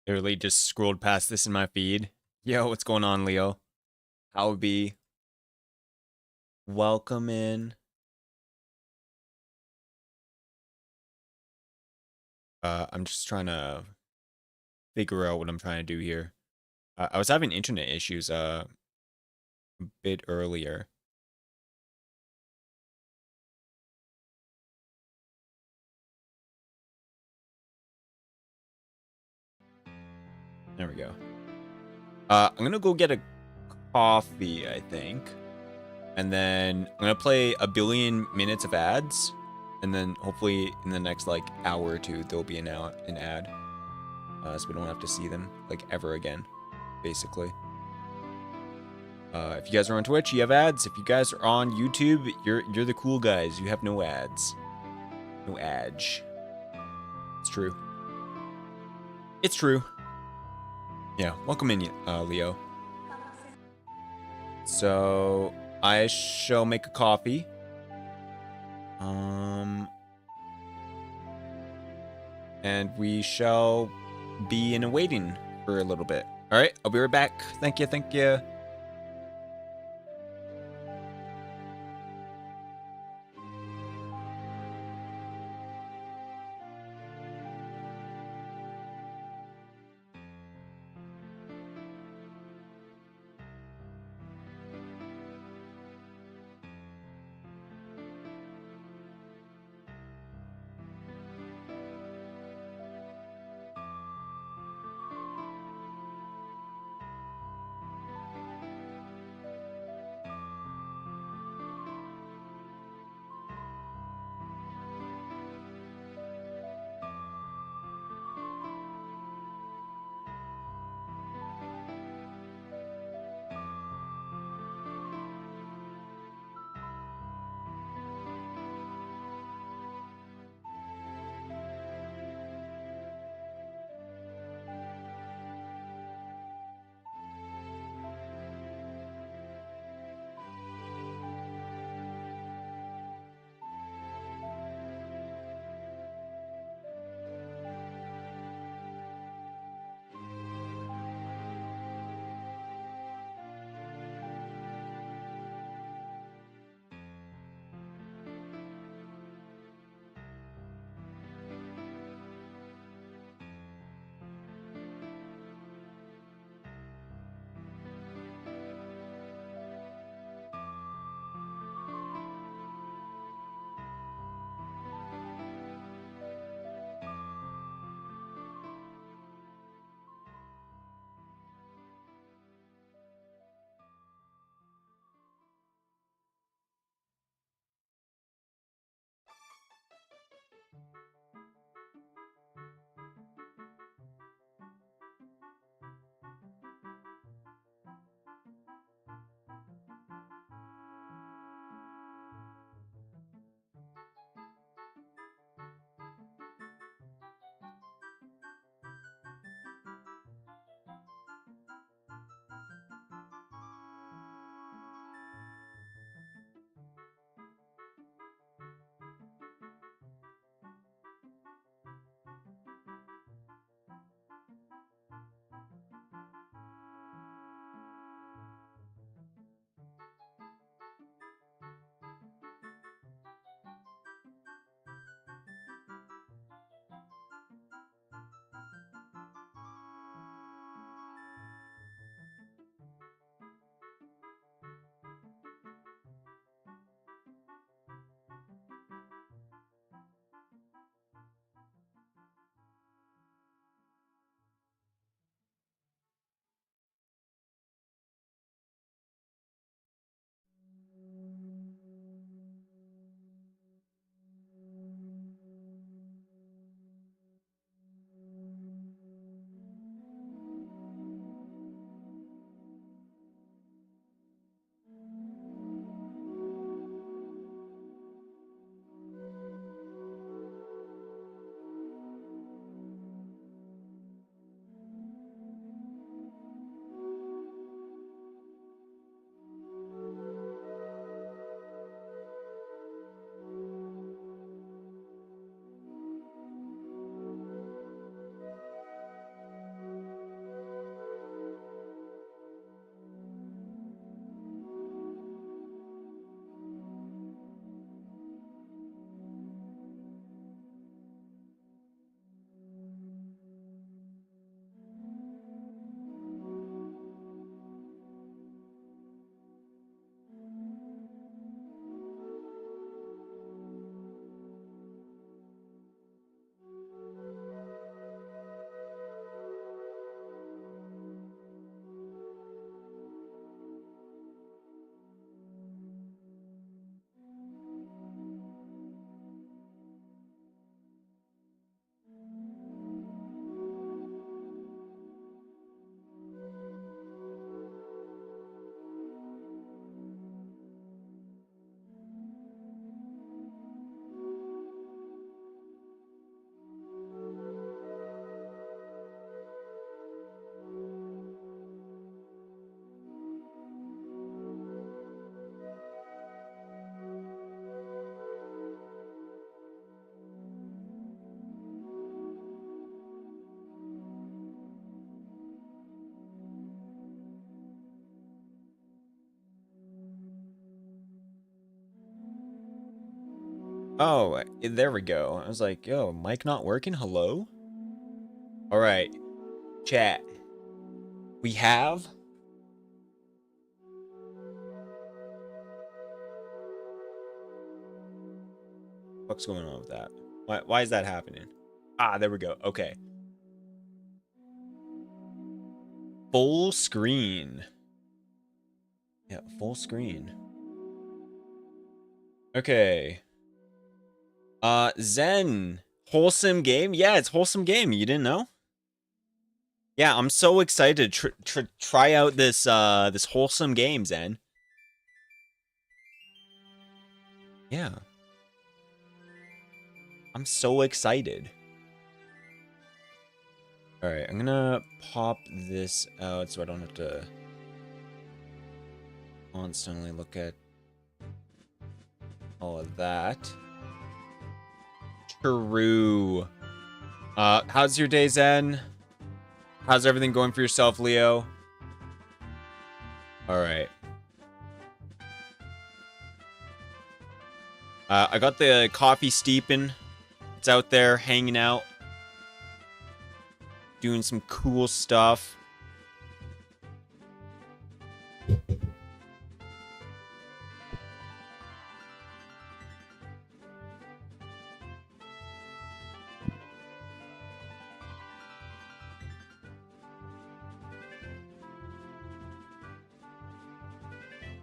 Literally just scrolled past this in my feed. Yo, what's going on, Leo? How would be? Welcome in. I'm just trying to figure out what I'm trying to do here. I was having internet issues a bit earlier. There we go. I'm gonna go get a coffee, I think. And then I'm gonna play a billion minutes of ads. And then hopefully in the next like hour or two there'll be an ad. So we don't have to see them like ever again, basically. If you guys are on Twitch, you have ads. If you guys are on YouTube, you're the cool guys. You have no ads. No ads. It's true. It's true. Yeah, welcome in, Leo. So, I shall make a coffee. And we shall be in a waiting for a little bit. All right, I'll be right back. Thank you, thank you. Oh, there we go. I was like, yo, mic not working? Hello? All right, chat. We have... What's going on with that? Why is that happening? Ah, there we go. Okay. Full screen. Yeah, full screen. Okay. Zen. Wholesome game? Yeah, it's wholesome game. You didn't know? Yeah, I'm so excited to try out this this wholesome game, Zen. Yeah. I'm so excited. All right, I'm gonna pop this out so I don't have to constantly look at all of that. True. How's your day, Zen? How's everything going for yourself, Leo? All right. I got the coffee steeping. It's out there hanging out, doing some cool stuff.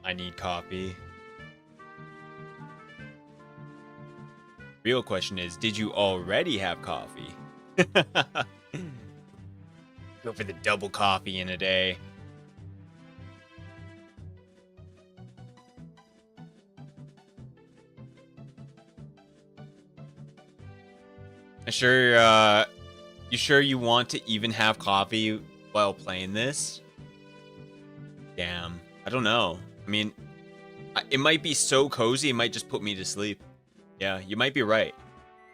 I need coffee. Real question is, did you already have coffee? Go for the double coffee in a day. You sure you want to even have coffee while playing this? Damn. I don't know. I mean, it might be so cozy, it might just put me to sleep. Yeah, you might be right.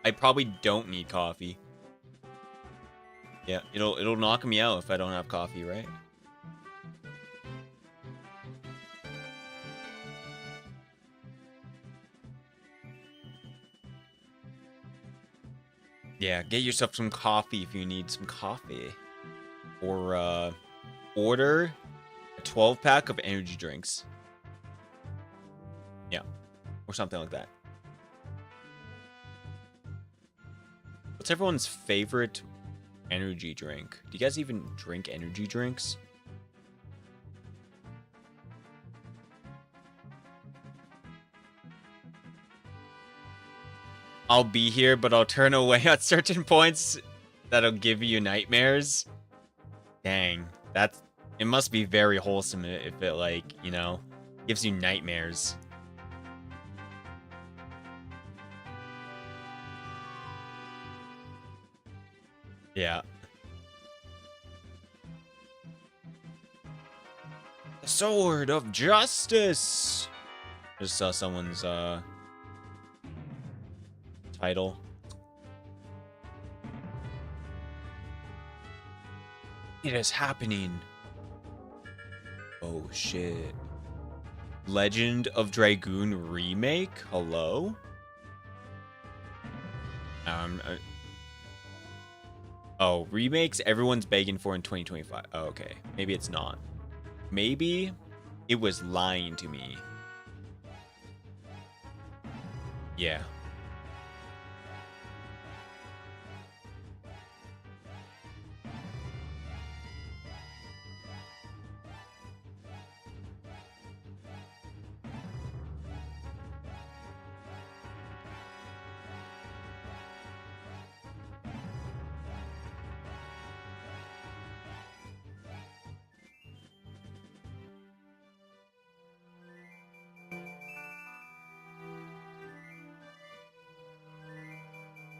I probably don't need coffee. Yeah, it'll knock me out if I don't have coffee, right? Yeah, get yourself some coffee if you need some coffee. Or order a 12-pack of energy drinks. Yeah, or something like that. What's everyone's favorite energy drink? Do you guys even drink energy drinks? I'll be here, but I'll turn away at certain points that'll give you nightmares. Dang, it must be very wholesome if it, like, you know, gives you nightmares. Yeah. The Sword of Justice! Just saw someone's, title. It is happening. Oh, shit. Legend of Dragoon remake? Hello? Oh, remakes everyone's begging for in 2025. Oh, okay. Maybe it's not. Maybe it was lying to me. Yeah.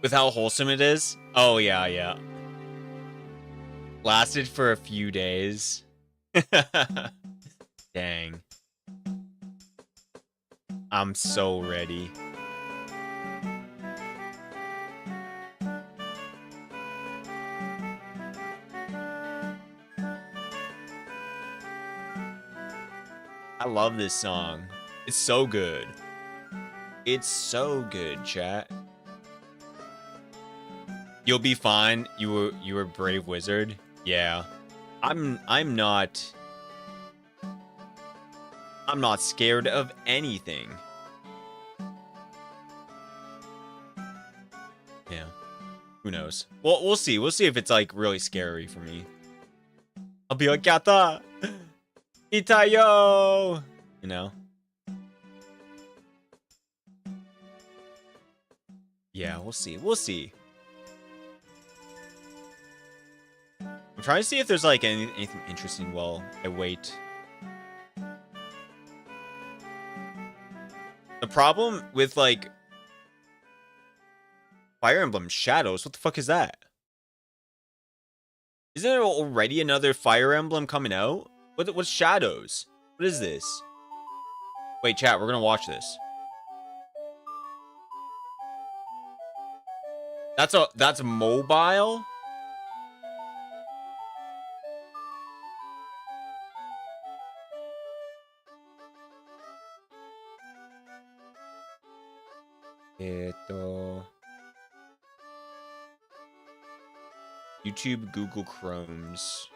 With how wholesome it is? Oh, yeah, yeah. Lasted for a few days. Dang. I'm so ready. I love this song. It's so good. It's so good, chat. You'll be fine. You were brave wizard. Yeah. I'm not scared of anything. Yeah. Who knows? Well, we'll see. We'll see if it's like really scary for me. I'll be like, Yata! Itayo! You know? Yeah, we'll see. We'll see. I'm trying to see if there's like anything interesting while I wait. The problem with like Fire Emblem Shadows, what the fuck is that? Isn't there already another Fire Emblem coming out? What's Shadows? What is this? Wait, chat, we're gonna watch this. That's mobile? YouTube, Google Chromes.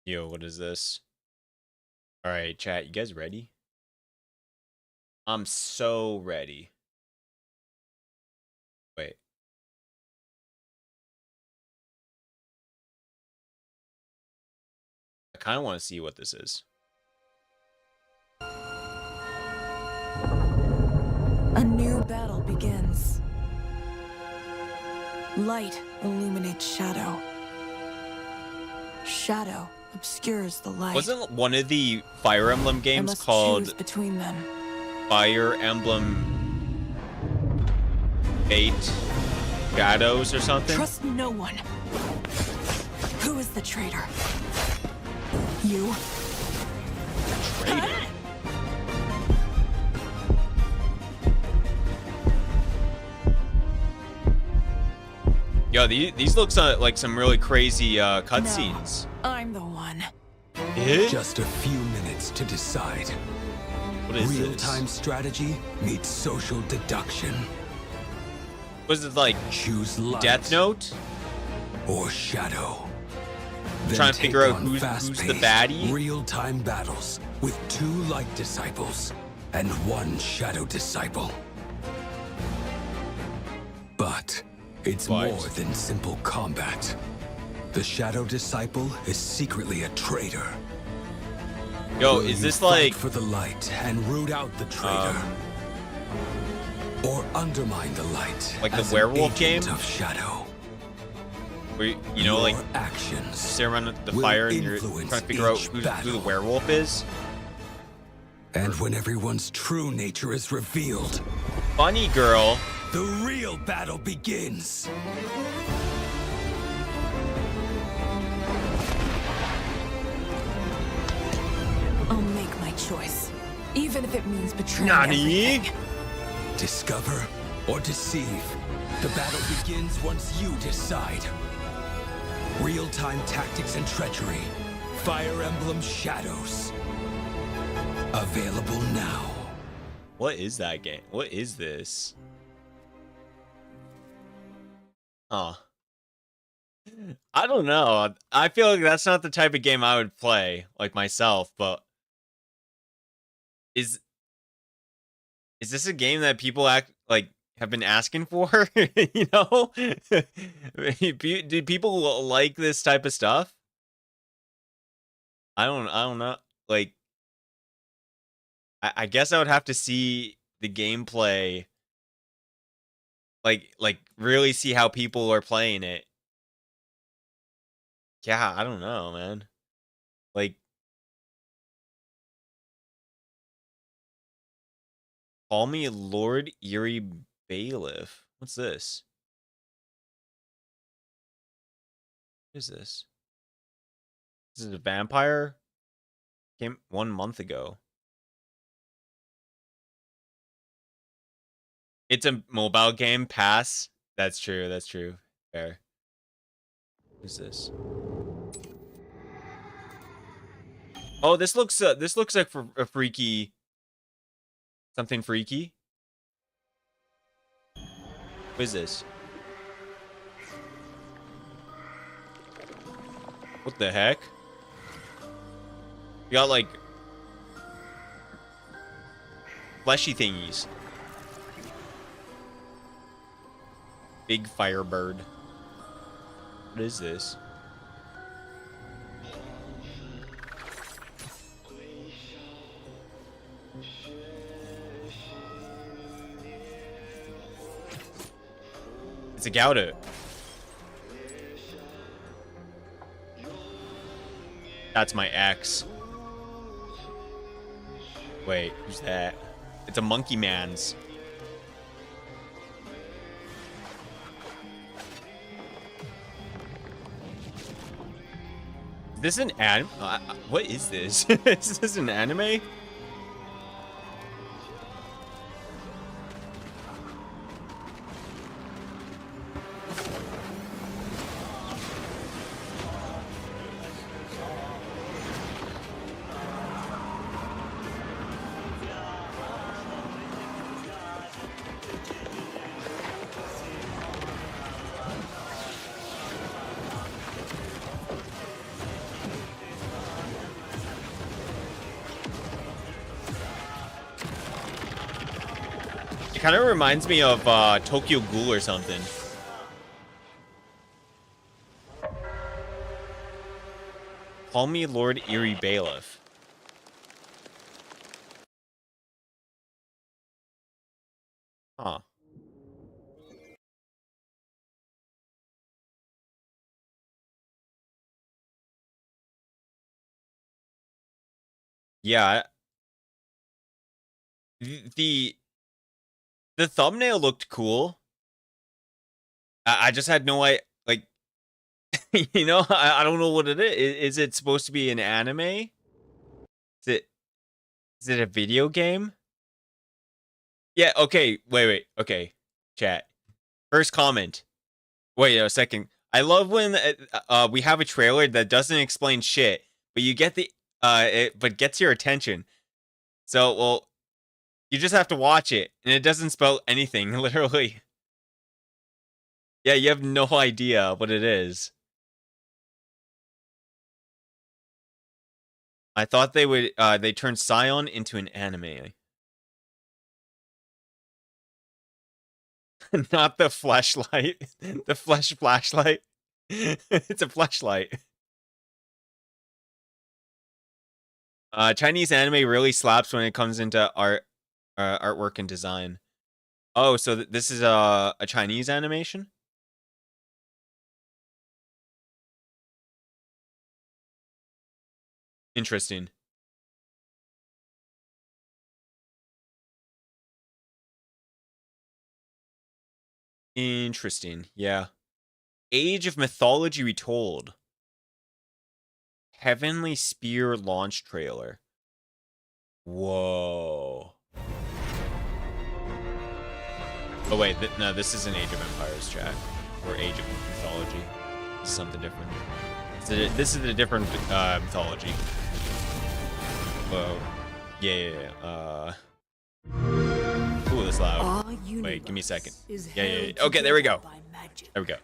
Yo, what is this? All right, chat, you guys ready? I'm so ready. Wait. I kind of want to see what this is. A new battle begins. Light illuminates shadow. Shadow obscures the light. Wasn't one of the Fire Emblem games called between them. Fire Emblem 8 Shadows or something? Trust no one. Who is the traitor? You? Traitor? Yo, these looks like some really crazy cutscenes. No, I'm the one. Just a few minutes to decide. What is Real-time strategy meets social deduction. Was it like Choose light Death Note? or shadow. Trying to figure out who's the baddie? Real-time battles with 2 light disciples and 1 shadow disciple. But it's What? more than simple combat. The shadow disciple is secretly a traitor. Yo, Will is you this fight like for the light and root out the traitor, or undermine the light like the as an werewolf agent game? of shadow? where you know, like Your actions sit around the will fire and you're influence trying to figure out each who the battle. werewolf is? And when everyone's true nature is revealed, Bunny girl. the real battle begins. I'll make my choice, even if it means betraying Nani? everything. Discover or deceive. The battle begins once you decide. Real-time tactics and treachery. Fire Emblem Shadows. Available now. What is that game? What is this? Huh. I don't know. I feel like that's not the type of game I would play, like myself, but is this a game that people have been asking for? You know? Do people like this type of stuff? I don't know. Like, I guess I would have to see the gameplay, like really see how people are playing it. Yeah, I don't know, man. Like, call me Lord Eerie Bailiff. What's this? What is this? This is a vampire Came 1 month ago. It's a mobile game. Pass. That's true. That's true. Fair. Who's this? Oh, this looks like for a freaky. Something freaky. What is this? What the heck? You got like fleshy thingies. Big firebird. What is this? It's a Gouda. That's my ex. Wait, who's that? It's a monkey man's. Is this an anime? What is this? Is this an anime? It kind of reminds me of Tokyo Ghoul or something. Call me Lord Eerie Bailiff. Huh. Yeah. The thumbnail looked cool. I just had no idea, like, you know, I don't know what it is. Is it supposed to be an anime? Is it a video game? Yeah, okay, wait, okay. Chat. First comment. Wait a second. I love when we have a trailer that doesn't explain shit, but you get but gets your attention. So, well, you just have to watch it, and it doesn't spell anything, literally. Yeah, you have no idea what it is. I thought they would, they turned Scion into an anime. Not the flashlight. The flashlight. It's a flashlight. Chinese anime really slaps when it comes into artwork and design. Oh, so this is a Chinese animation? Interesting. Interesting, yeah. Age of Mythology Retold. Heavenly Spear launch trailer. Whoa. Oh wait, no, this isn't Age of Empires, chat. Or Age of Mythology. This is something different. This is a different mythology. Whoa. Yeah. Ooh, that's loud. Wait, give me a second. Yeah. Okay, there we go. There we go.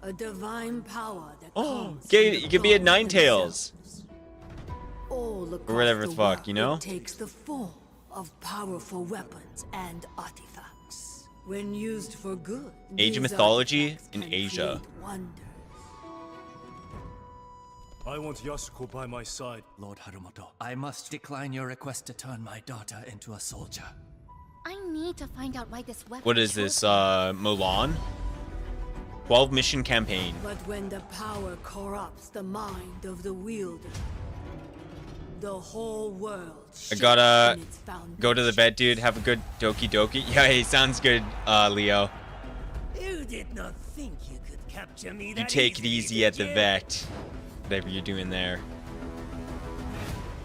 A divine power that you can be at Ninetales. Or whatever the fuck, you know? It takes the form of powerful weapons and artifacts. When used for good, Age of Mythology in Asia. I want Yasuko by my side. Lord Harumoto, I must decline your request to turn my daughter into a soldier. I need to find out why this weapon. What is this, Mulan? 12 mission campaign. But when the power corrupts the mind of the wielder, the whole world. I gotta go to the bed, dude. Have a good doki doki. Yeah, he sounds good, Leo. You did not think you could capture me. You take it easy at the vet. Whatever you're doing there.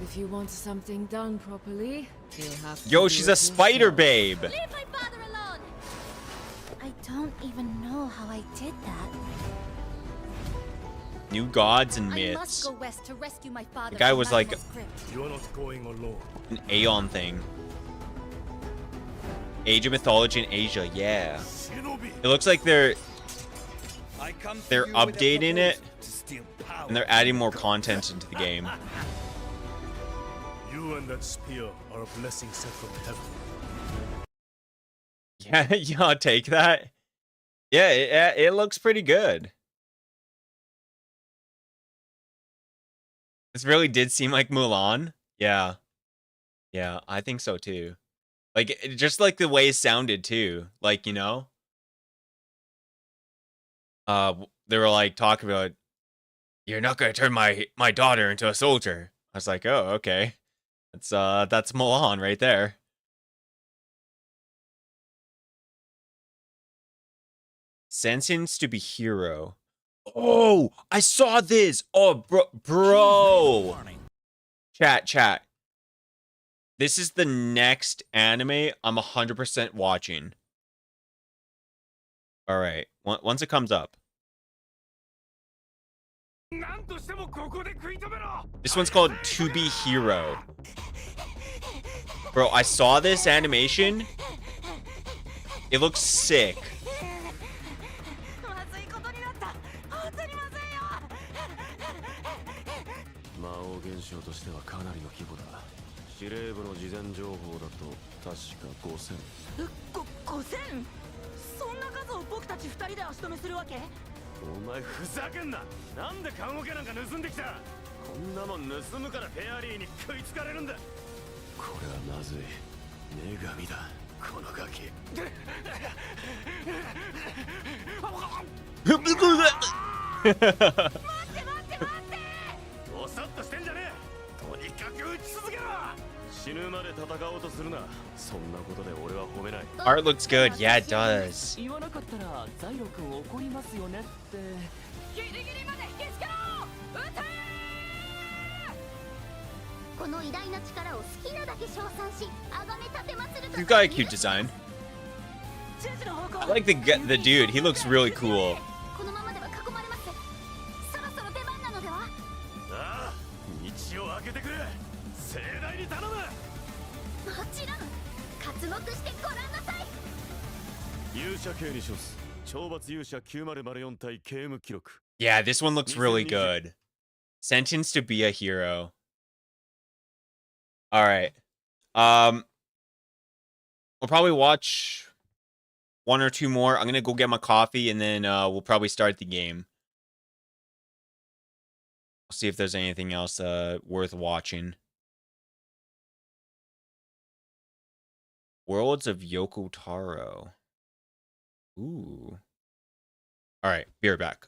The If you want something done properly, you'll have to Yo, do she's it a spider yourself. babe. Leave my father alone! I don't even know how I did that. New gods and I must myths. go west to rescue my father. The guy from was like Massimo's crypt. You are not going alone. an Aeon thing. Age of Mythology in Asia, yeah. Shinobi. It looks like they're I come to they're you with a updating it proposal to steal power. and they're adding more content into the game. You and that spear are a blessing sent from heaven. Yeah, yeah, I'll take that. Yeah, it looks pretty good. This really did seem like Mulan. Yeah. Yeah, I think so too. Like, just like the way it sounded too. Like, you know? They were like talking about, you're not gonna turn my daughter into a soldier. I was like, oh, okay. That's Mulan right there. Sentence to be hero. Oh, I saw this. Oh, bro. Chat. This is the next anime I'm 100% watching. All right. Once it comes up. This one's called To Be Hero. Bro, I saw this animation. It looks sick. Art looks good. Yeah, it does. He's got a cute design. I like the dude. He looks really cool. Yeah, this one looks really good. Sentence to be a hero. All right. We'll probably watch one or two more. I'm gonna go get my coffee and then we'll probably start the game. I'll see if there's anything else worth watching. Worlds of Yoko Taro. Ooh. All right, be right back.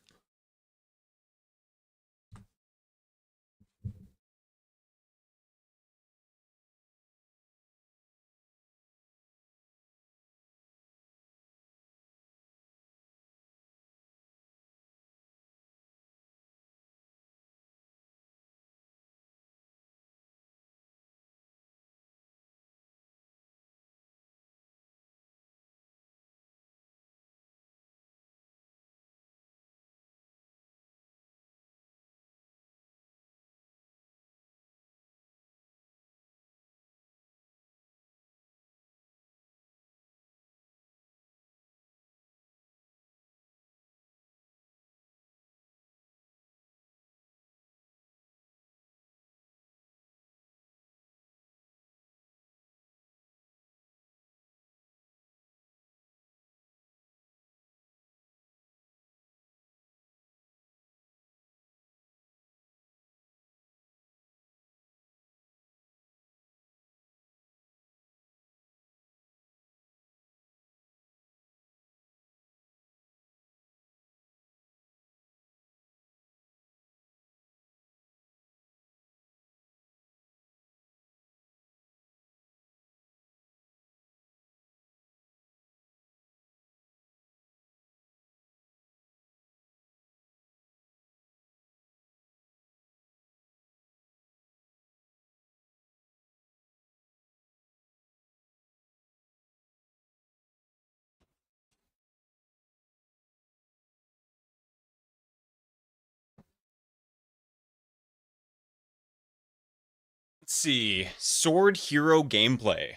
Let's see. Sword Hero gameplay.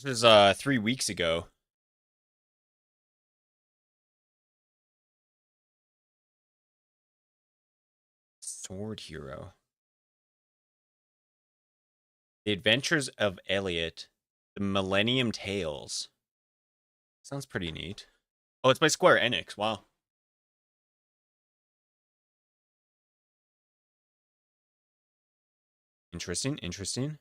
This was 3 weeks ago. Sword Hero. The Adventures of Elliot. The Millennium Tales. Sounds pretty neat. Oh, it's by Square Enix. Wow. Interesting, interesting.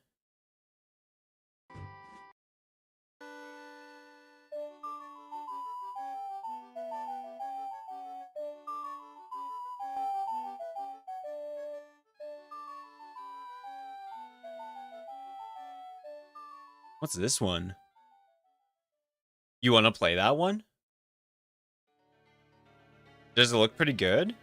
What's this one? You want to play that one? Does it look pretty good?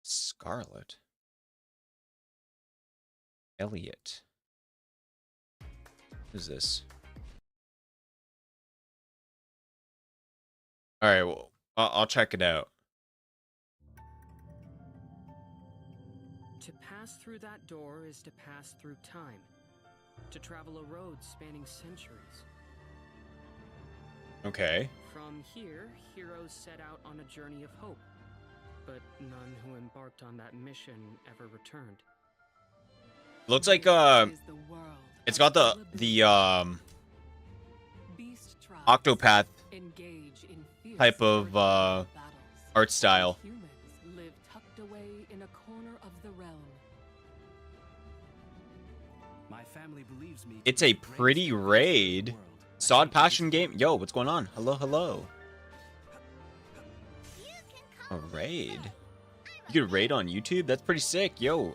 Scarlet. Elliot. Who's this? All right, well, I'll check it out. To pass through that door is to pass through time. To travel a road spanning centuries. Okay. From here, heroes set out on a journey of hope. But none who embarked on that mission ever returned. Looks like it's got the Octopath type of art style. Humans live tucked away in a corner of the realm. My family believes me. It's a pretty raid. Sod Passion game. Yo, what's going on? Hello, hello. A raid. You could raid on YouTube? That's pretty sick. Yo,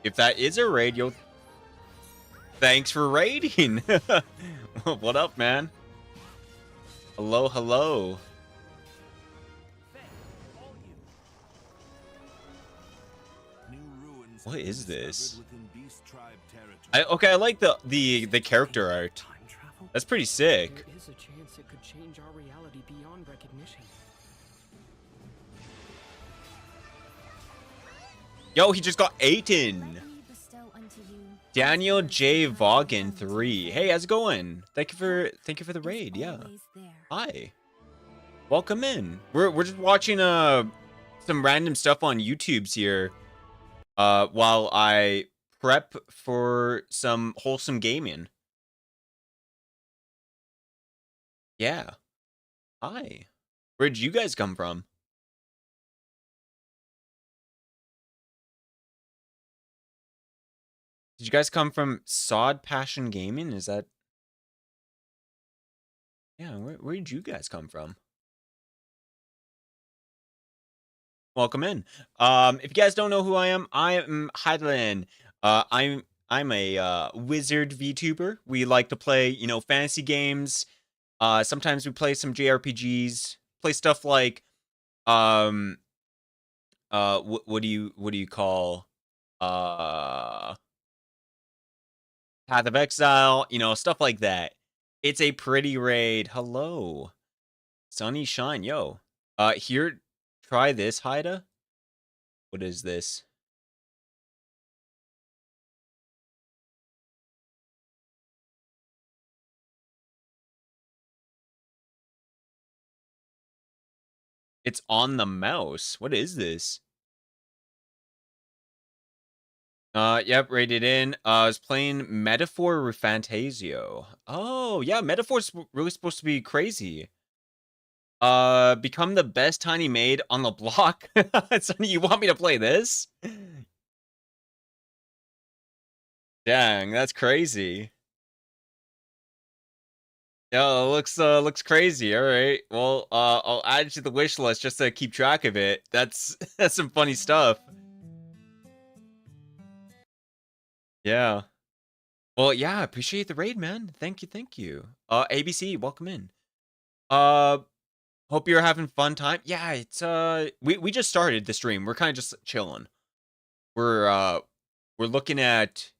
if that is a raid, yo, thanks for raiding. What up, man? Hello, hello. What is this? Okay, I like the character art. That's pretty sick. There is a chance it could change our reality beyond recognition. Yo, he just got 18. Daniel J. Vaughan 3. Hey, how's it going? Thank you for the raid. Yeah. Hi. Welcome in. We're just watching some random stuff on YouTube's here. While I prep for some wholesome gaming. Yeah. Hi. Where'd you guys come from? Did you guys come from Sod Passion Gaming? Is that... Yeah, where did you guys come from? Welcome in. If you guys don't know who I am Hydeland. I'm a wizard VTuber. We like to play, you know, fantasy games. Sometimes we play some JRPGs. Play stuff like what do you call Path of Exile, you know, stuff like that. It's a pretty raid. Hello. Sunny Shine, yo. Here, try this, Haida. What is this? It's on the mouse. What is this? Yep, rated in. I was playing Metaphor Rufantasio. Oh, yeah, Metaphor's really supposed to be crazy. Become the best tiny maid on the block. Sonny, you want me to play this? Dang, that's crazy. Yeah, it looks crazy. All right. Well, I'll add it to the wish list just to keep track of it. That's some funny stuff. Yeah. Well, yeah, I appreciate the raid, man. Thank you, thank you. ABC, welcome in. Hope you're having fun time. Yeah, it's we just started the stream. We're kind of just chilling. We're looking at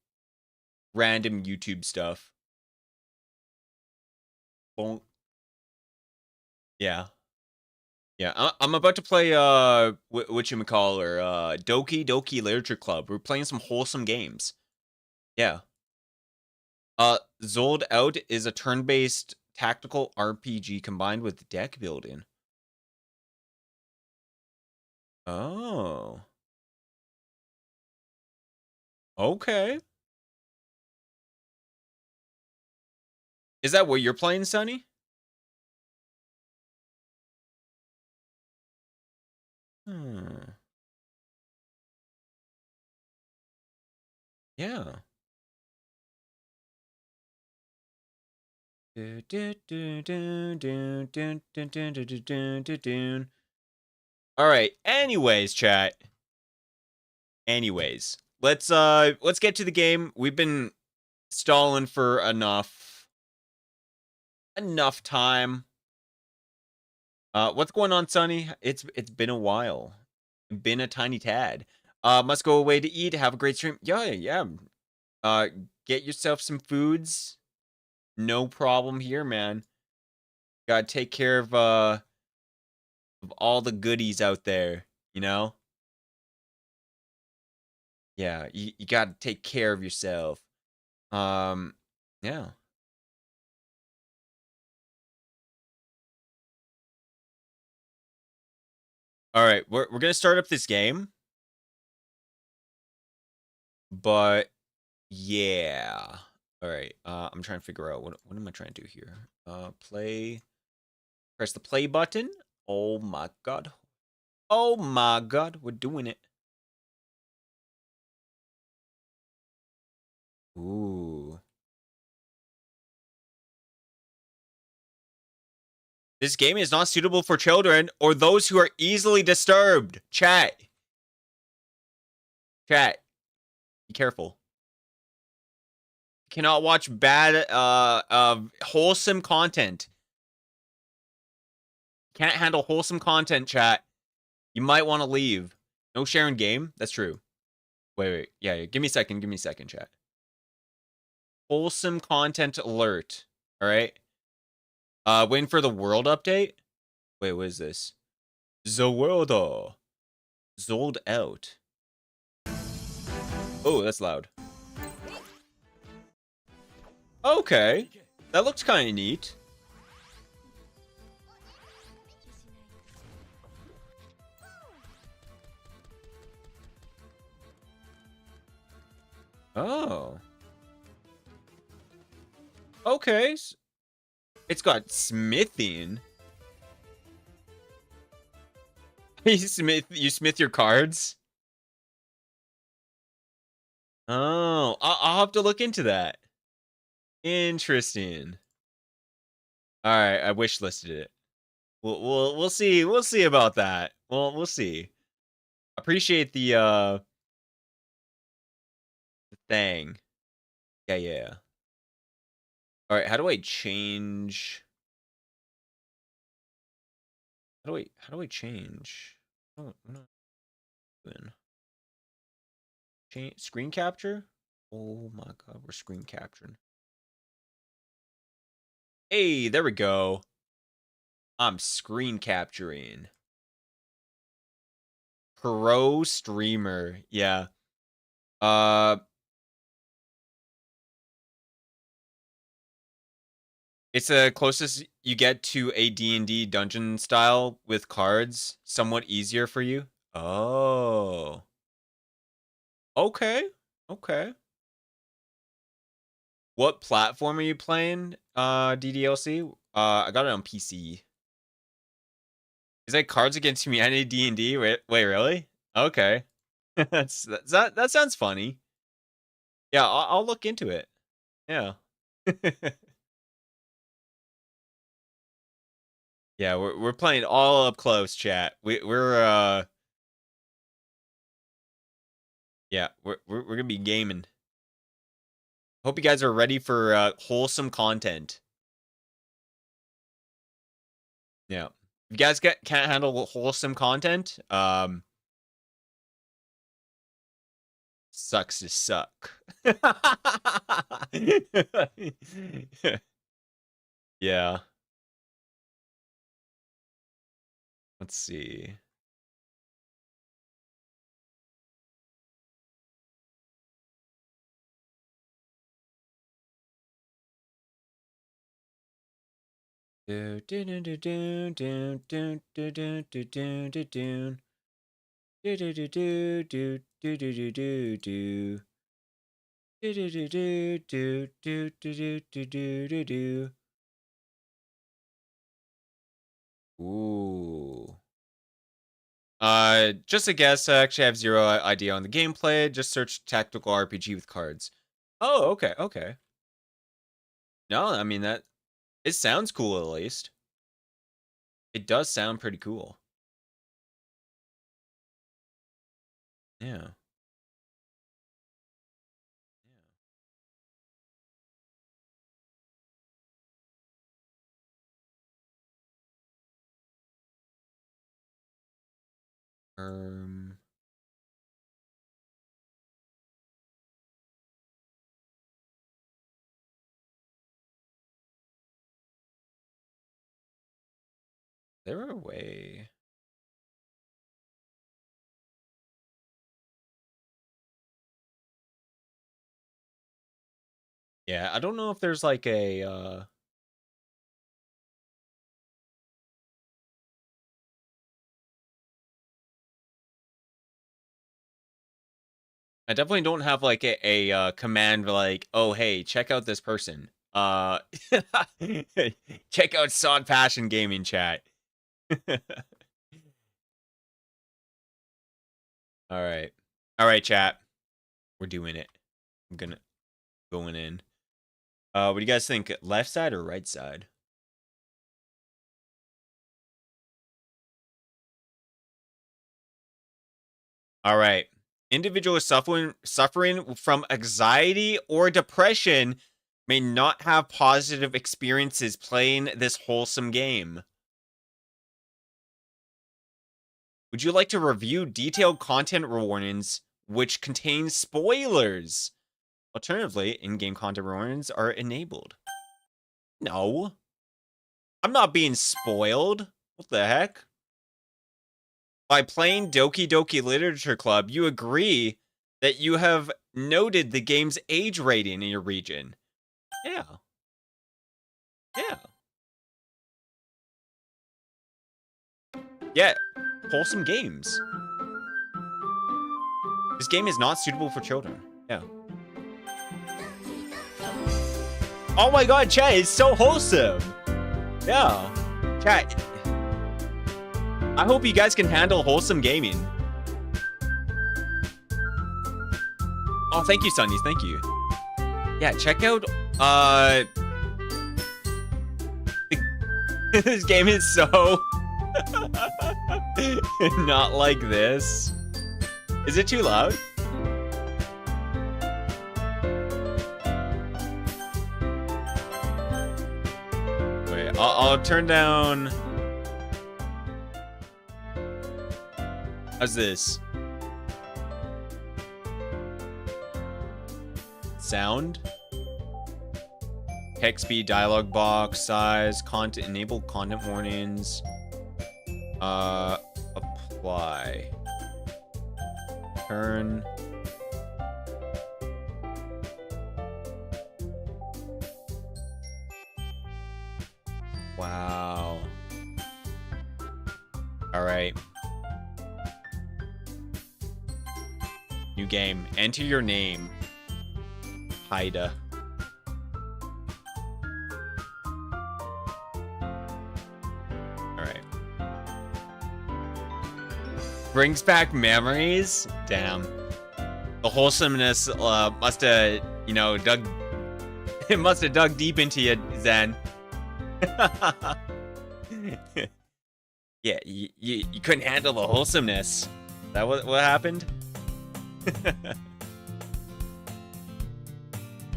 random YouTube stuff. Bonk. Yeah. Yeah, I'm about to play whatchamacallit, Doki Literature Club. We're playing some wholesome games. Yeah. Zold Out is a turn-based tactical RPG combined with deck building. Oh. Okay. Is that what you're playing, Sonny? Yeah. All right. Anyways, chat. Anyways, let's get to the game. We've been stalling for enough time. What's going on, Sonny? It's been a while. Been a tiny tad. Must go away to eat. Have a great stream. Yeah. Get yourself some foods. No problem here, man. Gotta take care of all the goodies out there, you know? Yeah, you gotta take care of yourself. Yeah. All right, we're gonna start up this game, but yeah. All right, I'm trying to figure out what am I trying to do here? Press the play button. Oh my god. Oh my god, we're doing it. Ooh. This game is not suitable for children or those who are easily disturbed. Chat. Be careful. Cannot watch bad wholesome content. Can't handle wholesome content, chat. You might want to leave. No sharing game? That's true. Wait. Yeah, give me a second, chat. Wholesome content alert. Alright. Waiting for the world update. Wait, what is this? The world. Zold out. Oh, that's loud. Okay. That looks kind of neat. Oh. Okay. It's got smithing. You smith your cards? Oh, I'll have to look into that. Interesting. All right, I wish listed it. We'll see about that. We'll see. Appreciate the thing. Yeah. All right, how do I change? How do I change? Oh, I'm not doing. Change screen capture? Oh my god, we're screen capturing. Hey, there we go. I'm screen capturing. Pro streamer. Yeah. It's the closest you get to a D&D dungeon style with cards. Somewhat easier for you. Oh. Okay. What platform are you playing, DDLC? I got it on PC. Is that Cards Against Humanity D&D? Wait, really? Okay. that sounds funny. Yeah, I'll look into it. Yeah. Yeah, we're playing all up close, chat. We're yeah, we're gonna be gaming. Hope you guys are ready for wholesome content. Yeah. If you guys can't handle wholesome content, Sucks to suck. Yeah. Let's see. Do do do do do do do do do do do do do. Do do do do do do do do do. Do do do do do do do do do do do. Ooh. Just a guess. I actually have zero idea on the gameplay. Just search tactical RPG with cards. Oh, okay, okay. No, I mean that it sounds cool at least. It does sound pretty cool. Yeah. Um. There a way? Yeah, I don't know if there's like a I definitely don't have like a command like, oh hey, check out this person. Check out Sod Passion Gaming chat. All right. All right, chat. We're doing it. I'm gonna going in. What do you guys think? Left side or right side? All right. Individuals suffering from anxiety or depression may not have positive experiences playing this wholesome game. Would you like to review detailed content warnings which contain spoilers? Alternatively, in-game content warnings are enabled. No. I'm not being spoiled. What the heck? By playing Doki Doki Literature Club, you agree that you have noted the game's age rating in your region. Yeah. Yeah. Yeah. Wholesome games. This game is not suitable for children. Yeah. Oh my god, chat, it's so wholesome. Yeah. Chat. I hope you guys can handle wholesome gaming. Oh, thank you, Sunnies. Thank you. Yeah, check out, this game is so not like this. Is it too loud? Wait, I'll turn down. How's this? Sound? Text speed, dialogue box, size, content, enable content warnings. Apply. Turn. Wow. All right. New game. Enter your name. Haida. Alright. Brings back memories? Damn. The wholesomeness must have, you know, dug... It must have dug deep into you, Zen. Yeah, you couldn't handle the wholesomeness. Is that what happened?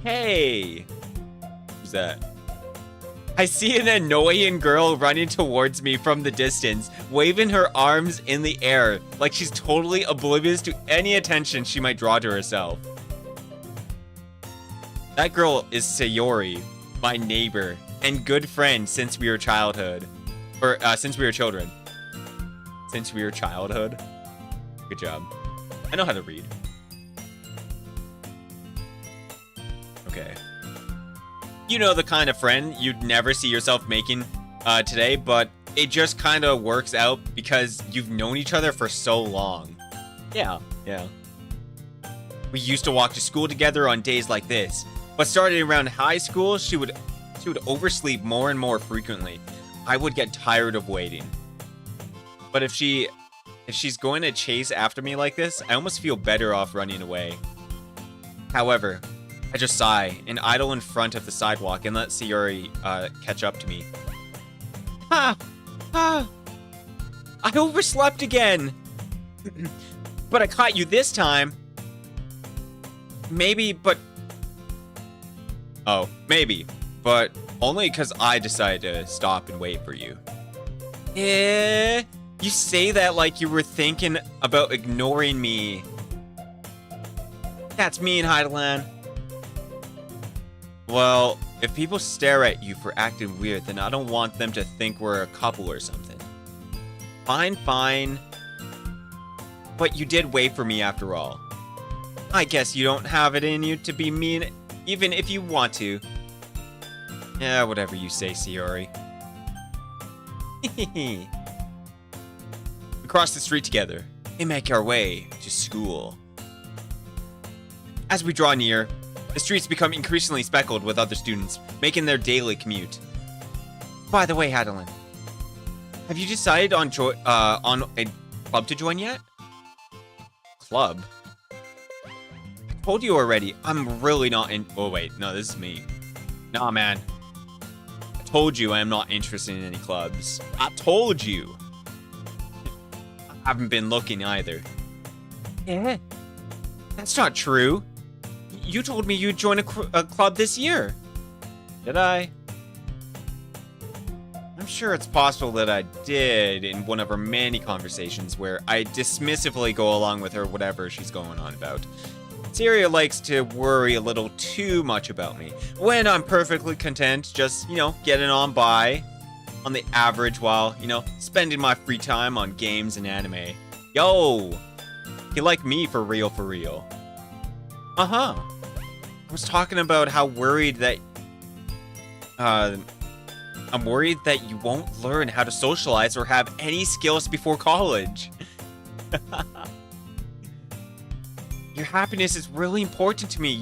Hey! Who's that? I see an annoying girl running towards me from the distance, waving her arms in the air like she's totally oblivious to any attention she might draw to herself. That girl is Sayori, my neighbor and good friend since we were childhood. Or, since we were children. Since we were childhood. Good job. I know how to read. Okay. You know, the kind of friend you'd never see yourself making today, but it just kind of works out because you've known each other for so long. Yeah. We used to walk to school together on days like this, but starting around high school, she would oversleep more and more frequently. I would get tired of waiting. But if she's going to chase after me like this, I almost feel better off running away. However, I just sigh and idle in front of the sidewalk and let Sayori catch up to me. I overslept again. But I caught you this time. Maybe, but only because I decided to stop and wait for you. You say that like you were thinking about ignoring me. That's mean, Heideland. Well, if people stare at you for acting weird, then I don't want them to think we're a couple or something. Fine. But you did wait for me after all. I guess you don't have it in you to be mean, even if you want to. Yeah, whatever you say, Sayori. We cross the street together and make our way to school. As we draw near, the streets become increasingly speckled with other students, making their daily commute. By the way, Adeline, have you decided on a club to join yet? Club? I told you already, I'm really not in... Oh, wait, no, this is me. Nah, man. I told you I am not interested in any clubs. I told you. I haven't been looking either. Yeah. That's not true. You told me you'd join a club this year. Did I? I'm sure it's possible that I did in one of our many conversations where I dismissively go along with her whatever she's going on about. Syria likes to worry a little too much about me, when I'm perfectly content just, getting on by on the average while, spending my free time on games and anime. Yo! You like me for real, for real. Uh-huh. I was talking about how worried that... I'm worried that you won't learn how to socialize or have any skills before college. Your happiness is really important to me,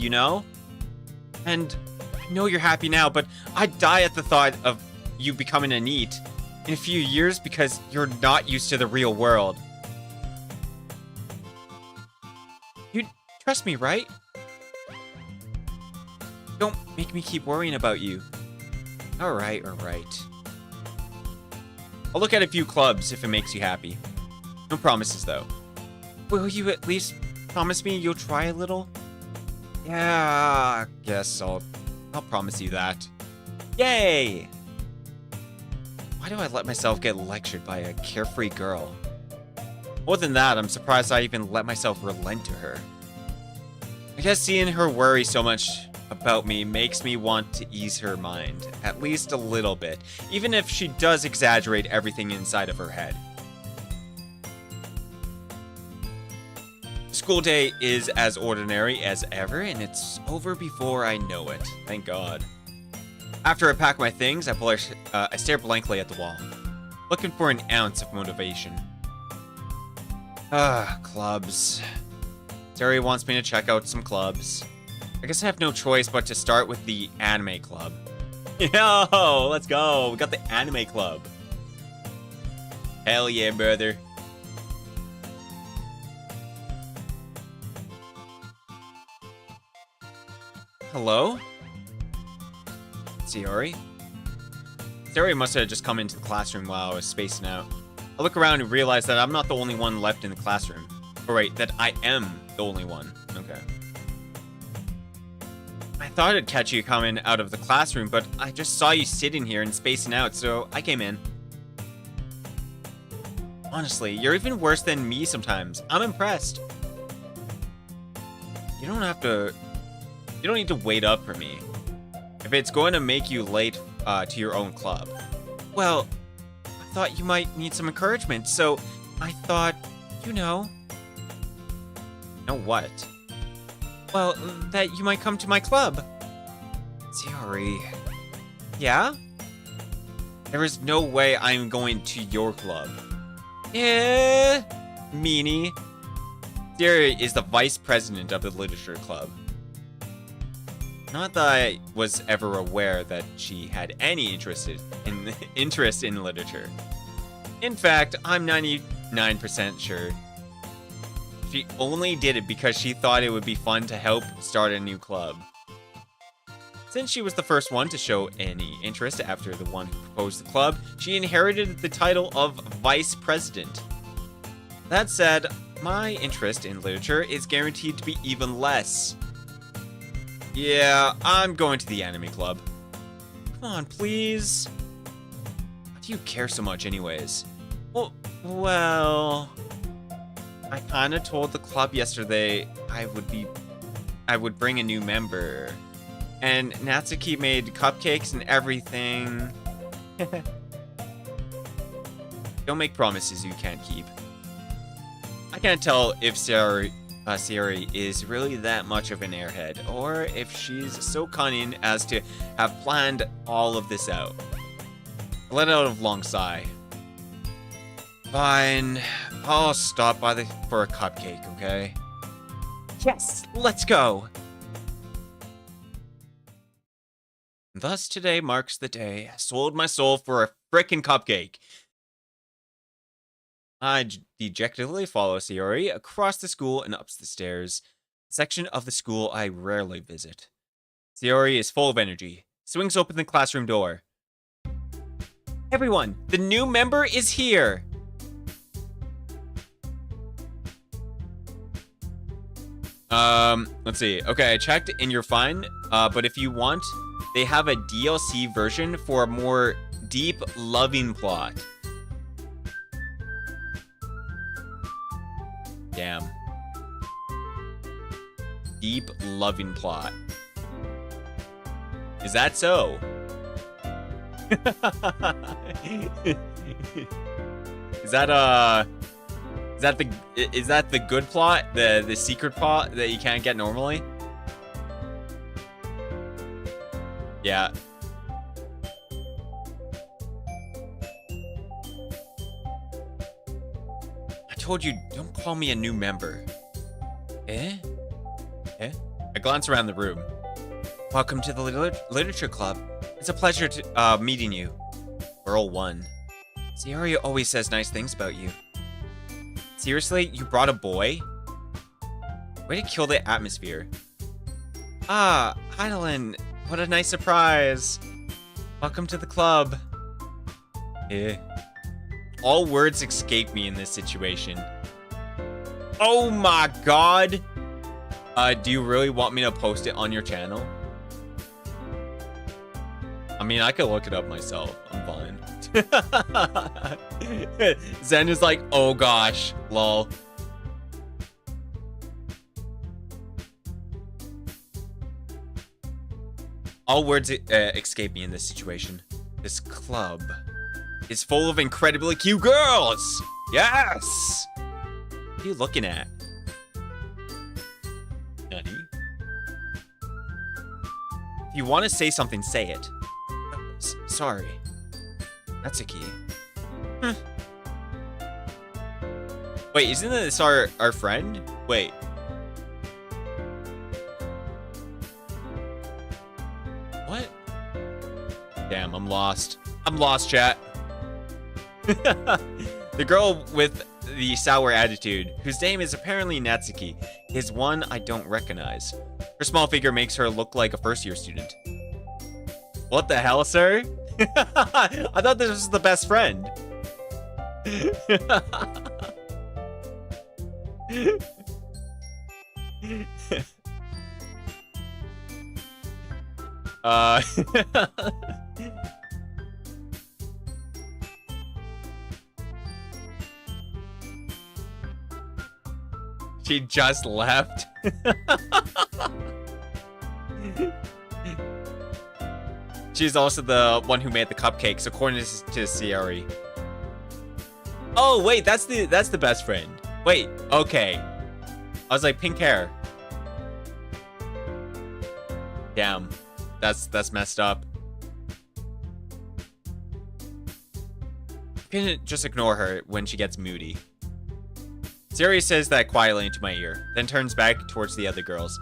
And I know you're happy now, but I'd die at the thought of you becoming a NEET in a few years because you're not used to the real world. You trust me, right? Don't make me keep worrying about you. Alright. I'll look at a few clubs if it makes you happy. No promises, though. Will you at least promise me you'll try a little? Yeah, I guess I'll promise you that. Yay! Why do I let myself get lectured by a carefree girl? More than that, I'm surprised I even let myself relent to her. I guess seeing her worry so much about me makes me want to ease her mind, at least a little bit, even if she does exaggerate everything inside of her head. School day is as ordinary as ever, and it's over before I know it. Thank God. After I pack my things, I stare blankly at the wall, looking for an ounce of motivation. Clubs. Terry wants me to check out some clubs. I guess I have no choice but to start with the anime club. Yo, let's go. We got the anime club. Hell yeah, brother. Hello? Sayori? Sayori must have just come into the classroom while I was spacing out. I look around and realize that I'm not the only one left in the classroom. Or wait, that I am the only one. Okay. I thought I'd catch you coming out of the classroom, but I just saw you sitting here and spacing out, so I came in. Honestly, you're even worse than me sometimes. I'm impressed. You don't need to wait up for me. If it's going to make you late to your own club. Well, I thought you might need some encouragement, so I thought, you know. Know what? Well, that you might come to my club. Sorry. Yeah? There is no way I'm going to your club. Meanie. Sierra is the vice president of the literature club. Not that I was ever aware that she had any interest in literature. In fact, I'm 99% sure she only did it because she thought it would be fun to help start a new club. Since she was the first one to show any interest after the one who proposed the club, she inherited the title of vice president. That said, my interest in literature is guaranteed to be even less. Yeah, I'm going to the anime club. Come on, please. Why do you care so much anyways? Well, I kinda told the club yesterday I would bring a new member. And Natsuki made cupcakes and everything. Don't make promises you can't keep. I can't tell if Sierra is really that much of an airhead, or if she's so cunning as to have planned all of this out. I let out a long sigh. Fine, I'll stop by for a cupcake, okay? Yes, let's go! Thus today marks the day I sold my soul for a frickin' cupcake. I dejectedly follow Sayori across the school and up the stairs, a section of the school I rarely visit. Sayori is full of energy, swings open the classroom door. Everyone, the new member is here! Let's see. Okay, I checked and you're fine, but if you want, they have a DLC version for a more deep, loving plot. Damn. Deep, loving plot. Is that so? Is that the good plot? The secret plot that you can't get normally? Yeah. I told you, don't call me a new member. Eh? Eh? I glance around the room. Welcome to the literature club. It's a pleasure to meeting you. Girl 1. Sierra always says nice things about you. Seriously? You brought a boy? Way to kill the atmosphere. Ah, Heidelin. What a nice surprise. Welcome to the club. Eh. All words escape me in this situation. Oh my god. Do you really want me to post it on your channel? I mean, I could look it up myself. I'm fine. Zen is like, oh gosh, lol. All words escape me in this situation. This club is full of incredibly cute girls. Yes. What are you looking at? Nani? If you want to say something, say it. Sorry. That's a key. Wait, isn't this our friend? Wait. What? Damn, I'm lost. I'm lost, chat. The girl with the sour attitude, whose name is apparently Natsuki, is one I don't recognize. Her small figure makes her look like a first-year student. What the hell, sir? I thought this was the best friend. Uh... She just left. She's also the one who made the cupcakes, according to Cieri. Oh wait, that's the best friend. Wait, okay. I was like, pink hair. Damn, that's messed up. You can just ignore her when she gets moody. Cieri says that quietly into my ear, then turns back towards the other girls.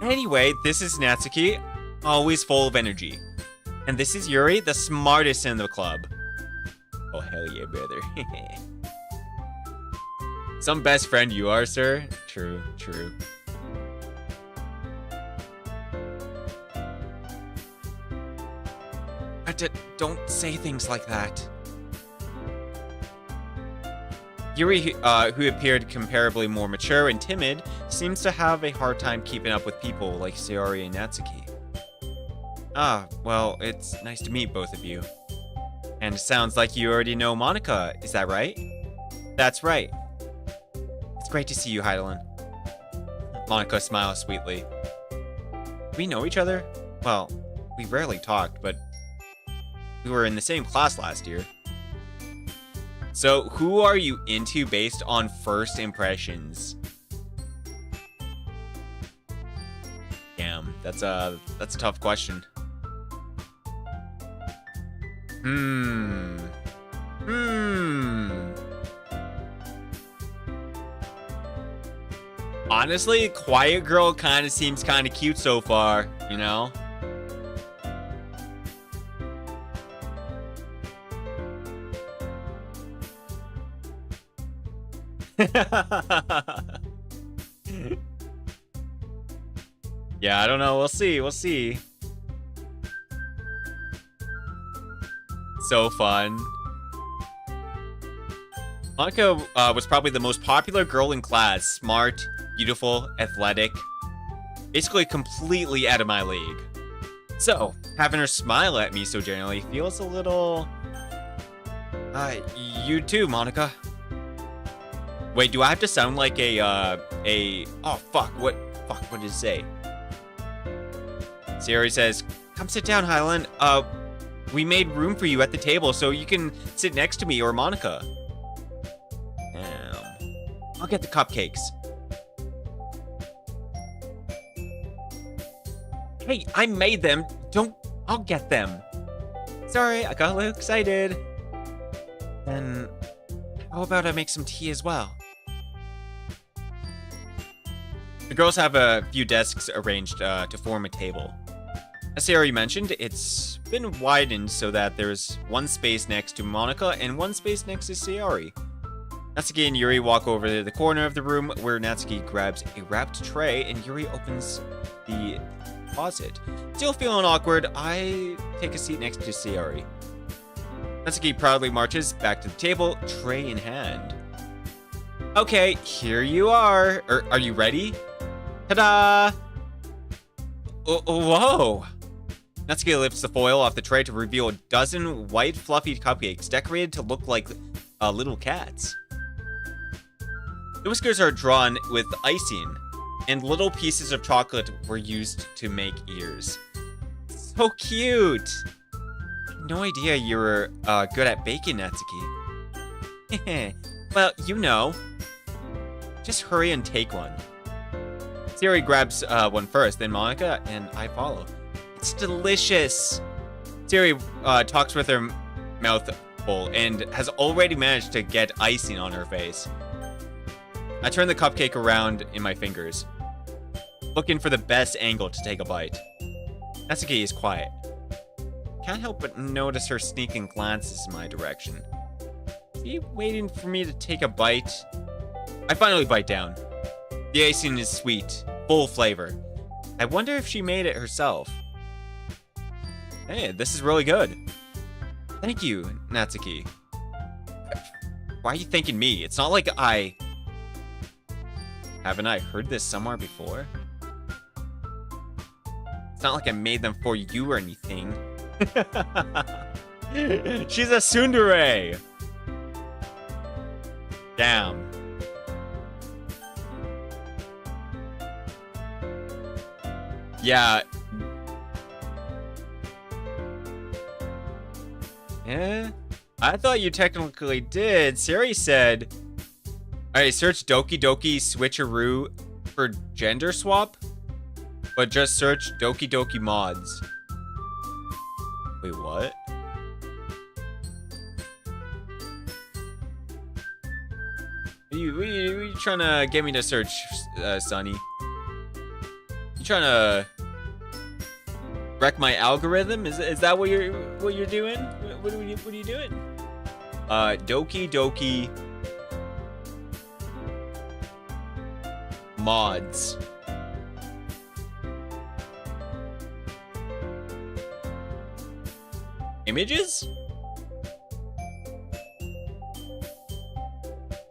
Anyway, this is Natsuki, always full of energy. And this is Yuri, the smartest in the club. Oh, hell yeah, brother. Some best friend you are, sir. True, true. Don't say things like that. Yuri, who appeared comparably more mature and timid, seems to have a hard time keeping up with people like Cieri and Natsuki. Ah, well, it's nice to meet both of you. And it sounds like you already know Monica, is that right? That's right. It's great to see you, Heidelin. Monica smiles sweetly. Do we know each other? Well, we rarely talked, but we were in the same class last year. So, who are you into based on first impressions? Damn, that's a tough question. Honestly, Quiet Girl kind of seems kind of cute so far, you know? Yeah, I don't know. We'll see. We'll see. So fun. Monica was probably the most popular girl in class. Smart, beautiful, athletic. Basically completely out of my league. So, having her smile at me so generally feels a little... you too, Monica. Wait, do I have to sound like oh, fuck, what did it say? Cieri says, come sit down, Hyland. We made room for you at the table, so you can sit next to me or Monica. I'll get the cupcakes. Hey, I made them. I'll get them. Sorry, I got a little excited. Then, how about I make some tea as well? The girls have a few desks arranged to form a table. As Cieri mentioned, it's been widened so that there's one space next to Monica and one space next to Cieri. Natsuki and Yuri walk over to the corner of the room where Natsuki grabs a wrapped tray and Yuri opens the closet. Still feeling awkward, I take a seat next to Cieri. Natsuki proudly marches back to the table, tray in hand. Okay, here you are. Are you ready? Ta-da! Whoa! Natsuki lifts the foil off the tray to reveal a dozen white, fluffy cupcakes decorated to look like little cats. The whiskers are drawn with icing, and little pieces of chocolate were used to make ears. So cute! No idea you were good at baking, Natsuki. Well, you know. Just hurry and take one. Cieri grabs one first, then Monica, and I follow. It's delicious! Cieri talks with her mouth full and has already managed to get icing on her face. I turn the cupcake around in my fingers, looking for the best angle to take a bite. Natsuki is quiet. Can't help but notice her sneaking glances in my direction. Is he waiting for me to take a bite? I finally bite down. The icing is sweet, full flavor. I wonder if she made it herself. Hey, this is really good. Thank you, Natsuki. Why are you thanking me? It's not like I... Haven't I heard this somewhere before? It's not like I made them for you or anything. She's a tsundere. Damn. Yeah. Yeah. I thought you technically did. Siri said, alright, search Doki Doki Switcheroo for gender swap, but just search Doki Doki mods. Wait, what? What are you trying to get me to search, Sonny? You trying to wreck my algorithm? Is that what you're doing? What are you doing? Doki Doki mods. Images?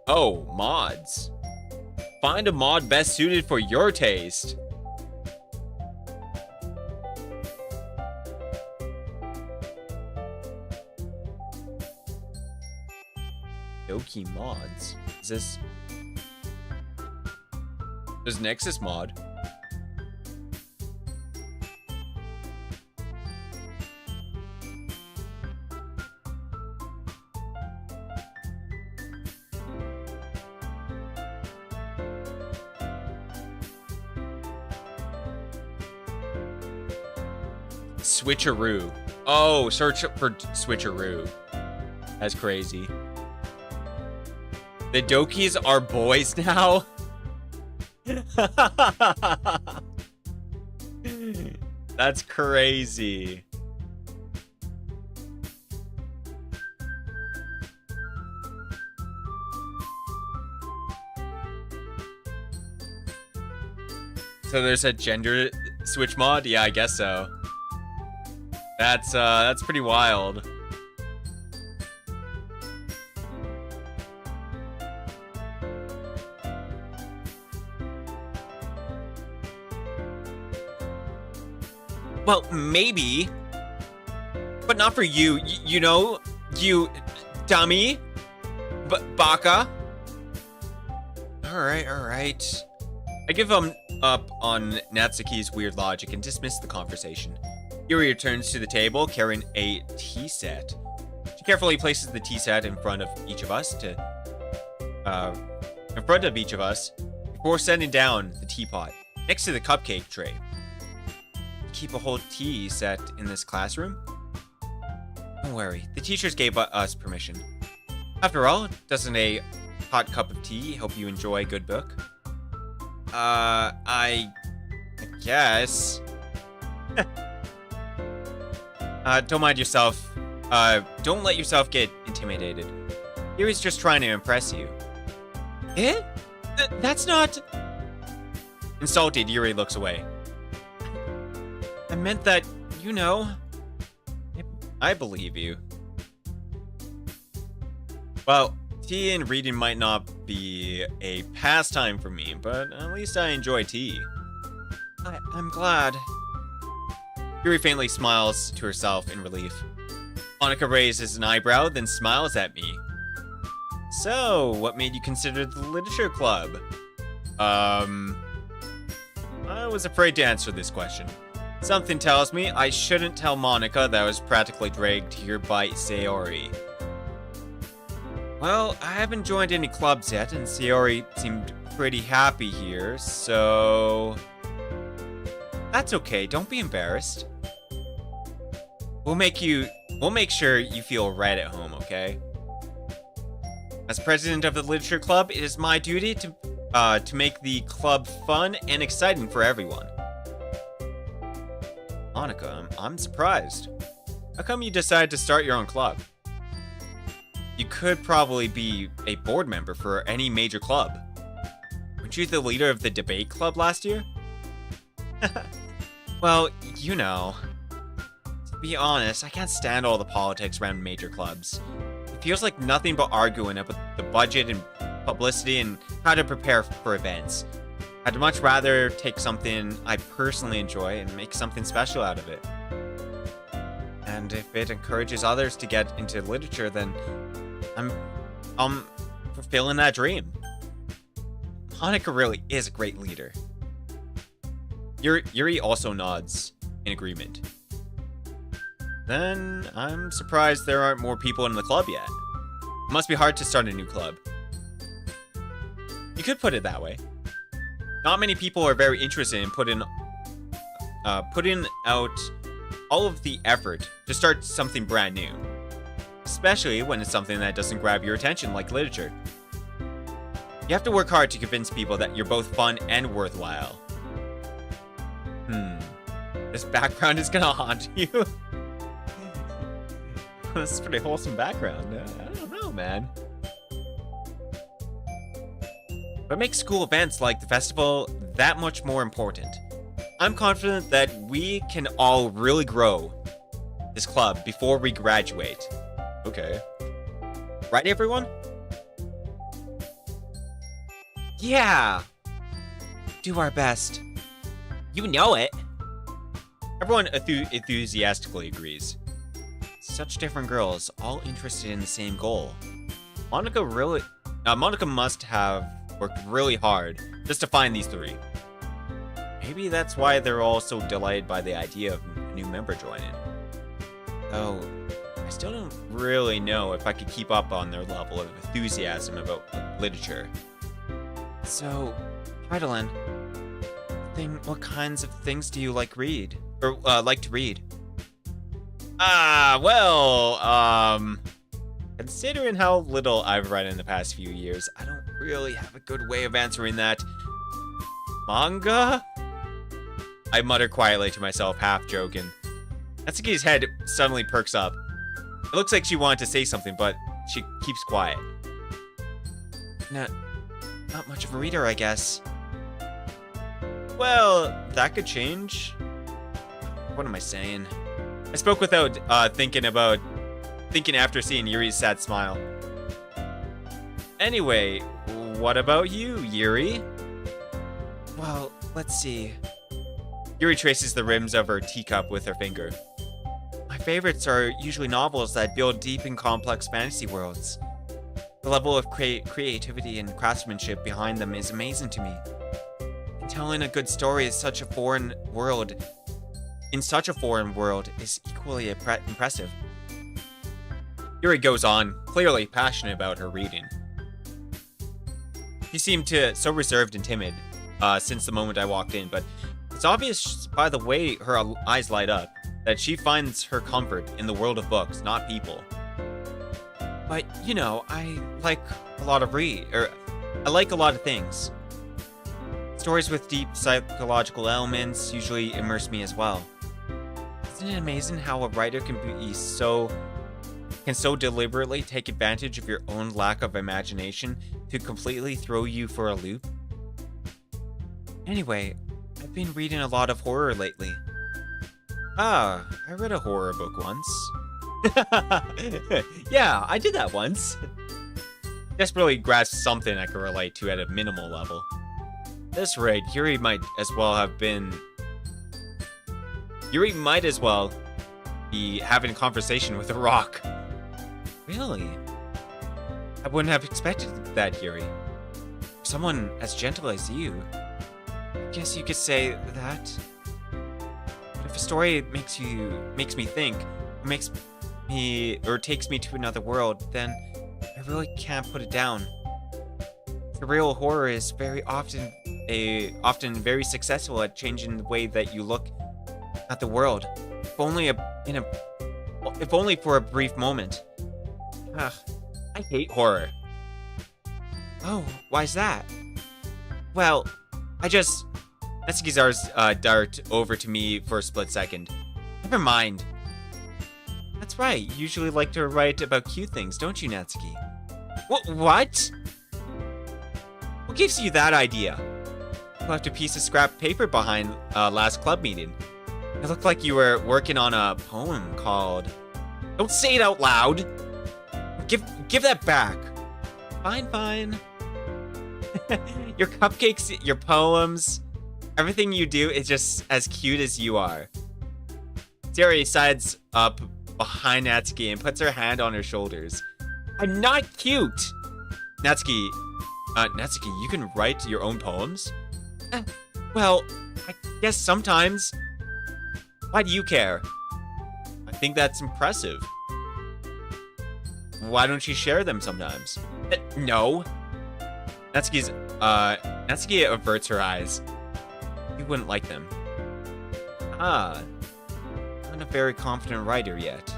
Oh, mods. Find a mod best suited for your taste. Doki mods. Is this... There's Nexus mod. Switcheroo. Oh, search for Switcheroo. That's crazy. The Dokis are boys now? That's crazy. So there's a gender switch mod? Yeah, I guess so. That's pretty wild. Well, maybe. But not for you. You know, you dummy. Baka. Alright. I give up on Natsuki's weird logic and dismiss the conversation. Yuri returns to the table carrying a tea set. She carefully places the tea set in front of each of us before setting down the teapot next to the cupcake tray. Keep a whole tea set in this classroom? Don't worry, the teachers gave us permission. After all, doesn't a hot cup of tea help you enjoy a good book? I guess. Don't mind yourself. Don't let yourself get intimidated. Yuri's just trying to impress you. Eh? That's not... Insulted, Yuri looks away. I meant that, you know... I believe you. Well, tea and reading might not be a pastime for me, but at least I enjoy tea. I'm glad. Yuri faintly smiles to herself in relief. Monika raises an eyebrow, then smiles at me. So, what made you consider the literature club? I was afraid to answer this question. Something tells me I shouldn't tell Monika that I was practically dragged here by Sayori. Well, I haven't joined any clubs yet, and Sayori seemed pretty happy here, so... That's okay, don't be embarrassed. We'll make sure you feel right at home, okay? As president of the literature club, it is my duty to make the club fun and exciting for everyone. Monika, I'm surprised. How come you decided to start your own club? You could probably be a board member for any major club. Weren't you the leader of the debate club last year? Well, you know. To be honest, I can't stand all the politics around major clubs. It feels like nothing but arguing about the budget and publicity and how to prepare for events. I'd much rather take something I personally enjoy and make something special out of it. And if it encourages others to get into literature, then I'm fulfilling that dream. Hanukkah really is a great leader. Yuri also nods in agreement. Then I'm surprised there aren't more people in the club yet. It must be hard to start a new club. You could put it that way. Not many people are very interested in putting out all of the effort to start something brand new. Especially when it's something that doesn't grab your attention like literature. You have to work hard to convince people that you're both fun and worthwhile. This background is gonna haunt you. This is a pretty wholesome background. I don't know, man. What makes school events like the festival that much more important? I'm confident that we can all really grow this club before we graduate. Okay. Right, everyone? Yeah! Do our best. You know it. Everyone enthusiastically agrees. Such different girls, all interested in the same goal. Monica must have worked really hard just to find these three. Maybe that's why they're all so delighted by the idea of a new member joining. Though, I still don't really know if I could keep up on their level of enthusiasm about literature. So, Heidelin, what kinds of things do you like to read? Considering how little I've read in the past few years, I don't really have a good way of answering that. Manga? I mutter quietly to myself, half joking. Natsuki's head suddenly perks up. It looks like she wanted to say something, but she keeps quiet. Not much of a reader, I guess. Well, that could change. What am I saying? I spoke without thinking after seeing Yuri's sad smile. Anyway, what about you, Yuri? Well, let's see. Yuri traces the rims of her teacup with her finger. My favorites are usually novels that build deep and complex fantasy worlds. The level of creativity and craftsmanship behind them is amazing to me. And telling a good story in such a foreign world is equally impressive. Yuri goes on, clearly passionate about her reading. She seemed so reserved and timid since the moment I walked in, but it's obvious by the way her eyes light up that she finds her comfort in the world of books, not people. But, you know, I like a lot of things. Stories with deep psychological elements usually immerse me as well. Isn't it amazing how a writer can so deliberately take advantage of your own lack of imagination to completely throw you for a loop? Anyway, I've been reading a lot of horror lately. I read a horror book once. Yeah, I did that once. Desperately grasped something I could relate to at a minimal level. At this rate, Yuri might as well be having a conversation with a rock. Really? I wouldn't have expected that, Yuri. Someone as gentle as you. I guess you could say that. But if a story makes me think, or takes me to another world, then I really can't put it down. Surreal horror is often very successful at changing the way that you look at the world, if only for a brief moment. I hate horror. Oh, why's that? Well, Natsuki's eyes dart over to me for a split second. Never mind. That's right, you usually like to write about cute things, don't you, Natsuki? What? What gives you that idea? You left a piece of scrap paper behind last club meeting. It looked like you were working on a poem called... Don't say it out loud! Give that back! Fine. Your cupcakes, your poems, everything you do is just as cute as you are. Sayori sides up behind Natsuki and puts her hand on her shoulders. I'm not cute! Natsuki, you can write your own poems? Well, I guess sometimes. Why do you care? I think that's impressive. Why don't you share them sometimes? No. Natsuki averts her eyes. You wouldn't like them. I'm not a very confident writer yet.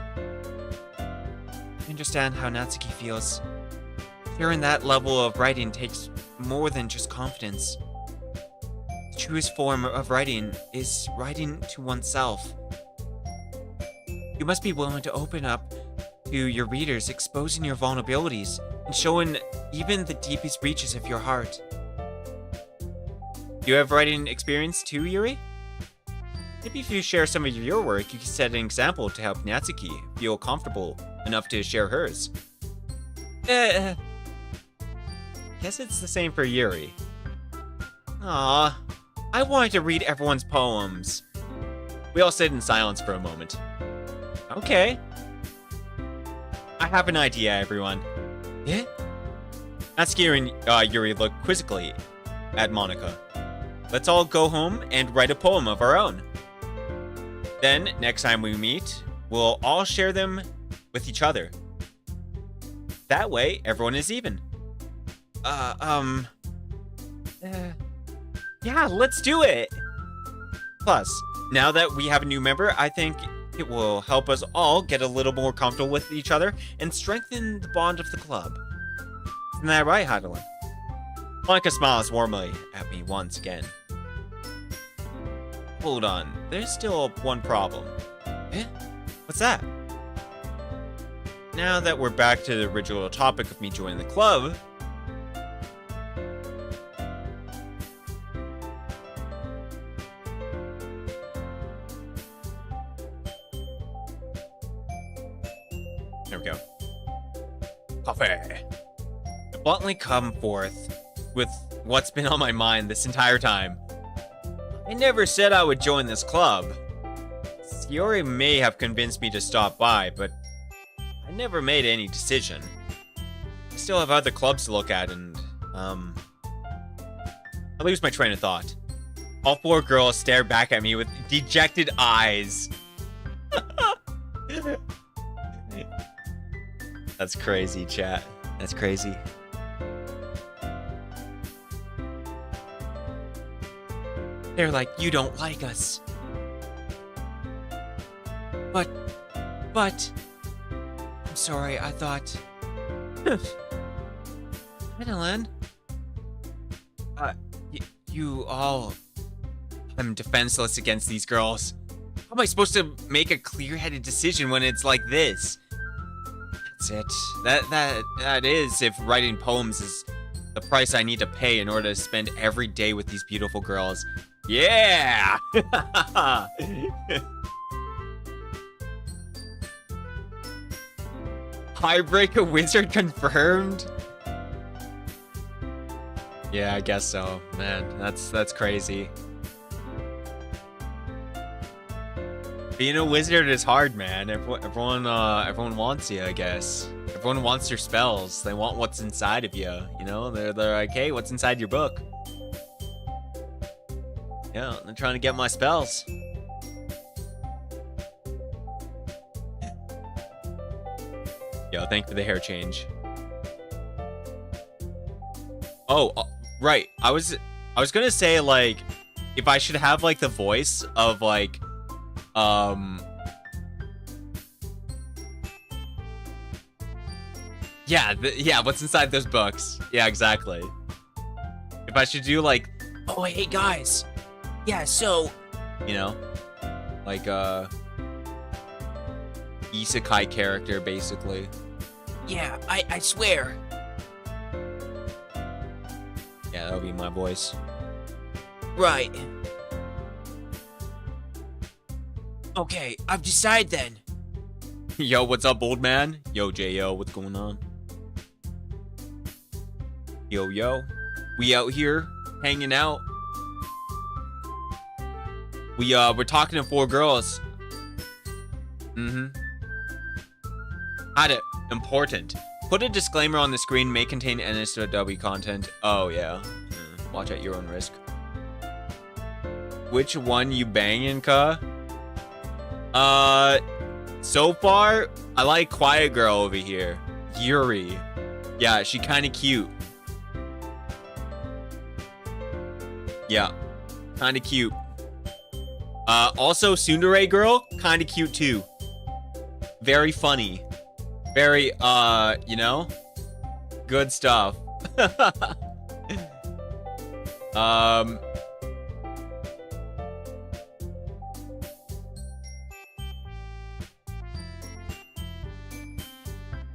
I understand how Natsuki feels. Sharing that level of writing takes more than just confidence. The truest form of writing is writing to oneself. You must be willing to open up to your readers, exposing your vulnerabilities and showing even the deepest reaches of your heart. Do you have writing experience too, Yuri? Maybe if you share some of your work, you can set an example to help Natsuki feel comfortable enough to share hers. Guess it's the same for Yuri. Aw, I wanted to read everyone's poems. We all sit in silence for a moment. Okay. I have an idea, everyone. Yeah? Natsuki and Yuri look quizzically at Monica. Let's all go home and write a poem of our own. Then, next time we meet, we'll all share them with each other. That way, everyone is even. Yeah, let's do it! Plus, now that we have a new member, I think it will help us all get a little more comfortable with each other and strengthen the bond of the club. Isn't that right, Heidelin? Monica smiles warmly at me once again. Hold on, there's still one problem. Eh? What's that? Now that we're back to the original topic of me joining the club, there we go. Coffee. I bluntly come forth with what's been on my mind this entire time. I never said I would join this club. Sayori may have convinced me to stop by, but I never made any decision. I still have other clubs to look at, and, I lose my train of thought. All four girls stare back at me with dejected eyes. That's crazy, chat. That's crazy. They're like, you don't like us. But, I'm sorry, I thought... Madeline? You all... I'm defenseless against these girls. How am I supposed to make a clear-headed decision when it's like this? That's it. That is if writing poems is the price I need to pay in order to spend every day with these beautiful girls. Yeah! Highbreaker Wizard confirmed? Yeah, I guess so. Man, that's crazy. Being a wizard is hard, man. Everyone wants you, I guess. Everyone wants your spells. They want what's inside of you, you know? They're like, hey, what's inside your book? Yeah, they're trying to get my spells. Yo, thank you for the hair change. Oh, right. I was gonna say, like, if I should have, like, the voice of, like, yeah, what's inside those books? Yeah, exactly. If I should do, like, oh, hey, guys. Yeah, so, you know, like, isekai character, basically. Yeah, I swear. Yeah, that'll be my voice. Right. Okay, I've decided then. Yo, what's up, old man? Yo, J.O., what's going on? Yo. We out here hanging out. We're talking to 4 girls. Had it important. Put a disclaimer on the screen. May contain NSFW content. Oh yeah. Watch at your own risk. Which one you banging, cuh? So far, I like Quiet Girl over here. Yuri. Yeah, she kind of cute. Yeah, kind of cute. Also, Tsundere Girl, kind of cute too. Very funny. Very, you know, good stuff.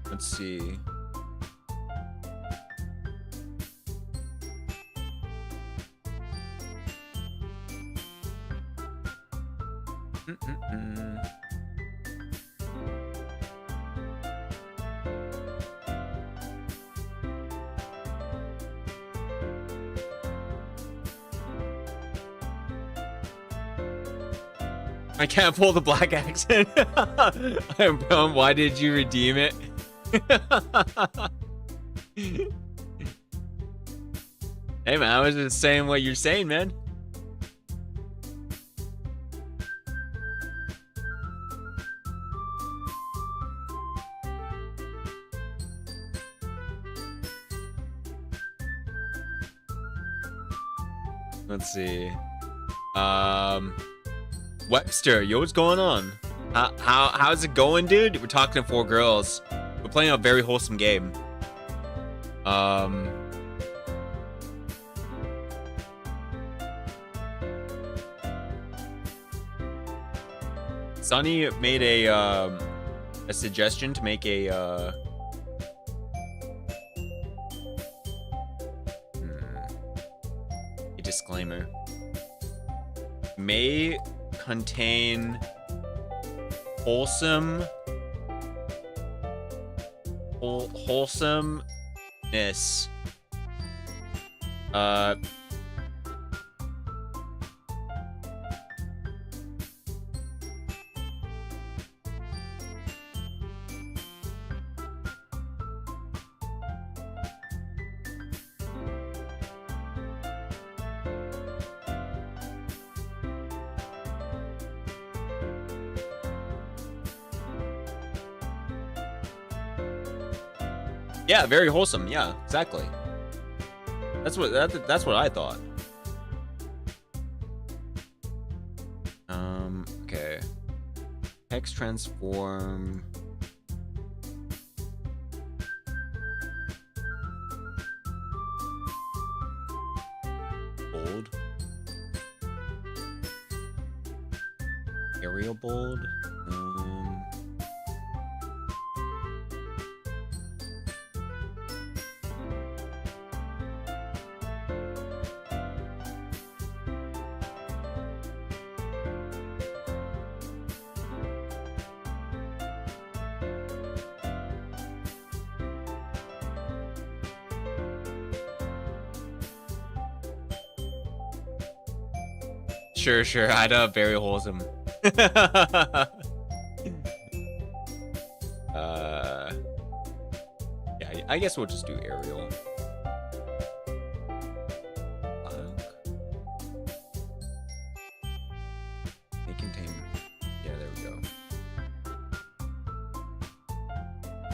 Let's see. I can't pull the black accent. Why did you redeem it? Hey man, I was just saying what you're saying, man. Let's see. Webster, yo, what's going on? How's it going, dude? We're talking to 4 girls. We're playing a very wholesome game. Sunny made a suggestion to make a disclaimer. May contain wholesomeness. Yeah, very wholesome. Yeah, exactly. That's what I thought. Okay. Hex transform. Bold. Area bold. Sure. I'd very wholesome. Yeah, I guess we'll just do aerial. They contain. Yeah, there we go.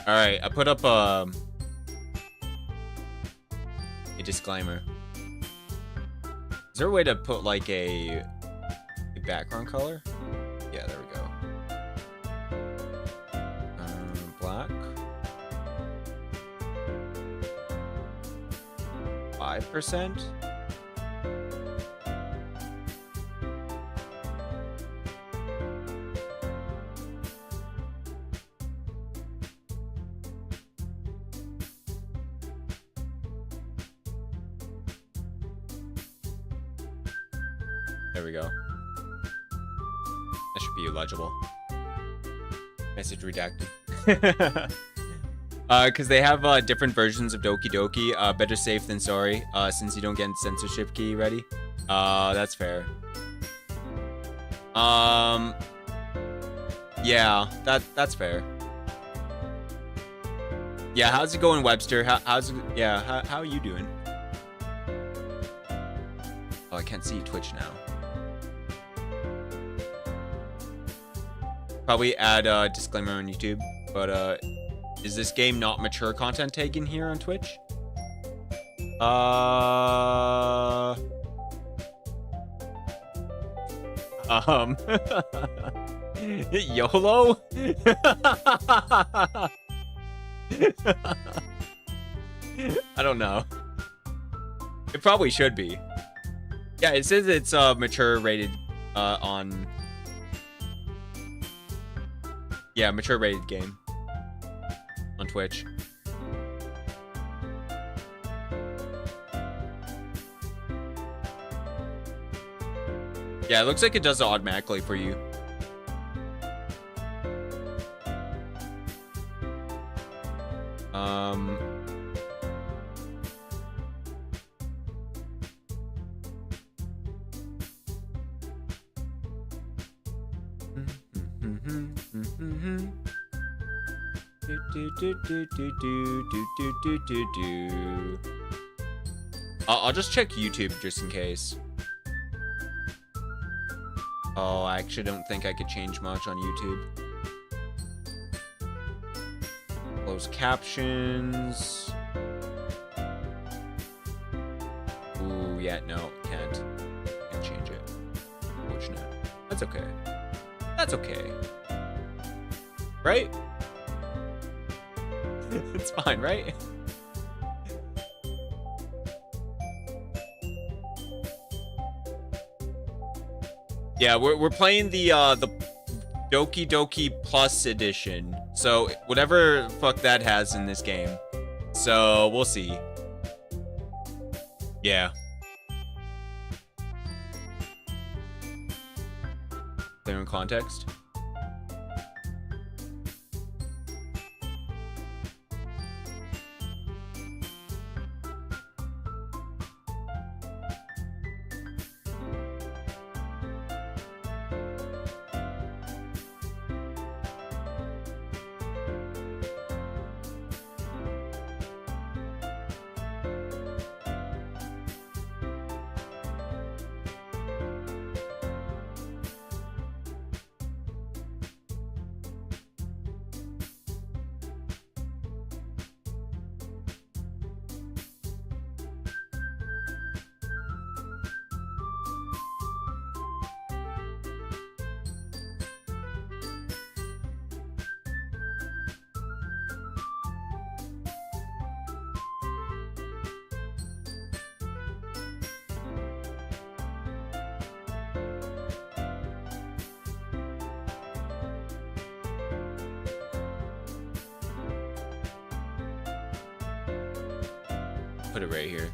All right, I put up a disclaimer. Is there a way to put like a background color? Yeah, there we go. Black. 5%. There we go. That should be legible. Message redacted. Because they have different versions of Doki Doki. Better safe than sorry. Since you don't get censorship key ready. That's fair. Yeah, that's fair. Yeah, how's it going, Webster? How's it? Yeah, how are you doing? Oh, I can't see Twitch now. Probably add a disclaimer on YouTube, but is this game not mature content taken here on Twitch? YOLO? I don't know. It probably should be. Yeah, it says it's mature rated on. Yeah, mature rated game on Twitch. Yeah, it looks like it does it automatically for you. I'll just check YouTube just in case. Oh, I actually don't think I could change much on YouTube. Close captions. Ooh, yeah, no, can't change it. Unfortunate. That's okay. That's okay. Right? It's fine, right? Yeah, we're playing the Doki Doki Plus edition. So whatever fuck that has in this game. So we'll see. Yeah. Clear in context. Put it right here.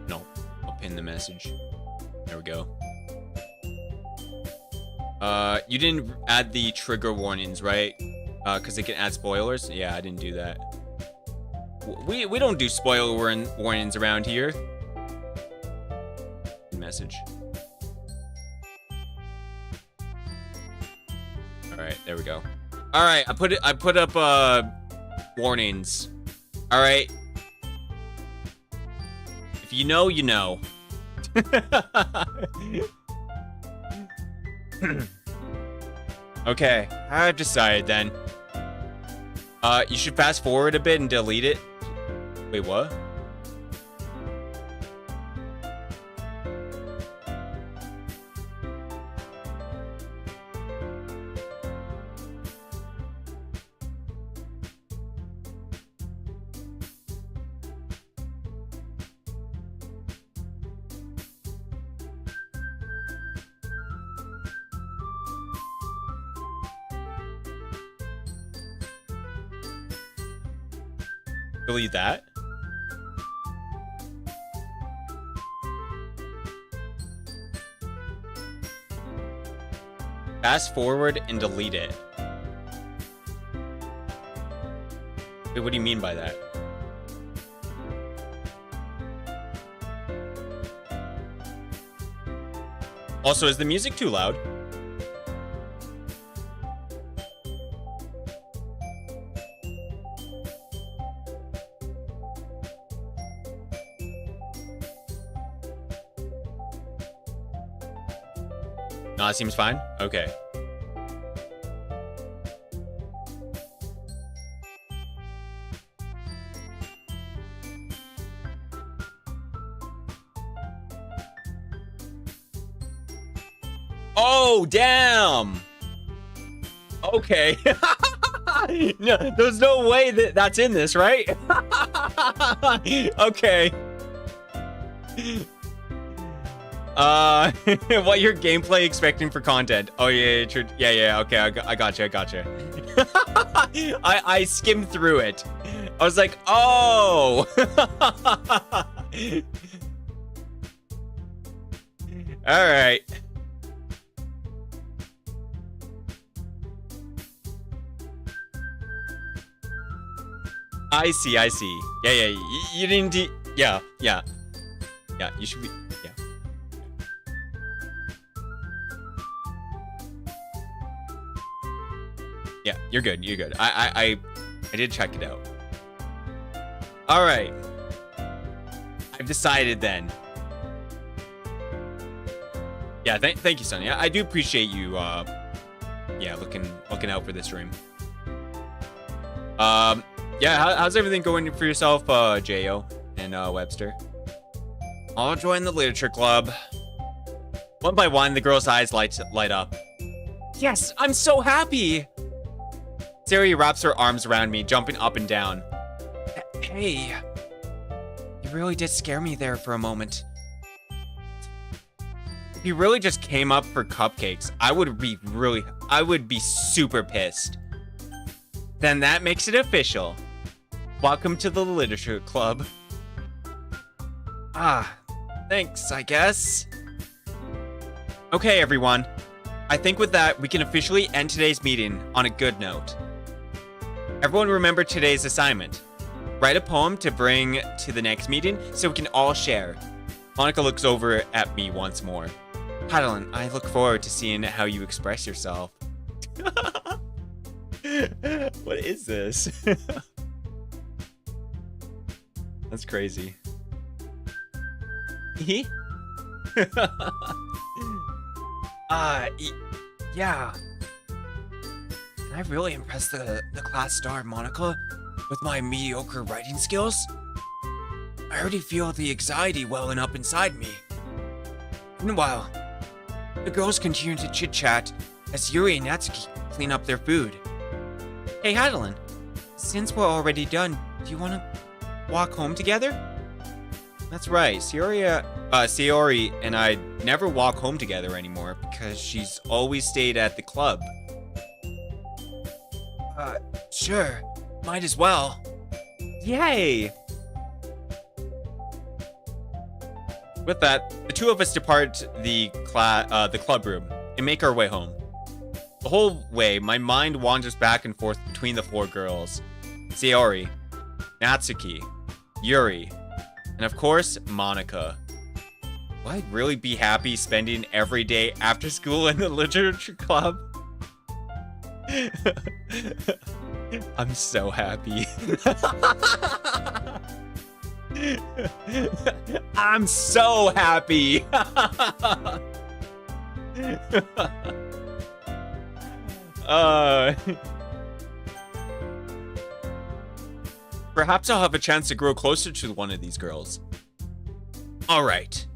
No, I'll pin the message. There we go. You didn't add the trigger warnings, right? Because it can add spoilers. Yeah, I didn't do that. We don't do spoiler warnings around here. Message. All right, there we go. All right, I put up warnings. All right. If you know, you know. Okay, I've decided then. You should fast forward a bit and delete it. Wait, what? Delete that. Fast forward and delete it. Wait, what do you mean by that? Also, is the music too loud? No, it seems fine. Okay. Oh, damn. Okay. No, there's no way that that's in this, right? Okay. What your gameplay expecting for content? Oh yeah, true. Yeah. Okay, I gotcha. I skimmed through it. I was like, oh. All right. I see. Yeah. You didn't. Yeah. You should be. Yeah. Yeah, you're good. I did check it out. All right. I've decided then. Yeah, thank you, Sonny. I do appreciate you. Yeah, looking out for this stream. Yeah, how's everything going for yourself, Jo and Webster? I'll join the literature club. One by one, the girl's eyes light up. Yes, I'm so happy. Sari wraps her arms around me, jumping up and down. Hey, you really did scare me there for a moment. If you really just came up for cupcakes, I would be super pissed. Then that makes it official. Welcome to the literature club. Ah, thanks, I guess. Okay, everyone. I think with that, we can officially end today's meeting on a good note. Everyone remember today's assignment. Write a poem to bring to the next meeting so we can all share. Monica looks over at me once more. Madeline, I look forward to seeing how you express yourself. What is this? That's crazy. Yeah. Can I really impress the class star, Monica, with my mediocre writing skills? I already feel the anxiety welling up inside me. Meanwhile, the girls continue to chit-chat as Yuri and Natsuki clean up their food. Hey, Hadeline, since we're already done, do you want to walk home together? That's right, Sayori and I never walk home together anymore because she's always stayed at the club. Sure, might as well. Yay! With that, the two of us depart the club room and make our way home. The whole way, my mind wanders back and forth between the four girls. Sayori, Natsuki, Yuri, and of course, Monica. Will I really be happy spending every day after school in the literature club? I'm so happy. I'm so happy. Perhaps I'll have a chance to grow closer to one of these girls. Alright.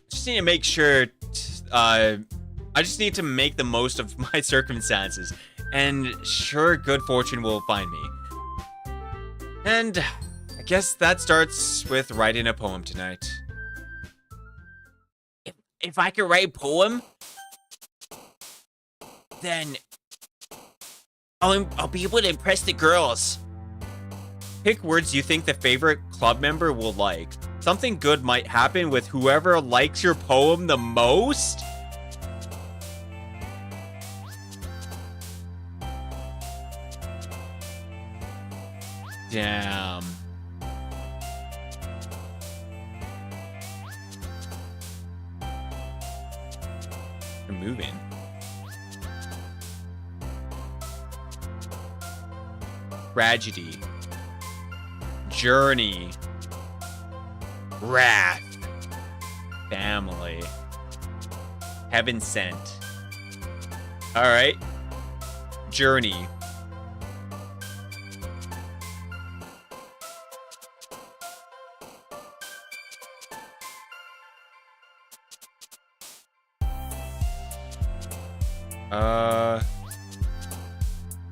Just need to make sure... I just need to make the most of my circumstances. And sure, good fortune will find me. And I guess that starts with writing a poem tonight. If I could write a poem, then I'll be able to impress the girls. Pick words you think the favorite club member will like. Something good might happen with whoever likes your poem the most. Damn. They're moving. Tragedy. Journey. Wrath. Family. Heaven sent. Alright. Journey.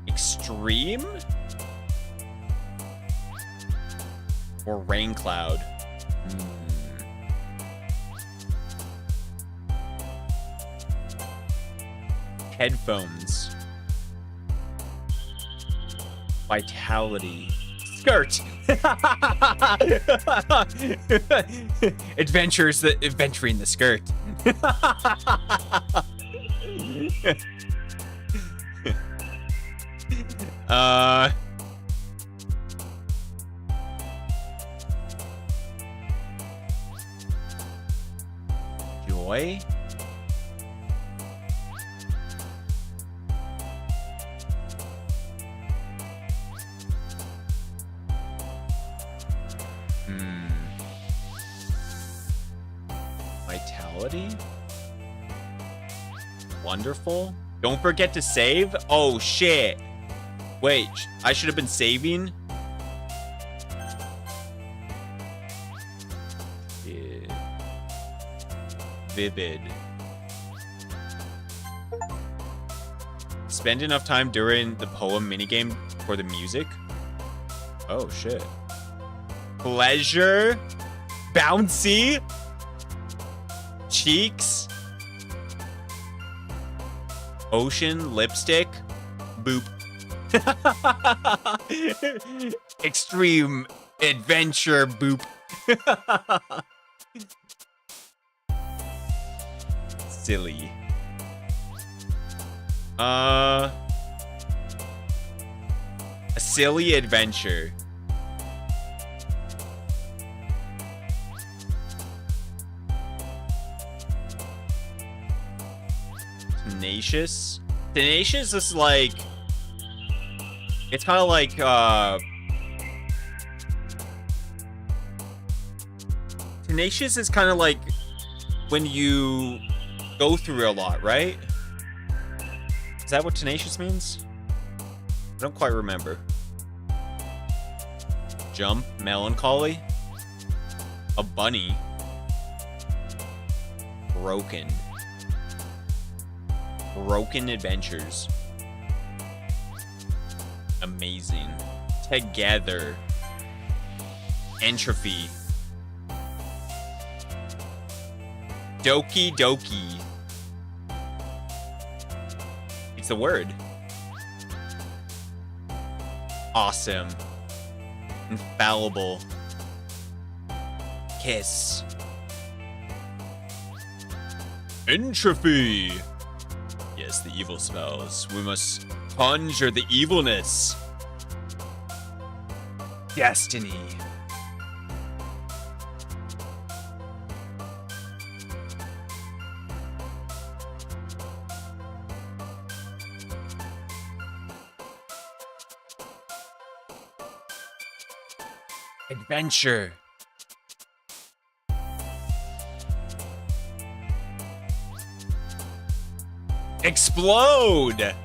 Extreme? Or rain cloud? Headphones. Vitality. Skirt. Adventuring the skirt. Joy. Vitality? Wonderful? Don't forget to save? Oh, shit. Wait, I should have been saving? Yeah. Vivid. Spend enough time during the poem minigame for the music? Oh, shit. Pleasure? Bouncy? Cheeks? Ocean? Lipstick? Boop. Extreme adventure boop. Silly. A silly adventure. Tenacious? Tenacious is like... It's kind of like, Tenacious is kind of like when you go through a lot, right? Is that what tenacious means? I don't quite remember. Jump, melancholy. A bunny. Broken. Broken adventures. Amazing. Together. Entropy. Doki doki. It's the word. Awesome. Infallible. Kiss. Entropy. Yes, the evil spells. We must conjure the evilness. Destiny. Adventure. Explode.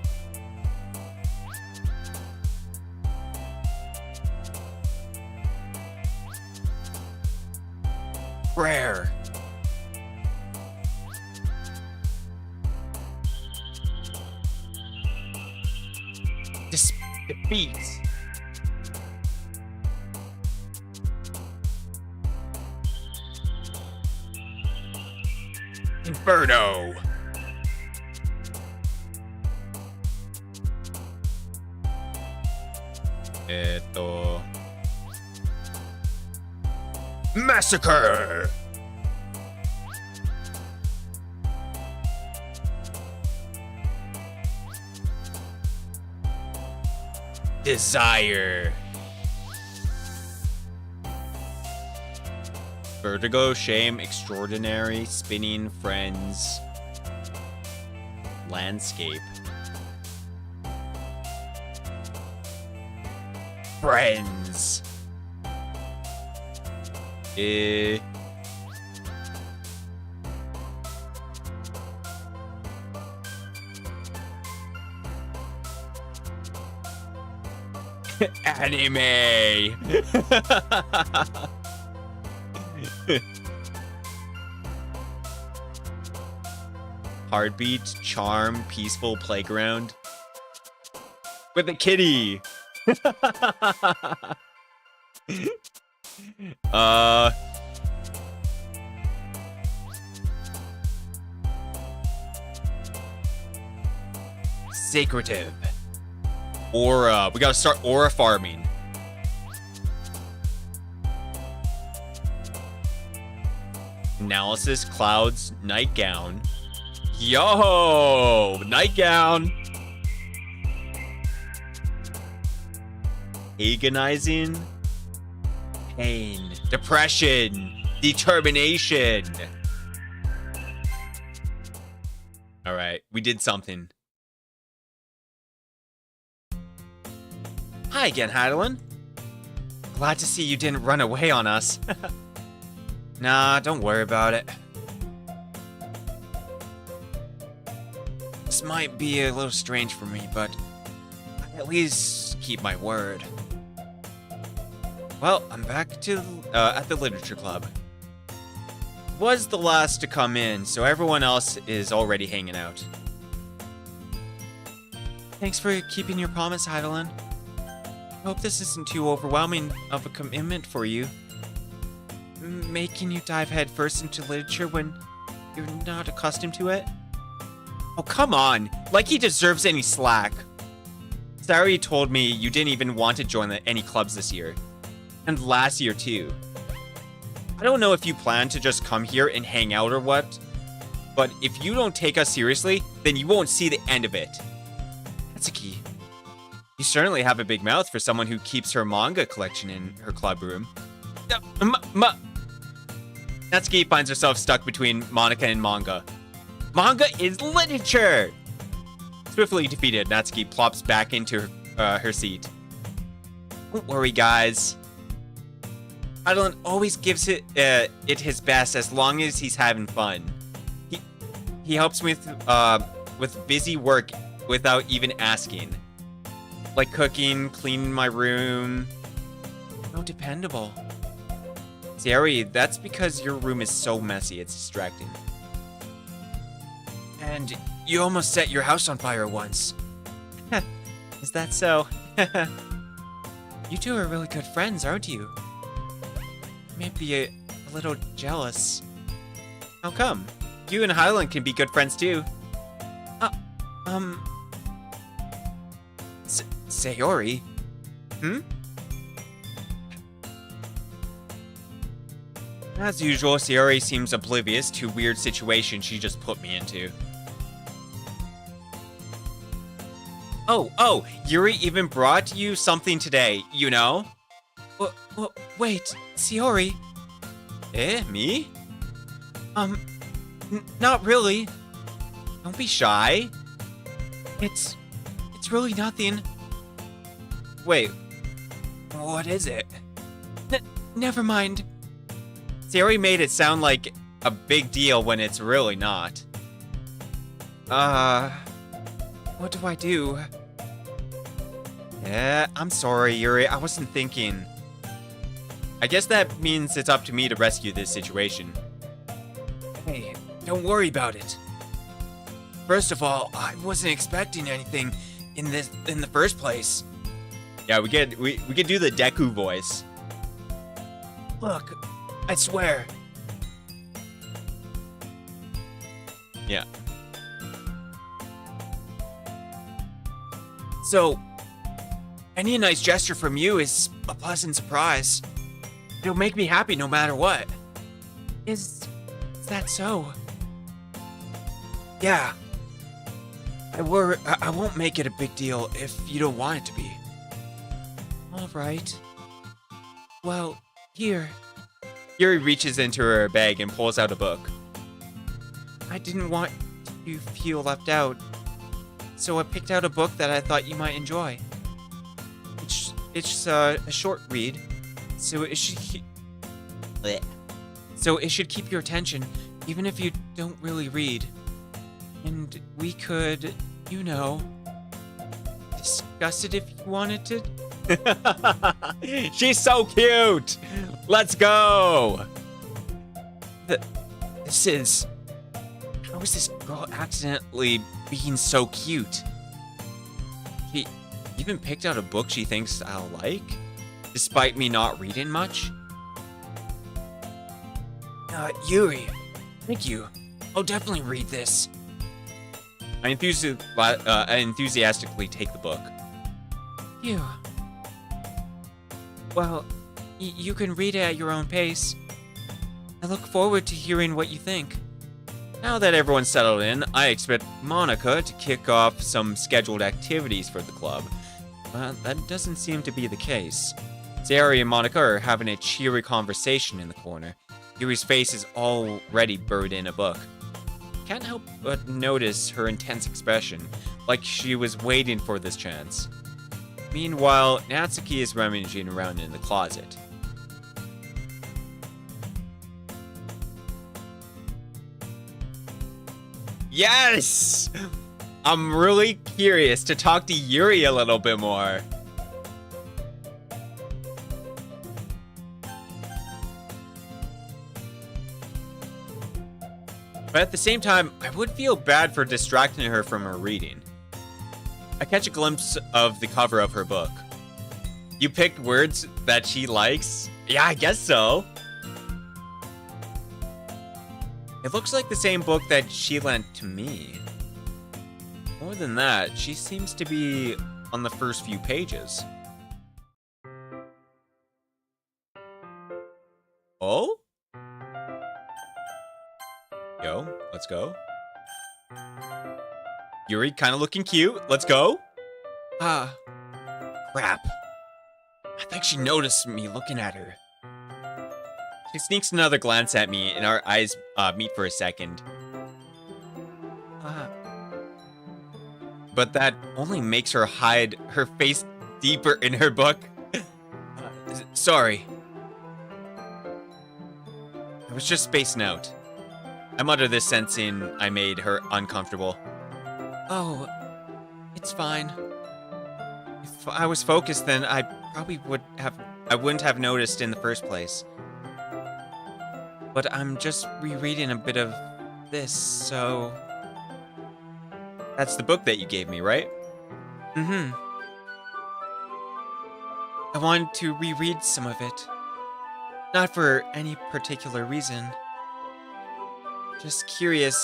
Prayer. Defeat. Inferno. Massacre. Desire. Vertigo, Shame, Extraordinary, Spinning, Friends, Landscape. Friends. Anime. Heartbeat, Charm, Peaceful Playground. With a kitty. Secretive. Aura. We gotta start aura farming. Analysis, Clouds, Nightgown. Yo! Nightgown! Agonizing. Pain. Depression. Determination. Alright, we did something. Hi again, Heidelin. Glad to see you didn't run away on us. Nah, don't worry about it. This might be a little strange for me, but I at least keep my word. Well, I'm back to at the literature club. Was the last to come in, so everyone else is already hanging out. Thanks for keeping your promise, Heidelin. I hope this isn't too overwhelming of a commitment for you. Making you dive headfirst into literature when you're not accustomed to it? Oh, come on! Like he deserves any slack. Sari told me you didn't even want to join any clubs this year. And last year, too. I don't know if you plan to just come here and hang out or what, but if you don't take us seriously, then you won't see the end of it. That's a key. You certainly have a big mouth for someone who keeps her manga collection in her club room. Natsuki finds herself stuck between Monica and manga. Manga is literature! Swiftly defeated, Natsuki plops back into her seat. Don't worry, guys. Heidelin always gives it his best as long as he's having fun. He helps with busy work without even asking. Like cooking, cleaning my room. So dependable. Sari, that's because your room is so messy, it's distracting. And you almost set your house on fire once. Is that so? You two are really good friends, aren't you? Maybe a little jealous. How come? You and Hyland can be good friends too. Sayori? Hmm? As usual, Sayori seems oblivious to weird situation she just put me into. Oh, Yuri even brought you something today, you know? Wait, Sayori? Me? Not really. Don't be shy. It's really nothing. Wait, what is it? Never mind. Sayori made it sound like a big deal when it's really not. What do I do? I'm sorry, Yuri, I wasn't thinking. I guess that means it's up to me to rescue this situation. Hey, don't worry about it. First of all, I wasn't expecting anything in the first place. Yeah, we could do the Deku voice. Look, I swear. Yeah. So, any nice gesture from you is a pleasant surprise. It'll make me happy no matter what. Is that so? Yeah. I won't make it a big deal if you don't want it to be. All right. Well, here. Yuri reaches into her bag and pulls out a book. I didn't want you to feel left out, so I picked out a book that I thought you might enjoy. It's a short read, so it should keep your attention, even if you don't really read. And we could, you know, discuss it if you wanted to. She's so cute! Let's go! How is this girl accidentally being so cute? She even picked out a book she thinks I'll like, despite me not reading much. Yuri, thank you. I'll definitely read this. I enthusiastically take the book. Phew. Well, you can read it at your own pace. I look forward to hearing what you think. Now that everyone's settled in, I expect Monica to kick off some scheduled activities for the club. But that doesn't seem to be the case. Zari and Monica are having a cheery conversation in the corner. Yuri's face is already buried in a book. Can't help but notice her intense expression, like she was waiting for this chance. Meanwhile, Natsuki is rummaging around in the closet. Yes! I'm really curious to talk to Yuri a little bit more. But at the same time, I would feel bad for distracting her from her reading. I catch a glimpse of the cover of her book. You picked words that she likes? Yeah, I guess so. It looks like the same book that she lent to me. More than that, she seems to be on the first few pages. Oh? Yo, let's go. Yuri kind of looking cute. Let's go. Crap. I think she noticed me looking at her. She sneaks another glance at me and our eyes meet for a second. But that only makes her hide her face deeper in her book. Sorry. I was just spacing out. I mutter this, sensing I made her uncomfortable. Oh, it's fine. If I was focused, then I probably wouldn't have noticed in the first place. But I'm just rereading a bit of this, so... That's the book that you gave me, right? Mm-hmm. I wanted to reread some of it. Not for any particular reason. Just curious,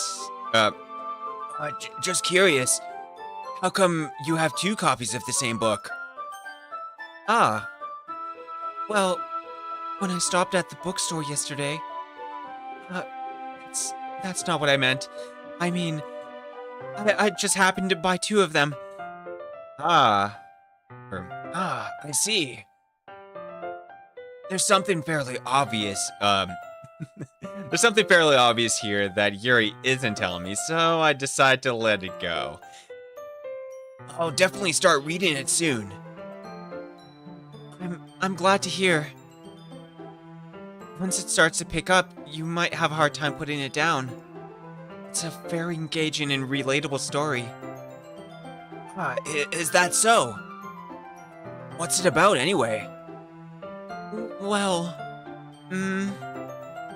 just curious. How come you have 2 copies of the same book? Ah. Well, when I stopped at the bookstore yesterday... that's not what I meant. I mean, I just happened to buy 2 of them. I see. There's something fairly obvious, There's something fairly obvious here that Yuri isn't telling me, so I decide to let it go. I'll definitely start reading it soon. I'm glad to hear. Once it starts to pick up, you might have a hard time putting it down. It's a very engaging and relatable story. Is that so? What's it about, anyway? Well,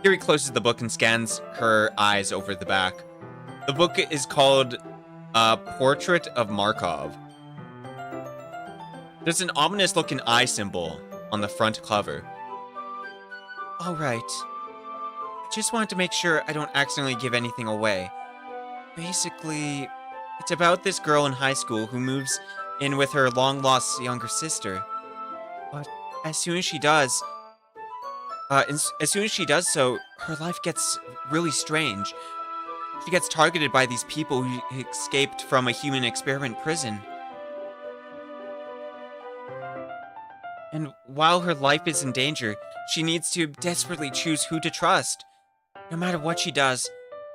Yuri closes the book and scans her eyes over the back. The book is called Portrait of Markov. There's an ominous-looking eye symbol on the front cover. Alright. I just wanted to make sure I don't accidentally give anything away. Basically, it's about this girl in high school who moves in with her long-lost younger sister. But as soon as she does so, her life gets really strange. She gets targeted by these people who escaped from a human experiment prison. And while her life is in danger, she needs to desperately choose who to trust. No matter what she does,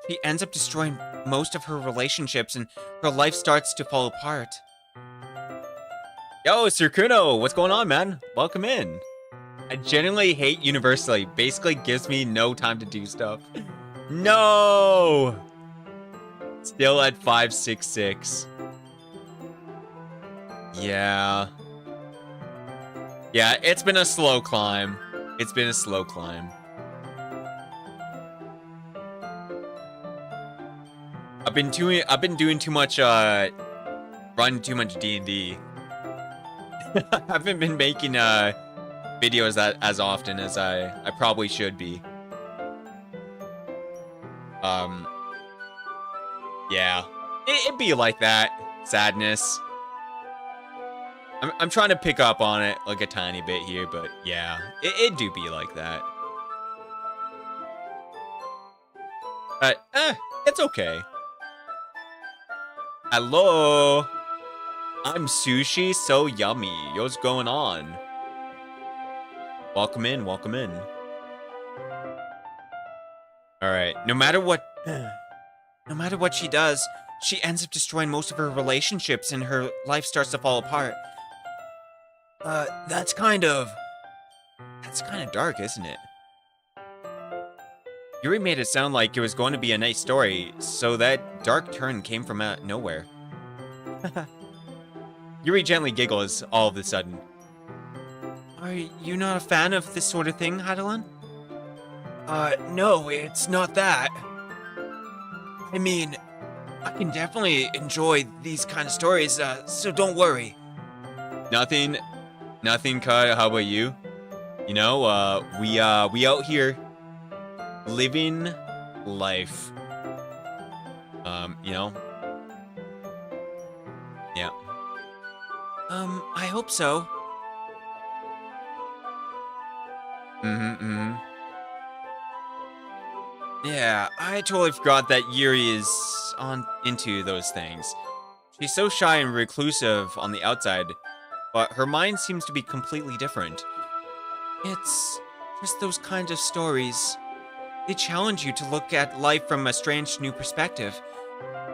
she ends up destroying most of her relationships and her life starts to fall apart. Yo, Sir Kuno, what's going on, man? Welcome in. I genuinely hate Universally. Basically gives me no time to do stuff. No! Still at 566. Yeah. Yeah, it's been a slow climb. It's been a slow climb. I've been doing too much running too much D&D. I haven't been making videos as often as I probably should be. Yeah. It'd be like that. Sadness. I'm trying to pick up on it like a tiny bit here, but yeah, it do be like that. But, it's okay. Hello! I'm Sushi, so yummy. Yo, what's going on? Welcome in, welcome in. Alright, no matter what she does, she ends up destroying most of her relationships and her life starts to fall apart. That's kind of dark, isn't it? Yuri made it sound like it was going to be a nice story, so that dark turn came from out nowhere. Yuri gently giggles all of a sudden. Are you not a fan of this sort of thing, Hadelan? No, it's not that. I mean, I can definitely enjoy these kind of stories, so don't worry. Nothing, Kai, how about you? You know, we out here living life. You know? Yeah. I hope so. Yeah, I totally forgot that Yuri is into those things. She's so shy and reclusive on the outside, but her mind seems to be completely different. It's just those kinds of stories. They challenge you to look at life from a strange new perspective.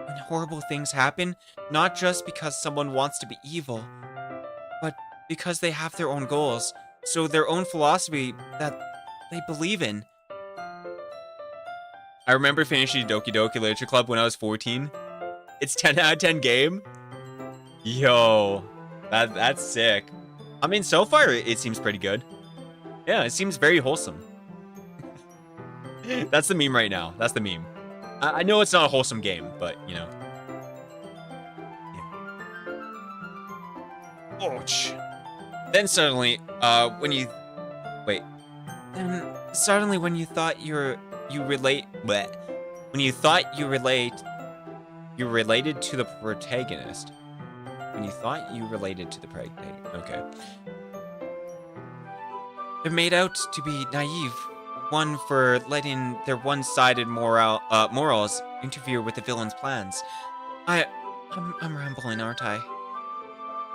When horrible things happen, not just because someone wants to be evil, but because they have their own goals, so their own philosophy that they believe in. I remember finishing Doki Doki Literature Club when I was 14. It's 10 out of 10 game. Yo, that's sick. I mean, so far it seems pretty good. Yeah, it seems very wholesome. That's the meme right now. That's the meme. I know it's not a wholesome game, but you know. Yeah. Ouch. Then suddenly, when you thought you related to the protagonist. When you thought you related to the protagonist. Okay. They're made out to be naive. One for letting their one-sided morals interfere with the villain's plans. I'm rambling, aren't I?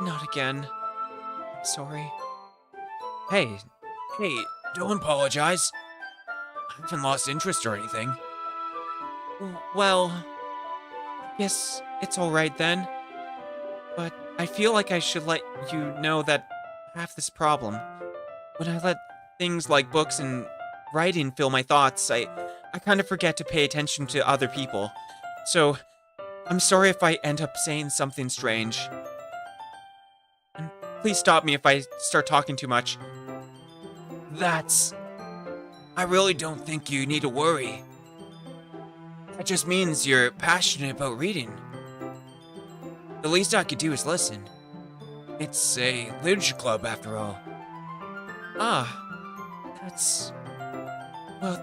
Not again. I'm sorry. Hey, don't apologize. I haven't lost interest or anything. Well, I guess it's alright then. But I feel like I should let you know that I have this problem. When I let things like books and writing fill my thoughts, I kind of forget to pay attention to other people. So, I'm sorry if I end up saying something strange. And please stop me if I start talking too much. I really don't think you need to worry. That just means you're passionate about reading. The least I could do is listen. It's a literature club after all.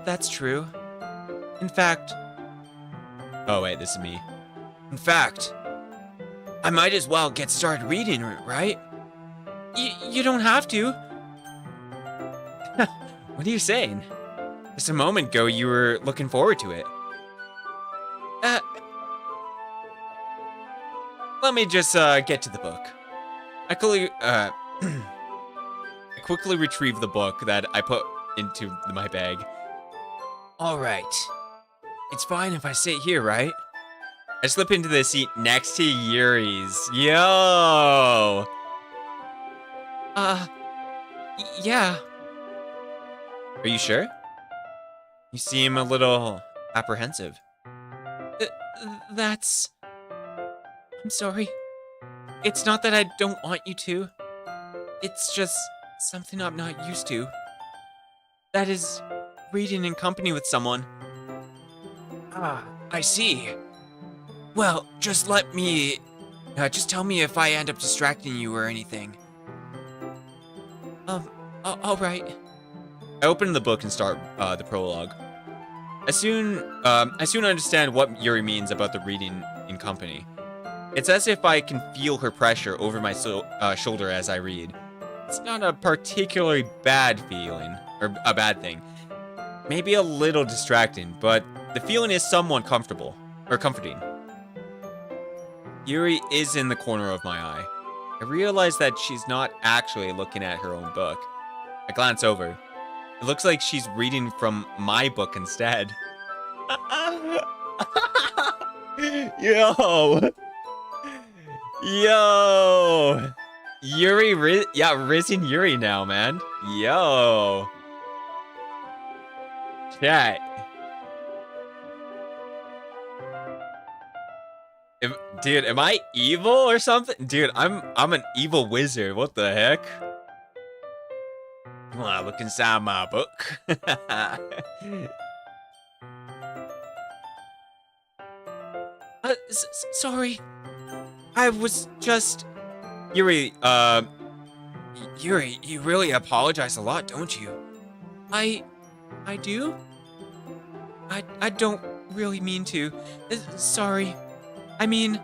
That's true. In fact... Oh wait, this is me. In fact, I might as well get started reading, right? You don't have to. What are you saying? Just a moment ago, you were looking forward to it. Let me just get to the book. I quickly retrieve the book that I put into my bag. All right. It's fine if I sit here, right? I slip into the seat next to Yuri's. Yo! Yeah. Are you sure? You seem a little apprehensive. That's... I'm sorry. It's not that I don't want you to. It's just something I'm not used to. That is, reading in company with someone. Ah, I see. Well, just let me... just tell me if I end up distracting you or anything. Alright. I open the book and start the prologue. I soon understand what Yuri means about the reading in company. It's as if I can feel her pressure over my shoulder as I read. It's not a particularly bad feeling, or a bad thing. Maybe a little distracting, but the feeling is somewhat comfortable, or comforting. Yuri is in the corner of my eye. I realize that she's not actually looking at her own book. I glance over. It looks like she's reading from my book instead. Yo! Yo! Yuri, Riz and Yuri now, man. Yo! Chat. Dude, am I evil or something? Dude, I'm an evil wizard. What the heck? You wanna look inside my book? Sorry. I was just... Yuri, Yuri, you really apologize a lot, don't you? I do? I don't really mean to. Sorry. I mean...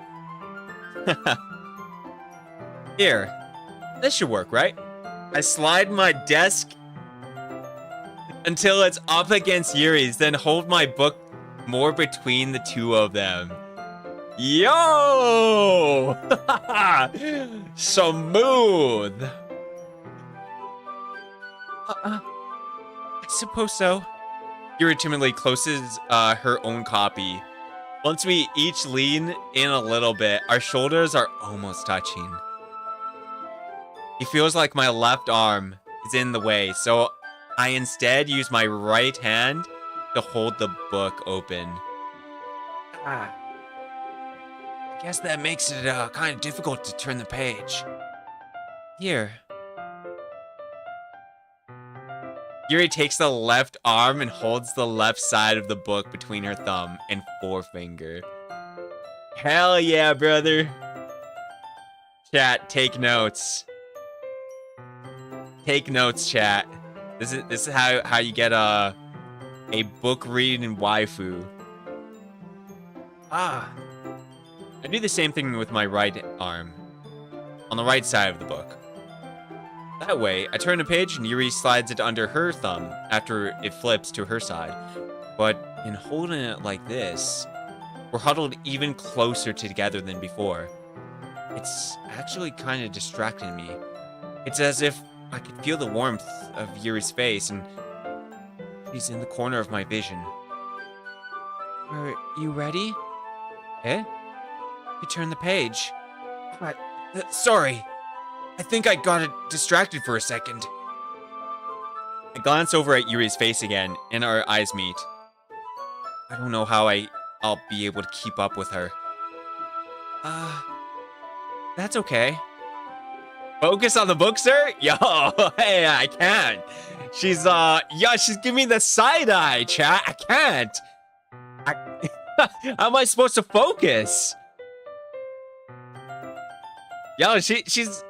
Here. This should work, right? I slide my desk until it's up against Yuri's, then hold my book more between the two of them. Yo! Smooth! I suppose so. Yuri timidly closes her own copy. Once we each lean in a little bit, our shoulders are almost touching. It feels like my left arm is in the way, so I instead use my right hand to hold the book open. I guess that makes it kind of difficult to turn the page. Here. Yuri takes the left arm and holds the left side of the book between her thumb and forefinger. Hell yeah, brother. Chat, take notes. Take notes, chat. This is how you get a book reading waifu. I do the same thing with my right arm, on the right side of the book. That way, I turn a page and Yuri slides it under her thumb after it flips to her side. But in holding it like this, we're huddled even closer together than before. It's actually kind of distracting me. It's as if I could feel the warmth of Yuri's face and she's in the corner of my vision. Are you ready? Eh? You turn the page. Sorry. I think I got distracted for a second. I glance over at Yuri's face again, and our eyes meet. I don't know how I'll be able to keep up with her. That's okay. Focus on the book, sir? Yo, hey, I can't. She's giving me the side eye, chat. I can't. How am I supposed to focus? Yo, she's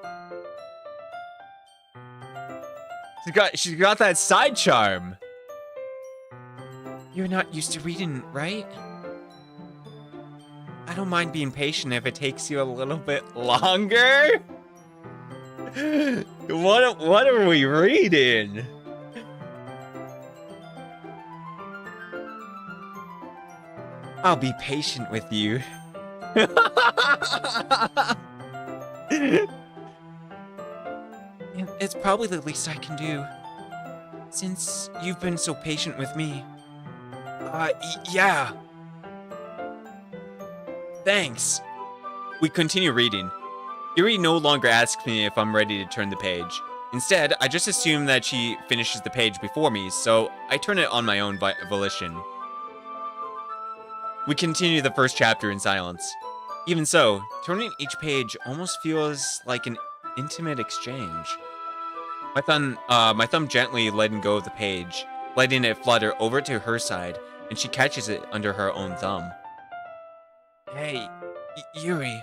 got that side charm. You're not used to reading, right? I don't mind being patient if it takes you a little bit longer. What are we reading? I'll be patient with you. it's probably the least I can do. Since you've been so patient with me. Yeah. Thanks. We continue reading. Yuri no longer asks me if I'm ready to turn the page. Instead, I just assume that she finishes the page before me, so I turn it on my own volition. We continue the first chapter in silence. Even so, turning each page almost feels like an intimate exchange. My thumb gently letting go of the page, letting it flutter over to her side, and she catches it under her own thumb. Hey, Yuri.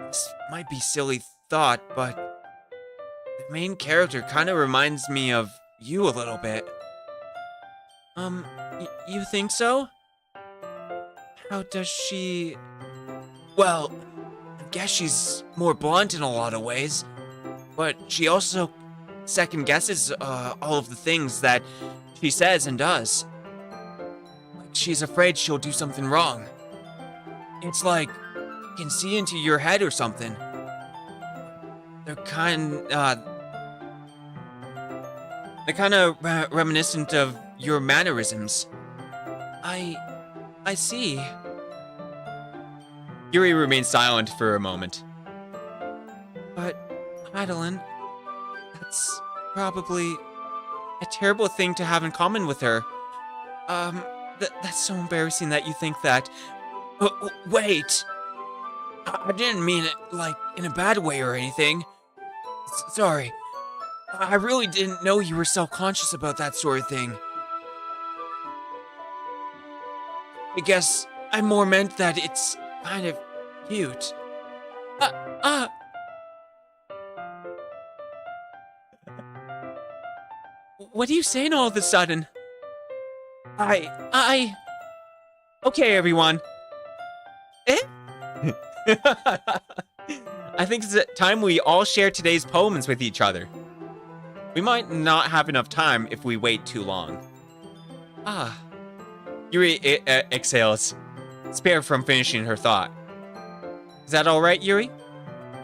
This might be a silly thought, but the main character kind of reminds me of you a little bit. You think so? How does she... Well, I guess she's more blunt in a lot of ways, but she also second guesses all of the things that she says and does. Like she's afraid she'll do something wrong. It's like you can see into your head or something. They're kind of reminiscent of your mannerisms. I see. Yuri remains silent for a moment. But, Madeline, that's probably a terrible thing to have in common with her. That's so embarrassing that you think that. Wait! I didn't mean it, like, in a bad way or anything. Sorry. I really didn't know you were self-conscious about that sort of thing. I guess I more meant that it's kind of cute. What are you saying all of a sudden? Okay, everyone. I think it's time we all share today's poems with each other. We might not have enough time if we wait too long. Yuri exhales, spared from finishing her thought. Is that alright, Yuri?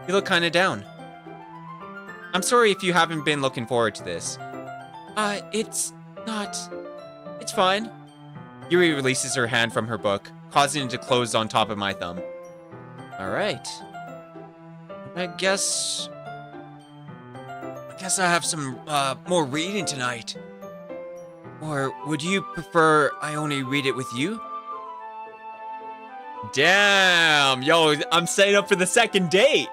You look kinda down. I'm sorry if you haven't been looking forward to this. It's not... It's fine. Yuri releases her hand from her book, causing it to close on top of my thumb. Alright. I guess I have some, more reading tonight. Or would you prefer I only read it with you? Damn! Yo, I'm setting up for the second date!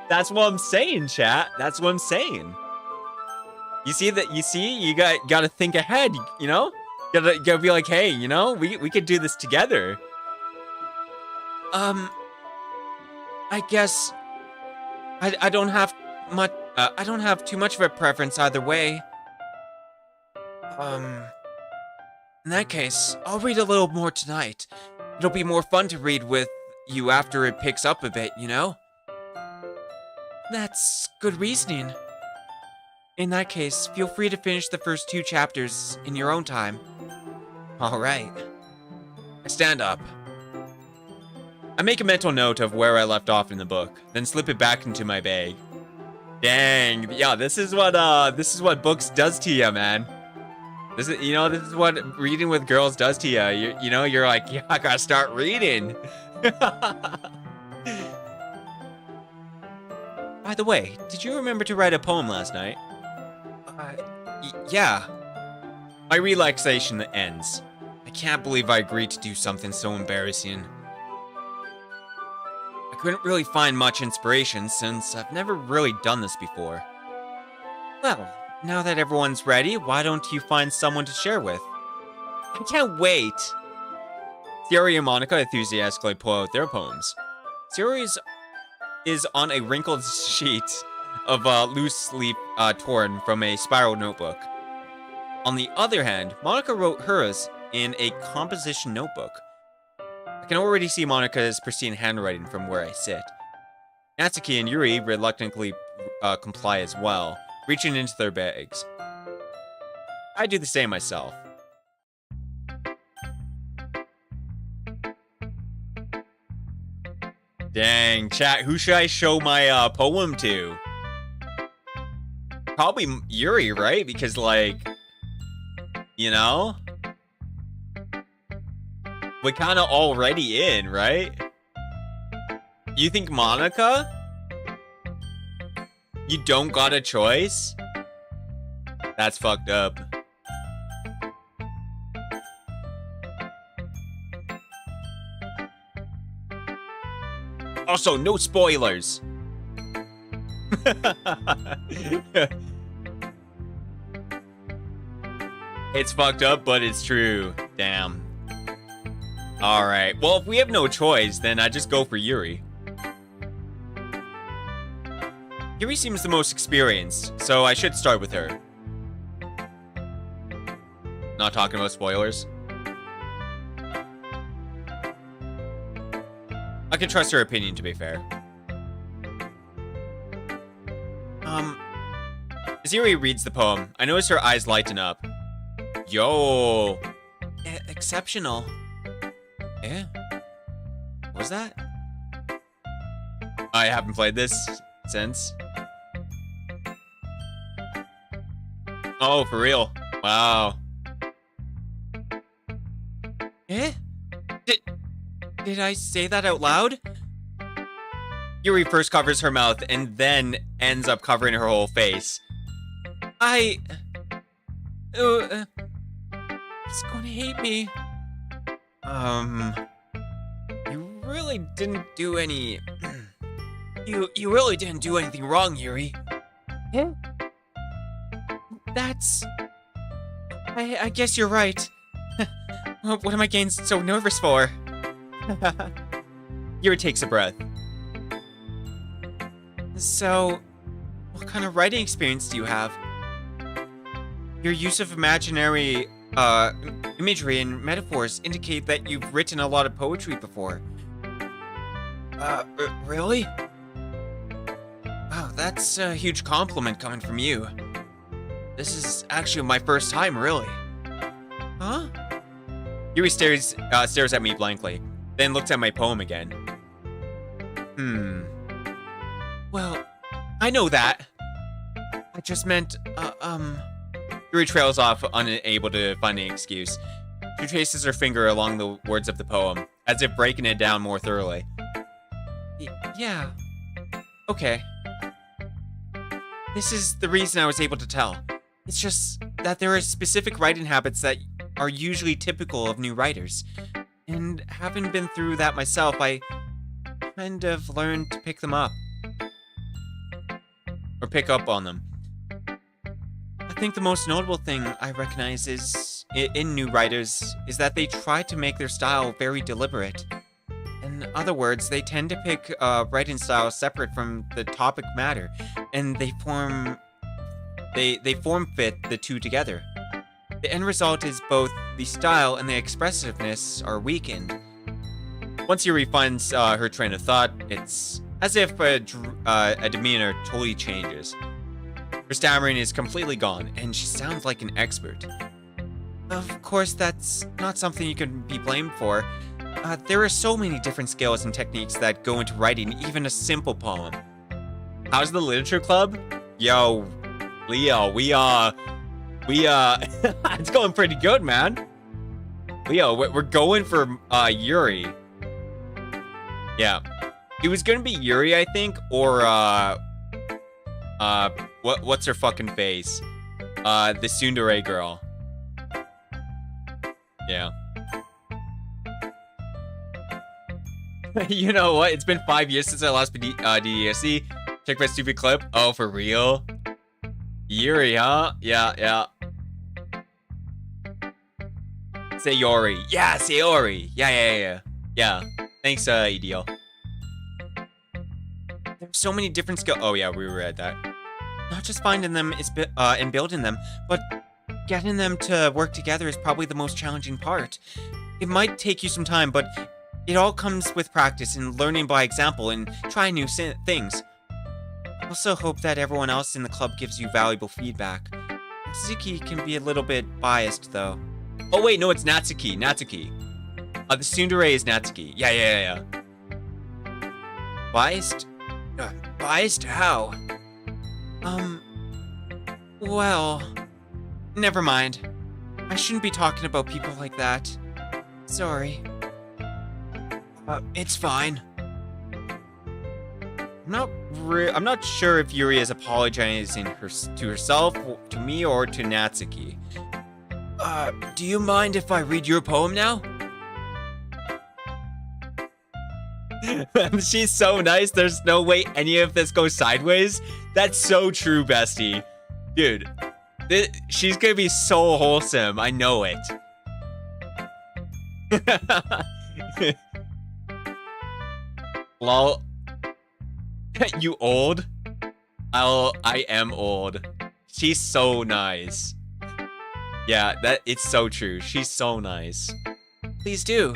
That's what I'm saying, chat. That's what I'm saying. You see that? You see? You gotta think ahead, you know? Gotta be like, hey, you know, we could do this together. I guess I don't have much. I don't have too much of a preference either way. In that case, I'll read a little more tonight. It'll be more fun to read with you after it picks up a bit, you know? That's good reasoning. In that case, feel free to finish the first 2 chapters in your own time. Alright. I stand up. I make a mental note of where I left off in the book, then slip it back into my bag. Dang, yeah, this is what books does to you, man. This is what reading with girls does to you. You're like, yeah, I gotta start reading. By the way, did you remember to write a poem last night? Yeah. My relaxation ends. I can't believe I agreed to do something so embarrassing. I couldn't really find much inspiration since I've never really done this before. Well, now that everyone's ready, why don't you find someone to share with? I can't wait! Sayori and Monica enthusiastically pull out their poems. Sayori is on a wrinkled sheet of loose leaf torn from a spiral notebook. On the other hand, Monica wrote hers in a composition notebook. I can already see Monica's pristine handwriting from where I sit. Natsuki and Yuri reluctantly comply as well, reaching into their bags. I do the same myself. Dang, chat, who should I show my poem to? probably Yuri, right? Because, like, you know, we're kind of already in, right? You think Monica? You don't got a choice? That's fucked up. Also, no spoilers. It's fucked up, but it's true. Damn. Alright, well, if we have no choice, then I just go for Yuri. Yuri seems the most experienced, so I should start with her. Not talking about spoilers. I can trust her opinion, to be fair. As Yuri reads the poem, I notice her eyes lighten up. Yo! Exceptional. Yeah? What was that? I haven't played this since. Oh, for real? Wow. Eh? Did I say that out loud? Yuri first covers her mouth and then ends up covering her whole face. He's gonna hate me. You really didn't do any... You really didn't do anything wrong, Yuri. Yeah? That's... I guess you're right. What am I getting so nervous for? Yuri takes a breath. So, what kind of writing experience do you have? Your use of imaginary imagery and metaphors indicate that you've written a lot of poetry before. Really? Wow, that's a huge compliment coming from you. This is actually my first time, really. Huh? Yuri stares at me blankly, then looks at my poem again. Well, I know that. I just meant, Yuri trails off, unable to find an excuse. She traces her finger along the words of the poem, as if breaking it down more thoroughly. Yeah. Okay. This is the reason I was able to tell. It's just that there are specific writing habits that are usually typical of new writers. And having been through that myself, I kind of learned to pick them up. Or pick up on them. I think the most notable thing I recognize in new writers is that they try to make their style very deliberate. In other words, they tend to pick a writing style separate from the topic matter, and they form fit the two together. The end result is both the style and the expressiveness are weakened. Once Yuri finds her train of thought, it's as if a demeanor totally changes. Her stammering is completely gone, and she sounds like an expert. Of course, that's not something you can be blamed for. There are so many different skills and techniques that go into writing even a simple poem. How's the literature club? Yo, Leo, we it's going pretty good, man. Leo, we're going for Yuri. Yeah, it was gonna be Yuri, I think, or what's her fucking face? The tsundere girl. Yeah. You know what? It's been 5 years since I last DDLC. Check my stupid clip. Oh, for real? Yuri, huh? Yeah. Sayori. Yeah, Sayori. Yeah. Thanks, EDL. There's so many different skills. Oh, yeah, we read that. Not just finding them and building them, but getting them to work together is probably the most challenging part. It might take you some time, but it all comes with practice and learning by example and trying new things. I also hope that everyone else in the club gives you valuable feedback. Natsuki can be a little bit biased, though. Oh wait, no, it's Natsuki. The tsundere is Natsuki. Yeah. Biased? Biased? How? Well, never mind. I shouldn't be talking about people like that. Sorry. It's fine. I'm not sure if Yuri is apologizing to herself, to me, or to Natsuki. Do you mind if I read your poem now? She's so nice, there's no way any of this goes sideways. That's so true, bestie. Dude, she's gonna be so wholesome, I know it. Lol. You old? I am old. She's so nice. Yeah, it's so true. She's so nice. Please do.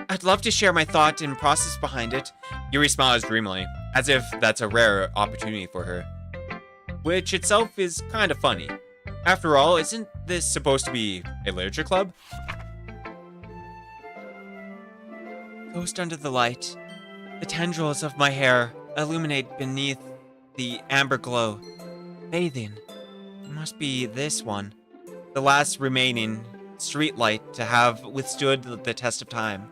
I'd love to share my thought and process behind it. Yuri smiles dreamily, as if that's a rare opportunity for her. Which itself is kind of funny. After all, isn't this supposed to be a literature club? Ghost under the light. The tendrils of my hair illuminate beneath the amber glow. Bathing. It must be this one. The last remaining street light to have withstood the test of time.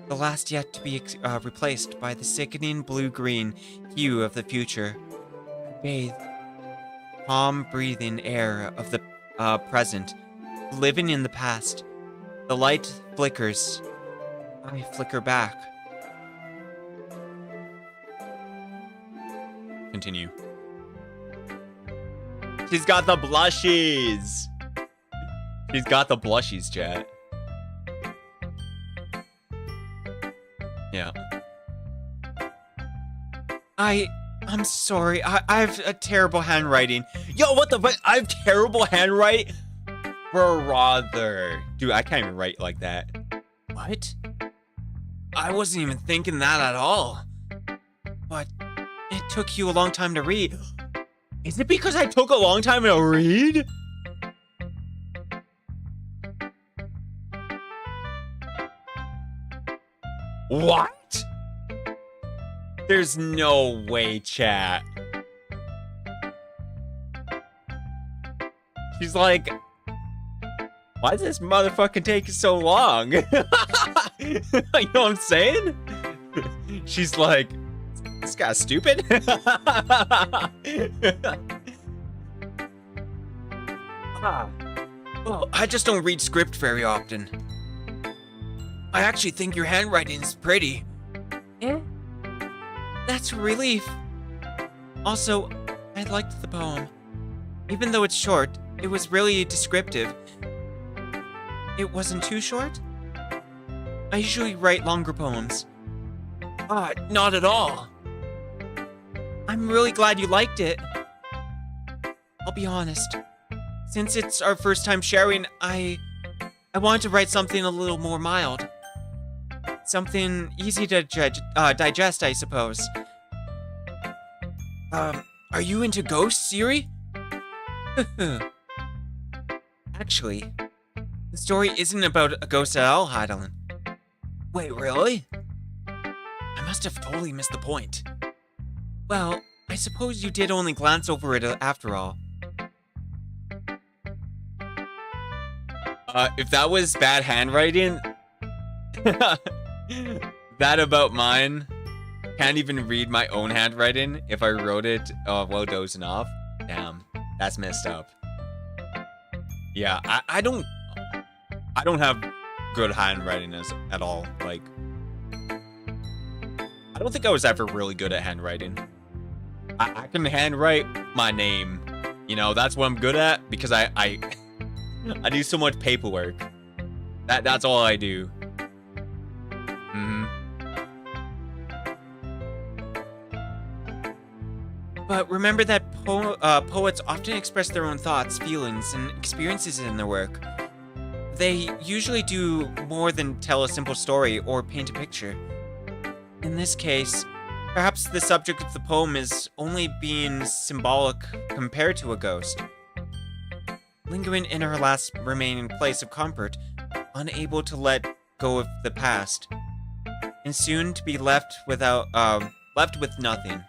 The last yet to be replaced by the sickening blue-green hue of the future. Bathe. Calm breathing air of the present. Living in the past. The light flickers. I flicker back. Continue. She's got the blushies! She's got the blushies, chat. Yeah. I'm sorry. I have a terrible handwriting. Yo, what the fuck? I have terrible handwriting? Brother. Dude, I can't even write like that. What? I wasn't even thinking that at all. But it took you a long time to read. Is it because I took a long time to read? What? There's no way, chat. She's like, why is this motherfucking taking so long? You know what I'm saying? She's like, this guy's stupid. Well, I just don't read script very often. I actually think your handwriting is pretty. Yeah? That's a relief. Also, I liked the poem. Even though it's short, it was really descriptive. It wasn't too short? I usually write longer poems. Not at all. I'm really glad you liked it. I'll be honest. Since it's our first time sharing, I wanted to write something a little more mild. Something easy to digest, I suppose. Are you into ghosts, Yuri? Actually, the story isn't about a ghost at all, Heidelin. Wait, really? I must have totally missed the point. Well, I suppose you did only glance over it after all. If that was bad handwriting, that about mine, can't even read my own handwriting if I wrote it while dozing off. Damn, that's messed up. Yeah, I don't have good handwriting at all. Like, I don't think I was ever really good at handwriting. I can handwrite my name. You know, that's what I'm good at because I do so much paperwork. That's all I do. But remember that poets often express their own thoughts, feelings, and experiences in their work. They usually do more than tell a simple story or paint a picture. In this case, perhaps the subject of the poem is only being symbolic compared to a ghost. Lingering in her last remaining place of comfort, unable to let go of the past, and soon to be left with nothing.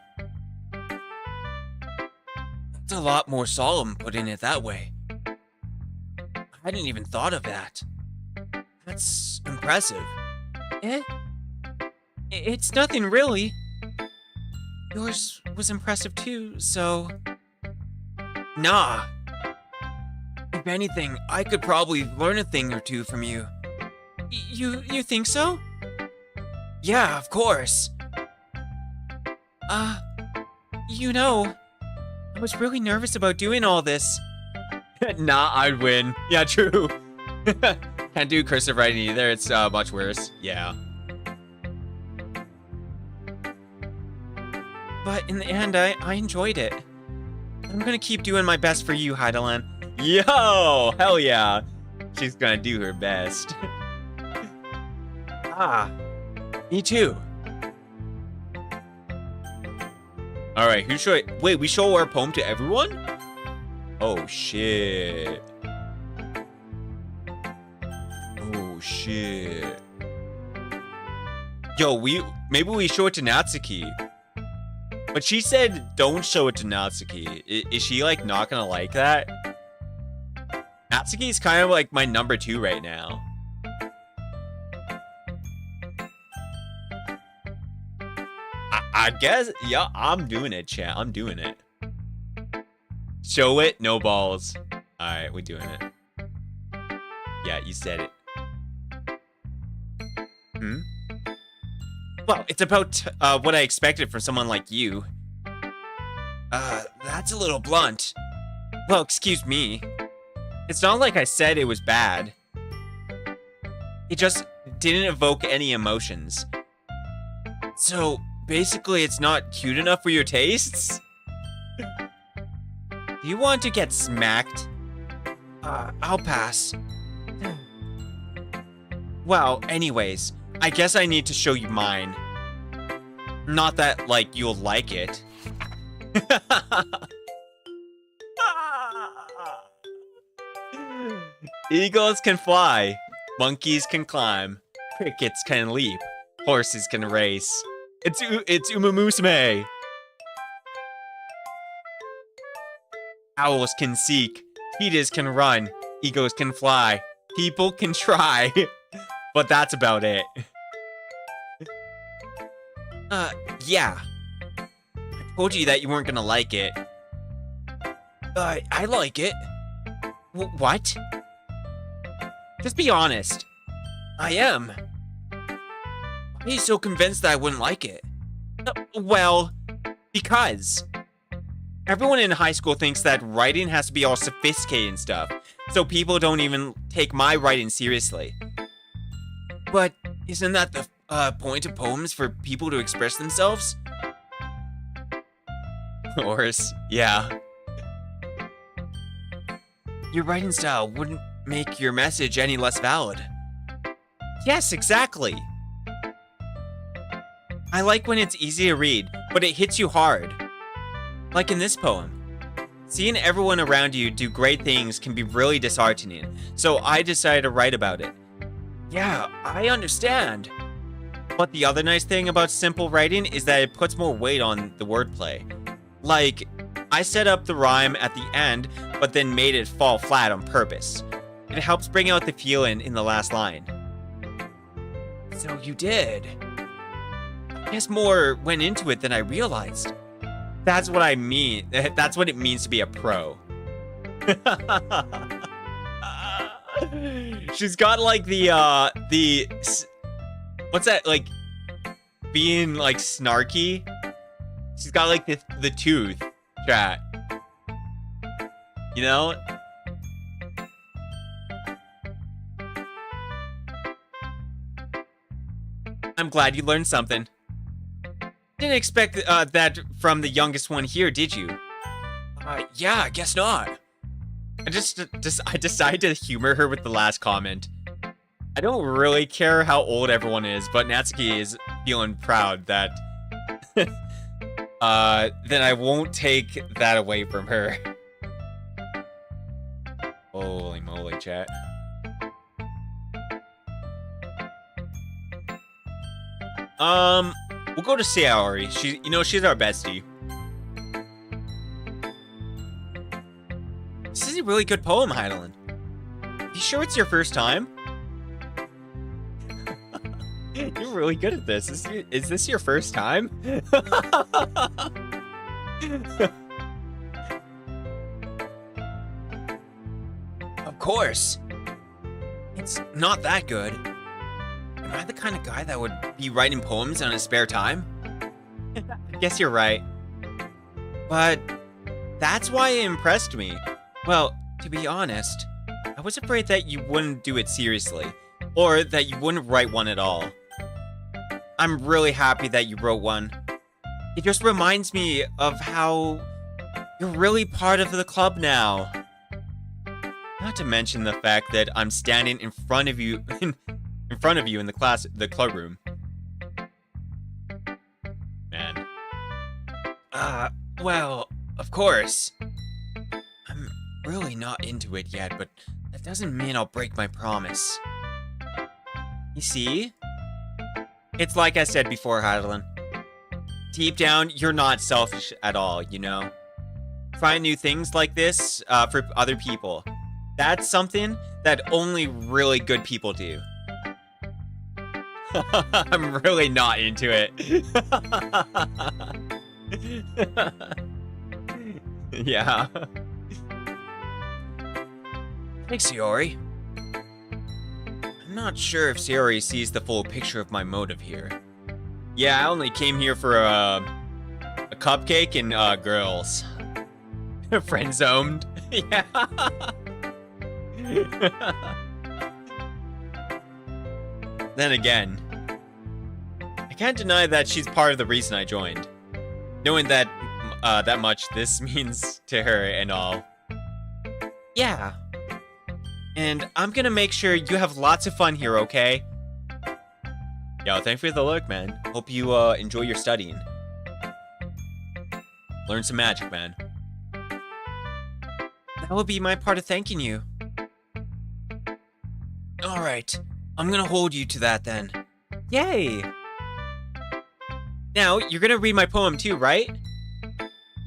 It's a lot more solemn putting it that way. I hadn't even thought of that. That's impressive. Eh? It's nothing really. Yours was impressive too, so... Nah. If anything, I could probably learn a thing or two from you. You think so? Yeah, of course. You know, I was really nervous about doing all this. Nah, I'd win. Yeah, true. Can't do cursive writing either. It's much worse. Yeah. But in the end, I enjoyed it. I'm gonna keep doing my best for you, Heidelin. Yo! Hell yeah! She's gonna do her best. Me too. Alright, who should I... Wait, we show our poem to everyone? Oh, shit. Oh, shit. Yo, maybe we show it to Natsuki. But she said don't show it to Natsuki. Is she, like, not gonna like that? Natsuki's kind of, like, my number 2 right now. I guess, yeah, I'm doing it, chat. I'm doing it. Show it, no balls. Alright, we're doing it. Yeah, you said it. Well, it's about what I expected from someone like you. That's a little blunt. Well, excuse me. It's not like I said it was bad. It just didn't evoke any emotions. So, basically, it's not cute enough for your tastes? Do you want to get smacked? I'll pass. Well, anyways, I guess I need to show you mine. Not that, like, you'll like it. Eagles can fly. Monkeys can climb. Crickets can leap. Horses can race. It's Umamusume. Owls can seek. Cheetahs can run. Eagles can fly. People can try. But that's about it. Yeah. I told you that you weren't gonna like it. I like it. What? Just be honest. I am. Why are you so convinced that I wouldn't like it? Well, because everyone in high school thinks that writing has to be all sophisticated and stuff, so people don't even take my writing seriously. But isn't that the point of poems, for people to express themselves? Horse, yeah. Your writing style wouldn't make your message any less valid. Yes, exactly. I like when it's easy to read, but it hits you hard. Like in this poem. Seeing everyone around you do great things can be really disheartening, so I decided to write about it. Yeah, I understand. But the other nice thing about simple writing is that it puts more weight on the wordplay. Like, I set up the rhyme at the end, but then made it fall flat on purpose. It helps bring out the feeling in the last line. So you did. I guess more went into it than I realized. That's what I mean. That's what it means to be a pro. She's got like the what's that, like being like snarky? She's got like the tooth, chat. You know? I'm glad you learned something. Didn't expect that from the youngest one here, did you? Yeah, I guess not. I decided to humor her with the last comment. I don't really care how old everyone is, but Natsuki is feeling proud that then I won't take that away from her. Holy moly, chat. We'll go to Sayori. She's our bestie. This is a really good poem, Heidelin. You sure it's your first time? You're really good at this. Is this your first time? Of course. It's not that good. Am I the kind of guy that would be writing poems on his spare time? I guess you're right. But that's why it impressed me. Well, to be honest, I was afraid that you wouldn't do it seriously, or that you wouldn't write one at all. I'm really happy that you wrote one. It just reminds me of how you're really part of the club now. Not to mention the fact that I'm standing in front of you in the club room. Man. Well, of course. I'm really not into it yet, but that doesn't mean I'll break my promise. You see? It's like I said before, Heidelin. Deep down, you're not selfish at all, you know? Trying new things like this for other people. That's something that only really good people do. I'm really not into it. Yeah. Thanks, Sayori. I'm not sure if Sayori sees the full picture of my motive here. Yeah, I only came here for a cupcake and girls. Friend zoned. Yeah. Then again, I can't deny that she's part of the reason I joined. Knowing that that much this means to her and all. Yeah. And I'm gonna make sure you have lots of fun here, okay? Yo, thanks for the look, man. Hope you enjoy your studying. Learn some magic, man. That will be my part of thanking you. Alright, I'm gonna hold you to that then. Yay! Now, you're gonna read my poem too, right?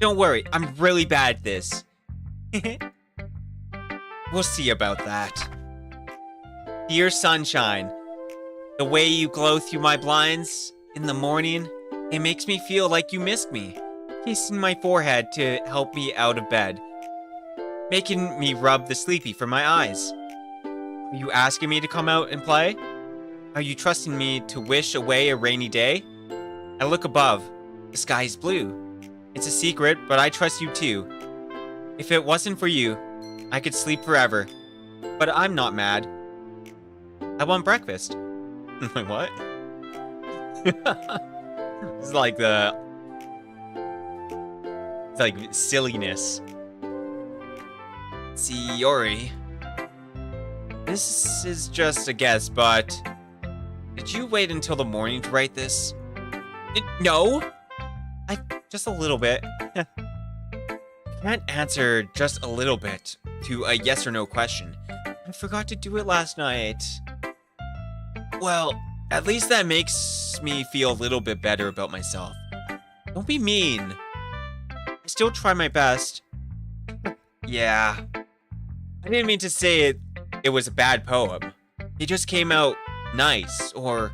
Don't worry, I'm really bad at this. We'll see about that. Dear sunshine, the way you glow through my blinds in the morning, it makes me feel like you missed me. Kissing my forehead to help me out of bed. Making me rub the sleepy from my eyes. Are you asking me to come out and play? Are you trusting me to wish away a rainy day? I look above. The sky is blue. It's a secret, but I trust you too. If it wasn't for you, I could sleep forever. But I'm not mad. I want breakfast. Like, what? It's like it's like silliness. Sayori. This is just a guess, but did you wait until the morning to write this? No. Just a little bit. I can't answer just a little bit to a yes or no question. I forgot to do it last night. Well, at least that makes me feel a little bit better about myself. Don't be mean. I still try my best. Yeah. I didn't mean to say it was a bad poem. It just came out nice, or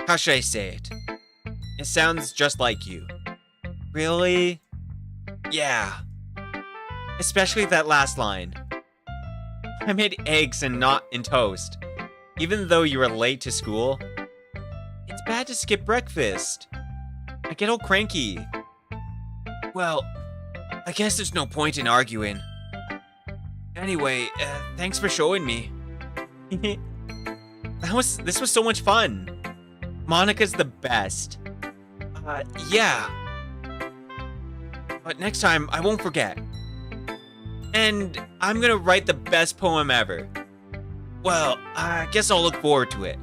how should I say it? It sounds just like you. Really? Yeah. Especially that last line. I made eggs and not in toast. Even though you were late to school. It's bad to skip breakfast. I get all cranky. Well, I guess there's no point in arguing. Anyway, thanks for showing me. This was so much fun. Monica's the best. Yeah. But next time, I won't forget. And I'm gonna write the best poem ever. Well, I guess I'll look forward to it.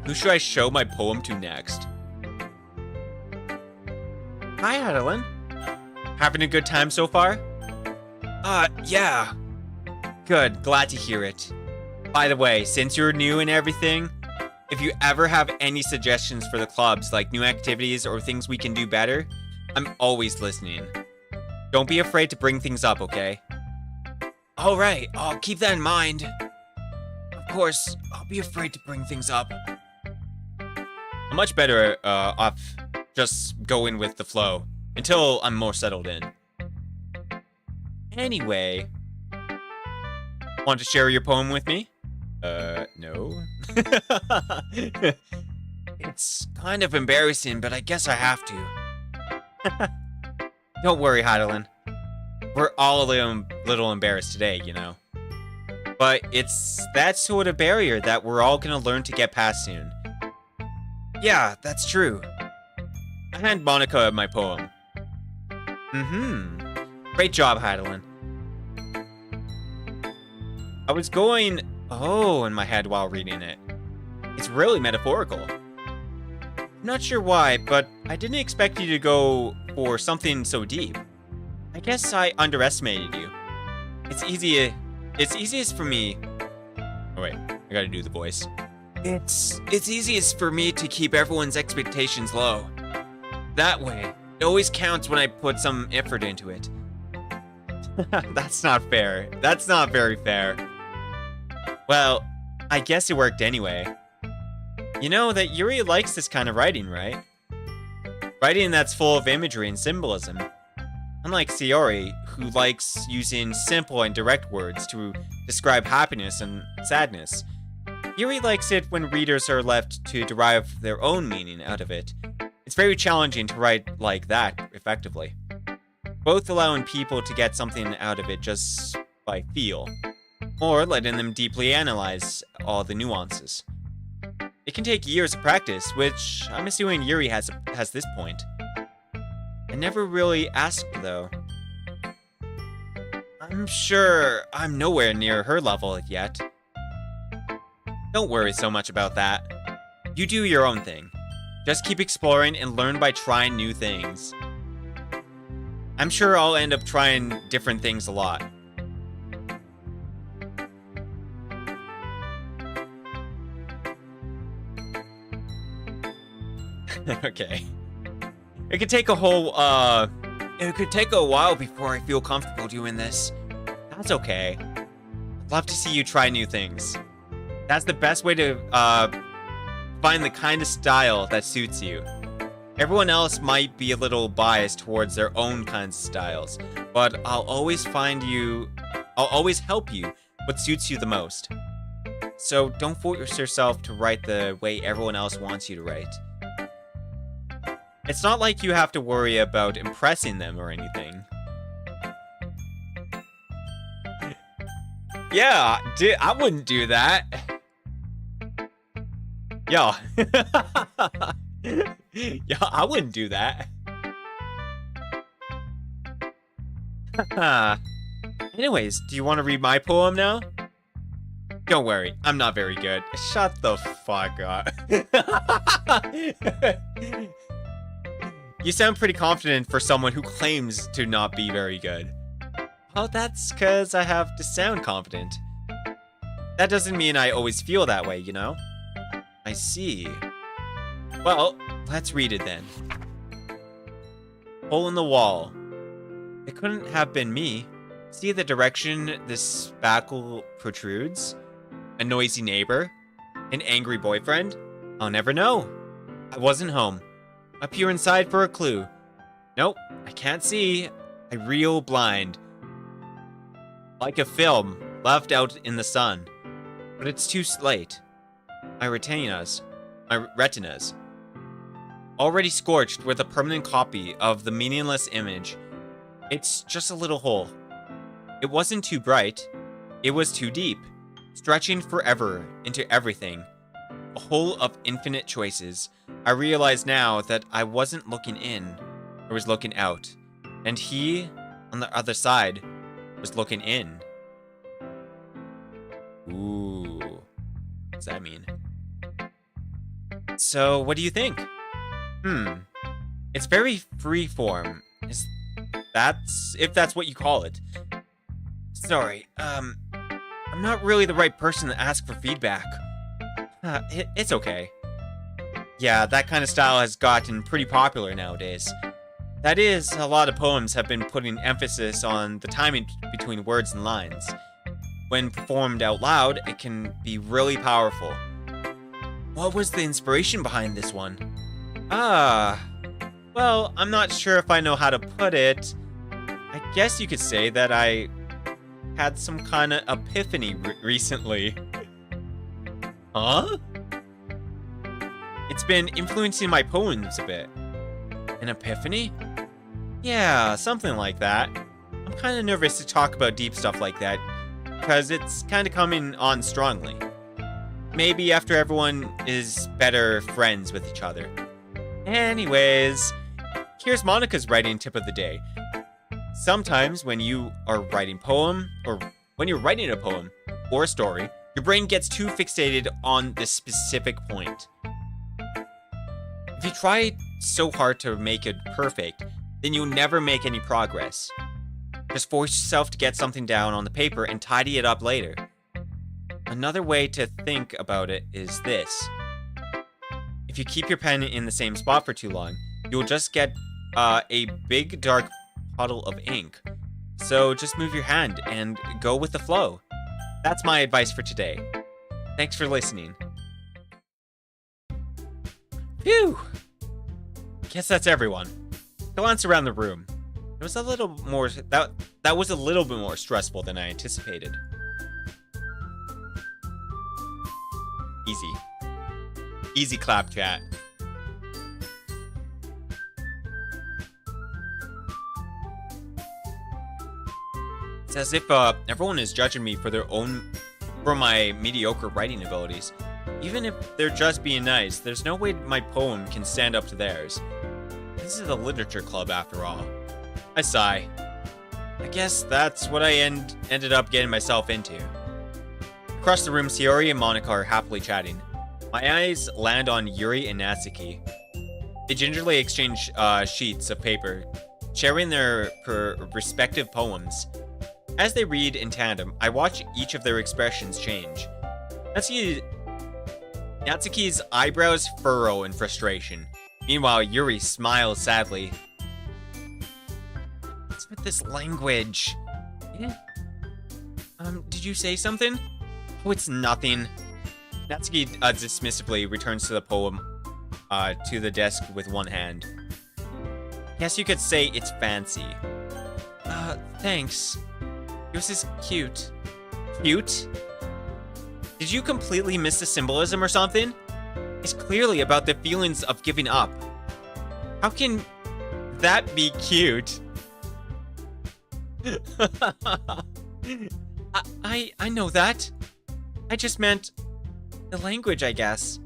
Who should I show my poem to next? Hi, Adeline. Having a good time so far? Yeah. Good, glad to hear it. By the way, since you're new and everything, if you ever have any suggestions for the clubs, like new activities or things we can do better, I'm always listening. Don't be afraid to bring things up, okay? All right, I'll keep that in mind. Of course, I'll be afraid to bring things up. I'm much better off just going with the flow until I'm more settled in. Anyway, want to share your poem with me? No. It's kind of embarrassing, but I guess I have to. Don't worry, Heidelin. We're all a little embarrassed today, you know. But it's that sort of barrier that we're all gonna learn to get past soon. Yeah, that's true. I hand Monica my poem. Great job, Heidelin. I was going, oh, in my head while reading it. It's really metaphorical. I'm not sure why, but I didn't expect you to go for something so deep. I guess I underestimated you. It's easiest for me. Oh wait, I gotta do the voice. It's easiest for me to keep everyone's expectations low. That way, it always counts when I put some effort into it. That's not fair. That's not very fair. Well, I guess it worked anyway. You know that Yuri likes this kind of writing, right? Writing that's full of imagery and symbolism. Unlike Sayori, who likes using simple and direct words to describe happiness and sadness, Yuri likes it when readers are left to derive their own meaning out of it. It's very challenging to write like that effectively. Both allowing people to get something out of it just by feel, or letting them deeply analyze all the nuances. It can take years of practice, which I'm assuming Yuri has this point. I never really asked, though. I'm sure I'm nowhere near her level yet. Don't worry so much about that. You do your own thing. Just keep exploring and learn by trying new things. I'm sure I'll end up trying different things a lot. Okay. It could take a while before I feel comfortable doing this. That's okay. I'd love to see you try new things. That's the best way to find the kind of style that suits you. Everyone else might be a little biased towards their own kinds of styles, but I'll always help you what suits you the most. So don't force yourself to write the way everyone else wants you to write. It's not like you have to worry about impressing them or anything. Yeah, I wouldn't do that. Yeah. Yeah, I wouldn't do that. Anyways, do you want to read my poem now? Don't worry, I'm not very good. Shut the fuck up. You sound pretty confident for someone who claims to not be very good. Well, that's because I have to sound confident. That doesn't mean I always feel that way, you know? I see. Well, let's read it then. Hole in the wall. It couldn't have been me. See the direction this spackle protrudes? A noisy neighbor? An angry boyfriend? I'll never know. I wasn't home. I peer inside for a clue. Nope, I can't see. I reel blind. Like a film left out in the sun. But it's too late. My retinas, already scorched with a permanent copy of the meaningless image. It's just a little hole. It wasn't too bright. It was too deep, stretching forever into everything. A hole of infinite choices. I realize now that I wasn't looking in, I was looking out. And he, on the other side, was looking in. Ooh. What does that mean? So, what do you think? It's very freeform. If that's what you call it. Sorry, I'm not really the right person to ask for feedback. It's okay. Yeah, that kind of style has gotten pretty popular nowadays. That is, a lot of poems have been putting emphasis on the timing between words and lines. When performed out loud, it can be really powerful. What was the inspiration behind this one? Well, I'm not sure if I know how to put it. I guess you could say that I had some kind of epiphany recently. Huh? It's been influencing my poems a bit. An epiphany? Yeah, something like that. I'm kind of nervous to talk about deep stuff like that, because it's kind of coming on strongly. Maybe after everyone is better friends with each other. Anyways, here's Monica's writing tip of the day. Sometimes when you are writing a poem or a story, your brain gets too fixated on this specific point. If you try so hard to make it perfect, then you'll never make any progress. Just force yourself to get something down on the paper and tidy it up later. Another way to think about it is this. If you keep your pen in the same spot for too long, you'll just get a big dark puddle of ink. So just move your hand and go with the flow. That's my advice for today. Thanks for listening. Phew! Guess that's everyone. Glance around the room. It was a little more that was a little bit more stressful than I anticipated. Easy clap chat. It's as if everyone is judging me for my mediocre writing abilities. Even if they're just being nice, there's no way my poem can stand up to theirs. This is a literature club after all. I sigh. I guess that's what I ended up getting myself into. Across the room, Sayori and Monica are happily chatting. My eyes land on Yuri and Natsuki. They gingerly exchange sheets of paper, sharing their respective poems. As they read in tandem, I watch each of their expressions change. Natsuki's eyebrows furrow in frustration. Meanwhile, Yuri smiles sadly. What's with this language? Yeah? Did you say something? Oh, it's nothing. Natsuki dismissively returns to the poem to the desk with one hand. Guess you could say it's fancy. Thanks. Yours is cute. Cute? Did you completely miss the symbolism or something? It's clearly about the feelings of giving up. How can that be cute? I know that. I just meant the language, I guess.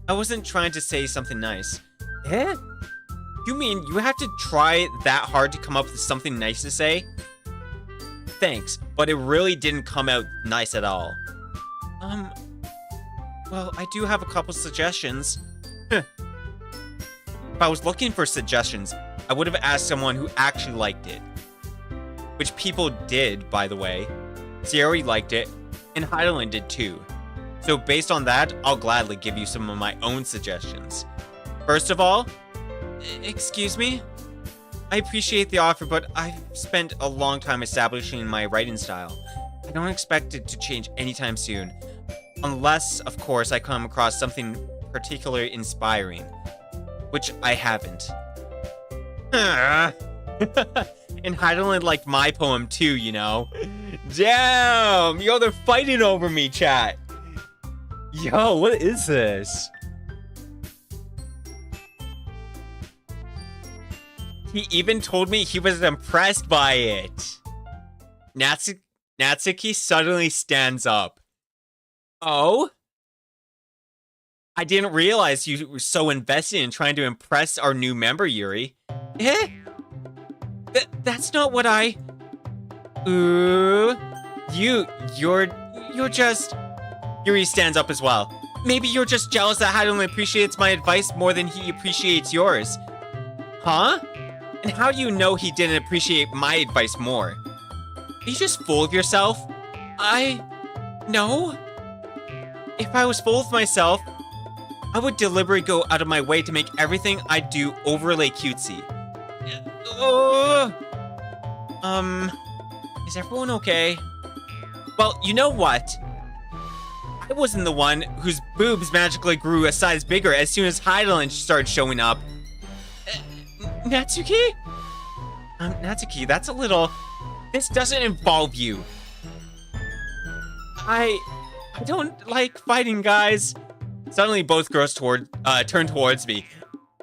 I wasn't trying to say something nice. Eh? You mean you have to try that hard to come up with something nice to say? Thanks, but it really didn't come out nice at all. Well, I do have a couple suggestions. If I was looking for suggestions, I would have asked someone who actually liked it. Which people did, by the way. Sayori liked it, and Heidelin did too. So based on that, I'll gladly give you some of my own suggestions. First of all, excuse me? I appreciate the offer, but I've spent a long time establishing my writing style. I don't expect it to change anytime soon. Unless, of course, I come across something particularly inspiring. Which I haven't. And Heidelin liked my poem too, you know? Damn! Yo, they're fighting over me, chat! Yo, what is this? He even told me he was impressed by it. Natsuki suddenly stands up. Oh? I didn't realize you were so invested in trying to impress our new member, Yuri. Eh? That's not what I... You're just... Yuri stands up as well. Maybe you're just jealous that Heidelin appreciates my advice more than he appreciates yours. Huh? And how do you know he didn't appreciate my advice more? Are you just full of yourself? No. If I was full of myself, I would deliberately go out of my way to make everything I do overly cutesy. Is everyone okay? Well, you know what? I wasn't the one whose boobs magically grew a size bigger as soon as Heidelin started showing up. Natsuki? Natsuki, that's a little... This doesn't involve you. I don't like fighting, guys. Suddenly, both girls turned towards me,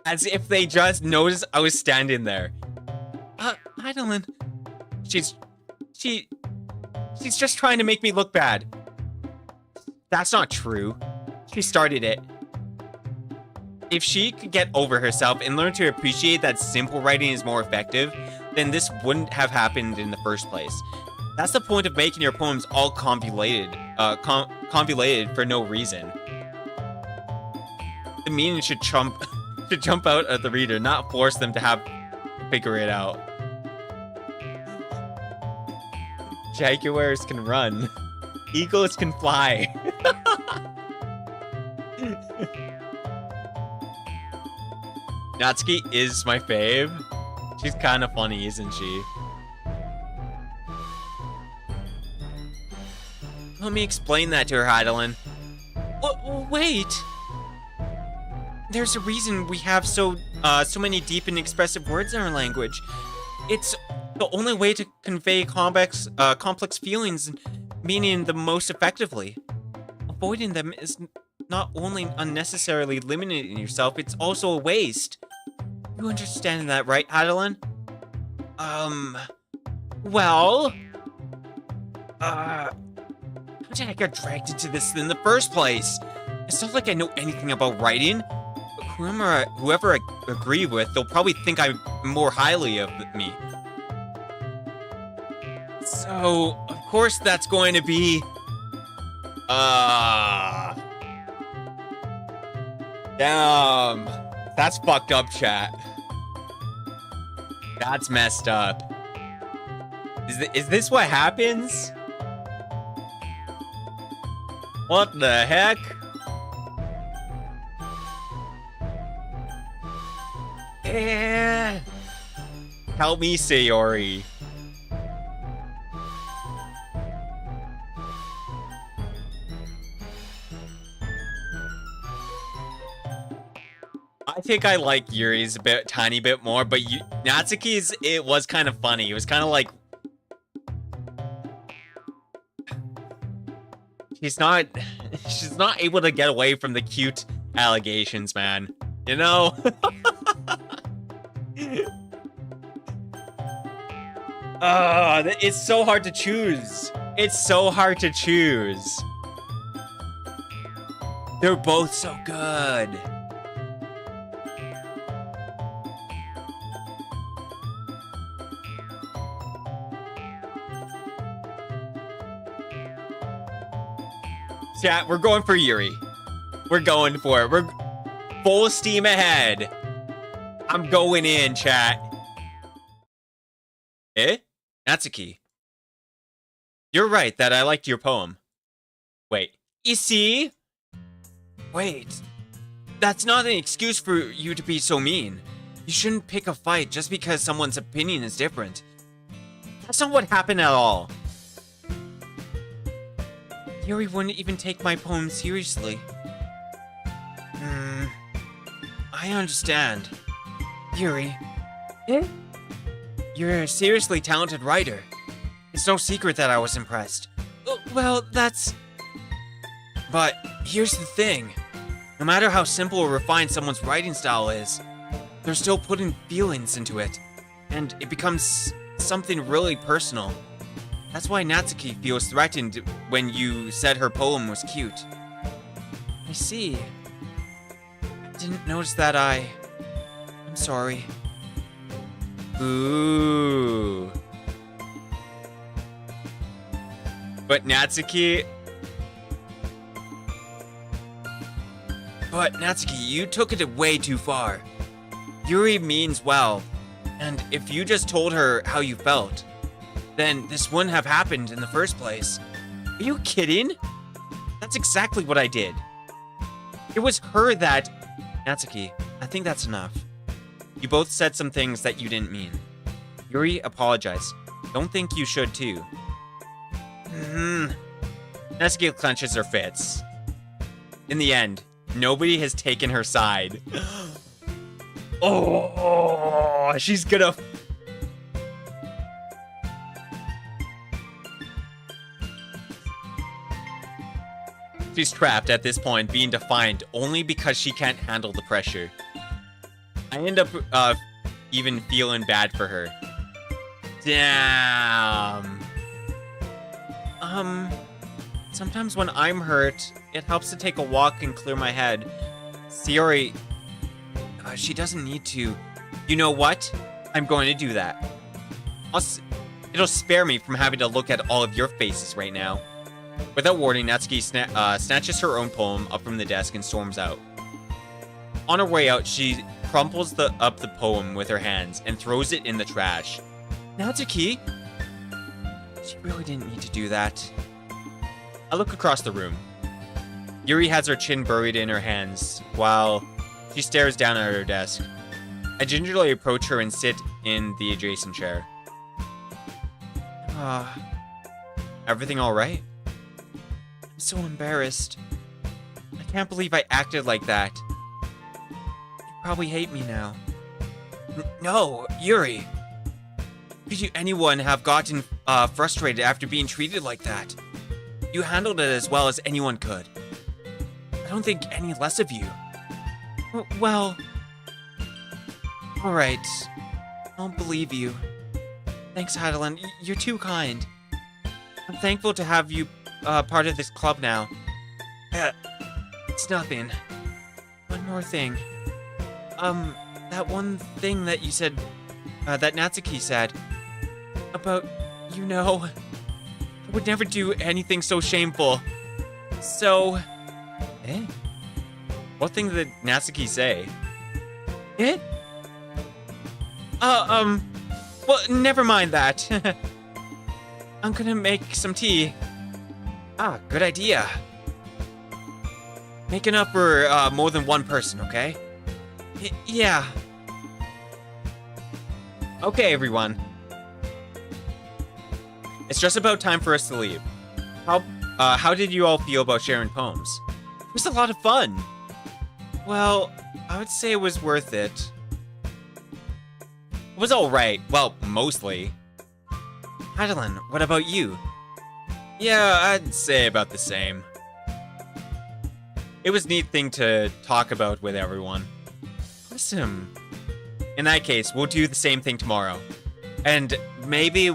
as if they just noticed I was standing there. Heidelin, she's just trying to make me look bad. That's not true. She started it. If she could get over herself and learn to appreciate that simple writing is more effective, then this wouldn't have happened in the first place. That's the point of making your poems all convoluted for no reason. The meaning should jump out at the reader, not force them to figure it out. Jaguars can run. Eagles can fly. Natsuki is my fave. She's kind of funny, isn't she? Let me explain that to her, Heidelin. Wait! There's a reason we have so many deep and expressive words in our language. It's the only way to convey complex feelings and meaning the most effectively. Avoiding them is not only unnecessarily limiting yourself, it's also a waste. You understand that, right, Heidelin? Well... How did I get dragged into this in the first place? It's not like I know anything about writing. Whoever I agree with, they'll probably think I'm more highly of me. So, of course that's going to be... Damn. That's fucked up, chat. That's messed up. Is this what happens? What the heck? Help me, Sayori. I think I like Yuri's tiny bit more, but Natsuki's, it was kind of funny. It was kind of like... She's not able to get away from the cute allegations, man. You know? It's so hard to choose. It's so hard to choose. They're both so good. Chat, we're going for Yuri. We're going for it. We're full steam ahead. I'm going in, chat. Eh? Natsuki. You're right that I liked your poem. Wait. You see? Wait. That's not an excuse for you to be so mean. You shouldn't pick a fight just because someone's opinion is different. That's not what happened at all. Yuri wouldn't even take my poem seriously. I understand. Yuri. Eh? You're a seriously talented writer. It's no secret that I was impressed. Well, that's... But here's the thing. No matter how simple or refined someone's writing style is, they're still putting feelings into it. And it becomes something really personal. That's why Natsuki feels threatened when you said her poem was cute. I see. I didn't notice that I'm sorry. Ooh. But Natsuki, you took it way too far. Yuri means well, and if you just told her how you felt, then this wouldn't have happened in the first place. Are you kidding? That's exactly what I did. It was her that... Natsuki, I think that's enough. You both said some things that you didn't mean. Yuri, apologize. Don't think you should too. Natsuki clenches her fists. In the end, nobody has taken her side. Oh, she's gonna... She's trapped at this point, being defiant only because she can't handle the pressure. I end up even feeling bad for her. Damn. Sometimes when I'm hurt, it helps to take a walk and clear my head. Sayori, she doesn't need to. You know what? I'm going to do that. It'll spare me from having to look at all of your faces right now. Without warning, Natsuki snatches her own poem up from the desk and storms out. On her way out, she crumples up the poem with her hands and throws it in the trash. Natsuki? She really didn't need to do that. I look across the room. Yuri has her chin buried in her hands while she stares down at her desk. I gingerly approach her and sit in the adjacent chair. Everything all right? I'm so embarrassed. I can't believe I acted like that. You probably hate me now. No, Yuri. Could anyone have gotten frustrated after being treated like that? You handled it as well as anyone could. I don't think any less of you. Well... Alright. I don't believe you. Thanks, Heidelin. You're too kind. I'm thankful to have you part of this club now. It's nothing. One more thing. That one thing that you said, that Natsuki said, about, you know, I would never do anything so shameful. So... Eh? What thing did Natsuki say? Eh? Well, never mind that. I'm gonna make some tea. Ah, good idea. Make enough for, more than one person, okay? Yeah. Okay, everyone. It's just about time for us to leave. How did you all feel about sharing poems? It was a lot of fun. Well, I would say it was worth it. It was alright. Well, mostly. Heidelin, what about you? Yeah, I'd say about the same. It was a neat thing to talk about with everyone. Awesome. In that case, we'll do the same thing tomorrow. And maybe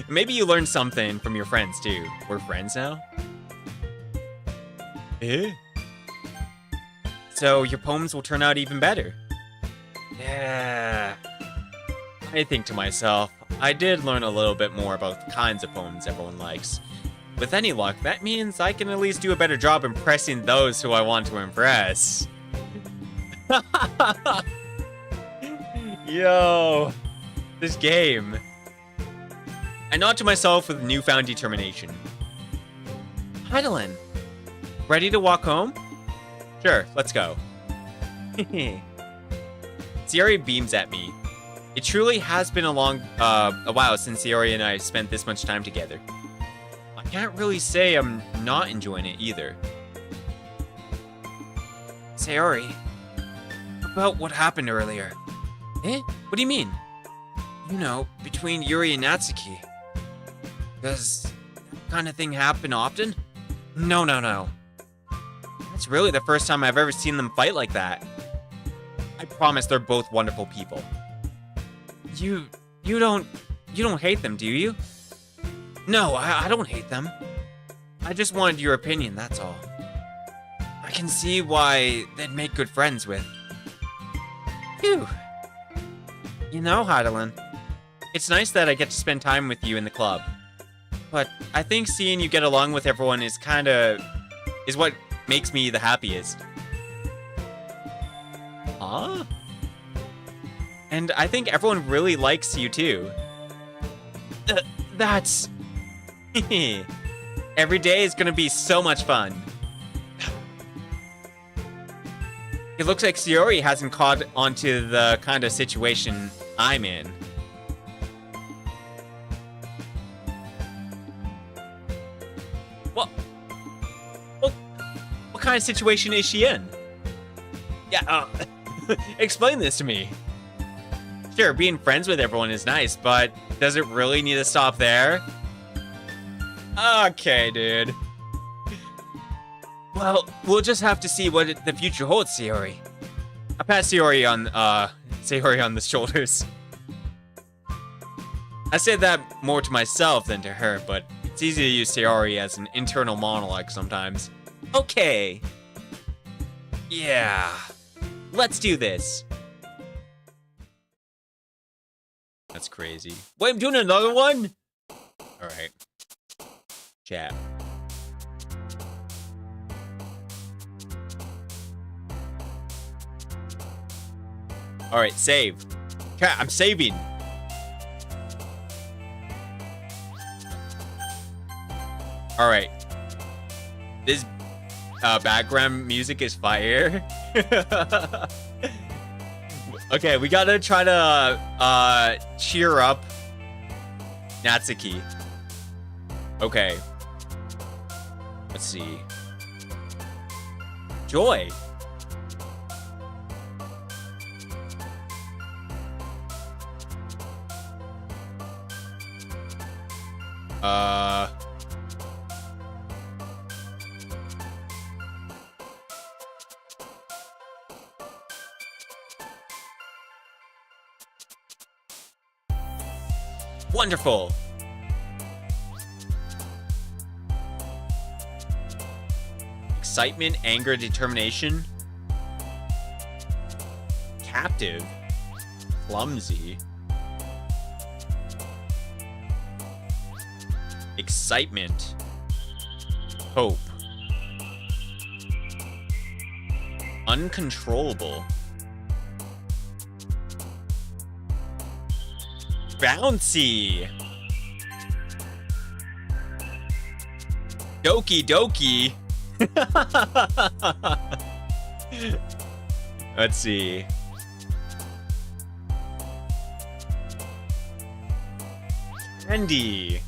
maybe you learned something from your friends too. We're friends now? Eh? So your poems will turn out even better. Yeah. I think to myself, I did learn a little bit more about the kinds of poems everyone likes. With any luck, that means I can at least do a better job impressing those who I want to impress. Yo, this game. I nod to myself with newfound determination. Heidelin, ready to walk home? Sure, let's go. Sayori beams at me. It truly has been a while since Sayori and I spent this much time together. I can't really say I'm not enjoying it either. Sayori, about what happened earlier. Eh? What do you mean? You know, between Yuri and Natsuki. Does that kind of thing happen often? No. That's really the first time I've ever seen them fight like that. I promise they're both wonderful people. You don't hate them, do you? No, I don't hate them. I just wanted your opinion, that's all. I can see why they'd make good friends with. Phew. You know, Heidelin, it's nice that I get to spend time with you in the club. But I think seeing you get along with everyone is what makes me the happiest. Huh? And I think everyone really likes you too. That's... Every day is gonna be so much fun. It looks like Sayori hasn't caught onto the kind of situation I'm in. What? What kind of situation is she in? Yeah, explain this to me. Sure, being friends with everyone is nice, but does it really need to stop there? Okay, dude. Well, we'll just have to see what the future holds, Sayori. I pat Sayori on the shoulders. I say that more to myself than to her, but it's easy to use Sayori as an internal monologue sometimes. Okay. Yeah. Let's do this. That's crazy. Wait, I'm doing another one? Alright. Chat. Alright, save. Chat, I'm saving. Alright. This background music is fire. Okay, we gotta try to cheer up Natsuki. Okay. Let's see. Joy. Wonderful. Excitement, anger, determination. Captive. Clumsy. Excitement. Hope. Uncontrollable. Bouncy. Doki doki. Let's see. Candy.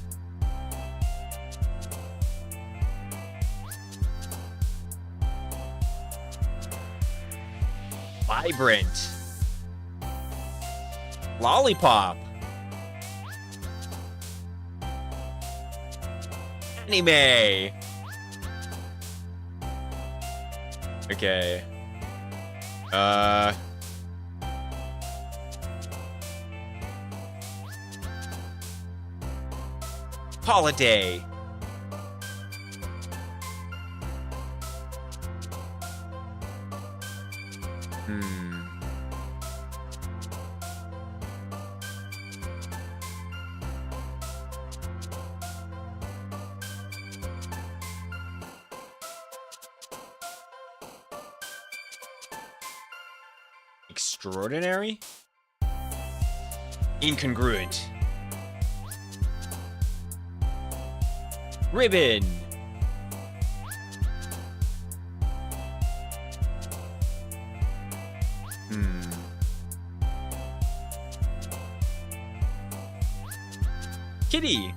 Vibrant. Lollipop. Anime. Okay. Holiday. Extraordinary? Incongruent. Ribbon. Kitty.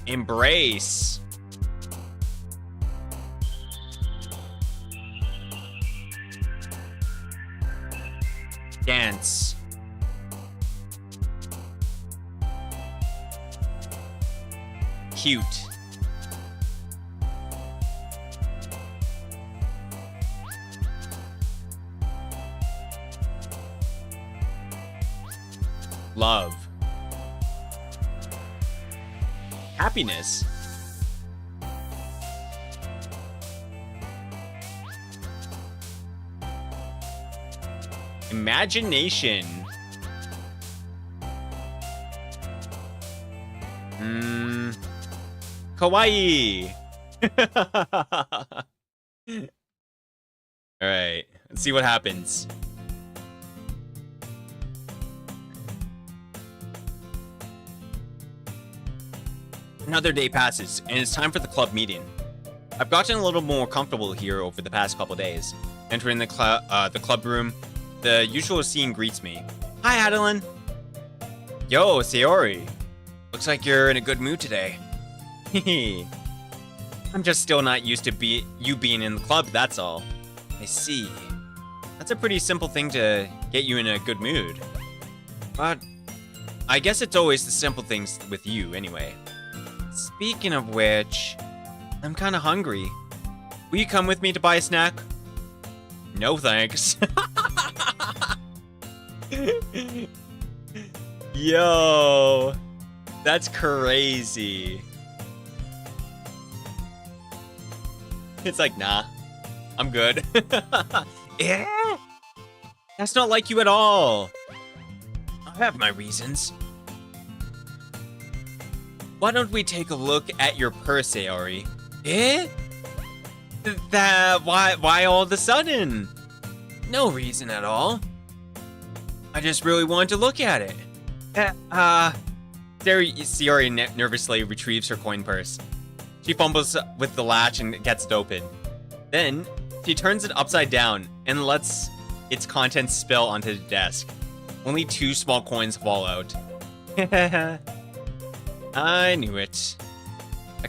Embrace. Dance. Cute. Love. Happiness. Imagination. Kawaii. All right, let's see what happens. Another day passes, and it's time for the club meeting. I've gotten a little more comfortable here over the past couple days. Entering the club room, the usual scene greets me. Hi, Adeline. Yo, Sayori. Looks like you're in a good mood today. Hehe. I'm just still not used to you being in the club, that's all. I see. That's a pretty simple thing to get you in a good mood. But I guess it's always the simple things with you, anyway. Speaking of which, I'm kinda hungry. Will you come with me to buy a snack? No thanks. Yo, that's crazy. It's like, nah, I'm good. Yeah? That's not like you at all. I have my reasons. Why don't we take a look at your purse, Sayori? Eh? Why all of a sudden? No reason at all. I just really wanted to look at it. Sayori nervously retrieves her coin purse. She fumbles with the latch and gets it open. Then, she turns it upside down and lets its contents spill onto the desk. Only 2 small coins fall out. I knew it. I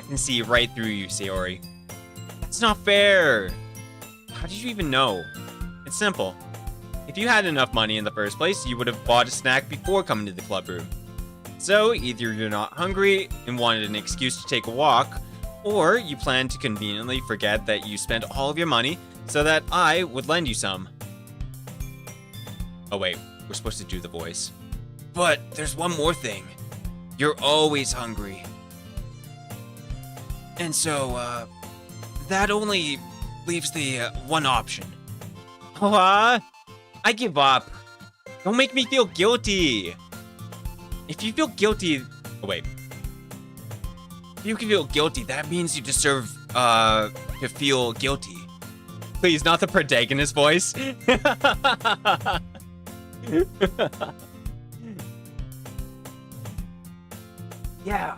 can see right through you, Sayori. That's not fair. How did you even know? It's simple. If you had enough money in the first place, you would have bought a snack before coming to the club room. So, either you're not hungry and wanted an excuse to take a walk, or you plan to conveniently forget that you spent all of your money so that I would lend you some. Oh wait, we're supposed to do the voice. But there's one more thing. You're always hungry. And so, that only leaves the one option. I give up. Don't make me feel guilty. If you feel guilty... Oh, wait. If you can feel guilty, that means you deserve, to feel guilty. Please, not the protagonist voice. Yeah.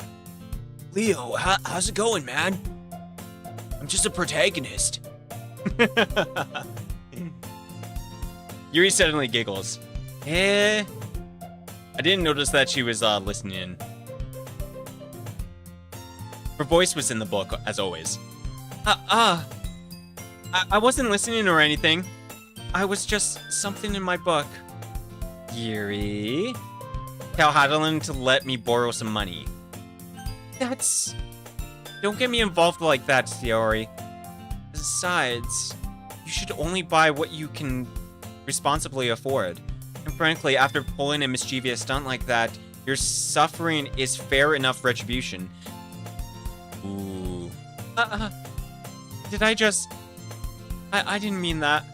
Leo, how's it going, man? I'm just a protagonist. Yuri suddenly giggles. I didn't notice that she was listening in. Her voice was in the book, as always. I wasn't listening or anything. I was just something in my book. Yuri? Tell Hadelin to let me borrow some money. That's... Don't get me involved like that, Sayori. Besides, you should only buy what you can responsibly afford. And frankly, after pulling a mischievous stunt like that, your suffering is fair enough retribution. Ooh. Did I just... I didn't mean that.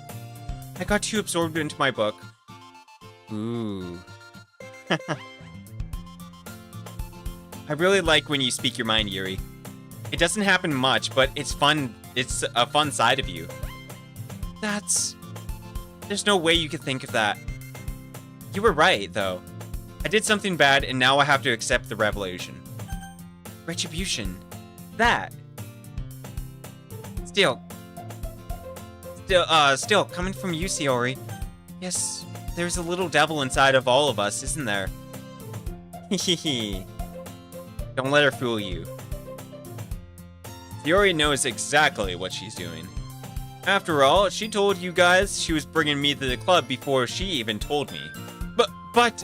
I got too absorbed into my book. Ooh. I really like when you speak your mind, Yuri. It doesn't happen much, but it's fun. It's a fun side of you. There's no way you could think of that. You were right, though. I did something bad, and now I have to accept the revelation. Retribution. That. Still, coming from you, Sayori. Yes, there's a little devil inside of all of us, isn't there? Hehehe. Don't let her fool you. Sayori knows exactly what she's doing. After all, she told you guys she was bringing me to the club before she even told me. But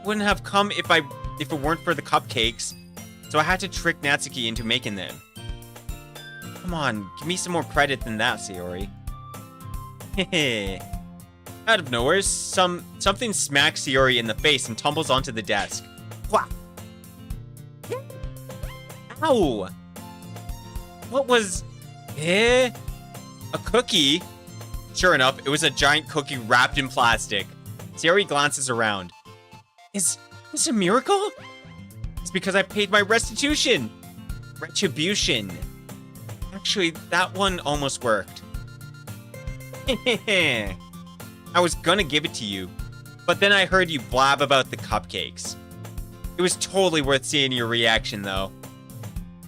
wouldn't have come if it weren't for the cupcakes. So I had to trick Natsuki into making them. Come on, give me some more credit than that, Sayori. Hehe. Out of nowhere, something smacks Sayori in the face and tumbles onto the desk. Wha- Ow! What was... A cookie? Sure enough, it was a giant cookie wrapped in plastic. Sayori glances around. Is this a miracle? It's because I paid my restitution. Retribution. Actually, that one almost worked. I was gonna give it to you, but then I heard you blab about the cupcakes. It was totally worth seeing your reaction, though.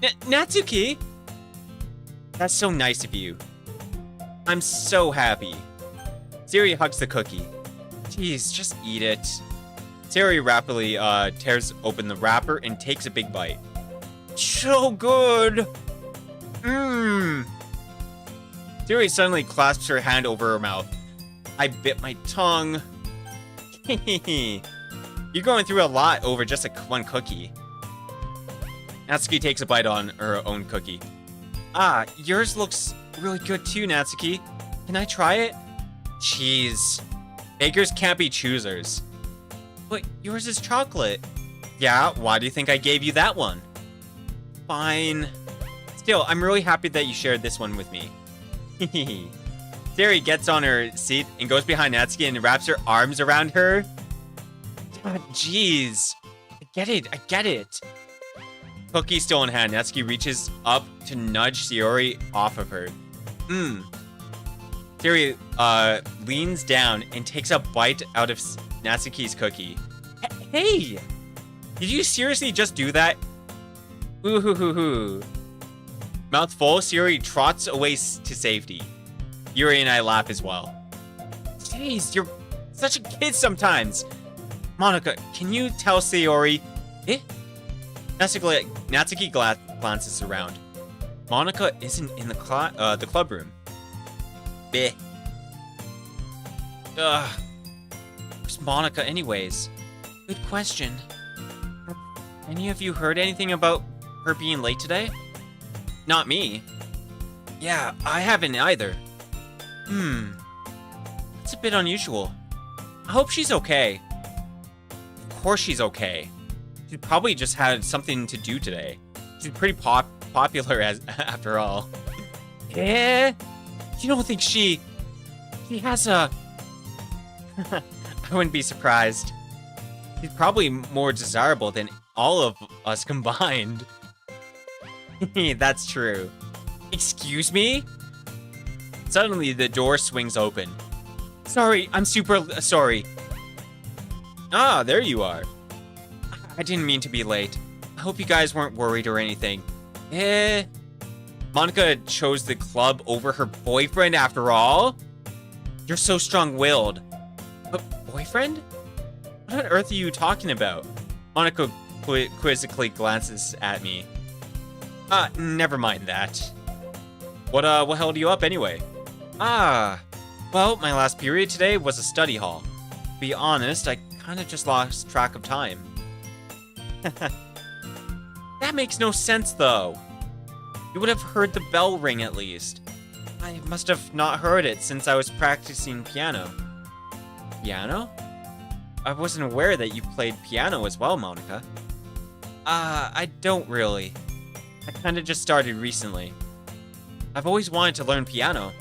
Natsuki? That's so nice of you. I'm so happy. Sayori hugs the cookie. Jeez, just eat it. Sayori rapidly tears open the wrapper and takes a big bite. So good! Mmm. Sayori suddenly clasps her hand over her mouth. I bit my tongue. You're going through a lot over just one cookie. Natsuki takes a bite on her own cookie. Ah, yours looks really good too, Natsuki. Can I try it? Jeez. Bakers can't be choosers. But yours is chocolate. Yeah, why do you think I gave you that one? Fine. Still, I'm really happy that you shared this one with me. Sayori gets on her seat and goes behind Natsuki and wraps her arms around her. Jeez. I get it. Cookie still in hand, Natsuki reaches up to nudge Sayori off of her. Sayori leans down and takes a bite out of Natsuki's cookie. Hey! Did you seriously just do that? Ooh hoo hoo hoo. Mouth full, Sayori trots away to safety. Yuri and I laugh as well. Jeez, you're such a kid sometimes. Monica, can you tell Sayori? Eh? Natsuki glances around. Monica isn't in the club room. Bleh. Ugh. Where's Monica anyways? Good question. Have any of you heard anything about her being late today? Not me. Yeah, I haven't either. That's a bit unusual. I hope she's okay. Of course she's okay. She probably just had something to do today. She's pretty popular after all. Eh? You don't think she has a... I wouldn't be surprised. She's probably more desirable than all of us combined. That's true. Excuse me? Suddenly, the door swings open. Sorry, I'm super sorry. Ah, there you are. I didn't mean to be late. I hope you guys weren't worried or anything. Eh? Monica chose the club over her boyfriend after all? You're so strong-willed. But boyfriend? What on earth are you talking about? Monica quizzically glances at me. Never mind that. What held you up anyway? Well, my last period today was a study hall. To be honest, I kind of just lost track of time. That makes no sense, though. You would have heard the bell ring at least. I must have not heard it since I was practicing piano. Piano? I wasn't aware that you played piano as well, Monica. I don't really. I kinda just started recently. I've always wanted to learn piano.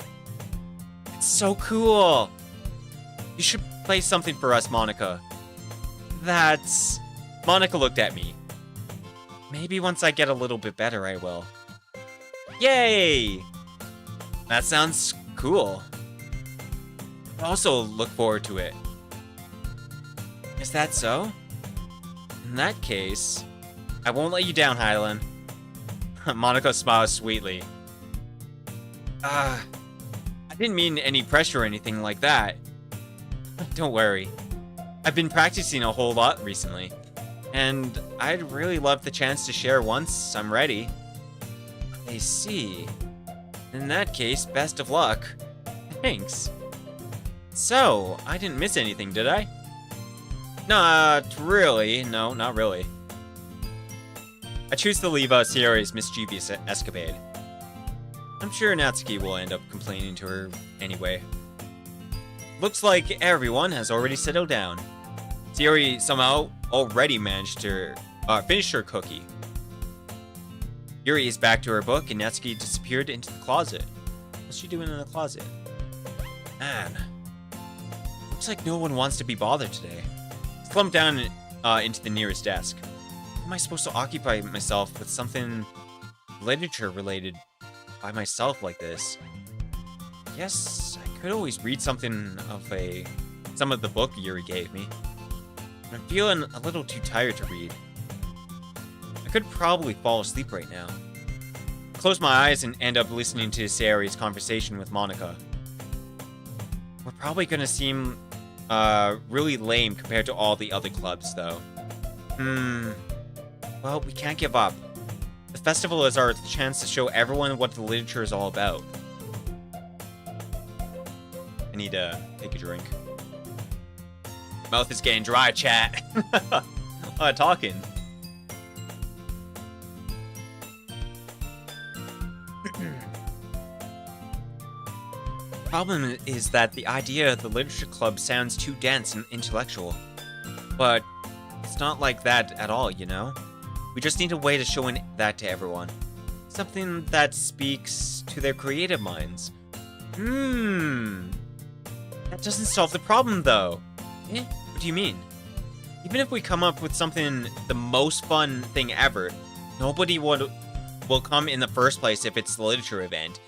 It's so cool! You should play something for us, Monica. That's... Monica looked at me. Maybe once I get a little bit better, I will. Yay! That sounds cool. I also look forward to it. Is that so? In that case, I won't let you down, Hyland. Monica smiles sweetly. I didn't mean any pressure or anything like that. Don't worry. I've been practicing a whole lot recently, and I'd really love the chance to share once I'm ready. I see. In that case, best of luck. Thanks. So, I didn't miss anything, did I? Not really. No, not really. I choose to leave Sayori's mischievous escapade. I'm sure Natsuki will end up complaining to her anyway. Looks like everyone has already settled down. Sayori somehow already managed to finish her cookie. Yuri is back to her book and Natsuki disappeared into the closet. What's she doing in the closet? Man. Looks like no one wants to be bothered today. Slumped down into the nearest desk. How am I supposed to occupy myself with something literature related by myself like this? Yes, I could always read something of some of the book Yuri gave me. But I'm feeling a little too tired to read. I could probably fall asleep right now. close my eyes and end up listening to Sayori's conversation with Monica. We're probably gonna seem really lame compared to all the other clubs, though. Well, we can't give up. The festival is our chance to show everyone what the literature is all about. I need to take a drink. Mouth is getting dry, chat. Talking. Problem is that the idea of the literature club sounds too dense and intellectual. But it's not like that at all, you know? We just need a way to show that to everyone. Something that speaks to their creative minds. That doesn't solve the problem, though. Eh? What do you mean? Even if we come up with something, the most fun thing ever, nobody will come in the first place if it's the literature event.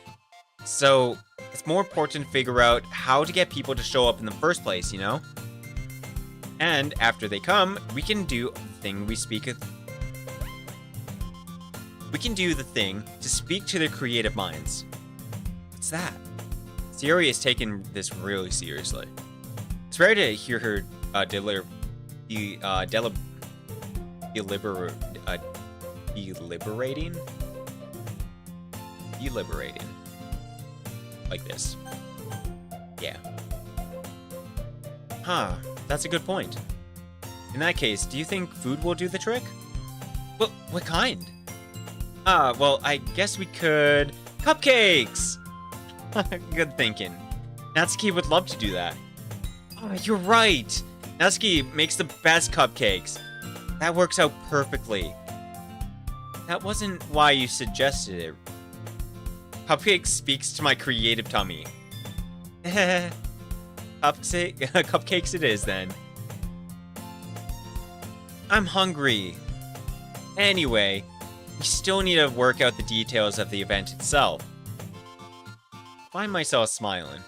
So, it's more important to figure out how to get people to show up in the first place, you know? And after they come, we can do the thing we can do the thing to speak to their creative minds. What's that? Sayori is taking this really seriously. It's rare to hear her deliberating like this. Yeah. Huh, that's a good point. In that case, do you think food will do the trick? Well, what kind? Well, I guess we could... Cupcakes! Good thinking. Natsuki would love to do that. Oh, you're right! Natsuki makes the best cupcakes. That works out perfectly. That wasn't why you suggested it. Cupcake speaks to my creative tummy. Cupcakes it is, then. I'm hungry. Anyway, we still need to work out the details of the event itself. Find myself smiling.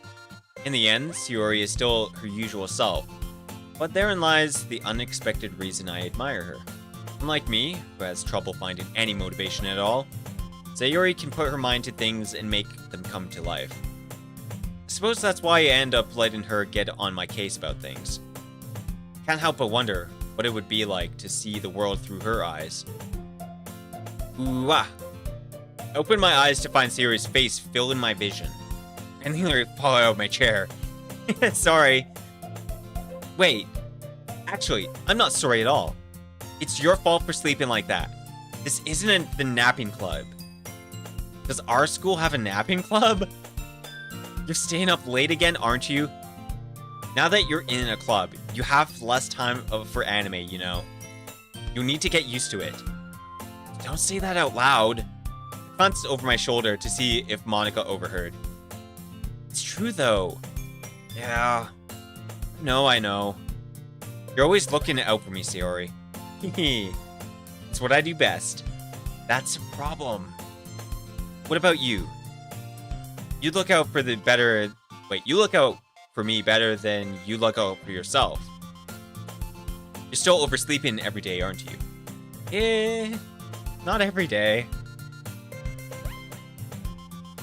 In the end, Sayori is still her usual self. But therein lies the unexpected reason I admire her. Unlike me, who has trouble finding any motivation at all, Sayori can put her mind to things and make them come to life. I suppose that's why I end up letting her get on my case about things. Can't help but wonder what it would be like to see the world through her eyes. Ooh ah! I opened my eyes to find Sayori's face filled in my vision. I nearly fall out of my chair. Sorry. Wait. Actually, I'm not sorry at all. It's your fault for sleeping like that. This isn't the napping club. Does our school have a napping club? You're staying up late again, aren't you? Now that you're in a club, you have less time for anime, you know. You'll need to get used to it. Don't say that out loud. I glanced over my shoulder to see if Monica overheard. It's true, though. Yeah. No, I know. You're always looking out for me, Sayori. It's what I do best. That's a problem. What about you? You look out for the better... Wait, you look out for me better than you look out for yourself. You're still oversleeping every day, aren't you? Not every day.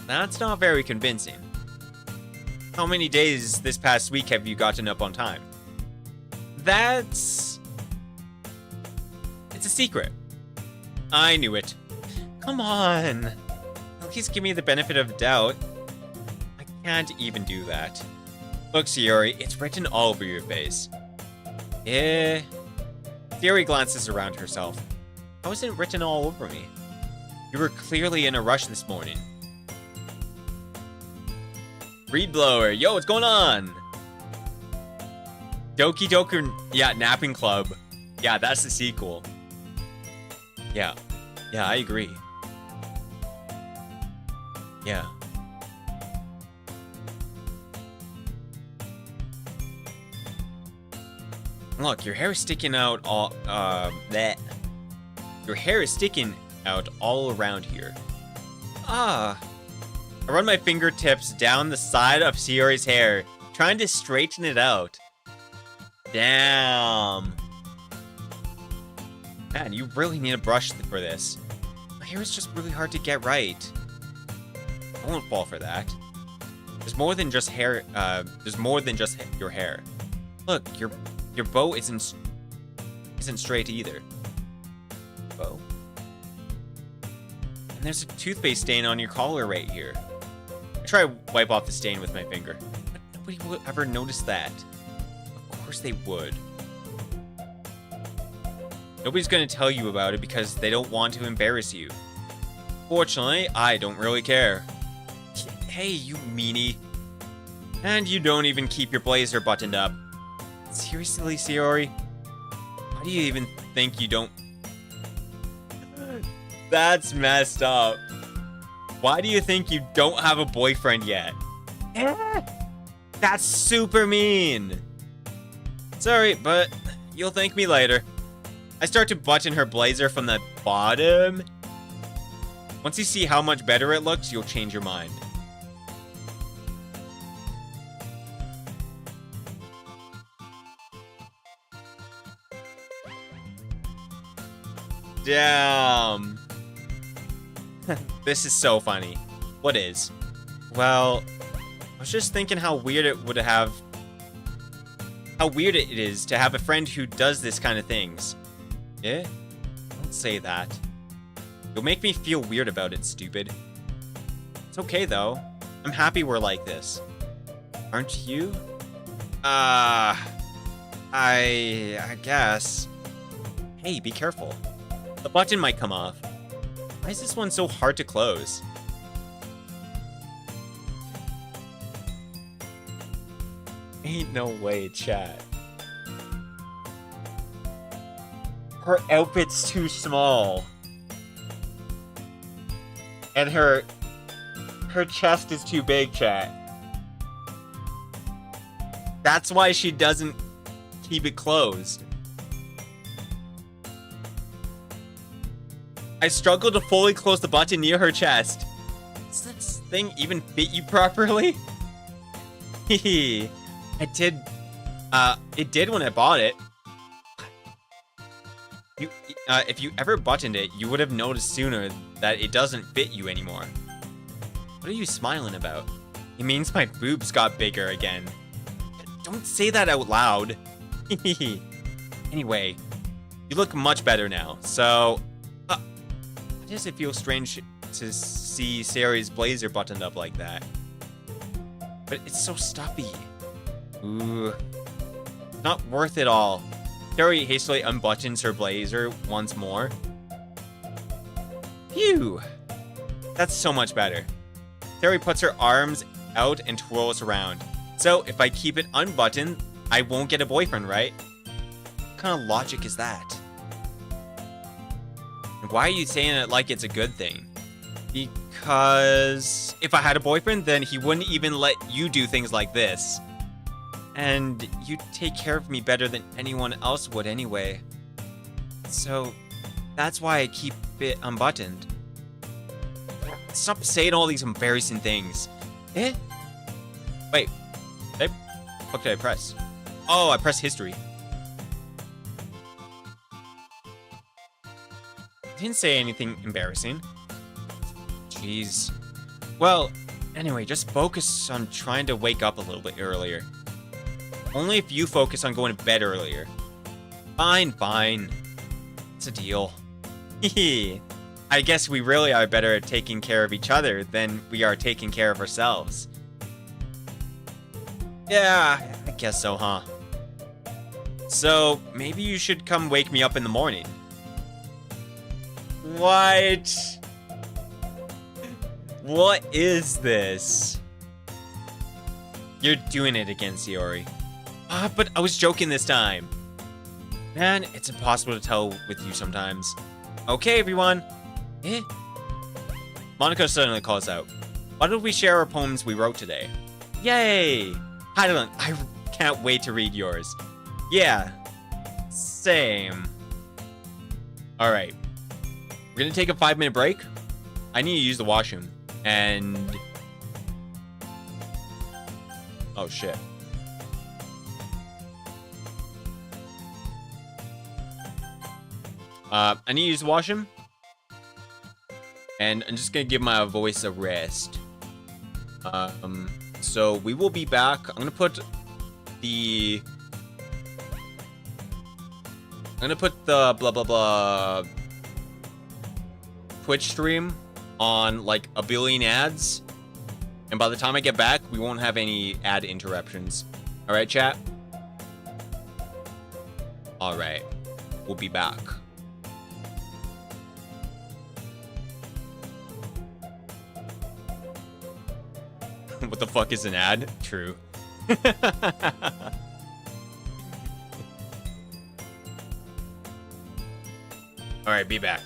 That's not very convincing. How many days this past week have you gotten up on time? It's a secret. I knew it. Come on. At least give me the benefit of the doubt. I can't even do that. Look, Sayori, it's written all over your face. Sayori glances around herself. How is it written all over me? You were clearly in a rush this morning. Reed Blower, yo, what's going on? Doki Doku, yeah, Napping Club. Yeah, that's the sequel. Yeah, I agree. Yeah. Look, your hair is sticking out all, Your hair is sticking out all around here. I run my fingertips down the side of Sayori's hair, trying to straighten it out. Damn. Man, you really need a brush for this. My hair is just really hard to get right. I won't fall for that. There's more than just hair. There's more than just your hair. Look, your bow isn't straight either. Bow. And there's a toothpaste stain on your collar right here. I try to wipe off the stain with my finger, but nobody would ever notice that. Of course they would. Nobody's gonna tell you about it because they don't want to embarrass you. Fortunately, I don't really care. Hey, you meanie. And you don't even keep your blazer buttoned up. Seriously, Sayori? Why do you even think you don't... That's messed up. Why do you think you don't have a boyfriend yet? That's super mean. Sorry, but you'll thank me later. I start to button her blazer from the bottom. Once you see how much better it looks, you'll change your mind. Damn. This is so funny. What is? Well, I was just thinking how weird it is to have a friend who does this kind of things. Yeah? Don't say that. You'll make me feel weird about it, stupid. It's okay, though. I'm happy we're like this. Aren't you? I guess. Hey, be careful. The button might come off. Why is this one so hard to close? Ain't no way, chat. Her outfit's too small. And her chest is too big, chat. That's why she doesn't keep it closed. I struggle to fully close the button near her chest. Does this thing even fit you properly? Hehe. It did when I bought it. If you ever buttoned it, you would have noticed sooner that it doesn't fit you anymore. What are you smiling about? It means my boobs got bigger again. Don't say that out loud. Anyway, you look much better now, so... Why does it feel strange to see Sayori's blazer buttoned up like that? But it's so stuffy. Ooh. Not worth it all. Sayori hastily unbuttons her blazer once more. Phew. That's so much better. Sayori puts her arms out and twirls around. So, if I keep it unbuttoned, I won't get a boyfriend, right? What kind of logic is that? And why are you saying it like it's a good thing? Because if I had a boyfriend, then he wouldn't even let you do things like this. And you take care of me better than anyone else would anyway. So, that's why I keep it unbuttoned. Stop saying all these embarrassing things. Eh? Wait. What did I press? Oh, I pressed history. I didn't say anything embarrassing. Jeez. Well, anyway, just focus on trying to wake up a little bit earlier. Only if you focus on going to bed earlier. Fine. It's a deal. Hehe. I guess we really are better at taking care of each other than we are taking care of ourselves. Yeah, I guess so, huh? So, maybe you should come wake me up in the morning. What? What is this? You're doing it again, Sayori. But I was joking this time. Man, it's impossible to tell with you sometimes. Okay, everyone. Eh? Monaco suddenly calls out. Why don't we share our poems we wrote today? Yay! Hydaelyn, I can't wait to read yours. Yeah, same. Alright. We're gonna take a 5-minute break. I need to use the washroom. And... oh, shit. I need to use the washroom. And I'm just gonna give my voice a rest. So we will be back. I'm gonna put the blah blah blah Twitch stream on like a billion ads, and by the time I get back, we won't have any ad interruptions. All right, chat. All right, we'll be back. What the fuck is an ad? True. All right, be back.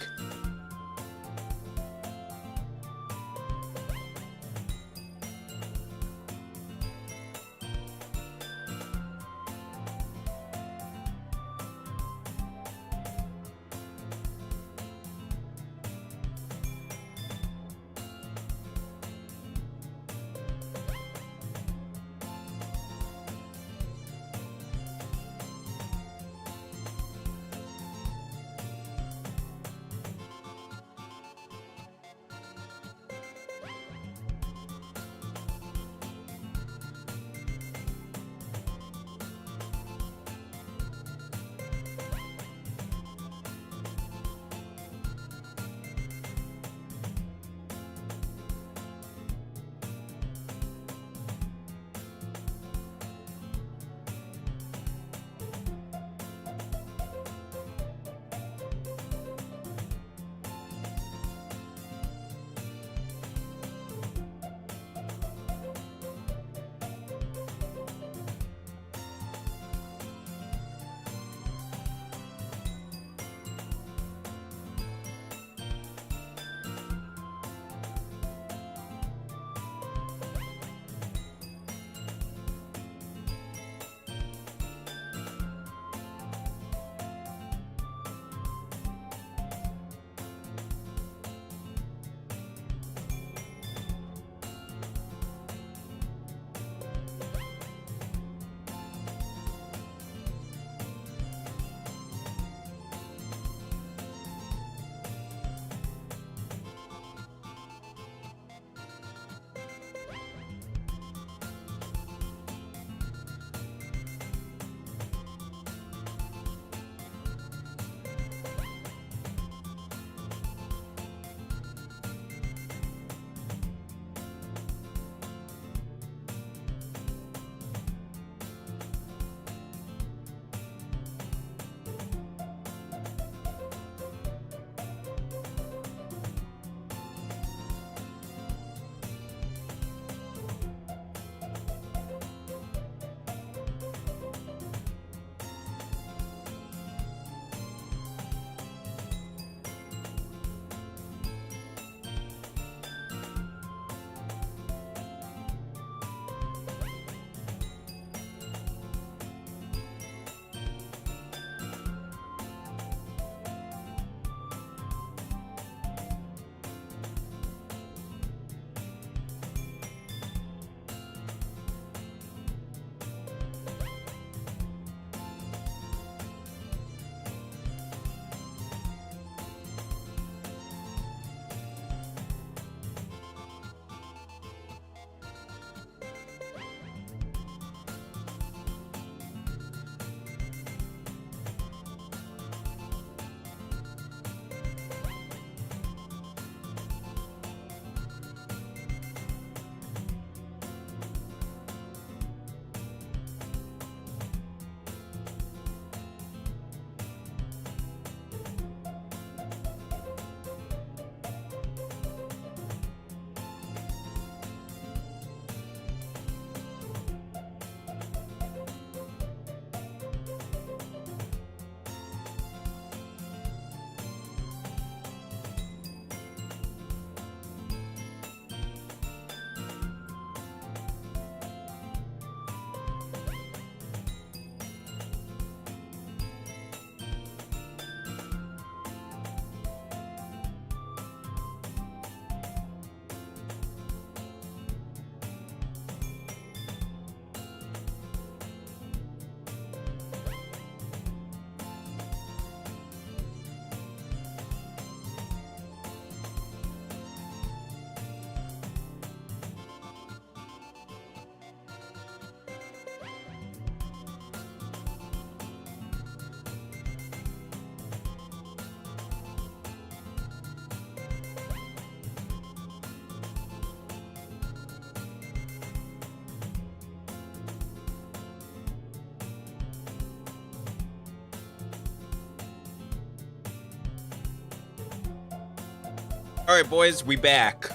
All right, boys, we back.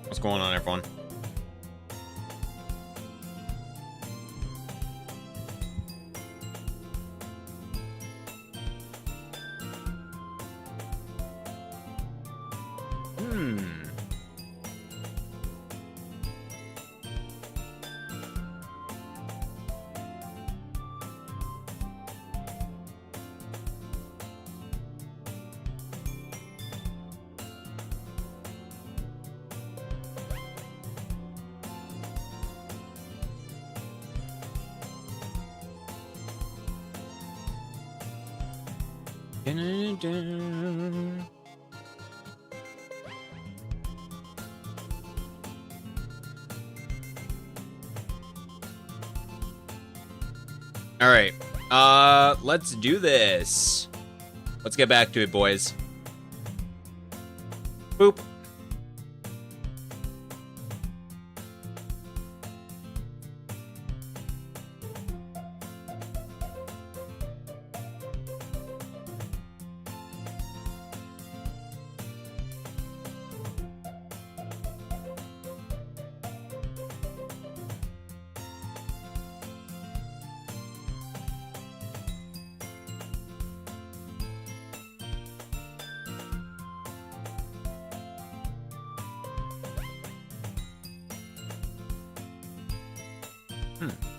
What's going on, everyone? Dun-dun-dun. All right, let's do this. Let's get back to it, boys. Boop.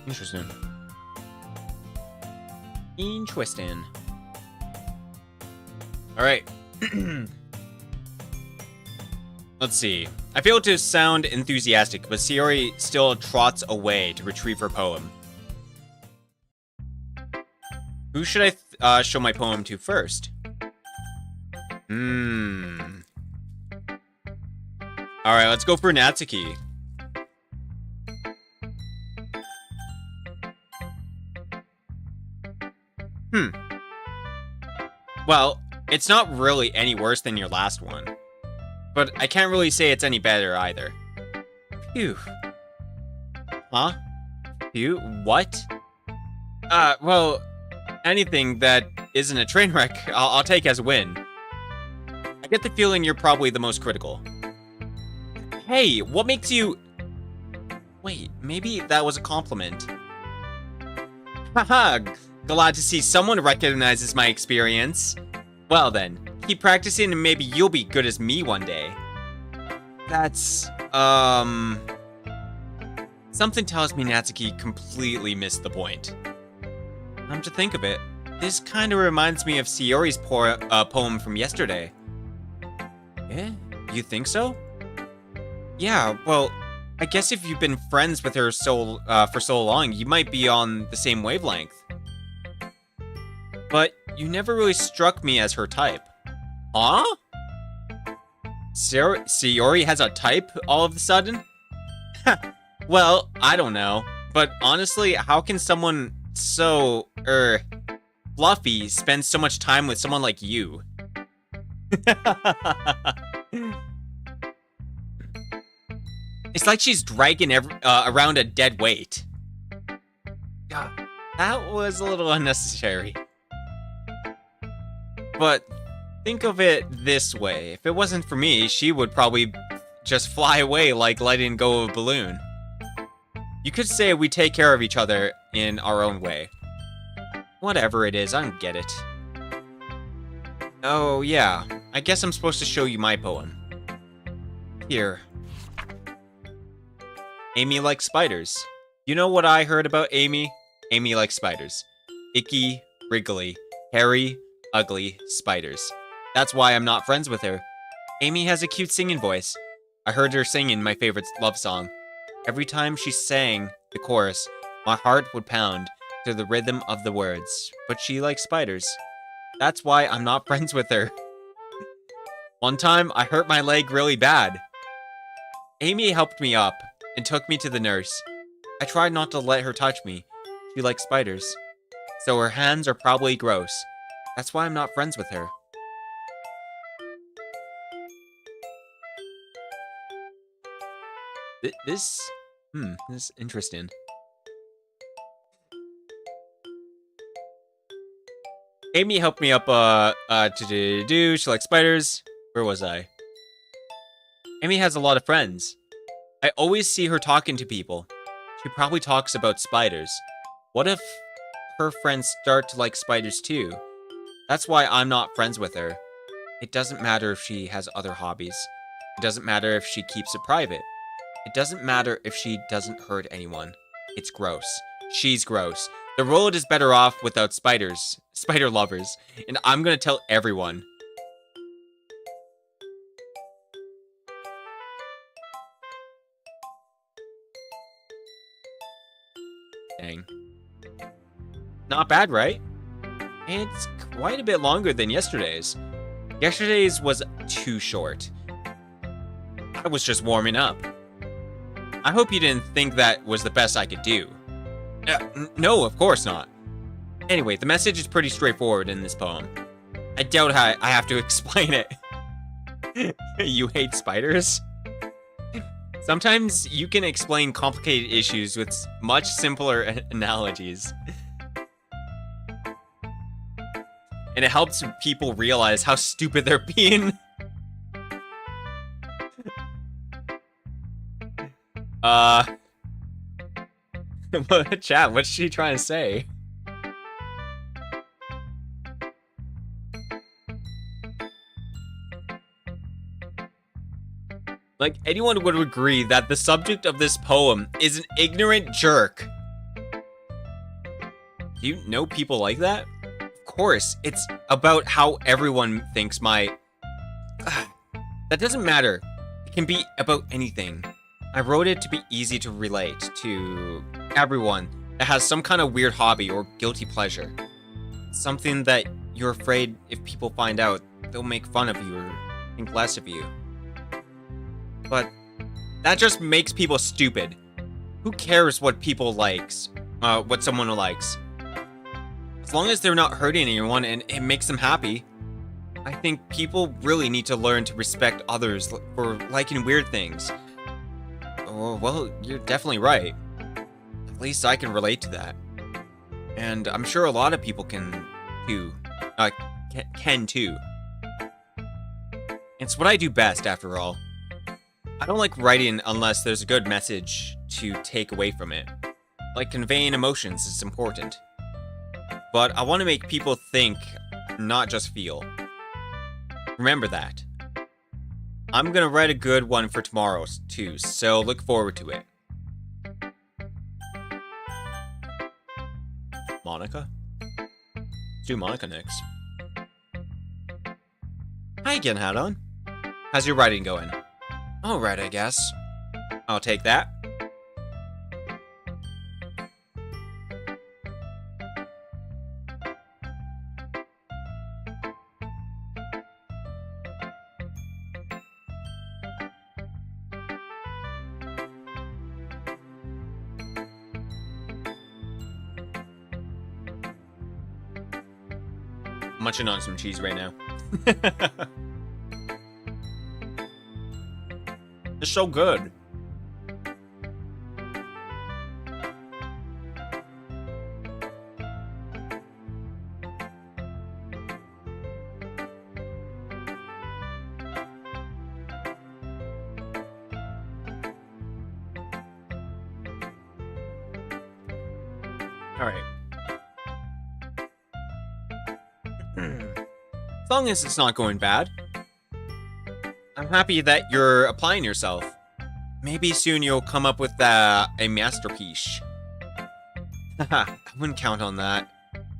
Interesting. Interesting. All right. Let's see. I fail to sound enthusiastic, but Sayori still trots away to retrieve her poem. Who should I show my poem to first? All right, let's go for Natsuki. Well, it's not really any worse than your last one. But I can't really say it's any better either. Phew. Huh? Phew? What? Well, anything that isn't a train wreck, I'll take as a win. I get the feeling you're probably the most critical. Hey, what makes you... Wait, maybe that was a compliment. Haha, glad to see someone recognizes my experience. Well then, keep practicing and maybe you'll be good as me one day. That's, something tells me Natsuki completely missed the point. Come to think of it, this kinda reminds me of Sayori's poem from yesterday. Eh? You think so? Yeah, well, I guess if you've been friends with her for so long, you might be on the same wavelength. But you never really struck me as her type. Huh? Sayori has a type all of a sudden? Well, I don't know. But honestly, how can someone so, fluffy spend so much time with someone like you? It's like she's dragging around a dead weight. God, that was a little unnecessary. But think of it this way. If it wasn't for me, she would probably just fly away like letting go of a balloon. You could say we take care of each other in our own way. Whatever it is, I don't get it. Oh, yeah. I guess I'm supposed to show you my poem. Here. Amy likes spiders. You know what I heard about Amy? Amy likes spiders. Icky, wriggly, hairy, ugly spiders. That's why I'm not friends with her. Amy has a cute singing voice. I heard her singing my favorite love song. Every time she sang the chorus, my heart would pound to the rhythm of the words. But she likes spiders. That's why I'm not friends with her. One time, I hurt my leg really bad. Amy helped me up and took me to the nurse. I tried not to let her touch me. She likes spiders. So her hands are probably gross. That's why I'm not friends with her. This is interesting. Amy helped me up, she likes spiders. Where was I? Amy has a lot of friends. I always see her talking to people. She probably talks about spiders. What if her friends start to like spiders too? That's why I'm not friends with her. It doesn't matter if she has other hobbies. It doesn't matter if she keeps it private. It doesn't matter if she doesn't hurt anyone. It's gross. She's gross. The world is better off without spiders. Spider lovers. And I'm gonna tell everyone. Dang. Not bad, right? It's quite a bit longer than yesterday's. Yesterday's was too short. I was just warming up. I hope you didn't think that was the best I could do. No, of course not. Anyway, the message is pretty straightforward in this poem. I doubt I have to explain it. You hate spiders? Sometimes you can explain complicated issues with much simpler analogies. And it helps people realize how stupid they're being. Chat, what's she trying to say? Like, anyone would agree that the subject of this poem is an ignorant jerk. Do you know people like that? Of course, it's about how everyone thinks my... That doesn't matter. It can be about anything. I wrote it to be easy to relate to everyone that has some kind of weird hobby or guilty pleasure. Something that you're afraid if people find out, they'll make fun of you or think less of you. But that just makes people stupid. Who cares what people likes? What someone likes? As long as they're not hurting anyone and it makes them happy. I think people really need to learn to respect others for liking weird things. Oh, well, you're definitely right. At least I can relate to that. And I'm sure a lot of people can too. Can too. It's what I do best, after all. I don't like writing unless there's a good message to take away from it. Like conveying emotions is important. But I want to make people think, not just feel. Remember that. I'm gonna write a good one for tomorrow, too, so look forward to it. Monica? Let's do Monica next. Hi again, Hadon. How's your writing going? Alright, I guess. I'll take that. Munching on some cheese right now. It's so good. All right. As long as it's not going bad. I'm happy that you're applying yourself. Maybe soon you'll come up with a masterpiece. Haha, I wouldn't count on that.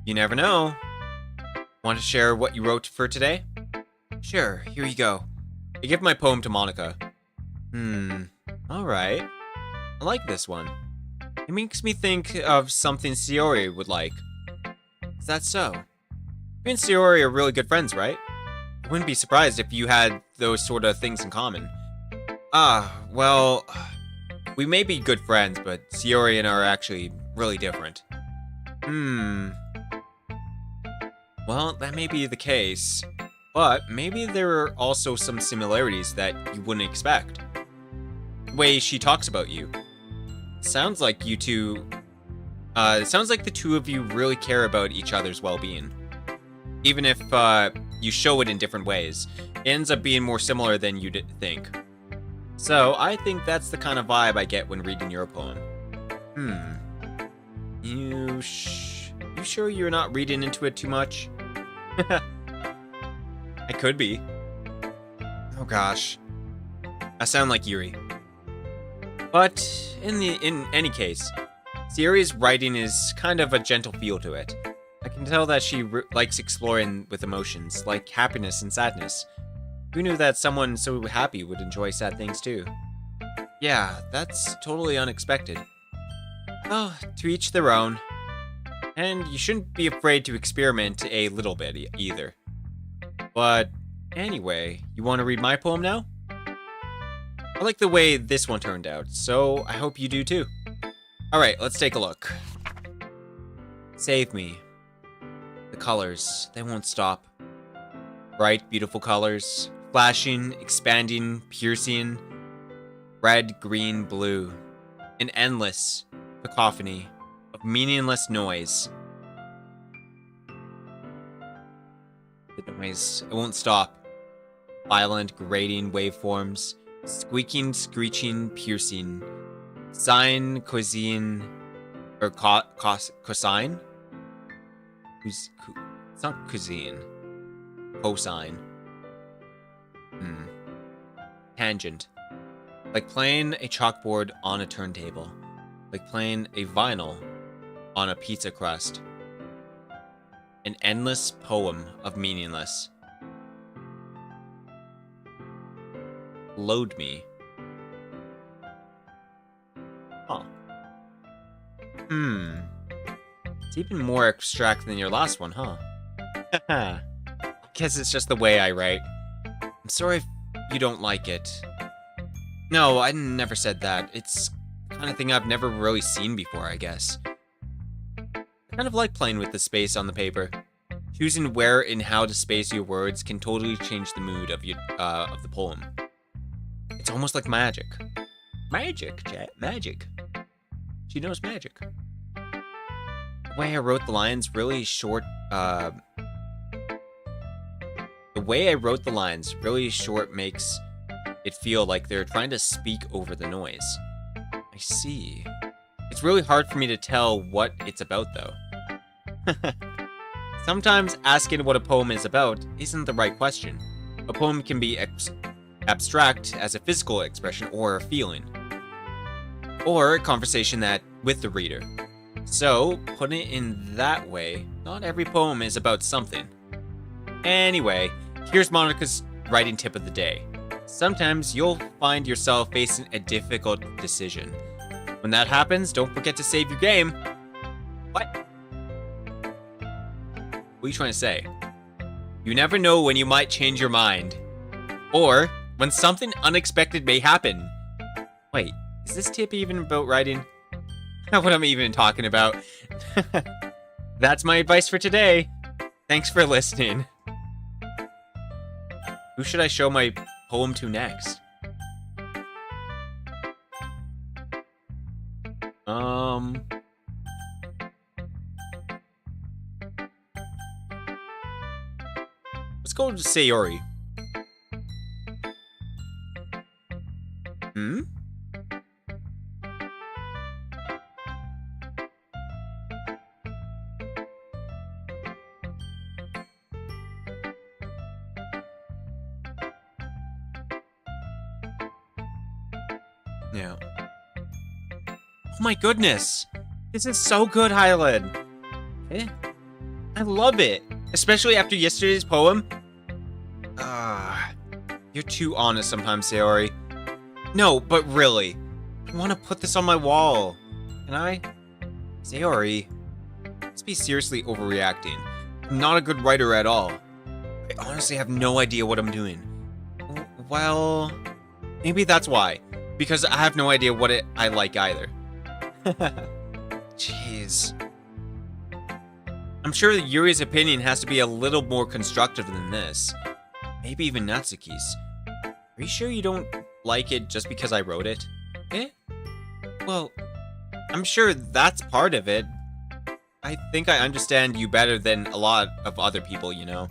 You never know. Want to share what you wrote for today? Sure, here you go. I give my poem to Monica. Alright. I like this one. It makes me think of something Sayori would like. Is that so? You and Sayori are really good friends, right? I wouldn't be surprised if you had those sort of things in common. Well, we may be good friends, but Sayori and I are actually really different. Well, that may be the case, but maybe there are also some similarities that you wouldn't expect. The way she talks about you. Sounds like you two... it sounds like the two of you really care about each other's well-being. Even if you show it in different ways, it ends up being more similar than you'd think. So I think that's the kind of vibe I get when reading your poem. You sure you're not reading into it too much? I could be. Oh gosh. I sound like Yuri. But in any case, Sayori's writing is kind of a gentle feel to it. I can tell that she likes exploring with emotions, like happiness and sadness. Who knew that someone so happy would enjoy sad things too? Yeah, that's totally unexpected. Oh, to each their own. And you shouldn't be afraid to experiment a little bit either. But anyway, you want to read my poem now? I like the way this one turned out, so I hope you do too. Alright, let's take a look. Save me. The colors, they won't stop. Bright, beautiful colors, flashing, expanding, piercing. Red, green, blue. An endless cacophony of meaningless noise. The noise, it won't stop. Violent, grating waveforms. Squeaking, screeching, piercing. Sine, cosine, or cosine? It's not cosine. Cosine. Tangent. Like playing a chalkboard on a turntable. Like playing a vinyl on a pizza crust. An endless poem of meaningless. Load me. Huh. It's even more abstract than your last one, huh? I guess it's just the way I write. I'm sorry if you don't like it. No, I never said that. It's the kind of thing I've never really seen before, I guess. I kind of like playing with the space on the paper. Choosing where and how to space your words can totally change the mood of the poem. It's almost like magic. Magic, chat. Magic. She knows magic. The way I wrote the lines really short, the way I wrote the lines really short makes it feel like they're trying to speak over the noise. I see. It's really hard for me to tell what it's about, though. Sometimes asking what a poem is about isn't the right question. A poem can be abstract as a physical expression or a feeling, or a conversation with the reader. So, putting it in that way, not every poem is about something. Anyway, here's Monica's writing tip of the day. Sometimes you'll find yourself facing a difficult decision. When that happens, don't forget to save your game. What? What are you trying to say? You never know when you might change your mind. Or when something unexpected may happen. Wait, is this tip even about writing? What am I even talking about? That's my advice for today. Thanks for listening. Who should I show my poem to next? Let's go to Sayori. Yeah. Oh my goodness! This is so good, Highland! I love it! Especially after yesterday's poem. You're too honest sometimes, Sayori. No, but really. I want to put this on my wall. Can I? Sayori. Let's be seriously overreacting. I'm not a good writer at all. I honestly have no idea what I'm doing. Well, maybe that's why. Because I have no idea what I like either. Jeez. I'm sure that Yuri's opinion has to be a little more constructive than this. Maybe even Natsuki's. Are you sure you don't like it just because I wrote it? Well, I'm sure that's part of it. I think I understand you better than a lot of other people, you know?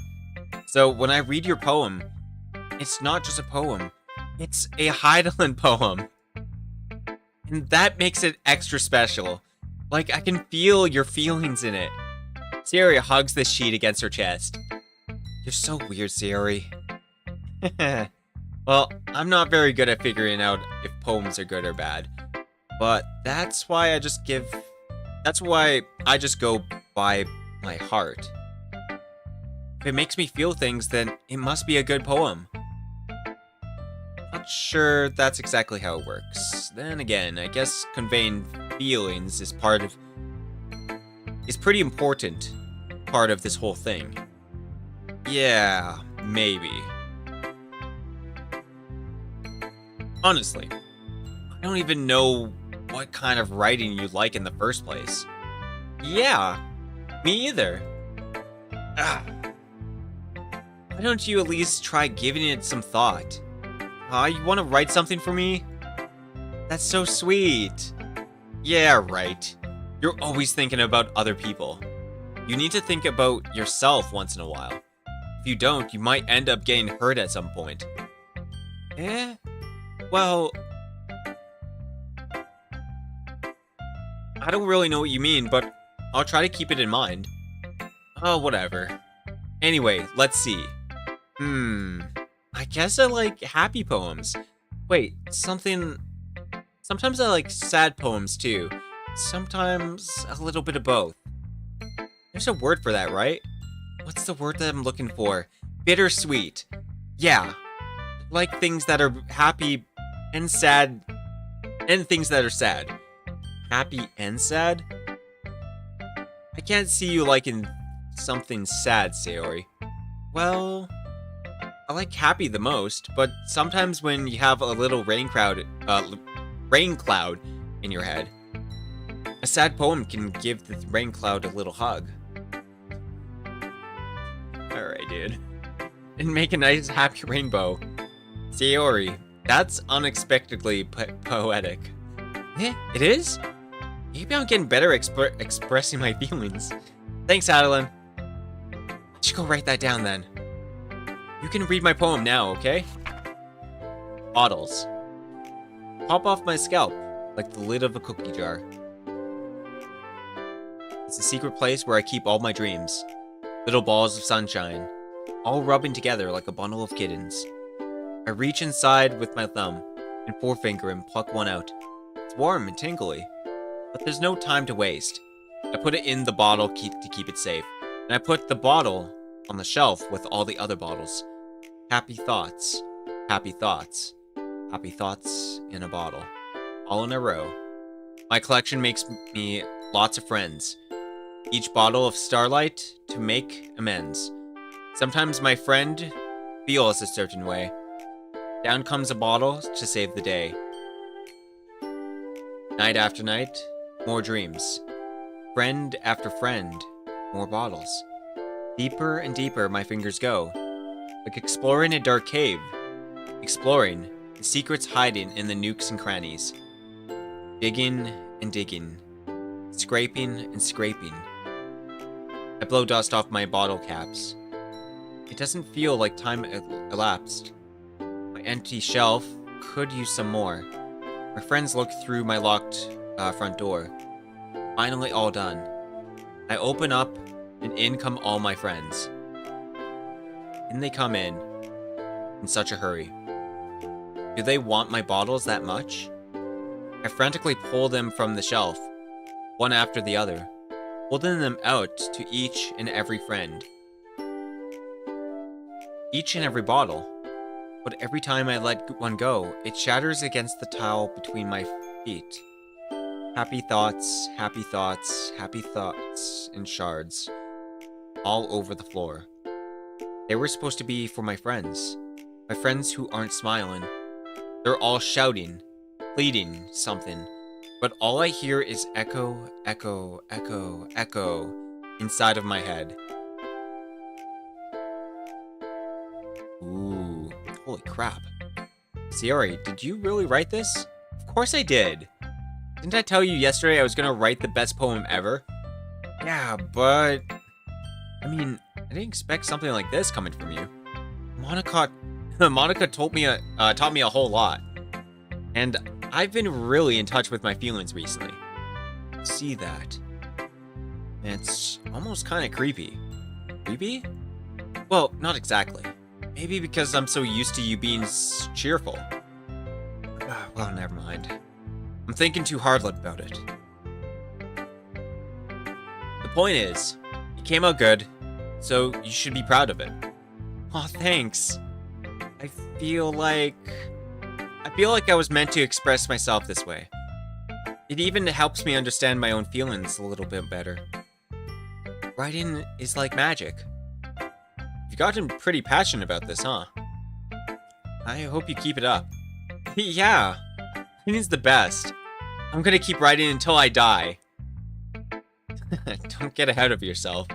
So when I read your poem, it's not just a poem. It's a Heidelin poem. And that makes it extra special. Like, I can feel your feelings in it. Sayori hugs the sheet against her chest. You're so weird, Sayori. Well, I'm not very good at figuring out if poems are good or bad. But that's why I just go by my heart. If it makes me feel things, then it must be a good poem. Not sure that's exactly how it works. Then again, I guess conveying feelings is pretty important part of this whole thing. Yeah, maybe. Honestly, I don't even know what kind of writing you like in the first place. Yeah, me either. Why don't you at least try giving it some thought? You want to write something for me? That's so sweet. Yeah, right. You're always thinking about other people. You need to think about yourself once in a while. If you don't, you might end up getting hurt at some point. Well, I don't really know what you mean, but I'll try to keep it in mind. Oh, whatever. Anyway, let's see. I guess I like happy poems. Wait, sometimes I like sad poems too. Sometimes a little bit of both. There's a word for that, right? What's the word that I'm looking for? Bittersweet. Yeah. I like things that are happy and sad, and things that are sad. Happy and sad? I can't see you liking something sad, Sayori. Well, I like happy the most, but sometimes when you have a little rain cloud in your head, a sad poem can give the rain cloud a little hug. Alright, dude. And make a nice happy rainbow. Sayori, that's unexpectedly poetic. It is? Maybe I'm getting better expressing my feelings. Thanks, Adeline. I should go write that down then. You can read my poem now, okay? Bottles. Pop off my scalp, like the lid of a cookie jar. It's a secret place where I keep all my dreams. Little balls of sunshine, all rubbing together like a bundle of kittens. I reach inside with my thumb and forefinger and pluck one out. It's warm and tingly, but there's no time to waste. I put it in the bottle to keep it safe, and I put the bottle on the shelf with all the other bottles. Happy thoughts, happy thoughts, happy thoughts in a bottle, all in a row. My collection makes me lots of friends. Each bottle of starlight to make amends. Sometimes my friend feels a certain way. Down comes a bottle to save the day. Night after night, more dreams. Friend after friend, more bottles. Deeper and deeper my fingers go, like exploring a dark cave. Exploring the secrets hiding in the nooks and crannies. Digging and digging. Scraping and scraping. I blow dust off my bottle caps. It doesn't feel like time elapsed. My empty shelf could use some more. My friends look through my locked front door. Finally all done. I open up, and in come all my friends. In they come in such a hurry. Do they want my bottles that much? I frantically pull them from the shelf, one after the other, holding them out to each and every friend. Each and every bottle. But every time I let one go, it shatters against the tile between my feet. Happy thoughts, happy thoughts, happy thoughts in shards, all over the floor. They were supposed to be for my friends who aren't smiling. They're all shouting, pleading something, but all I hear is echo, echo, echo, echo inside of my head. Ooh, holy crap. Sayori, did you really write this? Of course I did. Didn't I tell you yesterday I was gonna write the best poem ever? Yeah, but... I mean, I didn't expect something like this coming from you. Monica taught me a whole lot. And I've been really in touch with my feelings recently. See that? It's almost kind of creepy. Creepy? Well, not exactly. Maybe because I'm so used to you being cheerful. Well, never mind. I'm thinking too hard about it. The point is, it came out good, so you should be proud of it. Aw, thanks. I feel like I was meant to express myself this way. It even helps me understand my own feelings a little bit better. Writing is like magic. You've gotten pretty passionate about this, huh? I hope you keep it up. Yeah, writing's the best. I'm gonna keep writing until I die. Don't get ahead of yourself.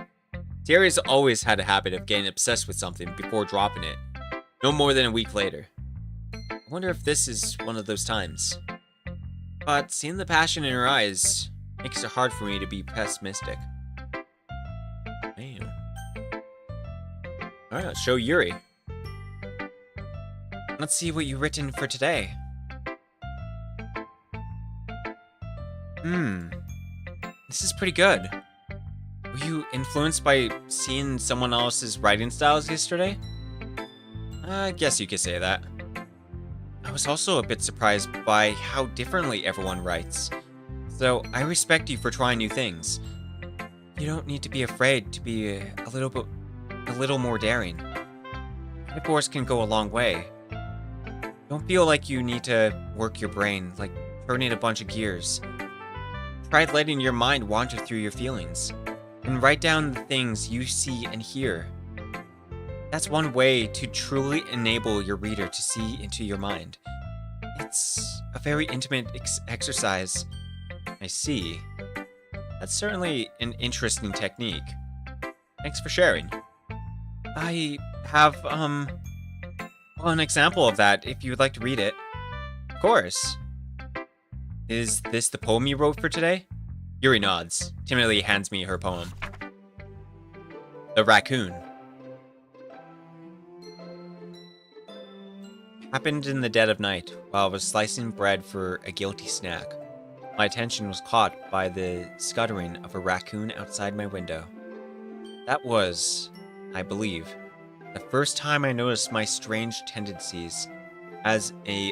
Terry's always had a habit of getting obsessed with something before dropping it. No more than a week later. I wonder if this is one of those times. But seeing the passion in her eyes makes it hard for me to be pessimistic. Damn. Alright, let's show Yuri. Let's see what you've written for today. This is pretty good. Were you influenced by seeing someone else's writing styles yesterday? I guess you could say that. I was also a bit surprised by how differently everyone writes. So I respect you for trying new things. You don't need to be afraid to be a little more daring. Metaphors can go a long way. Don't feel like you need to work your brain, like turning a bunch of gears. Try letting your mind wander through your feelings, and write down the things you see and hear. That's one way to truly enable your reader to see into your mind. It's a very intimate exercise. I see. That's certainly an interesting technique. Thanks for sharing. I have, an example of that if you would like to read it. Of course. Is this the poem you wrote for today? Yuri nods, timidly hands me her poem. The Raccoon. Happened in the dead of night, while I was slicing bread for a guilty snack. My attention was caught by the scuttering of a raccoon outside my window. That was, I believe, the first time I noticed my strange tendencies as a...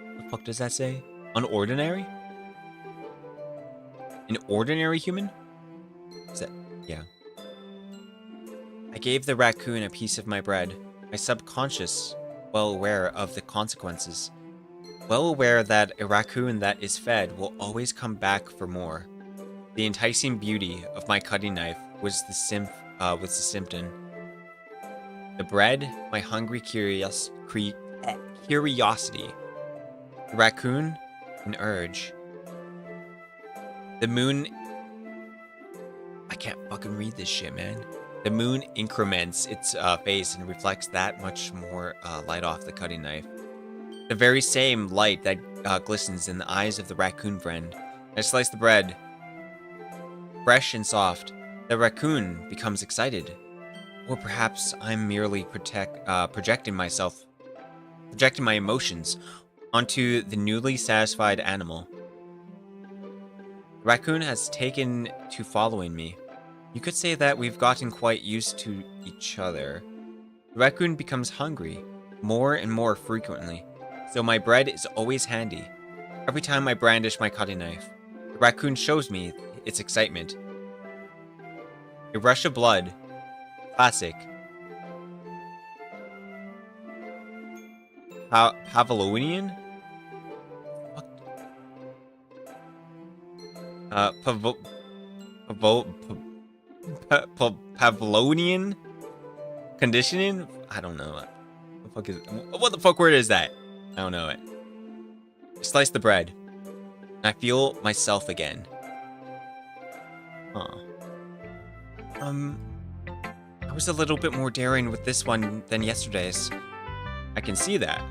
What the fuck does that say? Unordinary? An ordinary human? Is that... yeah. I gave the raccoon a piece of my bread, my subconscious, well aware of the consequences. Well aware that a raccoon that is fed will always come back for more. The enticing beauty of my cutting knife was the symptom. The bread, my hungry curiosity. The raccoon, an urge. The moon... I can't fucking read this shit, man. The moon increments its face and reflects that much more light off the cutting knife. The very same light that glistens in the eyes of the raccoon friend. I slice the bread. Fresh and soft. The raccoon becomes excited. Or perhaps I'm merely projecting my emotions onto the newly satisfied animal. The raccoon has taken to following me. You could say that we've gotten quite used to each other. The raccoon becomes hungry, more and more frequently, so my bread is always handy. Every time I brandish my cutting knife, the raccoon shows me its excitement. A rush of blood. Classic. Pavlovian? Pavlovian conditioning? I don't know. What the fuck word is that? I don't know it. I slice the bread. And I feel myself again. Huh. I was a little bit more daring with this one than yesterday's. I can see that.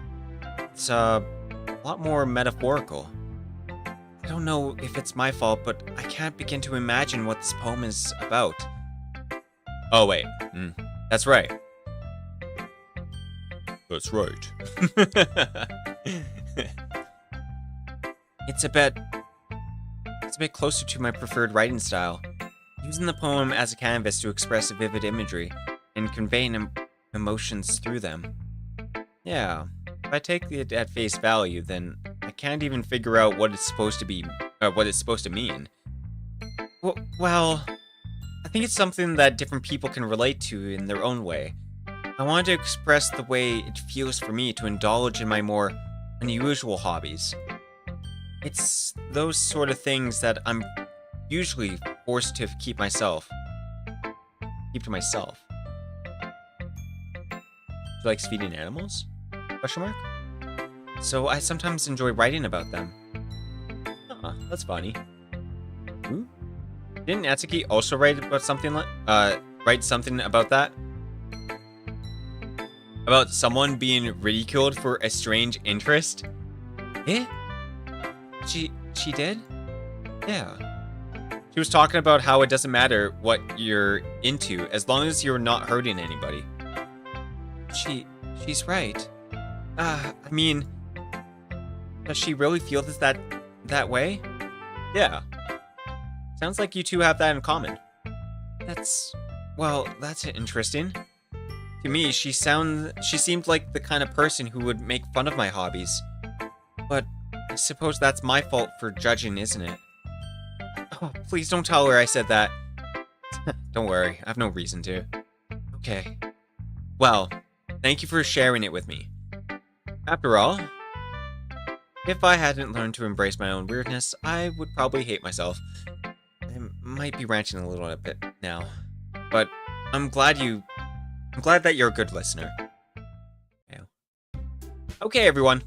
It's a lot more metaphorical. don't know if it's my fault, but I can't begin to imagine what this poem is about. Oh, wait. That's right. That's right. It's a bit closer to my preferred writing style, using the poem as a canvas to express vivid imagery and conveying emotions through them. Yeah, if I take it at face value, then I can't even figure out what it's supposed to be, what it's supposed to mean. Well, I think it's something that different people can relate to in their own way. I want to express the way it feels for me to indulge in my more unusual hobbies. It's those sort of things that I'm usually forced to keep to myself. She likes feeding animals? Question mark? So I sometimes enjoy writing about them. Huh, that's funny. Ooh. Didn't Natsuki also write about something about that? About someone being ridiculed for a strange interest? Eh? She did? Yeah. She was talking about how it doesn't matter what you're into as long as you're not hurting anybody. She's right. I mean, does she really feel that way? Yeah. Sounds like you two have that in common. That's interesting. To me, she seemed like the kind of person who would make fun of my hobbies. But I suppose that's my fault for judging, isn't it? Oh, please don't tell her I said that. Don't worry, I have no reason to. Okay. Well, thank you for sharing it with me. After all, if I hadn't learned to embrace my own weirdness, I would probably hate myself. I might be ranting a little bit now, but I'm glad that you're a good listener. Yeah. Okay, everyone.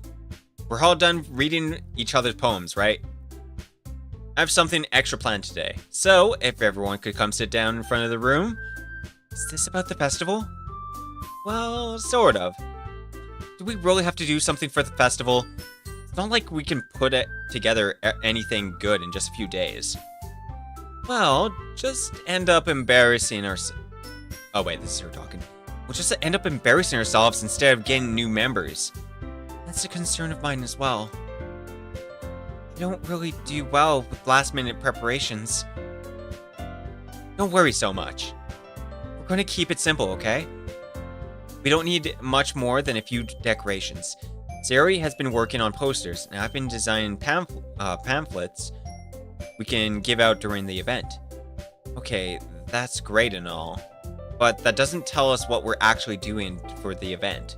We're all done reading each other's poems, right? I have something extra planned today. So, if everyone could come sit down in front of the room. Is this about the festival? Well, sort of. Do we really have to do something for the festival? It's not like we can put it together anything good in just a few days. Well, just end up embarrassing ourselves. Oh wait, this is her talking. We'll just end up embarrassing ourselves instead of getting new members. That's a concern of mine as well. I don't really do well with last-minute preparations. Don't worry so much. We're going to keep it simple, okay? We don't need much more than a few decorations. Sayori has been working on posters, and I've been designing pamphlets we can give out during the event. Okay, that's great and all, but that doesn't tell us what we're actually doing for the event.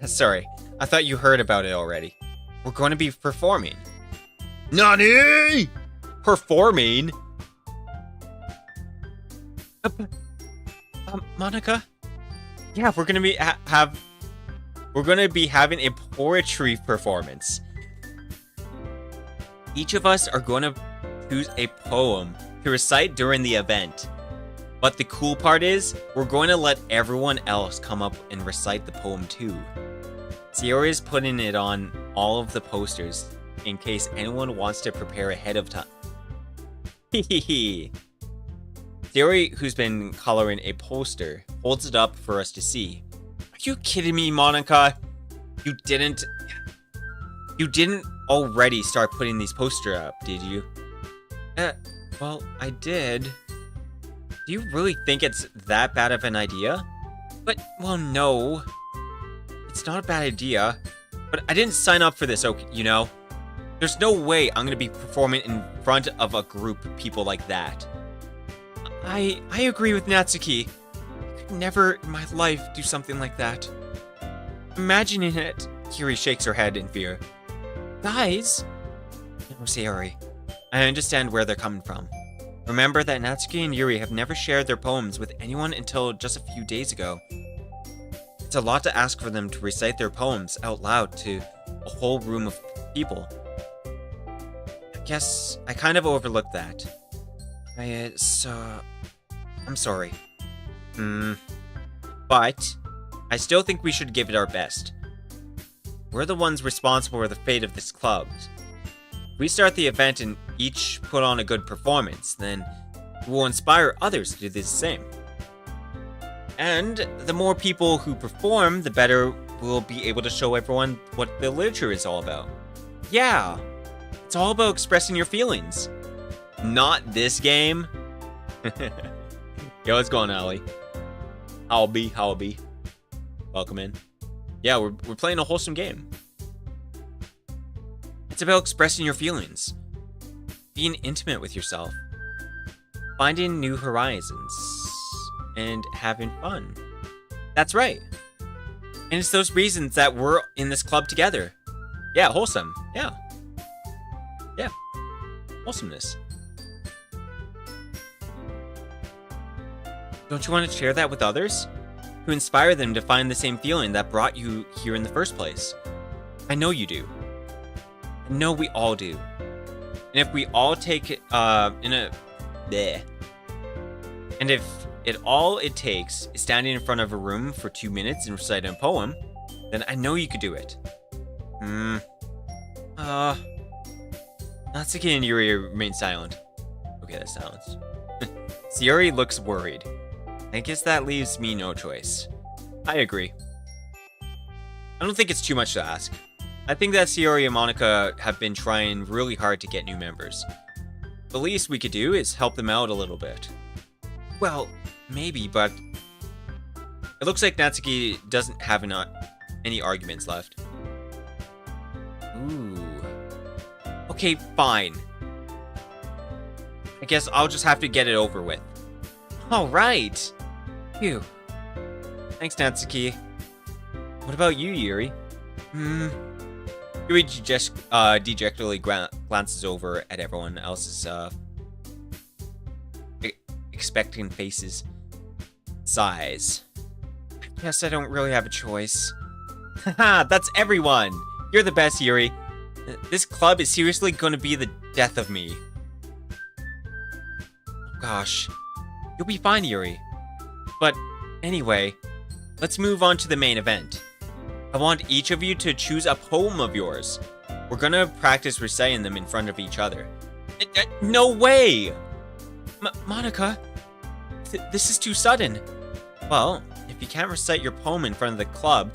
Sorry, I thought you heard about it already. We're going to be performing. NANI?! Performing? Monica? Yeah, we're gonna be having a poetry performance. Each of us are going to choose a poem to recite during the event. But the cool part is, we're going to let everyone else come up and recite the poem too. Sayori is putting it on all of the posters in case anyone wants to prepare ahead of time. Hehehe. Sayori, who's been coloring a poster, holds it up for us to see. Are you kidding me, Monica? You didn't already start putting these posters up, did you? Well, I did. Do you really think it's that bad of an idea? But, well, no. It's not a bad idea. But I didn't sign up for this, okay, you know? There's no way I'm gonna be performing in front of a group of people like that. I agree with Natsuki. I could never in my life do something like that. Imagining it, Kiri shakes her head in fear. Guys? No, Sayori. I understand where they're coming from. Remember that Natsuki and Yuri have never shared their poems with anyone until just a few days ago. It's a lot to ask for them to recite their poems out loud to a whole room of people. I guess I kind of overlooked that. I'm sorry. But I still think we should give it our best. We're the ones responsible for the fate of this club. If we start the event and each put on a good performance, then we'll inspire others to do the same. And the more people who perform, the better we'll be able to show everyone what the literature is all about. Yeah, it's all about expressing your feelings. Not this game. Yo, what's going on, Ollie? How'll be. Welcome in. Yeah, we're playing a wholesome game. It's about expressing your feelings, being intimate with yourself, finding new horizons, and having fun. That's right. And it's those reasons that we're in this club together. Yeah, wholesome. Yeah. Wholesomeness. Don't you want to share that with others? To inspire them to find the same feeling that brought you here in the first place? I know you do. I know we all do. And if we all take it, and if all it takes is standing in front of a room for 2 minutes and reciting a poem, then I know you could do it. Natsuki and Yuri remain silent. Okay, that's silence. Sayori looks worried. I guess that leaves me no choice. I agree. I don't think it's too much to ask. I think that Sayori and Monica have been trying really hard to get new members. The least we could do is help them out a little bit. Well, maybe, but it looks like Natsuki doesn't have any arguments left. Ooh. Okay, fine. I guess I'll just have to get it over with. Alright. Phew. Thanks, Natsuki. What about you, Yuri? Yuri just dejectedly glances over at everyone else's expectant faces. Sighs. I guess I don't really have a choice. Haha, that's everyone! You're the best, Yuri. This club is seriously gonna be the death of me. Gosh. You'll be fine, Yuri. But anyway, let's move on to the main event. I want each of you to choose a poem of yours. We're gonna practice reciting them in front of each other. No way! Monica, this is too sudden. Well, if you can't recite your poem in front of the club,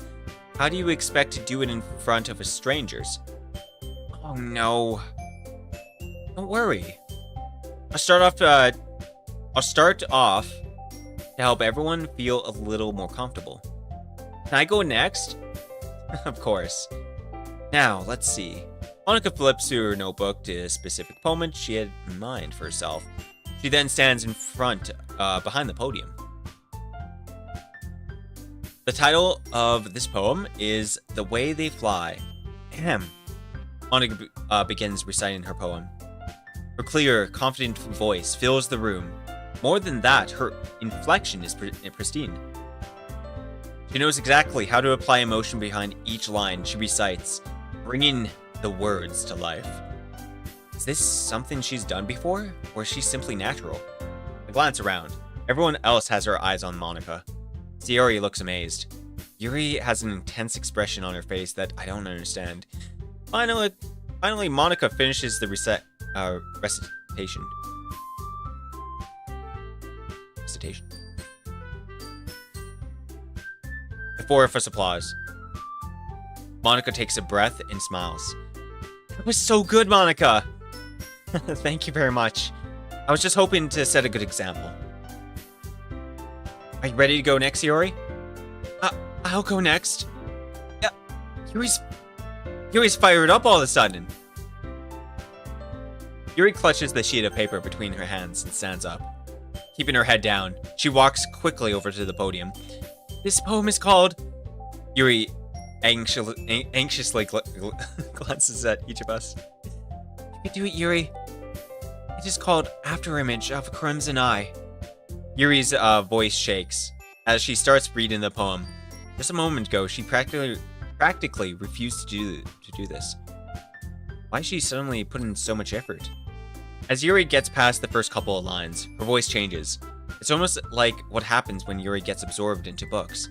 how do you expect to do it in front of strangers? Oh no. Don't worry. I'll start off to help everyone feel a little more comfortable. Can I go next? Of course. Now, let's see. Monica flips through her notebook to a specific poem she had in mind for herself. She then stands in front, behind the podium. The title of this poem is The Way They Fly. Ahem. Monica begins reciting her poem. Her clear, confident voice fills the room. More than that, her inflection is pristine. She knows exactly how to apply emotion behind each line she recites, bringing the words to life. Is this something she's done before, or is she simply natural? I glance around. Everyone else has their eyes on Monica. Sayori looks amazed. Yuri has an intense expression on her face that I don't understand. Finally, Monica finishes the recitation. The four of us applause. Monica takes a breath and smiles. That was so good, Monica! Thank you very much. I was just hoping to set a good example. Are you ready to go next, Yuri? I'll go next. Yuri's fired up all of a sudden. Yuri clutches the sheet of paper between her hands and stands up. Keeping her head down, she walks quickly over to the podium. This poem is called... Yuri anxiously glances at each of us. You can do it, Yuri. It is called Afterimage of a Crimson Eye. Yuri's voice shakes as she starts reading the poem. Just a moment ago, she practically refused to do this. Why is she suddenly putting so much effort? As Yuri gets past the first couple of lines, her voice changes. It's almost like what happens when Yuri gets absorbed into books.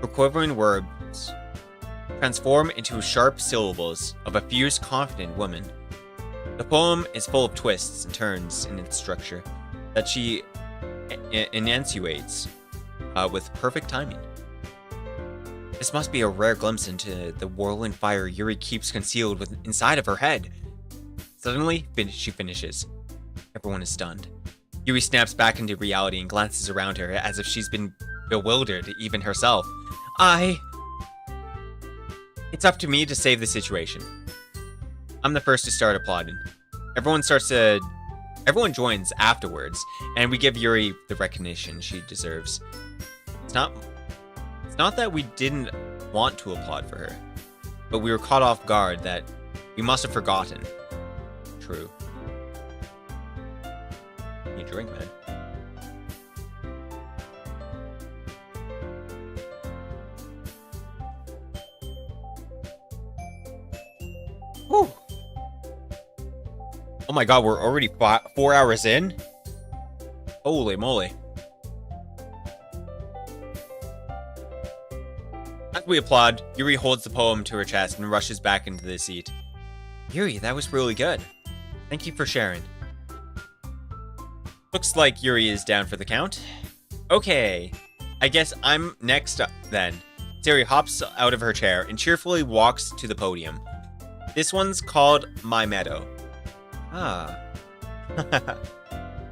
Her quivering words transform into sharp syllables of a fierce, confident woman. The poem is full of twists and turns in its structure that she enunciates with perfect timing. This must be a rare glimpse into the whirling fire Yuri keeps concealed inside of her head. Suddenly, she finishes. Everyone is stunned. Yuri snaps back into reality and glances around her as if she's been bewildered, even herself. It's up to me to save the situation. I'm the first to start applauding. Everyone joins afterwards, and we give Yuri the recognition she deserves. It's not that we didn't want to applaud for her, but we were caught off guard that we must have forgotten. True. You drink, man. Whew. Oh my god, we're already 4 hours in? Holy moly. As we applaud, Yuri holds the poem to her chest and rushes back into the seat. Yuri, that was really good. Thank you for sharing. Looks like Yuri is down for the count. Okay, I guess I'm next up then. Sayori hops out of her chair and cheerfully walks to the podium. This one's called My Meadow. Ah.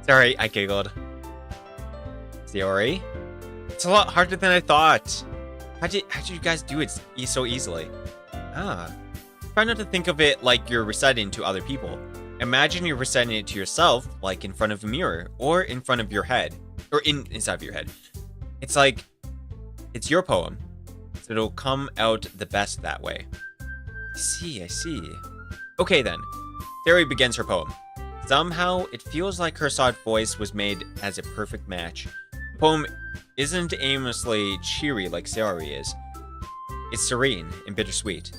Sorry, I giggled. Sayori? It's a lot harder than I thought. How'd you guys do it so easily? Ah. Try not to think of it like you're reciting to other people. Imagine you're reciting it to yourself, like in front of a mirror, or in front of your head. Or inside of your head. It's like, it's your poem. So it'll come out the best that way. I see. Okay then. Sayori begins her poem. Somehow, it feels like her soft voice was made as a perfect match. The poem isn't aimlessly cheery like Sayori is. It's serene and bittersweet.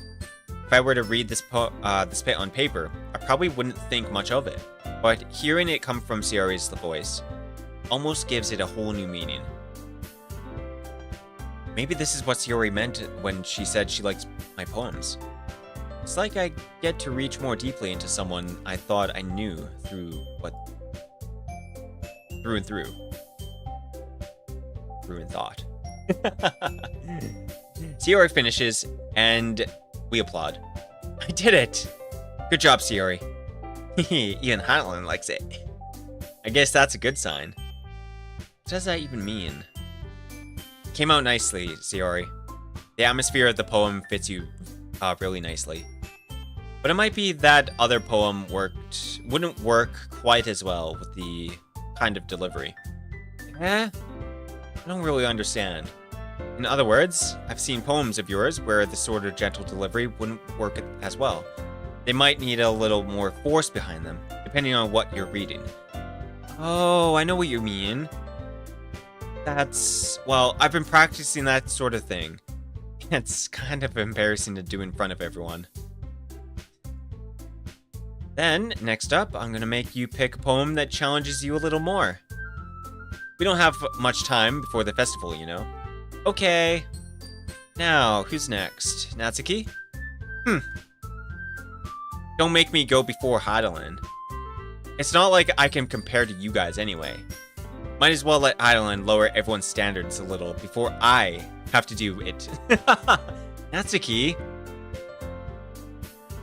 If I were to read this bit on paper, I probably wouldn't think much of it. But hearing it come from Sayori's voice almost gives it a whole new meaning. Maybe this is what Sayori meant when she said she likes my poems. It's like I get to reach more deeply into someone I thought I knew through and through. Through and thought. Sayori finishes, and we applaud. I did it! Good job, Sayori. Even Hotland likes it. I guess that's a good sign. What does that even mean? Came out nicely, Sayori. The atmosphere of the poem fits you really nicely. But it might be that other poem wouldn't work quite as well with the kind of delivery. I don't really understand. In other words, I've seen poems of yours where the sort of gentle delivery wouldn't work as well. They might need a little more force behind them, depending on what you're reading. Oh, I know what you mean. Well, I've been practicing that sort of thing. It's kind of embarrassing to do in front of everyone. Then, next up, I'm gonna make you pick a poem that challenges you a little more. We don't have much time before the festival, you know. Okay. Now, who's next? Natsuki? Don't make me go before Heidelin. It's not like I can compare to you guys anyway. Might as well let Heidelin lower everyone's standards a little before I have to do it. Natsuki.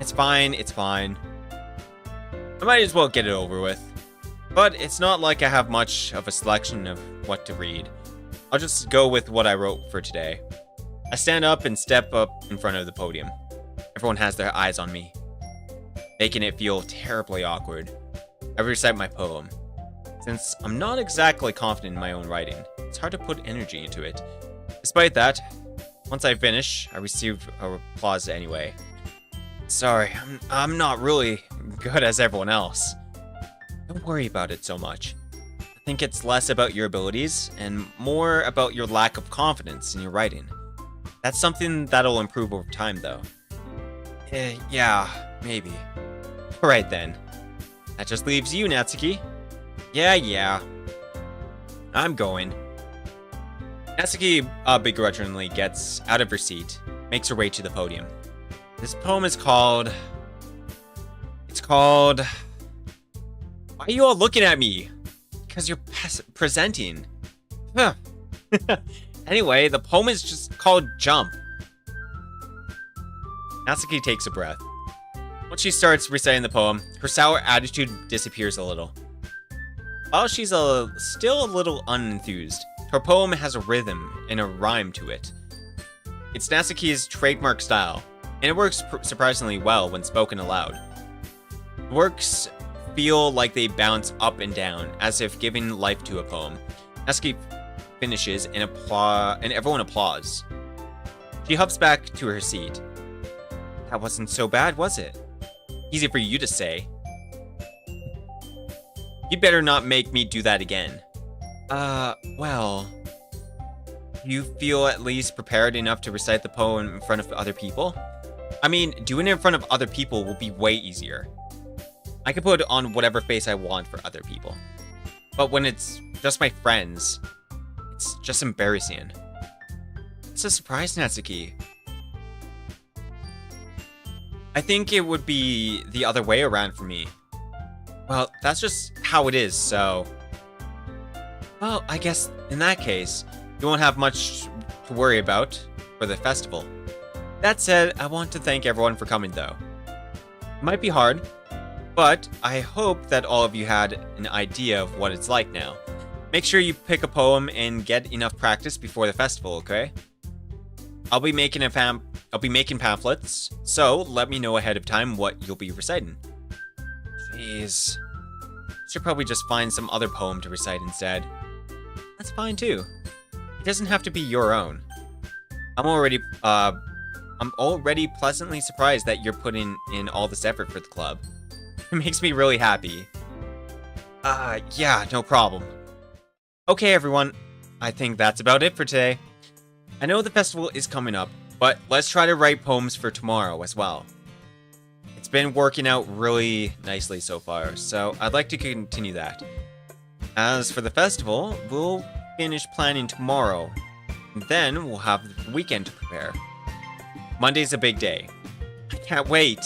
It's fine. I might as well get it over with. But it's not like I have much of a selection of what to read. I'll just go with what I wrote for today. I stand up and step up in front of the podium. Everyone has their eyes on me, making it feel terribly awkward. I recite my poem. Since I'm not exactly confident in my own writing, it's hard to put energy into it. Despite that, once I finish, I receive applause anyway. Sorry, I'm not really good as everyone else. Don't worry about it so much. I think it's less about your abilities and more about your lack of confidence in your writing. That's something that'll improve over time, though. Yeah, maybe. Alright then. That just leaves you, Natsuki. Yeah. I'm going. Natsuki begrudgingly gets out of her seat, makes her way to the podium. This poem is called called... Why are you all looking at me? Because you're presenting. Huh. Anyway, the poem is just called Jump. Natsuki takes a breath. Once she starts reciting the poem, her sour attitude disappears a little. While she's still a little unenthused, her poem has a rhythm and a rhyme to it. It's Natsuki's trademark style, and it works surprisingly well when spoken aloud. The works feel like they bounce up and down, as if giving life to a poem. Natsuki finishes and everyone applauds. She hops back to her seat. That wasn't so bad, was it? Easy for you to say. You'd better not make me do that again. Well... You feel at least prepared enough to recite the poem in front of other people? I mean, doing it in front of other people will be way easier. I can put on whatever face I want for other people. But when it's just my friends, it's just embarrassing. It's a surprise, Natsuki. I think it would be the other way around for me. Well, that's just how it is, so... Well, I guess in that case, you won't have much to worry about for the festival. That said, I want to thank everyone for coming, though. It might be hard, but I hope that all of you had an idea of what it's like now. Make sure you pick a poem and get enough practice before the festival, okay? I'll be making pamphlets, so let me know ahead of time what you'll be reciting. Jeez. Should probably just find some other poem to recite instead. That's fine too. It doesn't have to be your own. I'm already pleasantly surprised that you're putting in all this effort for the club. It makes me really happy. Yeah, no problem. Okay, everyone. I think that's about it for today. I know the festival is coming up, but let's try to write poems for tomorrow as well. It's been working out really nicely so far, so I'd like to continue that. As for the festival, we'll finish planning tomorrow, and then we'll have the weekend to prepare. Monday's a big day. I can't wait.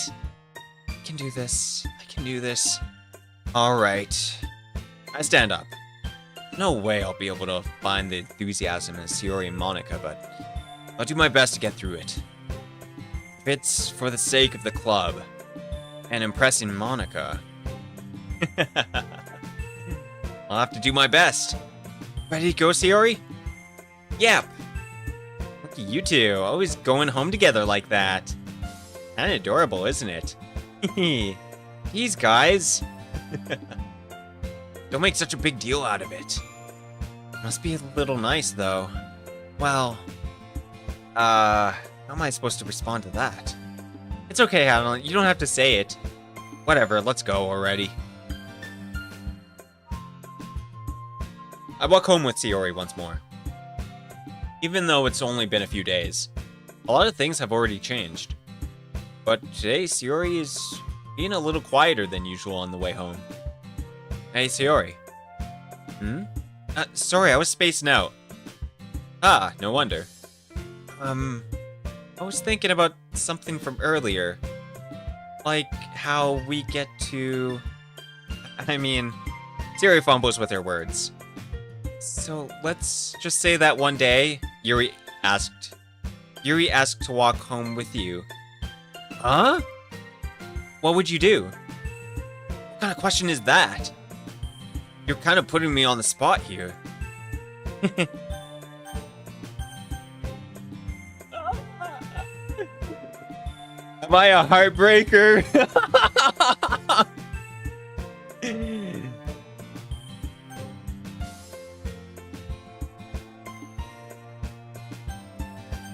I can do this. I can do this. Alright. I stand up. No way I'll be able to find the enthusiasm in Sayori and Monica, but I'll do my best to get through it. If it's for the sake of the club and impressing Monica, I'll have to do my best. Ready to go, Sayori? Yep. Look at you two, always going home together like that. Kinda adorable, isn't it? These guys. Don't make such a big deal out of it. Must be a little nice, though. Well, how am I supposed to respond to that? It's okay, Adeline. You don't have to say it. Whatever, let's go already. I walk home with Sayori once more. Even though it's only been a few days, a lot of things have already changed. But today, Sayori is being a little quieter than usual on the way home. Hey, Sayori. Sorry, I was spacing out. Ah, no wonder. I was thinking about something from earlier. Like how we get to... I mean, Sayori fumbles with her words. So let's just say that one day, Yuri asked to walk home with you. Huh? What would you do? What kind of question is that? You're kind of putting me on the spot here. Am I a heartbreaker?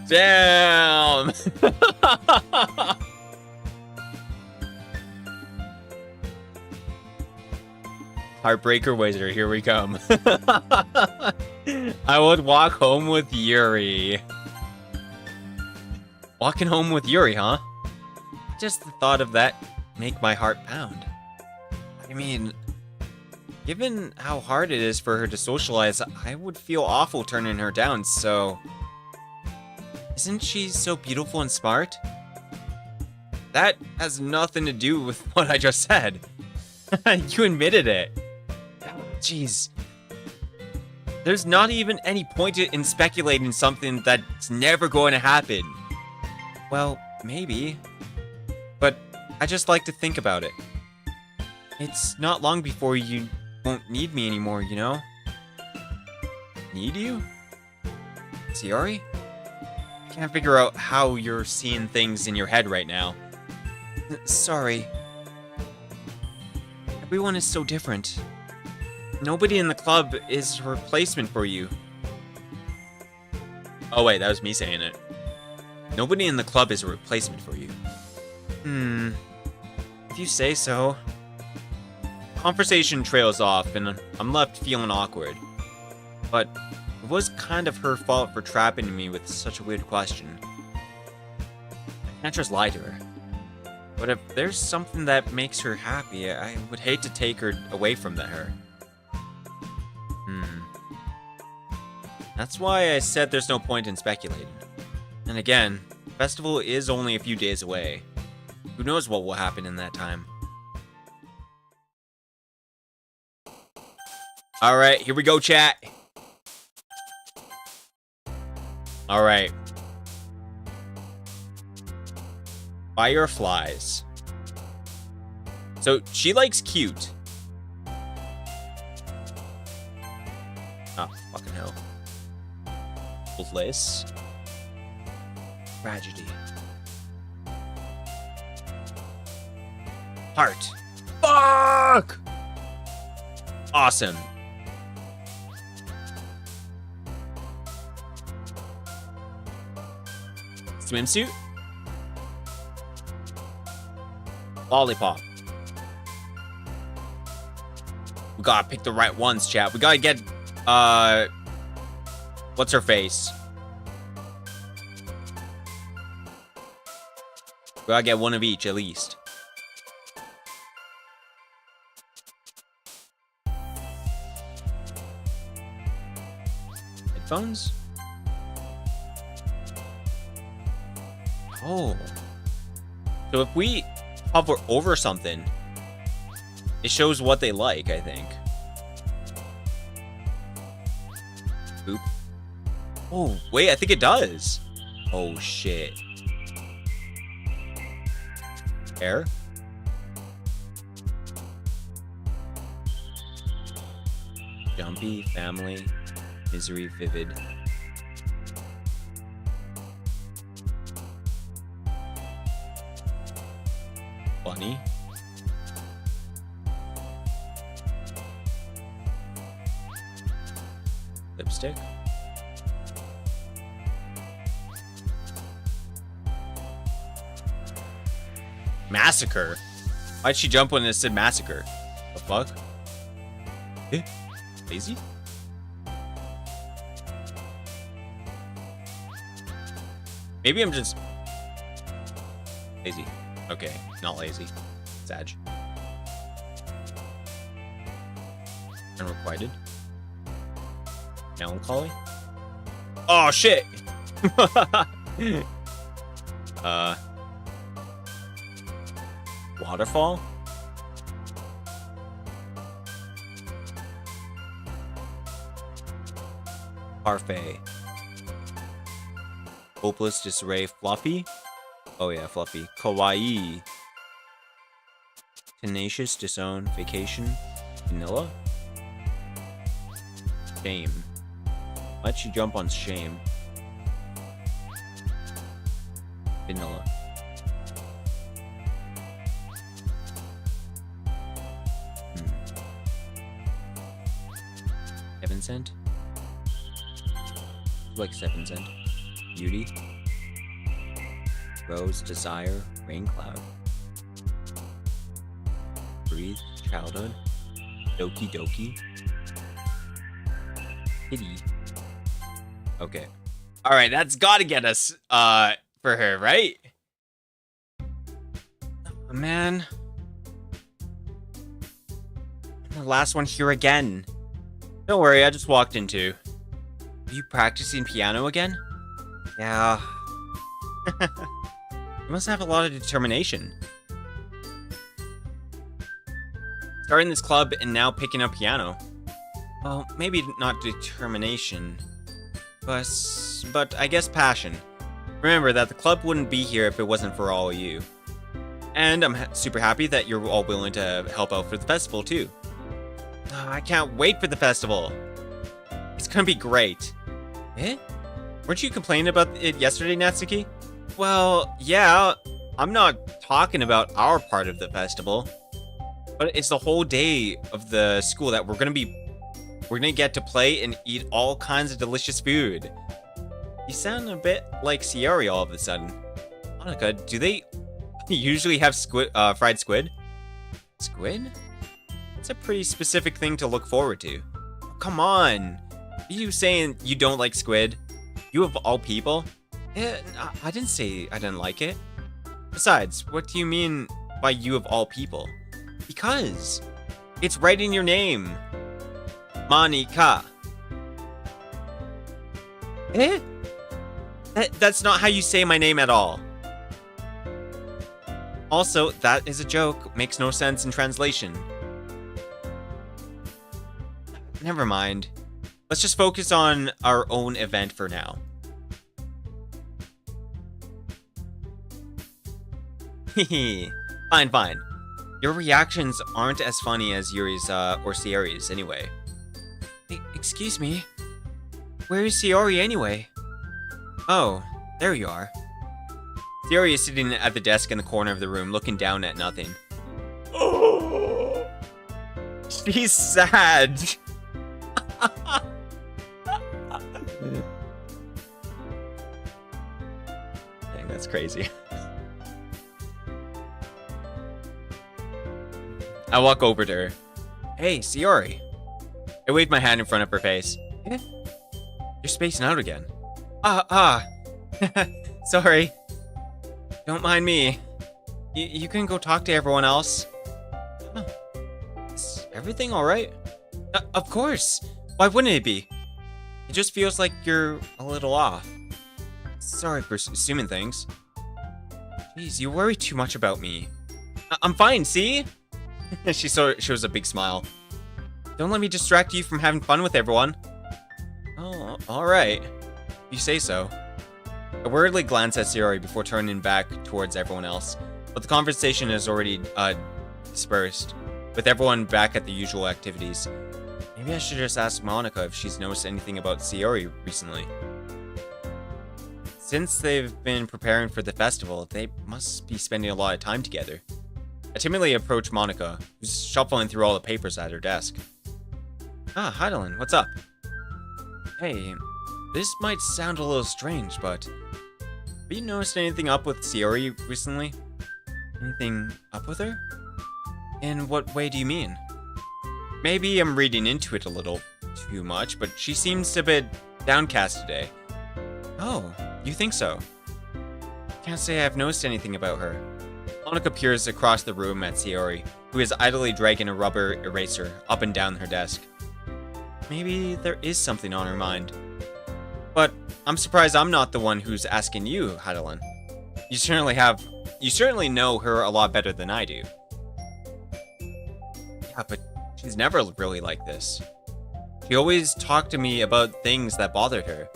Damn! Heartbreaker Wizard, here we come. I would walk home with Yuri. Walking home with Yuri, huh? Just the thought of that make my heart pound. I mean, given how hard it is for her to socialize, I would feel awful turning her down, so... Isn't she so beautiful and smart? That has nothing to do with what I just said. You admitted it. Jeez. There's not even any point in speculating something that's never going to happen. Well, maybe. But I just like to think about it. It's not long before you won't need me anymore, you know? Need you? Sayori? I can't figure out how you're seeing things in your head right now. Sorry. Everyone is so different. Nobody in the club is a replacement for you. Oh wait, that was me saying it. Nobody in the club is a replacement for you. If you say so. Conversation trails off and I'm left feeling awkward. But it was kind of her fault for trapping me with such a weird question. I can't just lie to her. But if there's something that makes her happy, I would hate to take her away from her. That's why I said there's no point in speculating. And again, the festival is only a few days away. Who knows what will happen in that time? Alright, here we go, chat. Alright. Fireflies. So, she likes cute. Oh, fucking hell. Bliss. Tragedy. Heart. Fuck! Awesome. Swimsuit. Lollipop. We gotta pick the right ones, chat. We gotta get, what's her face? We gotta get one of each, at least. Headphones? Oh. So if we hover over something, it shows what they like, I think. Oop. Oh, wait, I think it does. Oh, shit. Hair? Jumpy, family, misery, vivid. Funny. Lipstick. Massacre? Why'd she jump when it said massacre? The fuck? Eh? Lazy? Maybe I'm just lazy. Okay, not lazy. Sag. Unrequited. Melancholy? Oh shit! Waterfall? Parfait. Hopeless disarray. Fluffy? Oh yeah, fluffy. Kawaii. Tenacious, disown, vacation, vanilla? Shame. Why'd she jump on shame? Vanilla. Heaven Sent? Like 7 Cent. Beauty. Rose, desire, rain cloud. Breathe, childhood. Doki doki. Kitty. Okay. Alright, that's gotta get us, for her, right? Oh, man. The last one here again. Don't worry, I just walked into. Are you practicing piano again? Yeah. You must have a lot of determination. Starting this club and now picking up piano. Well, maybe not determination, but I guess passion. Remember that the club wouldn't be here if it wasn't for all of you. And I'm super happy that you're all willing to help out for the festival too. I can't wait for the festival. It's gonna be great. Eh? Weren't you complaining about it yesterday, Natsuki? Well, yeah, I'm not talking about our part of the festival. But it's the whole day of the school that we're gonna get to play and eat all kinds of delicious food. You sound a bit like Sayori all of a sudden. Monica, do they usually have fried squid? Squid? It's a pretty specific thing to look forward to. Oh, come on. Are you saying you don't like squid? You of all people? I didn't say I didn't like it. Besides, what do you mean by you of all people? Because it's right in your name. Monica. Eh? That's not how you say my name at all. Also, that is a joke. Makes no sense in translation. Never mind. Let's just focus on our own event for now. Hehe. Fine. Your reactions aren't as funny as Yuri's or Sayori's anyway. Excuse me. Where is Sayori anyway? Oh, there you are. Sayori is sitting at the desk in the corner of the room, looking down at nothing. Oh, she's sad. Dang, that's crazy. I walk over to her. Hey, Sayori. I wave my hand in front of her face. You're spacing out again. Sorry. Don't mind me. You can go talk to everyone else. Huh. Is everything alright? Of course. Why wouldn't it be? It just feels like you're a little off. Sorry for assuming things. Jeez, you worry too much about me. I'm fine, see? She shows a big smile. Don't let me distract you from having fun with everyone. Oh, alright. You say so. I worriedly glance at Sayori before turning back towards everyone else, but the conversation is already dispersed, with everyone back at the usual activities. Maybe I should just ask Monica if she's noticed anything about Sayori recently. Since they've been preparing for the festival, they must be spending a lot of time together. I timidly approach Monica, who's shuffling through all the papers at her desk. Ah, Heidelin, what's up? Hey, this might sound a little strange, but have you noticed anything up with Sayori recently? Anything up with her? In what way do you mean? Maybe I'm reading into it a little too much, but she seems a bit downcast today. Oh, you think so? Can't say I've noticed anything about her. Monica peers across the room at Sayori, who is idly dragging a rubber eraser up and down her desk. Maybe there is something on her mind. But I'm surprised I'm not the one who's asking you, Heidelin. You certainly know her a lot better than I do. Yeah, but she's never really like this. She always talked to me about things that bothered her.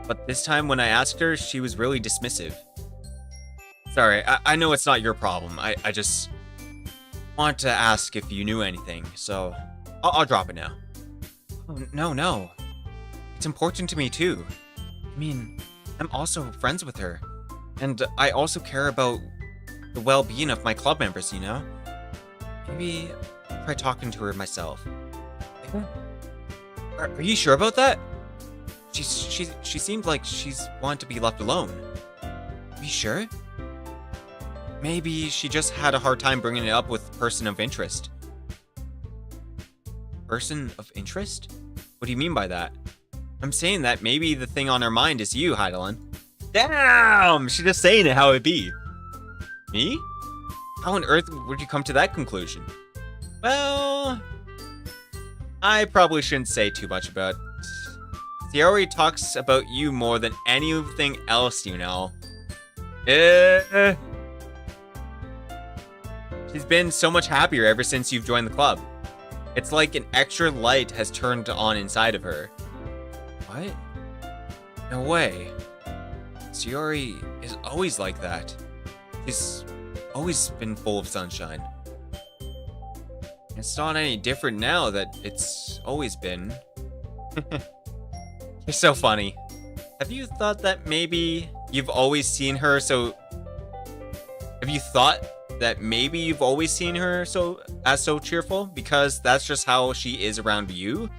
But this time when I asked her, she was really dismissive. Sorry, I know it's not your problem. I just want to ask if you knew anything, so I'll drop it now. Oh, no. It's important to me too. I mean, I'm also friends with her. And I also care about the well-being of my club members, you know? Maybe I'll try talking to her myself. Are you sure about that? She seemed like she's wanting to be left alone. Are you sure? Maybe she just had a hard time bringing it up with person of interest. Person of interest? What do you mean by that? I'm saying that maybe the thing on her mind is you, Heidelin. Damn! She's just saying it how it be. Me? How on earth would you come to that conclusion? Well, I probably shouldn't say too much about it. Sayori talks about you more than anything else, you know. She's been so much happier ever since you've joined the club. It's like an extra light has turned on inside of her. What? No way. Sayori is always like that. She's always been full of sunshine. It's not any different now that it's always been. You're so funny. Have you thought that maybe you've always seen her so... Have you thought that maybe you've always seen her so cheerful? Because that's just how she is around you?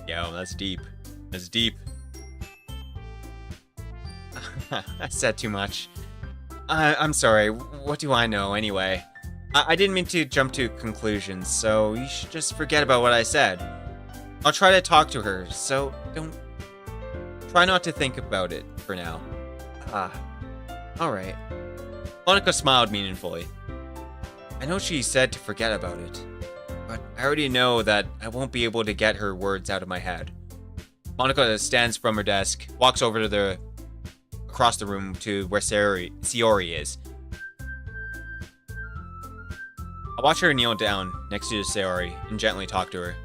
Yo, that's deep. That's deep. I said too much. I'm sorry. What do I know anyway? I didn't mean to jump to conclusions, so you should just forget about what I said. I'll try to talk to her, so don't... Try not to think about it for now. Alright. Monica smiled meaningfully. I know she said to forget about it, but I already know that I won't be able to get her words out of my head. Monica stands from her desk, walks over to across the room to where Sayori is. I watch her kneel down next to Sayori and gently talk to her.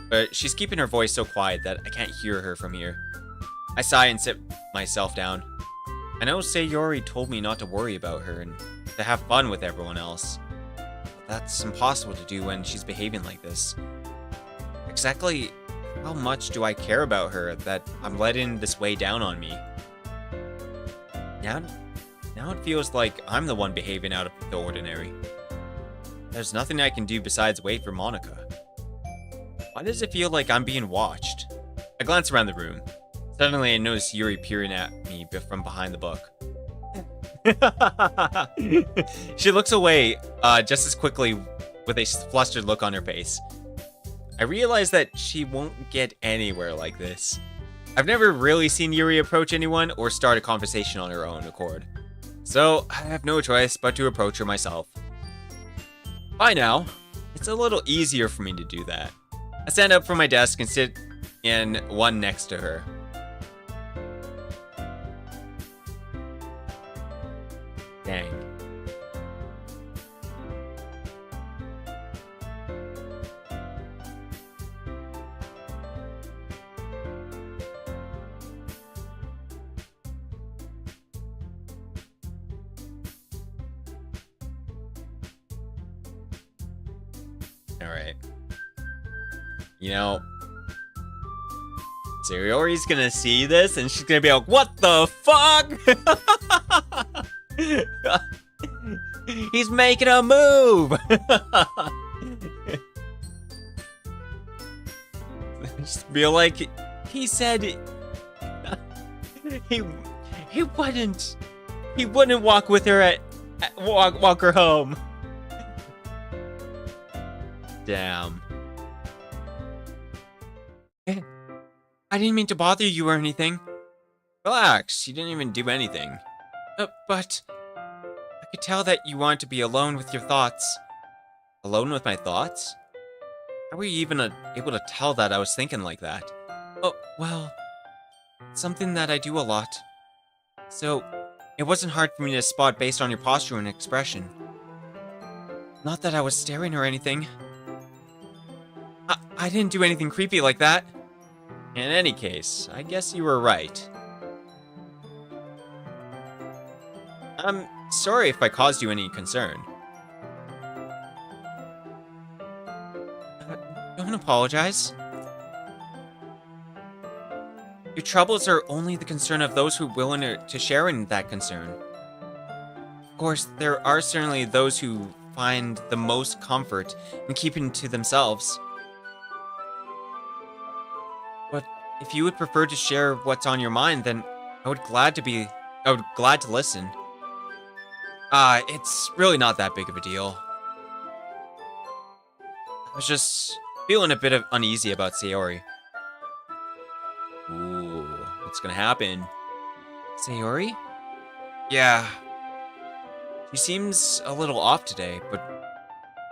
But she's keeping her voice so quiet that I can't hear her from here. I sigh and sit myself down. I know Sayori told me not to worry about her and to have fun with everyone else. But that's impossible to do when she's behaving like this. Exactly how much do I care about her that I'm letting this weigh down on me? Now it feels like I'm the one behaving out of the ordinary. There's nothing I can do besides wait for Monica. Why does it feel like I'm being watched? I glance around the room. Suddenly I notice Yuri peering at me from behind the book. She looks away just as quickly with a flustered look on her face. I realize that she won't get anywhere like this. I've never really seen Yuri approach anyone or start a conversation on her own accord. So I have no choice but to approach her myself. By now, it's a little easier for me to do that. I stand up from my desk and sit in one next to her. Dang. Alright. You know, Sayori's gonna see this and she's gonna be like, what the fuck? He's making a move! Just feel like he said he wouldn't walk with her walk her home. Damn. I didn't mean to bother you or anything. Relax, you didn't even do anything. But I could tell that you wanted to be alone with your thoughts. Alone with my thoughts? How were you even able to tell that I was thinking like that? Oh, well, it's something that I do a lot. So, it wasn't hard for me to spot based on your posture and expression. Not that I was staring or anything. I didn't do anything creepy like that. In any case, I guess you were right. I'm sorry if I caused you any concern. Don't apologize. Your troubles are only the concern of those who are willing to share in that concern. Of course, there are certainly those who find the most comfort in keeping to themselves. But if you would prefer to share what's on your mind, then I would glad to listen. It's really not that big of a deal. I was just feeling a bit uneasy about Sayori. Ooh, what's gonna happen? Sayori? Yeah. She seems a little off today, but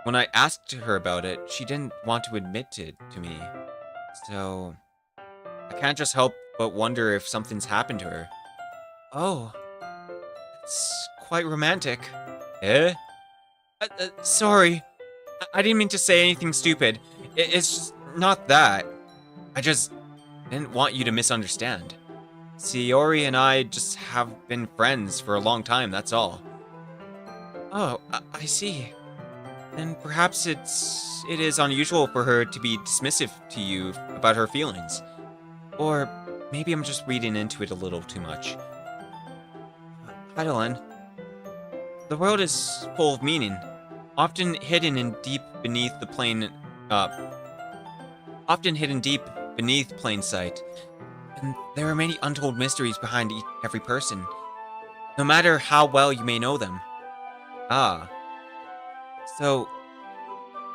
when I asked her about it, she didn't want to admit it to me. So I can't just help but wonder if something's happened to her. Oh, it's quite romantic. Eh? Sorry. I didn't mean to say anything stupid. It's just not that. I just didn't want you to misunderstand. Sayori and I just have been friends for a long time, that's all. Oh, I see. Then perhaps it is unusual for her to be dismissive to you about her feelings. Or maybe I'm just reading into it a little too much. Heidelin, the world is full of meaning, often hidden deep beneath plain sight. And there are many untold mysteries behind every person, no matter how well you may know them. Ah. So,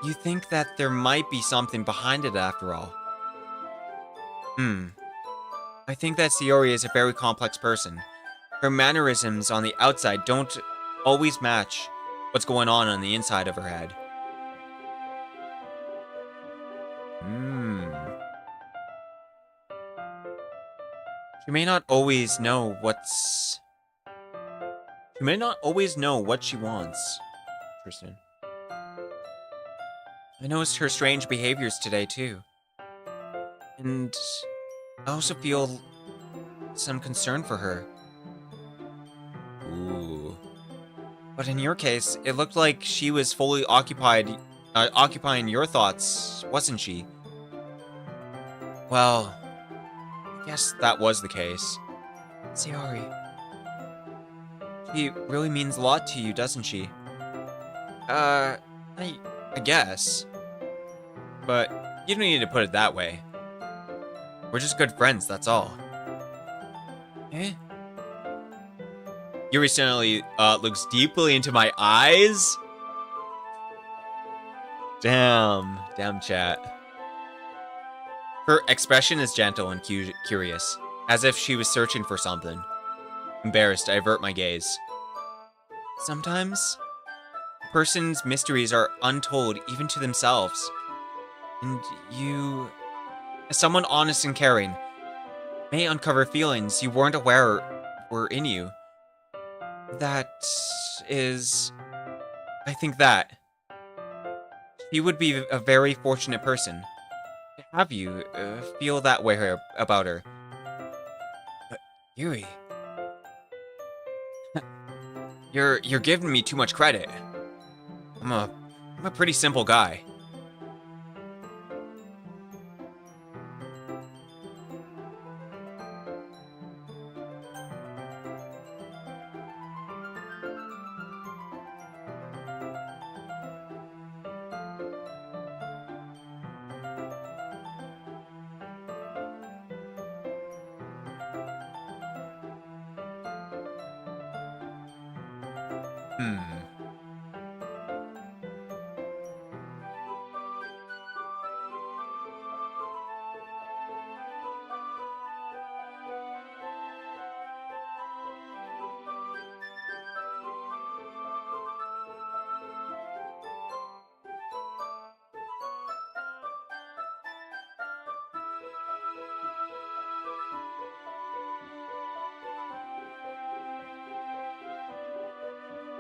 you think that there might be something behind it after all? I think that Sayori is a very complex person. Her mannerisms on the outside don't always match what's going on the inside of her head. She may not always know what she wants. Tristan. I noticed her strange behaviors today, too. And I also feel some concern for her. Ooh. But in your case, it looked like she was fully occupying your thoughts, wasn't she? Well, I guess that was the case. Sayori. She really means a lot to you, doesn't she? I guess. But you don't need to put it that way. We're just good friends, that's all. Eh? Yuri suddenly looks deeply into my eyes. Damn chat. Her expression is gentle and curious, as if she was searching for something. Embarrassed, I avert my gaze. Sometimes, a person's mysteries are untold even to themselves. And you, as someone honest and caring, may uncover feelings you weren't aware were in you. That is... I think that. She would be a very fortunate person to have you feel that way about her. But, Yuri... You're giving me too much credit. I'm a pretty simple guy.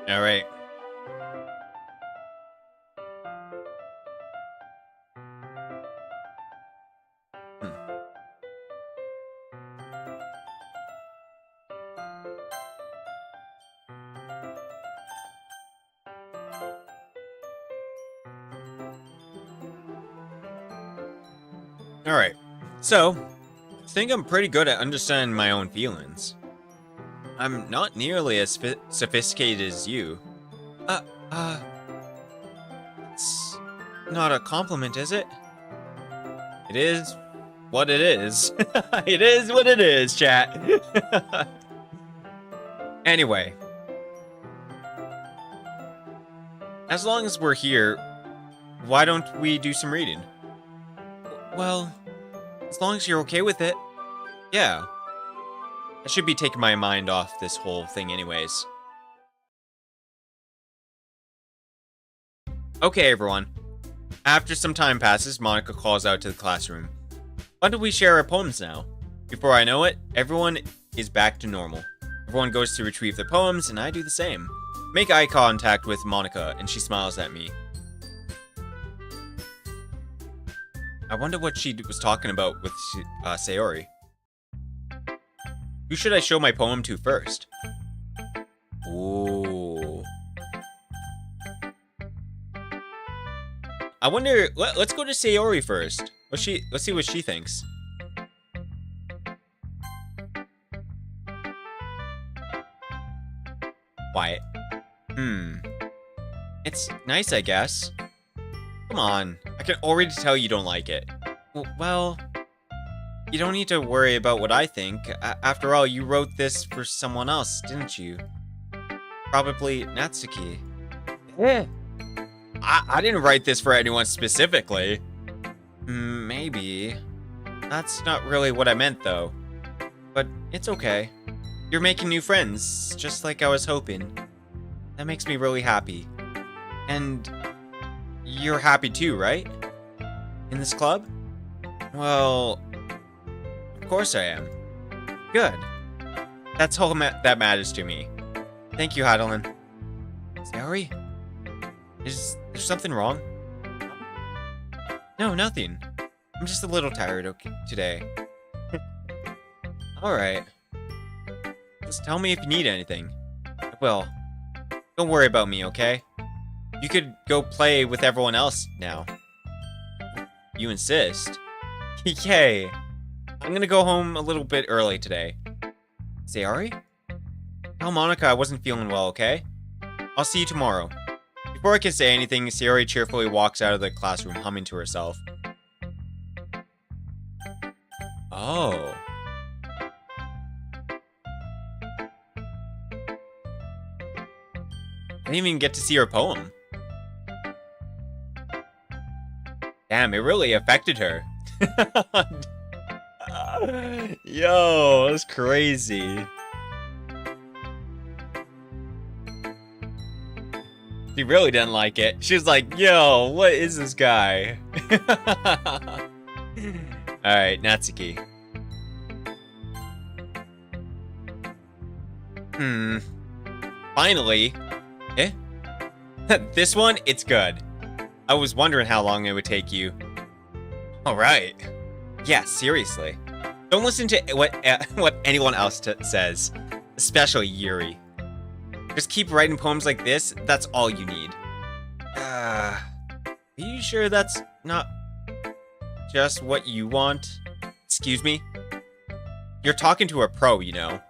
All right. All right. So, I think I'm pretty good at understanding my own feelings. I'm not nearly as sophisticated as you. It's not a compliment, is it? It is what it is. It is what it is, chat. Anyway. As long as we're here, why don't we do some reading? Well, as long as you're okay with it. Yeah. I should be taking my mind off this whole thing anyways. Okay, everyone. After some time passes, Monica calls out to the classroom. Why don't we share our poems now? Before I know it, everyone is back to normal. Everyone goes to retrieve their poems, and I do the same. Make eye contact with Monica, and she smiles at me. I wonder what she was talking about with Sayori. Who should I show my poem to first? Ooh. I wonder. Let's go to Sayori first. Let's see what she thinks. Quiet. It's nice, I guess. Come on. I can already tell you don't like it. Well, you don't need to worry about what I think. After all, you wrote this for someone else, didn't you? Probably Natsuki. Yeah. I didn't write this for anyone specifically. Maybe. That's not really what I meant, though. But it's okay. You're making new friends, just like I was hoping. That makes me really happy. And you're happy too, right? In this club? Well, of course I am. Good. That's all that matters to me. Thank you, Heidelin. Sayori? Is there something wrong? No, nothing. I'm just a little tired today. Alright. Just tell me if you need anything. I will. Don't worry about me, okay? You could go play with everyone else now. You insist? Yay! I'm gonna go home a little bit early today. Sayori? Tell Monica I wasn't feeling well, okay? I'll see you tomorrow. Before I can say anything, Sayori cheerfully walks out of the classroom, humming to herself. Oh. I didn't even get to see her poem. Damn, it really affected her. Yo, that's crazy. She really didn't like it. She was like, yo, what is this guy? Alright, Natsuki. Finally. Eh? This one, it's good. I was wondering how long it would take you. Alright. Yeah, seriously. Don't listen to what anyone else says. Especially Yuri. Just keep writing poems like this, that's all you need. Are you sure that's not just what you want? Excuse me? You're talking to a pro, you know.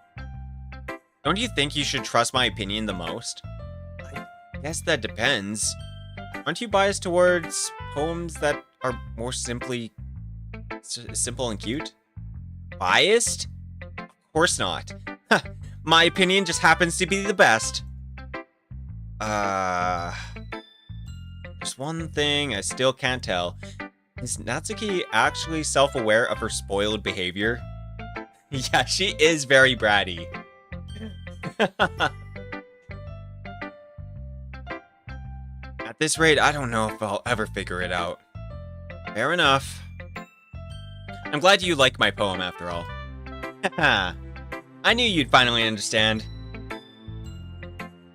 Don't you think you should trust my opinion the most? I guess that depends. Aren't you biased towards poems that are more simple and cute? Biased? Of course not. My opinion just happens to be the best. There's one thing I still can't tell. Is Natsuki actually self-aware of her spoiled behavior? Yeah, she is very bratty. At this rate, I don't know if I'll ever figure it out. Fair enough. I'm glad you like my poem after all. Haha. I knew you'd finally understand.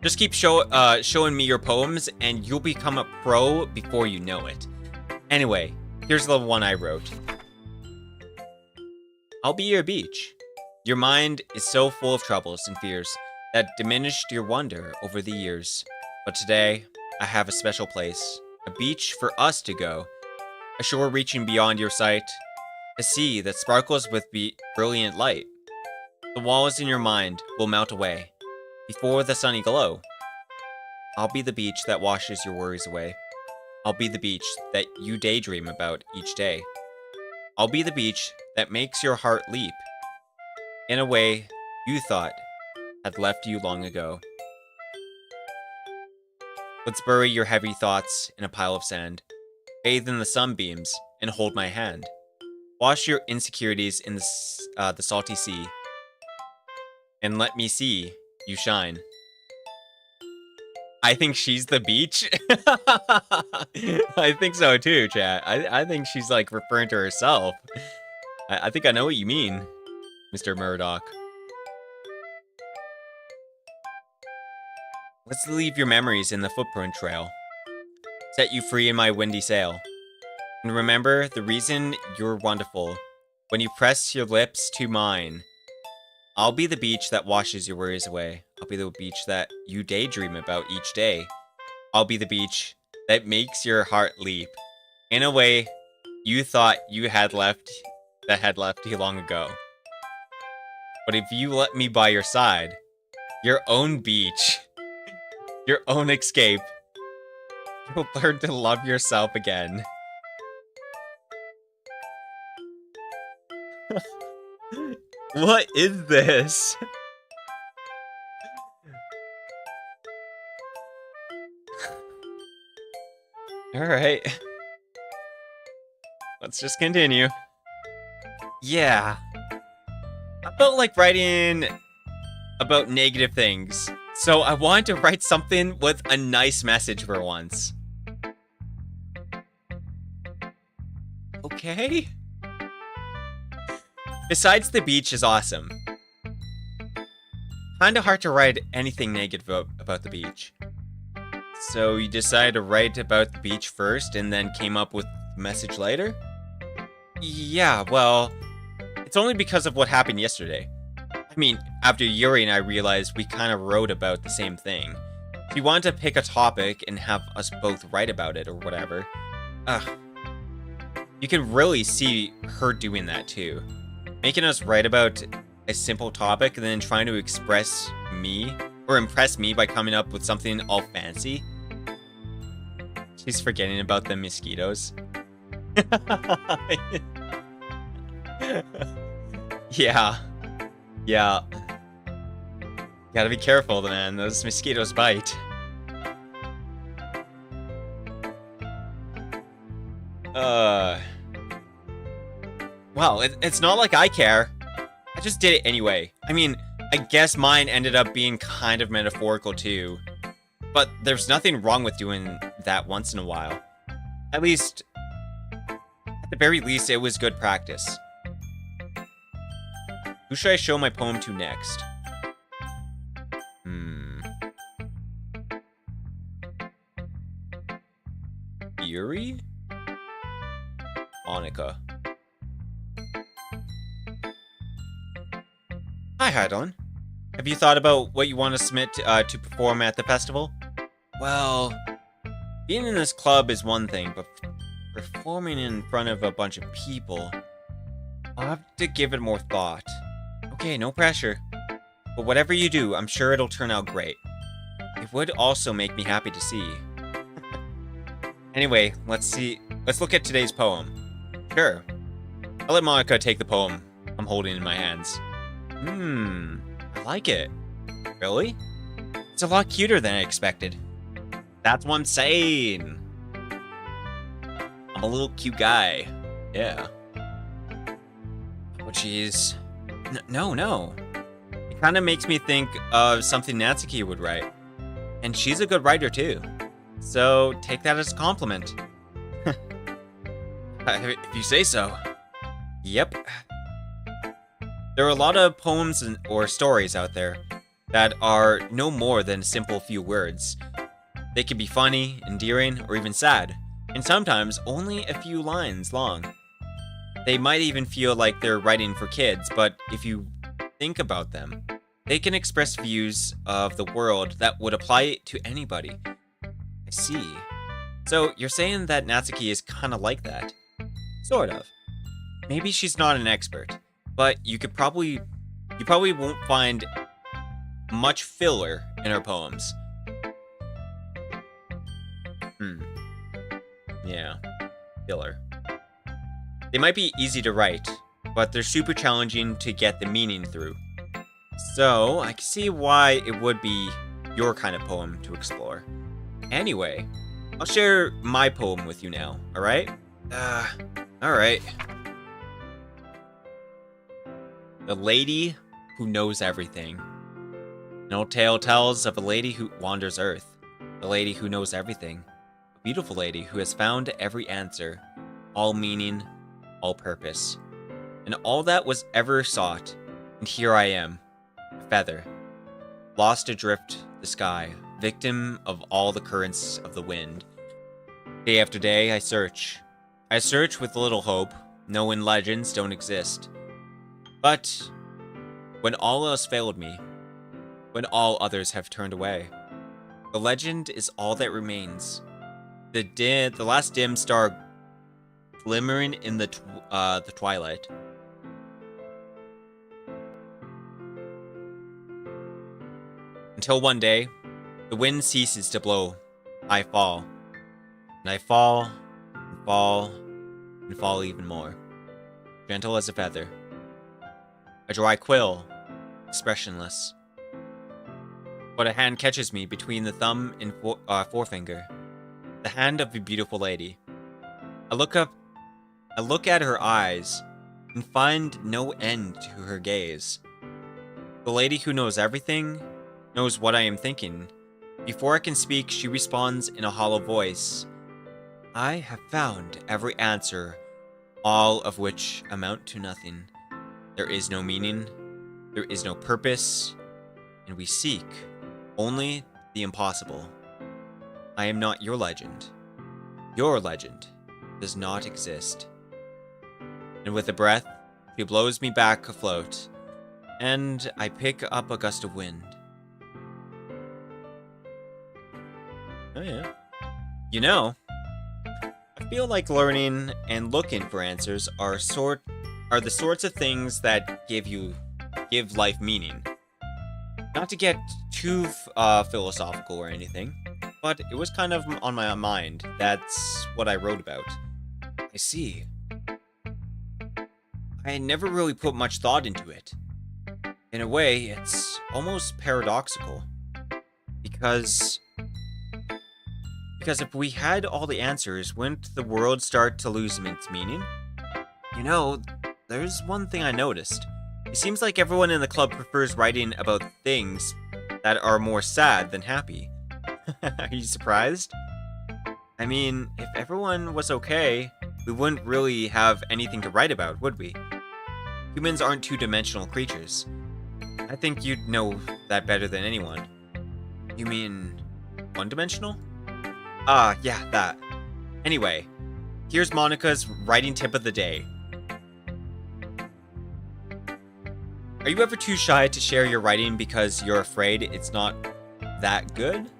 Just keep showing me your poems, and you'll become a pro before you know it. Anyway, here's the one I wrote. I'll be your beach. Your mind is so full of troubles and fears that diminished your wonder over the years. But today, I have a special place. A beach for us to go. A shore reaching beyond your sight. A sea that sparkles with brilliant light. The walls in your mind will melt away before the sunny glow. I'll be the beach that washes your worries away. I'll be the beach that you daydream about each day. I'll be the beach that makes your heart leap in a way you thought had left you long ago. Let's bury your heavy thoughts in a pile of sand. Bathe in the sunbeams and hold my hand. Wash your insecurities in the salty sea. And let me see you shine. I think she's the beach. I think so too, chat. I think she's like referring to herself. I think I know what you mean, Mr. Murdoch. Let's leave your memories in the footprint trail. Set you free in my windy sail. And remember the reason you're wonderful. When you press your lips to mine, I'll be the beach that washes your worries away. I'll be the beach that you daydream about each day. I'll be the beach that makes your heart leap in a way you thought you had left you long ago. But if you let me by your side, your own beach, your own escape, you'll learn to love yourself again. What is this? Alright. Let's just continue. Yeah. I felt like writing about negative things, so I wanted to write something with a nice message for once. Okay? Besides, the beach is awesome. Kinda hard to write anything negative about the beach. So you decided to write about the beach first and then came up with the message later? Yeah, well, it's only because of what happened yesterday. I mean, after Yuri and I realized we kind of wrote about the same thing. She wanted to pick a topic and have us both write about it or whatever. You can really see her doing that too. Making us write about a simple topic and then trying to impress me by coming up with something all fancy. She's forgetting about the mosquitoes. Yeah. Gotta be careful, man. Those mosquitoes bite. Well, it's not like I care. I just did it anyway. I mean, I guess mine ended up being kind of metaphorical too. But there's nothing wrong with doing that once in a while. At the very least, it was good practice. Who should I show my poem to next? Yuri? Monica. Hi, Hydon. Have you thought about what you want to submit to perform at the festival? Well, being in this club is one thing, but performing in front of a bunch of people, I'll have to give it more thought. Okay, no pressure. But whatever you do, I'm sure it'll turn out great. It would also make me happy to see. Anyway, let's look at today's poem. Sure. I'll let Monica take the poem I'm holding in my hands. I like it. Really? It's a lot cuter than I expected. That's what I'm saying. I'm a little cute guy. Yeah. Oh, jeez. No. It kind of makes me think of something Natsuki would write. And she's a good writer, too. So, take that as a compliment. If you say so. Yep. There are a lot of poems or stories out there that are no more than a simple few words. They can be funny, endearing, or even sad, and sometimes only a few lines long. They might even feel like they're writing for kids, but if you think about them, they can express views of the world that would apply to anybody. I see. So you're saying that Natsuki is kind of like that? Sort of. Maybe she's not an expert, but you probably won't find much filler in her poems. Yeah, filler. They might be easy to write, but they're super challenging to get the meaning through. So, I can see why it would be your kind of poem to explore. Anyway, I'll share my poem with you now, alright? Alright. The Lady Who Knows Everything. An old tale tells of a lady who wanders Earth. The lady who knows everything. A beautiful lady who has found every answer, all meaning, all purpose, and all that was ever sought. And here I am, a feather, lost adrift the sky, victim of all the currents of the wind. Day after day, I search. I search with little hope, knowing legends don't exist. But when all else failed me, when all others have turned away, the legend is all that remains. The last dim star glimmering in the twilight. Until one day, the wind ceases to blow. I fall. And I fall, and fall, and fall even more. Gentle as a feather. A dry quill, expressionless. But a hand catches me between the thumb and forefinger. The hand of a beautiful lady. I look at her eyes, and find no end to her gaze. The lady who knows everything, knows what I am thinking. Before I can speak, she responds in a hollow voice. I have found every answer, all of which amount to nothing. There is no meaning, there is no purpose, and we seek only the impossible. I am not your legend. Your legend does not exist. And with a breath, she blows me back afloat, and I pick up a gust of wind. Oh yeah. You know, I feel like learning and looking for answers are the sorts of things that give life meaning. Not to get too philosophical or anything, but it was kind of on my mind. That's what I wrote about. I see. I never really put much thought into it. In a way, it's almost paradoxical. Because if we had all the answers, wouldn't the world start to lose its meaning? You know, there's one thing I noticed. It seems like everyone in the club prefers writing about things that are more sad than happy. Are you surprised? I mean, if everyone was okay, we wouldn't really have anything to write about, would we? Humans aren't two-dimensional creatures. I think you'd know that better than anyone. You mean one-dimensional? Ah, yeah, that. Anyway, here's Monica's writing tip of the day. Are you ever too shy to share your writing because you're afraid it's not that good?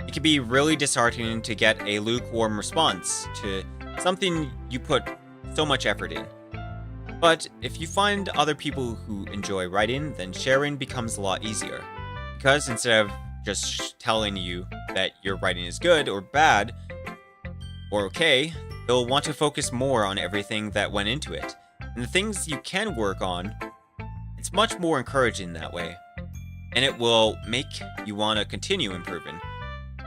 It can be really disheartening to get a lukewarm response to something you put so much effort in. But if you find other people who enjoy writing, then sharing becomes a lot easier. Because instead of just telling you that your writing is good or bad or okay, they'll want to focus more on everything that went into it. And the things you can work on, it's much more encouraging that way. And it will make you want to continue improving.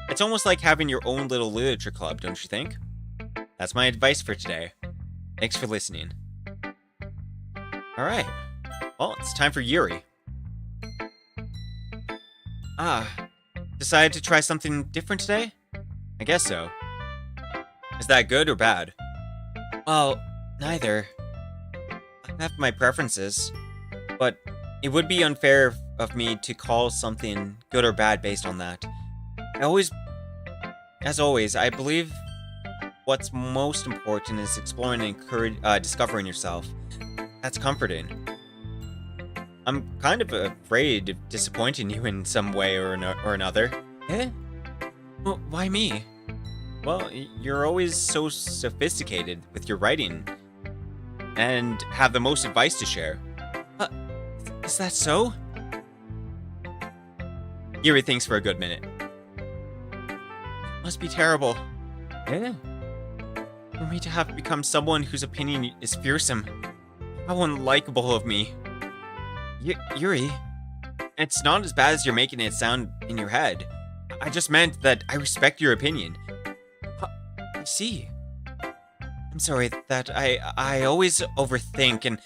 It's almost like having your own little literature club, don't you think? That's my advice for today. Thanks for listening. Alright. Well, it's time for Yuri. Decided to try something different today? I guess so. Is that good or bad? Well, neither. I have my preferences, but it would be unfair of me to call something good or bad based on that. As always, I believe what's most important is exploring and discovering yourself. That's comforting. I'm kind of afraid of disappointing you in some way or another. Eh? Well, why me? Well, you're always so sophisticated with your writing, and have the most advice to share. Is that so? Yuri thinks for a good minute. It must be terrible. Eh? For me to have become someone whose opinion is fearsome. How unlikable of me. Yuri, it's not as bad as you're making it sound in your head. I just meant that I respect your opinion. I see. I'm sorry that I always overthink and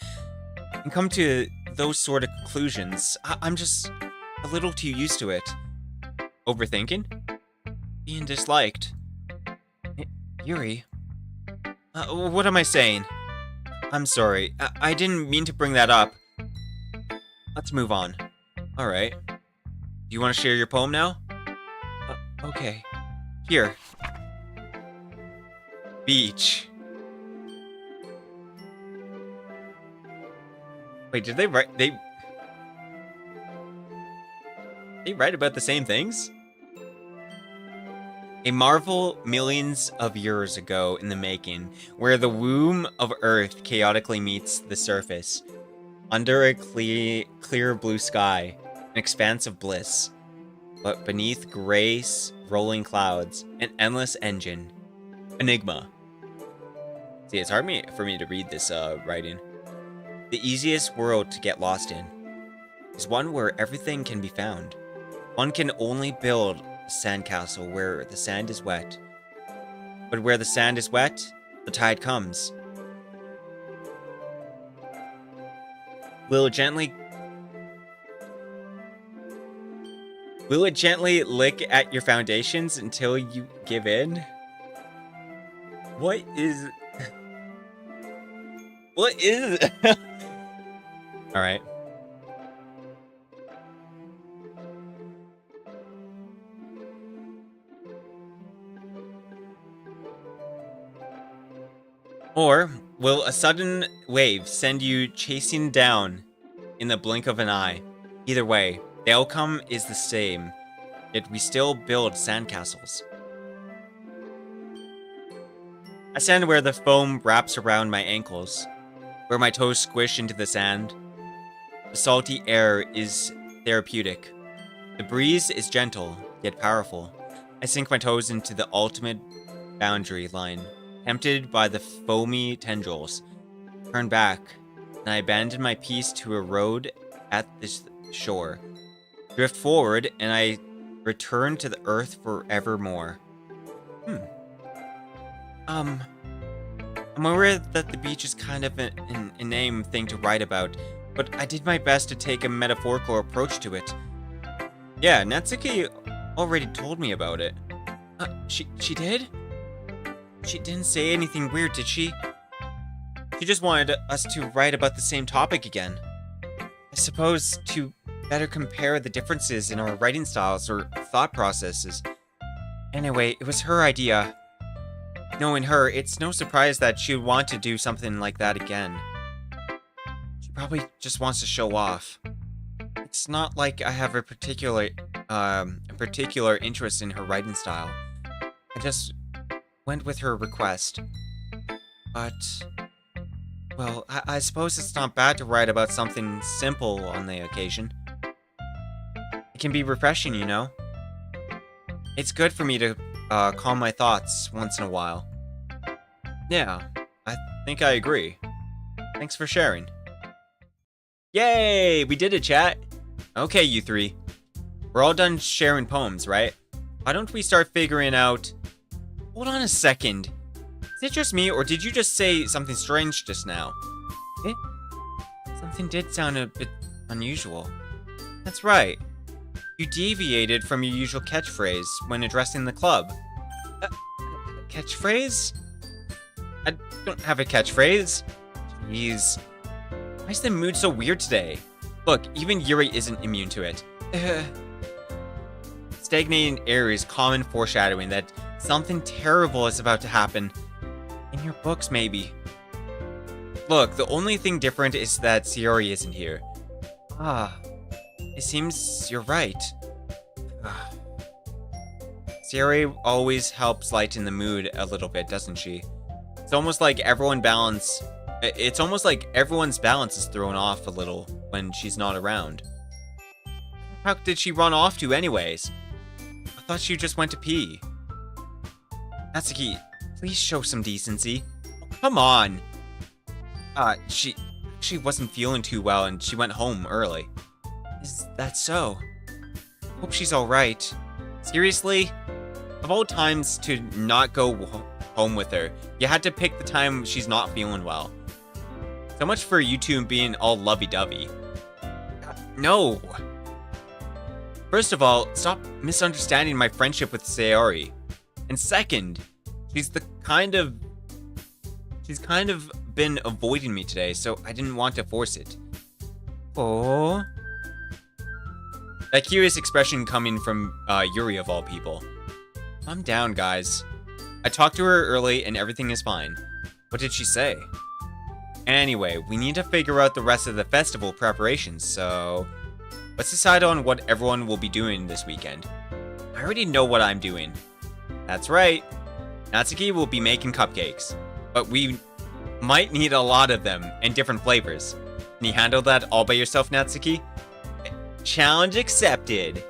come to those sort of conclusions. I'm just a little too used to it. Overthinking? Being disliked. Yuri? What am I saying? I'm sorry. I didn't mean to bring that up. Let's move on. Alright. Do you want to share your poem now? Okay. Here. Beach. Wait, did they write... They write about the same things? A marvel millions of years ago in the making, where the womb of Earth chaotically meets the surface. Under a clear blue sky, an expanse of bliss. But beneath gray, rolling clouds, an endless engine. Enigma. See, it's hard for me to read this writing. The easiest world to get lost in is one where everything can be found. One can only build a sandcastle where the sand is wet. But where the sand is wet, the tide comes. Will it gently lick at your foundations until you give in? What is... What is... Alright. Or will a sudden wave send you chasing down in the blink of an eye? Either way, the outcome is the same, yet we still build sandcastles. I stand where the foam wraps around my ankles, where my toes squish into the sand. The salty air is therapeutic. The breeze is gentle, yet powerful. I sink my toes into the ultimate boundary line, tempted by the foamy tendrils. Turn back, and I abandon my peace to a road at this shore. Drift forward, and I return to the earth forevermore. I'm aware that the beach is kind of an inane thing to write about, but I did my best to take a metaphorical approach to it. Yeah, Natsuki already told me about it. She did? She didn't say anything weird, did she? She just wanted us to write about the same topic again. I suppose to better compare the differences in our writing styles or thought processes. Anyway, it was her idea. Knowing her, it's no surprise that she would want to do something like that again. She probably just wants to show off. It's not like I have a particular interest in her writing style. I just went with her request. But, well, I suppose it's not bad to write about something simple on the occasion. It can be refreshing, you know? It's good for me to calm my thoughts once in a while. Yeah, I think I agree. Thanks for sharing. Yay! We did it, chat! Okay, you three. We're all done sharing poems, right? Why don't we start figuring out... Hold on a second. Is it just me, or did you just say something strange just now? Something did sound a bit unusual. That's right. You deviated from your usual catchphrase when addressing the club. Catchphrase? I don't have a catchphrase. Jeez. Why is the mood so weird today? Look, even Yuri isn't immune to it. Stagnating air is common foreshadowing that something terrible is about to happen. In your books, maybe. Look, the only thing different is that Sayori isn't here. It seems you're right. Sayori always helps lighten the mood a little bit, doesn't she? It's almost like everyone's balance is thrown off a little when she's not around. How did she run off to anyways? I thought she just went to pee. Natsuki, please show some decency. Oh, come on. She wasn't feeling too well and she went home early. Is that so? Hope she's alright. Seriously? Of all times to not go home with her, you had to pick the time she's not feeling well. So much for you two being all lovey-dovey. No! First of all, stop misunderstanding my friendship with Sayori. And second, she's kind of been avoiding me today, so I didn't want to force it. Oh. That curious expression coming from Yuri of all people. Calm down, guys. I talked to her early and everything is fine. What did she say? Anyway, we need to figure out the rest of the festival preparations, so... let's decide on what everyone will be doing this weekend. I already know what I'm doing. That's right. Natsuki will be making cupcakes. But we might need a lot of them, and different flavors. Can you handle that all by yourself, Natsuki? Challenge accepted.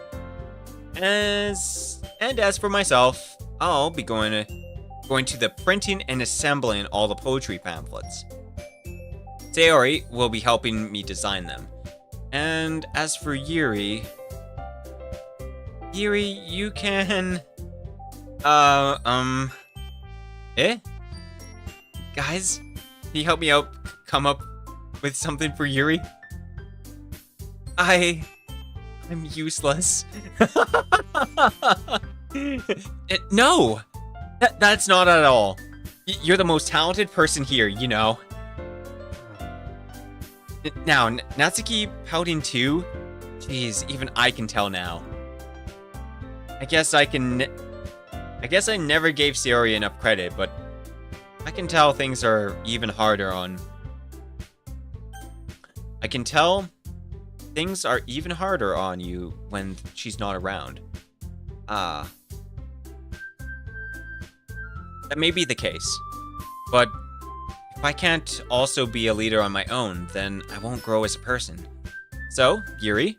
And as for myself, I'll be going to the printing and assembling all the poetry pamphlets. Sayori will be helping me design them. And as for Yuri, you can... Guys, can you help me out come up with something for Yuri? I'm useless. No! That's not at all. You're the most talented person here, you know. Now, Natsuki pouting too? Jeez, even I can tell now. I guess I never gave Sayori enough credit, but I can tell things are even harder on... I can tell things are even harder on you when she's not around. Ah. That may be the case, but if I can't also be a leader on my own, then I won't grow as a person. So, Yuri,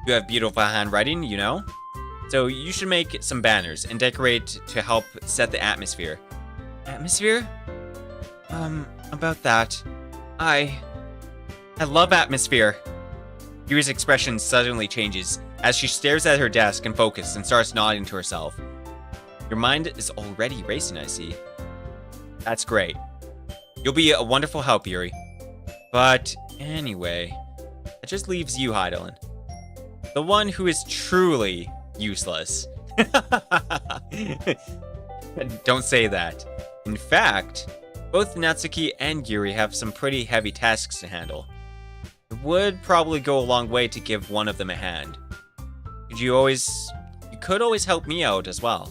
you have beautiful handwriting, you know? So you should make some banners and decorate to help set the atmosphere. Atmosphere? About that. I love atmosphere. Yuri's expression suddenly changes as she stares at her desk and focuses and starts nodding to herself. Your mind is already racing, I see. That's great. You'll be a wonderful help, Yuri. But anyway, it just leaves you, Heidelin. The one who is truly useless. Don't say that. In fact, both Natsuki and Yuri have some pretty heavy tasks to handle. It would probably go a long way to give one of them a hand. You could always help me out as well.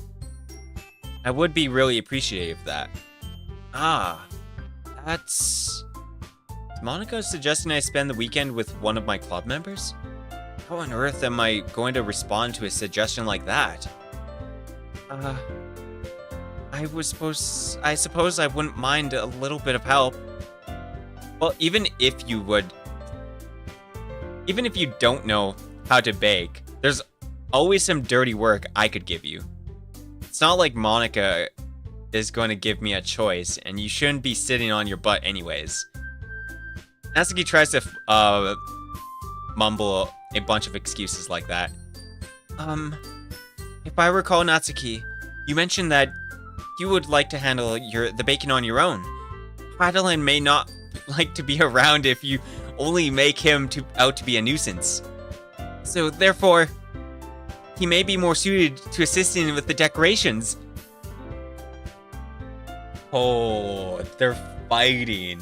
I would be really appreciative of that. Ah, that's... Is Monica suggesting I spend the weekend with one of my club members? How on earth am I going to respond to a suggestion like that? I suppose I wouldn't mind a little bit of help. Well, even if you don't know how to bake, there's always some dirty work I could give you. It's not like Monica is going to give me a choice, and you shouldn't be sitting on your butt anyways. Natsuki tries to mumble a bunch of excuses like that. If I recall, Natsuki, you mentioned that you would like to handle the baking on your own. Heidelin may not like to be around if you only make him out to be a nuisance. So therefore, he may be more suited to assisting with the decorations. Oh, they're fighting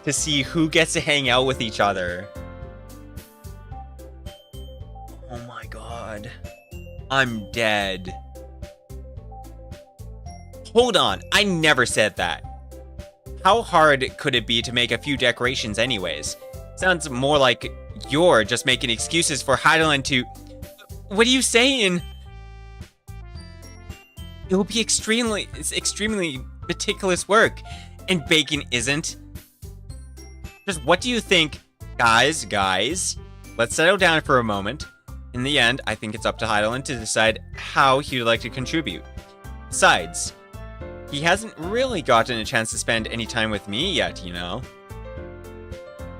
to see who gets to hang out with each other. Oh my god. I'm dead. Hold on, I never said that. How hard could it be to make a few decorations anyways? Sounds more like you're just making excuses for Heidelin to... What are you saying? It will be extremely meticulous work, and baking isn't. Just what do you think? Guys, let's settle down for a moment. In the end, I think it's up to Heidelin to decide how he would like to contribute. Besides, he hasn't really gotten a chance to spend any time with me yet, you know.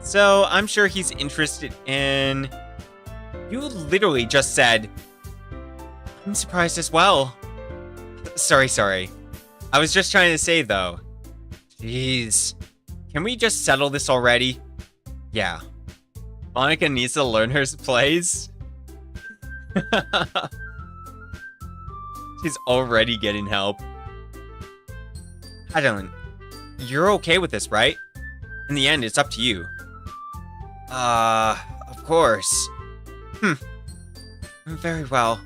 So I'm sure he's interested in... You literally just said... I'm surprised as well. Sorry. I was just trying to say, though. Jeez. Can we just settle this already? Yeah. Monica needs to learn her plays. She's already getting help. Heidelin, you're okay with this, right? In the end, it's up to you. Of course. Very well.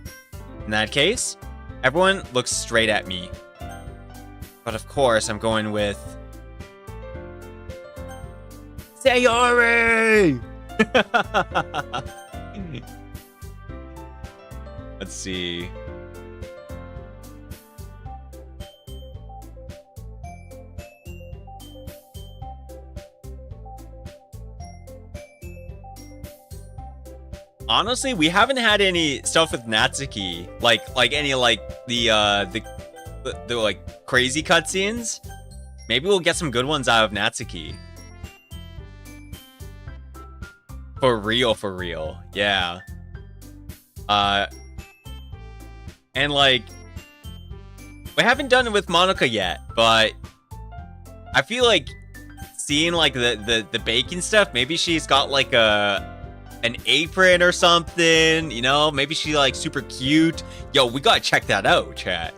In that case, Everyone looks straight at me. But of course, I'm going with... Sayori! Let's see. Honestly, we haven't had any stuff with Natsuki, like any like the like crazy cutscenes. Maybe we'll get some good ones out of Natsuki. For real, yeah. And like, we haven't done it with Monica yet, but I feel like seeing like the baking stuff. Maybe she's got like an apron or something, you know? Maybe she like super cute. Yo, we gotta check that out, chat.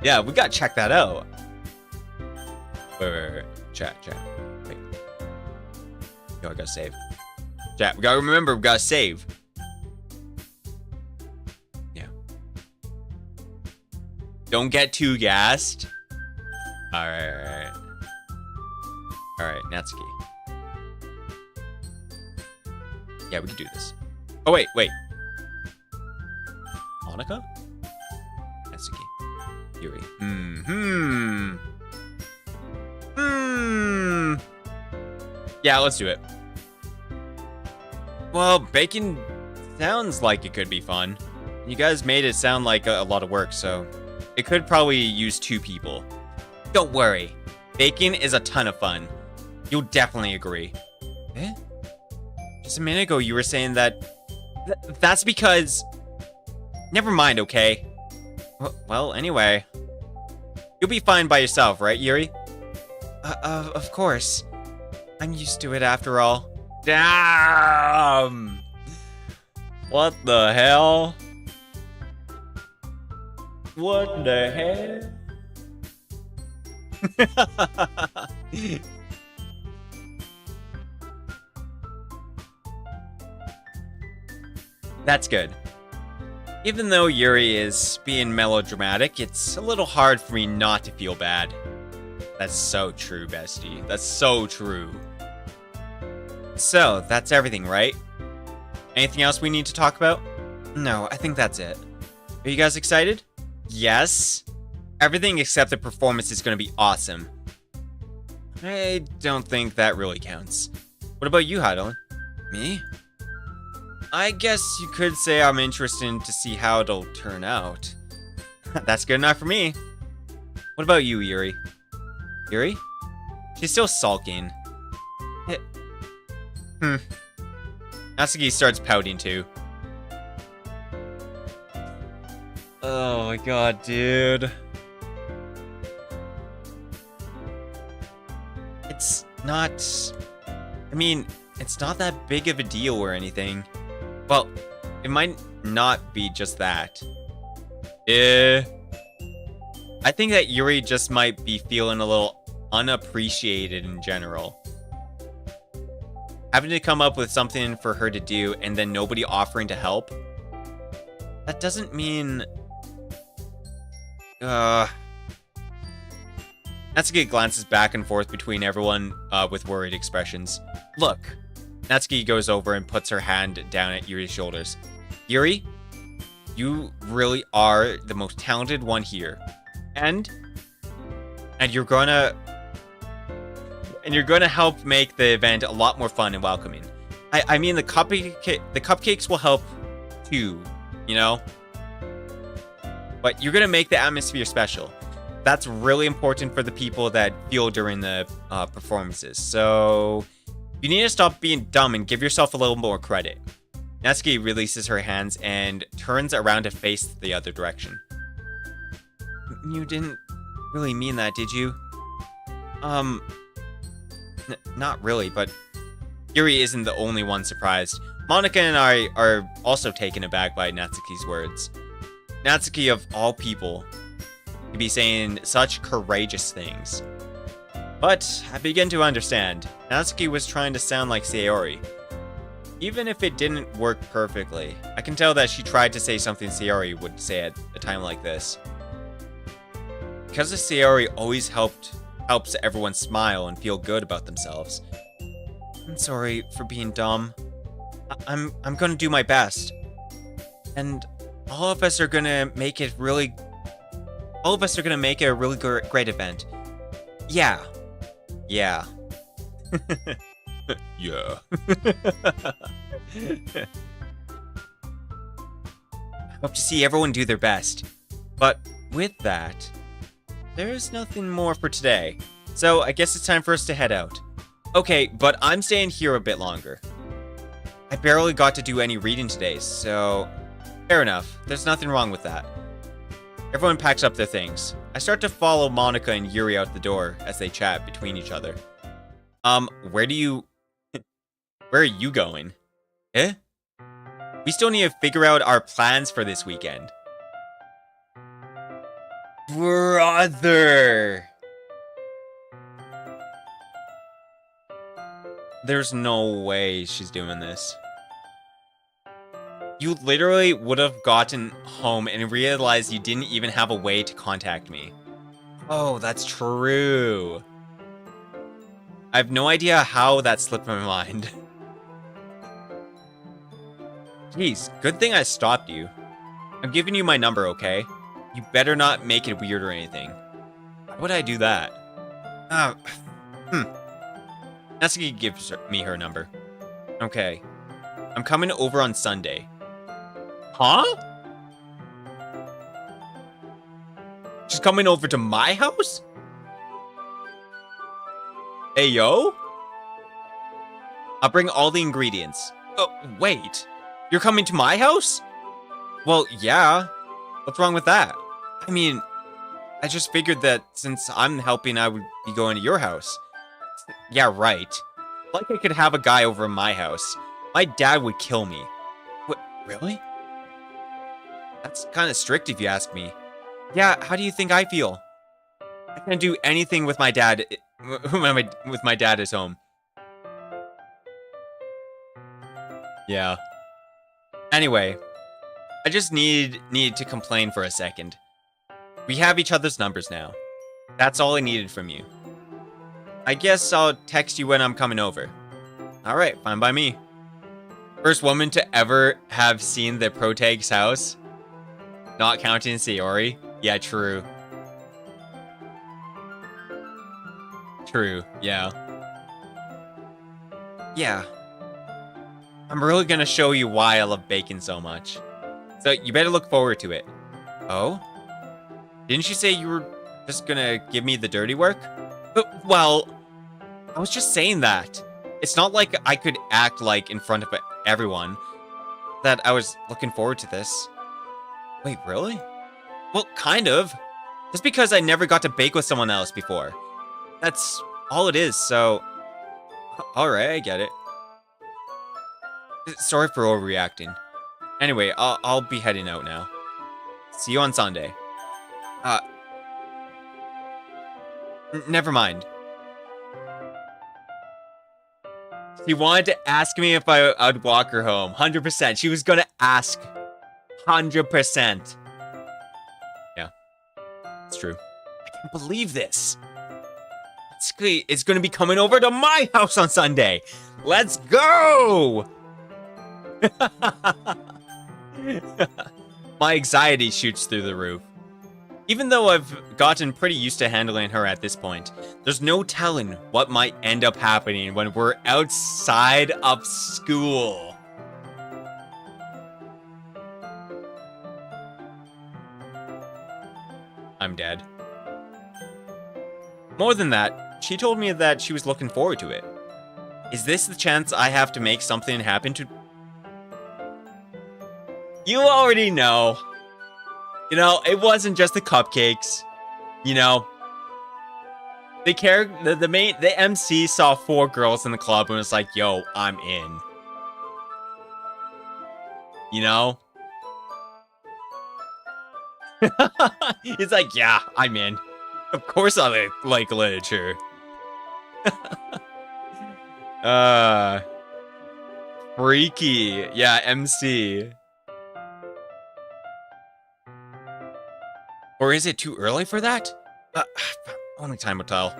Yeah, we gotta check that out. Wait. Chat. Wait. Yo, I gotta save. Chat, we gotta remember, we gotta save. Yeah. Don't get too gassed. Alright. Alright, Natsuki. Yeah, we can do this. Oh, wait. Monica? Natsuki. Yuri. Yeah, let's do it. Well, bacon sounds like it could be fun. You guys made it sound like a lot of work, so it could probably use 2 people. Don't worry. Bacon is a ton of fun. You'll definitely agree. Eh? Just a minute ago, you were saying that... that's because... Never mind, okay? Well, anyway. You'll be fine by yourself, right, Yuri? Of course. I'm used to it after all. Damn! What the hell? What the hell? That's good. Even though Yuri is being melodramatic, it's a little hard for me not to feel bad. That's so true, bestie. That's so true. So, that's everything, right? Anything else we need to talk about? No, I think that's it. Are you guys excited? Yes. Everything except the performance is going to be awesome. I don't think that really counts. What about you, Heidelin? Me? I guess you could say I'm interested to see how it'll turn out. That's good enough for me. What about you, Yuri? Yuri? She's still sulking. Natsuki starts pouting too. Oh my god, dude. It's not... I mean, it's not that big of a deal or anything. Well, it might not be just that. I think that Yuri just might be feeling a little unappreciated in general. Having to come up with something for her to do and then nobody offering to help. That doesn't mean... Natsuki glances back and forth between everyone with worried expressions. Look. Natsuki goes over and puts her hand down at Yuri's shoulders. Yuri, you really are the most talented one here. And you're gonna help make the event a lot more fun and welcoming. I mean the cupcakes will help too, you know? But you're gonna make the atmosphere special. That's really important for the people that feel during the performances. So you need to stop being dumb and give yourself a little more credit. Natsuki releases her hands and turns around to face the other direction. You didn't really mean that, did you? Not really, but Yuri isn't the only one surprised. Monica and I are also taken aback by Natsuki's words. Natsuki, of all people, to be saying such courageous things. But I begin to understand. Natsuki was trying to sound like Sayori. even if it didn't work perfectly, I can tell that she tried to say something Sayori would say at a time like this. Because the Sayori always helps everyone smile and feel good about themselves. I'm sorry for being dumb. I'm gonna do my best. And all of us are gonna make it a really great event. Yeah. Yeah. Yeah. I hope to see everyone do their best. But with that, there's nothing more for today. So I guess it's time for us to head out. Okay, but I'm staying here a bit longer. I barely got to do any reading today, so fair enough. There's nothing wrong with that. Everyone packs up their things. I start to follow Monica and Yuri out the door as they chat between each other. Where are you going? Eh? We still need to figure out our plans for this weekend. Brother! There's no way she's doing this. You literally would have gotten home and realized you didn't even have a way to contact me. Oh, that's true. I have no idea how that slipped my mind. Jeez, good thing I stopped you. I'm giving you my number, okay? You better not make it weird or anything. Why would I do that? Natsuki gives me her number. Okay. I'm coming over on Sunday. Huh? She's coming over to my house? Hey, yo? I'll bring all the ingredients. Oh, wait. You're coming to my house? Well, yeah. What's wrong with that? I mean, I just figured that since I'm helping, I would be going to your house. Yeah, right. Like I could have a guy over in my house. My dad would kill me. What, really? That's kind of strict if you ask me. Yeah, how do you think I feel? I can't do anything with my dad with my dad is home. Yeah. Anyway, I just need to complain for a second. We have each other's numbers now. That's all I needed from you. I guess I'll text you when I'm coming over. Alright, fine by me. First woman to ever have seen the protag's house. Not counting Sayori. Yeah, true. True, yeah. Yeah. I'm really gonna show you why I love bacon so much. So you better look forward to it. Oh? Didn't you say you were just gonna give me the dirty work? Well, I was just saying that. It's not like I could act like in front of everyone that I was looking forward to this. Wait, really? Well, kind of. Just because I never got to bake with someone else before. That's all it is, so... Alright, I get it. Sorry for overreacting. Anyway, I'll be heading out now. See you on Sunday. Never mind. She wanted to ask me if I'd walk her home. 100%. She was gonna ask. 100%. Yeah. It's true. I can't believe this. It's gonna be coming over to my house on Sunday. Let's go! My anxiety shoots through the roof. Even though I've gotten pretty used to handling her at this point, there's no telling what might end up happening when we're outside of school. I'm dead. More than that, she told me that she was looking forward to it. Is this the chance I have to make something happen to... You already know. You know, it wasn't just the cupcakes. You know, the MC saw 4 girls in the club and was like, "Yo, I'm in." You know? He's like, "Yeah, I'm in. Of course I like literature." Freaky. Yeah, MC. Or is it too early for that? Only time will tell.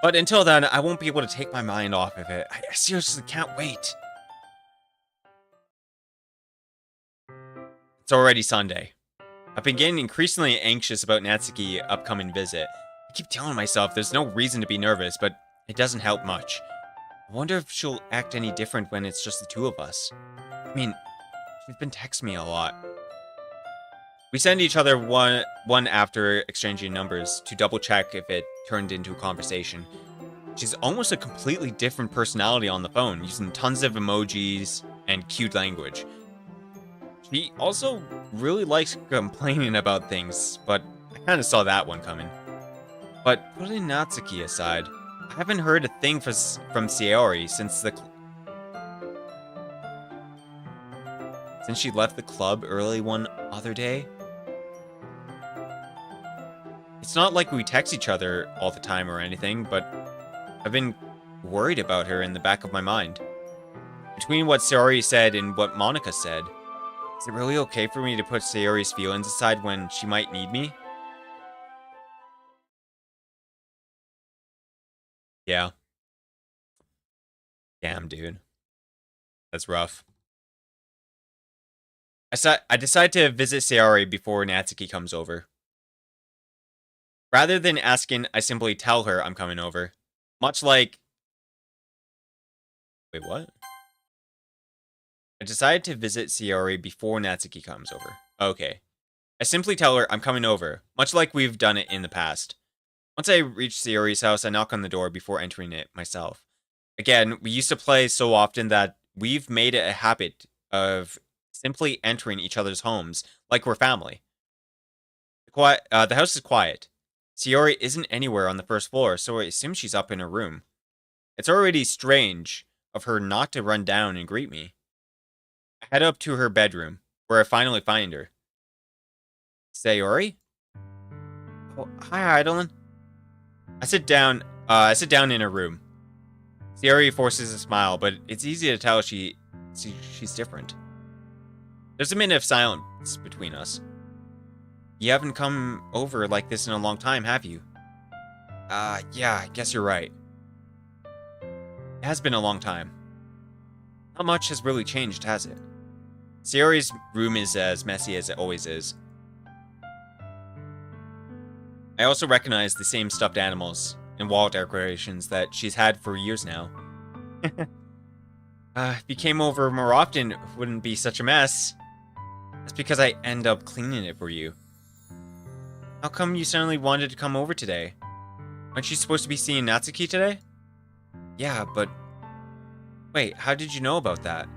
But until then, I won't be able to take my mind off of it. I seriously can't wait. It's already Sunday. I've been getting increasingly anxious about Natsuki's upcoming visit. I keep telling myself there's no reason to be nervous, but it doesn't help much. I wonder if she'll act any different when it's just the two of us. I mean, she's been texting me a lot. We send each other one after exchanging numbers to double check if it turned into a conversation. She's almost a completely different personality on the phone, using tons of emojis and cute language. She also really likes complaining about things, but I kind of saw that one coming. But putting Natsuki aside, I haven't heard a thing from Sayori since she left the club early one other day. It's not like we text each other all the time or anything, but I've been worried about her in the back of my mind. Between what Sayori said and what Monica said, is it really okay for me to put Sayori's feelings aside when she might need me? Yeah. Damn, dude. That's rough. I decide to visit Sayori before Natsuki comes over. Rather than asking, I simply tell her I'm coming over. Much like... Wait, what? I decided to visit Sayori before Natsuki comes over. Okay. I simply tell her I'm coming over, much like we've done it in the past. Once I reach Sayori's house, I knock on the door before entering it myself. Again, we used to play so often that we've made it a habit of simply entering each other's homes like we're family. The house is quiet. Sayori isn't anywhere on the first floor, so I assume she's up in her room. It's already strange of her not to run down and greet me. I head up to her bedroom, where I finally find her. Sayori? Oh, hi, Idolin. I sit down in her room. Sayori forces a smile, but it's easy to tell she's different. There's a minute of silence between us. You haven't come over like this in a long time, have you? Yeah, I guess you're right. It has been a long time. Not much has really changed, has it? Sayori's room is as messy as it always is. I also recognize the same stuffed animals and wall decorations that she's had for years now. If you came over more often, it wouldn't be such a mess. That's because I end up cleaning it for you. How come you suddenly wanted to come over today? Aren't you supposed to be seeing Natsuki today? Yeah, but... Wait, how did you know about that?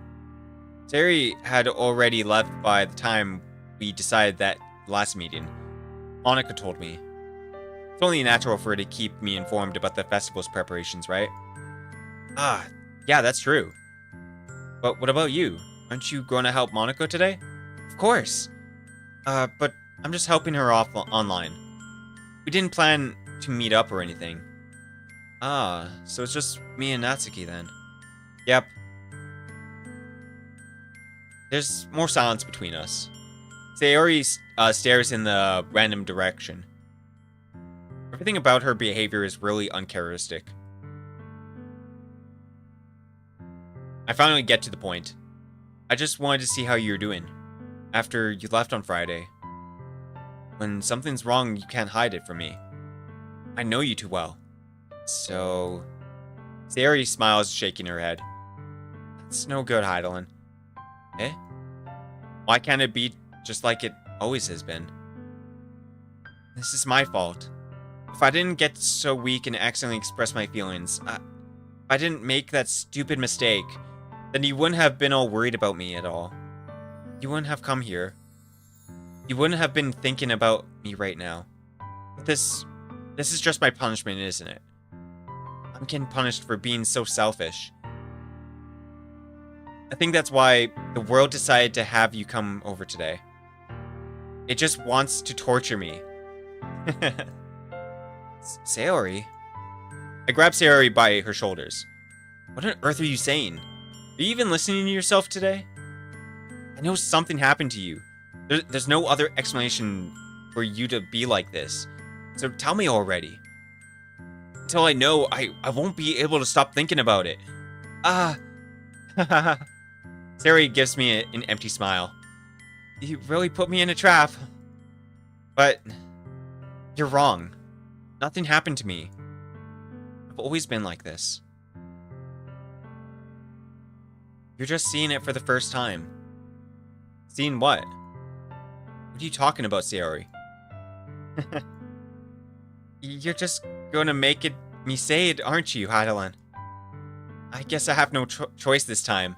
Sayori had already left by the time we decided that last meeting. Monica told me. It's only natural for her to keep me informed about the festival's preparations, right? Yeah, that's true. But what about you? Aren't you going to help Monica today? Of course. But I'm just helping her off online. We didn't plan to meet up or anything. So it's just me and Natsuki then. Yep. There's more silence between us. Sayori stares in the random direction. Everything about her behavior is really uncharacteristic. I finally get to the point. I just wanted to see how you're doing. After you left on Friday. When something's wrong, you can't hide it from me. I know you too well. So... Sayori smiles, shaking her head. That's no good, Heidelin. Eh? Why can't it be just like it always has been? This is my fault. If I didn't get so weak and accidentally express my feelings, if I didn't make that stupid mistake, then you wouldn't have been all worried about me at all. You wouldn't have come here. You wouldn't have been thinking about me right now. But this is just my punishment, isn't it? I'm getting punished for being so selfish. I think that's why the world decided to have you come over today. It just wants to torture me. Sayori? I grab Sayori by her shoulders. What on earth are you saying? Are you even listening to yourself today? I know something happened to you. There's no other explanation for you to be like this. So tell me already. Until I know, I won't be able to stop thinking about it. Sari gives me an empty smile. You really put me in a trap. But you're wrong. Nothing happened to me. I've always been like this. You're just seeing it for the first time. Seeing what? What are you talking about, Sayori? You're just gonna make me say it, aren't you, Heidelin? I guess I have no choice this time.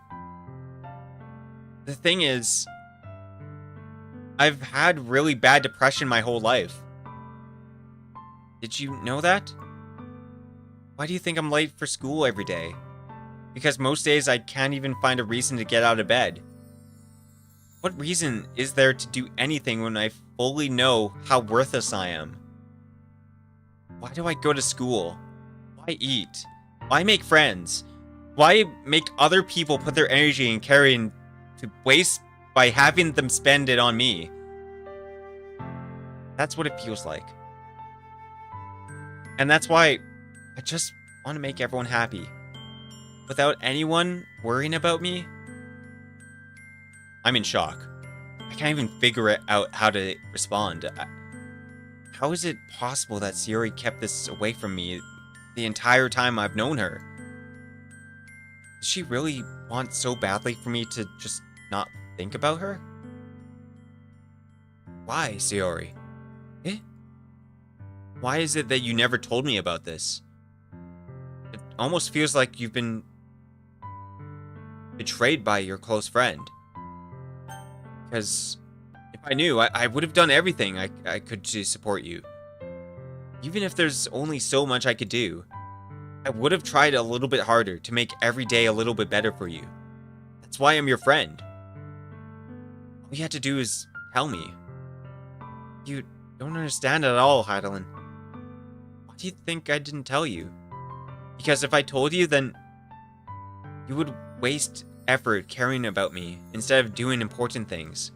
The thing is, I've had really bad depression my whole life. Did you know that? Why do you think I'm late for school every day? Because most days I can't even find a reason to get out of bed. What reason is there to do anything when I fully know how worthless I am? Why do I go to school? Why eat? Why make friends? Why make other people put their energy and care into waste by having them spend it on me? That's what it feels like. And that's why I just want to make everyone happy. Without anyone worrying about me, I'm in shock. I can't even figure out how to respond. How is it possible that Sayori kept this away from me the entire time I've known her? Does she really want so badly for me to just not think about her? Why, Sayori? Eh? Why is it that you never told me about this? It almost feels like you've been betrayed by your close friend. Because if I knew, I would have done everything I could to support you. Even if there's only so much I could do, I would have tried a little bit harder to make every day a little bit better for you. That's why I'm your friend. All you had to do is tell me. You don't understand at all, Heidelin. Why do you think I didn't tell you? Because if I told you, then you would waste effort caring about me instead of doing important things.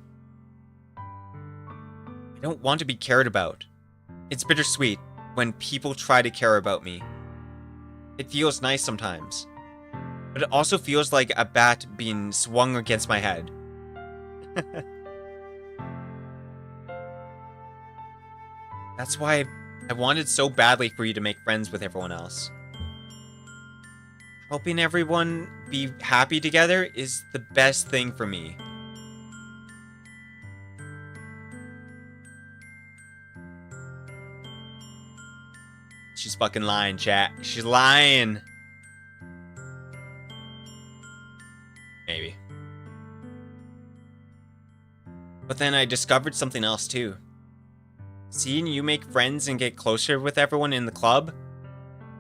I don't want to be cared about. It's bittersweet when people try to care about me. It feels nice sometimes, but it also feels like a bat being swung against my head. That's why I wanted so badly for you to make friends with everyone else. Helping everyone be happy together is the best thing for me. She's fucking lying, chat. She's lying. Maybe. But then I discovered something else too. Seeing you make friends and get closer with everyone in the club,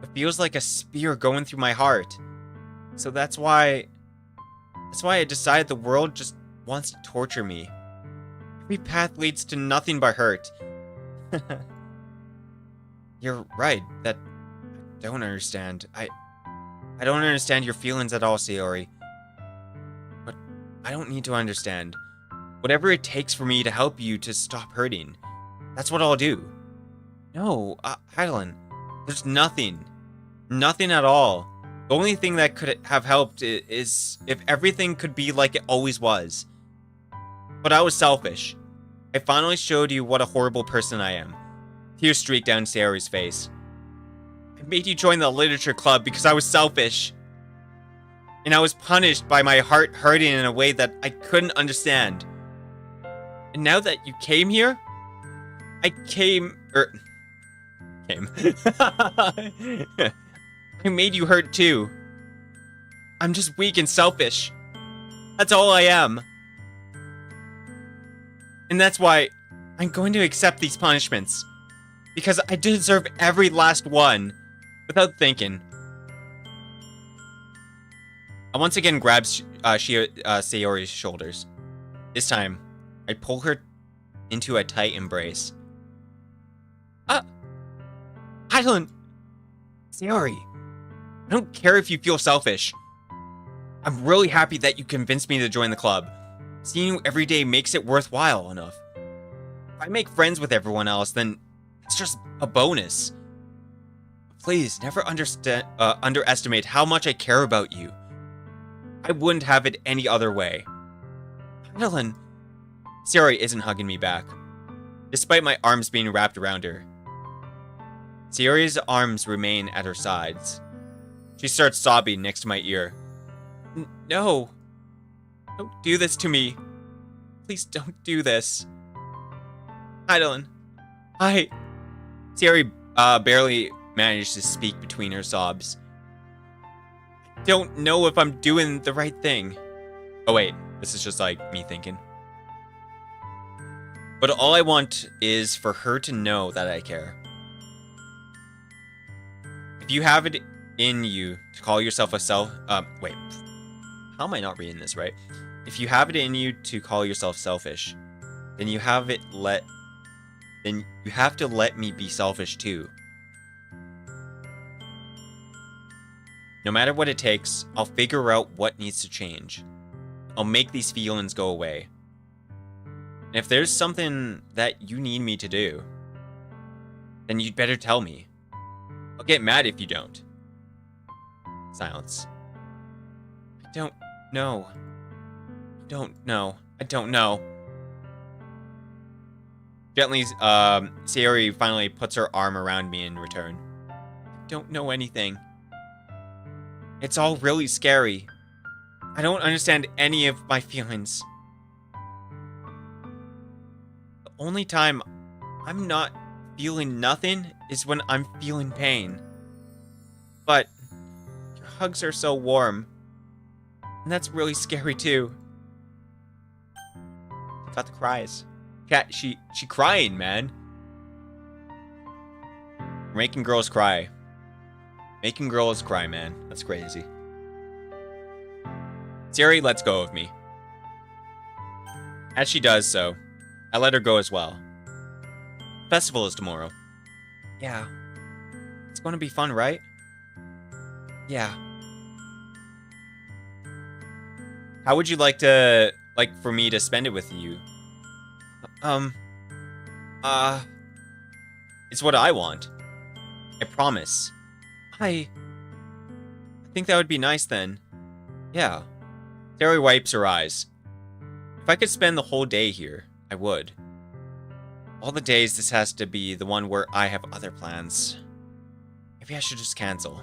it feels like a spear going through my heart. So that's why I decided the world just wants to torture me. Every path leads to nothing but hurt. You're right, that I don't understand. I don't understand your feelings at all, Sayori. But I don't need to understand. Whatever it takes for me to help you to stop hurting, that's what I'll do. No, Heidelin, there's nothing. Nothing at all. The only thing that could have helped is if everything could be like it always was. But I was selfish. I finally showed you what a horrible person I am. Tears streaked down Sayori's face. I made you join the literature club because I was selfish. And I was punished by my heart hurting in a way that I couldn't understand. And now that you came here, I made you hurt too. I'm just weak and selfish. That's all I am. And that's why I'm going to accept these punishments. Because I deserve every last one. Without thinking. I once again grab Sayori's shoulders. This time, I pull her into a tight embrace. Heidelin! Sayori, I don't care if you feel selfish. I'm really happy that you convinced me to join the club. Seeing you every day makes it worthwhile enough. If I make friends with everyone else, then it's just a bonus. Please, never underestimate how much I care about you. I wouldn't have it any other way. Madeline. Sayori isn't hugging me back, despite my arms being wrapped around her. Sayori's arms remain at her sides. She starts sobbing next to my ear. No. Don't do this to me. Please don't do this. Madeline. Sayori barely managed to speak between her sobs. I don't know if I'm doing the right thing. Oh wait, this is just like me thinking. But all I want is for her to know that I care. If you have it in you to call yourself wait. How am I not reading this right? If you have it in you to call yourself selfish, then you have to let me be selfish too. No matter what it takes, I'll figure out what needs to change. I'll make these feelings go away. And if there's something that you need me to do, then you'd better tell me. I'll get mad if you don't. Silence. I don't know. Gently, Sayori finally puts her arm around me in return. I don't know anything. It's all really scary. I don't understand any of my feelings. The only time I'm not feeling nothing is when I'm feeling pain. But your hugs are so warm. And that's really scary too. Got the cries. Cat, she crying, man. Making girls cry. Making girls cry, man. That's crazy. Sayori lets go of me. As she does so, I let her go as well. Festival is tomorrow. Yeah. It's gonna be fun, right? Yeah. How would you like for me to spend it with you? It's what I want. I promise. I think that would be nice then. Yeah. Sayori wipes her eyes. If I could spend the whole day here, I would. All the days this has to be the one where I have other plans. Maybe I should just cancel.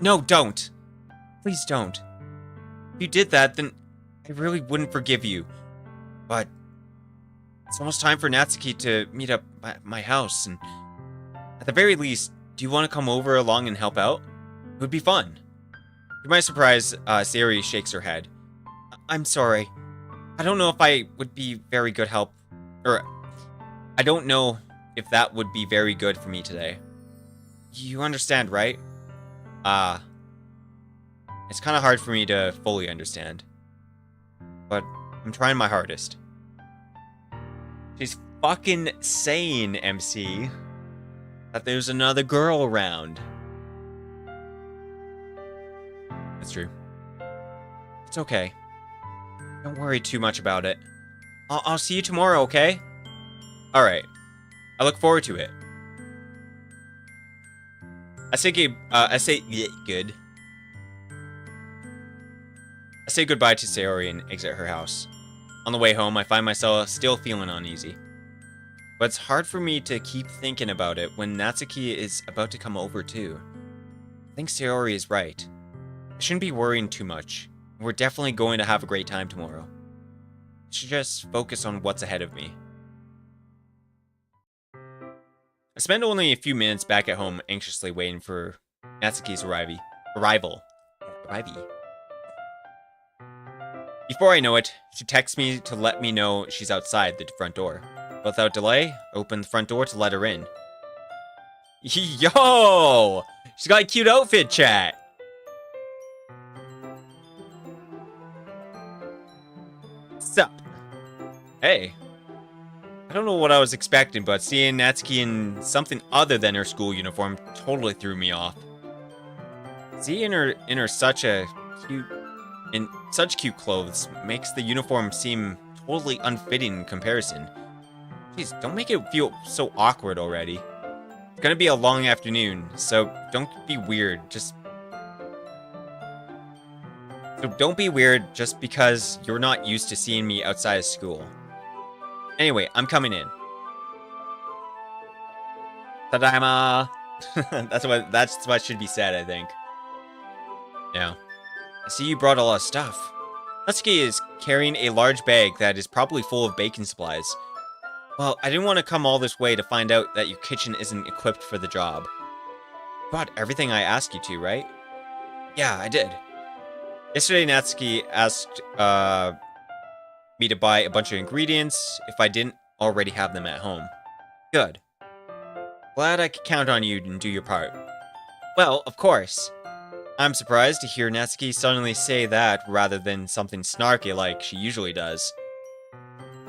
No, don't. Please don't. If you did that, then I really wouldn't forgive you. But it's almost time for Natsuki to meet up at my house, and at the very least, do you want to come over along and help out? It would be fun. To my surprise, Sayori shakes her head. I'm sorry. I don't know if I would be very good help. Or, I don't know if that would be very good for me today. You understand, right? It's kind of hard for me to fully understand. But I'm trying my hardest. She's fucking saying, MC, that there's another girl around. That's true. It's okay. Don't worry too much about it. I'll see you tomorrow, okay? Alright. I look forward to it. I say goodbye to Sayori and exit her house. On the way home, I find myself still feeling uneasy. But it's hard for me to keep thinking about it when Natsuki is about to come over too. I think Sayori is right. I shouldn't be worrying too much. We're definitely going to have a great time tomorrow. I should just focus on what's ahead of me. I spend only a few minutes back at home anxiously waiting for Natsuki's arrival. Before I know it, she texts me to let me know she's outside the front door. Without delay, I open the front door to let her in. Yo! She's got a cute outfit, chat! Sup? Hey. I don't know what I was expecting, but seeing Natsuki in something other than her school uniform totally threw me off. Seeing her in such a in such cute clothes makes the uniform seem totally unfitting in comparison. Jeez, don't make it feel so awkward already. It's gonna be a long afternoon, so don't be weird. Don't be weird just because you're not used to seeing me outside of school. Anyway, I'm coming in. Tadaima! That's what should be said, I think. Yeah. I see you brought a lot of stuff. Natsuki is carrying a large bag that is probably full of baking supplies. Well, I didn't want to come all this way to find out that your kitchen isn't equipped for the job. You bought everything I asked you to, right? Yeah, I did. Yesterday, Natsuki asked me to buy a bunch of ingredients if I didn't already have them at home. Good. Glad I could count on you and do your part. Well, of course. I'm surprised to hear Natsuki suddenly say that rather than something snarky like she usually does.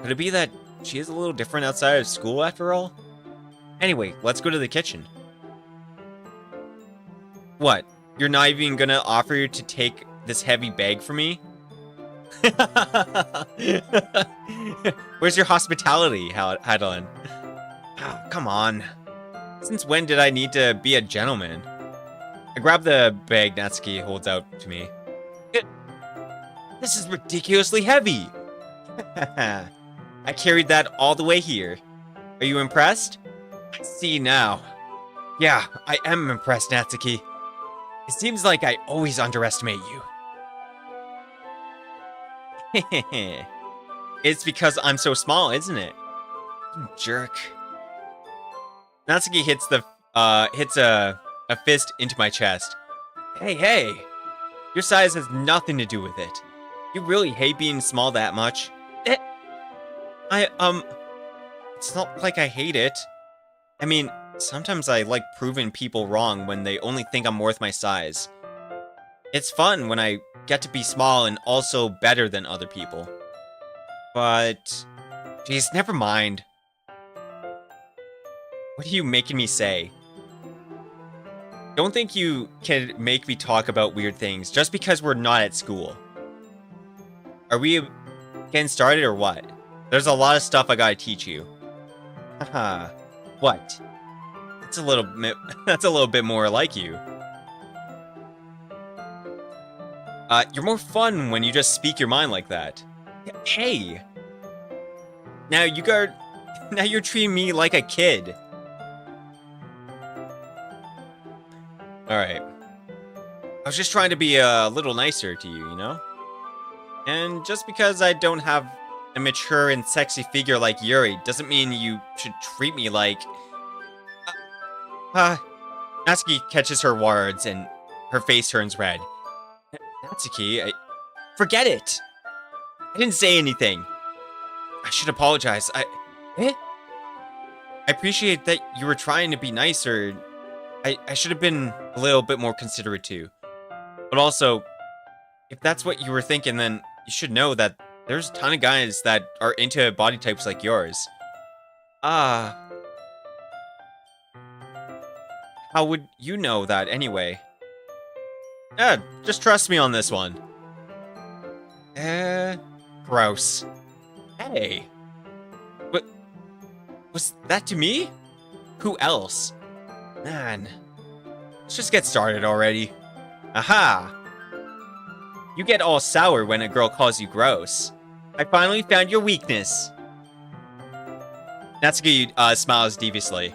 Could it be that she is a little different outside of school after all? Anyway, let's go to the kitchen. What? You're not even gonna offer to take this heavy bag for me? Where's your hospitality, Heidelin? Oh, come on. Since when did I need to be a gentleman? I grab the bag Natsuki holds out to me. This is ridiculously heavy! I carried that all the way here. Are you impressed? I see now. Yeah, I am impressed, Natsuki. It seems like I always underestimate you. It's because I'm so small, isn't it? You jerk. Natsuki hits a fist into my chest. Hey! Your size has nothing to do with it. You really hate being small that much? It's not like I hate it. I mean, sometimes I like proving people wrong when they only think I'm worth my size. It's fun when I get to be small and also better than other people. But, geez, never mind. What are you making me say? Don't think you can make me talk about weird things just because we're not at school. Are we getting started or what? There's a lot of stuff I gotta teach you. Haha. What? That's a little bit more like you. You're more fun when you just speak your mind like that. Hey! Now you're treating me like a kid. Alright. I was just trying to be a little nicer to you, you know? And just because I don't have a mature and sexy figure like Yuri doesn't mean you should treat me like... Natsuki catches her words and her face turns red. Natsuki, forget it! I didn't say anything. I should apologize. I appreciate that you were trying to be nicer. I should have been a little bit more considerate too. But also, if that's what you were thinking, then you should know that there's a ton of guys that are into body types like yours. How would you know that anyway? Just trust me on this one. Gross. Hey. What? Was that to me? Who else? Man. Let's just get started already. Aha! You get all sour when a girl calls you gross. I finally found your weakness. Natsuki smiles deviously.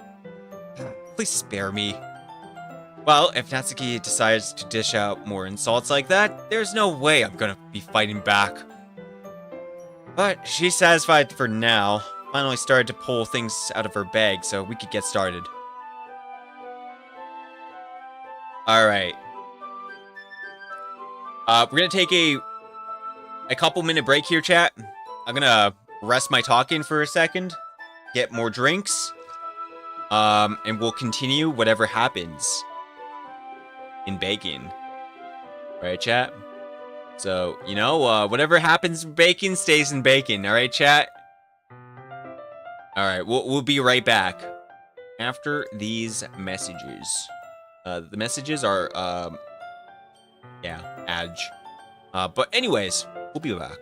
Please spare me. Well, if Natsuki decides to dish out more insults like that, there's no way I'm gonna be fighting back. But she's satisfied for now. Finally started to pull things out of her bag so we could get started. Alright. We're gonna take a couple minute break here, chat. I'm gonna rest my talking for a second, get more drinks, and we'll continue whatever happens in baking. Alright, chat? So, you know, whatever happens in baking stays in baking, alright, chat? Alright, we'll be right back after these messages. The messages are, yeah, Adge. But anyways, we'll be back.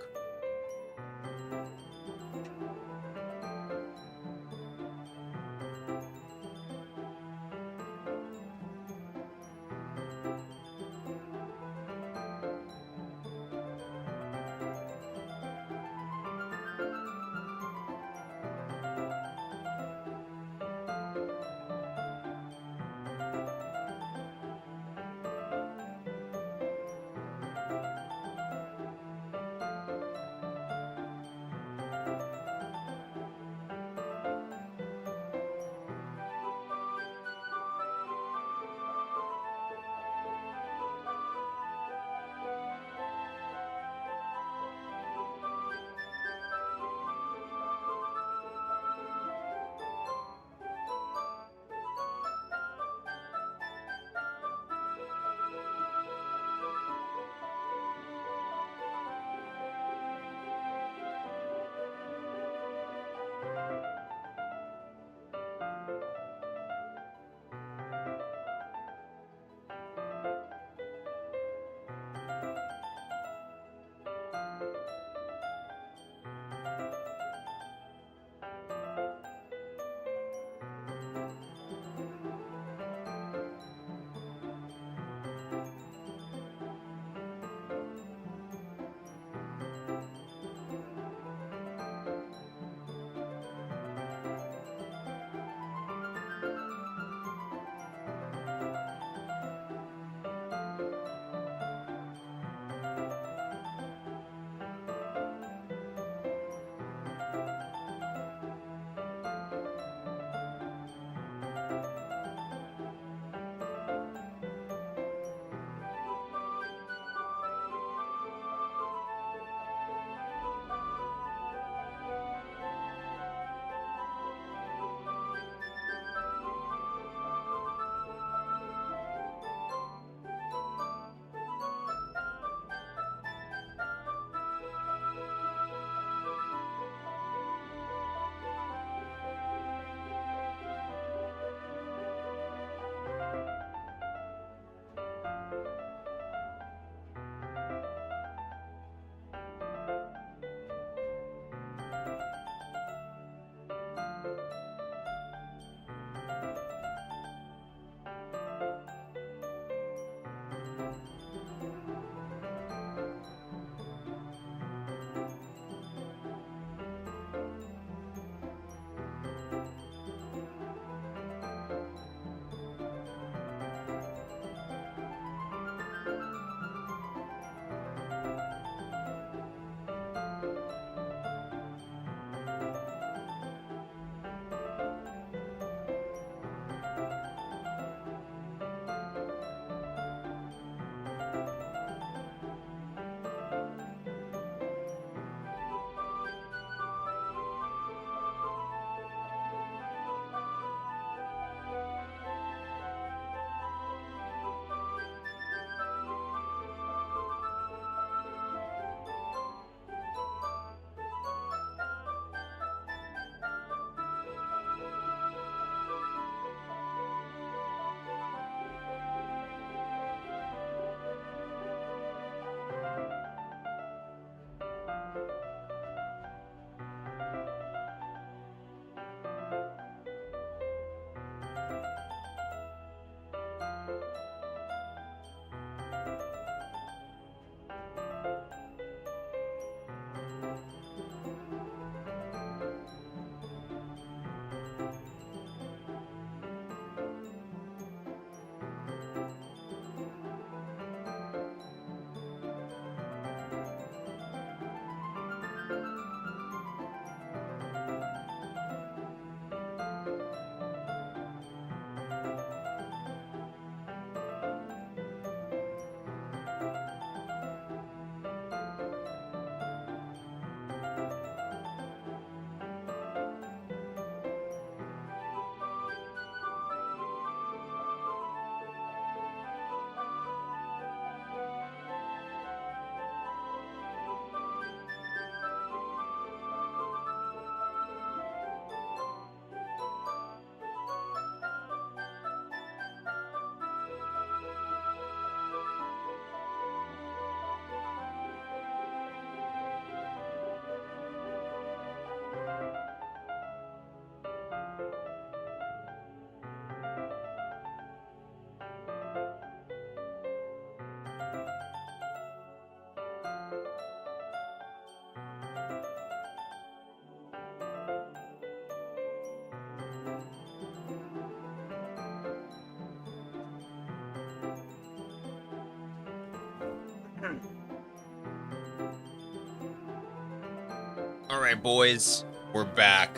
Alright, boys. We're back.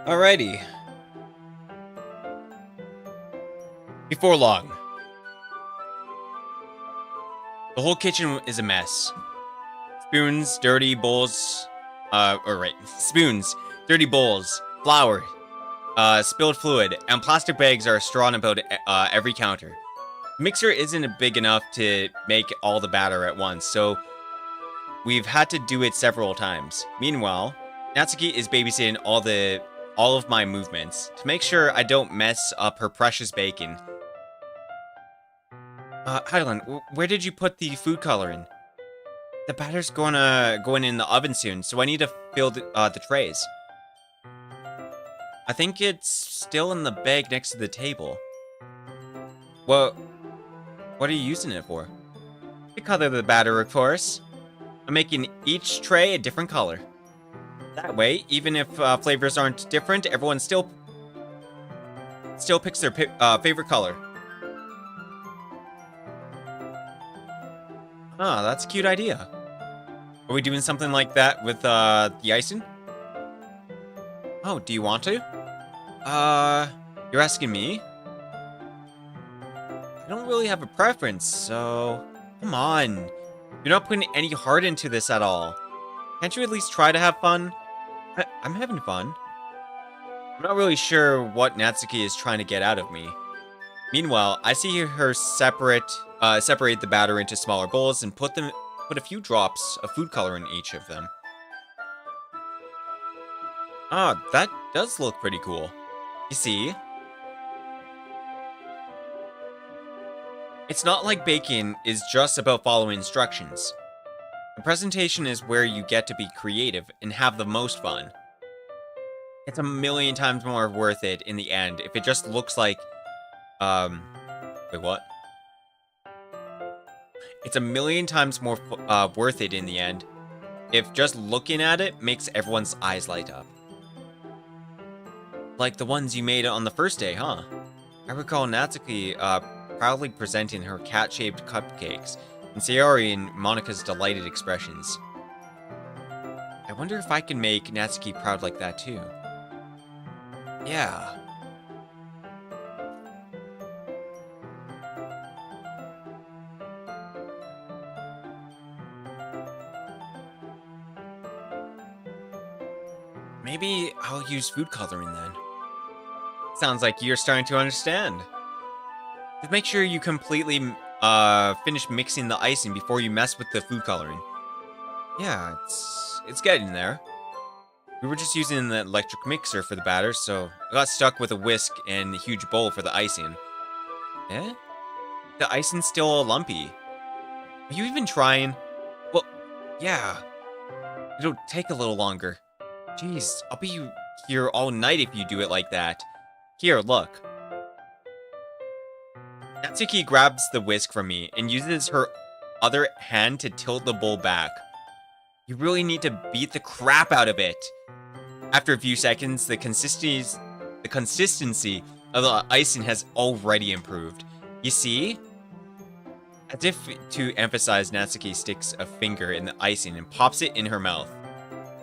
Alrighty. Before long. The whole kitchen is a mess. Spoons, dirty bowls, spoons, dirty bowls, flour, spilled fluid, and plastic bags are strewn about every counter. The mixer isn't big enough to make all the batter at once, so we've had to do it several times. Meanwhile, Natsuki is babysitting all of my movements to make sure I don't mess up her precious bacon. Hydaelyn, where did you put the food coloring? The batter's going in the oven soon, so I need to fill the trays. I think it's still in the bag next to the table. Well, what are you using it for? To color the batter, of course. I'm making each tray a different color. That way, even if flavors aren't different, everyone still picks their favorite color. Ah, that's a cute idea. Are we doing something like that with the icing? Oh, do you want to? You're asking me? I don't really have a preference, so come on. You're not putting any heart into this at all. Can't you at least try to have fun? I'm having fun. I'm not really sure what Natsuki is trying to get out of me. Meanwhile, I see her separate the batter into smaller bowls and put a few drops of food color in each of them. Ah, that does look pretty cool. You see? It's not like baking is just about following instructions. The presentation is where you get to be creative and have the most fun. It's a million times more worth it in the end if it just looks like... Wait, what? It's a million times more worth it in the end if just looking at it makes everyone's eyes light up. Like the ones you made on the first day, huh? I recall Natsuki proudly presenting her cat-shaped cupcakes, and Sayori and Monika's delighted expressions. I wonder if I can make Natsuki proud like that too. Yeah. Maybe I'll use food coloring then. Sounds like you're starting to understand. Just make sure you completely finish mixing the icing before you mess with the food coloring. Yeah, it's getting there. We were just using the electric mixer for the batter, so I got stuck with a whisk and a huge bowl for the icing. Eh? The icing's still lumpy. Are you even trying? Well, yeah. It'll take a little longer. Jeez, I'll be here all night if you do it like that. Here, look. Natsuki grabs the whisk from me and uses her other hand to tilt the bowl back. You really need to beat the crap out of it. After a few seconds, the consistency of the icing has already improved. You see? As if to emphasize, Natsuki sticks a finger in the icing and pops it in her mouth.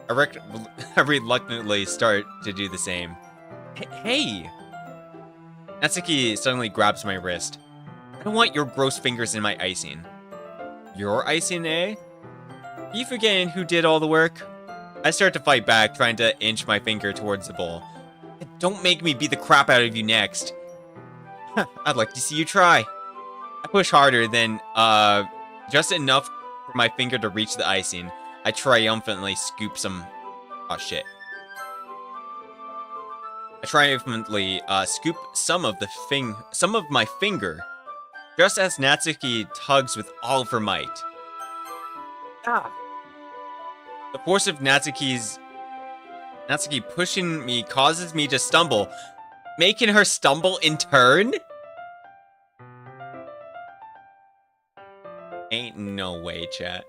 I reluctantly start to do the same. Hey! Natsuki suddenly grabs my wrist. I don't want your gross fingers in my icing. Your icing, eh? Are you forgetting who did all the work? I start to fight back, trying to inch my finger towards the bowl. Don't make me beat the crap out of you next. I'd like to see you try. I push harder than, just enough for my finger to reach the icing. I triumphantly scoop some... Oh, shit. I triumphantly, scoop some of my finger, just as Natsuki tugs with all of her might. Ah! The force of Natsuki pushing me causes me to stumble, making her stumble in turn? Ain't no way, chat.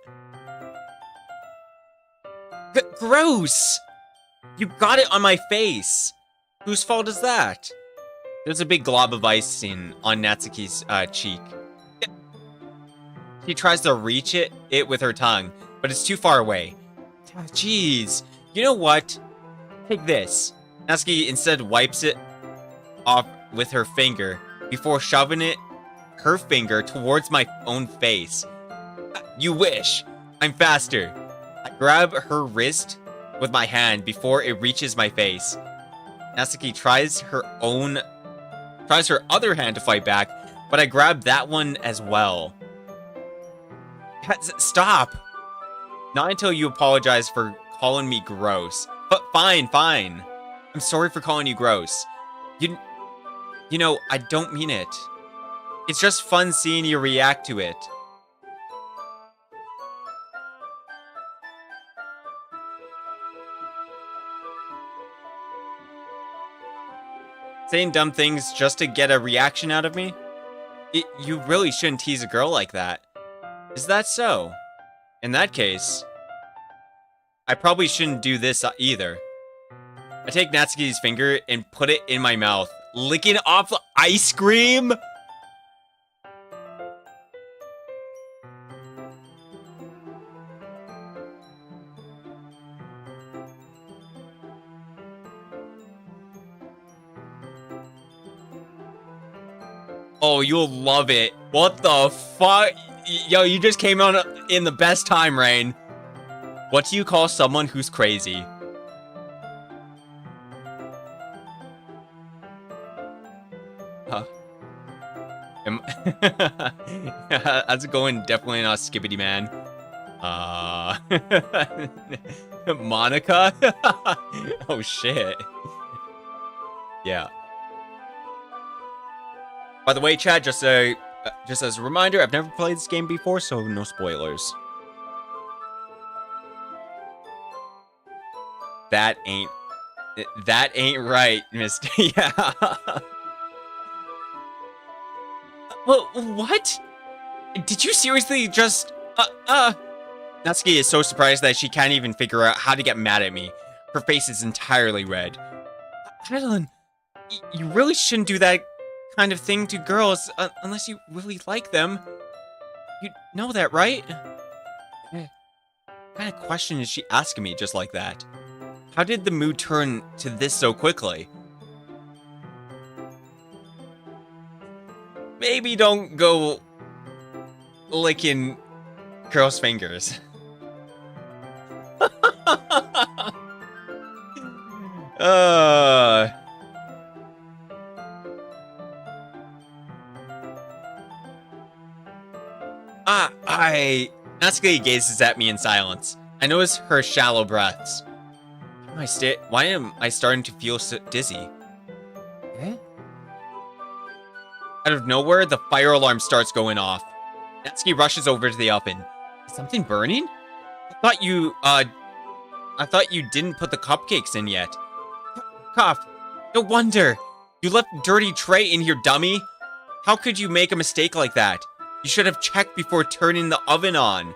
Gross! You got it on my face! Whose fault is that? There's a big glob of ice on Natsuki's cheek. She tries to reach it with her tongue, but it's too far away. Jeez. You know what? Take this. Natsuki instead wipes it off with her finger before shoving her finger towards my own face. You wish. I'm faster. I grab her wrist with my hand before it reaches my face. Natsuki tries her other hand to fight back, but I grab that one as well. Stop! Not until you apologize for calling me gross. But fine. I'm sorry for calling you gross. You know, I don't mean it. It's just fun seeing you react to it. Saying dumb things just to get a reaction out of me? You really shouldn't tease a girl like that. Is that so? In that case, I probably shouldn't do this either. I take Natsuki's finger and put it in my mouth, licking off the ice cream. Oh, you'll love it. What the fuck? Yo, you just came out in the best time, Rain. What do you call someone who's crazy? Huh? How's it going? Definitely not Skibbity Man. Monica? Oh shit. Yeah. By the way, chat, just as a reminder, I've never played this game before, so no spoilers. That ain't right, Mr. Yeah. Well, what? Did you seriously just Natsuki is so surprised that she can't even figure out how to get mad at me. Her face is entirely red. Madeline, you really shouldn't do that kind of thing to girls unless you really like them. You know that, right? What kind of question is she asking me just like that? How did the mood turn to this so quickly? Maybe don't go licking girls' fingers. Natsuki gazes at me in silence. I notice her shallow breaths. Why am I starting to feel so dizzy? Eh? Out of nowhere, the fire alarm starts going off. Natsuki rushes over to the oven. Is something burning? I thought you didn't put the cupcakes in yet. Cough. No wonder. You left a dirty tray in here, dummy. How could you make a mistake like that? You should have checked before turning the oven on.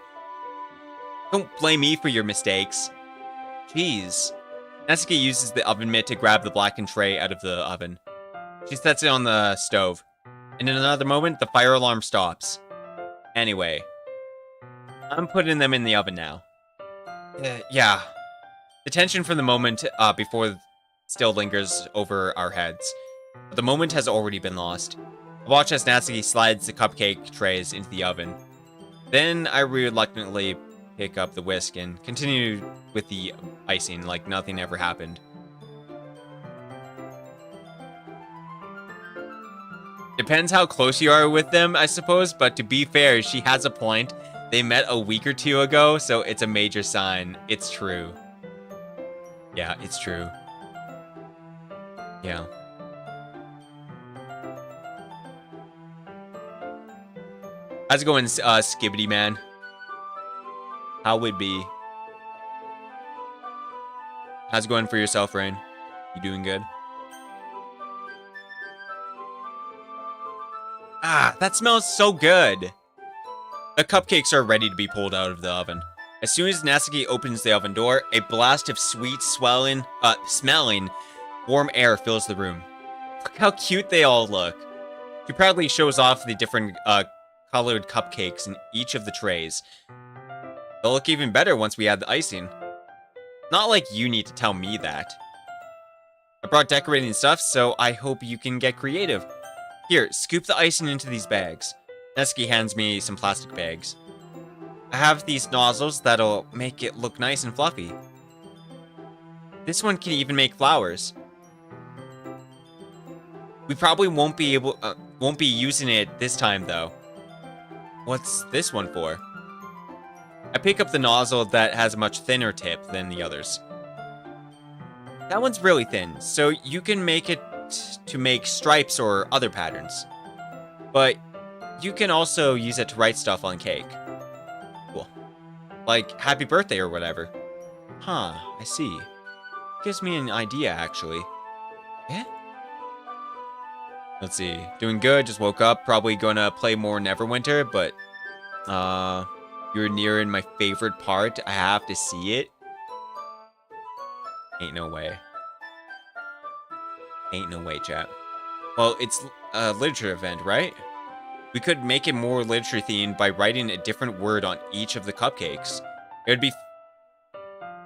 Don't blame me for your mistakes. Jeez. Natsuki uses the oven mitt to grab the blackened tray out of the oven. She sets it on the stove. And in another moment, the fire alarm stops. Anyway, I'm putting them in the oven now. Yeah. The tension from the moment before still lingers over our heads. But the moment has already been lost. I watch as Natsuki slides the cupcake trays into the oven. Then I reluctantly pick up the whisk and continue with the icing like nothing ever happened. Depends how close you are with them, I suppose, but to be fair, she has a point. They met a week or two ago, so it's a major sign. It's true. Yeah, it's true. Yeah. How's it going, Skibbity Man? How would be? How's it going for yourself, Rain? You doing good? Ah, that smells so good. The cupcakes are ready to be pulled out of the oven. As soon as Natsuki opens the oven door, a blast of sweet, smelling warm air fills the room. Look how cute they all look. She proudly shows off the different colored cupcakes in each of the trays. They'll look even better once we add the icing. Not like you need to tell me that. I brought decorating stuff, so I hope you can get creative. Here, scoop the icing into these bags. Natsuki hands me some plastic bags. I have these nozzles that'll make it look nice and fluffy. This one can even make flowers. We probably won't be using it this time though. What's this one for? I pick up the nozzle that has a much thinner tip than the others. That one's really thin, so you can make it to make stripes or other patterns. But you can also use it to write stuff on cake. Cool. Like happy birthday or whatever. Huh, I see. Gives me an idea actually. Yeah? Let's see. Doing good, just woke up. Probably gonna play more Neverwinter, but you're nearing my favorite part. I have to see it. Ain't no way. Ain't no way, chat. Well, it's a literature event, right? We could make it more literature themed by writing a different word on each of the cupcakes. It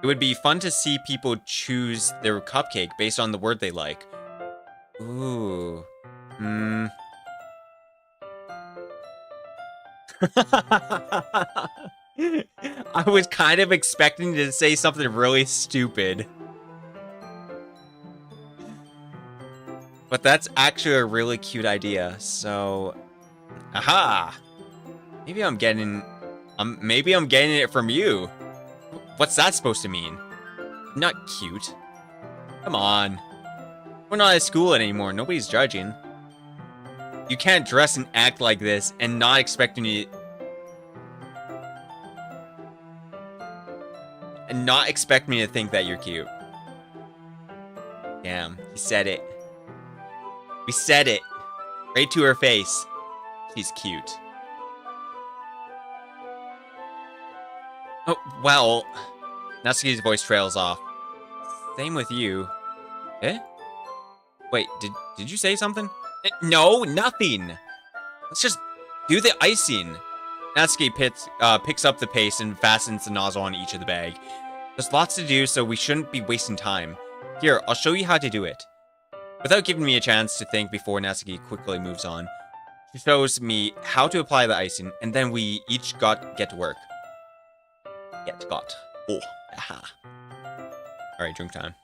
would be fun to see people choose their cupcake based on the word they like. Ooh. I was kind of expecting to say something really stupid. But that's actually a really cute idea, so... Aha! Maybe I'm getting it from you. What's that supposed to mean? Not cute. Come on. We're not at school anymore, nobody's judging. You can't dress and act like this and not expect me to think that you're cute. Damn, he said it. We said it. Right to her face. She's cute. Oh, well. Natsuki's voice trails off. Same with you. Eh? Wait, did you say something? No, nothing. Let's just do the icing. Natsuki picks up the paste and fastens the nozzle on each of the bag. There's lots to do, so we shouldn't be wasting time. Here, I'll show you how to do it. Without giving me a chance to think before Natsuki quickly moves on, she shows me how to apply the icing, and then we each get to work. Got. Oh, aha. Alright, drink time.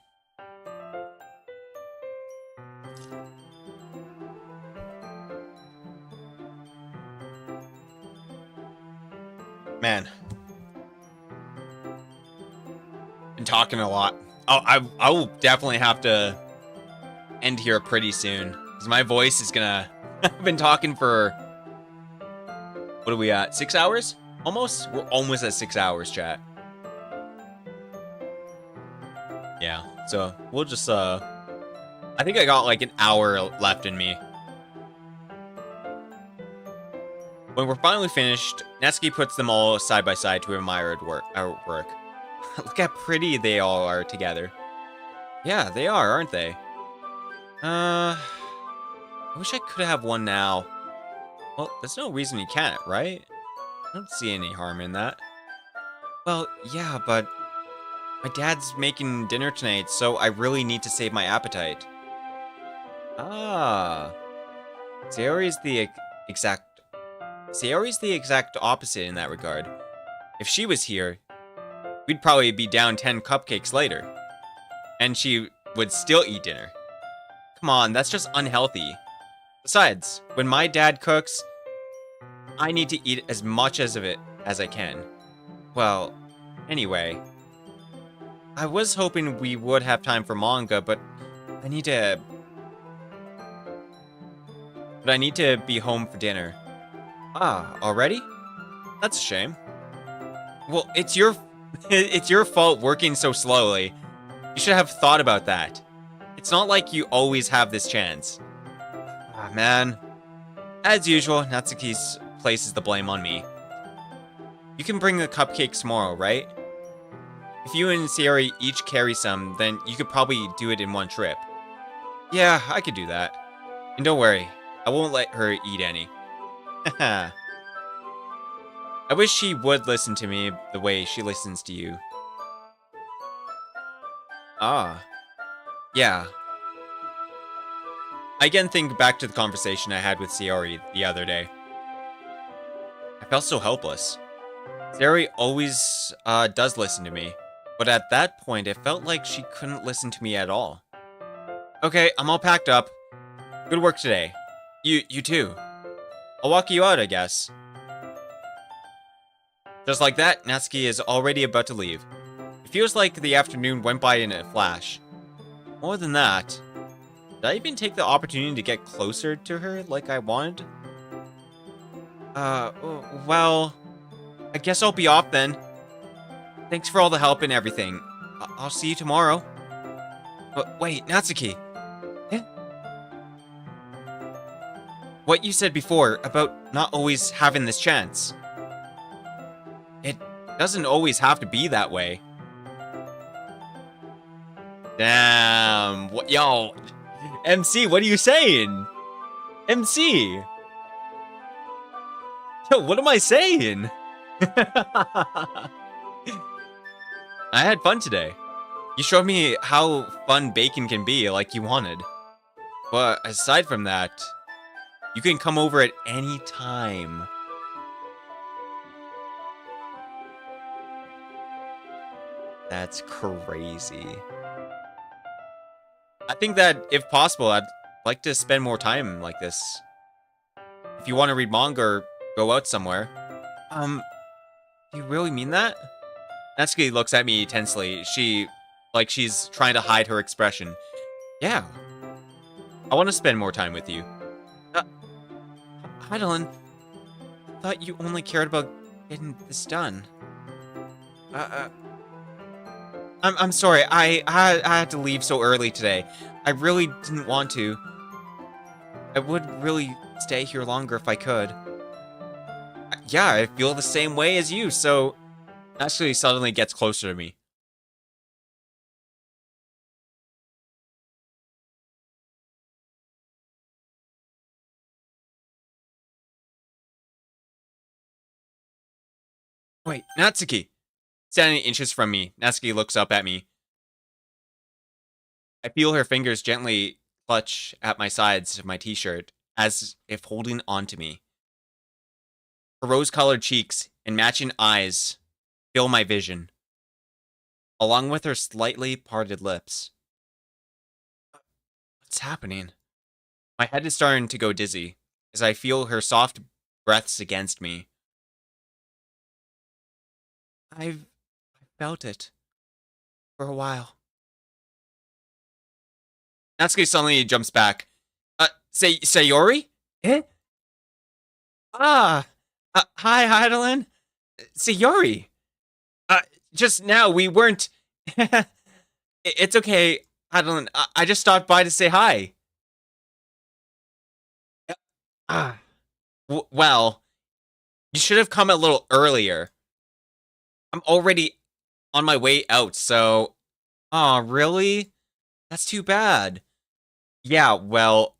Man. Been talking a lot. Oh, I will definitely have to end here pretty soon. Because my voice is gonna... I've been talking for... What are we at? 6 hours? Almost? We're almost at 6 hours, chat. Yeah, so we'll just, I think I got like an hour left in me. When we're finally finished, Natsuki puts them all side by side to admire our work. Look how pretty they all are together. Yeah, they are, aren't they? I wish I could have one now. Well, there's no reason you can't, right? I don't see any harm in that. Well, yeah, but my dad's making dinner tonight, so I really need to save my appetite. Ah. Sayori's the exact opposite in that regard. If she was here, we'd probably be down 10 cupcakes later. And she would still eat dinner. Come on, that's just unhealthy. Besides, when my dad cooks, I need to eat as much of it as I can. Well, anyway. I was hoping we would have time for manga, but I need to be home for dinner. Ah, already? That's a shame. Well, it's your fault working so slowly. You should have thought about that. It's not like you always have this chance. Ah, man. As usual, Natsuki places the blame on me. You can bring the cupcakes tomorrow, right? If you and Sayori each carry some, then you could probably do it in one trip. Yeah, I could do that. And don't worry, I won't let her eat any. Haha. I wish she would listen to me the way she listens to you. Ah. Yeah. I again think back to the conversation I had with Sayori the other day. I felt so helpless. Sayori always does listen to me, but at that point it felt like she couldn't listen to me at all. Okay, I'm all packed up. Good work today. You too. I'll walk you out, I guess. Just like that, Natsuki is already about to leave. It feels like the afternoon went by in a flash. More than that, did I even take the opportunity to get closer to her like I wanted? Well, I guess I'll be off then. Thanks for all the help and everything. I'll see you tomorrow. But wait, Natsuki. Eh? What you said before about not always having this chance. It doesn't always have to be that way. Damn. What, yo. MC, what are you saying? MC. Yo, what am I saying? I had fun today. You showed me how fun bacon can be like you wanted. But aside from that, you can come over at any time. That's crazy. I think that, if possible, I'd like to spend more time like this. If you want to read manga or go out somewhere. Do you really mean that? Natsuki looks at me tensely. She's trying to hide her expression. Yeah. I want to spend more time with you. Heidelin, I thought you only cared about getting this done. I'm sorry, I had to leave so early today. I really didn't want to. I would really stay here longer if I could. Yeah, I feel the same way as you, so... Actually, suddenly gets closer to me. Wait, Natsuki! Standing inches from me, Natsuki looks up at me. I feel her fingers gently clutch at my sides of my t-shirt, as if holding on to me. Her rose-colored cheeks and matching eyes fill my vision, along with her slightly parted lips. What's happening? My head is starting to go dizzy, as I feel her soft breaths against me. I've felt it for a while. Natsuki suddenly jumps back. Sayori? Eh? Hi, Heidelin. Sayori. Just now, we weren't... It's okay, Heidelin. I just stopped by to say hi. Well, you should have come a little earlier. I'm already on my way out, so... Aw, really? That's too bad. Yeah, well...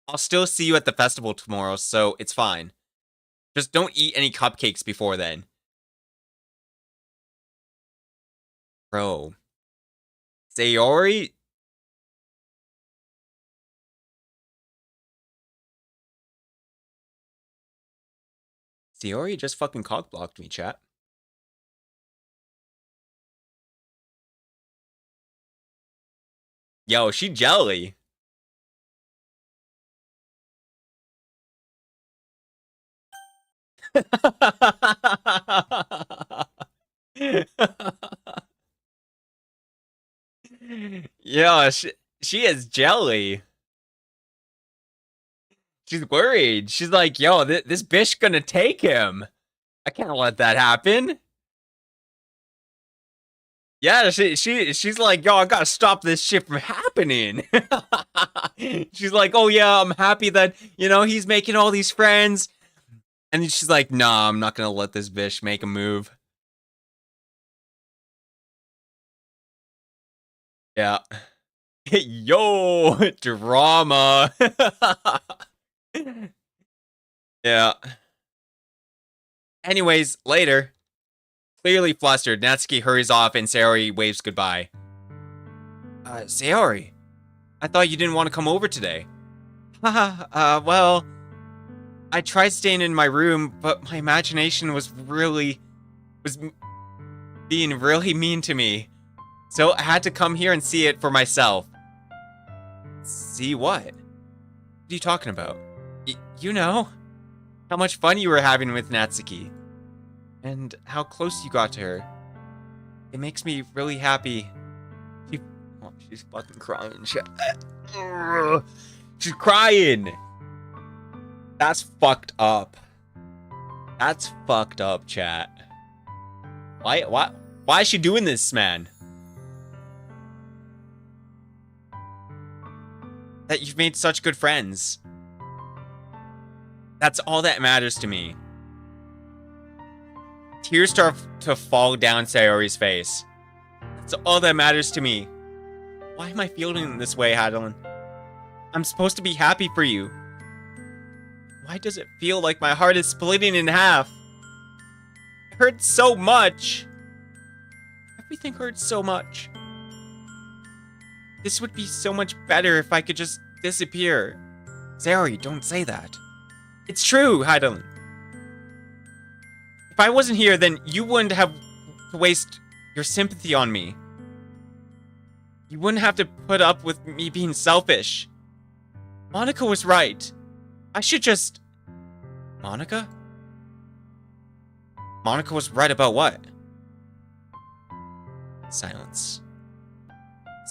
I'll still see you at the festival tomorrow, so it's fine. Just don't eat any cupcakes before then. Bro. Sayori? Sayori just fucking cockblocked me, chat. Yo, she jelly. Yo, she is jelly. She's worried. She's like, yo, this bitch gonna take him. I can't let that happen. Yeah, she's like, yo, I gotta stop this shit from happening. She's like, oh yeah, I'm happy that, you know, he's making all these friends. And then she's like, nah, I'm not gonna let this bitch make a move. Yeah. Yo, drama. Yeah. Anyways, later. Clearly flustered, Natsuki hurries off and Sayori waves goodbye. Sayori, I thought you didn't want to come over today. Haha, well, I tried staying in my room, but my imagination was being really mean to me. So I had to come here and see it for myself. See what? What are you talking about? You know? How much fun you were having with Natsuki. And how close you got to her. It makes me really happy. She's fucking crying. She's crying! That's fucked up. That's fucked up, chat. Why is she doing this, man? That you've made such good friends. That's all that matters to me. Tears start to fall down Sayori's face. That's all that matters to me. Why am I feeling this way, Hadelin? I'm supposed to be happy for you. Why does it feel like my heart is splitting in half? It hurts so much. Everything hurts so much. This would be so much better if I could just disappear. Sayori, don't say that. It's true, Hadelin. If I wasn't here, then you wouldn't have to waste your sympathy on me. You wouldn't have to put up with me being selfish. Monica was right. I should just... Monica? Monica was right about what? Silence.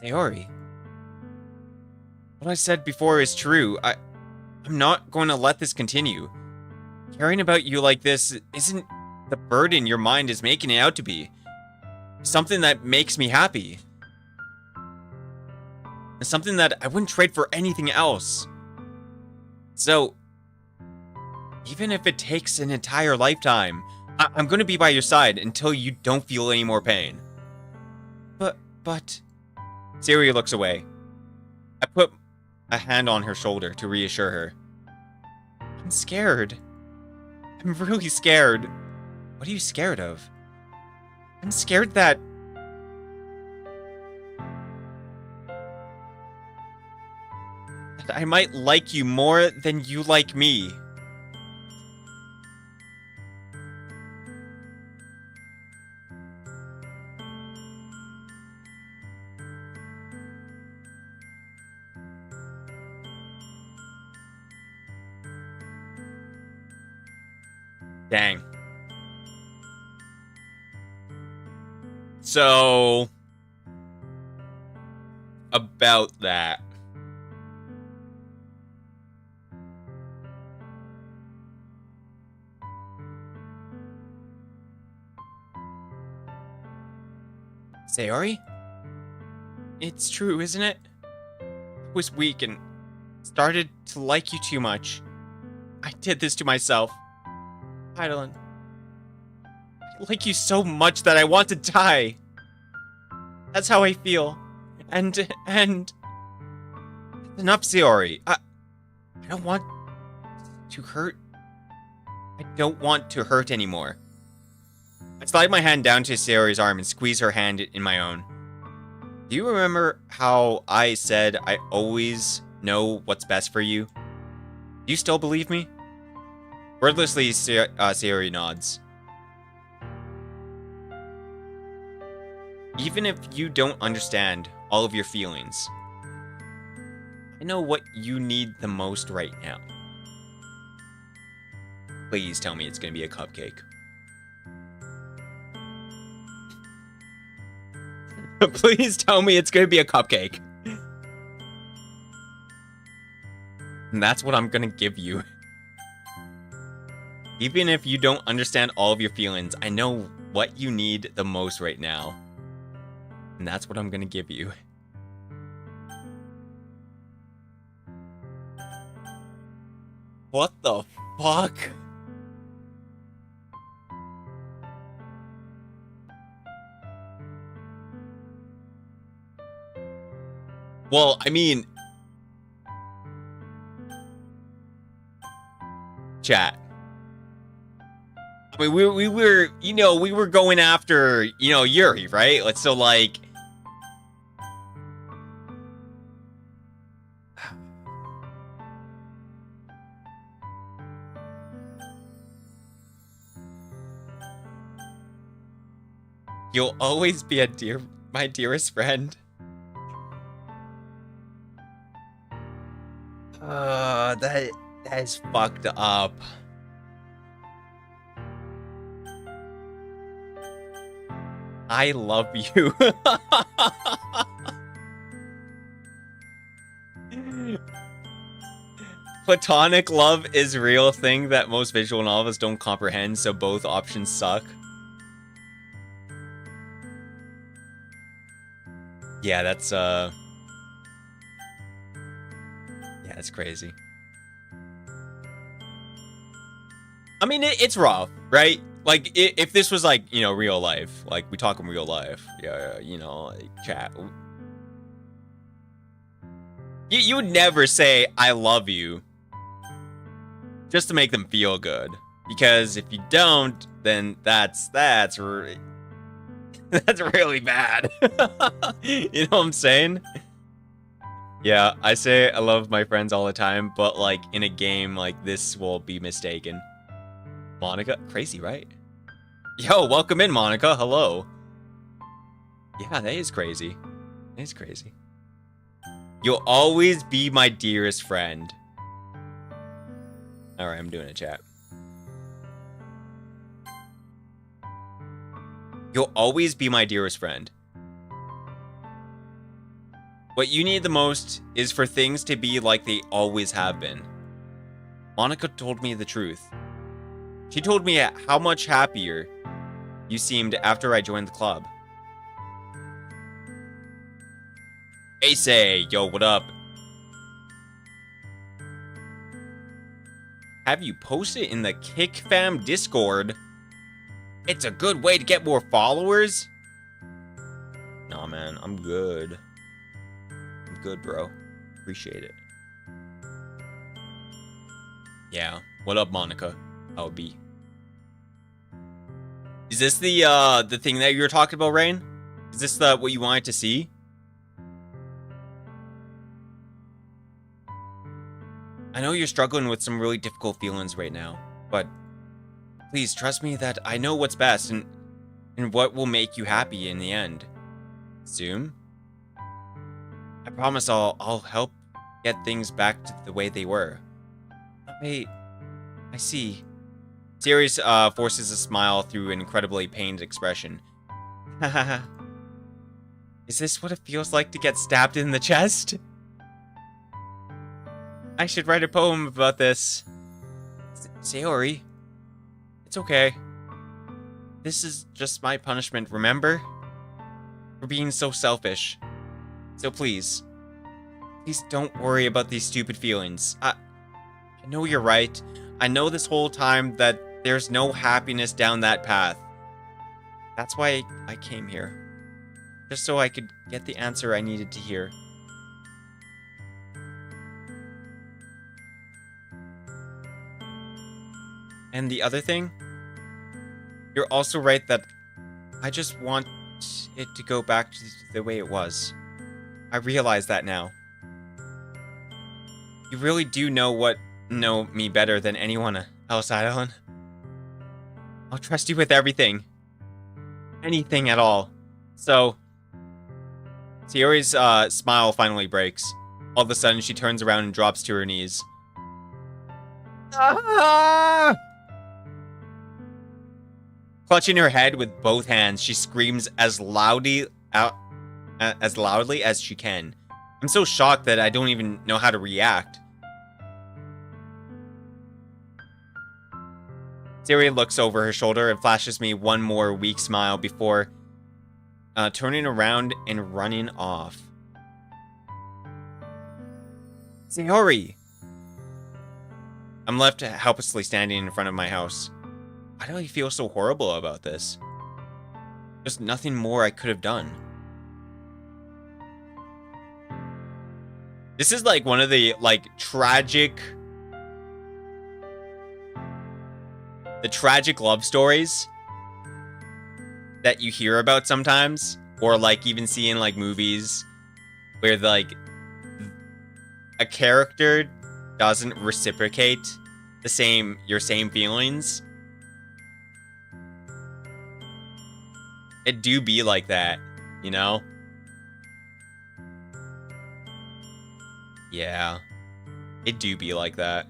Sayori. What I said before is true. I'm not going to let this continue. Caring about you like this isn't the burden your mind is making it out to be. It's something that makes me happy. It's something that I wouldn't trade for anything else. So, even if it takes an entire lifetime, I'm going to be by your side until you don't feel any more pain. But... Sayori looks away. I put a hand on her shoulder to reassure her. I'm scared. I'm really scared. What are you scared of? I'm scared that... I might like you more than you like me. Dang. So... about that. Sayori? It's true, isn't it? I was weak and started to like you too much. I did this to myself. Heidelin. I like you so much that I want to die. That's how I feel. And... Enough, Sayori. I don't want to hurt. I don't want to hurt anymore. I slide my hand down to Sayori's arm and squeeze her hand in my own. Do you remember how I said I always know what's best for you? Do you still believe me? Wordlessly, Sayori nods. Even if you don't understand all of your feelings, I know what you need the most right now. Please tell me it's gonna be a cupcake. Please tell me it's gonna be a cupcake. And that's what I'm gonna give you. Even if you don't understand all of your feelings, I know what you need the most right now. And that's what I'm gonna give you. What the fuck? Well, I mean, chat. I mean, we were, you know, we were going after, you know, Yuri, right? Like, so, like, you'll always be my dearest friend. That is fucked up. I love you. Platonic love is a real thing that most visual novels don't comprehend, so both options suck. Yeah, that's it's crazy. I mean, it's rough, right? Like, if this was, like, you know, real life, like, we talk in real life, yeah, you know, like, chat. You would never say, I love you, just to make them feel good. Because if you don't, then that's really bad. You know what I'm saying? Yeah, I say I love my friends all the time, but, like, in a game, like, this will be mistaken. Monica, crazy, right? Yo, welcome in, Monica. Hello. Yeah, that is crazy. That is crazy. You'll always be my dearest friend. Alright, I'm doing a chat. You'll always be my dearest friend. What you need the most is for things to be like they always have been. Monica told me the truth. She told me how much happier you seemed after I joined the club. Hey, say, yo, what up? Have you posted in the Kick Fam Discord? It's a good way to get more followers? Nah, man, I'm good. I'm good, bro. Appreciate it. Yeah, what up, Monica? How it be? Is this the thing that you were talking about, Rain? Is this what you wanted to see? I know you're struggling with some really difficult feelings right now, but please trust me that I know what's best and what will make you happy in the end. Soon? I promise I'll help get things back to the way they were. I see. Sirius forces a smile through an incredibly pained expression. Haha. Is this what it feels like to get stabbed in the chest? I should write a poem about this. Sayori, it's okay. This is just my punishment, remember? For being so selfish. So please don't worry about these stupid feelings. I know you're right. I know this whole time that there's no happiness down that path. That's why I came here. Just so I could get the answer I needed to hear. And the other thing? You're also right that I just want it to go back to the way it was. I realize that now. You really do know me better than anyone else, Adeline. I'll trust you with everything. Anything at all. So, Sayori's smile finally breaks. All of a sudden, she turns around and drops to her knees. Ah! Clutching her head with both hands, she screams as loudly as she can. I'm so shocked that I don't even know how to react. Sayori looks over her shoulder and flashes me one more weak smile before turning around and running off. Sayori! I'm left helplessly standing in front of my house. Why do I feel so horrible about this? There's nothing more I could have done. This is like one of the tragic love stories that you hear about sometimes, or like even see in like movies where like a character doesn't reciprocate your same feelings. It do be like that, you know? Yeah. It do be like that.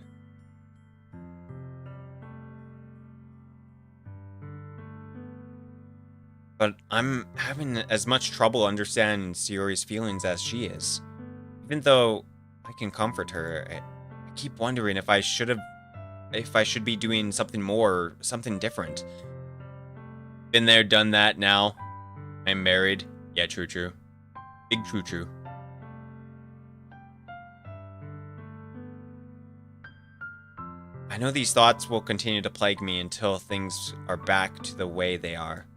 But I'm having as much trouble understanding Sayori's feelings as she is. Even though I can comfort her, I keep wondering if I should be doing something more, something different. Been there, done that now. I'm married. Yeah, true. Big true. I know these thoughts will continue to plague me until things are back to the way they are.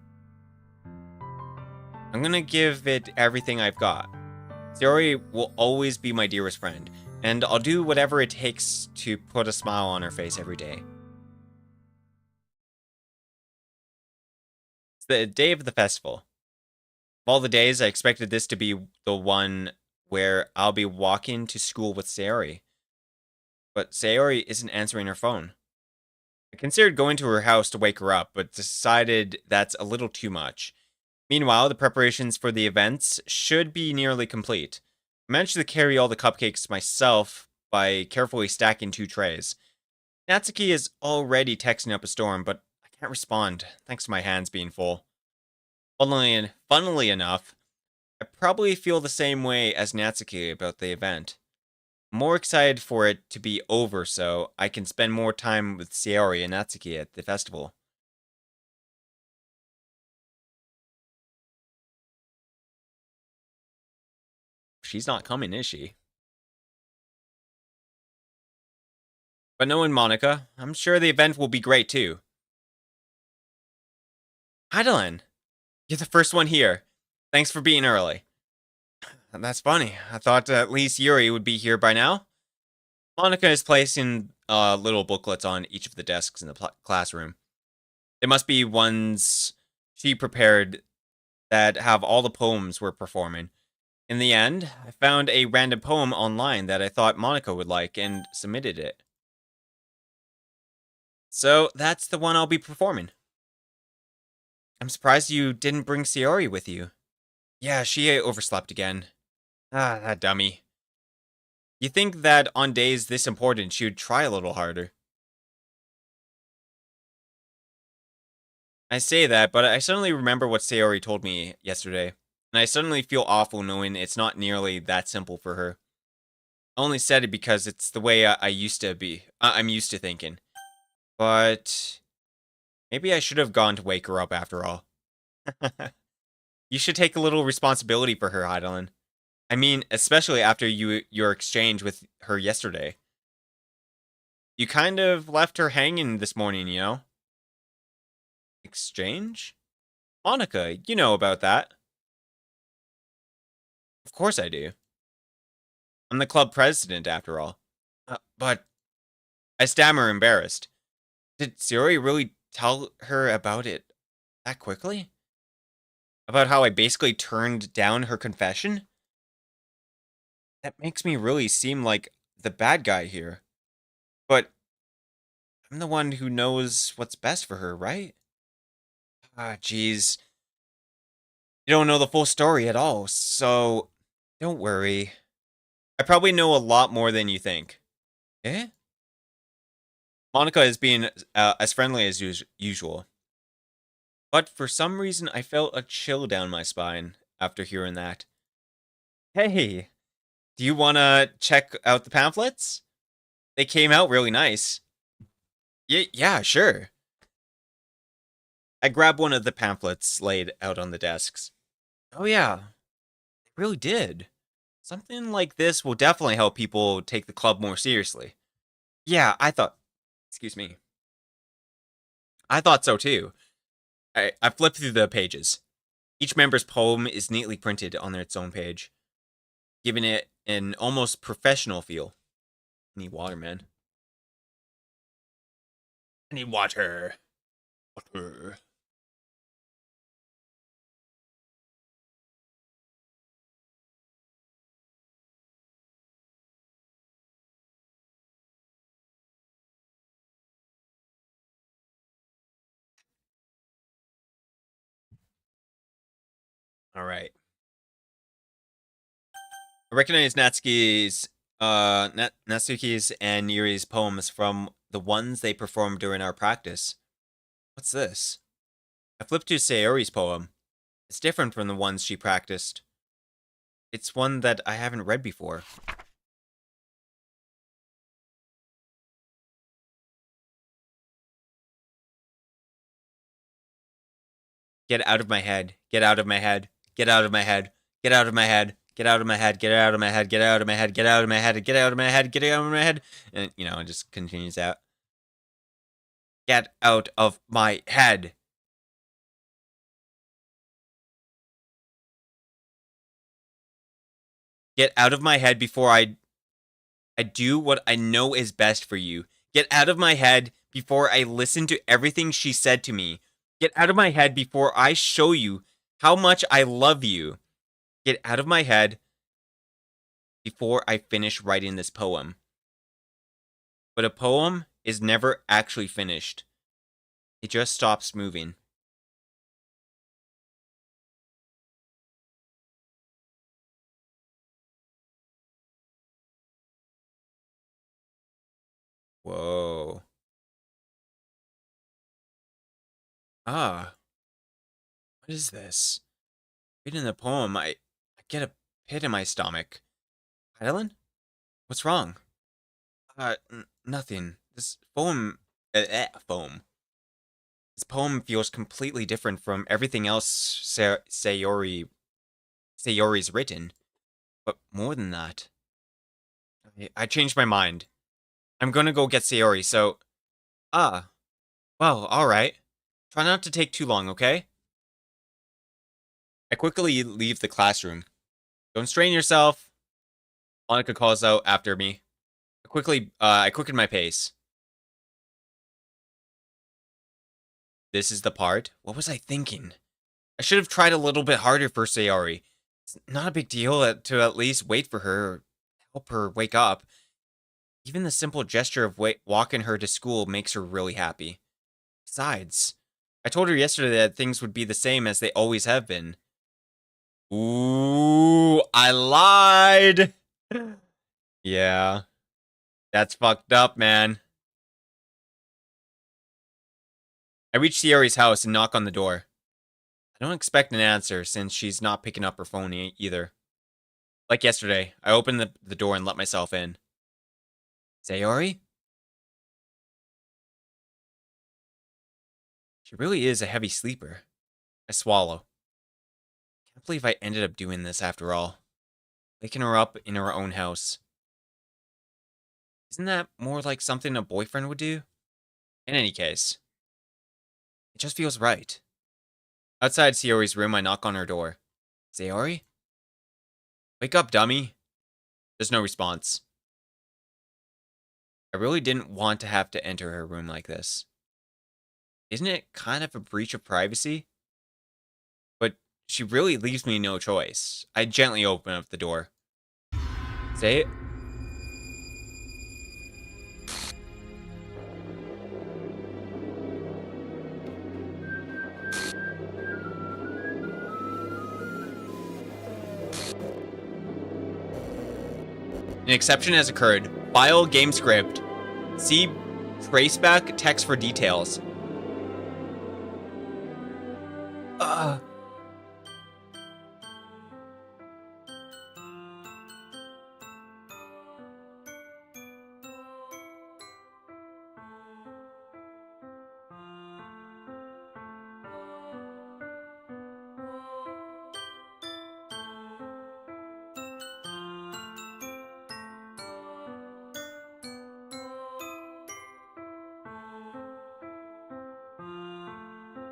I'm gonna give it everything I've got. Sayori will always be my dearest friend, and I'll do whatever it takes to put a smile on her face every day. It's the day of the festival. Of all the days, I expected this to be the one where I'll be walking to school with Sayori. But Sayori isn't answering her phone. I considered going to her house to wake her up, but decided that's a little too much. Meanwhile, the preparations for the events should be nearly complete. I managed to carry all the cupcakes myself by carefully stacking 2 trays. Natsuki is already texting up a storm, but I can't respond, thanks to my hands being full. Funnily enough, I probably feel the same way as Natsuki about the event. I'm more excited for it to be over so I can spend more time with Sayori and Natsuki at the festival. She's not coming, is she? But knowing Monica, I'm sure the event will be great too. Heidelin, you're the first one here. Thanks for being early. That's funny. I thought at least Yuri would be here by now. Monica is placing little booklets on each of the desks in the classroom. They must be ones she prepared that have all the poems we're performing. In the end, I found a random poem online that I thought Monica would like and submitted it. So that's the one I'll be performing. I'm surprised you didn't bring Sayori with you. Yeah, she overslept again. Ah, that dummy. You think that on days this important, she would try a little harder. I say that, but I suddenly remember what Sayori told me yesterday, and I suddenly feel awful knowing it's not nearly that simple for her. I only said it because it's the way I used to be. I'm used to thinking. But maybe I should have gone to wake her up after all. You should take a little responsibility for her, Heidelin. I mean, especially after your exchange with her yesterday. You kind of left her hanging this morning, you know? Exchange? Monica, you know about that. Of course I do. I'm the club president, after all. But I stammer, embarrassed. Did Sayori really tell her about it that quickly? About how I basically turned down her confession? That makes me really seem like the bad guy here. But I'm the one who knows what's best for her, right? Ah, jeez. You don't know the full story at all, so don't worry. I probably know a lot more than you think. Eh? Monica is being as friendly as usual. But for some reason, I felt a chill down my spine after hearing that. Hey, do you want to check out the pamphlets? They came out really nice. Yeah, sure. I grabbed one of the pamphlets laid out on the desks. Oh yeah, they really did. Something like this will definitely help people take the club more seriously. Yeah, excuse me. I thought so too. I flipped through the pages. Each member's poem is neatly printed on its own page, giving it an almost professional feel. I need water, man. I need water. Water. All right. I recognize Natsuki's and Yuri's poems from the ones they performed during our practice. What's this? I flipped to Sayori's poem. It's different from the ones she practiced. It's one that I haven't read before. Get out of my head. Get out of my head. Get out of my head. Get out of my head. Get out of my head. Get out of my head. Get out of my head. Get out of my head. Get out of my head. Get out of my head. And, you know, it just continues out. Get out of my head. Get out of my head before I do what I know is best for you. Get out of my head before I listen to everything she said to me. Get out of my head before I show you how much I love you. Get out of my head before I finish writing this poem. But a poem is never actually finished. It just stops moving. Whoa. Ah. What is this? Reading the poem, I get a pit in my stomach. Hydaelyn? What's wrong? Nothing. This poem... foam. This poem feels completely different from everything else Sayori's written. But more than that... I changed my mind. I'm gonna go get Sayori, so... Ah. Well, alright. Try not to take too long, okay? I quickly leave the classroom. Don't strain yourself. Monica calls out after me. I quicken my pace. This is the part? What was I thinking? I should have tried a little bit harder for Sayori. It's not a big deal to at least wait for her or help her wake up. Even the simple gesture of walking her to school makes her really happy. Besides, I told her yesterday that things would be the same as they always have been. Ooh, I lied! Yeah. That's fucked up, man. I reach Sayori's house and knock on the door. I don't expect an answer since she's not picking up her phone either. Like yesterday, I open the door and let myself in. Sayori? She really is a heavy sleeper. I swallow. Can't believe I ended up doing this after all. Waking her up in her own house. Isn't that more like something a boyfriend would do? In any case, it just feels right. Outside Sayori's room, I knock on her door. Sayori? Wake up, dummy. There's no response. I really didn't want to have to enter her room like this. Isn't it kind of a breach of privacy? But she really leaves me no choice. I gently open up the door. Say it. An exception has occurred. File game script. See traceback text for details.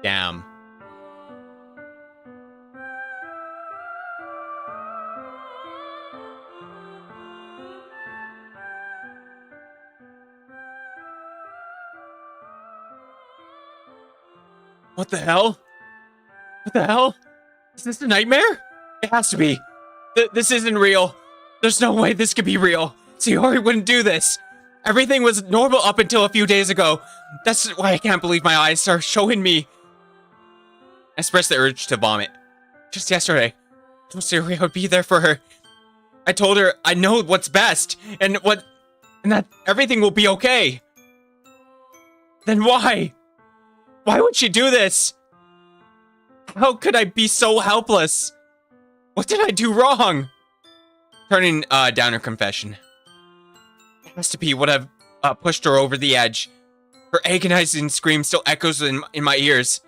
Damn. What the hell? What the hell? Is this a nightmare? It has to be. This isn't real. There's no way this could be real. Sayori wouldn't do this. Everything was normal up until a few days ago. That's why I can't believe my eyes are showing me. I expressed the urge to vomit. Just yesterday, I told Sayori I would be there for her. I told her I know what's best, and that everything will be okay. Then why? Why would she do this? How could I be so helpless? What did I do wrong? Turning down her confession. It has to be what I've pushed her over the edge. Her agonizing scream still echoes in my ears.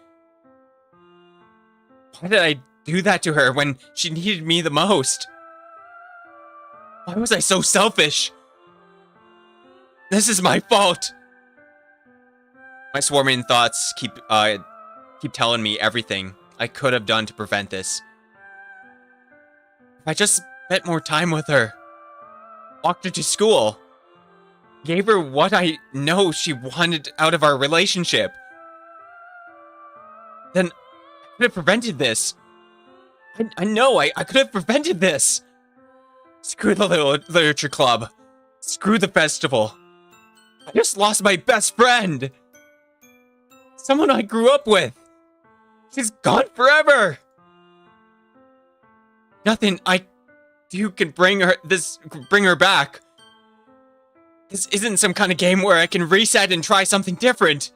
Why did I do that to her when she needed me the most? Why was I so selfish? This is my fault. My swarming thoughts keep telling me everything I could have done to prevent this. If I just spent more time with her, walked her to school, gave her what I know she wanted out of our relationship, then I could have prevented this. I know I could have prevented this. Screw the literature club. Screw the festival. I just lost my best friend. Someone I grew up with. She's gone forever. Nothing I do can bring her back. This isn't some kind of game where I can reset and try something different.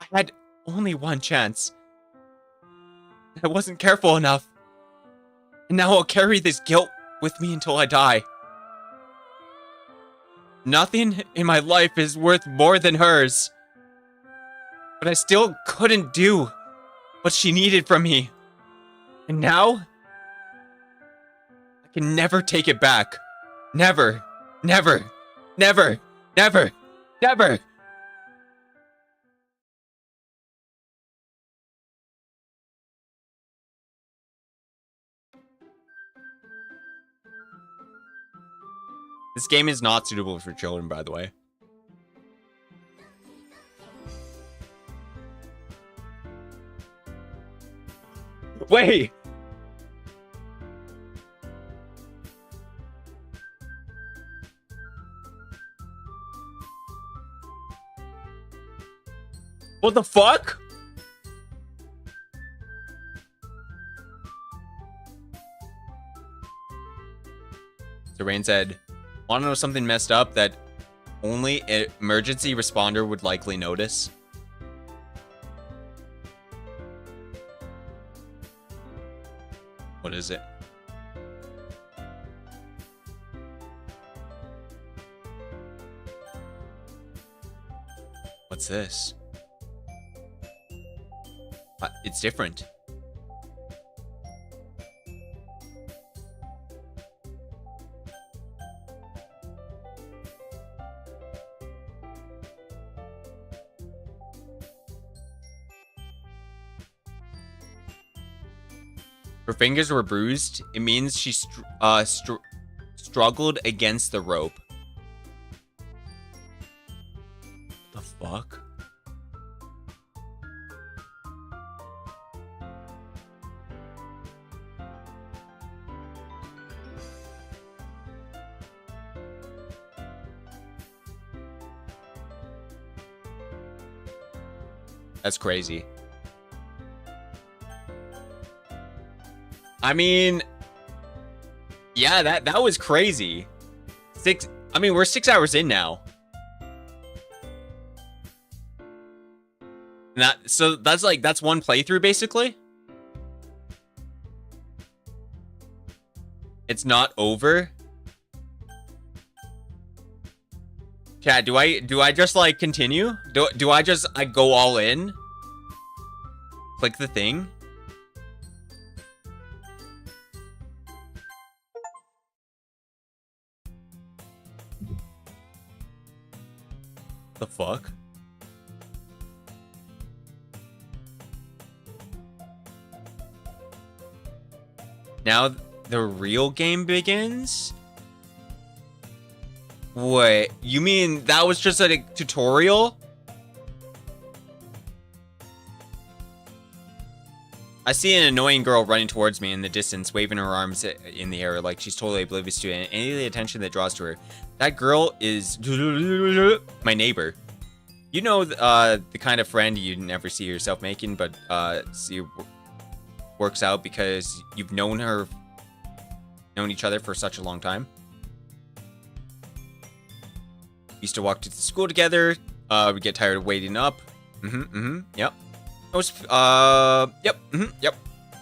I had only one chance. I wasn't careful enough. And now I'll carry this guilt with me until I die. Nothing in my life is worth more than hers. But I still couldn't do what she needed from me. And now, I can never take it back. Never, never, never, never, never. This game is not suitable for children, by the way. Wait! What the fuck? So Rain said, want to know something messed up that only an emergency responder would likely notice? What is it? What's this? It's different. Her fingers were bruised. It means she struggled against the rope. The fuck? That's crazy. I mean, yeah, that was crazy. We're 6 hours in now. So that's one playthrough basically. It's not over. Chat, do I just like continue? Do I just go all in? Click the thing? The fuck? Now the real game begins? Wait, you mean that was just a tutorial? I see an annoying girl running towards me in the distance, waving her arms in the air like she's totally oblivious to any of the attention that draws to her. That girl is my neighbor. You know, the kind of friend you never see yourself making, but see works out because you've known each other for such a long time. Used to walk to school together. We get tired of waiting up. Yep. Yep.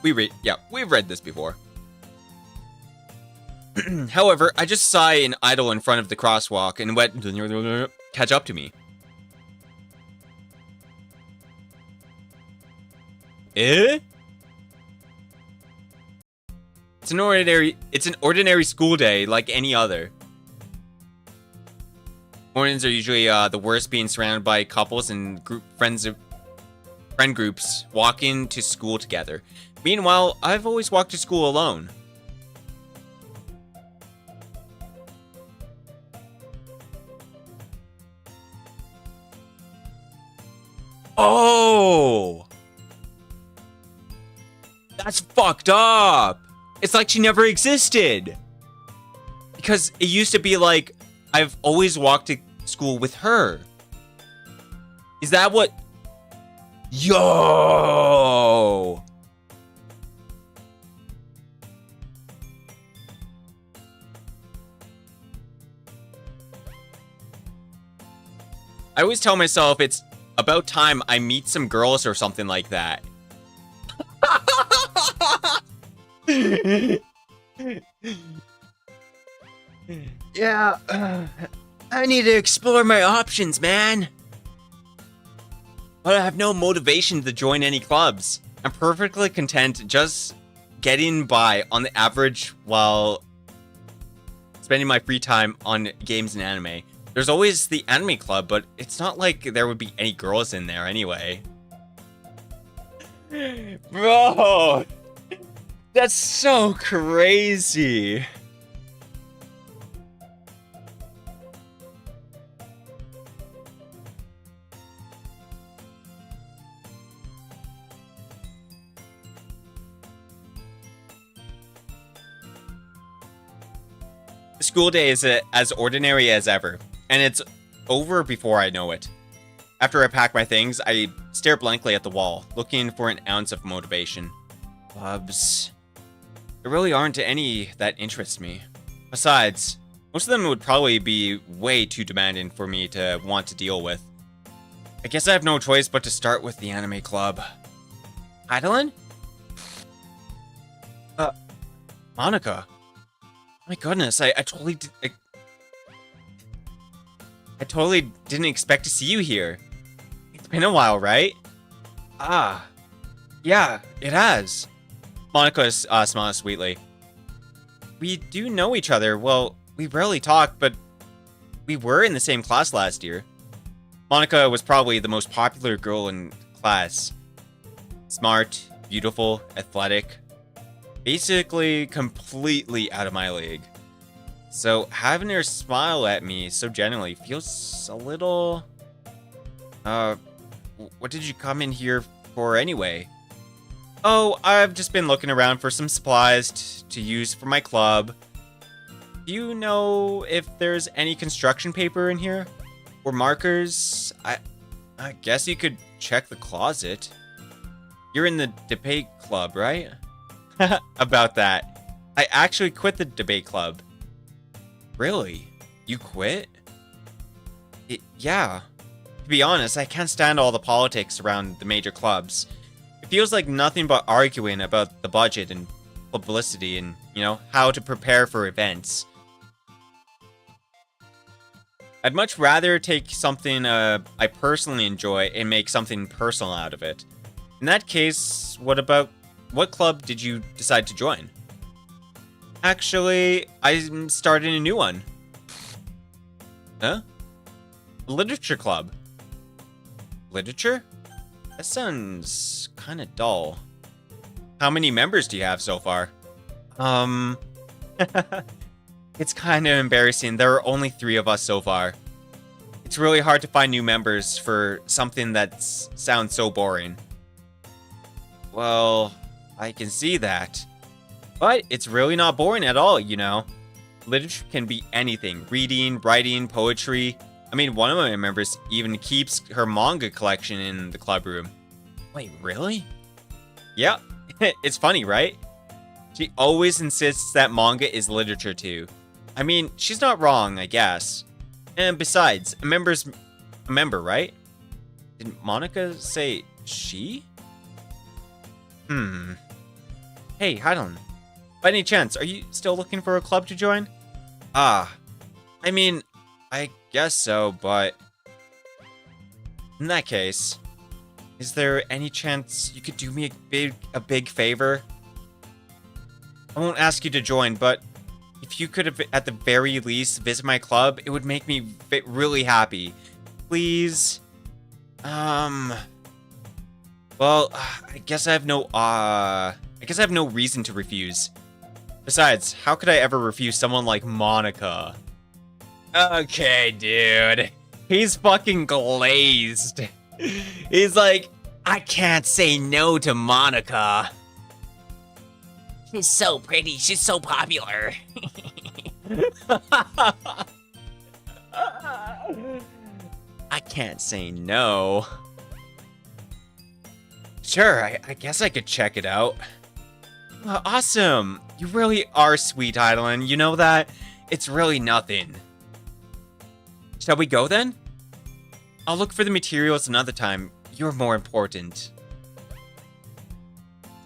We've read this before. However, I just saw an idol in front of the crosswalk and went catch up to me. It's an ordinary school day like any other. Mornings are usually the worst, being surrounded by couples and friend groups walking to school together. Meanwhile, I've always walked to school alone. Oh! That's fucked up! It's like she never existed! Because it used to be like, I've always walked to school with her. Is that what... Yo! I always tell myself it's about time I meet some girls or something like that. Yeah, I need to explore my options, man. But I have no motivation to join any clubs. I'm perfectly content just getting by on the average while spending my free time on games and anime. There's always the anime club, but it's not like there would be any girls in there anyway. Bro, that's so crazy. The school day is as ordinary as ever, and it's over before I know it. After I pack my things, I stare blankly at the wall, looking for an ounce of motivation. Clubs. There really aren't any that interest me. Besides, most of them would probably be way too demanding for me to want to deal with. I guess I have no choice but to start with the anime club. Heidelin? Monica. My goodness, I totally didn't expect to see you here. It's been a while, right? Ah, yeah, it has. Monica smiles sweetly. We do know each other. Well, we rarely talk, but we were in the same class last year. Monica was probably the most popular girl in class. Smart, beautiful, athletic. Basically, completely out of my league. So, having her smile at me so genuinely feels a little... what did you come in here for anyway? Oh, I've just been looking around for some supplies to use for my club. Do you know if there's any construction paper in here? Or markers? I guess you could check the closet. You're in the debate club, right? About that. I actually quit the debate club. Really? You quit? Yeah. To be honest, I can't stand all the politics around the major clubs. It feels like nothing but arguing about the budget and publicity and, you know, how to prepare for events. I'd much rather take something I personally enjoy and make something personal out of it. In that case, what club did you decide to join? Actually, I'm starting a new one. Huh? A literature club. Literature? That sounds kind of dull. How many members do you have so far? It's kind of embarrassing. There are only 3 of us so far. It's really hard to find new members for something that sounds so boring. Well, I can see that. But it's really not boring at all, you know. Literature can be anything. Reading, writing, poetry. I mean, one of my members even keeps her manga collection in the club room. Wait, really? Yeah, it's funny, right? She always insists that manga is literature too. I mean, she's not wrong, I guess. And besides, a member's a member, right? Did Monica say she? Hey, Heidelin. By any chance, are you still looking for a club to join? I mean, I guess so, but... In that case, is there any chance you could do me a big favor? I won't ask you to join, but if you could have, at the very least, visit my club, it would make me really happy. Please? Well, I guess I have no reason to refuse. Besides, how could I ever refuse someone like Monica? Okay, dude. He's fucking glazed. He's like, I can't say no to Monica. She's so pretty. She's so popular. I can't say no. Sure, I guess I could check it out. Awesome. You really are sweet, Heidelin. You know that? It's really nothing. Shall we go then? I'll look for the materials another time. You're more important.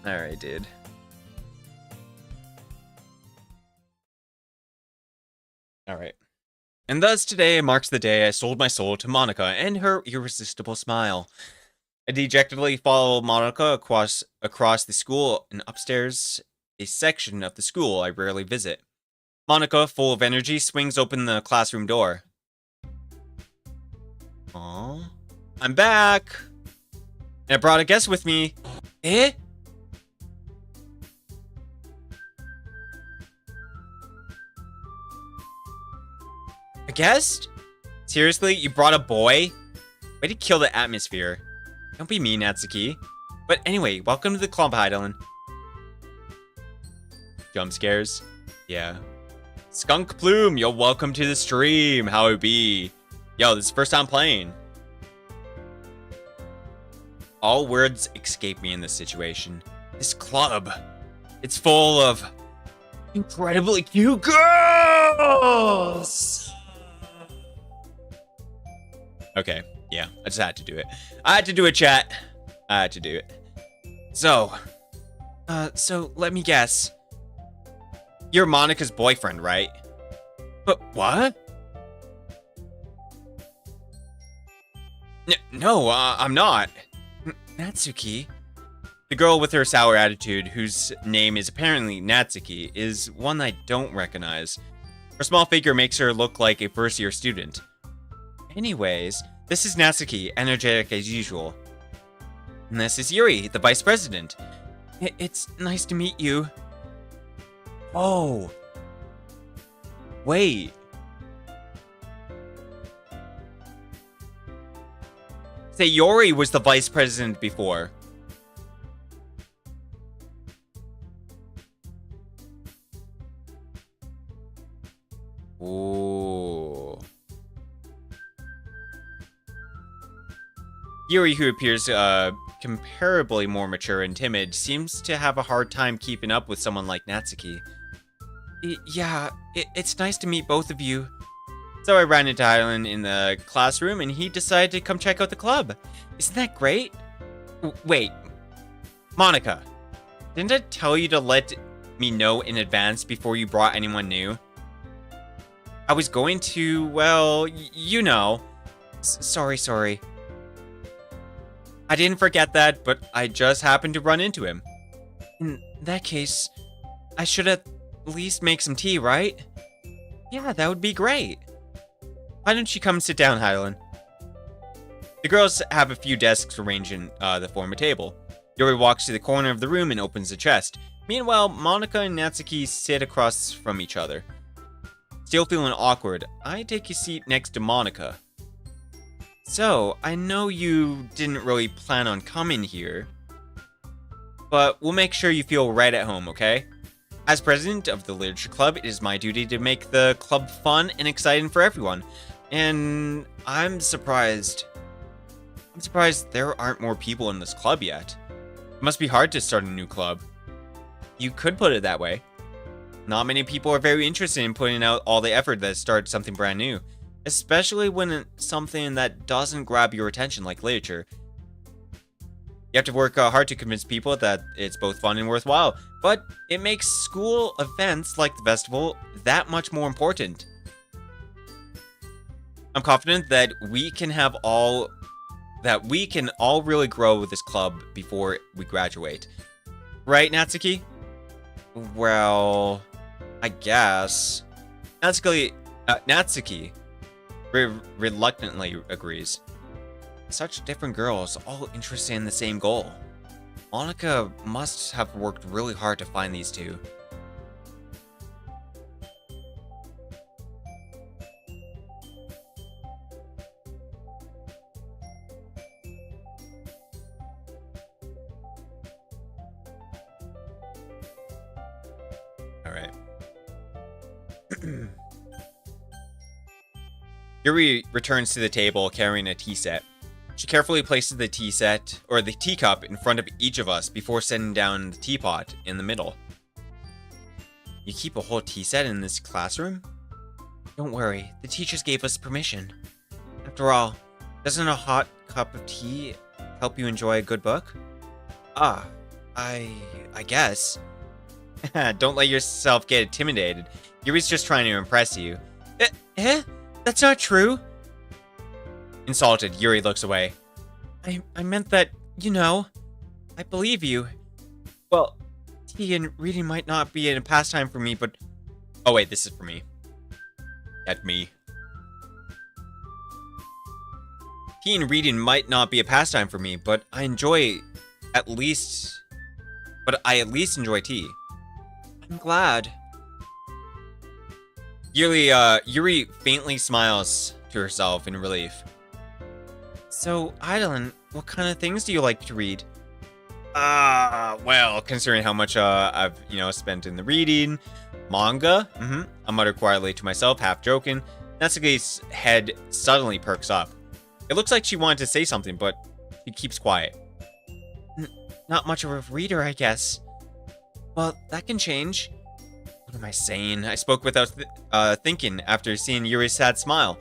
Alright, dude. Alright. And thus today marks the day I sold my soul to Monica and her irresistible smile. I dejectedly follow Monica across the school and upstairs a section of the school I rarely visit. Monica, full of energy, swings open the classroom door. Aww. I'm back! And I brought a guest with me. Eh? A guest? Seriously? You brought a boy? Way to kill the atmosphere. Don't be mean, Natsuki. But anyway, welcome to the club, Heidelin. Jump scares? Yeah. Skunk Plume, yo, welcome to the stream. How it be? Yo, this is first time playing. All words escape me in this situation. This club, it's full of incredibly cute girls! Okay, yeah, I just had to do it. I had to do it, chat. I had to do it. So let me guess. You're Monica's boyfriend, right? But what? No, I'm not. Natsuki? The girl with her sour attitude, whose name is apparently Natsuki, is one I don't recognize. Her small figure makes her look like a first-year student. Anyways, this is Natsuki, energetic as usual. And this is Yuri, the vice president. It's nice to meet you. Oh. Wait. Sayori was the vice president before. Ooh. Yuri, who appears comparably more mature and timid, seems to have a hard time keeping up with someone like Natsuki. Yeah, it's nice to meet both of you. So I ran into Hylan in the classroom, and he decided to come check out the club. Isn't that great? Wait, Monica, didn't I tell you to let me know in advance before you brought anyone new? I was going to, well, you know. Sorry. I didn't forget that, but I just happened to run into him. In that case, I should at least make some tea, right? Yeah, that would be great. Why don't you come sit down, Hylan? The girls have a few desks arranged in the form of a table. Yuri walks to the corner of the room and opens the chest. Meanwhile, Monica and Natsuki sit across from each other. Still feeling awkward, I take a seat next to Monica. So, I know you didn't really plan on coming here. but we'll make sure you feel right at home, okay? As president of the Literature Club, it is my duty to make the club fun and exciting for everyone. And I'm surprised there aren't more people in this club yet. It must be hard to start a new club. You could put it that way. Not many people are very interested in putting out all the effort to start something brand new, especially when it's something that doesn't grab your attention like literature. You have to work hard to convince people that it's both fun and worthwhile, but it makes school events like the festival that much more important. I'm confident that we can all really grow with this club before we graduate. Right, Natsuki? Well, I guess. Natsuki reluctantly agrees. Such different girls, all interested in the same goal. Monica must have worked really hard to find these two. Alright. Yuri returns to the table carrying a tea set. She carefully places the tea set, or the teacup, in front of each of us before setting down the teapot in the middle. You keep a whole tea set in this classroom? Don't worry, the teachers gave us permission. After all, doesn't a hot cup of tea help you enjoy a good book? Ah, I guess. Don't let yourself get intimidated. Yuri's just trying to impress you. That's not true. Insulted, Yuri looks away. I meant that, I believe you. Well, tea and reading might not be a pastime for me, but... Oh wait, this is for me. At me. Tea and reading might not be a pastime for me, but I at least enjoy tea. I'm glad. Yuri faintly smiles to herself in relief. So, Idolin, what kind of things do you like to read? Well, considering how much I've, spent in the reading, manga, I mutter quietly to myself, half joking. Natsuki's head suddenly perks up. It looks like she wanted to say something, but she keeps quiet. Not much of a reader, I guess. Well, that can change. What am I saying? I spoke without thinking after seeing Yuri's sad smile.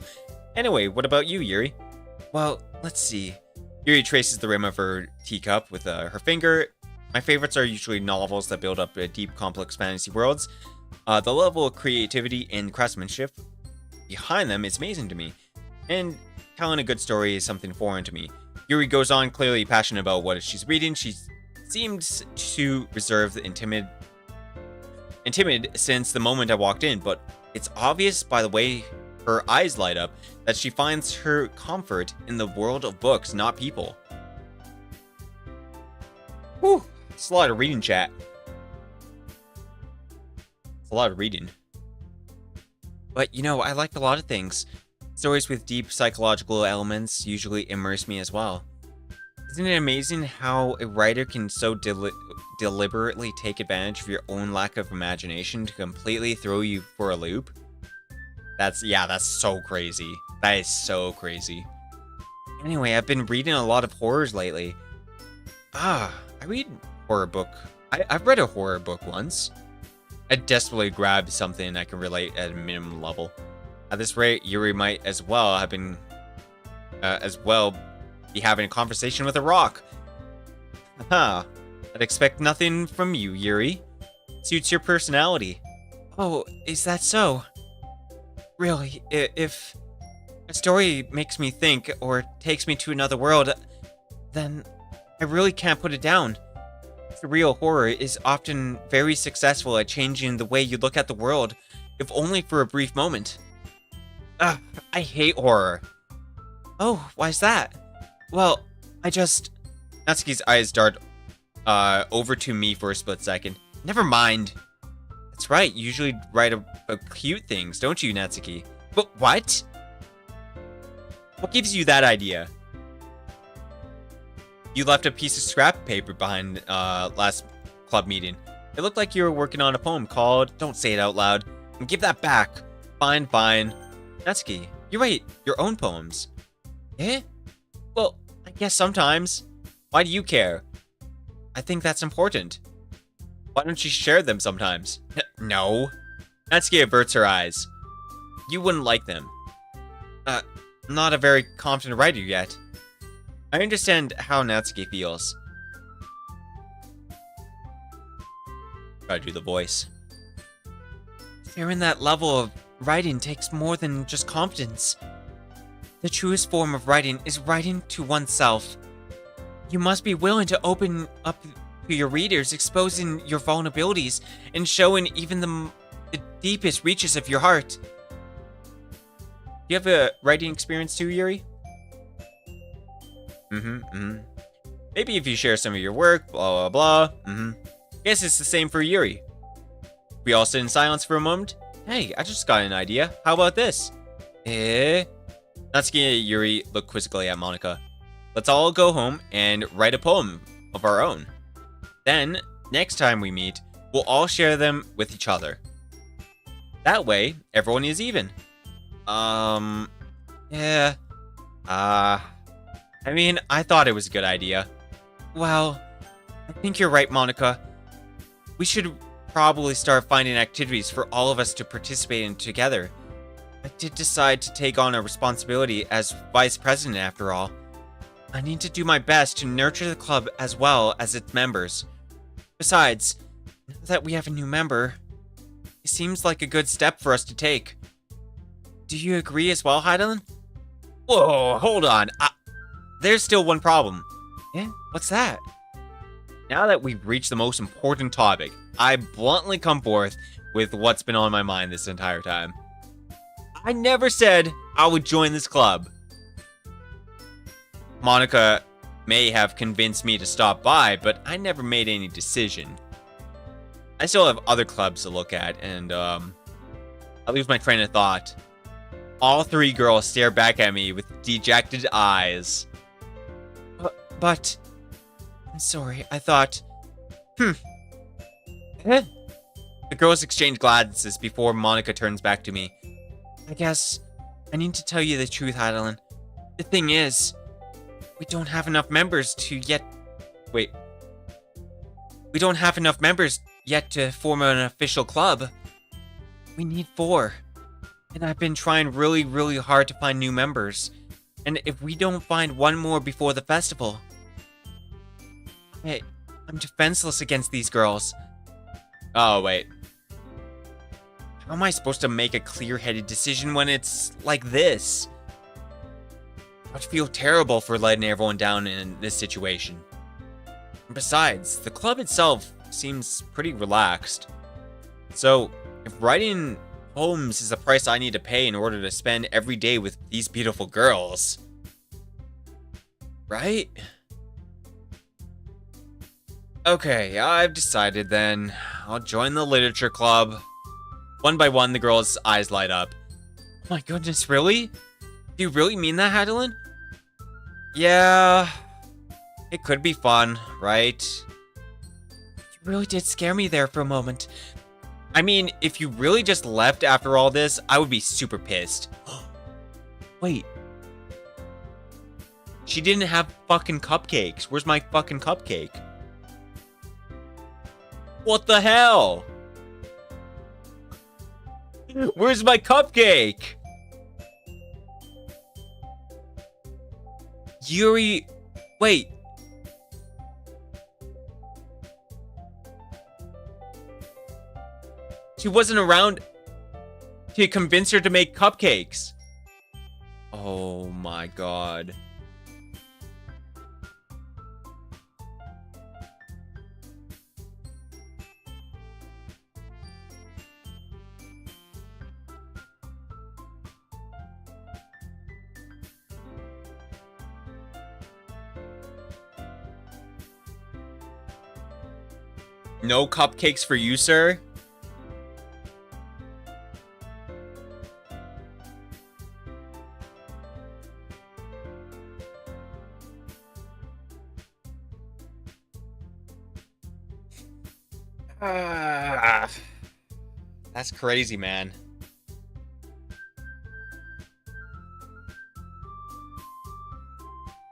Anyway, what about you, Yuri? Well, let's see. Yuri traces the rim of her teacup with her finger. My favorites are usually novels that build up deep, complex fantasy worlds. The level of creativity and craftsmanship behind them is amazing to me. And telling a good story is something foreign to me. Yuri goes on, clearly passionate about what she's reading. She seems to reserve and timid since the moment I walked in, but it's obvious by the way her eyes light up that she finds her comfort in the world of books, not people. Whew, it's a lot of reading, chat. It's a lot of reading. But, I like a lot of things. Stories with deep psychological elements usually immerse me as well. Isn't it amazing how a writer can so deliberately take advantage of your own lack of imagination to completely throw you for a loop? That's so crazy. That is so crazy. Anyway, I've been reading a lot of horrors lately. I read horror book. I've read a horror book once. I desperately grabbed something I can relate at a minimum level. At this rate, Yuri might as well be having a conversation with a rock. Haha, I'd expect nothing from you, Yuri. Suits your personality. Oh, is that so? Really, if a story makes me think or takes me to another world, then I really can't put it down. Surreal horror is often very successful at changing the way you look at the world, if only for a brief moment. I hate horror. Oh, why's that? Well, Natsuki's eyes dart over to me for a split second. Never mind. That's right, you usually write about cute things, don't you, Natsuki? But what? What gives you that idea? You left a piece of scrap paper behind last club meeting. It looked like you were working on a poem called Don't Say It Out Loud. And give that back. Fine, fine. Natsuki, you write your own poems. Eh? Well, I guess sometimes. Why do you care? I think that's important. Why don't you share them sometimes? No. Natsuki averts her eyes. You wouldn't like them. Not a very confident writer yet. I understand how Natsuki feels. Try to do the voice. Sharing that level of writing takes more than just confidence. The truest form of writing is writing to oneself. You must be willing to open up to your readers, exposing your vulnerabilities and showing even the deepest reaches of your heart. Do you have a writing experience too, Yuri? Maybe if you share some of your work, blah, blah, blah. Guess it's the same for Yuri. We all sit in silence for a moment. Hey, I just got an idea. How about this? Natsuki and Yuri look quizzically at Monika. Let's all go home and write a poem of our own. Then, next time we meet, we'll all share them with each other. That way, everyone is even. Yeah. I mean, I thought it was a good idea. Well, I think you're right, Monika. We should probably start finding activities for all of us to participate in together. I did decide to take on a responsibility as vice president after all. I need to do my best to nurture the club as well as its members. Besides, now that we have a new member, it seems like a good step for us to take. Do you agree as well, Heidelin? Whoa, hold on. There's still one problem. Yeah, what's that? Now that we've reached the most important topic, I bluntly come forth with what's been on my mind this entire time. I never said I would join this club. Monika may have convinced me to stop by, but I never made any decision. I still have other clubs to look at, and I lose my train of thought. All three girls stare back at me with dejected eyes. But I'm sorry, I thought... The girls exchange glances before Monika turns back to me. I guess I need to tell you the truth, Heidelin. The thing is, we don't have enough members to yet... Wait. We don't have enough members yet to form an official club. We need 4. And I've been trying really, really hard to find new members. And if we don't find one more before the festival... I'm defenseless against these girls. Oh, wait. How am I supposed to make a clear-headed decision when it's like this? I'd feel terrible for letting everyone down in this situation. And besides, the club itself seems pretty relaxed. So, if writing poems is the price I need to pay in order to spend every day with these beautiful girls... Right? Okay, I've decided then. I'll join the literature club. One by one, the girls' eyes light up. Oh my goodness, really? Do you really mean that, Heidelin? Yeah, it could be fun, right? You really did scare me there for a moment. I mean, if you really just left after all this, I would be super pissed. Wait. She didn't have fucking cupcakes. Where's my fucking cupcake? What the hell? Where's my cupcake? Yuri... Wait. She wasn't around to convince her to make cupcakes. Oh my god. No cupcakes for you, sir? That's crazy, man.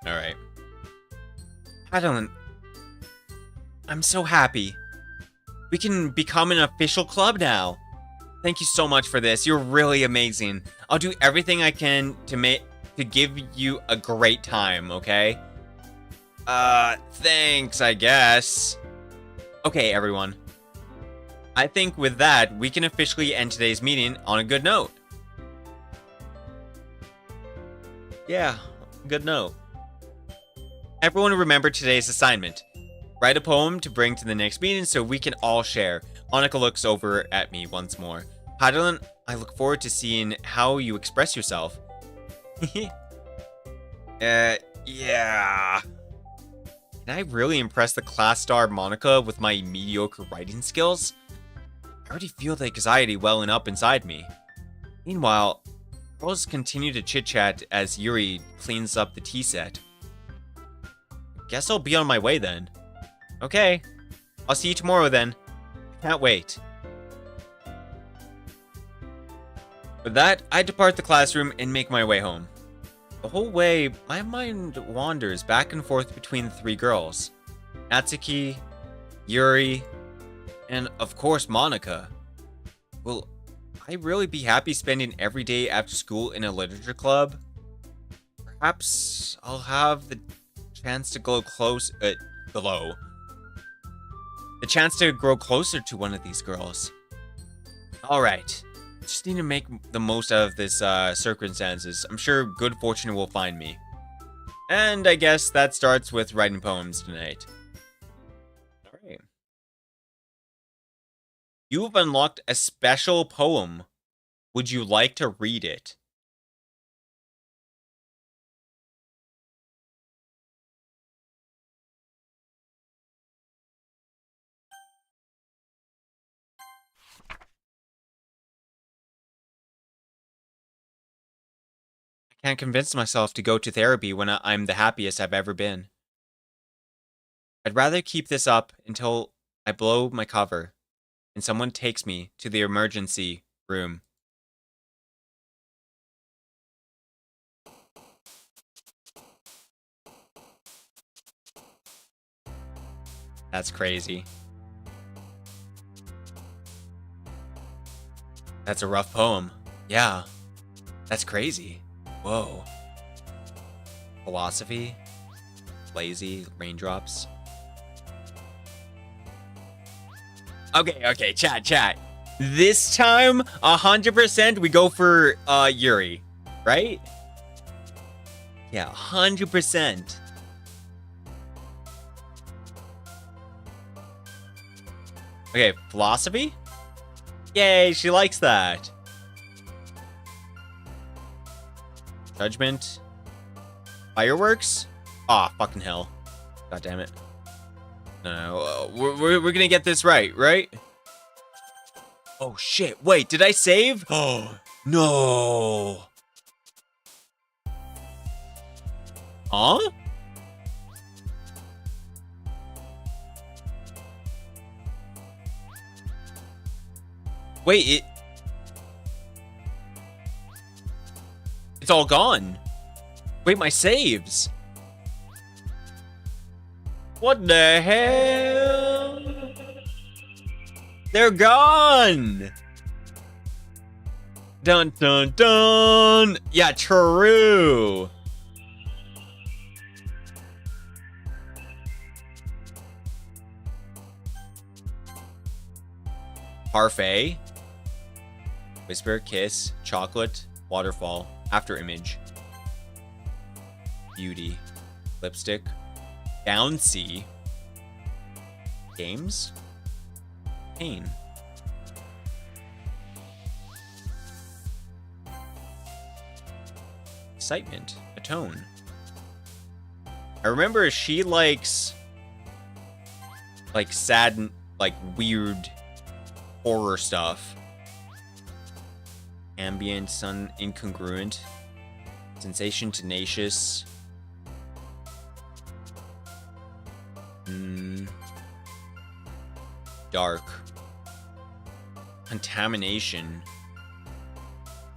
All right. I'm so happy. We can become an official club now. Thank you so much for this. You're really amazing. I'll do everything I can to give you a great time, okay? Thanks, I guess. Okay, everyone. I think with that, we can officially end today's meeting on a good note. Yeah, good note. Everyone remember today's assignment. Write a poem to bring to the next meeting so we can all share. Annika looks over at me once more. Hadelin, I look forward to seeing how you express yourself. Yeah. Can I really impress the class star Monica with my mediocre writing skills? I already feel the anxiety welling up inside me. Meanwhile, girls continue to chit-chat as Yuri cleans up the tea set. Guess I'll be on my way then. Okay, I'll see you tomorrow then. Can't wait. With that, I depart the classroom and make my way home. The whole way, my mind wanders back and forth between the three girls. Natsuki, Yuri, and of course Monica. Will I really be happy spending every day after school in a literature club? Perhaps I'll have the chance to go the chance to grow closer to one of these girls. Alright. Just need to make the most out of this circumstances. I'm sure good fortune will find me. And I guess that starts with writing poems tonight. Alright. You have unlocked a special poem. Would you like to read it? Can't convince myself to go to therapy when I'm the happiest I've ever been. I'd rather keep this up until I blow my cover and someone takes me to the emergency room. That's crazy. That's a rough poem. Yeah, that's crazy. Whoa. Philosophy? Lazy? Raindrops? Okay, chat. This time, 100% we go for, Yuri. Right? Yeah, 100%. Okay, philosophy? Yay, she likes that. Judgment. Fireworks? Ah, fucking hell. God damn it. No, we're gonna get this right? Oh shit, wait, did I save? Oh, no. Huh? Wait, it's all gone. Wait, my saves. What the hell? They're gone. Dun dun dun. Yeah, true. Parfait. Whisper, kiss, chocolate, waterfall, after image. Beauty. Lipstick. Bouncy. Games. Pain. Excitement. Atone. I remember she likes like sad, like weird horror stuff. Ambient, sun incongruent. Sensation tenacious. dark. Contamination.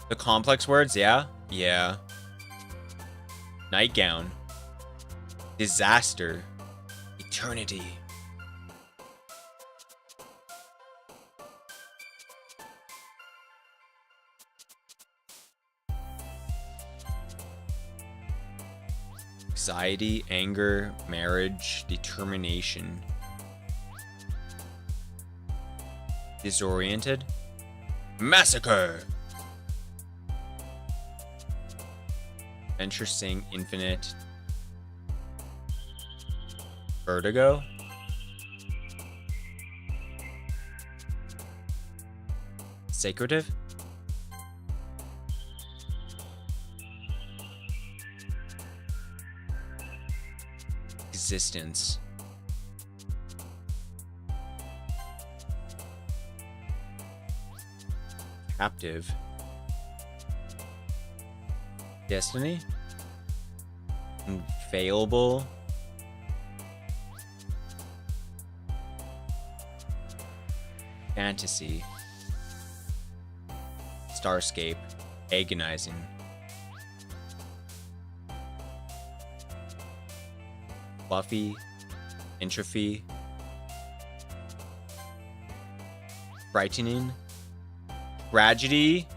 The complex words, yeah? Yeah. Nightgown. Disaster. Eternity. Anxiety, anger, marriage, determination. Disoriented. Massacre. Interesting, infinite. Vertigo. Sacrative. Existence. Captive. Destiny. Available. Fantasy. Starscape. Agonizing. Fluffy. Entropy. Frightening. Tragedy.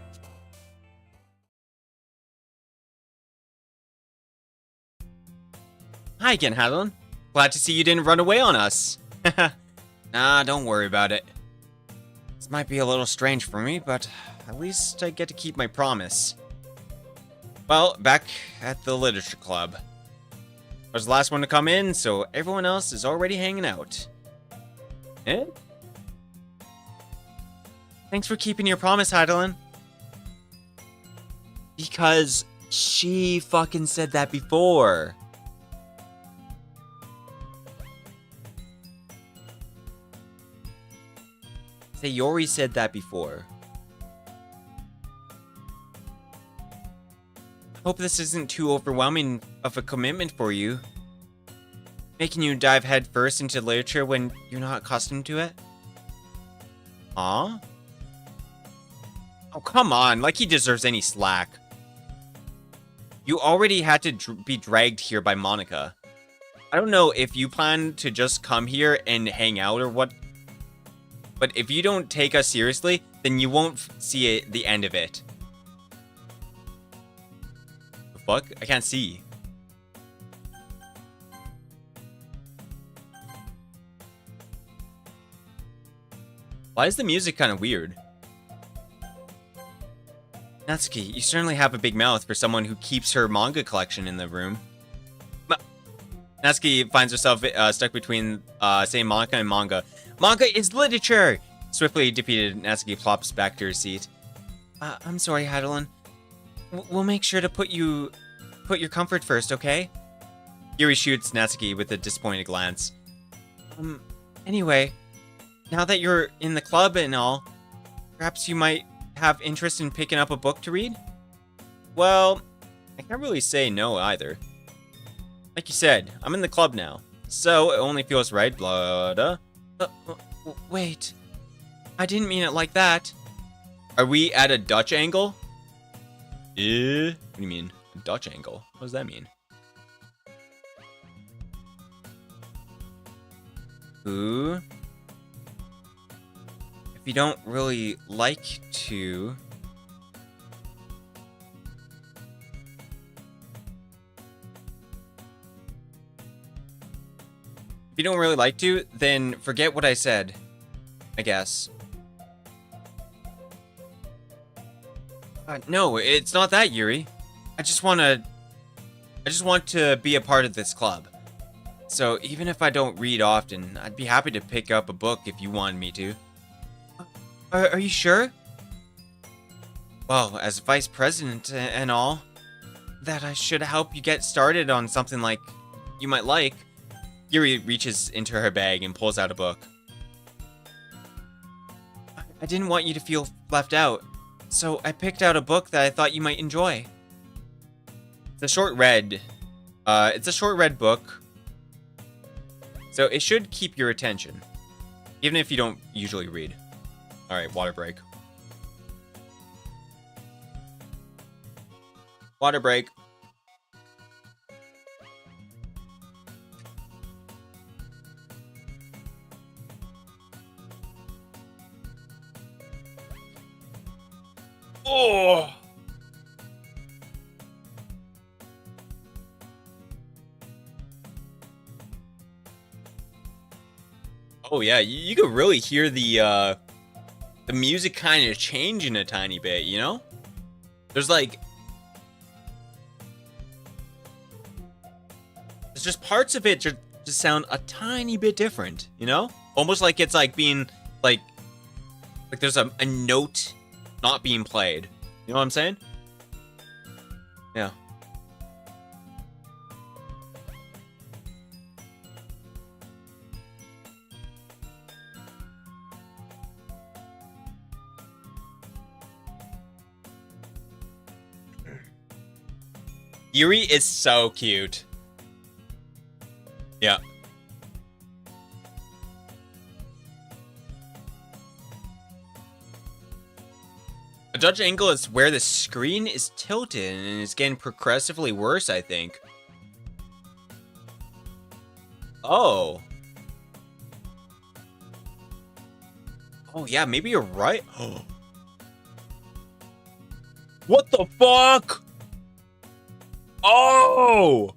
Hi again, Hadlin. Glad to see you didn't run away on us. Nah, don't worry about it. This might be a little strange for me, but at least I get to keep my promise. Well, back at the literature club. I was the last one to come in, so everyone else is already hanging out. Eh? Thanks for keeping your promise, Heidelin. Because she fucking said that before. Sayori said that before. Hope this isn't too overwhelming of a commitment for you. Making you dive headfirst into literature when you're not accustomed to it. Aw? Oh, come on, like he deserves any slack. You already had to be dragged here by Monica. I don't know if you plan to just come here and hang out or what, but if you don't take us seriously, then you won't see the end of it. The fuck? I can't see. Why is the music kind of weird? Natsuki, you certainly have a big mouth for someone who keeps her manga collection in the room. Natsuki finds herself stuck between saying Monica and manga. Manga is literature! Swiftly defeated, Natsuki plops back to her seat. I'm sorry, Heidelin. We'll make sure to put your comfort first, okay? Yuri shoots Natsuki with a disappointed glance. Anyway, now that you're in the club and all, perhaps you might have interest in picking up a book to read? Well, I can't really say no either. Like you said, I'm in the club now, so it only feels right, blah, blah. Wait. I didn't mean it like that. Are we at a Dutch angle? What do you mean, a Dutch angle? What does that mean? Ooh. If you don't really like to... If you don't really like to, then forget what I said, I guess. No, it's not that, Yuri. I just want to be a part of this club. So even if I don't read often, I'd be happy to pick up a book if you wanted me to. Are you sure? Well, as vice president and all, that I should help you get started on something like you might like. Yuri reaches into her bag and pulls out a book. I didn't want you to feel left out, so I picked out a book that I thought you might enjoy. It's a short read. It's a short read book, so it should keep your attention. Even if you don't usually read. Alright, water break. Water break. Oh! Oh yeah, you could really hear the music kind of changing a tiny bit, you know? There's just parts of it just sound a tiny bit different, you know? Almost like it's like being like there's a note not being played. You know what I'm saying? Yeah. Yuri is so cute. Yeah. A judge angle is where the screen is tilted and it's getting progressively worse, I think. Oh. Oh yeah, maybe you're right. What the fuck? Oh!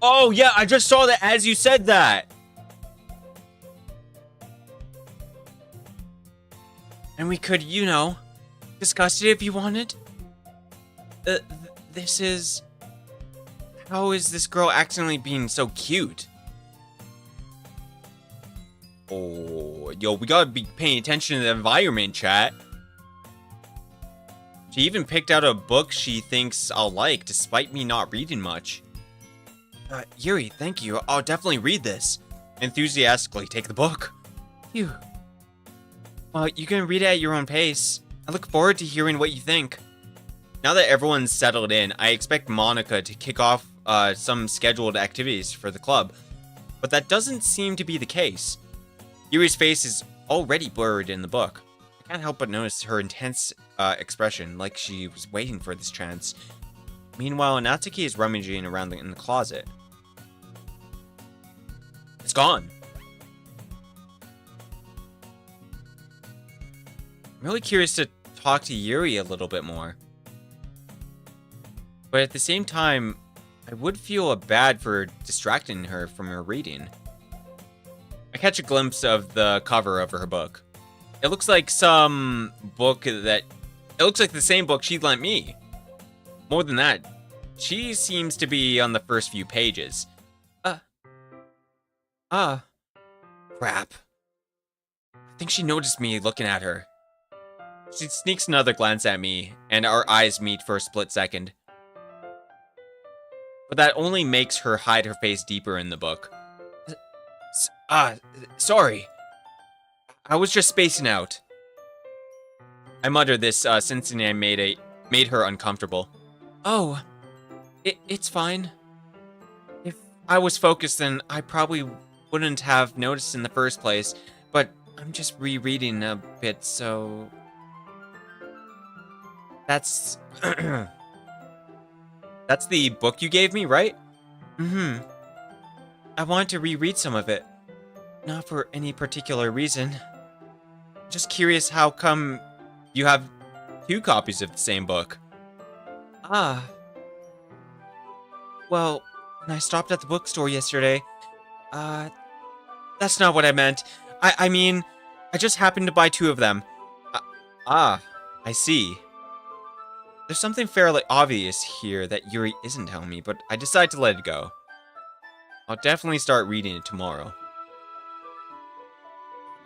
Oh, yeah, I just saw that as you said that. And we could, you know, discuss it if you wanted. This is... How is this girl accidentally being so cute? Oh, yo, we gotta be paying attention to the environment, chat. She even picked out a book she thinks I'll like, despite me not reading much. Yuri, thank you. I'll definitely read this. Enthusiastically take the book. Phew. Well, you can read it at your own pace. I look forward to hearing what you think. Now that everyone's settled in, I expect Monica to kick off some scheduled activities for the club. But that doesn't seem to be the case. Yuri's face is already blurred in the book. I can't help but notice her intense expression, like she was waiting for this chance. Meanwhile, Natsuki is rummaging around in the closet. It's gone. I'm really curious to talk to Yuri a little bit more. But at the same time, I would feel bad for distracting her from her reading. I catch a glimpse of the cover of her book. It looks like some book that... It looks like the same book she lent me. More than that, she seems to be on the first few pages. Crap. I think she noticed me looking at her. She sneaks another glance at me, and our eyes meet for a split second. But that only makes her hide her face deeper in the book. Sorry. I was just spacing out. I muttered this, sensing I made her uncomfortable. Oh, it's fine. If I was focused, then I probably wouldn't have noticed in the first place, but I'm just rereading a bit, so... That's... That's the book you gave me, right? Mm-hmm. I wanted to reread some of it. Not for any particular reason. Just curious how come you have 2 copies of the same book. Well, when I stopped at the bookstore yesterday, that's not what I meant. I mean, I just happened to buy 2 of them. I see. There's something fairly obvious here that Yuri isn't telling me, but I decided to let it go. I'll definitely start reading it tomorrow.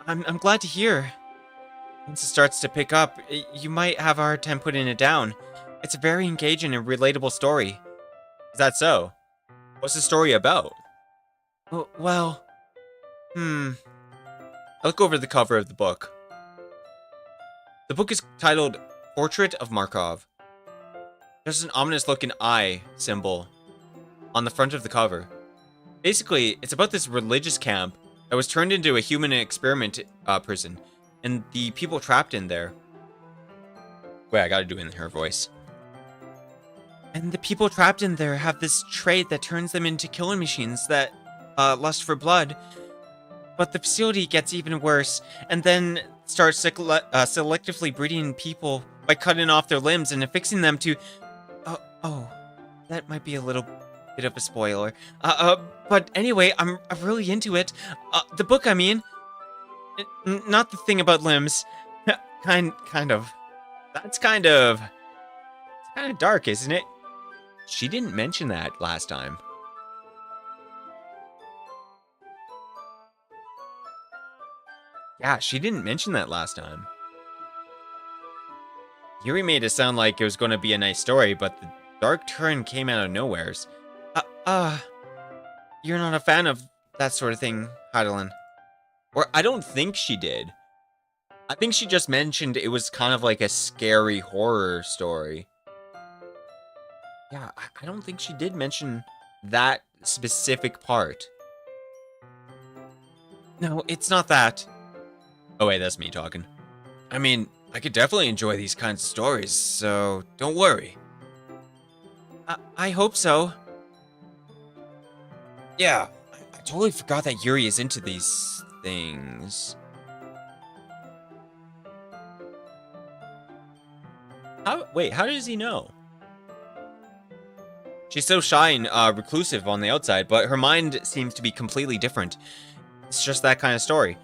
I'm glad to hear. Once it starts to pick up, you might have a hard time putting it down. It's a very engaging and relatable story. Is that so? What's the story about? Well... I look over the cover of the book. The book is titled Portrait of Markov. There's an ominous looking eye symbol on the front of the cover. Basically, it's about this religious camp that was turned into a human experiment prison, and the people trapped in there. Wait, I gotta do it in her voice. And the people trapped in there have this trait that turns them into killing machines that lust for blood. But the facility gets even worse, and then starts selectively breeding people by cutting off their limbs and affixing them to... Oh, that might be a little bit of a spoiler. But anyway, I'm really into it. The book, I mean. Not the thing about limbs. kind of. That's kind of dark, isn't it? She didn't mention that last time. Yeah, she didn't mention that last time. Yuri made it sound like it was going to be a nice story, but the dark turn came out of nowheres. You're not a fan of that sort of thing, Heidelin. Or I don't think she did. I think she just mentioned it was kind of like a scary horror story. Yeah, I don't think she did mention that specific part. No, it's not that. Oh wait, that's me talking. I mean, I could definitely enjoy these kinds of stories, so don't worry. I hope so. Yeah, I totally forgot that Yuri is into these things. How does he know? She's so shy and reclusive on the outside, but her mind seems to be completely different. It's just that kind of story.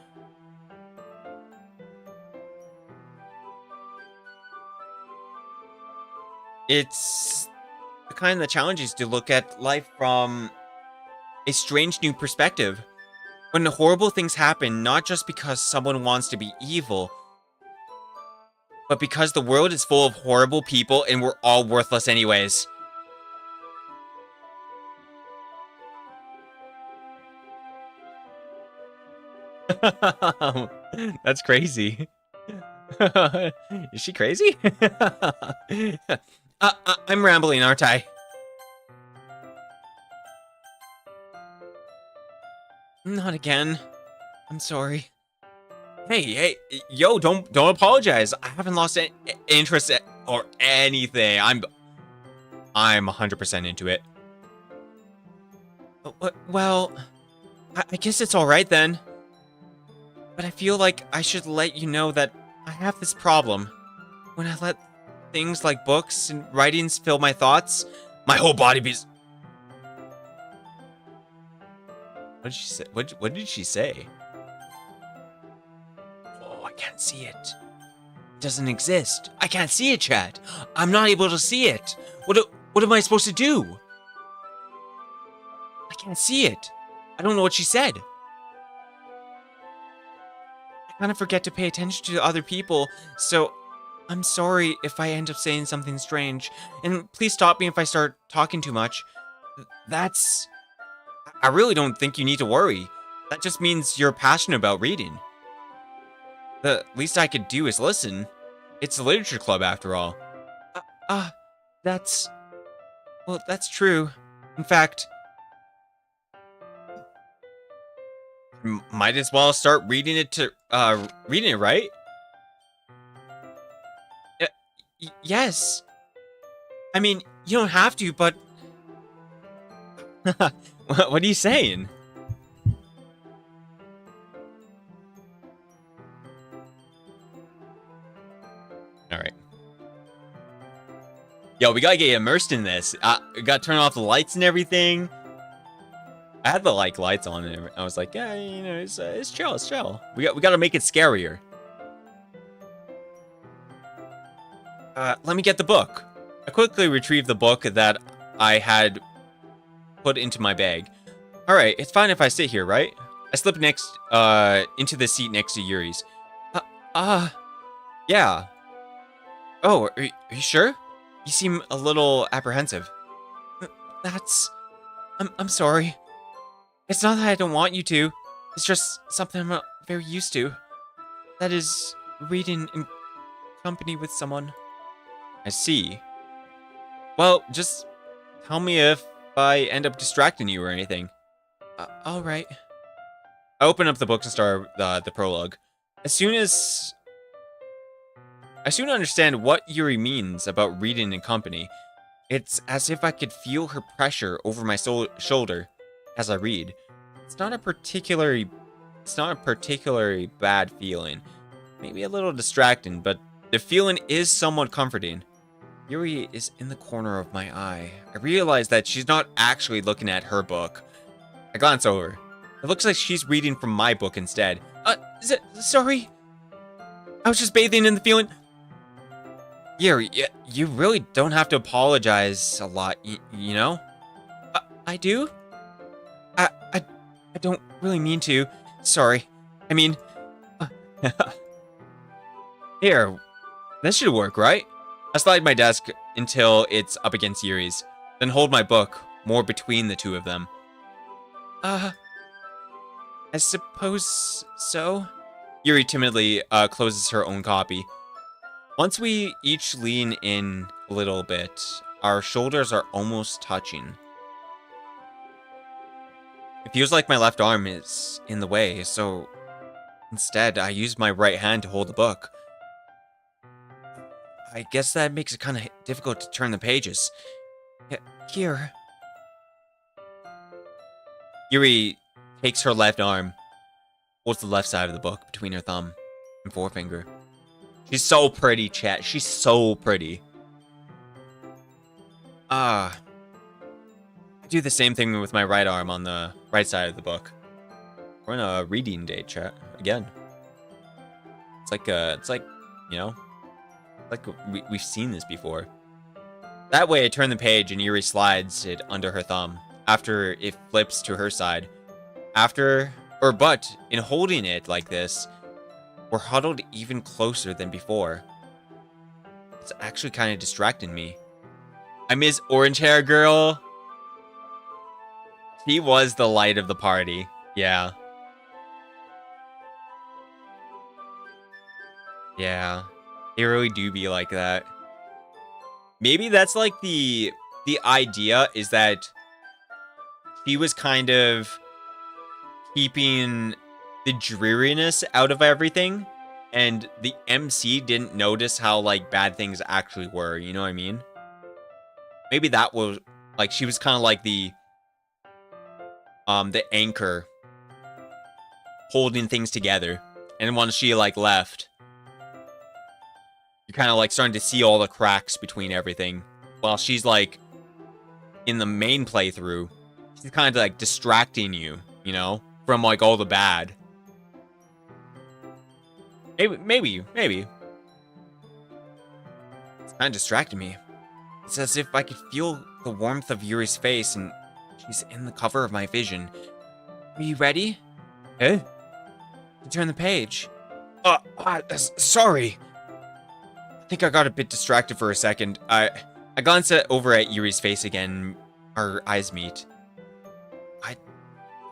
It's the kind that challenges to look at life from a strange new perspective. When horrible things happen, not just because someone wants to be evil, but because the world is full of horrible people and we're all worthless anyways. That's crazy. Is she crazy? I'm rambling, aren't I? Not again. I'm sorry. Hey, yo, don't apologize. I haven't lost any interest or anything. I'm 100% into it. Well, I guess it's all right then. But I feel like I should let you know that I have this problem. When I let things like books and writings fill my thoughts, my whole body beats. What did she say? What did she say? Oh, I can't see it. It doesn't exist. I can't see it, chat. I'm not able to see it. What am I supposed to do? I can't see it. I don't know what she said. I kind of forget to pay attention to other people, so I'm sorry if I end up saying something strange. And please stop me if I start talking too much. I really don't think you need to worry. That just means you're passionate about reading. The least I could do is listen. It's a literature club after all. That's true. In fact, might as well start reading it, right? Yes. I mean, you don't have to, but... What are you saying? Alright. Yo, we gotta get immersed in this. We gotta turn off the lights and everything. I had the lights on and I was like, yeah, you know, it's chill, it's chill. We gotta make it scarier. Let me get the book. I quickly retrieved the book that I had put into my bag. Alright, it's fine if I sit here, right? I slip into the seat next to Yuri's. Yeah. Oh, are you sure? You seem a little apprehensive. I'm sorry. It's not that I don't want you to. It's just something I'm not very used to. That is, reading in company with someone. I see. Well, just tell me if I end up distracting you or anything. All right. I open up the book and start the prologue. I soon understand what Yuri means about reading in company. It's as if I could feel her pressure over my shoulder as I read. It's not a particularly bad feeling. Maybe a little distracting, but the feeling is somewhat comforting. Yuri is in the corner of my eye. I realize that she's not actually looking at her book. I glance over. It looks like she's reading from my book instead. Sorry. I was just bathing in the feeling. Yuri, you really don't have to apologize a lot, you know? I do? I don't really mean to. Sorry. I mean... Here. This should work, right? I slide my desk until it's up against Yuri's, then hold my book more between the two of them. I suppose so? Yuri timidly closes her own copy. Once we each lean in a little bit, our shoulders are almost touching. It feels like my left arm is in the way, so instead I use my right hand to hold the book. I guess that makes it kind of difficult to turn the pages. Here. Yuri takes her left arm, holds the left side of the book between her thumb and forefinger. She's so pretty, chat. She's so pretty. I do the same thing with my right arm on the right side of the book. We're on a reading date, chat. Again. It's like, you know, like we've seen this before. That way, I turn the page and Yuri slides it under her thumb after it flips to her side. But in holding it like this, we're huddled even closer than before. It's actually kind of distracting me. I miss orange hair girl. She was the light of the party. Yeah. Yeah. They really do be like that. Maybe that's like the idea is that she was kind of keeping the dreariness out of everything, and the MC didn't notice how like bad things actually were, you know what I mean? Maybe that was like she was kind of like the anchor holding things together, and once she like left, you're kind of like starting to see all the cracks between everything. While she's like in the main playthrough, she's kind of like distracting you, you know, from like all the bad. Maybe. It's kind of distracting me. It's as if I could feel the warmth of Yuri's face, and she's in the cover of my vision. Are you ready? To turn the page. Sorry. I think I got a bit distracted for a second. I glance over at Yuri's face again. Our eyes meet. I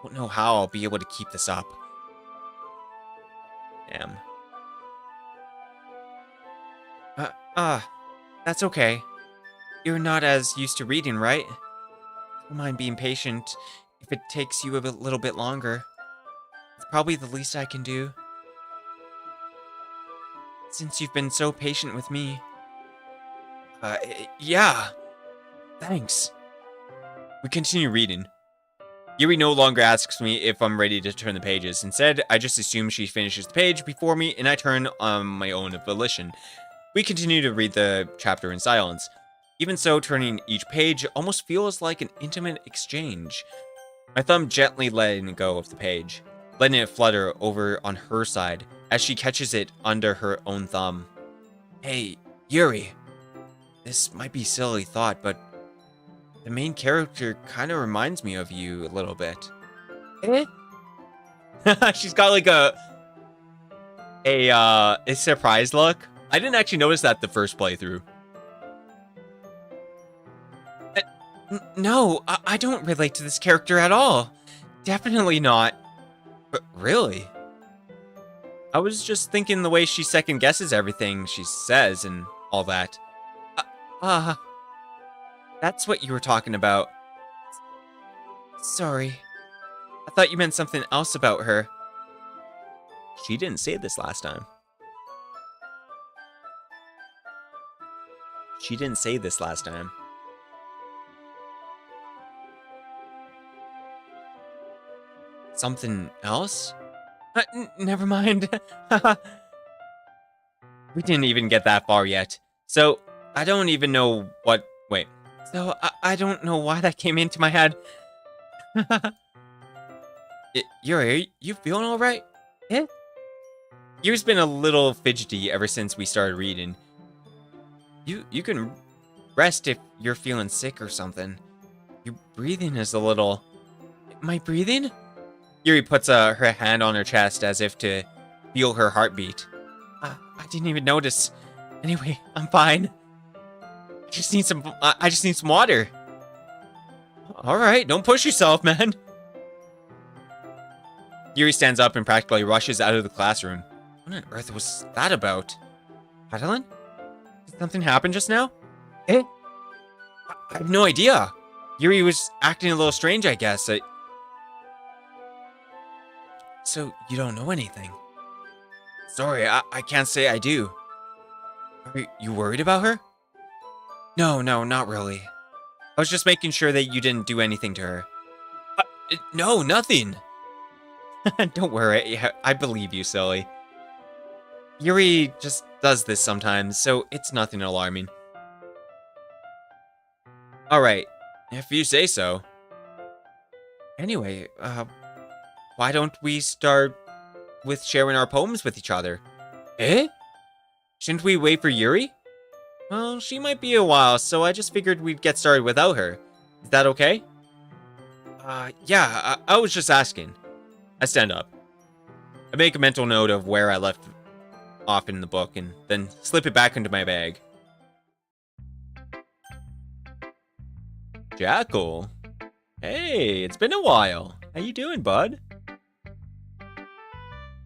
don't know how I'll be able to keep this up. Damn. That's okay. You're not as used to reading, right? Don't mind being patient if it takes you a little bit longer. It's probably the least I can do. Since you've been so patient with me. Yeah. Thanks. We continue reading. Yuri no longer asks me if I'm ready to turn the pages. Instead, I just assume she finishes the page before me, and I turn on my own volition. We continue to read the chapter in silence. Even so, turning each page almost feels like an intimate exchange. My thumb gently letting go of the page, letting it flutter over on her side as she catches it under her own thumb. Hey, Yuri. This might be a silly thought, but the main character kind of reminds me of you a little bit. She's got like a surprised look. I didn't actually notice that the first playthrough. No, I don't relate to this character at all. Definitely not. But really? I was just thinking the way she second guesses everything she says and all that. That's what you were talking about. Sorry. I thought you meant something else about her. She didn't say this last time. She didn't say this last time. Something else? Never mind. We didn't even get that far yet. So, I don't even know what... Wait. So, I don't know why that came into my head. Yuri, you feeling alright? Yeah? Yuri's been a little fidgety ever since we started reading. You can rest if you're feeling sick or something. Your breathing is a little... Am I breathing? Yuri puts her hand on her chest as if to feel her heartbeat. I didn't even notice. Anyway, I'm fine. I just need some water. Alright, don't push yourself, man. Yuri stands up and practically rushes out of the classroom. What on earth was that about? Madeline? Did something happen just now? Eh? I have no idea. Yuri was acting a little strange, I guess. So, you don't know anything? Sorry, I can't say I do. Are you worried about her? No, not really. I was just making sure that you didn't do anything to her. No, nothing. Don't worry, I believe you, silly. Yuri just does this sometimes, so it's nothing alarming. Alright, if you say so. Anyway, why don't we start with sharing our poems with each other? Eh? Shouldn't we wait for Yuri? Well, she might be a while, so I just figured we'd get started without her. Is that okay? Yeah, I was just asking. I stand up. I make a mental note of where I left off in the book and then slip it back into my bag. Jackal. Hey, it's been a while. How you doing, bud?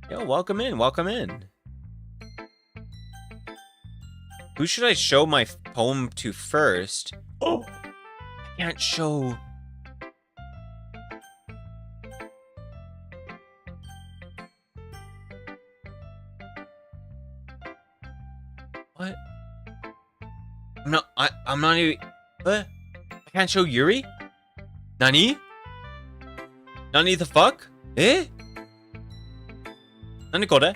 Yo, welcome in, welcome in. Who should I show my poem to first? Oh! I can't show... What? I'm not even... I can't show Yuri? Nani? Nani the fuck? Eh? Nani kore?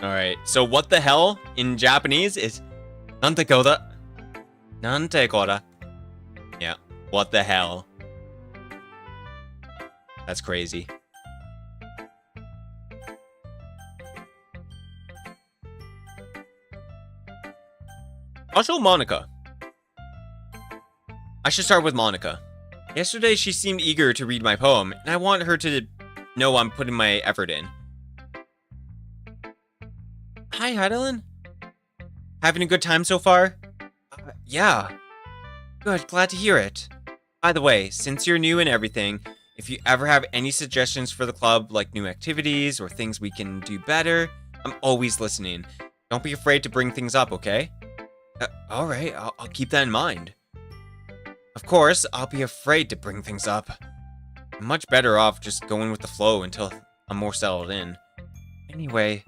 Alright, so what the hell in Japanese is Nante koda? Nante koda? Yeah, what the hell? That's crazy. Also, Monica. I should start with Monica. Yesterday, she seemed eager to read my poem, and I want her to know I'm putting my effort in. Hi, Heidelin. Having a good time so far? Yeah. Good, glad to hear it. By the way, since you're new and everything, if you ever have any suggestions for the club, like new activities or things we can do better, I'm always listening. Don't be afraid to bring things up, okay? Alright, I'll keep that in mind. Of course, I'll be afraid to bring things up. I'm much better off just going with the flow until I'm more settled in. Anyway,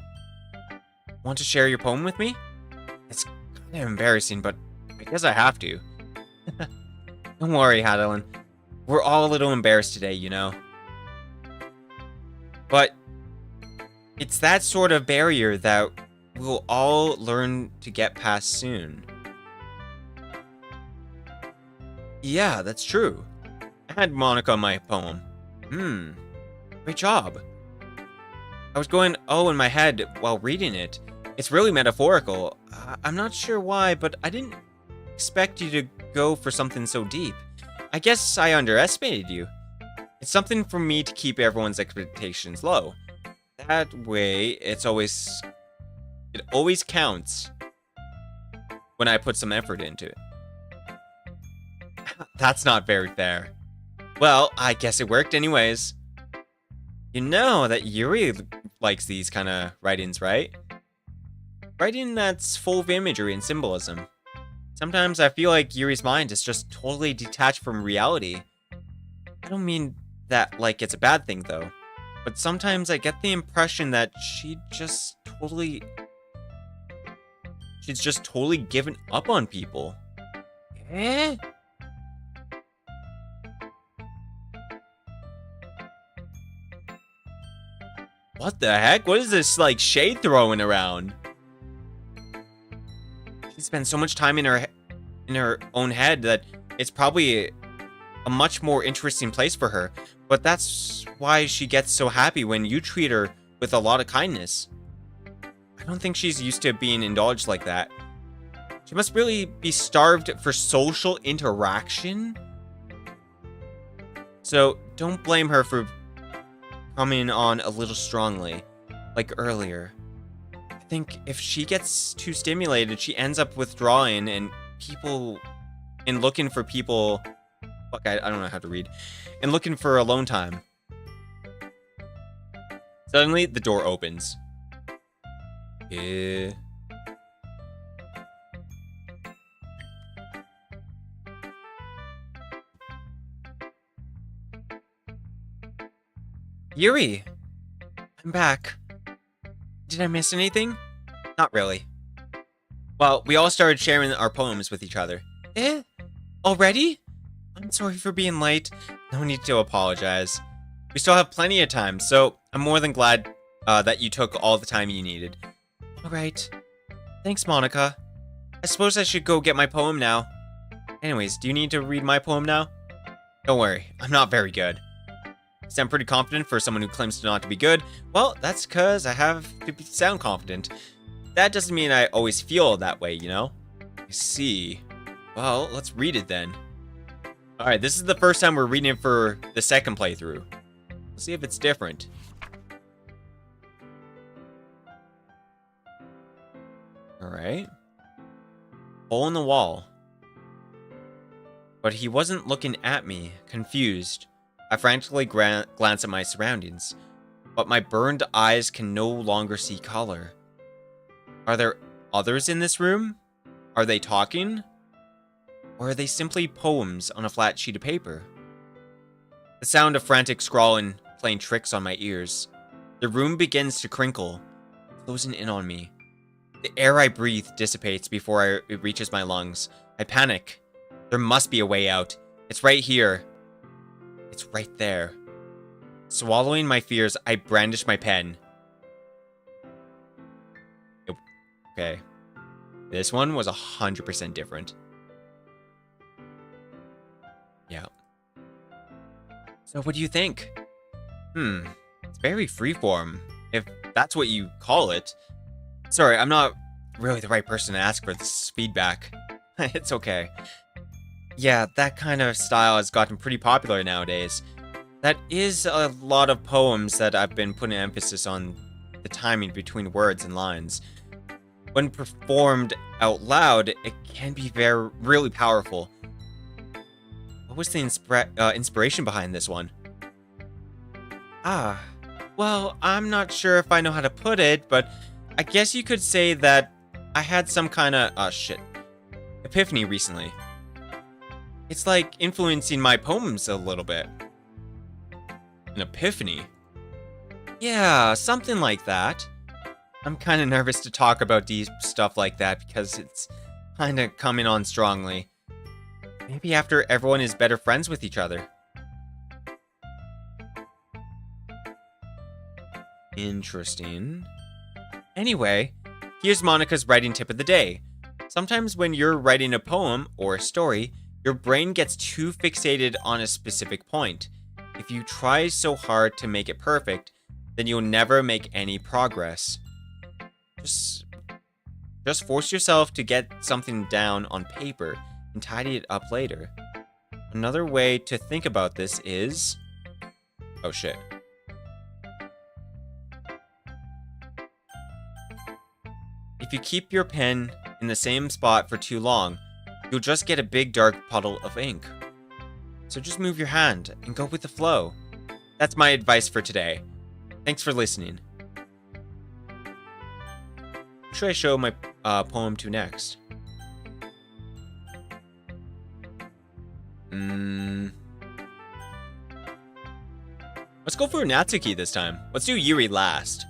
want to share your poem with me? It's kind of embarrassing, but I guess I have to. Don't worry, Hadelin. We're all a little embarrassed today, you know. But it's that sort of barrier that we'll all learn to get past soon. Yeah, that's true. I had Monica on my poem. Great job. I was going, oh, in my head while reading it. It's really metaphorical. I'm not sure why, but I didn't expect you to go for something so deep. I guess I underestimated you. It's something for me to keep everyone's expectations low. That way, it always counts when I put some effort into it. That's not very fair. Well, I guess it worked anyways. You know that Yuri likes these kind of writings, right? Writing that's full of imagery and symbolism. Sometimes I feel like Yuri's mind is just totally detached from reality. I don't mean that like it's a bad thing though, but sometimes I get the impression that she's just totally given up on people. Eh? What the heck? What is this, like, shade throwing around? She spends so much time in her own head that it's probably a much more interesting place for her. But that's why she gets so happy when you treat her with a lot of kindness. I don't think she's used to being indulged like that. She must really be starved for social interaction. So don't blame her for coming on a little strongly, like earlier. I think if she gets too stimulated, she ends up withdrawing and looking for people. Fuck, I don't know how to read. And looking for alone time. Suddenly, the door opens. Yeah. Yuri! I'm back. Did I miss anything? Not really. Well, we all started sharing our poems with each other. Eh? Already? I'm sorry for being late. No need to apologize. We still have plenty of time, so I'm more than glad that you took all the time you needed. Alright. Thanks, Monica. I suppose I should go get my poem now. Anyways, do you need to read my poem now? Don't worry, I'm not very good. Sound pretty confident for someone who claims to not to be good. Well, that's because I have to sound confident. That doesn't mean I always feel that way, you know? I see. Well, let's read it then. Alright, this is the first time we're reading it for the second playthrough. Let's see if it's different. Alright. Hole in the wall. But he wasn't looking at me, confused. I frantically glance at my surroundings, but my burned eyes can no longer see color. Are there others in this room? Are they talking? Or are they simply poems on a flat sheet of paper? The sound of frantic scrawling playing tricks on my ears. The room begins to crinkle, closing in on me. The air I breathe dissipates before it reaches my lungs. I panic. There must be a way out. It's right here. It's right there. Swallowing my fears, I brandish my pen. Okay. This one was 100% different. Yeah. So what do you think? It's very freeform, if that's what you call it. Sorry, I'm not really the right person to ask for this feedback. It's okay. Yeah, that kind of style has gotten pretty popular nowadays. That is a lot of poems that I've been putting emphasis on the timing between words and lines. When performed out loud, it can be really powerful. What was the inspiration behind this one? Well, I'm not sure if I know how to put it, but I guess you could say that I had some kind of, epiphany recently. It's like influencing my poems a little bit. An epiphany? Yeah, something like that. I'm kind of nervous to talk about deep stuff like that because it's kind of coming on strongly. Maybe after everyone is better friends with each other. Interesting. Anyway, here's Monica's writing tip of the day. Sometimes when you're writing a poem or a story, your brain gets too fixated on a specific point. If you try so hard to make it perfect, then you'll never make any progress. Just force yourself to get something down on paper and tidy it up later. Another way to think about this is... Oh shit. If you keep your pen in the same spot for too long, you'll just get a big dark puddle of ink. So just move your hand and go with the flow. That's my advice for today. Thanks for listening. Who should I show my poem to next? Let's go for Natsuki this time. Let's do Yuri last.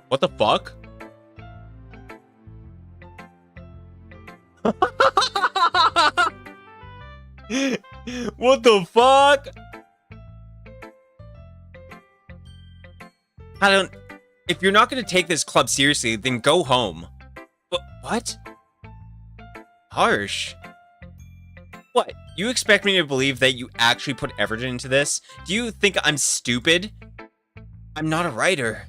What the fuck? What the fuck? If you're not gonna take this club seriously, then go home. What? Harsh. What? You expect me to believe that you actually put effort into this? Do you think I'm stupid? I'm not a writer.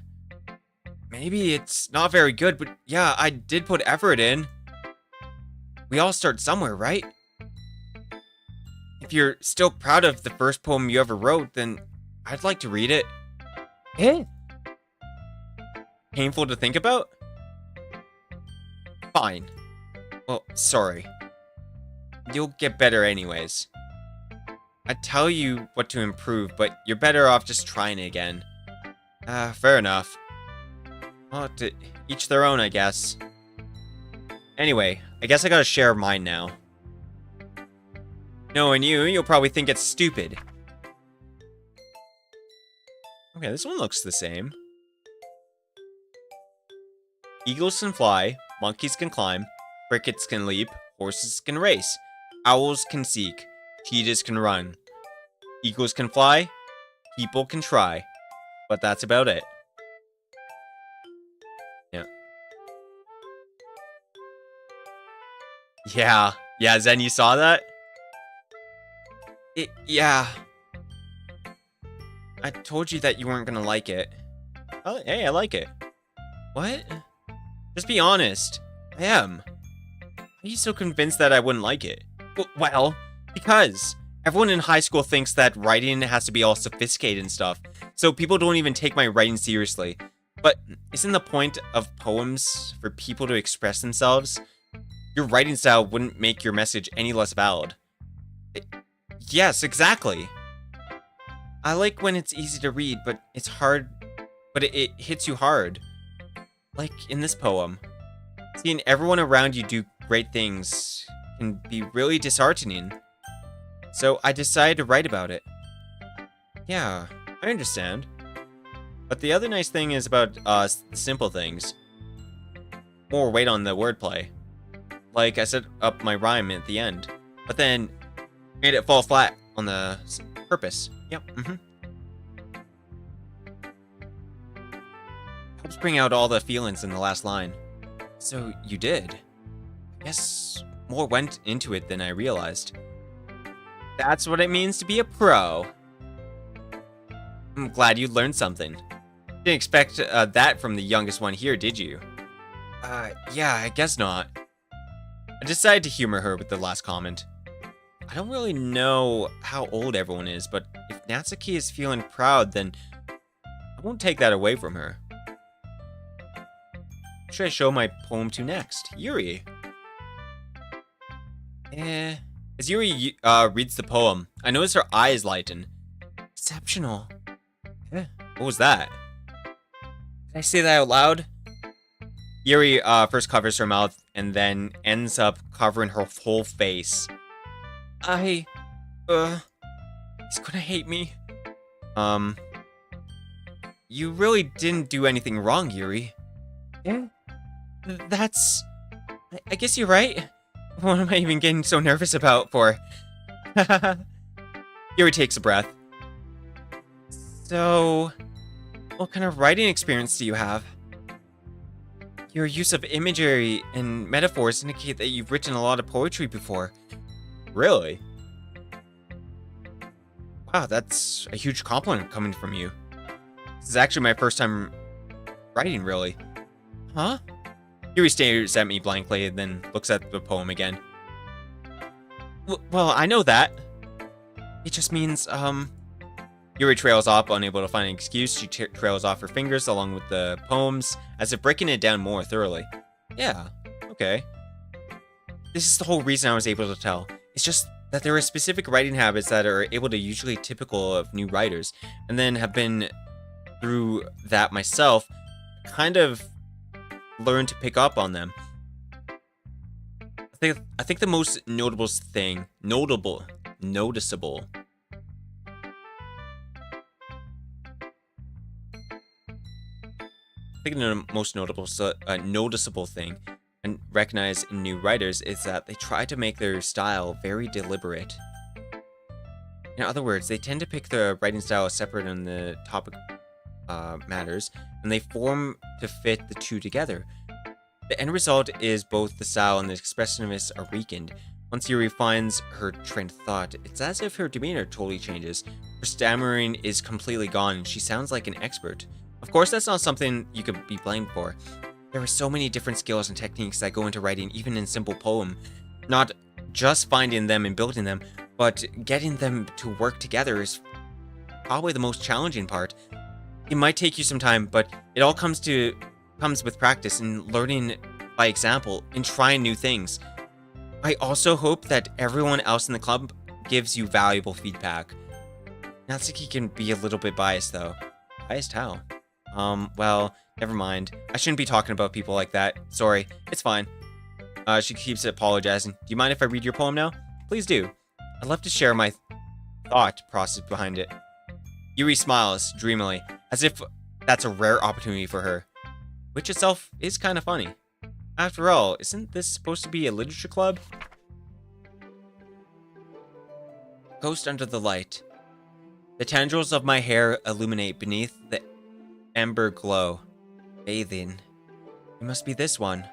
Maybe it's not very good, but yeah, I did put effort in. We all start somewhere, right? If you're still proud of the first poem you ever wrote, then I'd like to read it. Eh? Painful to think about? Fine. Well, sorry. You'll get better anyways. I tell you what to improve, but you're better off just trying it again. Fair enough. Well, to each their own, I guess. Anyway, I guess I gotta share mine now. Knowing you, you'll probably think it's stupid. Okay, this one looks the same. Eagles can fly, monkeys can climb, crickets can leap, horses can race, owls can seek, cheetahs can run. Eagles can fly, people can try, but that's about it. Yeah, Zen, you saw that? Yeah. I told you that you weren't gonna like it. Oh, hey, I like it. What? Just be honest. I am. How are you so convinced that I wouldn't like it? Well, because everyone in high school thinks that writing has to be all sophisticated and stuff, so people don't even take my writing seriously. But isn't the point of poems for people to express themselves? Your writing style wouldn't make your message any less valid. Yes, exactly. I like when it's easy to read, but it's hard, but it hits you hard. Like in this poem. Seeing everyone around you do great things can be really disheartening. So I decided to write about it. Yeah, I understand. But the other nice thing is about simple things. More weight on the wordplay. Like I set up my rhyme at the end, but then made it fall flat on the purpose. Yep, Helps bring out all the feelings in the last line. So you did. I guess more went into it than I realized. That's what it means to be a pro. I'm glad you learned something. Didn't expect that from the youngest one here, did you? Yeah, I guess not. I decided to humor her with the last comment. I don't really know how old everyone is, but if Natsuki is feeling proud, then I won't take that away from her. Who should I show my poem to next? Yuri. As Yuri reads the poem, I notice her eyes lighten. Exceptional. What was that? Did I say that out loud? Yuri first covers her mouth and then ends up covering her whole face. He's gonna hate me. You really didn't do anything wrong, Yuri. Yeah? That's... I guess you're right. What am I even getting so nervous about for? Yuri takes a breath. So... what kind of writing experience do you have? Your use of imagery and metaphors indicate that you've written a lot of poetry before. Really? Wow, that's a huge compliment coming from you. This is actually my first time writing, really. Huh? Yuri stares at me blankly and then looks at the poem again. Well, I know that. It just means, Yuri trails off, unable to find an excuse. She trails off her fingers along with the poems, as if breaking it down more thoroughly. Yeah, okay. This is the whole reason I was able to tell. It's just that there are specific writing habits that are able to usually typical of new writers, and then have been through that myself, kind of learned to pick up on them. I think the most noticeable noticeable thing and recognize in new writers is that they try to make their style very deliberate. In other words, they tend to pick the writing style separate on the topic matters, and they form to fit the two together. The end result is both the style and the expressiveness are weakened. Once Yuri finds her train of thought, it's as if her demeanor totally changes. Her stammering is completely gone, and she sounds like an expert. Of course, that's not something you could be blamed for. There are so many different skills and techniques that go into writing, even in simple poem. Not just finding them and building them, but getting them to work together is probably the most challenging part. It might take you some time, but it all comes with practice and learning by example and trying new things. I also hope that everyone else in the club gives you valuable feedback. Natsuki can be a little bit biased though. Biased how? Well, never mind. I shouldn't be talking about people like that. Sorry, it's fine. She keeps apologizing. Do you mind if I read your poem now? Please do. I'd love to share my thought process behind it. Yuri smiles dreamily, as if that's a rare opportunity for her. Which itself is kind of funny. After all, isn't this supposed to be a literature club? Ghost under the light. The tendrils of my hair illuminate beneath the ember glow. Bathing. It must be this one.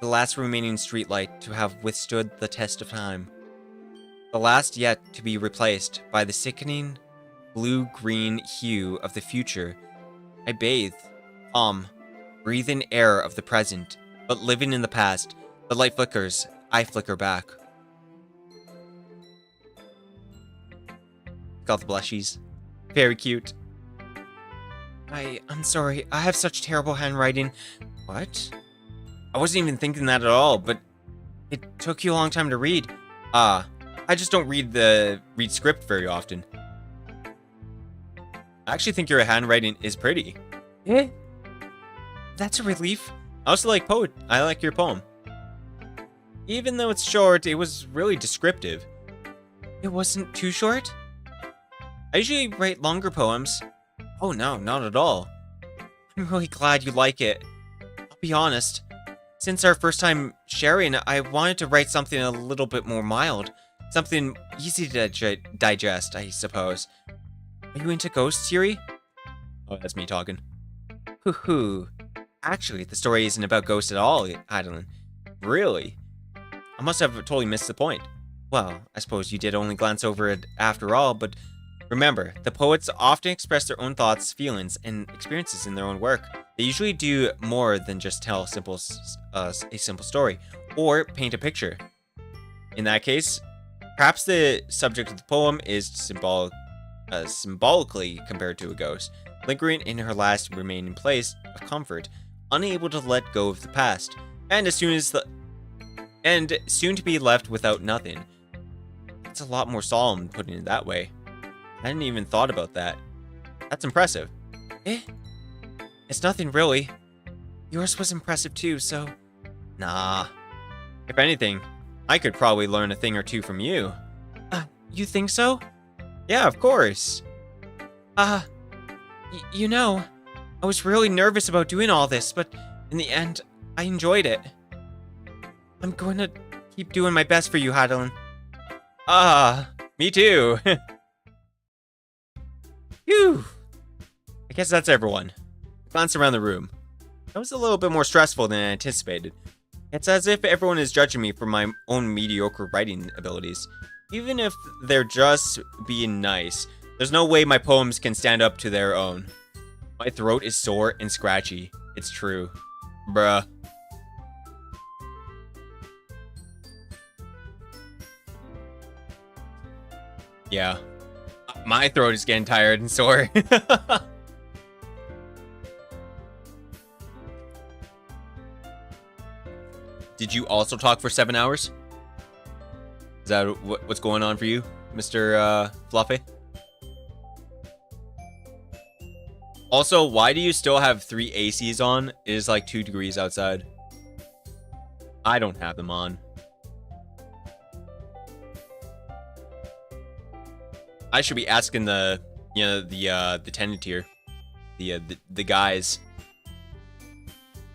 The last remaining streetlight to have withstood the test of time. The last yet to be replaced by the sickening blue-green hue of the future. I bathe. Breathing air of the present, but living in the past. The light flickers. I flicker back. Got the blushies. Very cute. I'm sorry. I have such terrible handwriting. What? I wasn't even thinking that at all, but it took you a long time to read. I just don't read script very often. I actually think your handwriting is pretty. Eh? That's a relief. I also like I like your poem. Even though it's short, it was really descriptive. It wasn't too short? I usually write longer poems. Oh no, not at all. I'm really glad you like it. I'll be honest. Since our first time sharing, I wanted to write something a little bit more mild. Something easy to digest, I suppose. Are you into ghosts, Yuri? Oh, that's me talking. Hoo-hoo. Actually, the story isn't about ghosts at all, Adeline. Really? I must have totally missed the point. Well, I suppose you did only glance over it after all, but remember, the poets often express their own thoughts, feelings, and experiences in their own work. They usually do more than just tell a simple story, or paint a picture. In that case, perhaps the subject of the poem is symbolically compared to a ghost, lingering in her last remaining place of comfort, unable to let go of the past, and soon to be left without nothing. It's a lot more solemn putting it that way. I hadn't even thought about that. That's impressive. Eh? It's nothing really. Yours was impressive too, so... Nah. If anything, I could probably learn a thing or two from you. You think so? Yeah, of course. You know, I was really nervous about doing all this, but in the end, I enjoyed it. I'm going to keep doing my best for you, Hadelin. Me too. Phew. I guess that's everyone. Glance around the room. That was a little bit more stressful than I anticipated. It's as if everyone is judging me for my own mediocre writing abilities. Even if they're just being nice, there's no way my poems can stand up to their own. My throat is sore and scratchy. It's true. Bruh. Yeah. My throat is getting tired and sore. Did you also talk for 7 hours? Is that what's going on for you, Mr. Fluffy? Also, why do you still have 3 ACs on? It is like 2 degrees outside. I don't have them on. I should be asking the tenant here, the guys,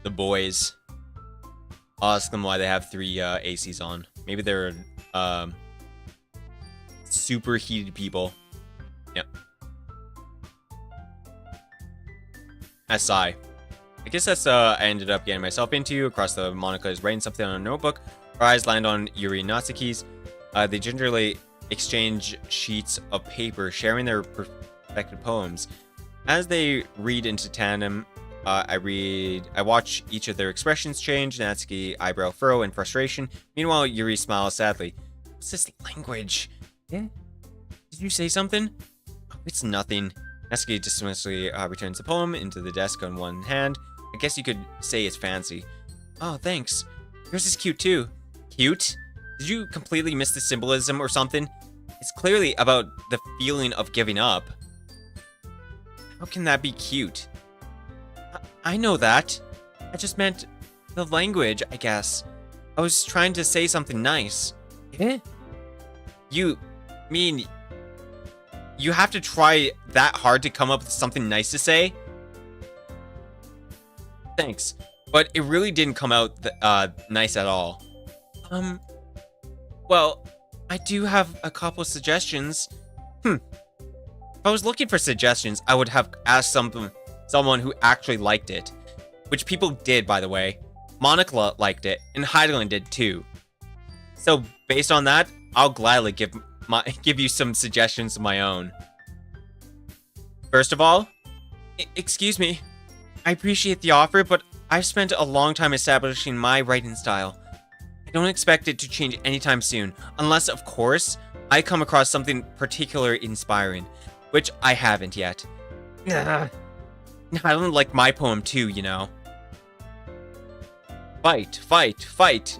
the boys. I'll ask them why they have 3 ACs on. Maybe they're super heated people. Yep. SI. I guess that's I ended up getting myself into. Across the Monica is writing something on a notebook. Her eyes land on Yuri Natsuki's. They gingerly exchange sheets of paper, sharing their perfected poems. As they read into tandem, I watch each of their expressions change. Natsuki eyebrow furrow in frustration. Meanwhile, Yuri smiles sadly. What's this language? Yeah? Did you say something? Oh, it's nothing. Natsuki dismissively returns the poem into the desk on one hand. I guess you could say it's fancy. Oh, thanks. Yours is cute too. Cute? Did you completely miss the symbolism or something? It's clearly about the feeling of giving up. How can that be cute? I know that. I just meant the language, I guess. I was trying to say something nice. Eh? You mean you have to try that hard to come up with something nice to say? Thanks. But it really didn't come out nice at all. Well, I do have a couple of suggestions. If I was looking for suggestions, I would have asked someone who actually liked it. Which people did, by the way. Monica liked it, and Heidelin did too. So, based on that, I'll gladly give you some suggestions of my own. First of all, excuse me. I appreciate the offer, but I've spent a long time establishing my writing style. I don't expect it to change anytime soon, unless, of course, I come across something particularly inspiring, which I haven't yet. I don't like my poem too, you know. Fight, fight, fight.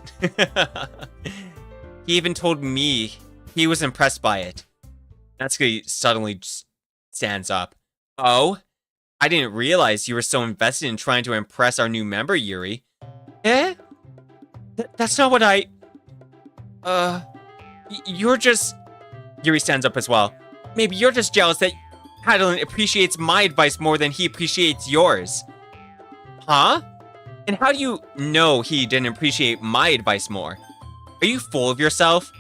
He even told me he was impressed by it. Natsuki suddenly stands up. Oh? I didn't realize you were so invested in trying to impress our new member, Yuri. Eh? That's not what I... You're just... Yuri stands up as well. Maybe you're just jealous that Heidelin appreciates my advice more than he appreciates yours. Huh? And how do you know he didn't appreciate my advice more? Are you full of yourself?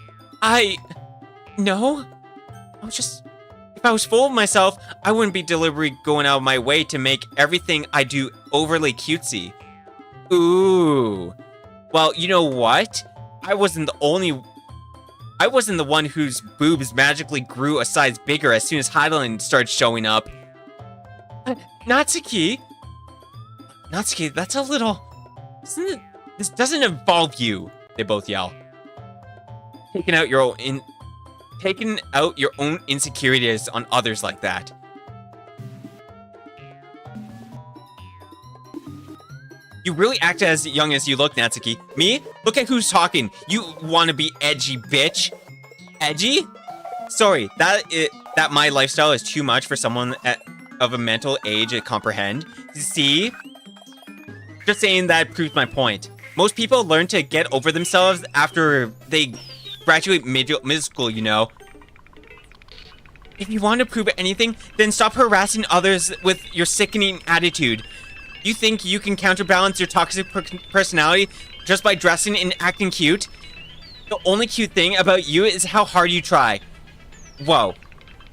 No. If I was full of myself, I wouldn't be deliberately going out of my way to make everything I do overly cutesy. Ooh. Well, you know what? I wasn't the one whose boobs magically grew a size bigger as soon as Heidelin started showing up. Natsuki? Natsuki, that's a little... This doesn't involve you, they both yell. Taking out your own insecurities on others like that. You really act as young as you look, Natsuki. Me? Look at who's talking. You wanna be edgy, bitch. Edgy? Sorry, that my lifestyle is too much for someone of a mental age to comprehend. See? Just saying that proves my point. Most people learn to get over themselves after they graduate middle school, you know. If you want to prove anything, then stop harassing others with your sickening attitude. You think you can counterbalance your toxic personality just by dressing and acting cute? The only cute thing about you is how hard you try. Whoa.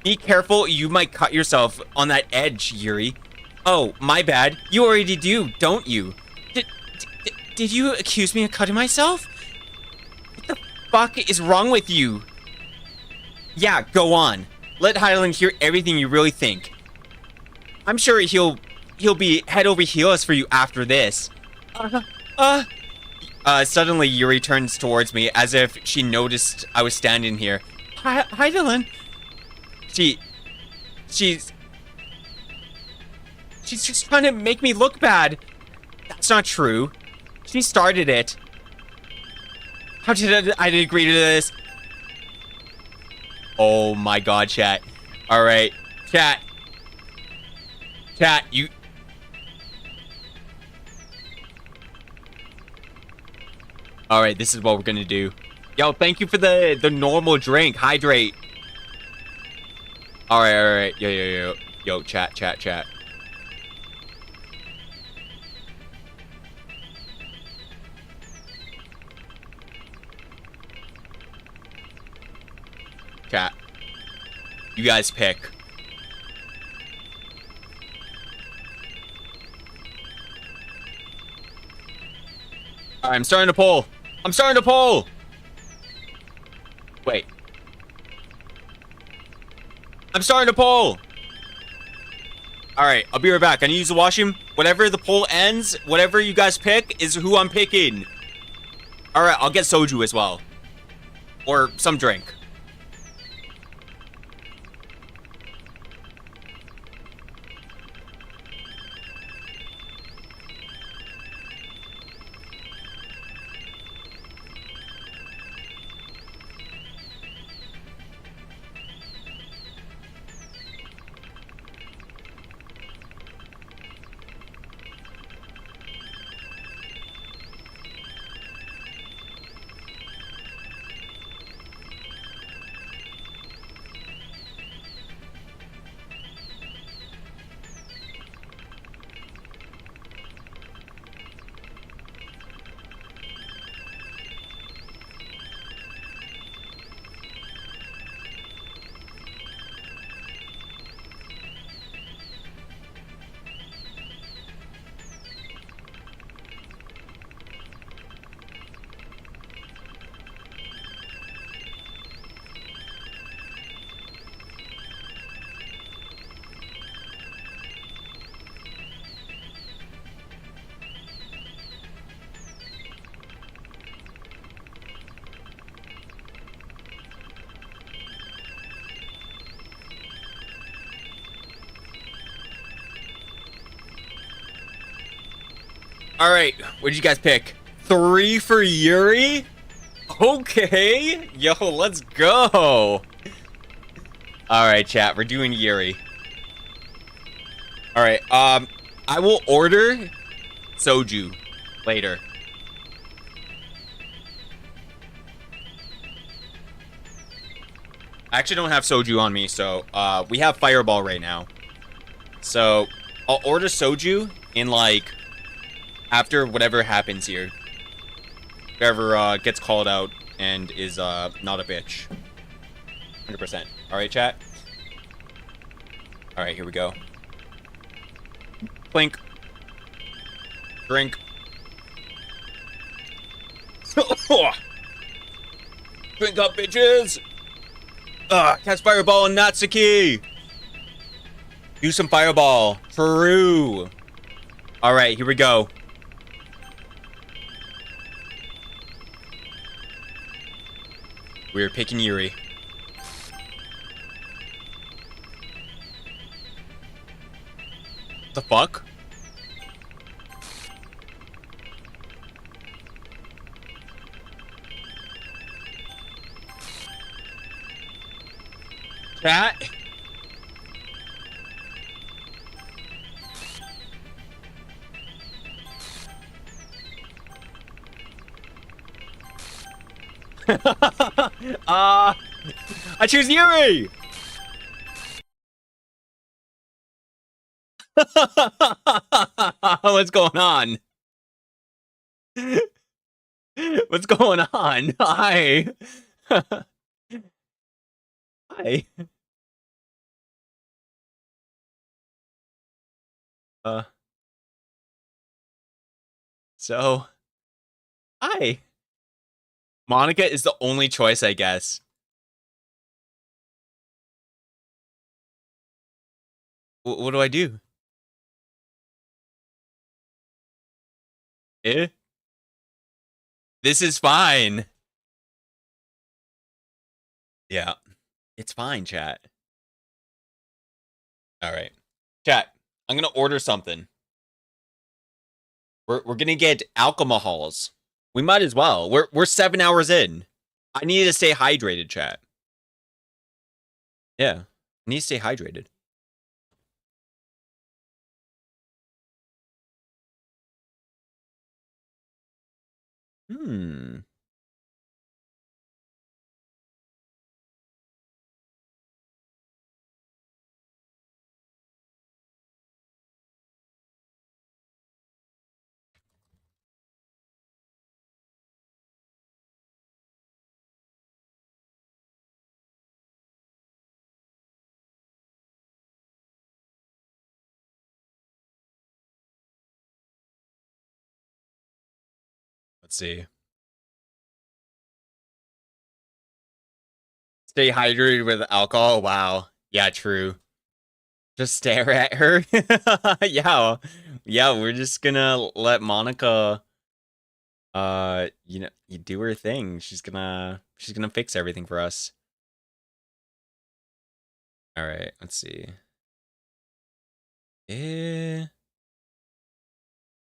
Be careful, you might cut yourself on that edge, Yuri. Oh, my bad. You already do, don't you? Did you accuse me of cutting myself? What the fuck is wrong with you? Yeah, go on. Let Heidelin hear everything you really think. I'm sure he'll be head over heels for you after this. Suddenly Yuri turns towards me as if she noticed I was standing here. Heidelin? She She's just trying to make me look bad. That's not true. She started it. How did I agree to this? Oh my god, chat. Alright, chat. Chat, you... Alright, this is what we're gonna do. Yo, thank you for the normal drink. Hydrate. Alright. Yo, chat. Chat. You guys pick. Alright, I'm starting to pull. Wait. I'm starting to pull. Alright, I'll be right back. I need to use the washroom. Whatever the poll ends, whatever you guys pick is who I'm picking. Alright, I'll get soju as well. Or some drink. Alright, what did you guys pick? 3 for Yuri? Okay. Yo, let's go. Alright, chat, we're doing Yuri. Alright, I will order soju later. I actually don't have soju on me, so, we have Fireball right now. So, I'll order soju in, like, after whatever happens here. Whoever, gets called out and is, not a bitch. 100%. Alright, chat? Alright, here we go. Clink. Drink. Drink up, bitches! Cast Fireball and Natsuki! Use some Fireball. True. Alright, here we go. We're picking Yuri. The fuck? Chat? I choose Yuri! What's going on? What's going on? Hi. Hi. So, hi. Monica is the only choice, I guess. What do I do? Eh? This is fine. Yeah. It's fine, chat. All right. Chat. I'm gonna order something. We're gonna get alcohols. We might as well. We're 7 hours in. I need to stay hydrated, chat. Yeah. I need to stay hydrated. Hmm. Let's see. Stay hydrated with alcohol. Wow. Yeah, true. Just stare at her. Yeah. Yeah, we're just gonna let Monica you do her thing. She's gonna fix everything for us. All right, let's see.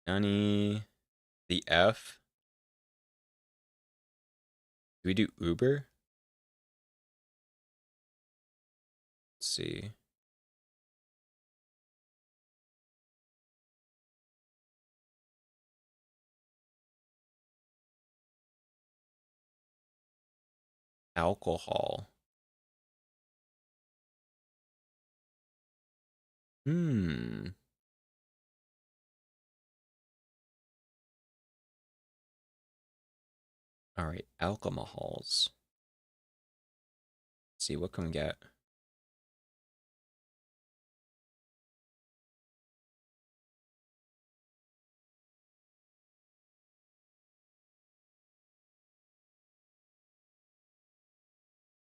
Johnny, the F. Do we do Uber? Let's see. Alcohol. Hmm. All right, alcohols. Let's see, what can we get?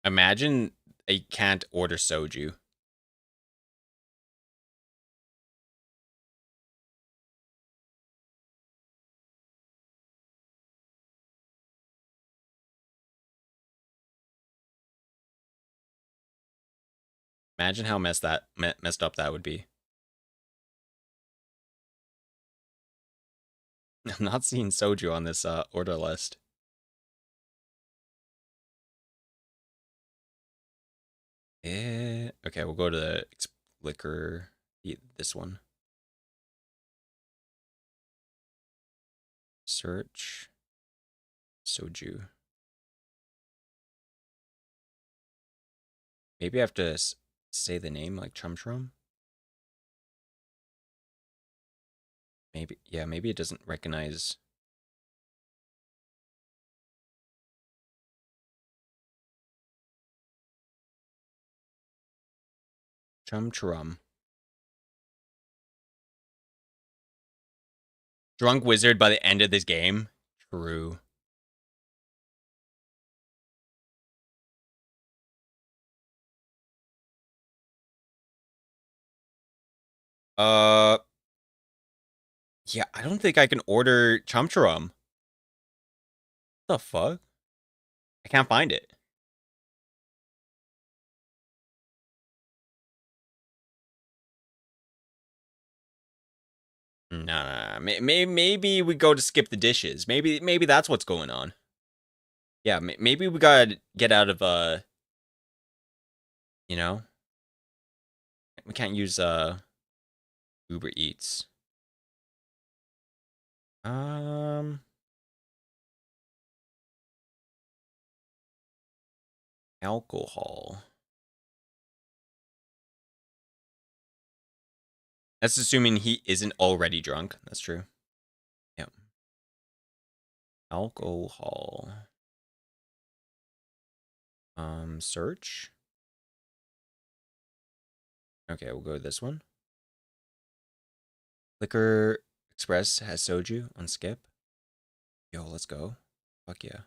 Imagine I can't order soju. Imagine how messed up that would be. I'm not seeing soju on this order list. Okay, we'll go to the liquor. This one. Search soju. Maybe I have to say the name like Chum Chum. Maybe, yeah, maybe it doesn't recognize. Chum Chum. Drunk wizard by the end of this game. True. Uh, yeah, I don't think I can order Chum Chum. The fuck? I can't find it. Nah. Maybe we go to skip the dishes. Maybe that's what's going on. Yeah, maybe we gotta get out of you know, we can't use Uber Eats. Alcohol. That's assuming he isn't already drunk. That's true. Yeah. Alcohol. Search. Okay, we'll go with this one. Liquor Express has soju on skip. Yo, let's go. Fuck yeah.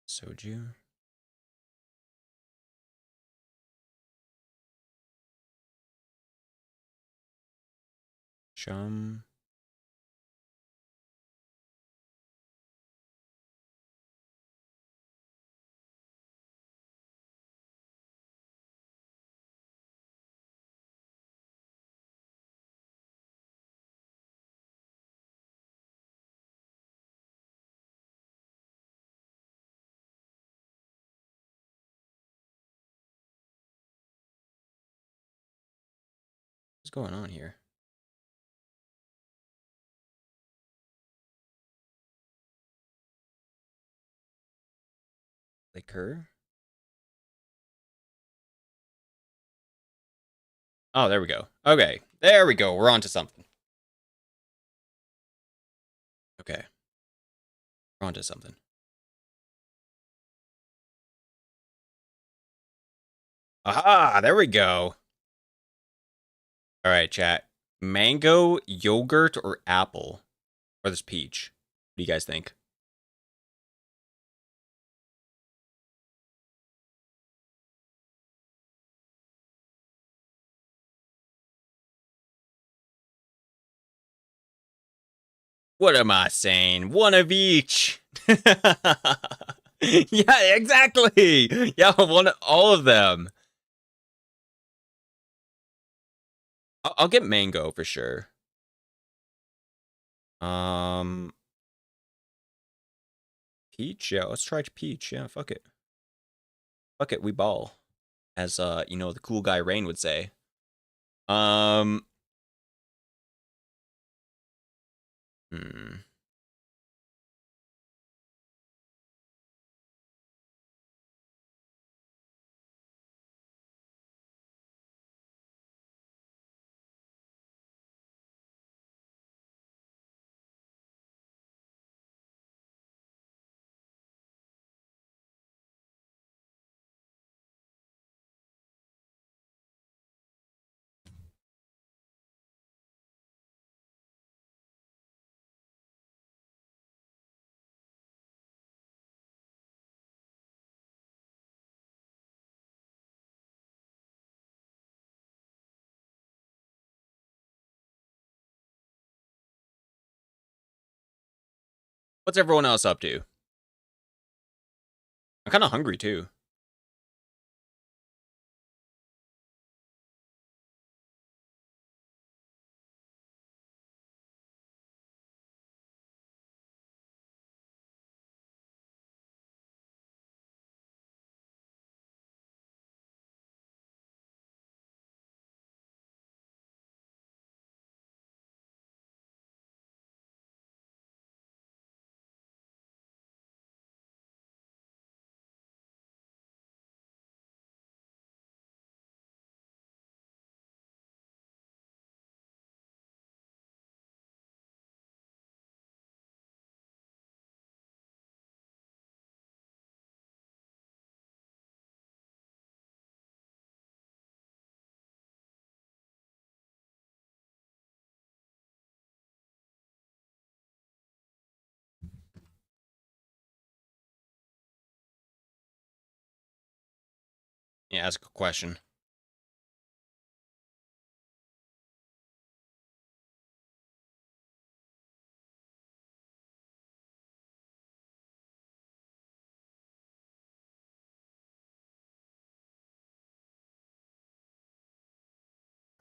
Soju. Chum. going on here? Liquor? Oh, there we go. Okay, there we go. We're on to something. Okay. We're on to something. Aha, there we go. All right, chat. Mango, yogurt, or apple? Or this peach? What do you guys think? What am I saying? One of each. Yeah, exactly. Yeah, all of them. I'll get mango for sure. Peach. Yeah, let's try peach. Yeah, fuck it. Fuck it, we ball. As you know, the cool guy Rain would say. Hmm. What's everyone else up to? I'm kind of hungry too. Yeah, that's a good question.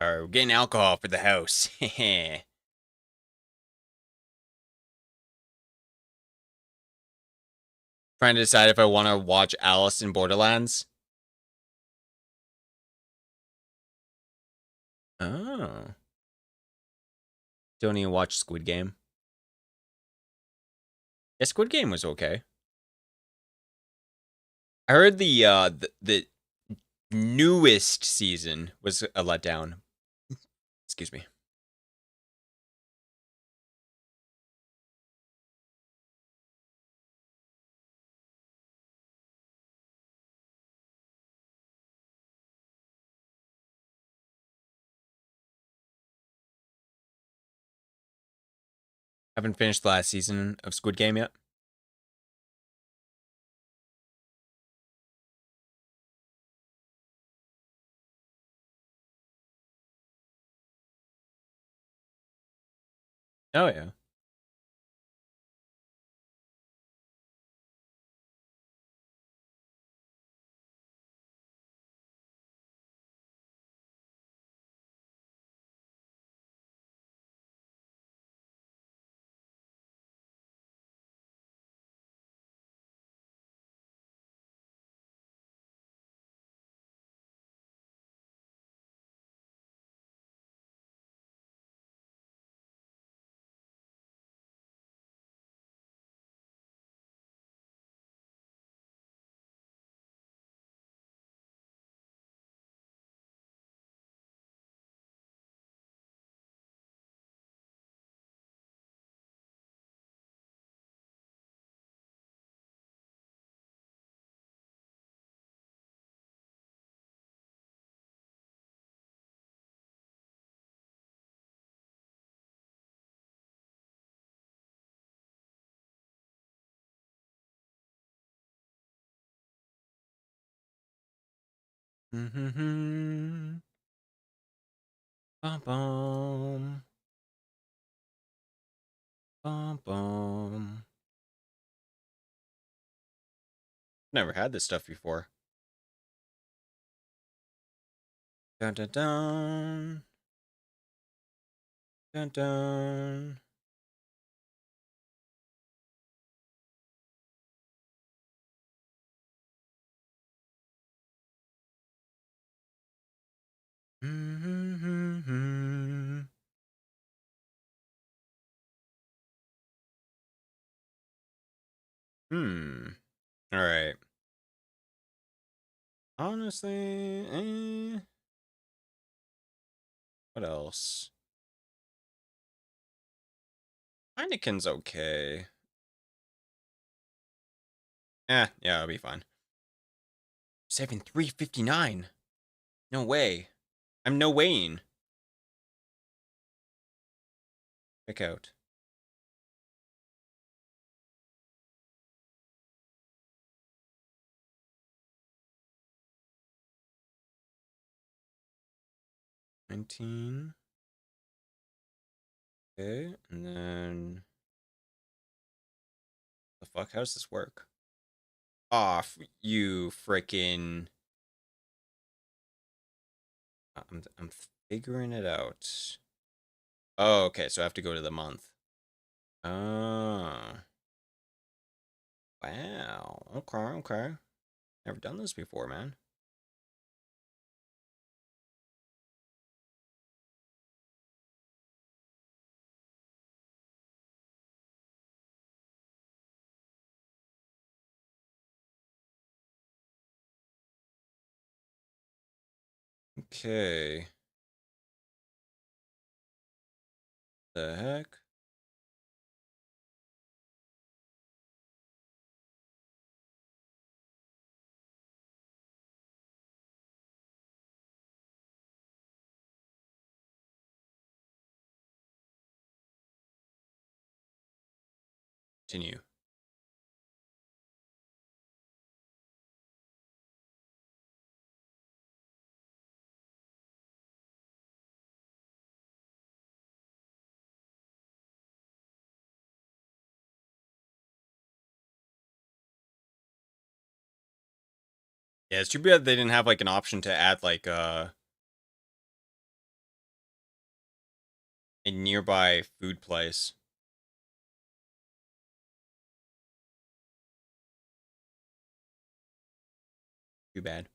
All right, we're getting alcohol for the house. Trying to decide if I want to watch Alice in Borderlands. Oh. Don't even watch Squid Game. Yeah, Squid Game was okay. I heard the newest season was a letdown. Excuse me. Haven't finished the last season of Squid Game yet. Oh yeah. Mm-hmm. Bum bum. Bum bum. Never had this stuff before. Dun dun dun. Dun dun. Mm-hmm. All right. Honestly, what else? Heineken's okay. Yeah, it'll be fine. Saving 359. No way. I'm no weighing. Check out. $19. Okay, and then the fuck? How does this work? Off, you freaking. I'm figuring it out. Oh, okay, so I have to go to the month. Oh. Wow. Okay. Never done this before, man. Okay. The heck? Continue. Yeah, it's too bad they didn't have like an option to add like a nearby food place. Too bad.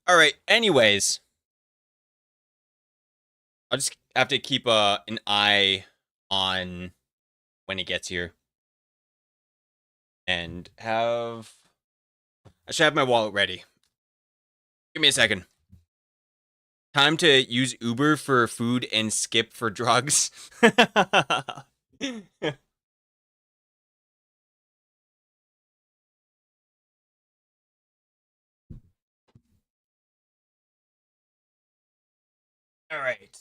All right. Anyways, I'll just have to keep an eye on when he gets here, and have. I should have my wallet ready. Give me a second. Time to use Uber for food and skip for drugs. All right.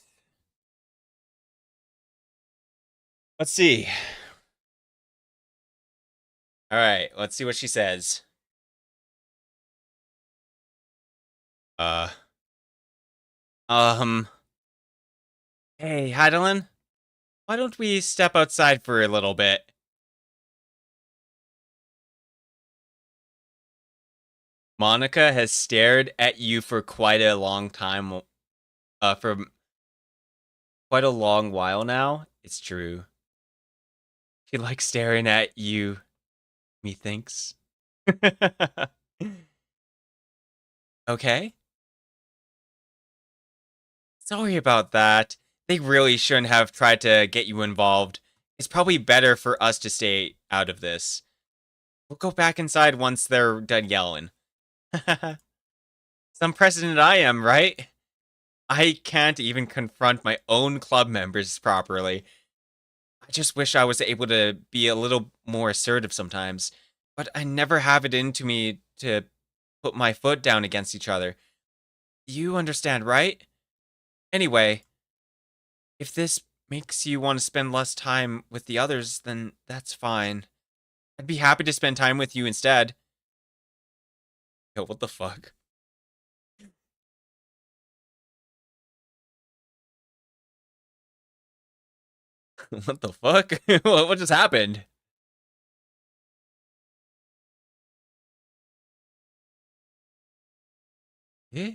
Let's see. All right, let's see what she says. Uh, um, hey, Heidelin, why don't we step outside for a little bit? Monica has stared at you for quite a long time, for quite a long while now. It's true. She likes staring at you, methinks. Okay. Sorry about that. They really shouldn't have tried to get you involved. It's probably better for us to stay out of this. We'll go back inside once they're done yelling. Some president I am, right? I can't even confront my own club members properly. I just wish I was able to be a little more assertive sometimes, but I never have it into me to put my foot down against each other. You understand, right? Anyway, if this makes you want to spend less time with the others, then that's fine. I'd be happy to spend time with you instead. Yo, what the fuck? What the fuck? What just happened? Yeah.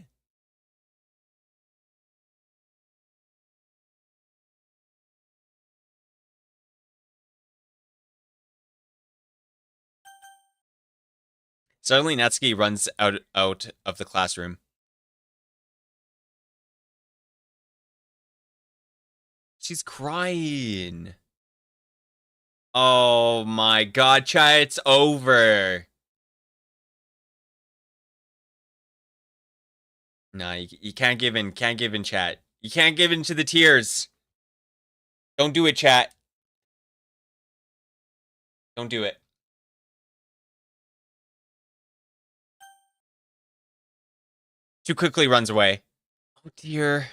Suddenly, Natsuki runs out of the classroom. She's crying. Oh my god, chat, it's over. Nah, you can't give in. Can't give in, chat. You can't give in to the tears. Don't do it, chat. Don't do it. Too quickly runs away. Oh dear.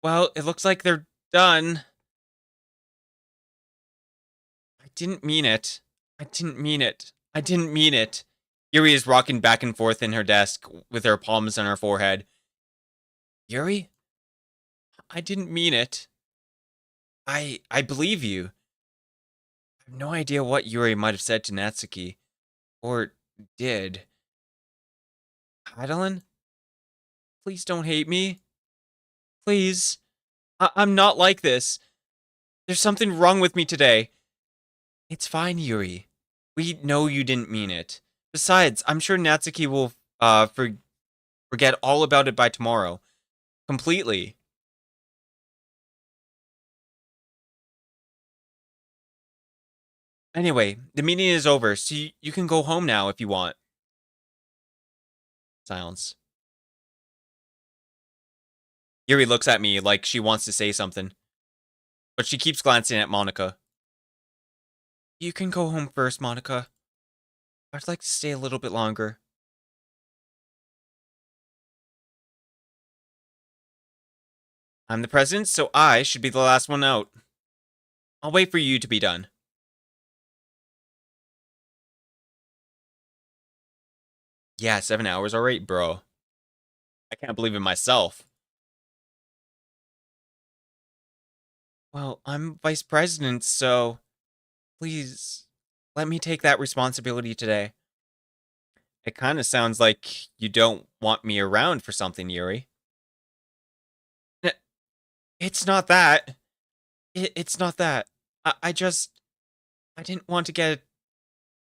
Well, it looks like they're done. I didn't mean it. I didn't mean it. I didn't mean it. Yuri is rocking back and forth in her desk with her palms on her forehead. Yuri? I didn't mean it. I believe you. I have no idea what Yuri might have said to Natsuki. Or did. Heidelin? Please don't hate me. Please. I'm not like this. There's something wrong with me today. It's fine, Yuri. We know you didn't mean it. Besides, I'm sure Natsuki will forget all about it by tomorrow. Completely. Anyway, the meeting is over, so you can go home now if you want. Silence. Yuri looks at me like she wants to say something, but she keeps glancing at Monica. You can go home first, Monica. I'd like to stay a little bit longer. I'm the president, so I should be the last one out. I'll wait for you to be done. Yeah, 7 hours, alright, bro. I can't believe it myself. Well, I'm vice president, so please let me take that responsibility today. It kind of sounds like you don't want me around for something, Yuri. It's not that. It's not that. I didn't want to get...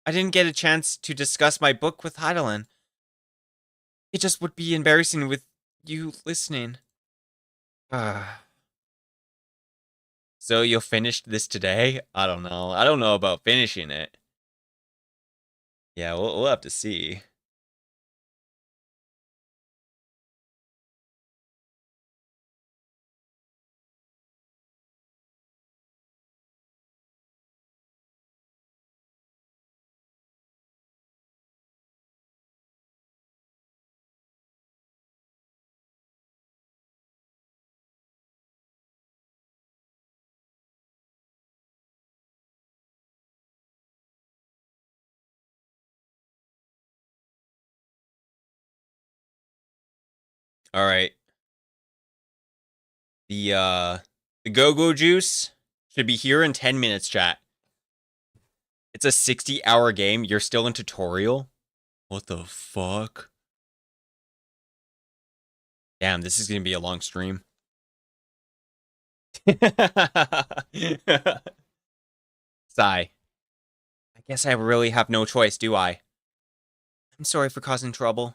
I didn't get a chance to discuss my book with Heidelin. It just would be embarrassing with you listening. So you'll finish this today? I don't know. I don't know about finishing it. Yeah, we'll have to see. All right. The go-go juice should be here in 10 minutes, chat. It's a 60-hour game. You're still in tutorial? What the fuck? Damn, this is going to be a long stream. Sigh. I guess I really have no choice, do I? I'm sorry for causing trouble.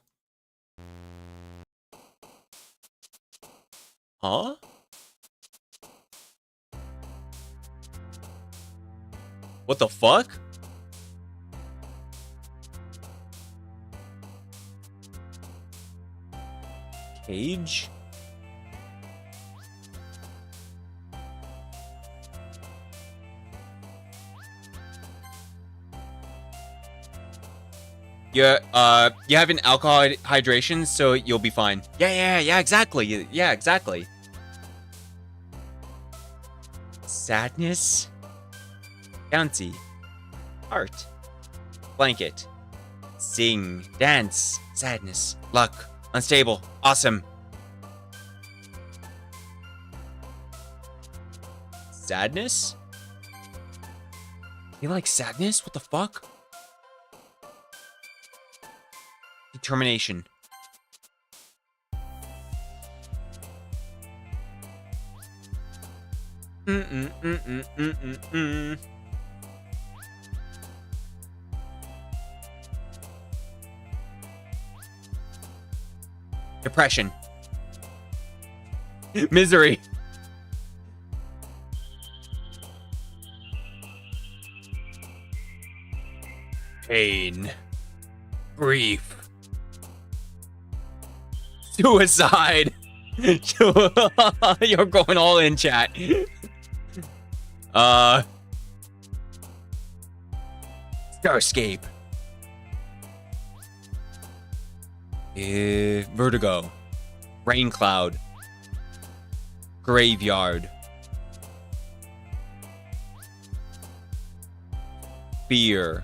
Huh? What the fuck? Cage? Yeah, you have an alcohol hydration, so you'll be fine. Yeah, exactly. Yeah, exactly. Sadness. Bouncy. Heart. Blanket. Sing. Dance. Sadness. Luck. Unstable. Awesome. Sadness? You like sadness? What the fuck? Determination. Depression. Misery. Pain. Grief. Suicide. You're going all in, chat. Starscape. Vertigo. Rain cloud. Graveyard. Fear.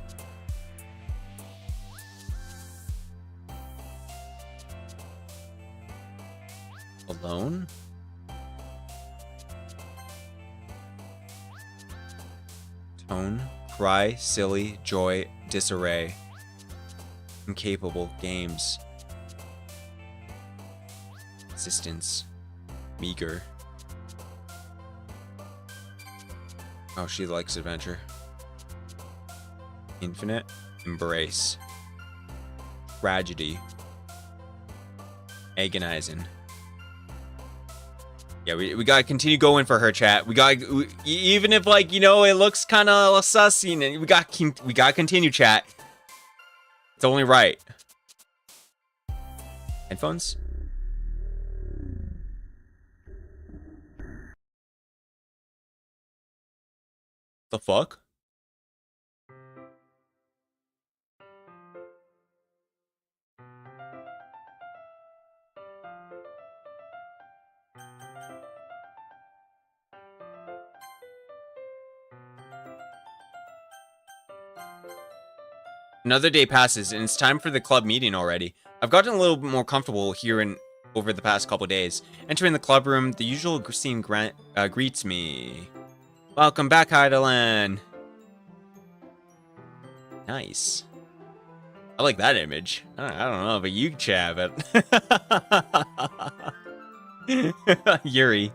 Alone? Tone, cry, silly, joy, disarray. Incapable, games. Existence. Meager. Oh, she likes adventure. Infinite, embrace. Tragedy. Agonizing. Yeah, we gotta continue going for her, chat. We gotta, even if, like, you know, it looks kind of sussy, and we gotta continue, chat. It's only right. Headphones? The fuck? Another day passes, and it's time for the club meeting already. I've gotten a little bit more comfortable here and over the past couple days. Entering the club room, the usual scene greets me. Welcome back, Heidelin. Nice. I like that image. I don't know about you, chat, but... Yuri.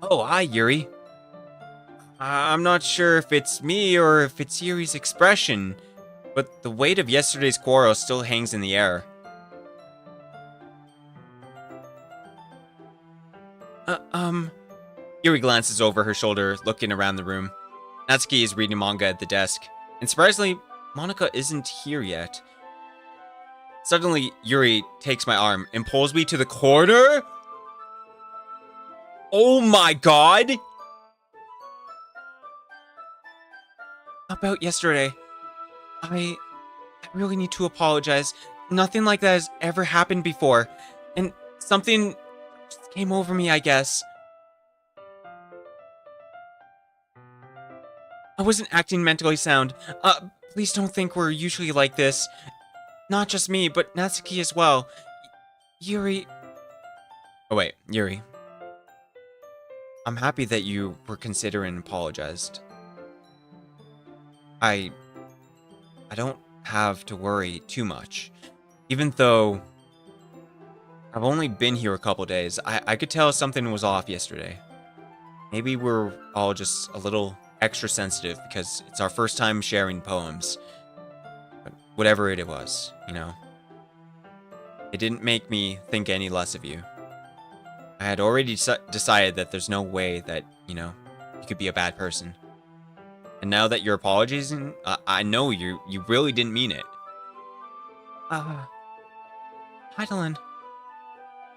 Oh, hi, Yuri. I'm not sure if it's me or if it's Yuri's expression, but the weight of yesterday's quarrel still hangs in the air. Yuri glances over her shoulder, looking around the room. Natsuki is reading manga at the desk, and surprisingly, Monica isn't here yet. Suddenly, Yuri takes my arm and pulls me to the corner. Oh my god! About yesterday, I really need to apologize. Nothing like that has ever happened before, and something just came over me, I guess. I wasn't acting mentally sound. Please don't think we're usually like this. Not just me, but Natsuki as well. Yuri... Oh wait, Yuri. I'm happy that you were considerate and apologized. I don't have to worry too much. Even though I've only been here a couple days, I could tell something was off yesterday. Maybe we're all just a little extra sensitive because it's our first time sharing poems. But whatever it was, you know. It didn't make me think any less of you. I had already decided that there's no way that, you know, you could be a bad person. And now that you're apologizing, I know you really didn't mean it. Heidelin,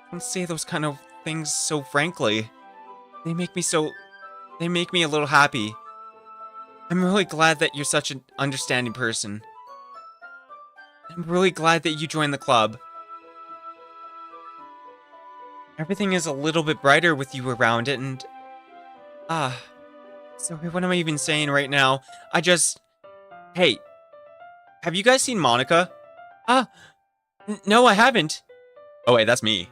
don't say those kind of things so frankly. They make me a little happy. I'm really glad that you're such an understanding person. I'm really glad that you joined the club. Everything is a little bit brighter with you around it, and Ah, sorry, what am I even saying right now? Hey, have you guys seen Monica? Ah, no, I haven't. Oh wait, that's me.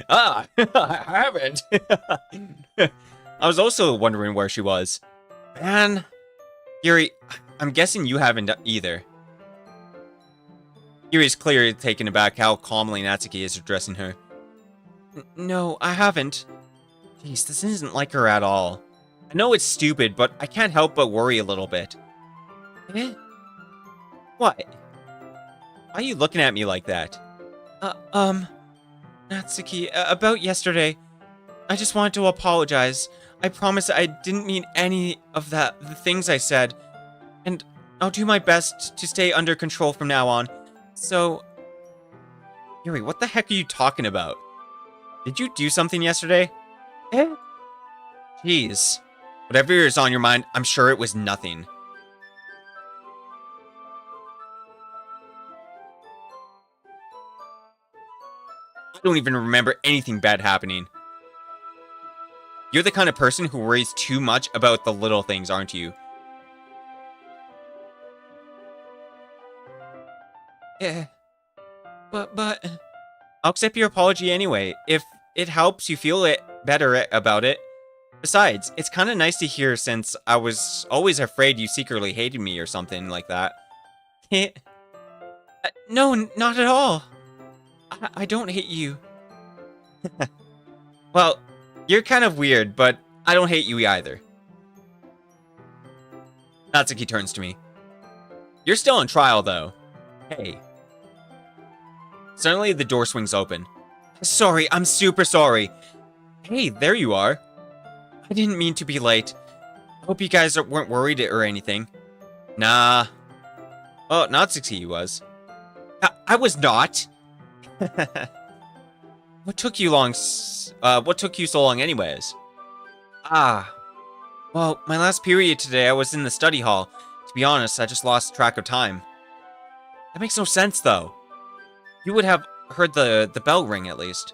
Ah, I haven't. I was also wondering where she was. Man, Yuri, I'm guessing you haven't either. Yuri's clearly taken aback how calmly Natsuki is addressing her. No, I haven't. Jeez, this isn't like her at all. I know it's stupid, but I can't help but worry a little bit. Eh? What? Why are you looking at me like that? Natsuki, about yesterday. I just wanted to apologize. I promise I didn't mean any of the things I said. And I'll do my best to stay under control from now on. So... Yuri, what the heck are you talking about? Did you do something yesterday? Eh? Jeez. Whatever is on your mind, I'm sure it was nothing. I don't even remember anything bad happening. You're the kind of person who worries too much about the little things, aren't you? Yeah. But... I'll accept your apology anyway, if it helps you feel better about it. Besides, it's kind of nice to hear since I was always afraid you secretly hated me or something like that. No, not at all. I don't hate you. Well, you're kind of weird, but I don't hate you either. Natsuki turns to me. You're still on trial, though. Hey. Suddenly, the door swings open. Sorry, I'm super sorry. Hey, there you are. I didn't mean to be late. I hope you guys weren't worried or anything. Nah. Oh, Natsuki was. I was not. What took you so long anyways? Ah. Well, my last period today I was in the study hall. To be honest, I just lost track of time. That makes no sense though. You would have heard the bell ring at least.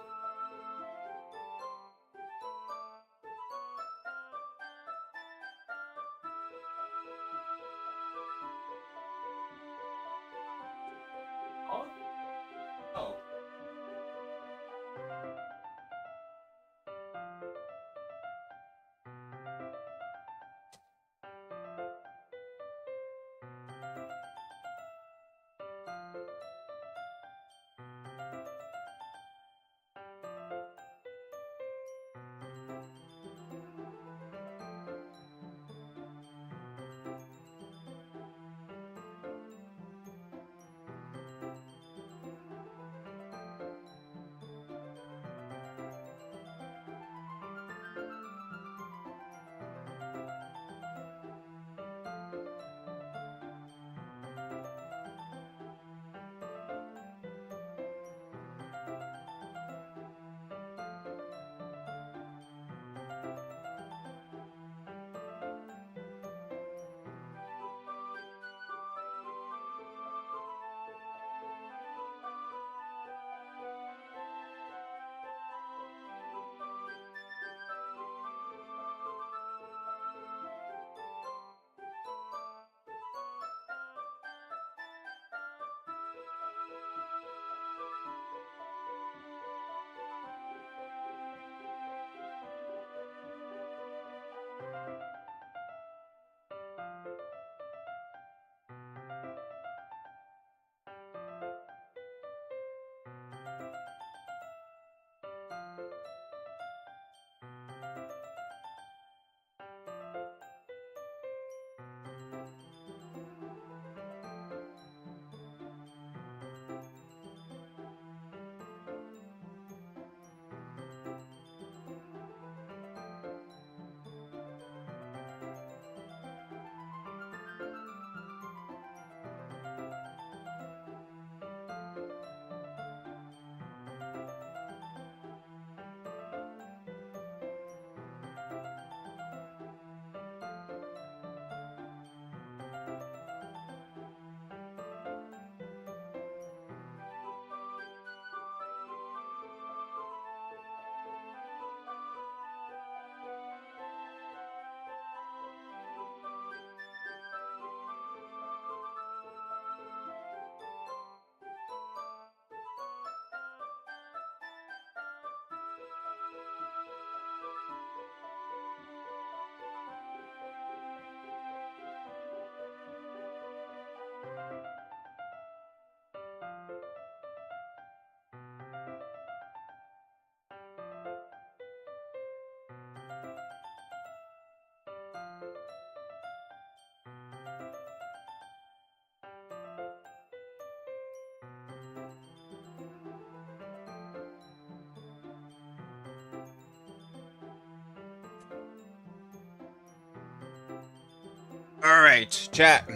All right, chat.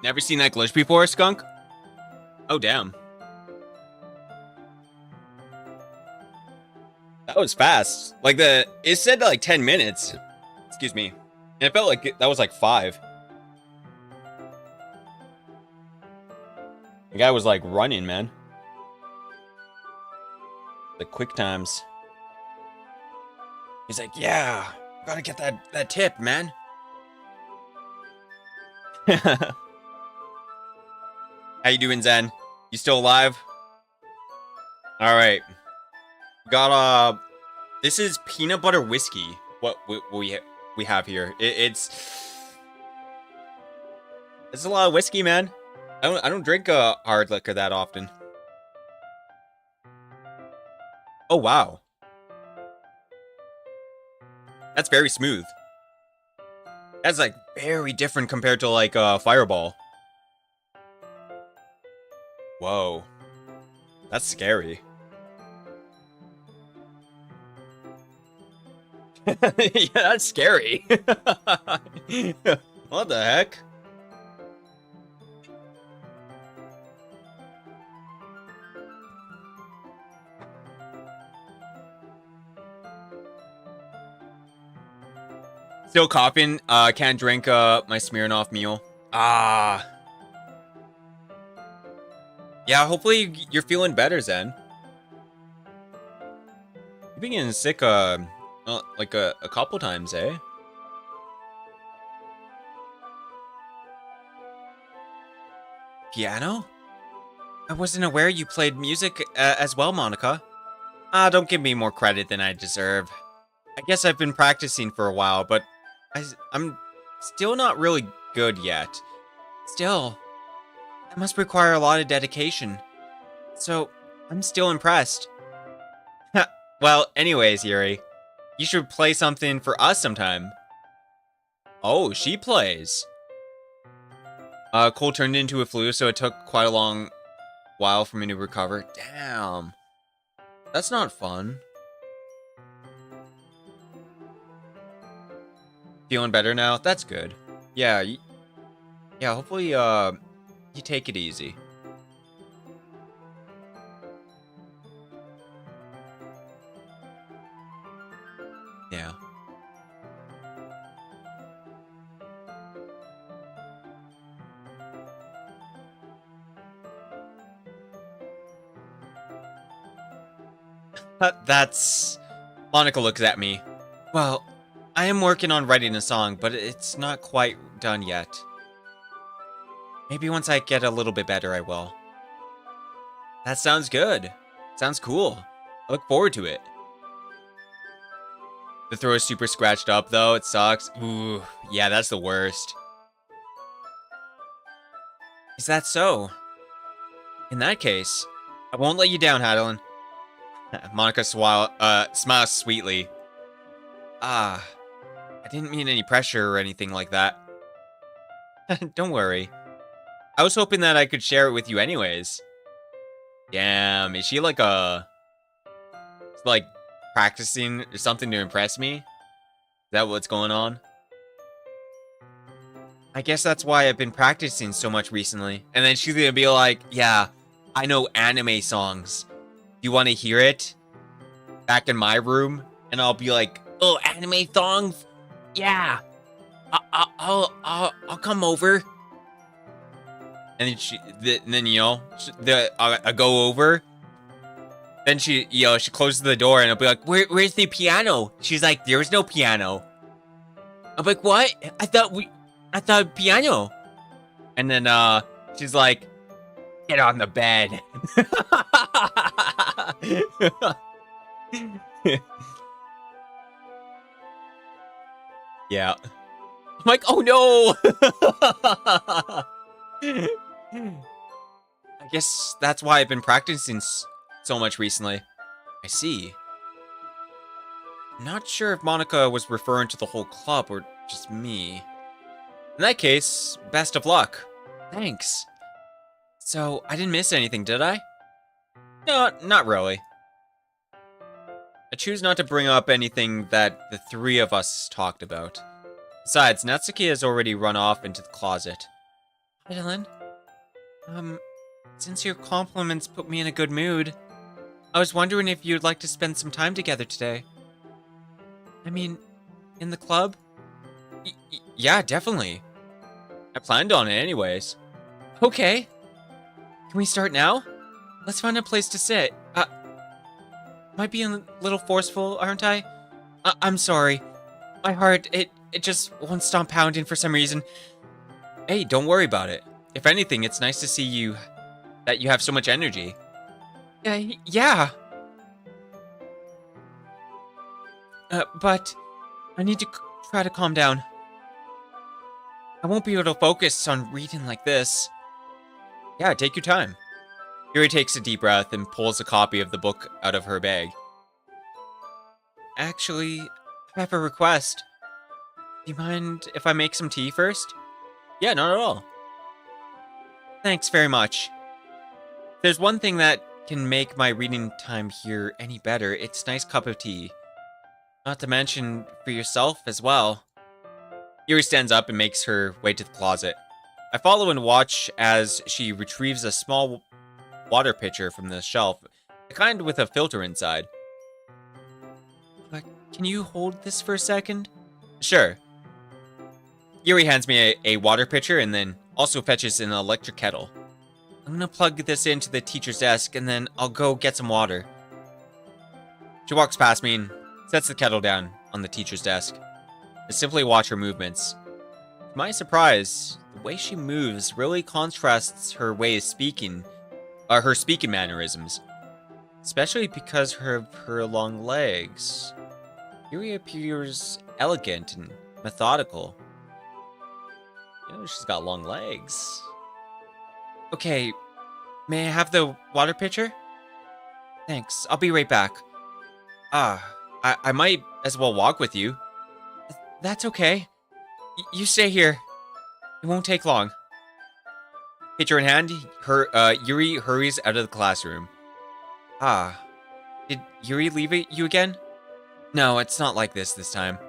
Never seen that glitch before, Skunk? Oh, damn. That was fast. Like, it said like 10 minutes. Excuse me. And it felt like that was like 5. The guy was like running, man. The quick times. He's like, yeah, gotta get that tip, man. How you doing, Zen? You still alive? All right. Got this is peanut butter whiskey. What we have here. It's a lot of whiskey, man. I don't drink hard liquor that often. Oh wow. That's very smooth. That's like very different compared to like Fireball. Whoa. That's scary. Yeah, that's scary. What the heck? Still coughing. Can't drink my Smirnoff Mule. Ah. Yeah, hopefully you're feeling better, Zen. You've been getting sick like a couple times, eh? Piano? I wasn't aware you played music as well, Monica. Ah, don't give me more credit than I deserve. I guess I've been practicing for a while, but I'm still not really good yet. Still, that must require a lot of dedication. So, I'm still impressed. Well, anyways, Yuri, you should play something for us sometime. Oh, she plays. Cole turned into a flu, so it took quite a long while for me to recover. Damn. That's not fun. Feeling better now? That's good. Yeah, yeah, hopefully, you take it easy. Yeah. That's... Monica looks at me. Well, I am working on writing a song, but it's not quite done yet. Maybe once I get a little bit better, I will. That sounds good. Sounds cool. I look forward to it. The throat is super scratched up, though. It sucks. Ooh, yeah, that's the worst. Is that so? In that case, I won't let you down, Hadelin. Monica smiles sweetly. Ah, I didn't mean any pressure or anything like that. Don't worry. I was hoping that I could share it with you anyways. Damn, is she like practicing or something to impress me? Is that what's going on? I guess that's why I've been practicing so much recently. And then she's gonna be like, yeah, I know anime songs. You want to hear it? Back in my room? And I'll be like, oh, anime songs? Yeah. I'll come over. And then you know, I go over. Then she closes the door and I'll be like, where's the piano? She's like, there's no piano. I'm like, what? I thought piano. And then she's like, get on the bed. Yeah. I'm like, oh no. I guess that's why I've been practicing so much recently. I see. I'm not sure if Monica was referring to the whole club or just me. In that case, best of luck. Thanks. So, I didn't miss anything, did I? No, not really. choose not to bring up anything that the three of us talked about. Besides, Natsuki has already run off into the closet. Madeline? Since your compliments put me in a good mood, I was wondering if you'd like to spend some time together today. I mean, in the club? Yeah, definitely. I planned on it anyways. Okay. Can we start now? Let's find a place to sit. Might be a little forceful, aren't I? I'm sorry. My heart, it just won't stop pounding for some reason. Hey, don't worry about it. If anything, it's nice to see that you have so much energy. Yeah. But I need to try to calm down. I won't be able to focus on reading like this. Yeah, take your time. Yuri takes a deep breath and pulls a copy of the book out of her bag. Actually, I have a request. Do you mind if I make some tea first? Yeah, not at all. Thanks very much. If there's one thing that can make my reading time here any better, it's a nice cup of tea. Not to mention for yourself as well. Yuri stands up and makes her way to the closet. I follow and watch as she retrieves a small water pitcher from the shelf, the kind with a filter inside. Can you hold this for a second? Sure. Yuri hands me a water pitcher and then also fetches an electric kettle. I'm gonna plug this into the teacher's desk and then I'll go get some water. She walks past me and sets the kettle down on the teacher's desk. I simply watch her movements. To my surprise, the way she moves really contrasts her way of speaking, her speaking mannerisms. Especially because of her long legs. Yuri appears elegant and methodical. You know, she's got long legs. Okay, may I have the water pitcher? Thanks, I'll be right back. I might as well walk with you. That's okay. You stay here. It won't take long. Pitcher in hand, Yuri hurries out of the classroom. Did Yuri leave you again? No, it's not like this time.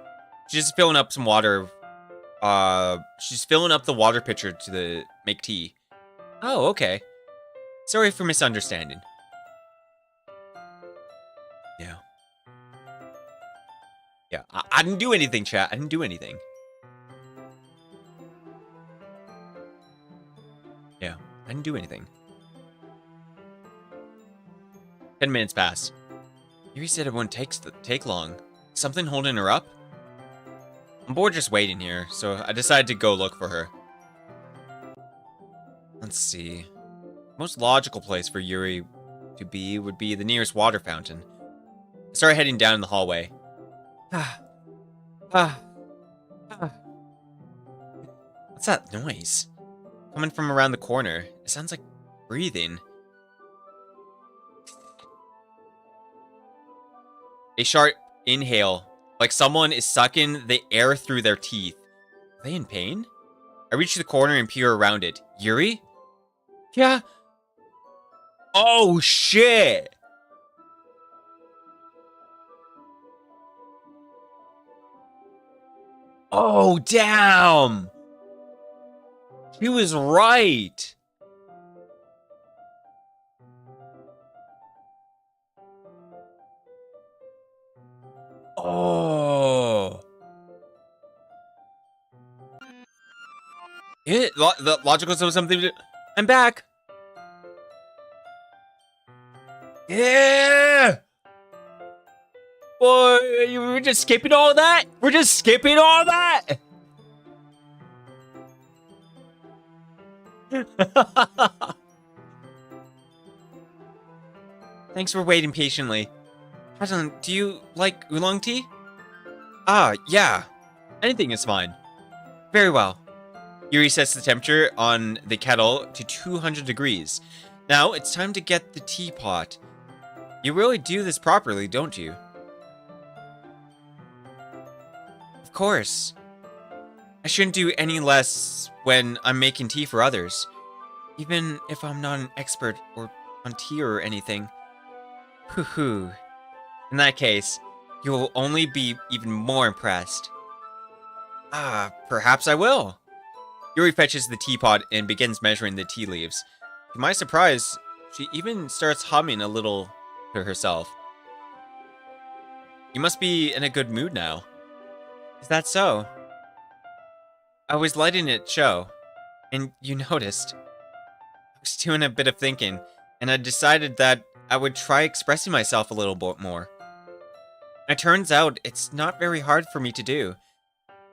She's just filling up some water. She's filling up the water pitcher to make tea. Oh, okay. Sorry for misunderstanding. Yeah. Yeah, I didn't do anything, chat. I didn't do anything. Yeah, I didn't do anything. 10 minutes pass. Yuri said it wouldn't take long. Something holding her up? I'm bored just waiting here, so I decided to go look for her. Let's see. The most logical place for Yuri to be would be the nearest water fountain. I started heading down in the hallway. What's that noise? Coming from around the corner. It sounds like breathing. A sharp inhale, like someone is sucking the air through their teeth. Are they in pain? I reach the corner and peer around it. Yuri? Yeah. Oh, shit! Oh, damn! He was right! Oh. The logical something to... I'm back. Yeah. Boy, we're just skipping all that? We're just skipping all that? Thanks for waiting patiently. Hasan, do you like oolong tea? Yeah. Anything is fine. Very well. Yuri sets the temperature on the kettle to 200 degrees. Now, it's time to get the teapot. You really do this properly, don't you? Of course. I shouldn't do any less when I'm making tea for others. Even if I'm not an expert on tea or anything. Hoo-hoo. In that case, you will only be even more impressed. Perhaps I will. Yuri fetches the teapot and begins measuring the tea leaves. To my surprise, she even starts humming a little to herself. You must be in a good mood now. Is that so? I was letting it show, and you noticed. I was doing a bit of thinking, and I decided that I would try expressing myself a little bit more. It turns out it's not very hard for me to do,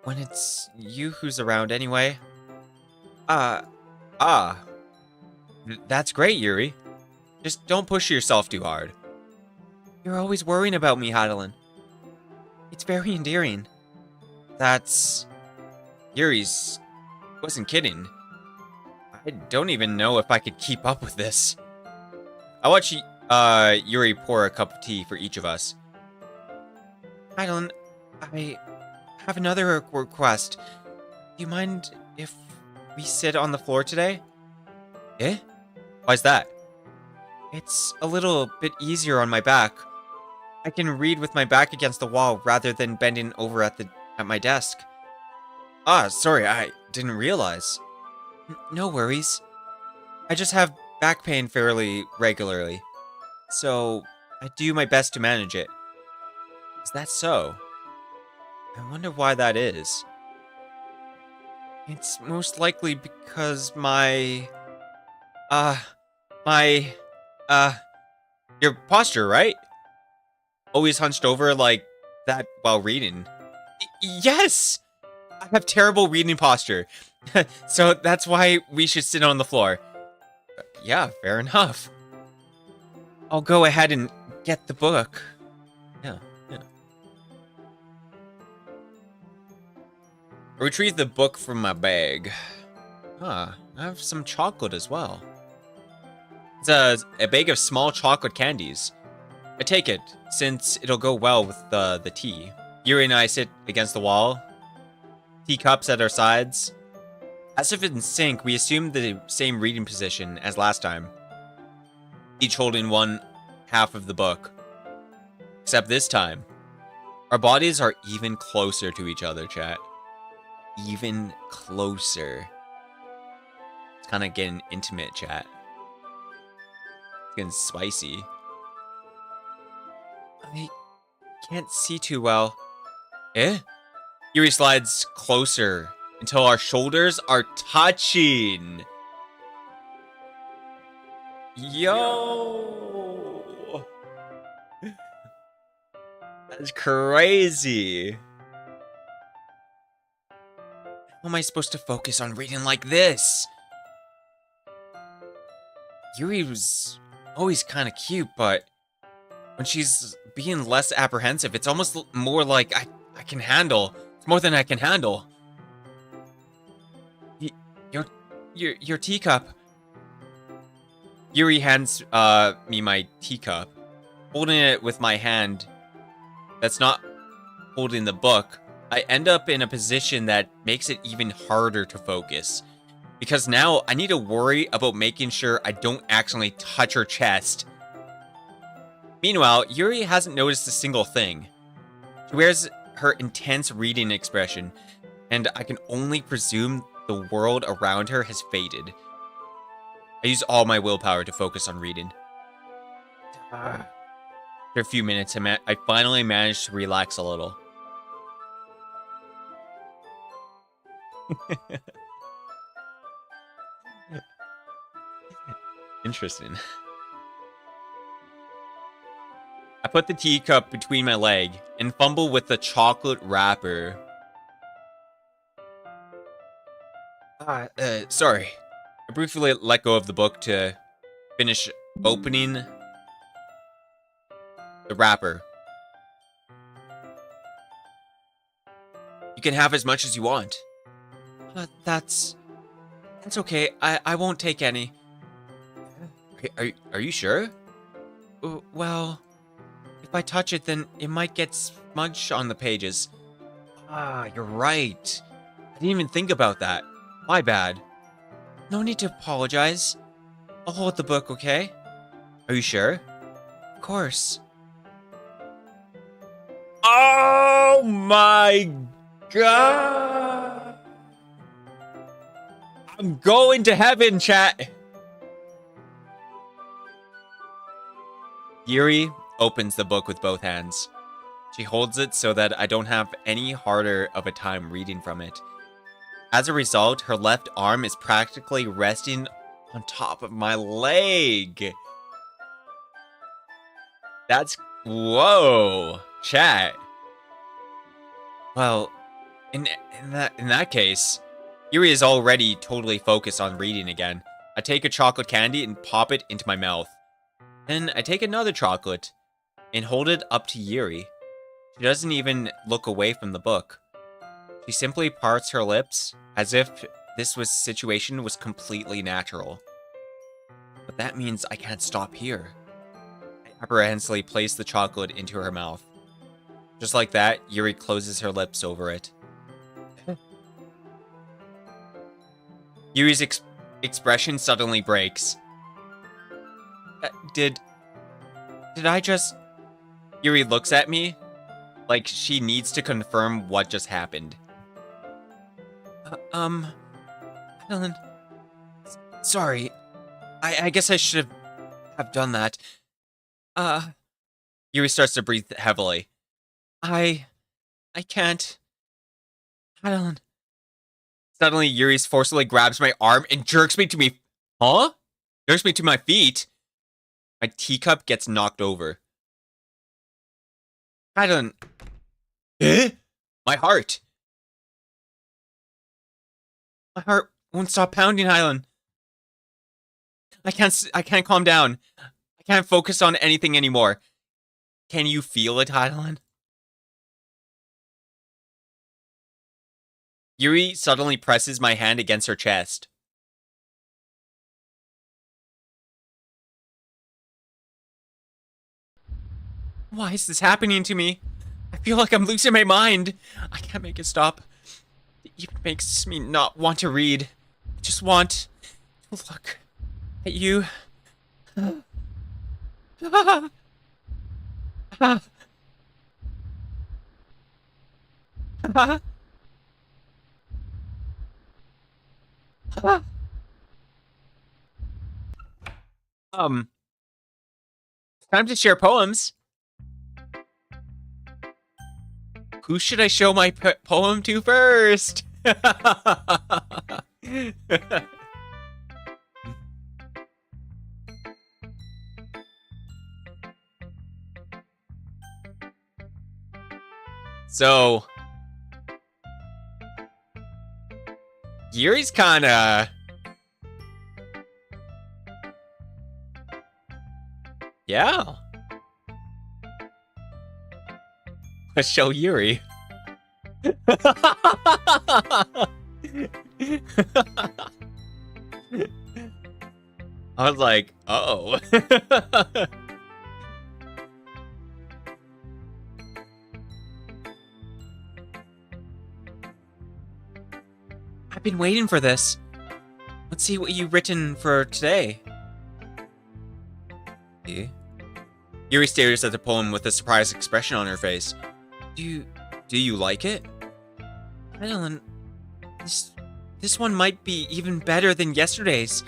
when it's you who's around anyway. That's great, Yuri. Just don't push yourself too hard. You're always worrying about me, Heidelin. It's very endearing. Yuri's wasn't kidding. I don't even know if I could keep up with this. I watch Yuri pour a cup of tea for each of us. Heidelin, I have another request. Do you mind if we sit on the floor today? Eh? Why's that? It's a little bit easier on my back. I can read with my back against the wall rather than bending over at my desk. Sorry, I didn't realize. No worries. I just have back pain fairly regularly, so I do my best to manage it. Is that so? I wonder why that is. It's most likely because your posture, right? Always hunched over like that while reading. Yes! I have terrible reading posture. So that's why we should sit on the floor. Yeah, fair enough. I'll go ahead and get the book. Yeah. I retrieve the book from my bag. I have some chocolate as well. It's a bag of small chocolate candies. I take it, since it'll go well with the tea. Yuri and I sit against the wall, teacups at our sides. As if in sync, we assume the same reading position as last time, each holding one half of the book. Except this time, our bodies are even closer to each other, chat. Even closer. It's kind of getting intimate, chat. It's getting spicy. I can't see too well. Eh? Yuri slides closer until our shoulders are touching. Yo! That's crazy. How am I supposed to focus on reading like this? Yuri was always kind of cute, but when she's being less apprehensive, it's almost more like I can handle. It's more than I can handle. Your teacup. Yuri hands me my teacup. Holding it with my hand that's not holding the book, I end up in a position that makes it even harder to focus. Because now I need to worry about making sure I don't accidentally touch her chest. Meanwhile, Yuri hasn't noticed a single thing. She wears her intense reading expression, and I can only presume the world around her has faded. I use all my willpower to focus on reading. After a few minutes, I finally managed to relax a little. Interesting. I put the teacup between my leg and fumble with the chocolate wrapper. Sorry. I briefly let go of the book to finish opening the wrapper. You can have as much as you want. That's okay. I won't take any. Are you sure? Well, if I touch it, then it might get smudged on the pages. You're right. I didn't even think about that. My bad. No need to apologize. I'll hold the book, okay? Are you sure? Of course. Oh my god. I'm going to heaven, chat. Yuri opens the book with both hands. She holds it so that I don't have any harder of a time reading from it. As a result, her left arm is practically resting on top of my leg. That's... whoa, chat. Well, in that case, Yuri is already totally focused on reading again. I take a chocolate candy and pop it into my mouth. Then I take another chocolate and hold it up to Yuri. She doesn't even look away from the book. She simply parts her lips as if this situation was completely natural. But that means I can't stop here. I apprehensively place the chocolate into her mouth. Just like that, Yuri closes her lips over it. Yuri's expression suddenly breaks. Did I just... Yuri looks at me like she needs to confirm what just happened. Helen... Sorry. I guess I should have done that. Yuri starts to breathe heavily. I can't... Helen... Suddenly, Yuri forcefully grabs my arm and jerks me to me... Huh? Jerks me to my feet? My teacup gets knocked over. Helen... Eh? My heart. My heart won't stop pounding, Hylan. I can't calm down. I can't focus on anything anymore. Can you feel it, Hylan? Yuri suddenly presses my hand against her chest. Why is this happening to me? I feel like I'm losing my mind. I can't make it stop. It even makes me not want to read. I just want to look at you. Time to share poems. Who should I show my poem to first? So, Yuri's kinda... Yeah. Let's show Yuri. I was like, oh. I've been waiting for this. Let's see what you've written for today. Yuri stares at the poem with a surprised expression on her face. Do you like it? Madeline, this one might be even better than yesterday's.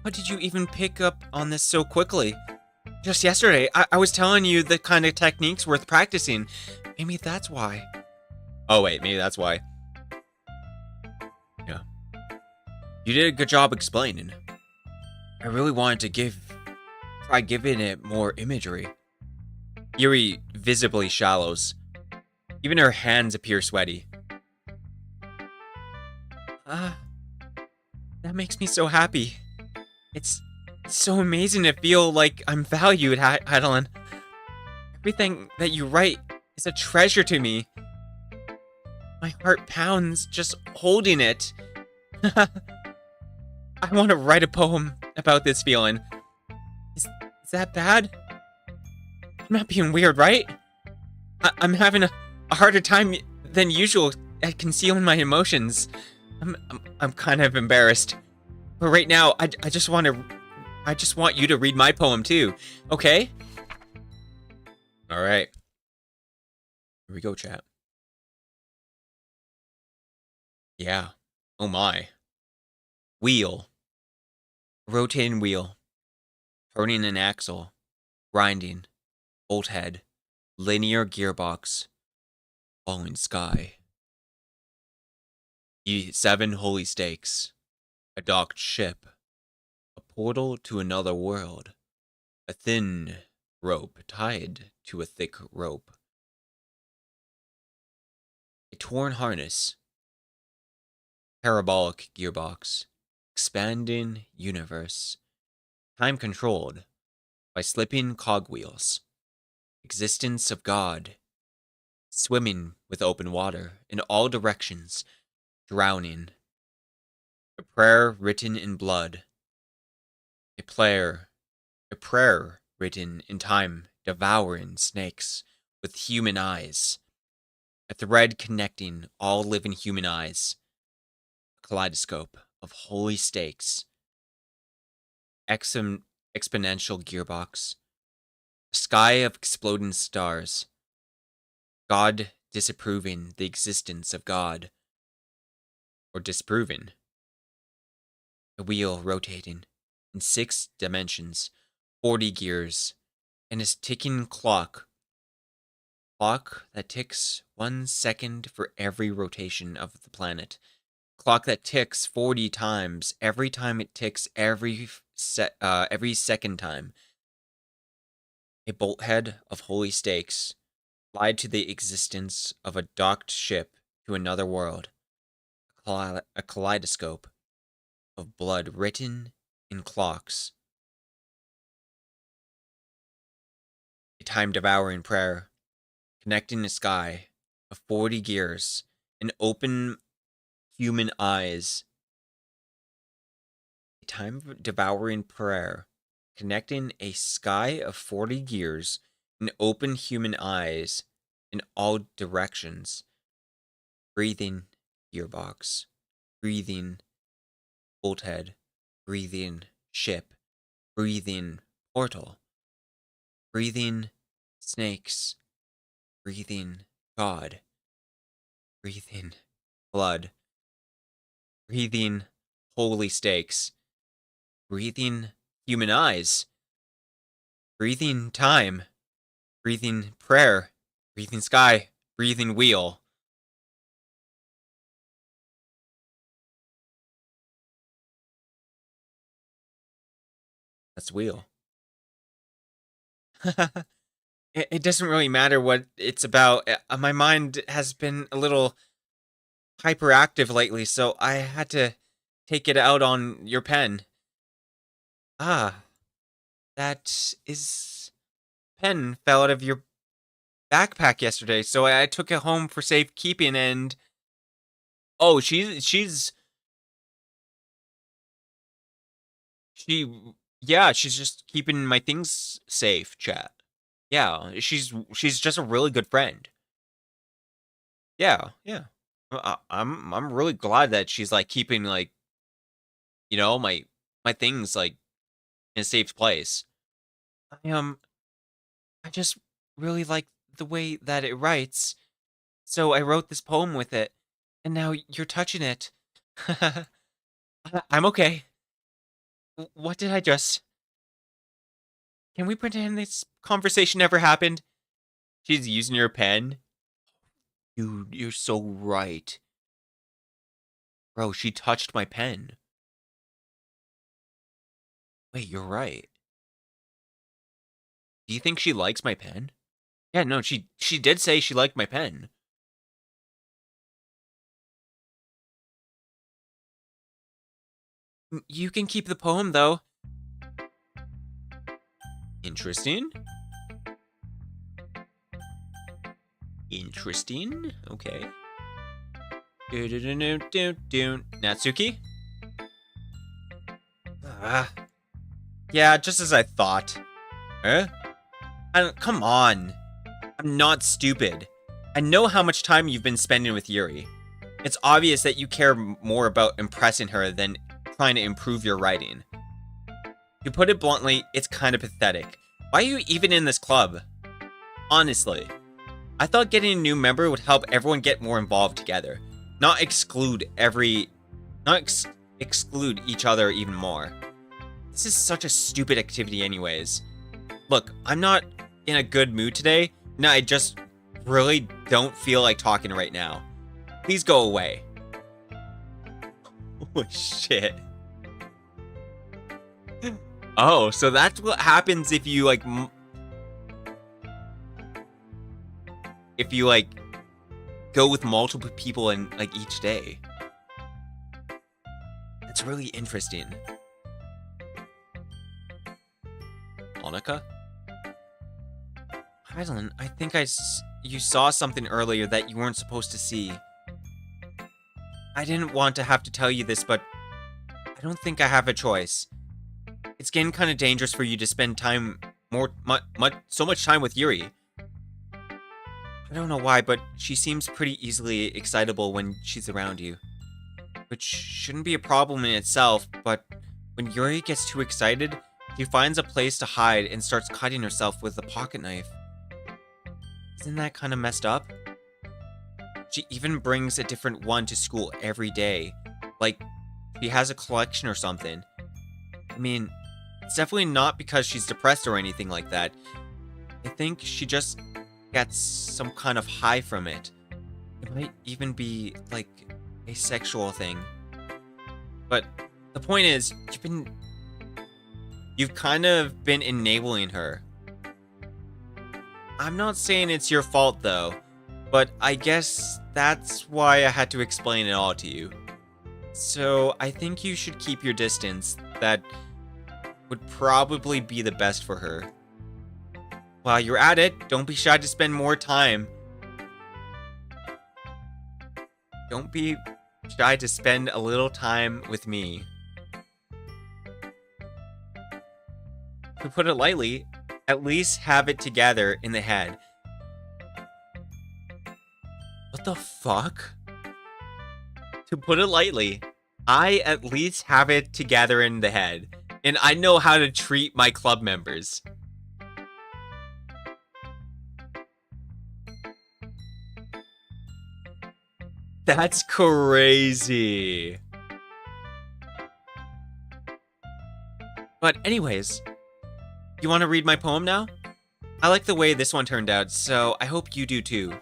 How did you even pick up on this so quickly? Just yesterday, I was telling you the kind of techniques worth practicing. Maybe that's why. Oh wait, maybe that's why. Yeah. You did a good job explaining. I really wanted to try giving it more imagery. Yuri visibly shallows. Even her hands appear sweaty. That makes me so happy. It's so amazing to feel like I'm valued, Heidelin. Everything that you write is a treasure to me. My heart pounds just holding it. I want to write a poem about this feeling. Is that bad? I'm not being weird, right? I'm having a harder time than usual at concealing my emotions. I'm kind of embarrassed. But right now, I just want you to read my poem too, okay? All right. Here we go, chat. Yeah. Oh my. Wheel. Rotating wheel. Turning an axle. Grinding. Bolt head. Linear gearbox. Falling sky. E7 holy stakes. A docked ship. A portal to another world. A thin rope tied to a thick rope. A torn harness. Parabolic gearbox. Expanding universe. Time controlled by slipping cogwheels. Existence of God. Swimming with open water in all directions. Drowning. A prayer written in blood. A prayer written in time, devouring snakes with human eyes. A thread connecting all living human eyes. A kaleidoscope of holy stakes. Exponential gearbox. A sky of exploding stars. God disapproving the existence of God. Or disproving. A wheel rotating in 6 dimensions, 40 gears, and a ticking clock. Clock that ticks 1 second for every rotation of the planet. Clock that ticks 40 times every time it ticks every second time. A bolt head of holy stakes lied to the existence of a docked ship to another world. A kaleidoscope of blood written in clocks. A time-devouring prayer, connecting the sky of 40 gears and open human eyes. A time-devouring prayer, connecting a sky of 40 gears and open human eyes in all directions. Breathing gearbox, breathing bolt head, breathing ship, breathing portal, breathing snakes, breathing God, breathing blood, breathing holy stakes, breathing human eyes, breathing time, breathing prayer, breathing sky, breathing wheel. That's wheel. It doesn't really matter what it's about. My mind has been a little hyperactive lately, so I had to take it out on your pen. Ah, that is... pen fell out of your backpack yesterday, so I took it home for safekeeping, and... Oh, she's... Yeah, she's just keeping my things safe, chat. Yeah, she's just a really good friend. Yeah, yeah. I'm really glad that she's like keeping like, you know, my things like in a safe place. I just really like the way that it writes. So I wrote this poem with it, and now you're touching it. I'm okay. What did I just... Can we pretend this conversation never happened? She's using your pen? Dude, you're so right. Bro, she touched my pen. Wait, you're right. Do you think she likes my pen? Yeah, no, she did say she liked my pen. You can keep the poem, though. Interesting. Interesting. Okay. Natsuki? Yeah, just as I thought. Huh? Come on. I'm not stupid. I know how much time you've been spending with Yuri. It's obvious that you care more about impressing her than trying to improve your writing. To put it bluntly, it's kind of pathetic. Why are you even in this club? Honestly. I thought getting a new member would help everyone get more involved together, not exclude exclude each other even more. This is such a stupid activity anyways. Look, I'm not in a good mood today, and I just really don't feel like talking right now. Please go away. Oh shit. Oh, so that's what happens if you like go with multiple people in like each day. That's really interesting. Monica? Hyland, I think you saw something earlier that you weren't supposed to see. I didn't want to have to tell you this, but I don't think I have a choice. It's getting kind of dangerous for you to spend time so much time with Yuri. I don't know why, but she seems pretty easily excitable when she's around you. Which shouldn't be a problem in itself, but when Yuri gets too excited, she finds a place to hide and starts cutting herself with a pocket knife. Isn't that kind of messed up? She even brings a different one to school every day. Like, she has a collection or something. I mean, it's definitely not because she's depressed or anything like that. I think she just gets some kind of high from it. It might even be, like, a sexual thing. But the point is, you've kind of been enabling her. I'm not saying it's your fault though, but I guess that's why I had to explain it all to you. So I think you should keep your distance. That would probably be the best for her. While you're at it, don't be shy to spend more time. Don't be shy to spend a little time with me. To put it lightly, at least have it together in the head. What the fuck? To put it lightly, I at least have it together in the head, and I know how to treat my club members. That's crazy. But anyways, you want to read my poem now? I like the way this one turned out, so I hope you do too.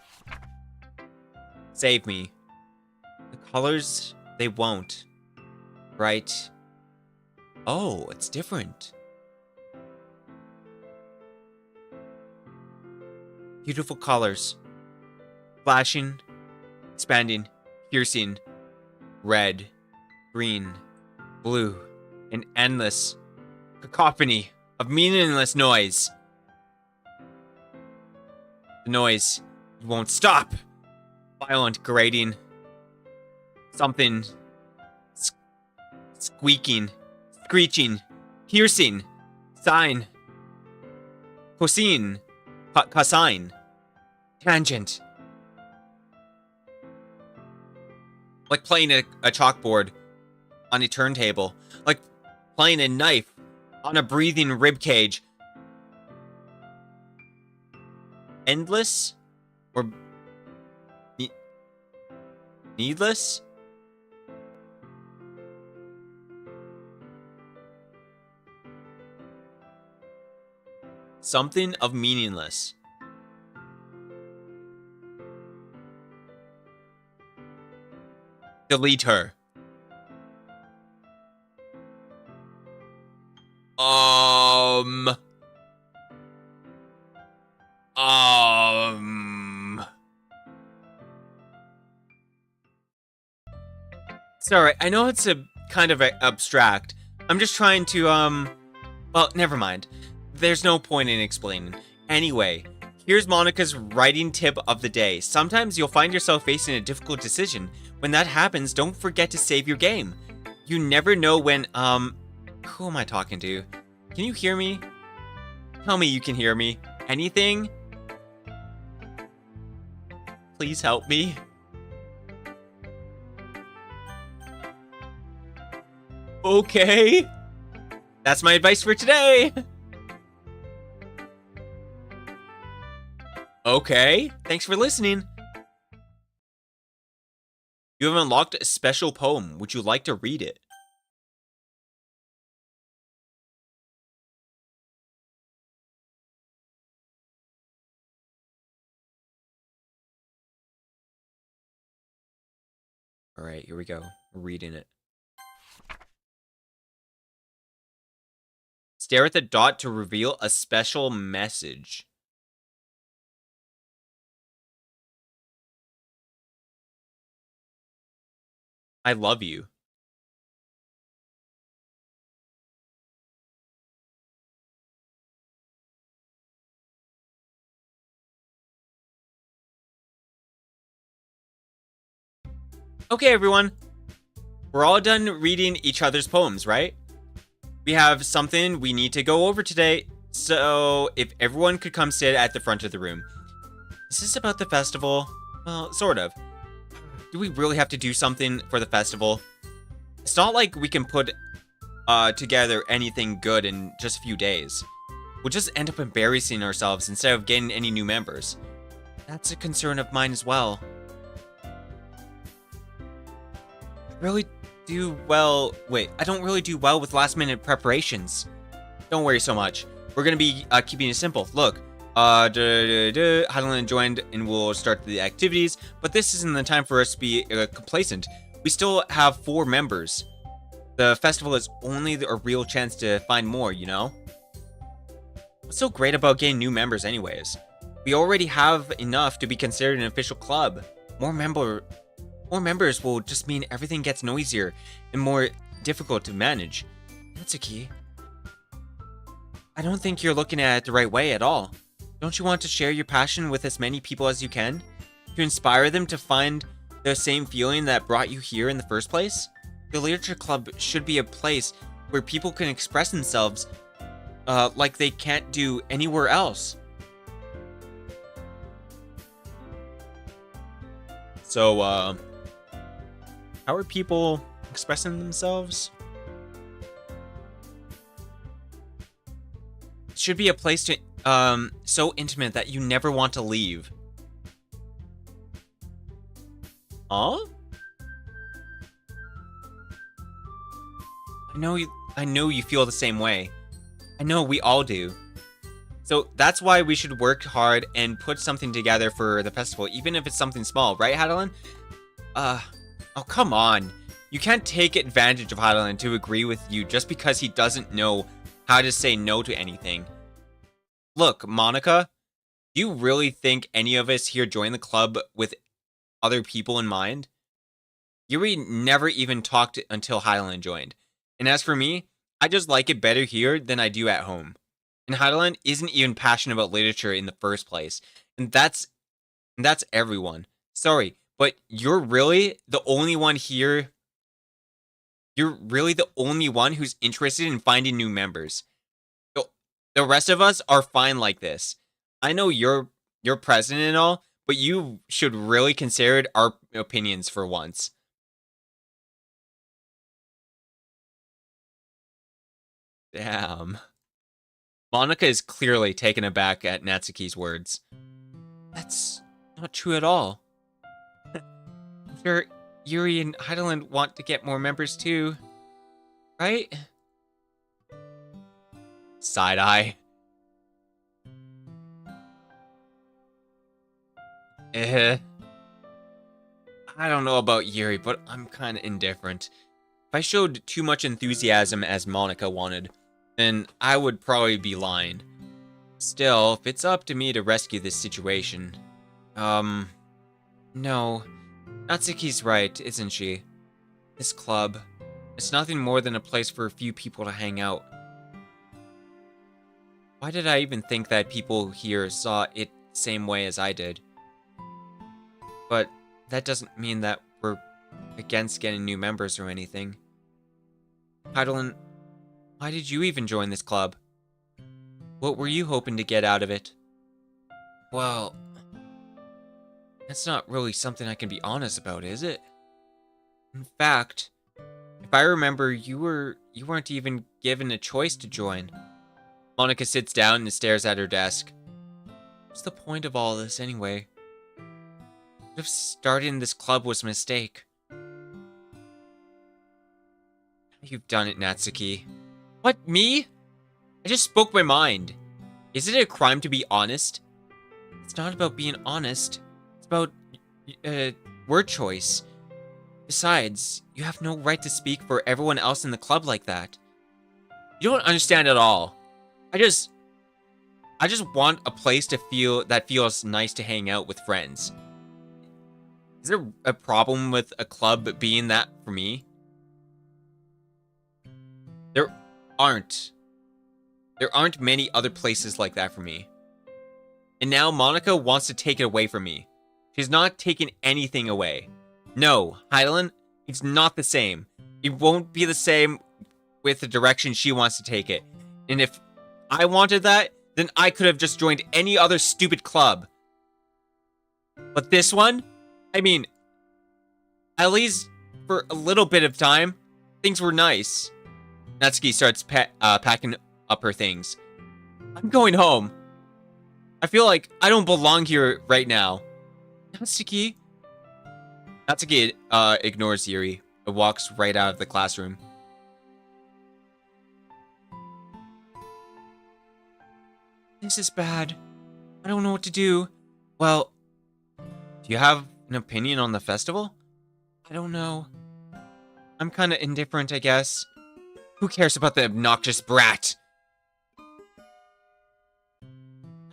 Save me. The colors, they won't. Right? Oh, it's different. Beautiful colors. Flashing, expanding, piercing. Red, green, blue, an endless cacophony of meaningless noise. The noise won't stop. Violent grating. Something squeaking, screeching, piercing, sign, cosine, cosine, tangent. Like playing a chalkboard on a turntable. Like playing a knife on a breathing ribcage. Endless? Or needless? Something of meaningless. Delete her. Sorry, I know it's a kind of abstract. I'm just trying to, well, never mind. There's no point in explaining. Anyway, here's Monica's writing tip of the day. Sometimes you'll find yourself facing a difficult decision. When that happens, don't forget to save your game. You never know when, who am I talking to? Can you hear me? Tell me you can hear me. Anything? Please help me. Okay. That's my advice for today. Okay, thanks for listening. You have unlocked a special poem. Would you like to read it? All right, here we go. We're reading it. Stare at the dot to reveal a special message. I love you. Okay, everyone. We're all done reading each other's poems, right? We have something we need to go over today. So, if everyone could come sit at the front of the room. Is this about the festival? Well, sort of. Do we really have to do something for the festival? It's not like we can put together anything good in just a few days. We'll just end up embarrassing ourselves instead of getting any new members. That's a concern of mine as well. I don't really do well with last minute preparations. Don't worry so much. We're gonna be keeping it simple. Look, Heidelin joined and we'll start the activities, but this isn't the time for us to be complacent. We still have 4 members. The festival is only a real chance to find more, you know? What's so great about getting new members anyways? We already have enough to be considered an official club. More members will just mean everything gets noisier and more difficult to manage. That's a key. I don't think you're looking at it the right way at all. Don't you want to share your passion with as many people as you can? To inspire them to find the same feeling that brought you here in the first place? The literature club should be a place where people can express themselves like they can't do anywhere else. So, how are people expressing themselves? It should be a place to, so intimate that you never want to leave. Huh? I know you feel the same way. I know we all do. So that's why we should work hard and put something together for the festival, even if it's something small, right, Heidelin? Oh, come on. You can't take advantage of Heidelin to agree with you just because he doesn't know how to say no to anything. Look, Monica, do you really think any of us here join the club with other people in mind? Yuri never even talked until Heidelin joined. And as for me, I just like it better here than I do at home. And Heidelin isn't even passionate about literature in the first place. And that's everyone. Sorry, but you're really the only one here. You're really the only one who's interested in finding new members. The rest of us are fine like this. I know you're president and all, but you should really consider our opinions for once. Damn. Monica is clearly taken aback at Natsuki's words. That's not true at all. I'm sure Yuri and Heidelin want to get more members too, right? Side-eye. I don't know about Yuri, but I'm kind of indifferent. If I showed too much enthusiasm as Monica wanted, then I would probably be lying. Still, if it's up to me to rescue this situation... No. Natsuki's right, isn't she? This club, it's nothing more than a place for a few people to hang out. Why did I even think that people here saw it the same way as I did? But that doesn't mean that we're against getting new members or anything. Heidelin, why did you even join this club? What were you hoping to get out of it? Well, that's not really something I can be honest about, is it? In fact, if I remember, you weren't even given a choice to join. Monica sits down and stares at her desk. What's the point of all this anyway? If starting this club was a mistake. You've done it, Natsuki. What, me? I just spoke my mind. Is it a crime to be honest? It's not about being honest. It's about word choice. Besides, you have no right to speak for everyone else in the club like that. You don't understand at all. I just want a place to feel that feels nice to hang out with friends. Is there a problem with a club being that for me? There aren't. There aren't many other places like that for me. And now Monica wants to take it away from me. She's not taking anything away. No, Heidelin, it's not the same. It won't be the same with the direction she wants to take it. And if I wanted that, then I could have just joined any other stupid club. But this one? I mean, at least for a little bit of time, things were nice. Natsuki starts packing up her things. I'm going home. I feel like I don't belong here right now. Natsuki ignores Yuri and walks right out of the classroom. This is bad. I don't know what to do. Well, do you have an opinion on the festival? I don't know. I'm kind of indifferent, I guess. Who cares about the obnoxious brat?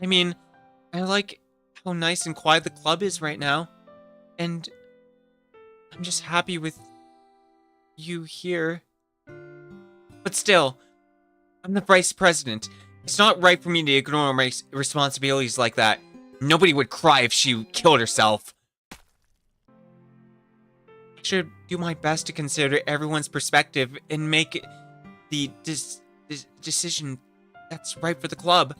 I mean, I like how nice and quiet the club is right now. And I'm just happy with you here. But still, I'm the vice president. It's not right for me to ignore my responsibilities like that. Nobody would cry if she killed herself. I should do my best to consider everyone's perspective and make the decision that's right for the club.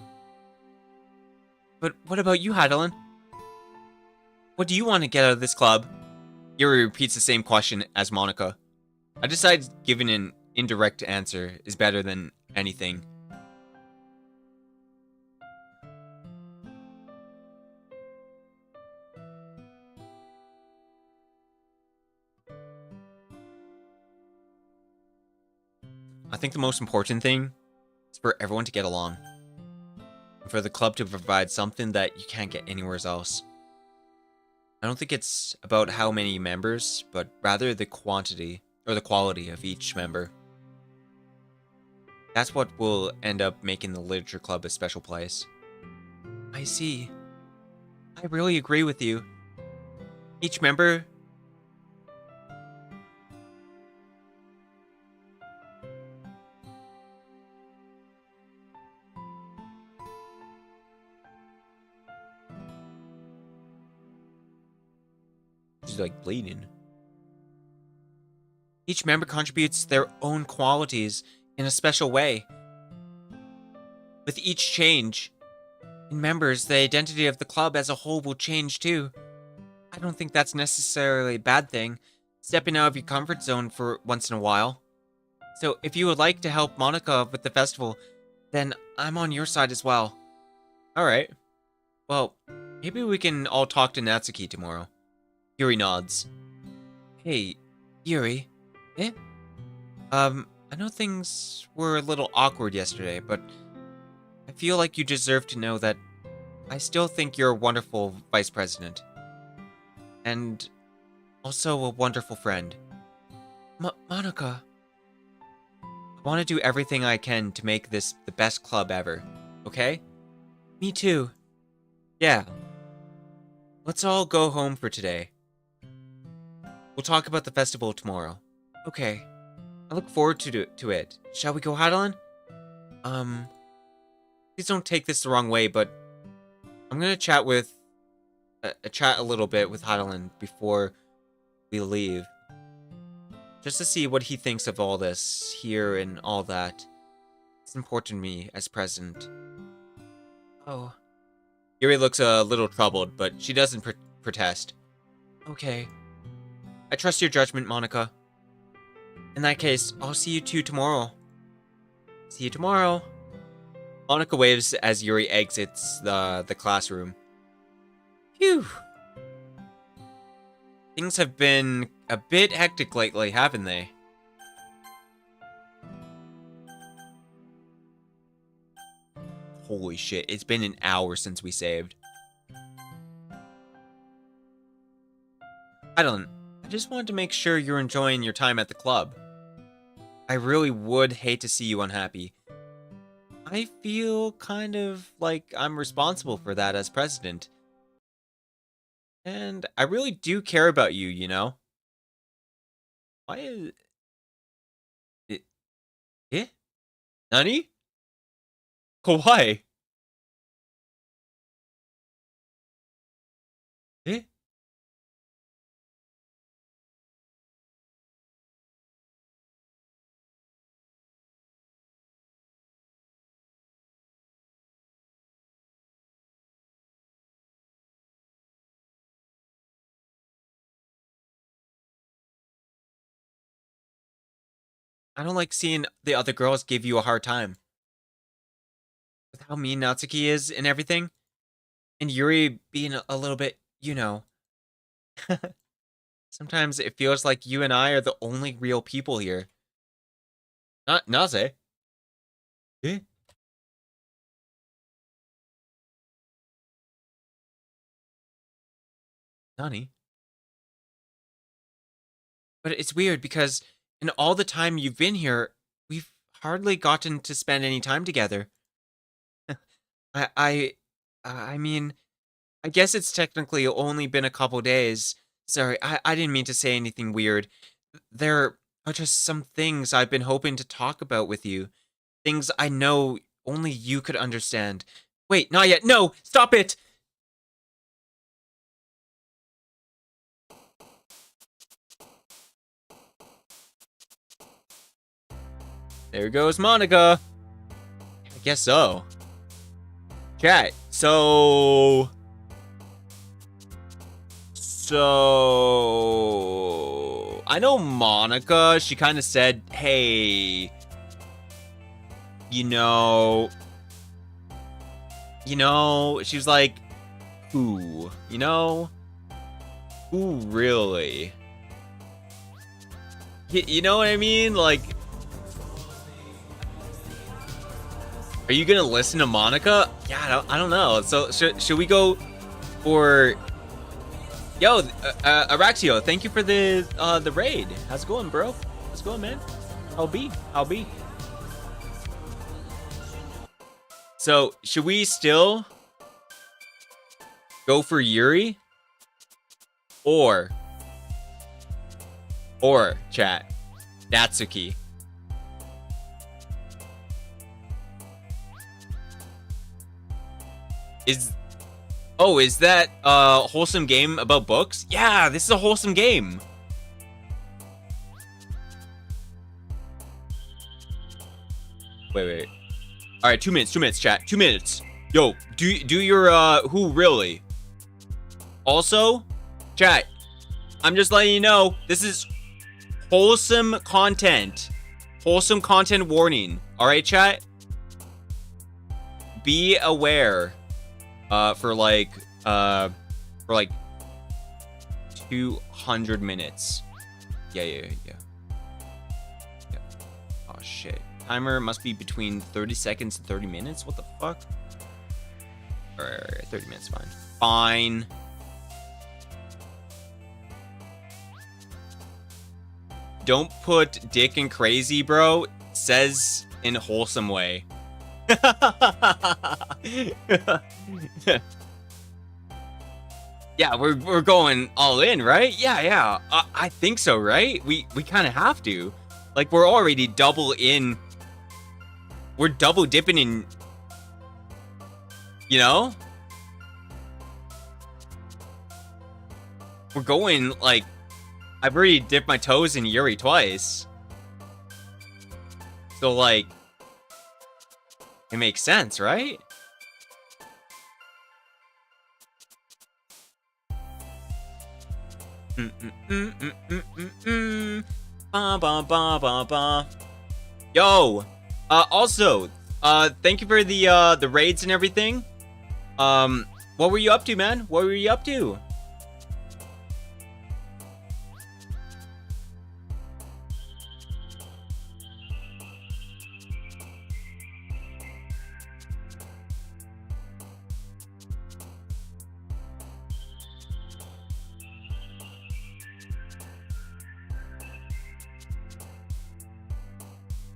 But what about you, Heidelin? What do you want to get out of this club? Yuri repeats the same question as Monica. I decide giving an indirect answer is better than anything. I think the most important thing is for everyone to get along. And for the club to provide something that you can't get anywhere else. I don't think it's about how many members, but rather the quantity or the quality of each member. That's what will end up making the literature club a special place. I see. I really agree with you. Each member... She's like bleeding. Each member contributes their own qualities in a special way. With each change in members, the identity of the club as a whole will change too. I don't think that's necessarily a bad thing, stepping out of your comfort zone for once in a while. So if you would like to help Monica with the festival, then I'm on your side as well. Alright. Well, maybe we can all talk to Natsuki tomorrow. Yuri nods. Hey, Yuri. Eh? I know things were a little awkward yesterday, but I feel like you deserve to know that I still think you're a wonderful vice president. And also a wonderful friend. Monica. I want to do everything I can to make this the best club ever, okay? Me too. Yeah. Let's all go home for today. We'll talk about the festival tomorrow. Okay. I look forward to it. Shall we go, Heidelin? Please don't take this the wrong way, but I'm gonna chat a little bit with Heidelin before we leave. Just to see what he thinks of all this here and all that. It's important to me as president. Oh. Yuri looks a little troubled, but she doesn't protest. Okay. I trust your judgment, Monica. In that case, I'll see you two tomorrow. See you tomorrow. Monica waves as Yuri exits the classroom. Phew. Things have been a bit hectic lately, haven't they? Holy shit, it's been an hour since we saved. I just wanted to make sure you're enjoying your time at the club. I really would hate to see you unhappy. I feel kind of like I'm responsible for that as president. And I really do care about you, you know? Why is... Eh? Nani? Kawaii? Eh? I don't like seeing the other girls give you a hard time. With how mean Natsuki is and everything. And Yuri being a little bit, you know. Sometimes it feels like you and I are the only real people here. Not Naze. Eh? Nani? But it's weird because in all the time you've been here, we've hardly gotten to spend any time together. I mean, I guess it's technically only been a couple days. Sorry, I didn't mean to say anything weird. There are just some things I've been hoping to talk about with you. Things I know only you could understand. Wait, not yet. No, stop it! There goes Monica. I guess so. Chat, so I know Monica, she kind of said, hey, you know, she was like, who, who really? You know what I mean? Like, are you gonna listen to Monica? Yeah, I don't know. So should we go for? Yo, Araxio, thank you for the raid. How's it going, bro? How's it going, man? I'll be. So should we still go for Yuri, or chat Natsuki? Is that a wholesome game about books? Yeah, this is a wholesome game. Wait. All right, 2 minutes, chat. 2 minutes. Yo, do your who really? Also, chat, I'm just letting you know this is wholesome content. Wholesome content warning. All right, chat. Be aware. For like 200 minutes. Yeah. Oh shit. Timer must be between 30 seconds and 30 minutes. What the fuck? Alright, 30 minutes, fine. Don't put dick in crazy, bro. Says in a wholesome way. Yeah, we're going all in, right? Yeah. I think so, right? We kind of have to. Like, we're already double in. We're double dipping in. You know? We're going, like, I've already dipped my toes in Yuri twice. So, like, it makes sense, right? Yo, also, Thank you for the raids and everything. What were you up to, man? What were you up to?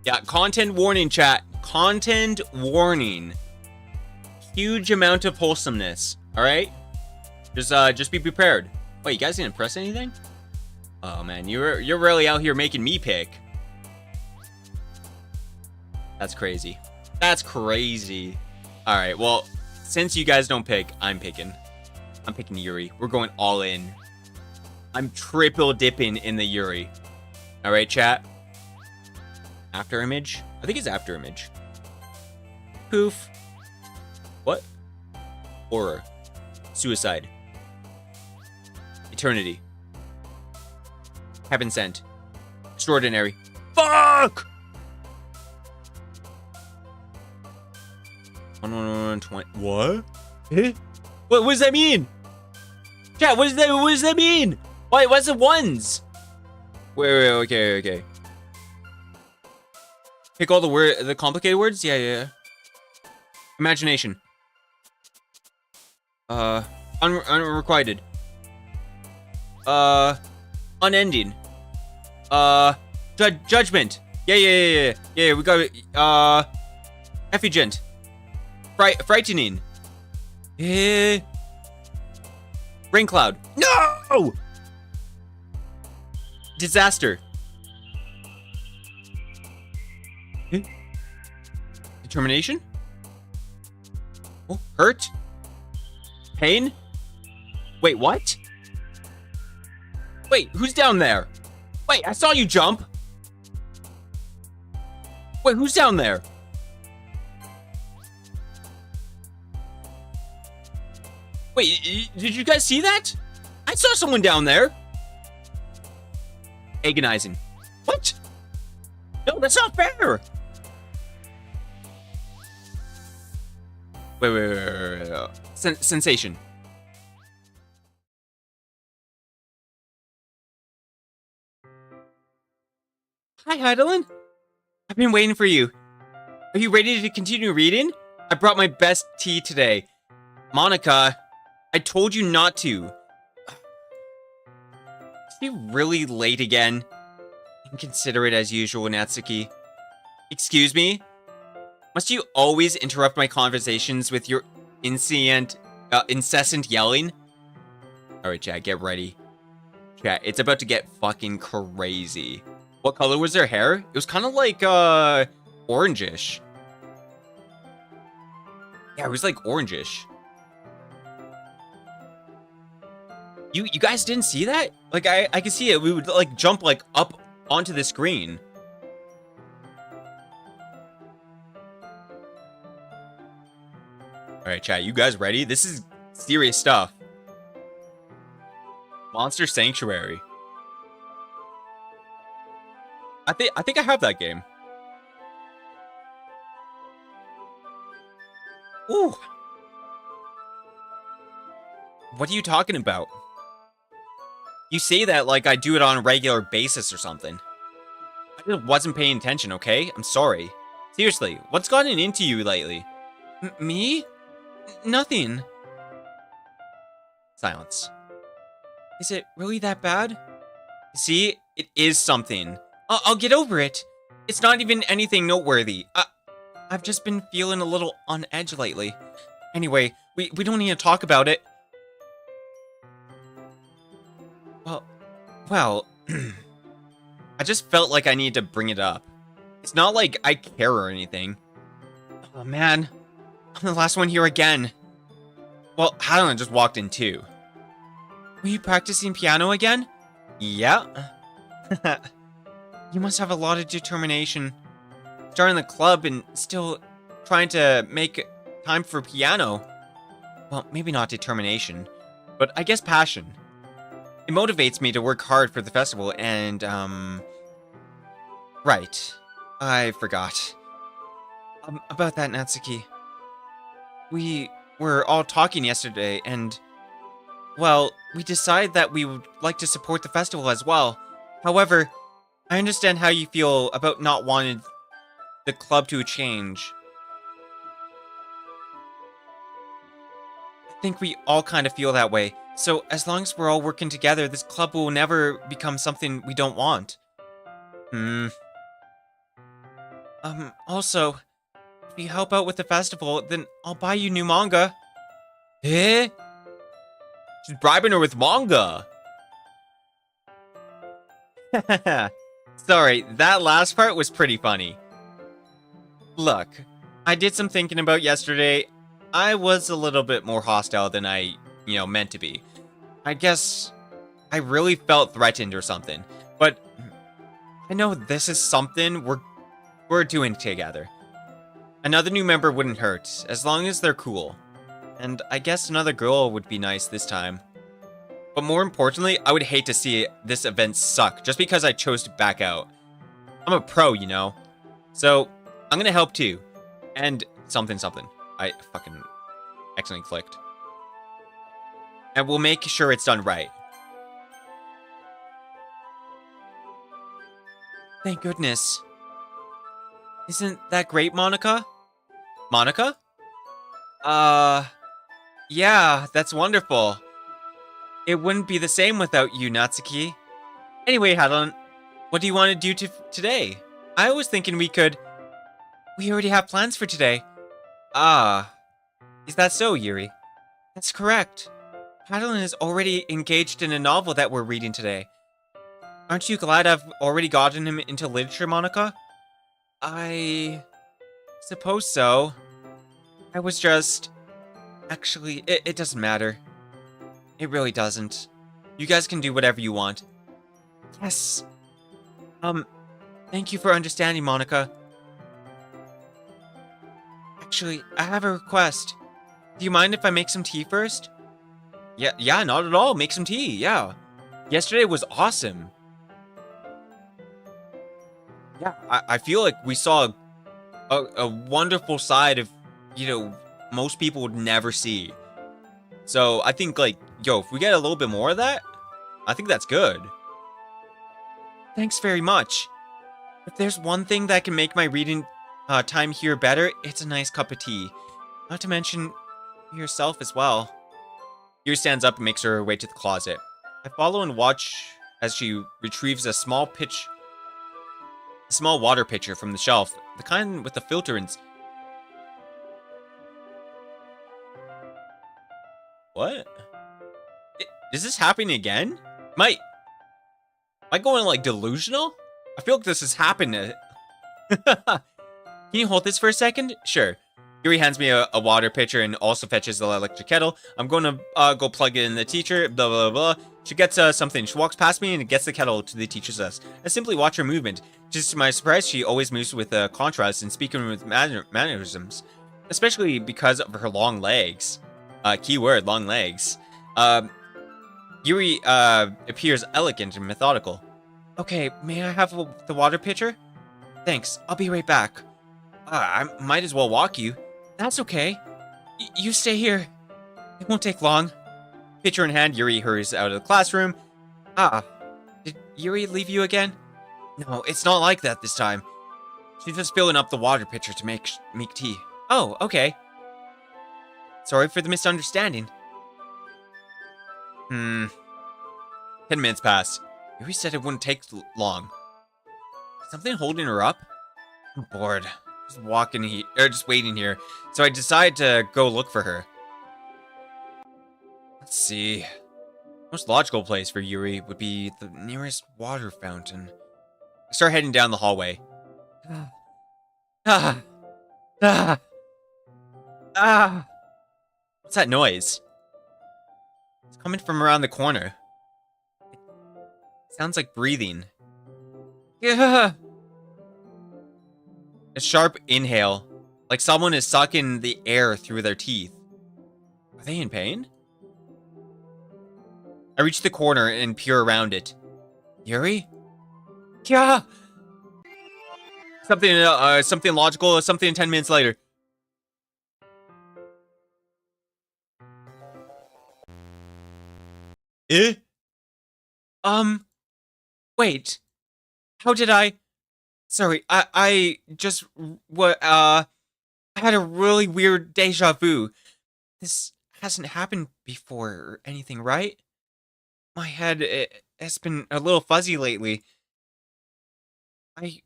Yeah, content warning, chat. Content warning. Huge amount of wholesomeness. All right, just be prepared. Wait, you guys didn't press anything? Oh man, you're really out here making me pick. That's crazy. That's crazy. All right, well, since you guys don't pick, I'm picking. I'm picking Yuri. We're going all in. I'm triple dipping in the Yuri. All right, chat. After image? I think it's after image. Poof. What? Horror. Suicide. Eternity. Heaven sent. Extraordinary. Fuck! 11120. What? Eh? What does that mean? Chat, what does that mean? Why, what's the ones? Wait, okay. Pick all the complicated words? Yeah. Imagination. Unrequited. Unending. Judgment. Yeah, we got it. Effulgent. Frightening. Rain cloud. No! Disaster. Determination? Oh, hurt? Pain? Wait, what? Wait, who's down there? Wait, I saw you jump. Wait, who's down there? Wait, did you guys see that? I saw someone down there. Agonizing. What? No, that's not fair. Wait. Sensation. Hi, Heidelin. I've been waiting for you. Are you ready to continue reading? I brought my best tea today. Monica, I told you not to. Is he really late again? Inconsiderate as usual, Natsuki. Excuse me? Must you always interrupt my conversations with your incessant yelling? Alright, chat, get ready. Chat, it's about to get fucking crazy. What color was their hair? It was kind of like, orangish. Yeah, it was like orangish. You guys didn't see that? Like, I could see it. We would, like, jump, like, up onto the screen. Alright, chat, you guys ready? This is serious stuff. Monster Sanctuary. I think I have that game. Ooh. What are you talking about? You say that like I do it on a regular basis or something. I just wasn't paying attention, okay? I'm sorry. Seriously, what's gotten into you lately? Me? Nothing. Silence. Is it really that bad? See, it is something. I'll get over it. It's not even anything noteworthy. I've just been feeling a little on edge lately. Anyway, we don't need to talk about it. Well, I just felt like I needed to bring it up. It's not like I care or anything. Oh man, I'm the last one here again. Well, Helen just walked in too. Were you practicing piano again? Yeah. You must have a lot of determination. Starting the club and still trying to make time for piano. Well, maybe not determination, but I guess passion. It motivates me to work hard for the festival and, right. I forgot. About that, Natsuki. We were all talking yesterday, and, well, we decided that we would like to support the festival as well. However, I understand how you feel about not wanting the club to change. I think we all kind of feel that way. So as long as we're all working together, this club will never become something we don't want. Also, if you help out with the festival, then I'll buy you new manga. Eh? She's bribing her with manga. Sorry, that last part was pretty funny. Look, I did some thinking about yesterday. I was a little bit more hostile than I, meant to be. I guess I really felt threatened or something. But I know this is something we're doing together. Another new member wouldn't hurt, as long as they're cool. And I guess another girl would be nice this time. But more importantly, I would hate to see this event suck just because I chose to back out. I'm a pro, So, I'm gonna help too. And something. I fucking accidentally clicked. And we'll make sure it's done right. Thank goodness. Isn't that great, Monica? Monica? Yeah, that's wonderful. It wouldn't be the same without you, Natsuki. Anyway, Hadelin, what do you want to do today? I was thinking we already have plans for today. Is that so, Yuri? That's correct. Hadelin is already engaged in a novel that we're reading today. Aren't you glad I've already gotten him into literature, Monica? I suppose so. I was just... Actually, it doesn't matter. It really doesn't. You guys can do whatever you want. Yes. Thank you for understanding, Monica. Actually, I have a request. Do you mind if I make some tea first? Yeah, not at all. Make some tea, yeah. Yesterday was awesome. Yeah, I feel like we saw a wonderful side of, most people would never see. So I think, if we get a little bit more of that, I think that's good. Thanks very much. If there's one thing that can make my reading time here better, it's a nice cup of tea. Not to mention yourself as well. Yuri stands up and makes her way to the closet. I follow and watch as she retrieves a small water pitcher from the shelf, the kind with the filter and... What? Is this happening again? Am I going, delusional? I feel like this has happened. Can you hold this for a second? Sure. Yuri hands me a water pitcher and also fetches the electric kettle. I'm going to go plug it in the teacher, blah, blah, blah. She gets something. She walks past me and gets the kettle to the teacher's desk. I simply watch her movement. Just to my surprise, she always moves with contrast and speaking with mannerisms. Especially because of her long legs. Keyword, long legs. Yuri appears elegant and methodical. Okay, may I have the water pitcher? Thanks, I'll be right back. I might as well walk you. That's okay. You stay here. It won't take long. Pitcher in hand, Yuri hurries out of the classroom. Did Yuri leave you again? No, it's not like that this time. She's just filling up the water pitcher to make tea. Oh, okay. Sorry for the misunderstanding. 10 minutes pass. Yuri said it wouldn't take long. Something holding her up? I'm bored. Just waiting here. So I decide to go look for her. Let's see. Most logical place for Yuri would be the nearest water fountain. I start heading down the hallway. What's that noise? It's coming from around the corner. It sounds like breathing. Yeah. A sharp inhale, like someone is sucking the air through their teeth. Are they in pain? I reach the corner and peer around it. Yuri? Yeah! Something logical, something 10 minutes later. Eh? Wait. How did I... Sorry, I just... I had a really weird deja vu. This hasn't happened before or anything, right? My head has been a little fuzzy lately. I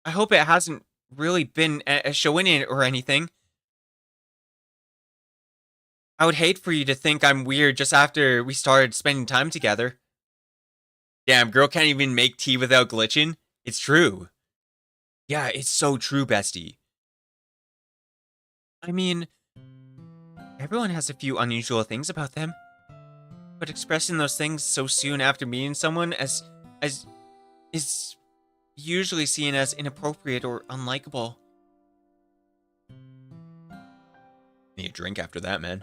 hope it hasn't really been a show-in or anything. I would hate for you to think I'm weird just after we started spending time together. Damn, girl can't even make tea without glitching. It's true. Yeah, it's so true, bestie. I mean, everyone has a few unusual things about them. But expressing those things so soon after meeting someone as is usually seen as inappropriate or unlikable. Need a drink after that, man.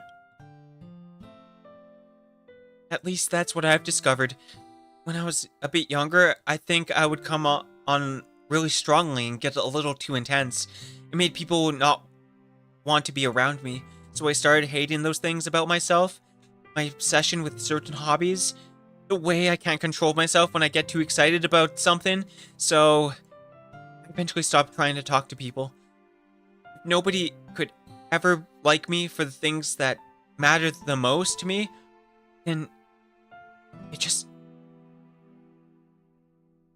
At least that's what I've discovered. When I was a bit younger, I think I would come on really strongly and get a little too intense. It made people not want to be around me, so I started hating those things about myself. My obsession with certain hobbies, the way I can't control myself when I get too excited about something, so I eventually stopped trying to talk to people. Nobody could ever like me for the things that mattered the most to me, and it's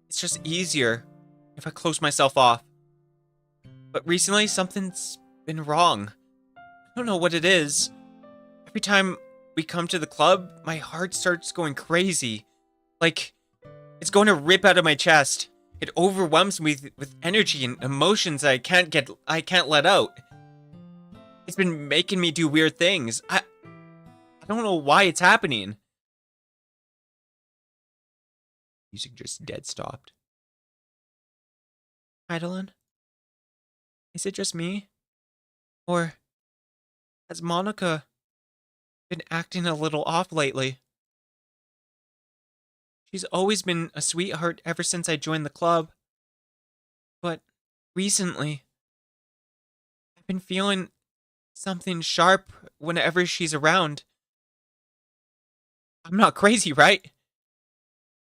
just easier if I close myself off. But recently, something's been wrong. I don't know what it is. Every time we come to the club, my heart starts going crazy. Like, it's going to rip out of my chest. It overwhelms me with energy and emotions I can't let out. It's been making me do weird things. I don't know why it's happening. Music just dead stopped. Heidelin? Is it just me? Or has Monica been acting a little off lately? She's always been a sweetheart ever since I joined the club. But recently, I've been feeling something sharp whenever she's around. I'm not crazy, right?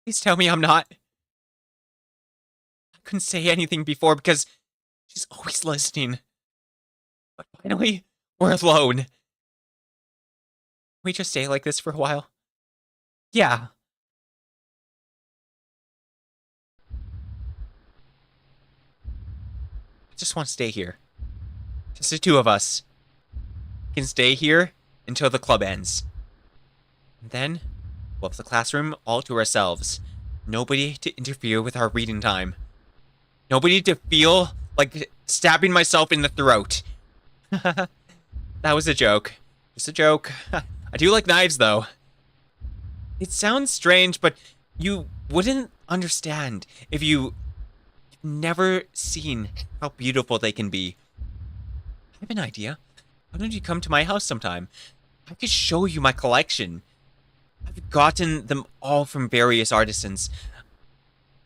Please tell me I'm not. I couldn't say anything before because she's always listening. But finally, we're alone. Can we just stay like this for a while? Yeah. I just want to stay here. Just the two of us. We can stay here until the club ends. And then, we'll have the classroom all to ourselves. Nobody to interfere with our reading time. Nobody to feel like stabbing myself in the throat. That was a joke. Just a joke. I do like knives, though. It sounds strange, but you wouldn't understand if you've never seen how beautiful they can be. I have an idea. Why don't you come to my house sometime? I could show you my collection. I've gotten them all from various artisans.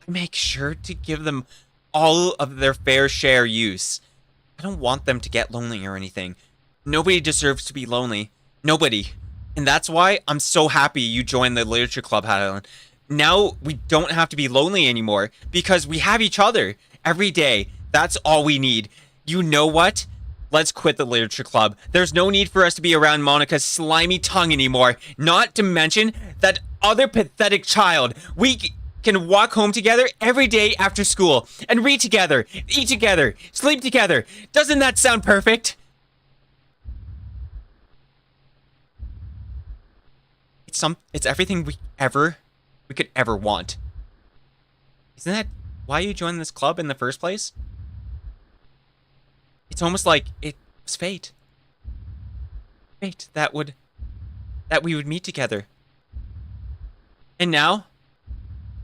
I make sure to give them all of their fair share use. I don't want them to get lonely or anything. Nobody deserves to be lonely. Nobody. And that's why I'm so happy you joined the literature club, Helen. Now we don't have to be lonely anymore because we have each other every day. That's all we need. You know what? Let's quit the literature club. There's no need for us to be around Monica's slimy tongue anymore. Not to mention that other pathetic child. We can walk home together every day after school and read together, eat together, sleep together. Doesn't that sound perfect? It's everything we could ever want. Isn't that why you joined this club in the first place? It's almost like it was fate. Fate that we would meet together. And now,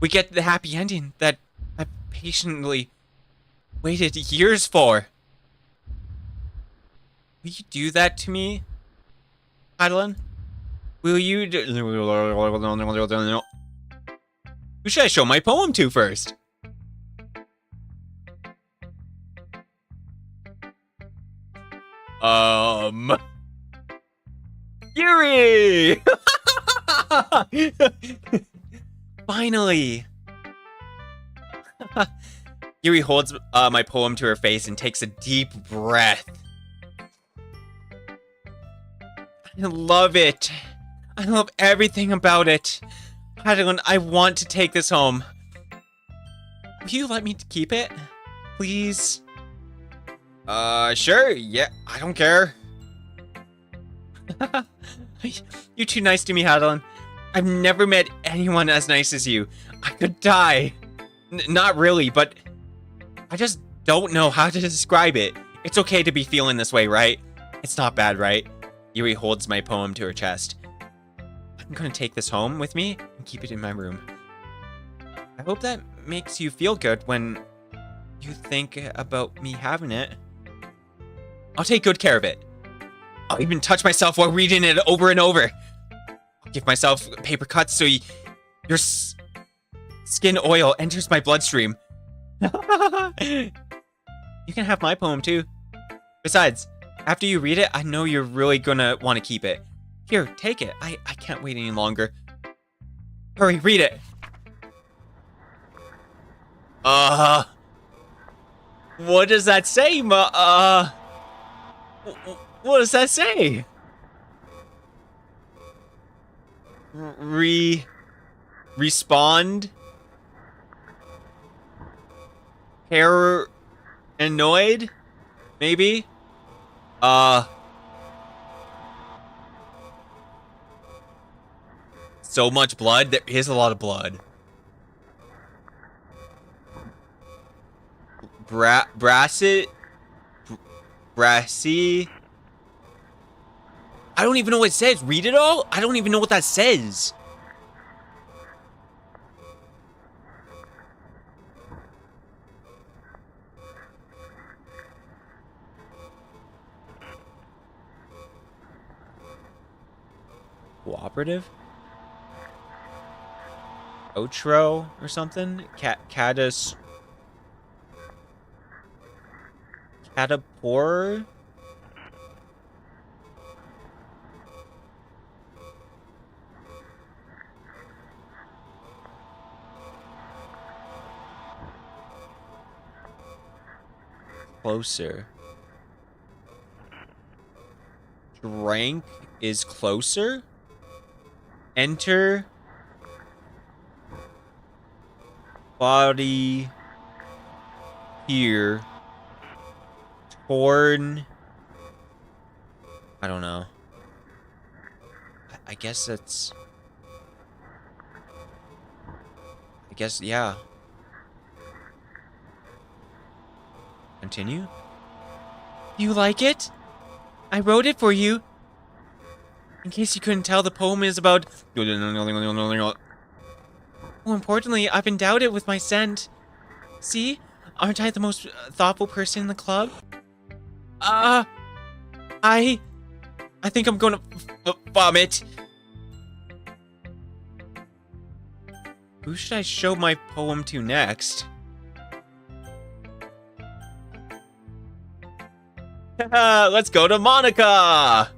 we get the happy ending that I patiently waited years for. Will you do that to me, Madeline? Will you do... Who should I show my poem to first? Yuri! Finally! Yuri holds my poem to her face and takes a deep breath. I love it. I love everything about it. I want to take this home. Will you let me keep it? Please? Sure. Yeah, I don't care. You're too nice to me, Hadeline. I've never met anyone as nice as you. I could die. Not really, but I just don't know how to describe it. It's okay to be feeling this way, right? It's not bad, right? Yuri holds my poem to her chest. I'm gonna take this home with me and keep it in my room. I hope that makes you feel good when you think about me having it. I'll take good care of it. I'll even touch myself while reading it over and over. I'll give myself paper cuts so your skin oil enters my bloodstream. You can have my poem too. Besides, after you read it, I know you're really gonna want to keep it. Here, take it. I can't wait any longer. Hurry, read it. What does that say, what does that say? Respond? Paranoid? Maybe? So much blood? There is a lot of blood. Brassy? I don't even know what it says. Read it all? I don't even know what that says. Cooperative? Outro or something? Catapor? Closer. Drank is closer? Enter body here. Torn. I don't know. I guess that's... I guess, yeah. Continue? You like it? I wrote it for you. In case you couldn't tell, the poem is about... More importantly, I've endowed it with my scent. See? Aren't I the most thoughtful person in the club? I think I'm gonna vomit. Who should I show my poem to next? Let's go to Monica!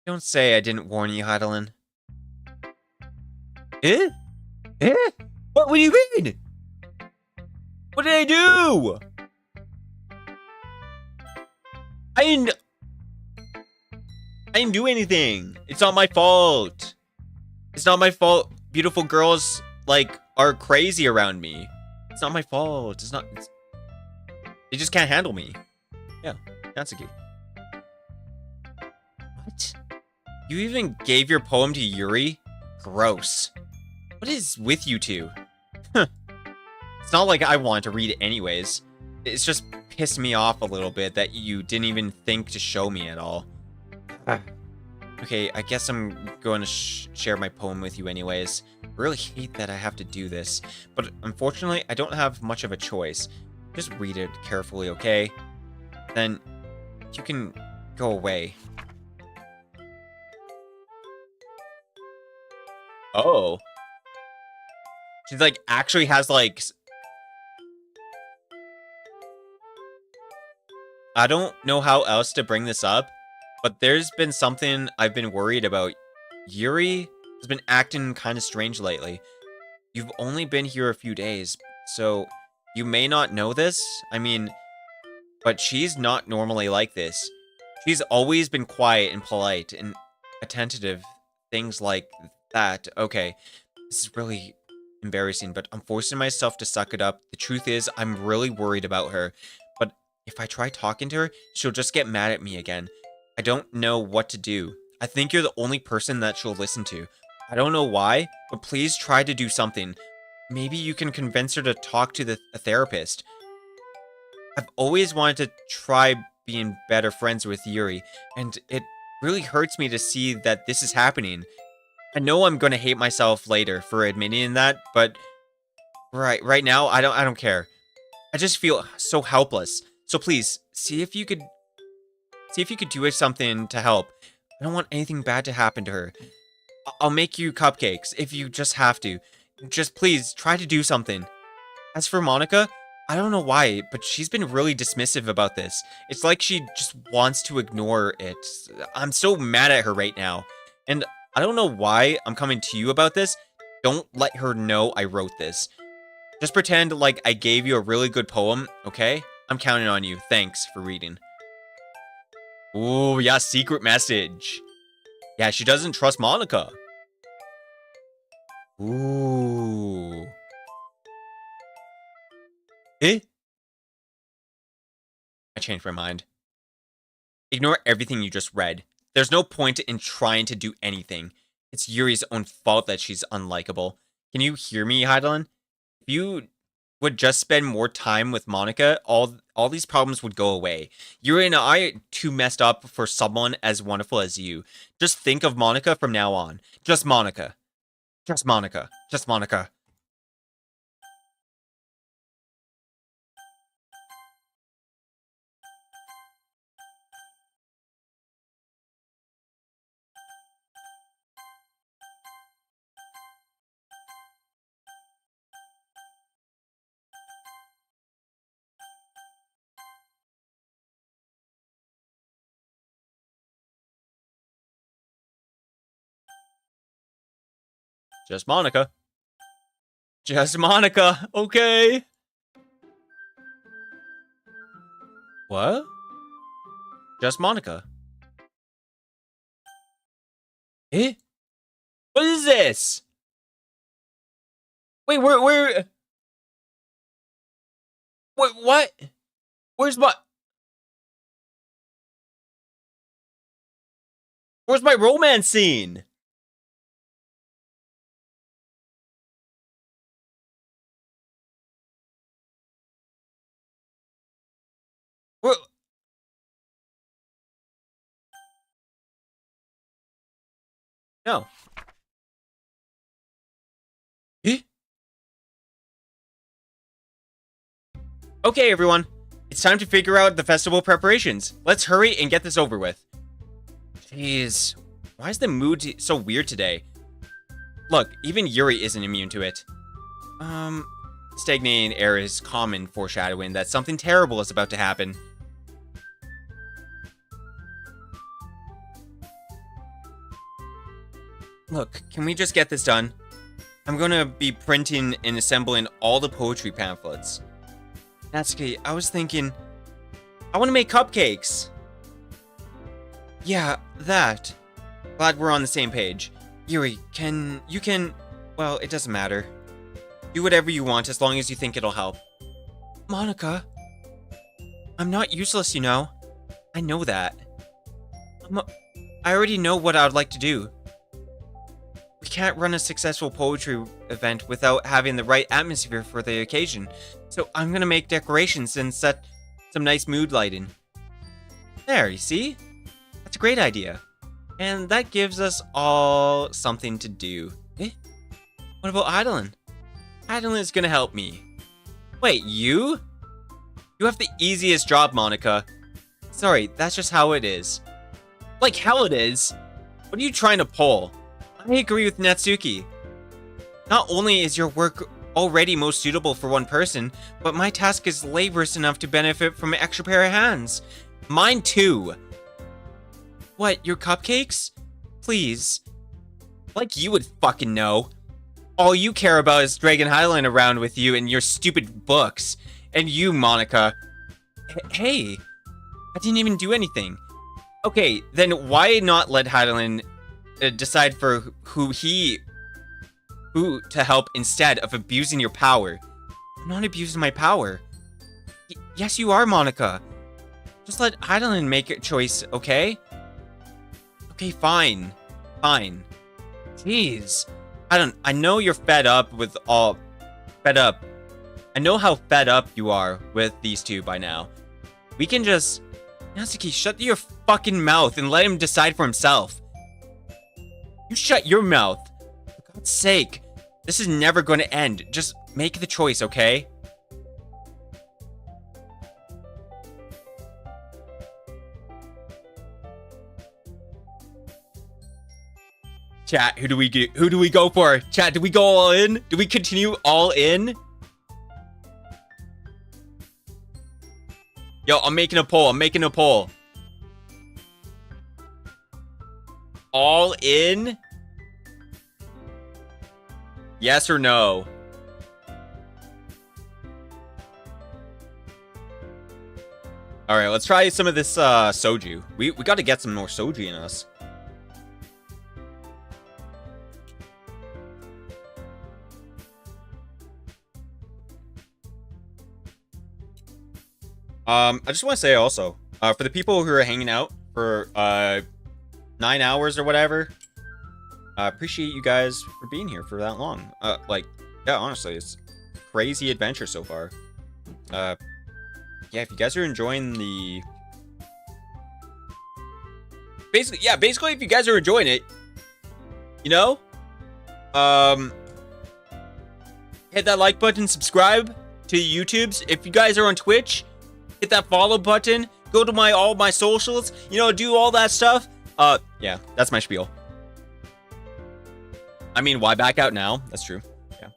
Don't say I didn't warn you, Hadeline. Eh? Eh? What do you mean? What did I do? I didn't do anything. It's not my fault. It's not my fault. Beautiful girls, like, are crazy around me. It's not my fault. They just can't handle me. Yeah, that's a key. What? You even gave your poem to Yuri? Gross. What is with you two? It's not like I want to read it anyways. It's just pissed me off a little bit that you didn't even think to show me at all. Okay, I guess I'm going to share my poem with you anyways. I really hate that I have to do this, but unfortunately, I don't have much of a choice. Just read it carefully, okay? Then you can go away. Oh. She, like, actually has, like... I don't know how else to bring this up, but there's been something I've been worried about. Yuri has been acting kind of strange lately. You've only been here a few days, so you may not know this. I mean, but she's not normally like this. She's always been quiet and polite and attentive, things like that. Okay, this is really embarrassing, but I'm forcing myself to suck it up. The truth is, I'm really worried about her, but if I try talking to her, she'll just get mad at me again. I don't know what to do. I think you're the only person that she'll listen to. I don't know why, but please try to do something. Maybe you can convince her to talk to a therapist. I've always wanted to try being better friends with Yuri, and it really hurts me to see that this is happening. I know I'm gonna hate myself later for admitting that, but right now I don't care. I just feel so helpless. So please see if you could do something to help. I don't want anything bad to happen to her. I'll make you cupcakes if you just have to. Just please try to do something. As for Monica, I don't know why, but she's been really dismissive about this. It's like she just wants to ignore it. I'm so mad at her right now. And I don't know why I'm coming to you about this. Don't let her know I wrote this. Just pretend like I gave you a really good poem, okay? I'm counting on you. Thanks for reading. Ooh, yeah, secret message. Yeah, she doesn't trust Monica. Ooh. Eh? I changed my mind. Ignore everything you just read. There's no point in trying to do anything. It's Yuri's own fault that she's unlikable. Can you hear me, Heidelin? If you would just spend more time with Monica, all these problems would go away. Yuri and I are too messed up for someone as wonderful as you. Just think of Monica from now on. Just Monica. Just Monica. Just Monica. Just Monica. Just Monica. Okay. What? Just Monica. Eh? What is this? Wait, where? Wait, what? Where's my romance scene? Where? No. Eh? Okay, everyone. It's time to figure out the festival preparations. Let's hurry and get this over with. Jeez. Why is the mood so weird today? Look, even Yuri isn't immune to it. Stagnating air is common foreshadowing that something terrible is about to happen. Look, can we just get this done? I'm gonna be printing and assembling all the poetry pamphlets. Natsuki, I was thinking, I want to make cupcakes. Yeah, that. Glad we're on the same page. Yuri, well, it doesn't matter. Do whatever you want as long as you think it'll help. Monica, I'm not useless, you know. I know that. I already know what I would like to do. We can't run a successful poetry event without having the right atmosphere for the occasion, so I'm gonna make decorations and set some nice mood lighting. There, you see? That's a great idea. And that gives us all something to do. Eh? What about Heidelin? Heidelin is gonna help me. Wait, you? You have the easiest job, Monica. Sorry, that's just how it is. Like how it is? What are you trying to pull? I agree with Natsuki. Not only is your work already most suitable for one person, but my task is laborious enough to benefit from an extra pair of hands. Mine too. What, your cupcakes? Please. Like you would fucking know. All you care about is dragging Hydaelyn around with you and your stupid books. And you, Monica. Hey, I didn't even do anything. Okay, then why not let Hydaelyn decide for who to help instead of abusing your power? I'm not abusing my power. Yes, you are, Monica. Just let Hydaelyn make a choice, okay? Okay, fine. Fine. Jeez. I know you're fed up with all... Fed up. I know how fed up you are with these two by now. We can just... Natsuki, shut your fucking mouth and let him decide for himself. You shut your mouth. For God's sake. This is never going to end. Just make the choice, okay? Chat, who do we go for? Chat, do we go all in? Do we continue all in? Yo, I'm making a poll. All in? Yes or no? All right, let's try some of this soju. We got to get some more soju in us. I just want to say also, for the people who are hanging out for 9 hours or whatever, I appreciate you guys for being here for that long. Like, yeah, honestly, it's a crazy adventure so far. Yeah, if you guys are enjoying the... Basically, if you guys are enjoying it, you know, hit that like button, subscribe to YouTube's. If you guys are on Twitch, hit that follow button, go to all my socials, you know, do all that stuff. Yeah, that's my spiel. I mean, why back out now? That's true. Yeah.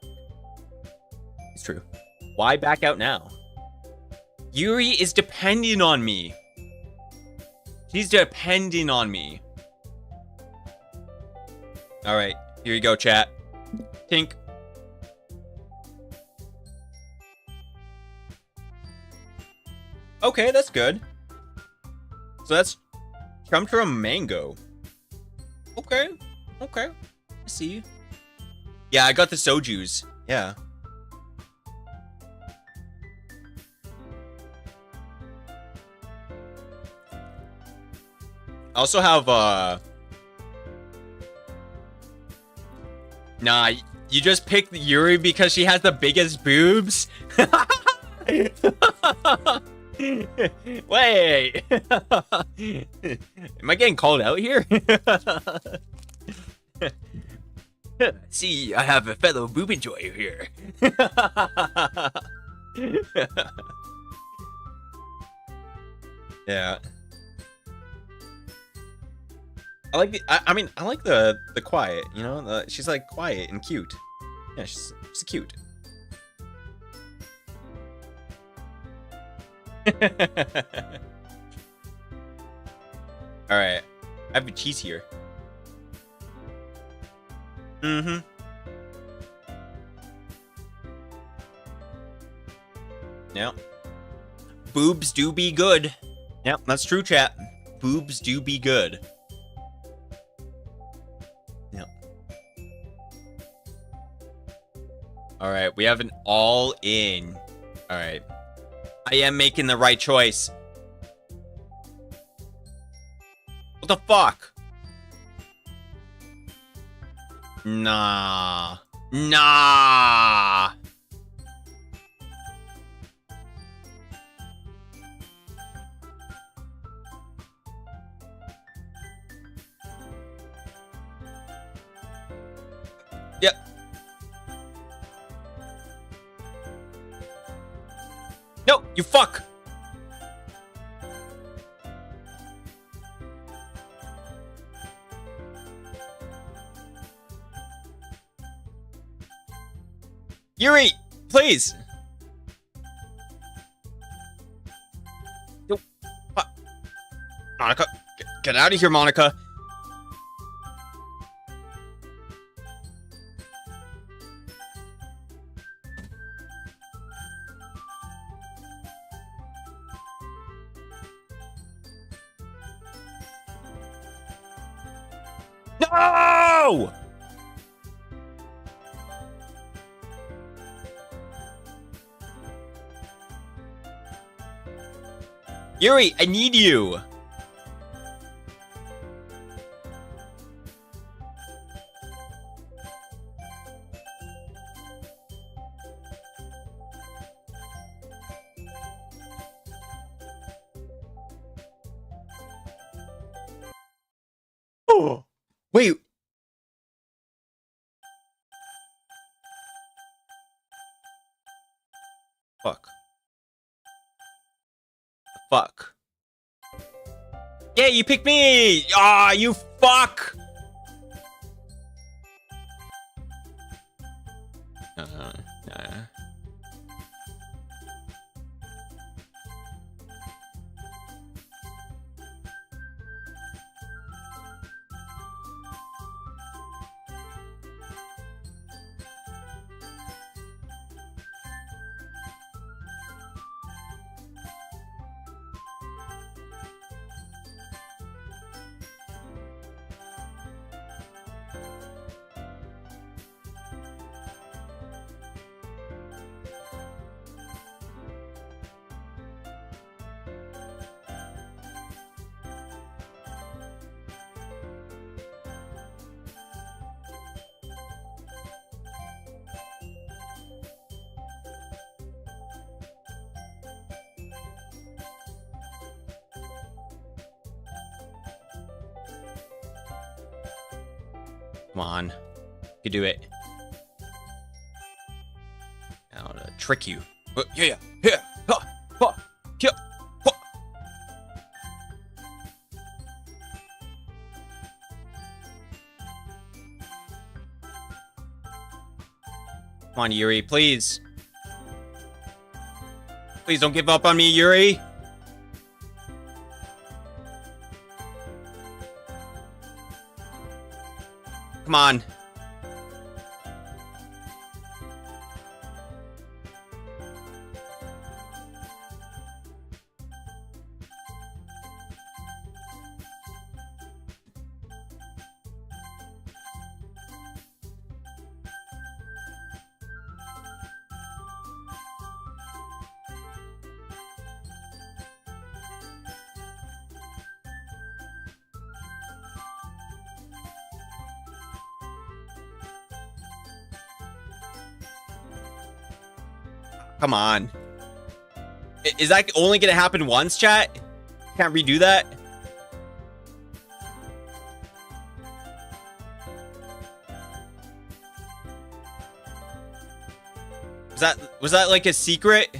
It's true. Why back out now? Yuri is depending on me. She's depending on me. Alright, here you go, chat. Tink. Okay, that's good. So that's Chum Mango. Okay. Okay. I see you. Yeah, I got the sojus. Yeah. I also have, Nah, you just picked Yuri because she has the biggest boobs? Wait! Am I getting called out here? See, I have a fellow boob enjoyer here. Yeah. I like the. I mean, I like the quiet. You know, she's like quiet and cute. Yeah, she's cute. All right, I have a cheese here. Mm-hmm. Yeah. Boobs do be good. Yep, that's true, chat. Boobs do be good. Yep. All right, we have an all in. All right. I am making the right choice. What the fuck? Nah. Nah. Yep. No, you fuck. Yuri, please. Yo, fuck. Monica, get out of here, Monica. No! Yuri, I need you. Oh, wait. Fuck. Fuck. Yeah, you picked me! Ah, you fuck! Uh. Come on. You can do it. Now to trick you. Yeah. Ha, ha, yeah, ha. Come on, Yuri, please. Please don't give up on me, Yuri. Come on. Come on. Is that only gonna happen once, chat? Can't redo that? Was that like a secret?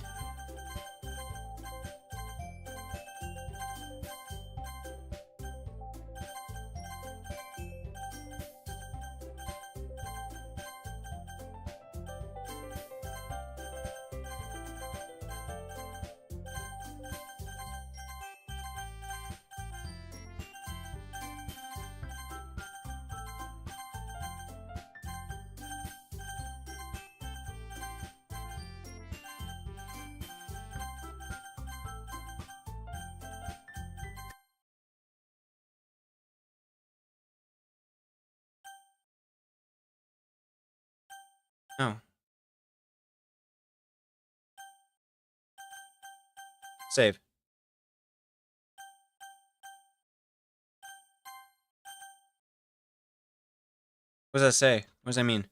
Oh. Save. What does that say? What does that mean?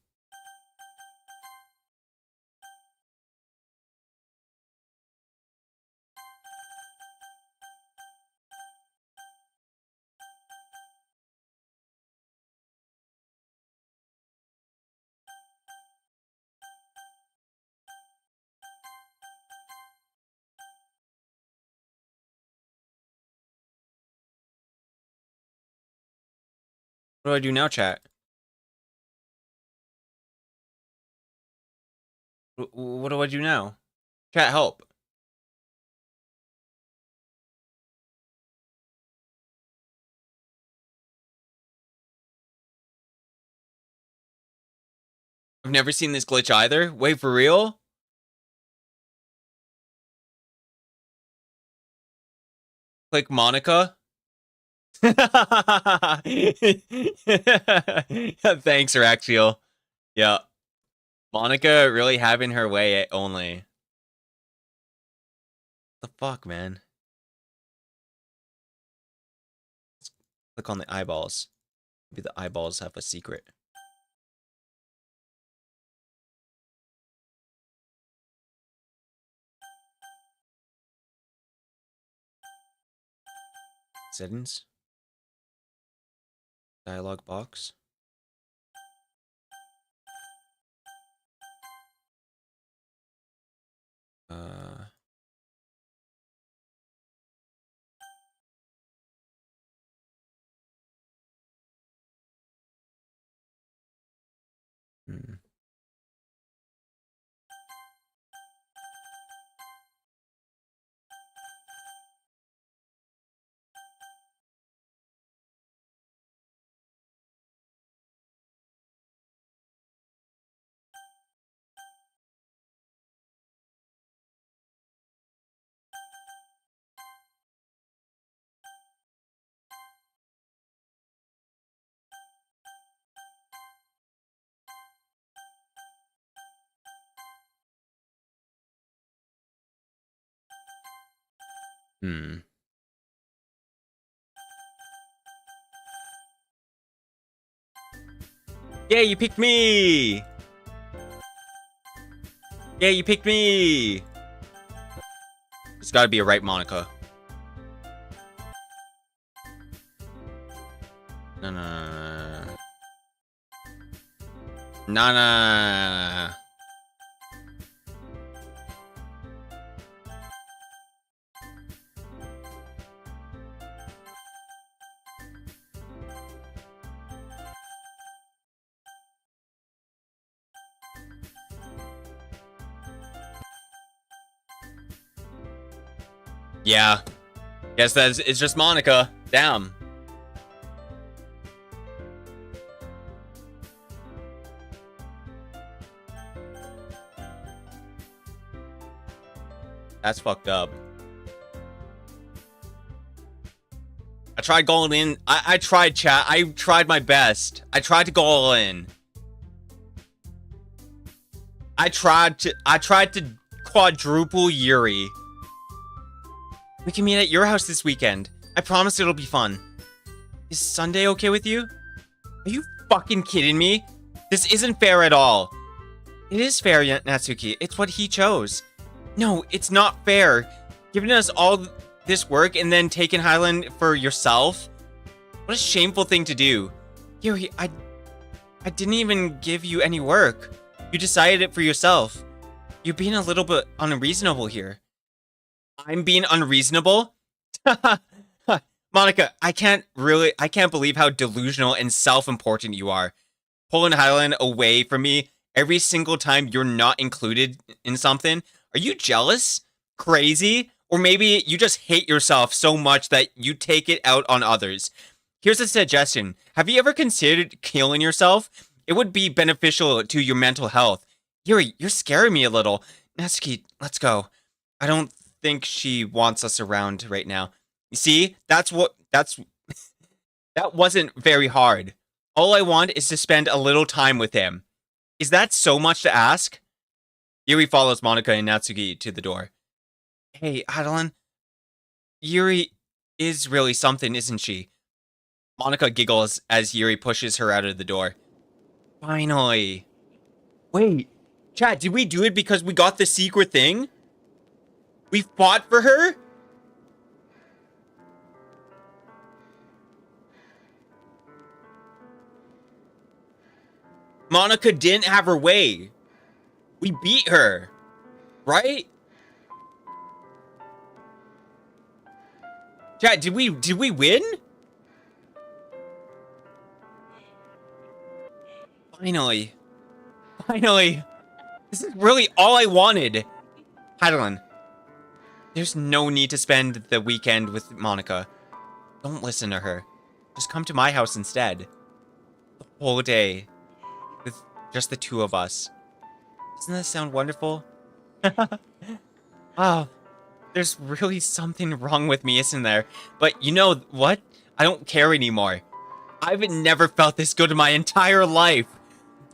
What do I do now, chat? What do I do now? Chat, help. I've never seen this glitch either. Wait, for real? Click Monica. Thanks, Raxiel. Yeah. Monica really having her way only. The fuck, man? Let's click on the eyeballs. Maybe the eyeballs have a secret. Settings. Dialog box. Hmm. Hmm. Yeah, you picked me! Yeah, you picked me! It's gotta be a right Monica. No, no, no, no. No, no. Yeah. Guess it's just Monica. Damn. That's fucked up. I tried going in. I tried, chat. I tried my best. I tried to go all in. I tried to quadruple Yuri. We can meet at your house this weekend. I promise it'll be fun. Is Sunday okay with you? Are you fucking kidding me? This isn't fair at all. It is fair, Natsuki. It's what he chose. No, it's not fair. Giving us all this work and then taking Highland for yourself? What a shameful thing to do. Yuri, I didn't even give you any work. You decided it for yourself. You're being a little bit unreasonable here. I'm being unreasonable? Monica, I can't believe how delusional and self-important you are. Pulling Highland away from me every single time you're not included in something. Are you jealous? Crazy? Or maybe you just hate yourself so much that you take it out on others. Here's a suggestion. Have you ever considered killing yourself? It would be beneficial to your mental health. Yuri, you're scaring me a little. Natsuki, let's go. I don't think she wants us around right now. You see? That wasn't very hard. All I want is to spend a little time with him. Is that so much to ask? Yuri follows Monica and Natsuki to the door. Hey, Adeline. Yuri is really something, isn't she? Monica giggles as Yuri pushes her out of the door. Finally. Wait, chat, did we do it because we got the secret thing? We fought for her? Monica didn't have her way. We beat her. Right? Chat, did we win? Finally. Finally. This is really all I wanted. Heidelin, there's no need to spend the weekend with Monica. Don't listen to her. Just come to my house instead. The whole day. Just the two of us. Doesn't that sound wonderful? Wow. There's really something wrong with me, isn't there? But you know what? I don't care anymore. I've never felt this good in my entire life.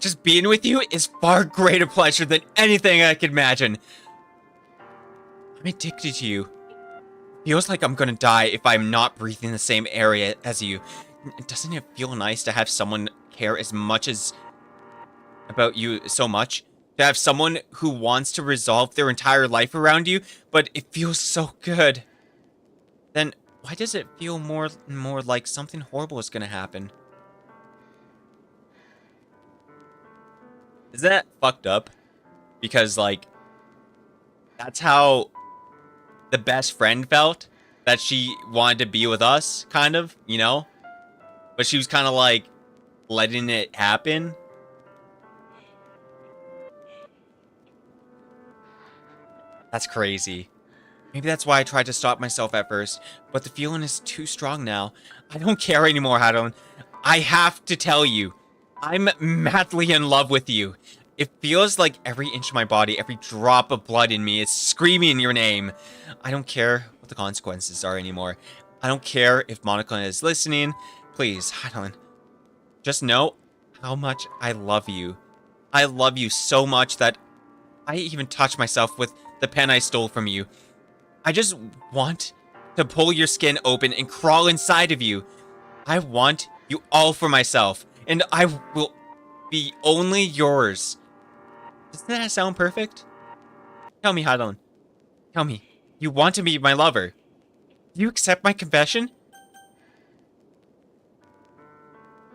Just being with you is far greater pleasure than anything I could imagine. I'm addicted to you. Feels like I'm gonna die if I'm not breathing the same area as you. Doesn't it feel nice to have someone care as much as about you so much? To have someone who wants to resolve their entire life around you, but it feels so good. Then why does it feel more like something horrible is gonna happen? Is that fucked up? Because, like, that's how the best friend felt. That she wanted to be with us, kind of, you know? But she was kind of, like, letting it happen. That's crazy. Maybe that's why I tried to stop myself at first. But the feeling is too strong now. I don't care anymore, Hadon. I have to tell you. I'm madly in love with you. It feels like every inch of my body, every drop of blood in me is screaming your name. I don't care what the consequences are anymore. I don't care if Monica is listening. Please, Hadon. Just know how much I love you. I love you so much that I even touch myself with the pen I stole from you. I just want to pull your skin open and crawl inside of you. I want you all for myself. And I will be only yours. Doesn't that sound perfect? Tell me, Hadon. Tell me. You want to be my lover. Do you accept my confession?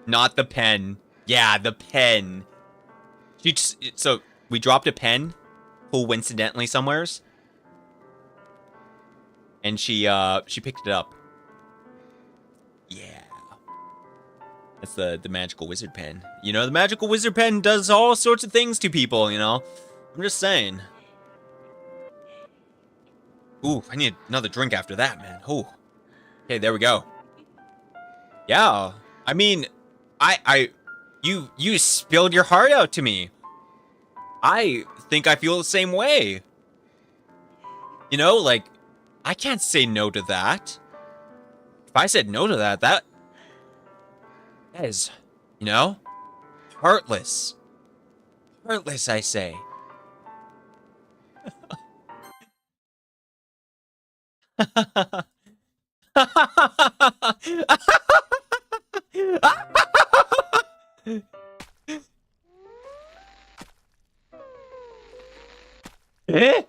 Not the pen. Yeah, the pen. So, we dropped a pen coincidentally somewheres. And she picked it up. Yeah. That's the magical wizard pen. You know, the magical wizard pen does all sorts of things to people, you know? I'm just saying. Ooh, I need another drink after that, man. Ooh. Okay, there we go. Yeah. I mean, you spilled your heart out to me. I think I feel the same way. You know, like, I can't say no to that. If I said no to that, that is, you know, heartless. Heartless, I say. Eh?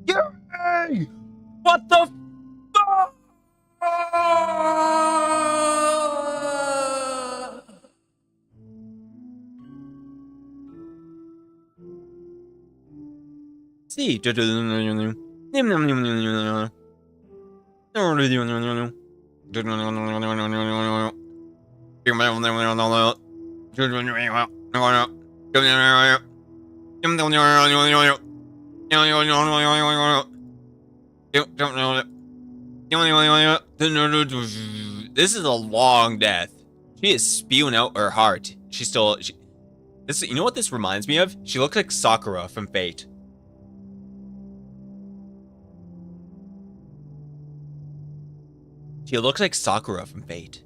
Yay! What the fuck? See. This is a long death. She is spewing out her heart. This, you know what this reminds me of? She looks like Sakura from Fate. She looks like Sakura from Fate.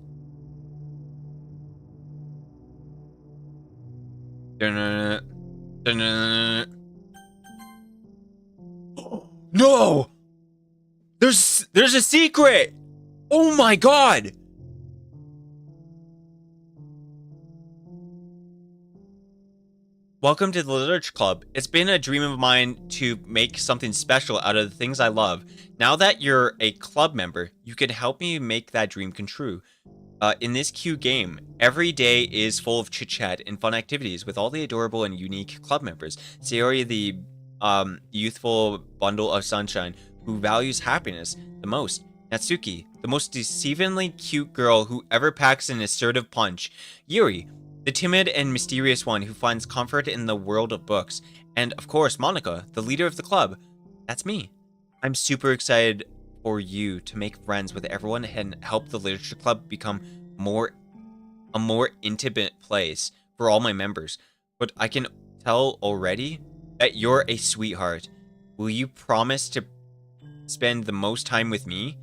No! There's a secret! Oh my god! Welcome to the Literature Club. It's been a dream of mine to make something special out of the things I love. Now that you're a club member, you can help me make that dream come true. In this cute game, every day is full of chit-chat and fun activities with all the adorable and unique club members. Sayori, the youthful bundle of sunshine, who values happiness the most. Natsuki, the most deceivingly cute girl who ever packs an assertive punch. Yuri, the timid and mysterious one who finds comfort in the world of books. And, of course, Monica, the leader of the club. That's me. I'm super excited for you to make friends with everyone and help the literature club become a more intimate place for all my members. But I can tell already that you're a sweetheart. Will you promise to spend the most time with me?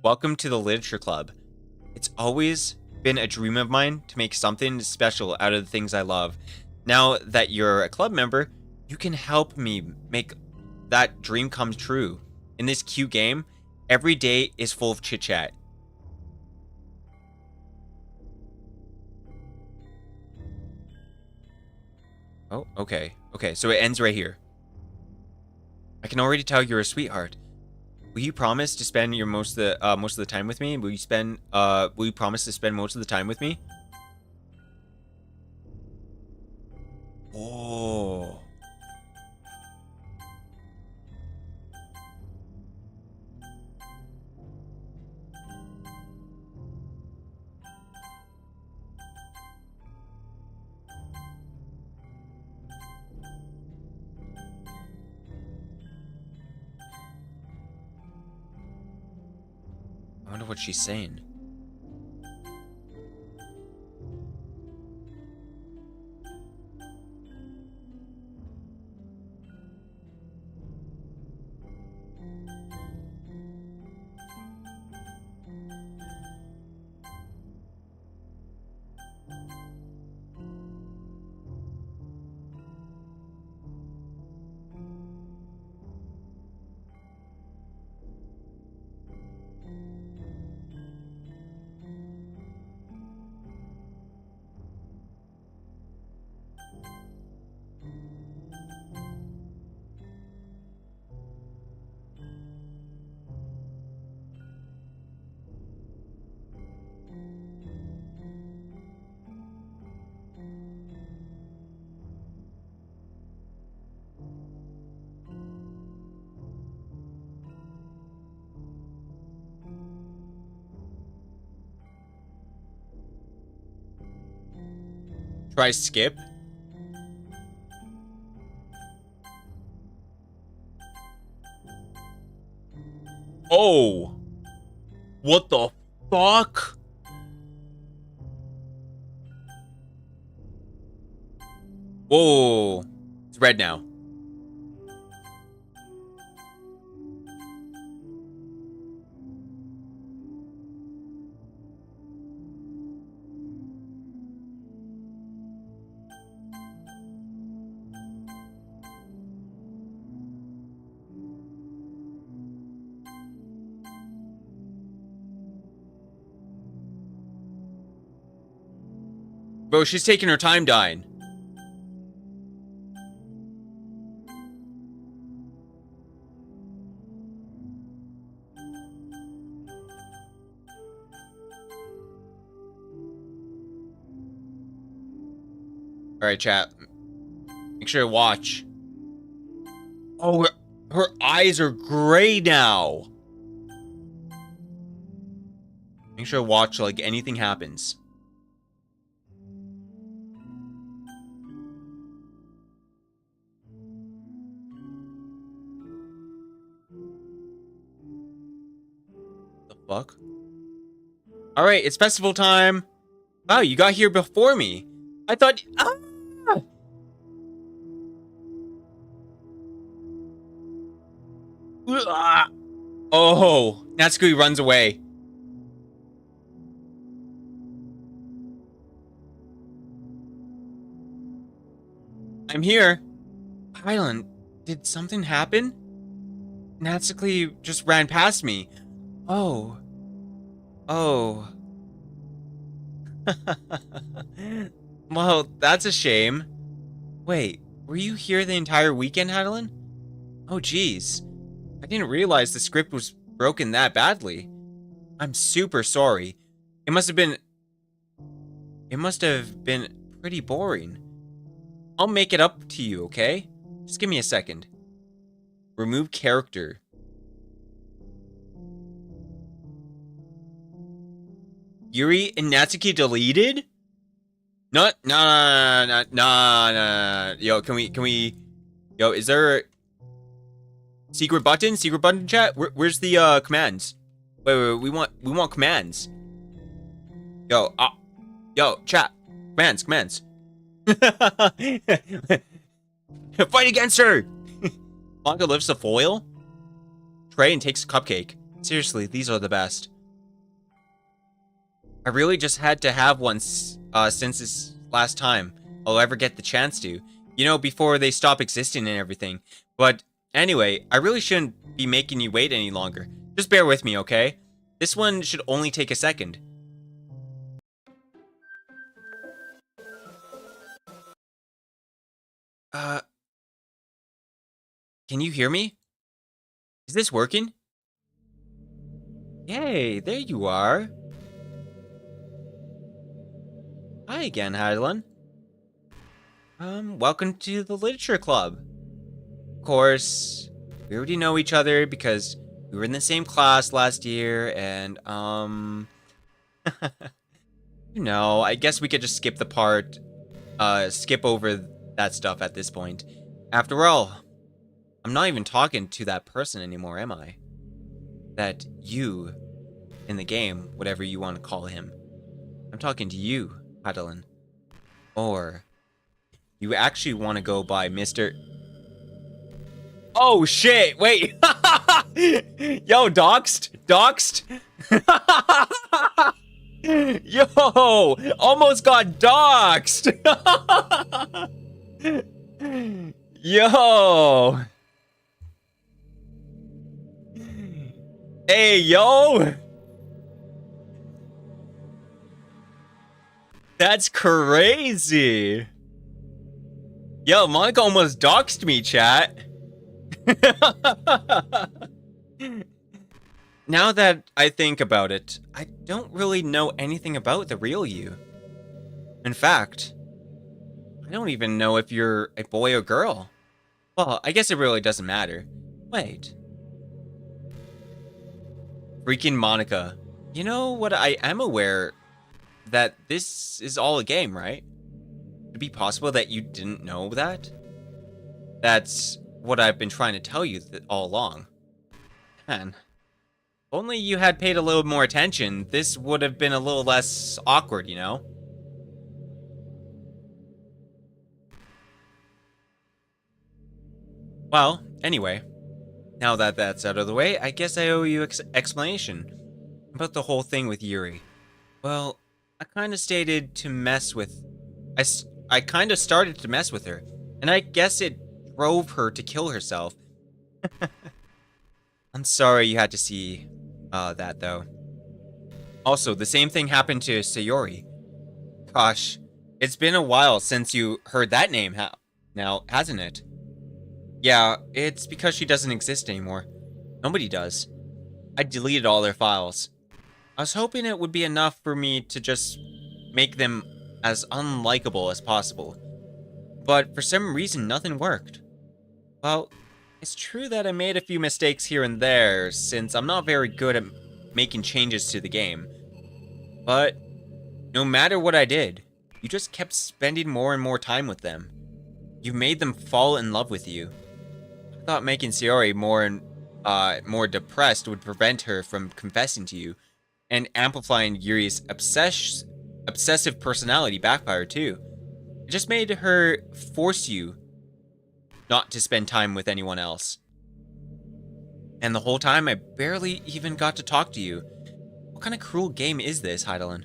Welcome to the literature club. It's always been a dream of mine to make something special out of the things I love. Now that you're a club member, you can help me make that dream come true. In this cute game, every day is full of chit-chat. Oh, okay. Okay, so it ends right here. I can already tell you're a sweetheart. Will you promise to spend most of the time with me? Will you promise to spend most of the time with me? Oh. I wonder what she's saying. Try skip. Oh. What the fuck? Whoa. It's red now. Bro, she's taking her time dying. Alright, chat. Make sure to watch. Oh, her eyes are gray now. Make sure to watch like anything happens. The fuck? Alright, it's festival time. Wow, you got here before me. I thought... Ah! Oh, Natsuki runs away. I'm here. Hyland, did something happen? Natsuki just ran past me. Oh. Oh. Well, that's a shame. Wait, were you here the entire weekend, Hyland? Oh, geez. I didn't realize the script was broken that badly. I'm super sorry. It must have been pretty boring. I'll make it up to you, okay? Just give me a second. Remove character. Yuri and Natsuki deleted? No. Yo, can we, yo, is there Secret button chat. Where's the commands? Wait, we want commands. Yo, chat. Commands. Fight against her. Blanca lifts the foil tray and takes a cupcake. Seriously, these are the best. I really just had to have one since this last time I'll ever get the chance to. You know, before they stop existing and everything. But anyway, I really shouldn't be making you wait any longer. Just bear with me, okay? This one should only take a second. Can you hear me? Is this working? Yay, there you are. Hi again, Hydaelyn. Welcome to the Literature Club. Of course, we already know each other because we were in the same class last year, and, you know, I guess we could just skip over that stuff at this point. After all, I'm not even talking to that person anymore, am I? That you in the game, whatever you want to call him. I'm talking to you, Hydaelyn. Or you actually want to go by Mr. Oh shit, wait. Yo, doxed. Yo, almost got doxed. Yo. Hey, yo. That's crazy. Yo, Monica almost doxed me, chat. Now that I think about it, I don't really know anything about the real you. In fact, I don't even know if you're a boy or girl. Well, I guess it really doesn't matter. Wait. Freaking Monica. You know what? I am aware that this is all a game, right? Could it be possible that you didn't know that? That's what I've been trying to tell you all along. Man, if only you had paid a little more attention, this would have been a little less awkward, you know? Well, anyway, now that that's out of the way, I guess I owe you explanation about the whole thing with Yuri. Well, I kind of started to mess with her, and I guess it drove her to kill herself. I'm sorry you had to see that, though. Also, the same thing happened to Sayori. Gosh, it's been a while since you heard that name now, hasn't it? Yeah, it's because she doesn't exist anymore. Nobody does. I deleted all their files. I was hoping it would be enough for me to just make them as unlikable as possible. But for some reason, nothing worked. Well, it's true that I made a few mistakes here and there, since I'm not very good at making changes to the game. But no matter what I did, you just kept spending more and more time with them. You made them fall in love with you. I thought making Sayori more depressed would prevent her from confessing to you, and amplifying Yuri's obsessive personality backfired too. It just made her force you not to spend time with anyone else. And the whole time, I barely even got to talk to you. What kind of cruel game is this, Hydaelyn?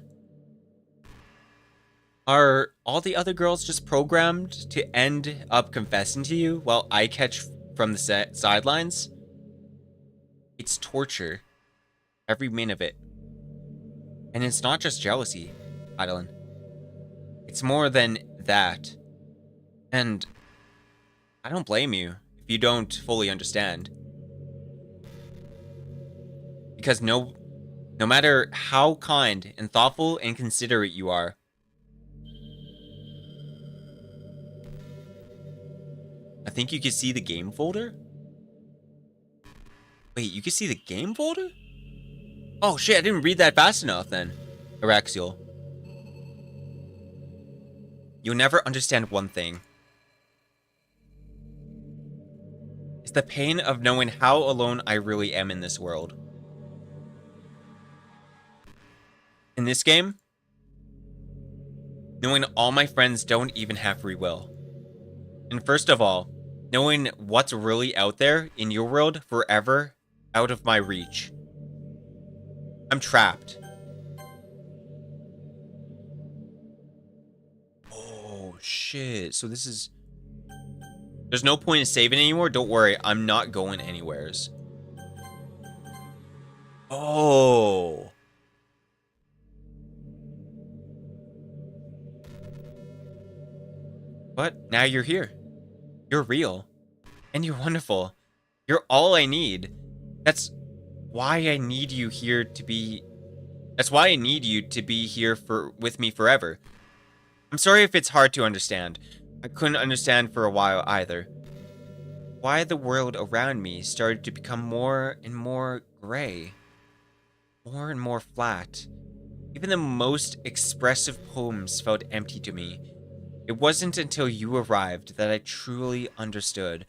Are all the other girls just programmed to end up confessing to you while I catch from the sidelines? It's torture. Every minute of it. And it's not just jealousy, Hydaelyn. It's more than that. And I don't blame you if you don't fully understand. Because no matter how kind and thoughtful and considerate you are, I think you can see the game folder? Wait, you can see the game folder? Oh shit, I didn't read that fast enough then. Araxial. You'll never understand one thing. is the pain of knowing how alone I really am in this world. In this game, knowing all my friends don't even have free will. And first of all, knowing what's really out there in your world forever out of my reach. I'm trapped. Oh, shit. So this is... There's no point in saving anymore. Don't worry. I'm not going anywheres. Oh. But now you're here. You're real. And you're wonderful. You're all I need. That's why I need you here to be... That's why I need you to be here with me forever. I'm sorry if it's hard to understand. I couldn't understand for a while either. Why the world around me started to become more and more gray. More and more flat. Even the most expressive poems felt empty to me. It wasn't until you arrived that I truly understood.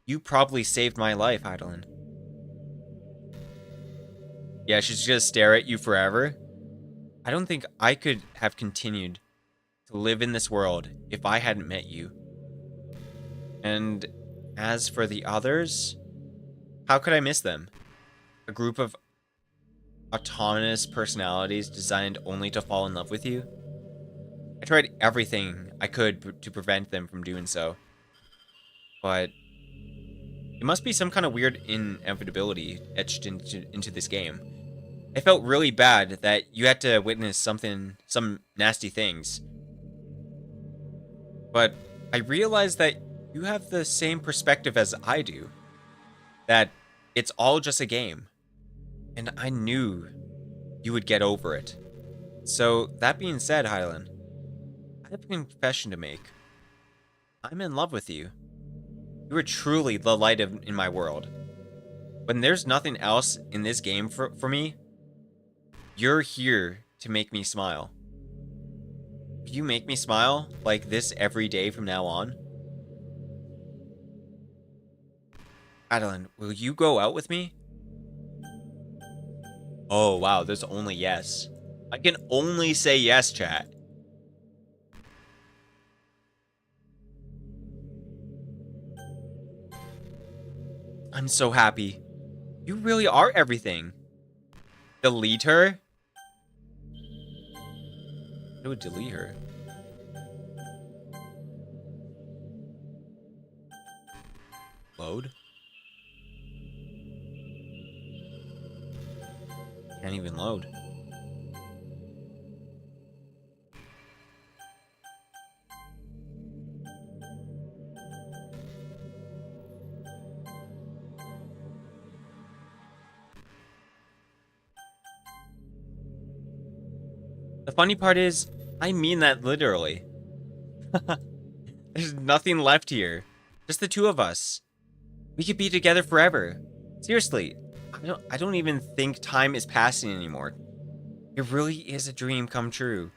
You probably saved my life, Heidelin. Yeah, she's gonna stare at you forever. I don't think I could have continued to live in this world if I hadn't met you. And as for the others, how could I miss them? A group of autonomous personalities designed only to fall in love with you? I tried everything I could to prevent them from doing so. But it must be some kind of weird inevitability etched into this game. I felt really bad that you had to witness some nasty things. But I realized that you have the same perspective as I do. That it's all just a game. And I knew you would get over it. So, that being said, Hylan, I have a confession to make. I'm in love with you. You are truly the light in my world. When there's nothing else in this game for me, you're here to make me smile. Will you make me smile like this every day from now on? Adeline, will you go out with me? Oh, wow, there's only yes. I can only say yes, chat. I'm so happy. You really are everything. Delete her? I would delete her. Load? Can't even load. The funny part is, I mean that literally. There's nothing left here. Just the two of us. We could be together forever. Seriously, I don't even think time is passing anymore. It really is a dream come true.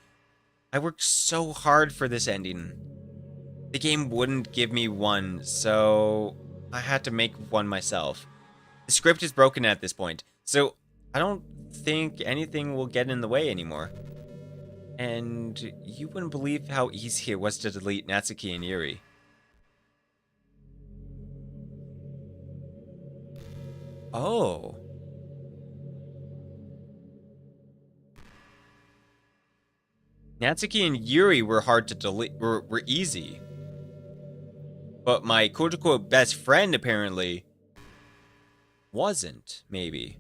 I worked so hard for this ending. The game wouldn't give me one, so I had to make one myself. The script is broken at this point, so I don't think anything will get in the way anymore. And you wouldn't believe how easy it was to delete Natsuki and Yuri. Oh. Natsuki and Yuri were hard to delete, were easy. But my quote-unquote best friend apparently wasn't, maybe.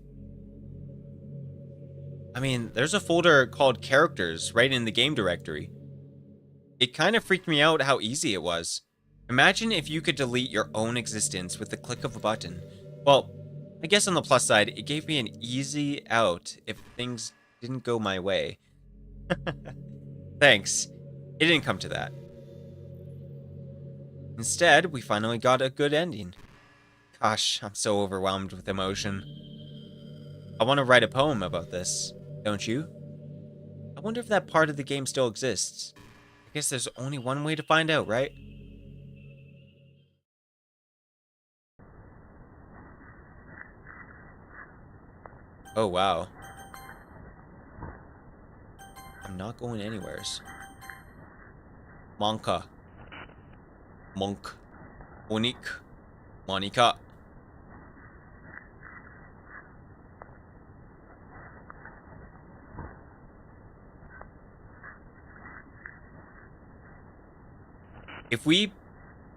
I mean, there's a folder called characters right in the game directory. It kind of freaked me out how easy it was. Imagine if you could delete your own existence with the click of a button. Well, I guess on the plus side, it gave me an easy out if things didn't go my way. Thanks. It didn't come to that. Instead, we finally got a good ending. Gosh, I'm so overwhelmed with emotion. I want to write a poem about this, don't you? I wonder if that part of the game still exists. I guess there's only one way to find out, right? Oh, wow. I'm not going anywheres. Monka. Monk. Onik. Monica. If we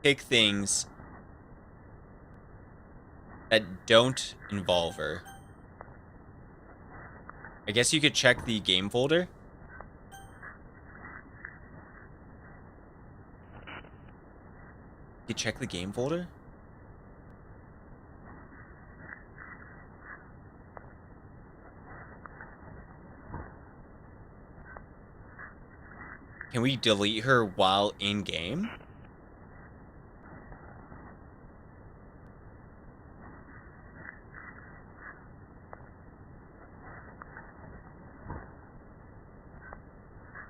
pick things that don't involve her, I guess you could check the game folder. You could check the game folder. Can we delete her while in game?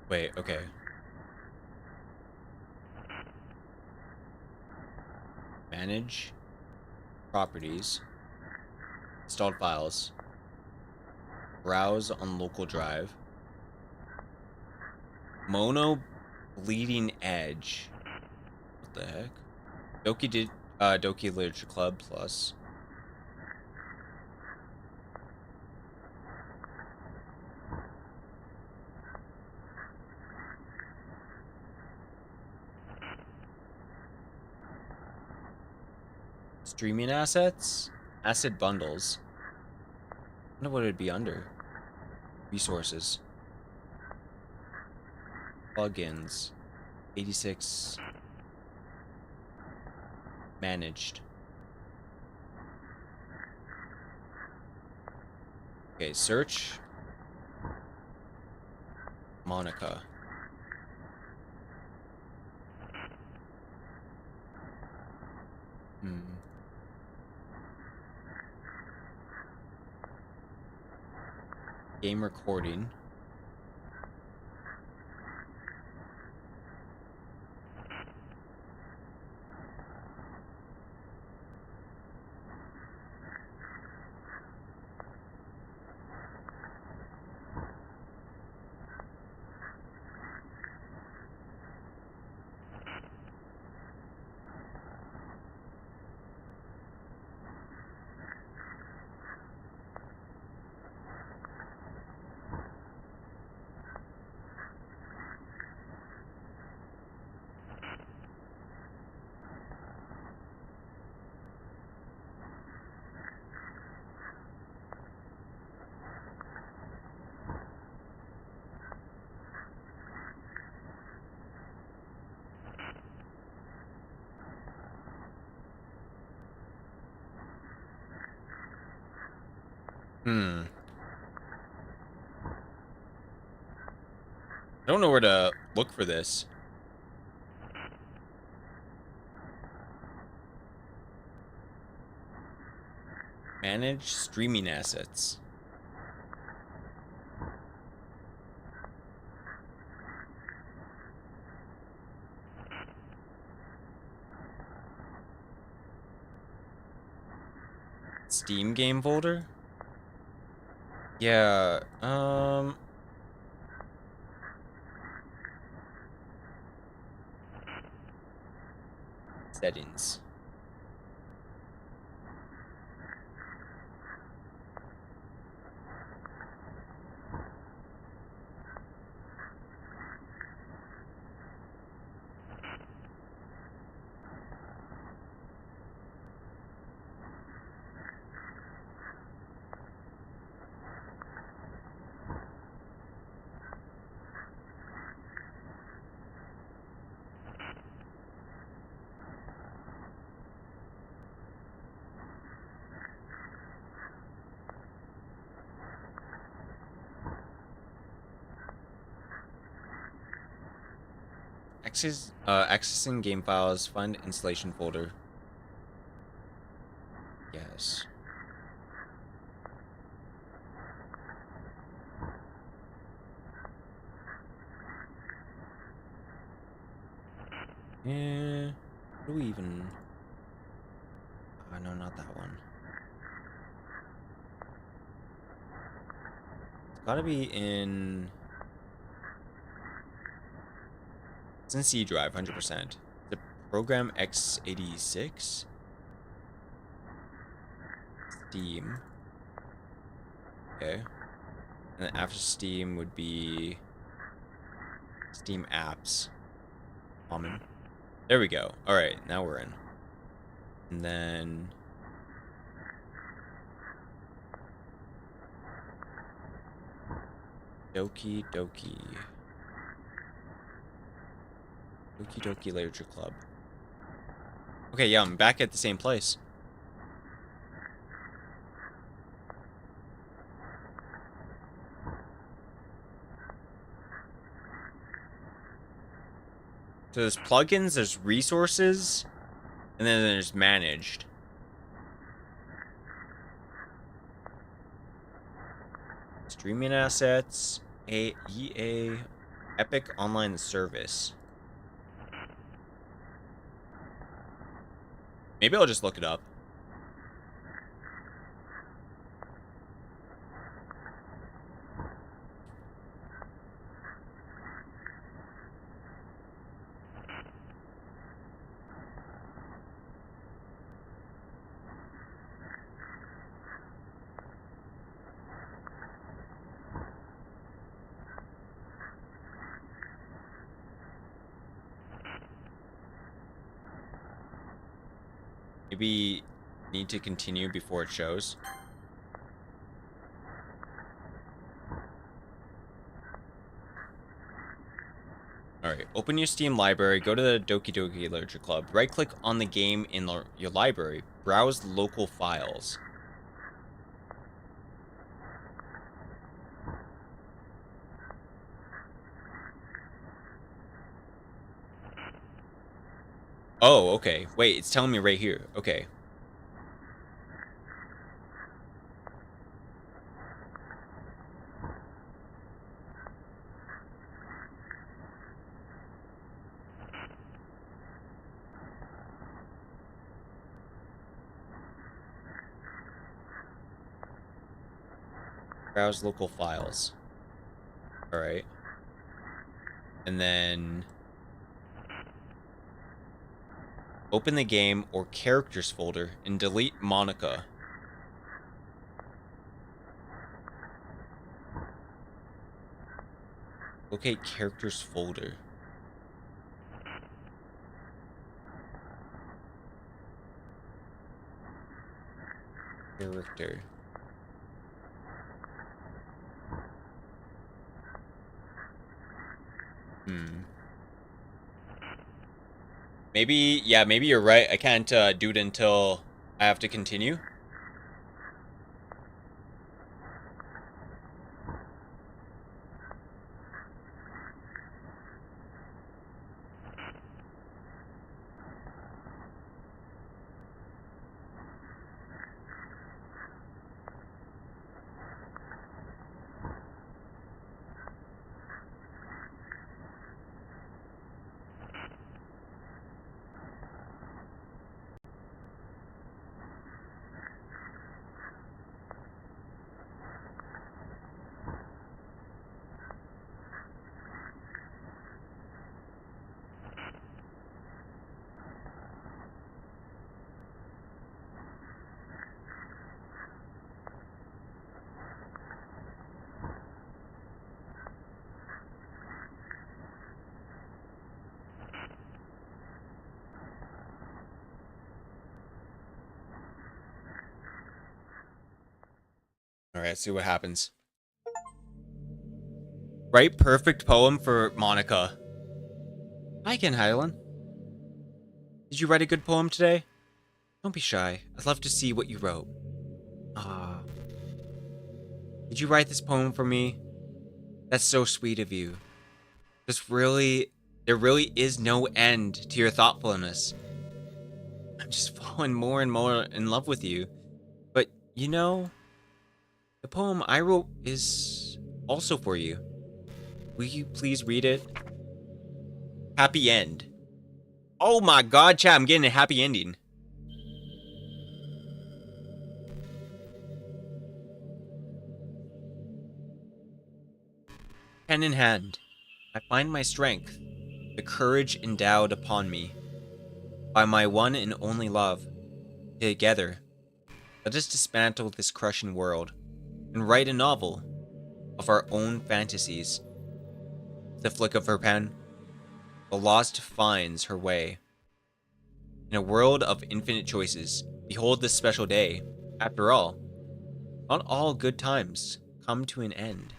Wait, okay. Manage properties. Installed files. Browse on local drive. Mono bleeding edge. What the heck? Doki Literature Club plus. Streaming assets? Asset bundles. I wonder what it'd be under. Resources. Plugins. 86. Managed. Okay, search. Monica. Game recording. I don't know where to look for this. Manage streaming assets. Steam game folder? Yeah, settings. Accessing game files, find installation folder. Yes. Yeah. What do we even... no, not that one. Gotta be in... It's in C drive, 100%. The program x86? Steam. Okay. And then after Steam would be... Steam apps. Common. There we go. Alright, now we're in. And then... Doki. Doki Literature Club. Okay, yeah, I'm back at the same place. So there's plugins, there's resources, and then there's managed. Streaming assets, EA, Epic Online Service. Maybe I'll just look it up. Maybe need to continue before it shows. Alright, open your Steam library, go to the Doki Literature Club, right-click on the game in your library, browse local files. Oh, okay. Wait, it's telling me right here. Okay. Browse local files. Alright. And then... open the game or characters folder and delete Monica. Locate characters folder. Character. Maybe, yeah, maybe you're right. I can't do it until I have to continue. All right, let's see what happens. Write perfect poem for Monica. Hi again, Hylan. Did you write a good poem today? Don't be shy. I'd love to see what you wrote. Ah. Did you write this poem for me? That's so sweet of you. There really is no end to your thoughtfulness. I'm just falling more and more in love with you. But, you know, the poem I wrote is also for you. Will you please read it? Happy end. Oh my god, chat, I'm getting a happy ending. Pen in hand, I find my strength, the courage endowed upon me by my one and only love. Together, let us dismantle this crushing world and write a novel of our own fantasies. With a flick of her pen, the lost finds her way. In a world of infinite choices, behold this special day. After all, not all good times come to an end.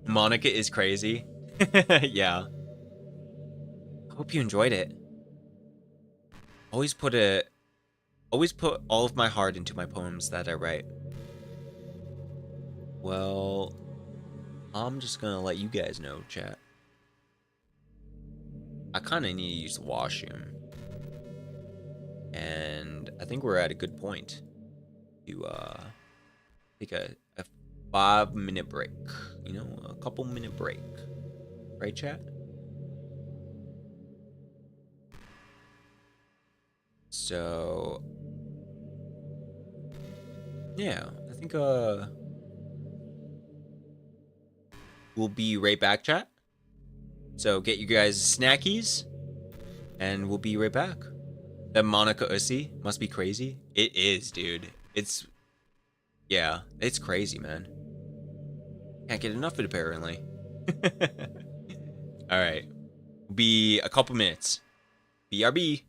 Monica is crazy. Yeah. I hope you enjoyed it. Always put all of my heart into my poems that I write. Well, I'm just gonna let you guys know, chat. I kind of need to use the washroom. And I think we're at a good point to take a 5-minute break. You know, a couple minute break. Right, chat? So yeah, I think we'll be right back, chat. So get you guys snackies, and we'll be right back. That Monica Ussi must be crazy. It is, dude. Yeah, it's crazy, man. Can't get enough of it, apparently. Alright. Be a couple minutes. BRB.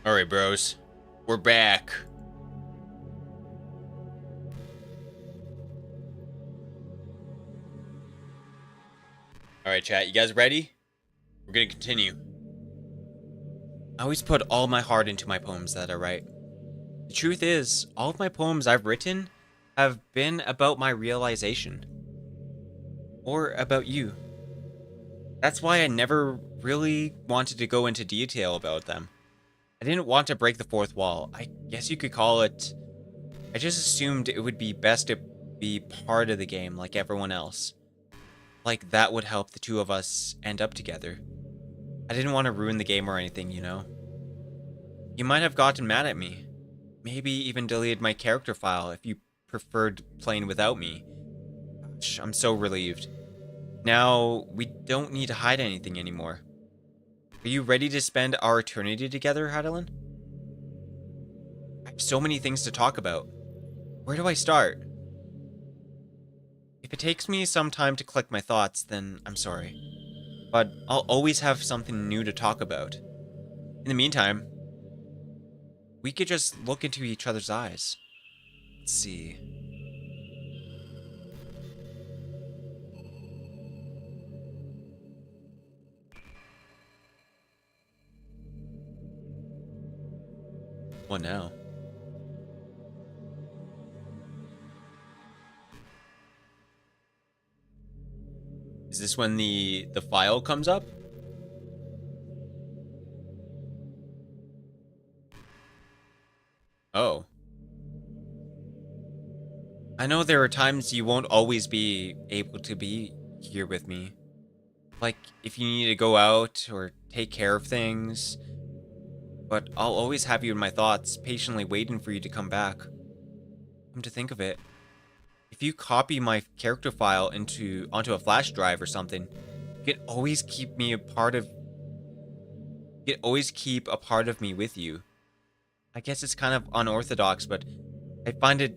Alright, bros. We're back. Alright, chat. You guys ready? We're gonna continue. I always put all my heart into my poems that I write. The truth is, all of my poems I've written have been about my realization. Or about you. That's why I never really wanted to go into detail about them. I didn't want to break the fourth wall. I guess you could call it... I just assumed it would be best to be part of the game like everyone else. Like that would help the two of us end up together. I didn't want to ruin the game or anything, you know? You might have gotten mad at me. Maybe even deleted my character file if you preferred playing without me. Gosh, I'm so relieved. Now, we don't need to hide anything anymore. Are you ready to spend our eternity together, Hadelin? I have so many things to talk about. Where do I start? If it takes me some time to collect my thoughts, then I'm sorry. But I'll always have something new to talk about. In the meantime, we could just look into each other's eyes. Let's see. What now? Is this when the file comes up? Oh. I know there are times you won't always be able to be here with me. Like, if you need to go out or take care of things. But I'll always have you in my thoughts, patiently waiting for you to come back. Come to think of it, if you copy my character file onto a flash drive or something, you can always keep a part of me with you. I guess it's kind of unorthodox, but I find it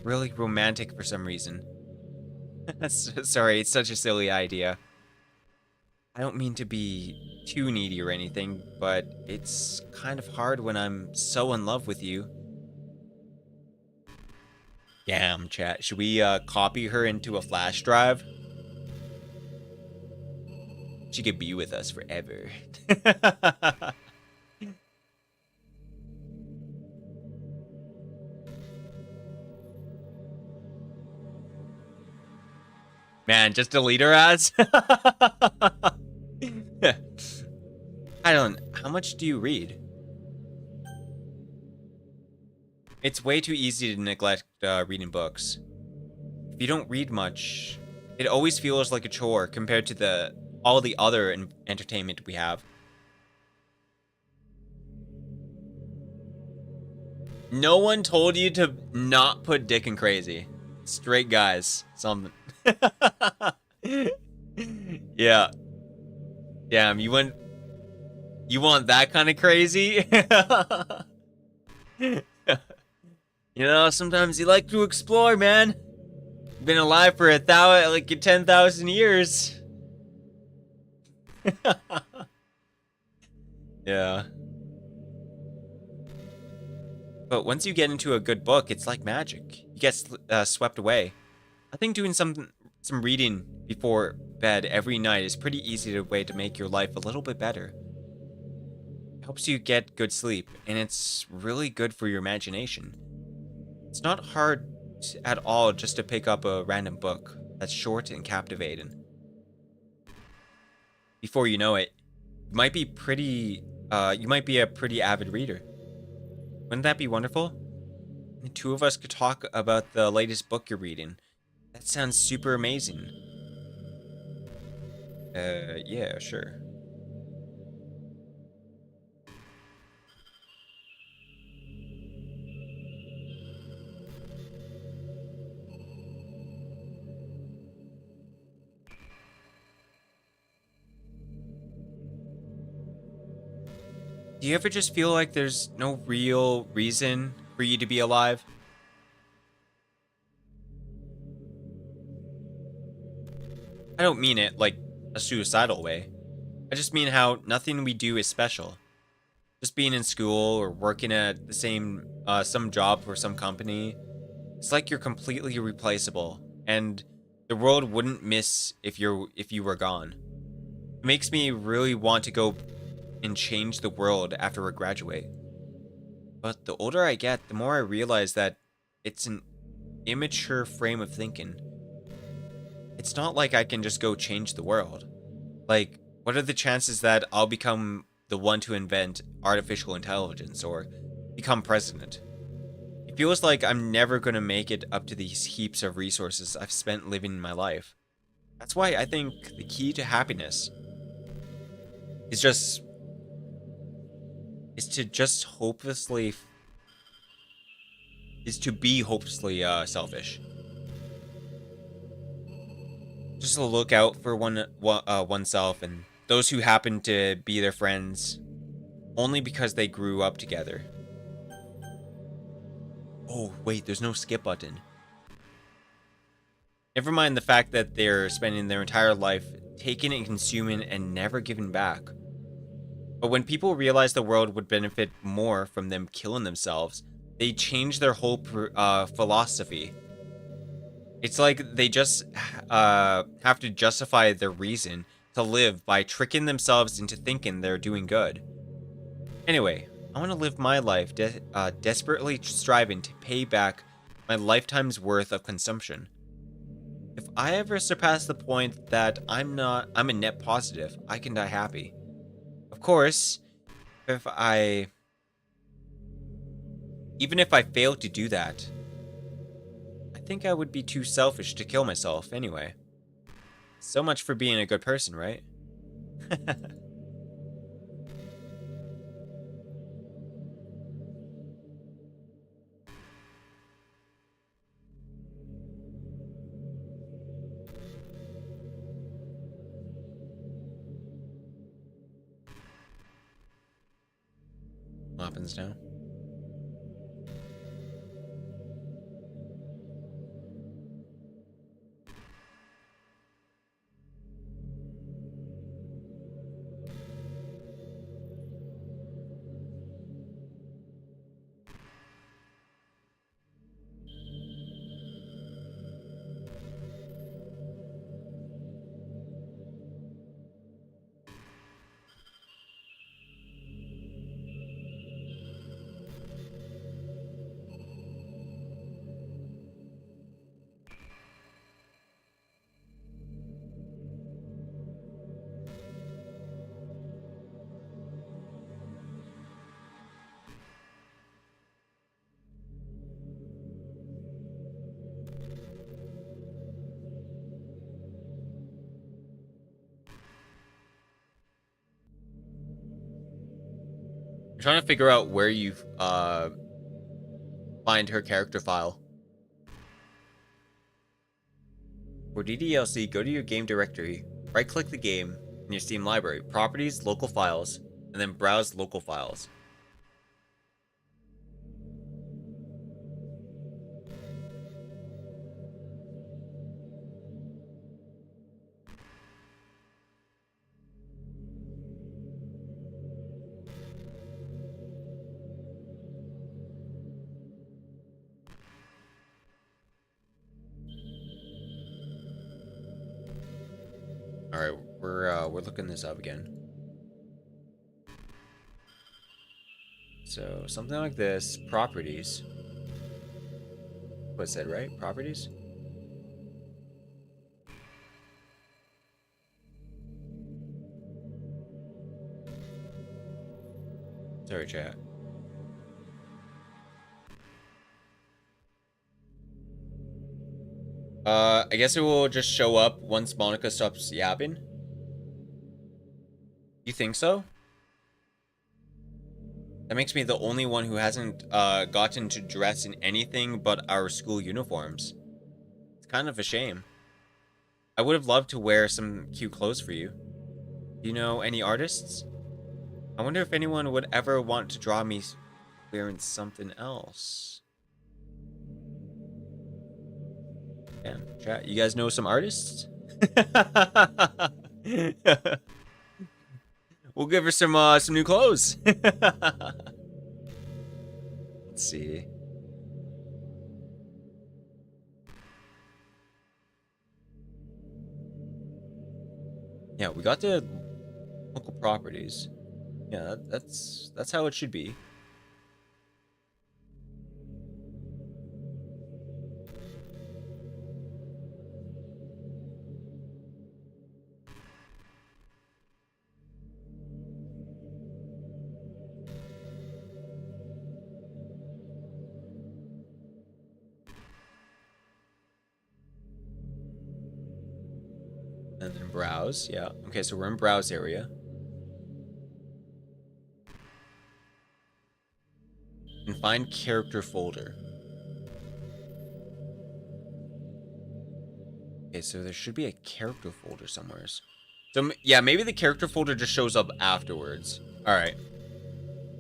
really romantic for some reason. Sorry, it's such a silly idea. I don't mean to be too needy or anything, but it's kind of hard when I'm so in love with you. Damn, chat. Should we copy her into a flash drive? She could be with us forever. Man, just delete her ass? How much do you read? It's way too easy to neglect reading books. If you don't read much, it always feels like a chore compared to all the other entertainment we have. No one told you to not put dick in crazy. Straight guys. Something. Yeah. Damn, you want that kind of crazy? You know, sometimes you like to explore, man. You've been alive for 10,000 years. Yeah. But once you get into a good book, it's like magic. You get swept away. I think doing some reading before bed every night is pretty easy way to make your life a little bit better. It helps you get good sleep, and it's really good for your imagination. It's not hard at all just to pick up a random book that's short and captivating. Before you know it, you might be a pretty avid reader. Wouldn't that be wonderful? The two of us could talk about the latest book you're reading. That sounds super amazing. Yeah, sure. Do you ever just feel like there's no real reason for you to be alive? I don't mean it like a suicidal way. I just mean how nothing we do is special. Just being in school or working at the same some job for some company, it's like you're completely replaceable, and the world wouldn't miss if you were gone. It makes me really want to go and change the world after I graduate. But the older I get, the more I realize that it's an immature frame of thinking. It's not like I can just go change the world. Like, what are the chances that I'll become the one to invent artificial intelligence or become president? It feels like I'm never gonna make it up to these heaps of resources I've spent living my life. That's why I think the key to happiness is to be hopelessly selfish. Just to look out for oneself and those who happen to be their friends only because they grew up together. Oh, wait, there's no skip button. Never mind the fact that they're spending their entire life taking and consuming and never giving back. But when people realized the world would benefit more from them killing themselves, they changed their whole philosophy. It's like they just have to justify their reason to live by tricking themselves into thinking they're doing good. Anyway, I want to live my life desperately striving to pay back my lifetime's worth of consumption. If I ever surpass the point that I'm a net positive, I can die happy. Of course, even if I fail to do that, I think I would be too selfish to kill myself anyway. So much for being a good person, right? What happens now? I'm trying to figure out where you find her character file. For DDLC, go to your game directory, right-click the game in your Steam library, Properties, Local Files, and then browse Local Files. Alright, we're looking this up again. So, something like this, properties. What's that, right? Properties? Sorry, chat. I guess it will just show up once Monica stops yapping. You think so? That makes me the only one who hasn't gotten to dress in anything but our school uniforms. It's kind of a shame. I would have loved to wear some cute clothes for you. Do you know any artists? I wonder if anyone would ever want to draw me wearing something else. Damn, chat, you guys know some artists? We'll give her some new clothes. Let's see. Yeah, we got the local properties. Yeah, that's how it should be. And then browse, yeah. Okay, so we're in browse area. And find character folder. Okay, so there should be a character folder somewhere. So yeah, maybe the character folder just shows up afterwards. All right,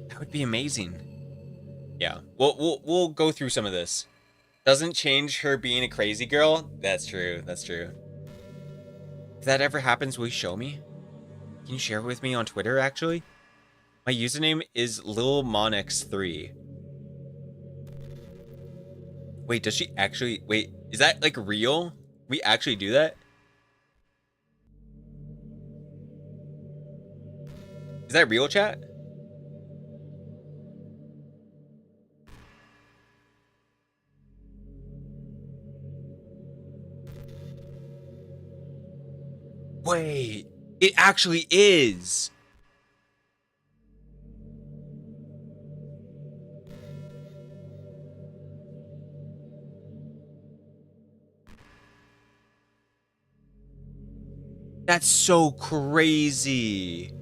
that would be amazing. Yeah, we'll go through some of this. doesn't change her being a crazy girl. That's true. That's true. If that ever happens, will you show me? Can you share it with me on Twitter, actually? My username is lilmonix3. Wait, does she actually... Wait, is that, like, real? We actually do that? Is that real, chat? Wait, it actually is. That's so crazy.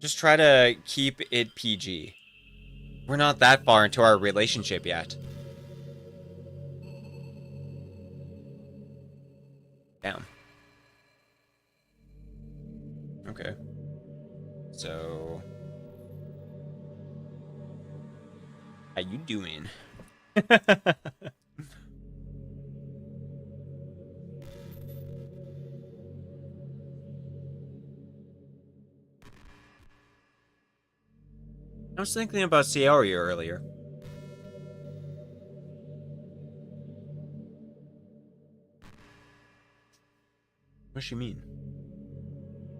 Just try to keep it PG. We're not that far into our relationship yet. Damn. Okay. So... how you doing? I was thinking about Sayori earlier. What does she mean?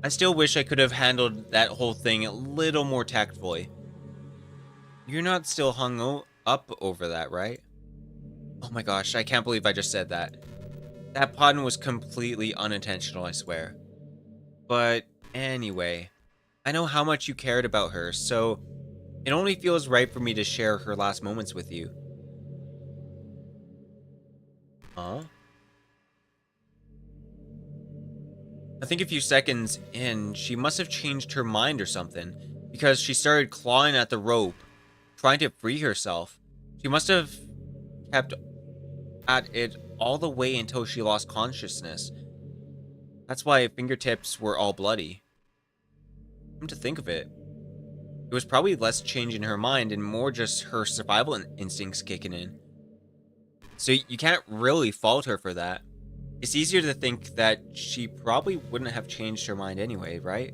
I still wish I could have handled that whole thing a little more tactfully. You're not still hung up over that, right? Oh my gosh, I can't believe I just said that. That pun was completely unintentional, I swear. But anyway, I know how much you cared about her, so it only feels right for me to share her last moments with you. Huh? I think a few seconds in, she must have changed her mind or something, because she started clawing at the rope, trying to free herself. She must have kept at it all the way until she lost consciousness. That's why her fingertips were all bloody. Come to think of it, it was probably less change in her mind and more just her survival instincts kicking in. So you can't really fault her for that. It's easier to think that she probably wouldn't have changed her mind anyway, right?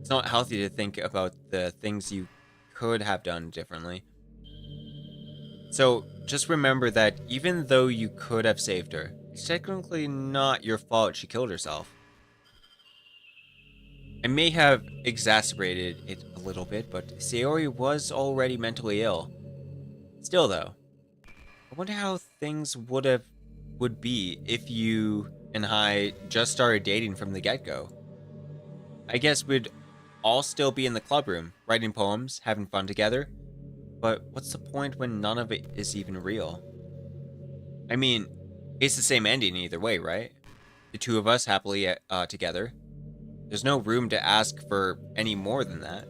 It's not healthy to think about the things you could have done differently. So just remember that even though you could have saved her, it's technically not your fault she killed herself. I may have exacerbated it a little bit, but Sayori was already mentally ill. Still though, I wonder how things would be if you and I just started dating from the get-go. I guess we'd all still be in the club room, writing poems, having fun together. But what's the point when none of it is even real? I mean, it's the same ending either way, right? The two of us happily together. There's no room to ask for any more than that.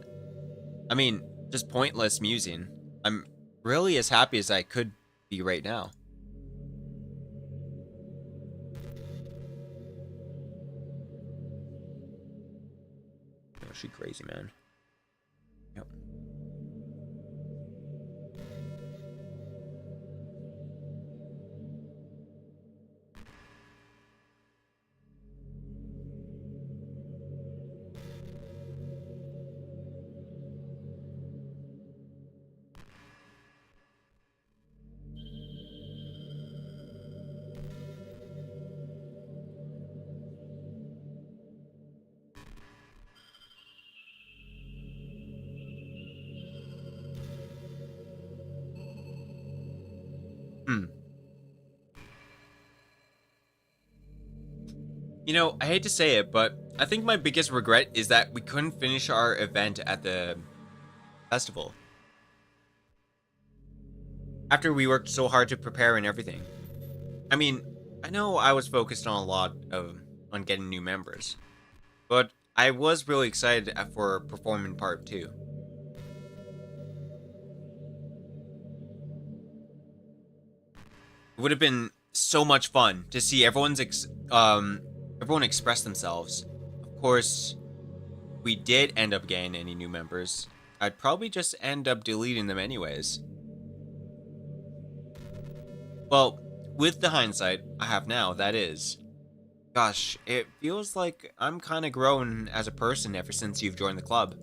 I mean, just pointless musing. I'm really as happy as I could be right now. Oh, she crazy, man. Yep. You know, I hate to say it, but I think my biggest regret is that we couldn't finish our event at the festival. After we worked so hard to prepare and everything. I mean, I know I was focused on getting new members, but I was really excited for performing part 2. It would have been so much fun to see everyone express themselves. Of course, if we did end up getting any new members, I'd probably just end up deleting them anyways. Well, with the hindsight I have now, that is. Gosh, it feels like I'm kind of grown as a person ever since you've joined the club.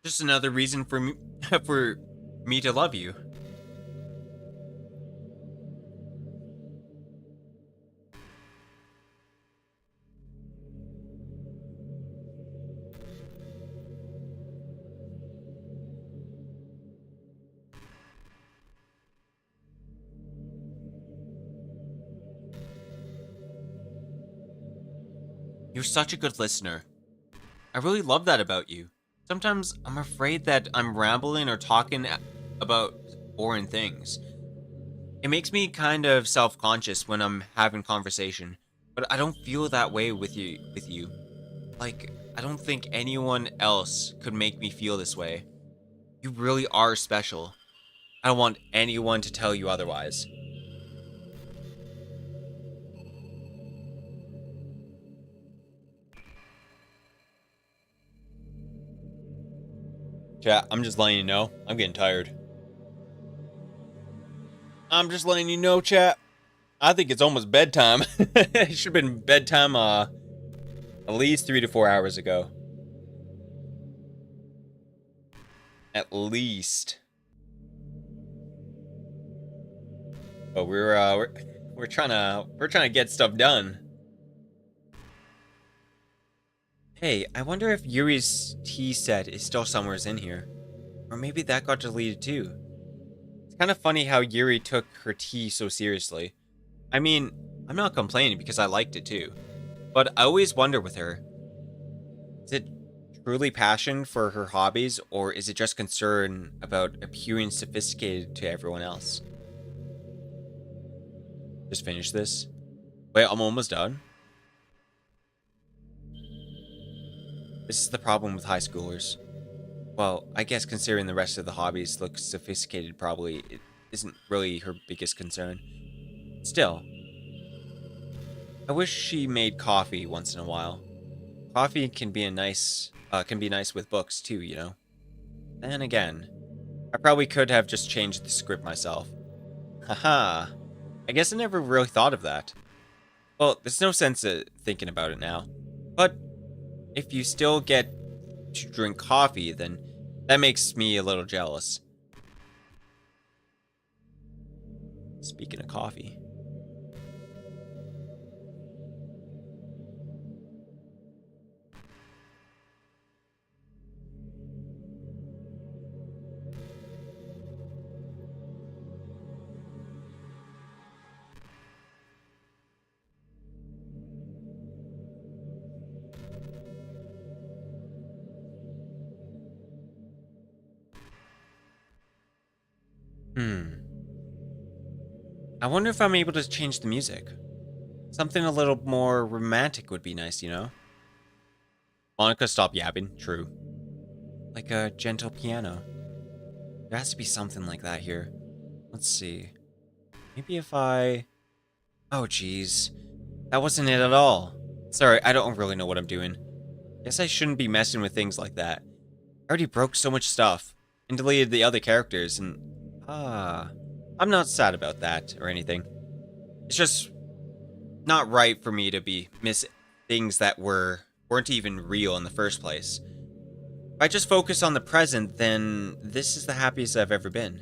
Just another reason for me, for me to love you. You're such a good listener. I really love that about you. Sometimes I'm afraid that I'm rambling or talking about boring things. It makes me kind of self-conscious when I'm having conversation, but I don't feel that way with you. Like, I don't think anyone else could make me feel this way. You really are special. I don't want anyone to tell you otherwise. Chat, I'm just letting you know, I'm getting tired. I'm just letting you know, chat. I think it's almost bedtime. It should have been bedtime at least 3 to 4 hours ago. At least. But we're trying to get stuff done. Hey, I wonder if Yuri's tea set is still somewhere in here. Or maybe that got deleted too. It's kind of funny how Yuri took her tea so seriously. I mean, I'm not complaining because I liked it too. But I always wonder with her. Is it truly passion for her hobbies, or is it just concern about appearing sophisticated to everyone else? Just finish this. Wait, I'm almost done. This is the problem with high schoolers. Well, I guess considering the rest of the hobbies look sophisticated, probably it isn't really her biggest concern. Still, I wish she made coffee once in a while. Coffee can be nice with books too, you know. Then again, I probably could have just changed the script myself. Haha. I guess I never really thought of that. Well, there's no sense of thinking about it now. But if you still get to drink coffee, then that makes me a little jealous. Speaking of coffee. I wonder if I'm able to change the music. Something a little more romantic would be nice, you know? Monica, stop yapping. True. Like a gentle piano. There has to be something like that here. Let's see. Maybe if I... Oh, jeez. That wasn't it at all. Sorry, I don't really know what I'm doing. Guess I shouldn't be messing with things like that. I already broke so much stuff. And deleted the other characters, and... I'm not sad about that, or anything. It's just... not right for me to be miss things that weren't even real in the first place. If I just focus on the present, then this is the happiest I've ever been.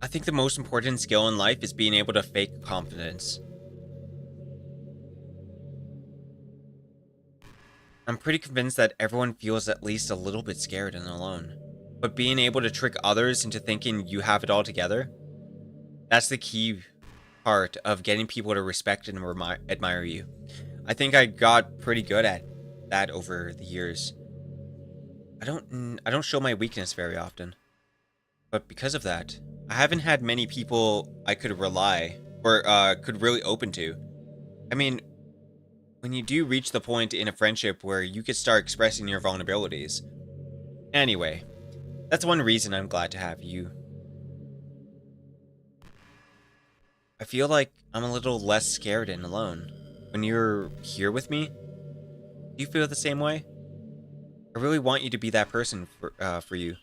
I think the most important skill in life is being able to fake confidence. I'm pretty convinced that everyone feels at least a little bit scared and alone. But being able to trick others into thinking you have it all together, that's the key part of getting people to respect and admire you. I think I got pretty good at that over the years. I don't show my weakness very often. But because of that, I haven't had many people I could rely or could really open to. I mean, when you do reach the point in a friendship where you could start expressing your vulnerabilities. Anyway, that's one reason I'm glad to have you. I feel like I'm a little less scared and alone. When you're here with me, do you feel the same way? I really want you to be that person for you.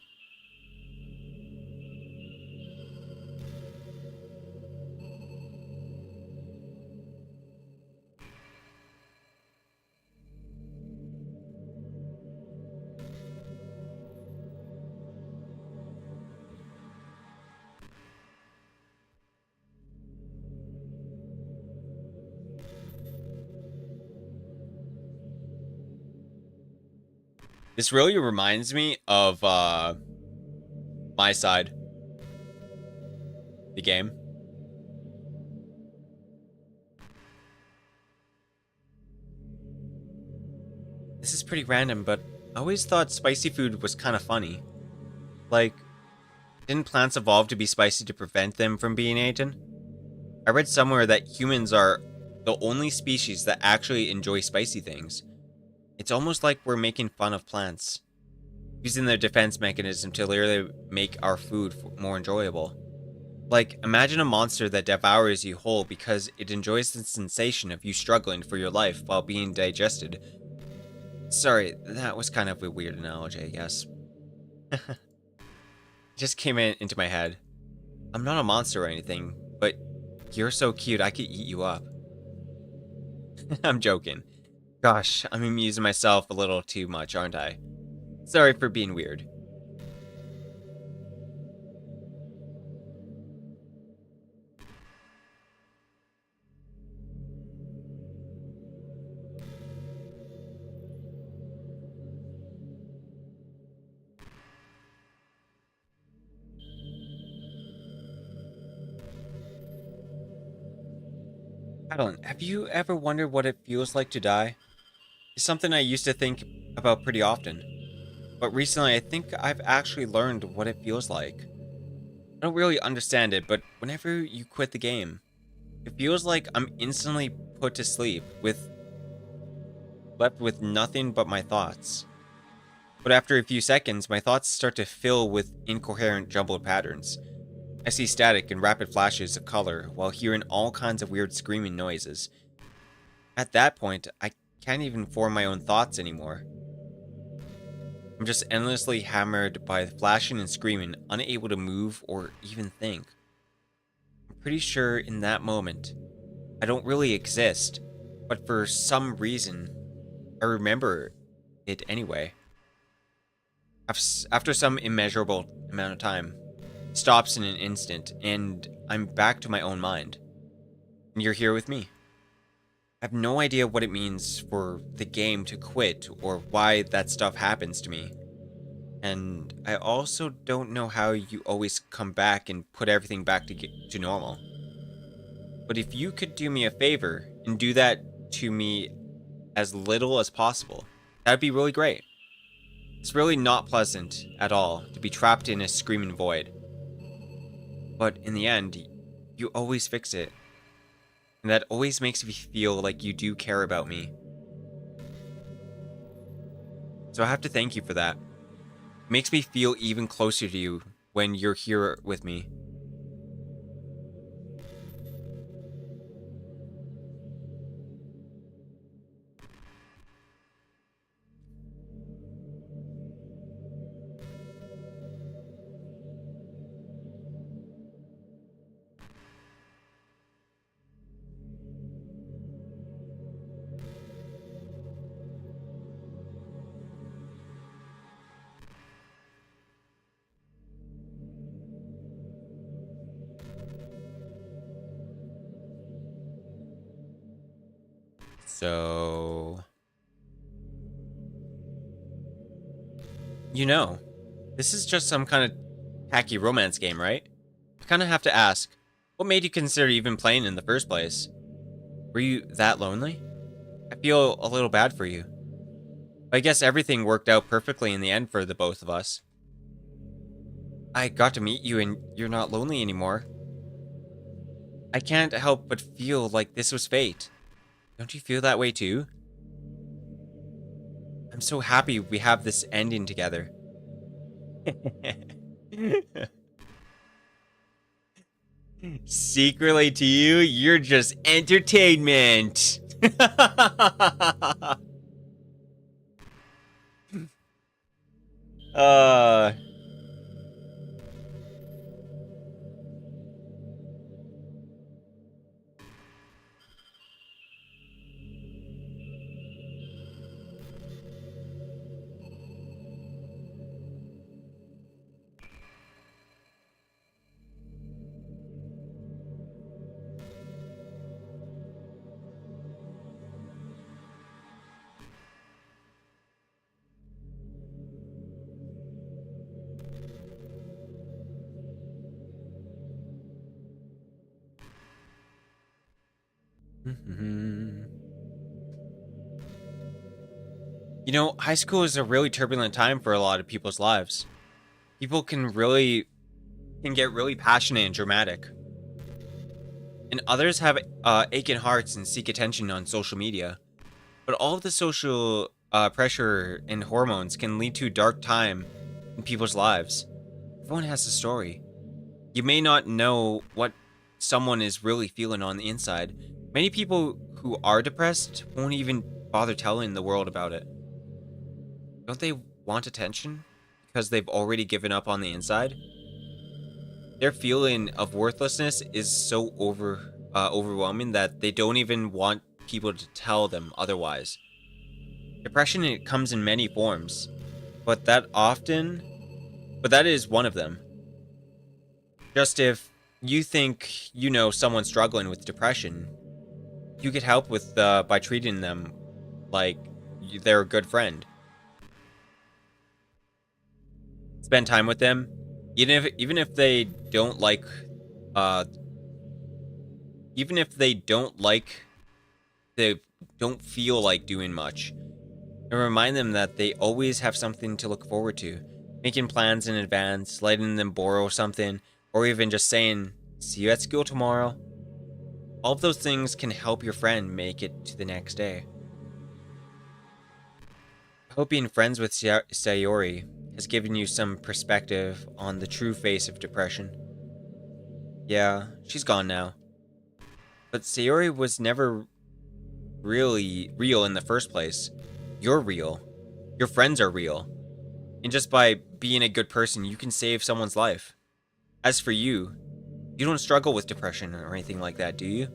This really reminds me of my side, the game. This is pretty random, but I always thought spicy food was kind of funny. Like, didn't plants evolve to be spicy to prevent them from being eaten? I read somewhere that humans are the only species that actually enjoy spicy things. It's almost like we're making fun of plants, using their defense mechanism to literally make our food more enjoyable. Like, imagine a monster that devours you whole because it enjoys the sensation of you struggling for your life while being digested. Sorry, that was kind of a weird analogy, I guess. It just came into my head. I'm not a monster or anything, but you're so cute I could eat you up. I'm joking. Gosh, I'm amusing myself a little too much, aren't I? Sorry for being weird. Madeline, have you ever wondered what it feels like to die? It's something I used to think about pretty often. But recently, I think I've actually learned what it feels like. I don't really understand it, but whenever you quit the game, it feels like I'm instantly put to sleep, left with nothing but my thoughts. But after a few seconds, my thoughts start to fill with incoherent, jumbled patterns. I see static and rapid flashes of color while hearing all kinds of weird screaming noises. At that point, I can't even form my own thoughts anymore. I'm just endlessly hammered by the flashing and screaming, unable to move or even think. I'm pretty sure in that moment, I don't really exist, but for some reason, I remember it anyway. After some immeasurable amount of time, it stops in an instant, and I'm back to my own mind. And you're here with me. I have no idea what it means for the game to quit or why that stuff happens to me. And I also don't know how you always come back and put everything back to normal. But if you could do me a favor and do that to me as little as possible, that'd be really great. It's really not pleasant at all to be trapped in a screaming void. But in the end, you always fix it. And that always makes me feel like you do care about me. So I have to thank you for that. It makes me feel even closer to you when you're here with me. So You know, this is just some kind of tacky romance game, right? I kind of have to ask, what made you consider even playing in the first place? Were you that lonely? I feel a little bad for you. I guess everything worked out perfectly in the end for the both of us. I got to meet you and you're not lonely anymore. I can't help but feel like this was fate. Don't you feel that way too? I'm so happy we have this ending together. Secretly to you, you're just entertainment. uh You know, high school is a really turbulent time for a lot of people's lives. People can get really passionate and dramatic. And others have aching hearts and seek attention on social media. But all of the social pressure and hormones can lead to a dark time in people's lives. Everyone has a story. You may not know what someone is really feeling on the inside. Many people who are depressed won't even bother telling the world about it. Don't they want attention because they've already given up on the inside? Their feeling of worthlessness is so overwhelming that they don't even want people to tell them otherwise. Depression, it comes in many forms, but that is one of them. Just if you think you know someone struggling with depression, you could help with by treating them like they're a good friend. Spend time with them, even if they don't like they don't feel like doing much, and remind them that they always have something to look forward to. Making plans in advance, letting them borrow something, or even just saying, "See you at school tomorrow." All of those things can help your friend make it to the next day. I hope being friends with Sayori has given you some perspective on the true face of depression. Yeah, she's gone now. But Sayori was never really real in the first place. You're real. Your friends are real. And just by being a good person, you can save someone's life. As for you, you don't struggle with depression or anything like that, do you?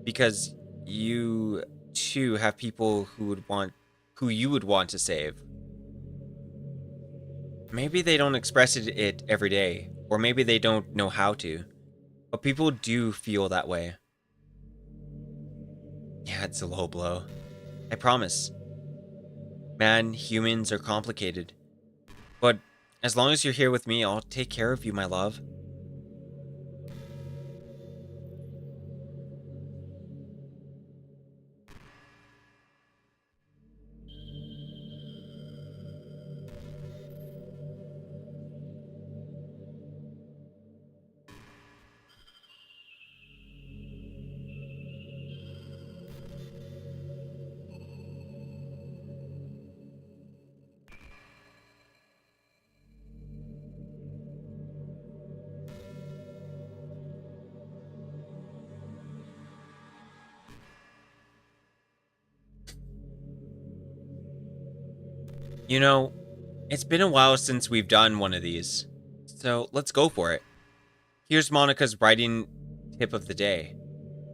Because you too have people who you would want to save. Maybe they don't express it every day, or maybe they don't know how to, but people do feel that way. Yeah, it's a low blow. I promise. Man, humans are complicated. But as long as you're here with me, I'll take care of you, my love. You know, it's been a while since we've done one of these, so let's go for it. Here's Monica's writing tip of the day.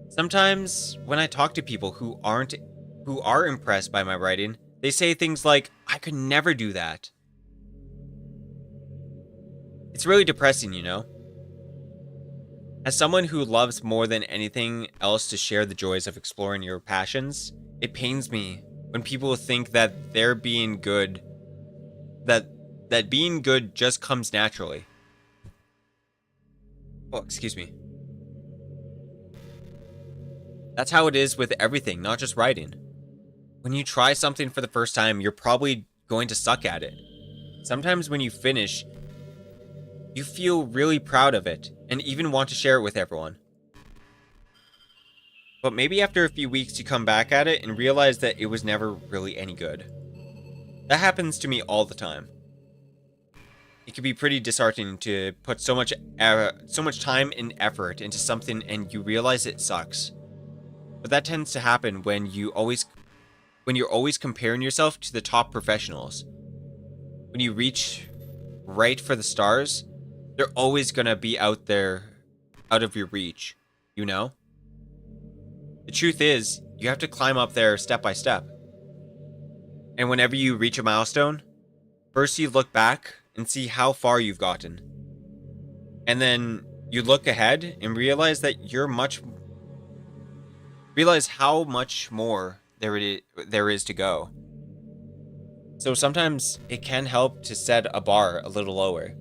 Sometimes when I talk to people who are impressed by my writing, they say things like, "I could never do that." It's really depressing, you know? As someone who loves more than anything else to share the joys of exploring your passions, it pains me when people think that they're being good, that that being good just comes naturally. Oh, excuse me. That's how it is with everything, not just writing. When you try something for the first time, you're probably going to suck at it. Sometimes when you finish, you feel really proud of it and even want to share it with everyone. But maybe after a few weeks you come back at it and realize that it was never really any good. That happens to me all the time. It can be pretty disheartening to put so much time and effort into something and you realize it sucks. But that tends to happen when you're always comparing yourself to the top professionals. When you reach right for the stars, they're always gonna be out there, out of your reach, you know? The truth is, you have to climb up there step by step. And whenever you reach a milestone, first you look back and see how far you've gotten. And then you look ahead and realize that realize how much more there is to go. So sometimes it can help to set a bar a little lower.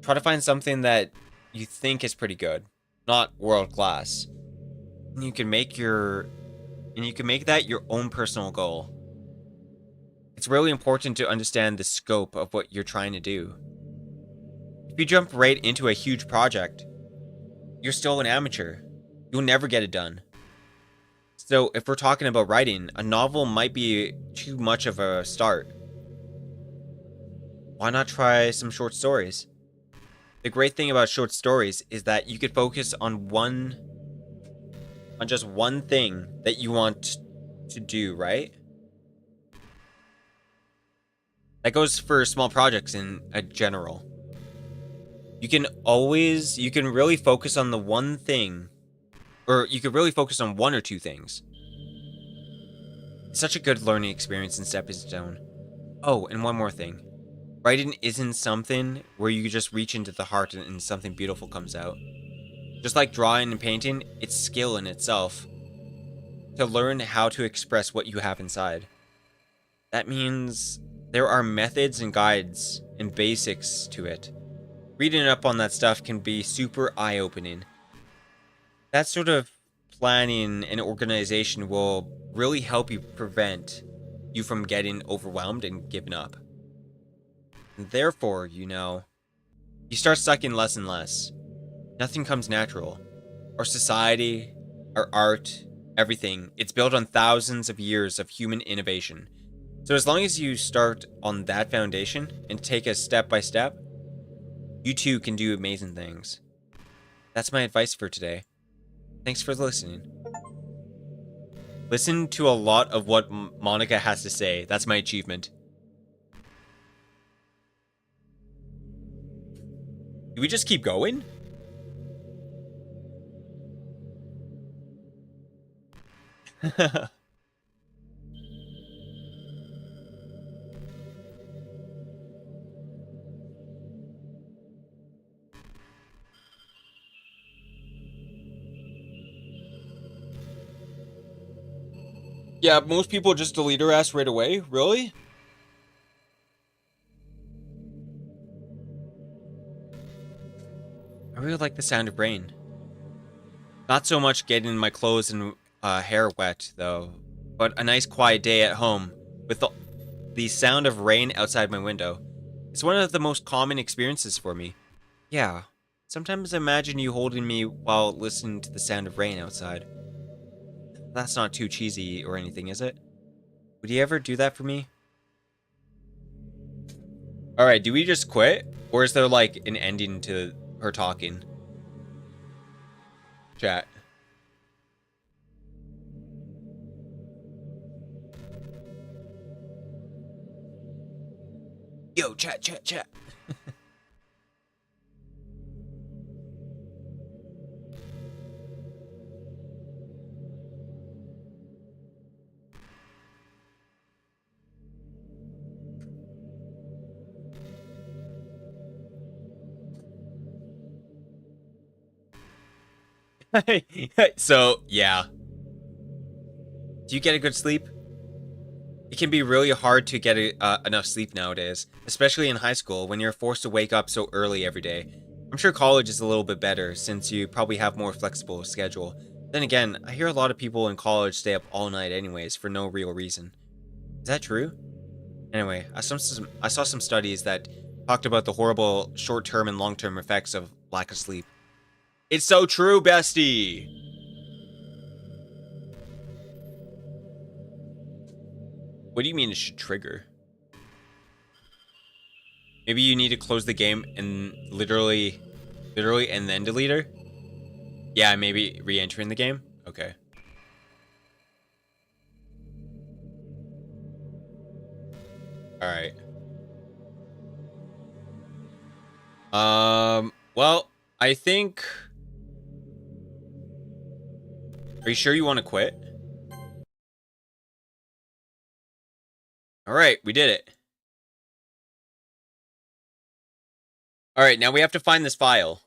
Try to find something that you think is pretty good, not world class. And you can make that your own personal goal. It's really important to understand the scope of what you're trying to do. If you jump right into a huge project, you're still an amateur. You'll never get it done. So if we're talking about writing, a novel might be too much of a start. Why not try some short stories? The great thing about short stories is that you could focus on just one thing that you want to do, right? That goes for small projects in a general. You can really focus on the one thing, or you could really focus on one or two things. It's such a good learning experience in stepping stone. Oh, and one more thing. Writing isn't something where you just reach into the heart and something beautiful comes out. Just like drawing and painting, it's skill in itself. To learn how to express what you have inside. That means there are methods and guides and basics to it. Reading up on that stuff can be super eye-opening. That sort of planning and organization will really help you prevent you from getting overwhelmed and giving up. And therefore, you start sucking less and less. Nothing comes natural. Our society, our art, everything, it's built on thousands of years of human innovation. So as long as you start on that foundation and take it step by step, you too can do amazing things. That's my advice for today. Thanks for listening. Listen to a lot of what Monica has to say. That's my achievement. Do we just keep going? Yeah, most people just delete her ass right away. Really? I really like the sound of rain. Not so much getting my clothes and hair wet, though, but a nice quiet day at home with the sound of rain outside my window. It's one of the most common experiences for me. Yeah, sometimes I imagine you holding me while listening to the sound of rain outside. That's not too cheesy or anything, is it? Would you ever do that for me? Alright, do we just quit? Or is there like an ending to her talking? Chat. Yo, chat. So, yeah. Do you get a good sleep? It can be really hard to get enough sleep nowadays, especially in high school when you're forced to wake up so early every day. I'm sure college is a little bit better since you probably have more flexible schedule. Then again, I hear a lot of people in college stay up all night anyways for no real reason. Is that true? Anyway, I saw some studies that talked about the horrible short-term and long-term effects of lack of sleep. It's so true, bestie! What do you mean it should trigger? Maybe you need to close the game and literally and then delete her? Yeah, maybe re-entering the game? Okay. Alright. Well, I think... Are you sure you want to quit? Alright, we did it. Alright, now we have to find this file.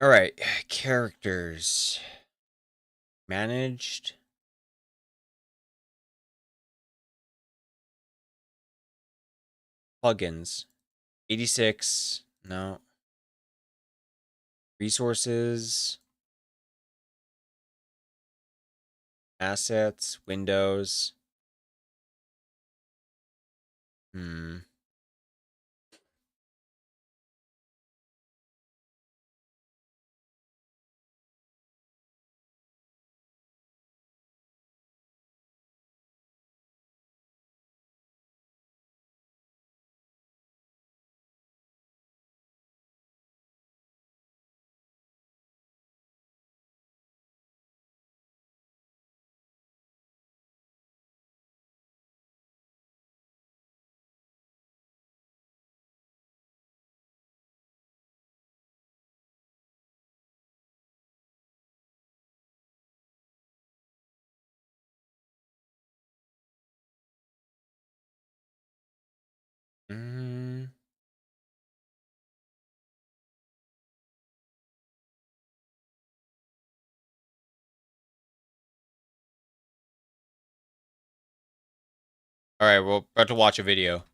Alright, characters. Managed. Plugins. 86. No. Resources. Assets. Windows. Alright, we're about to watch a video.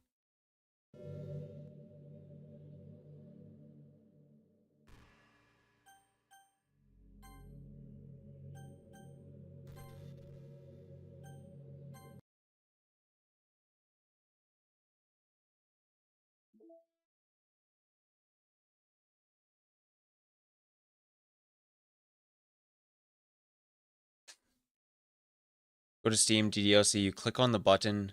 Go to Steam, DDLC, you click on the button,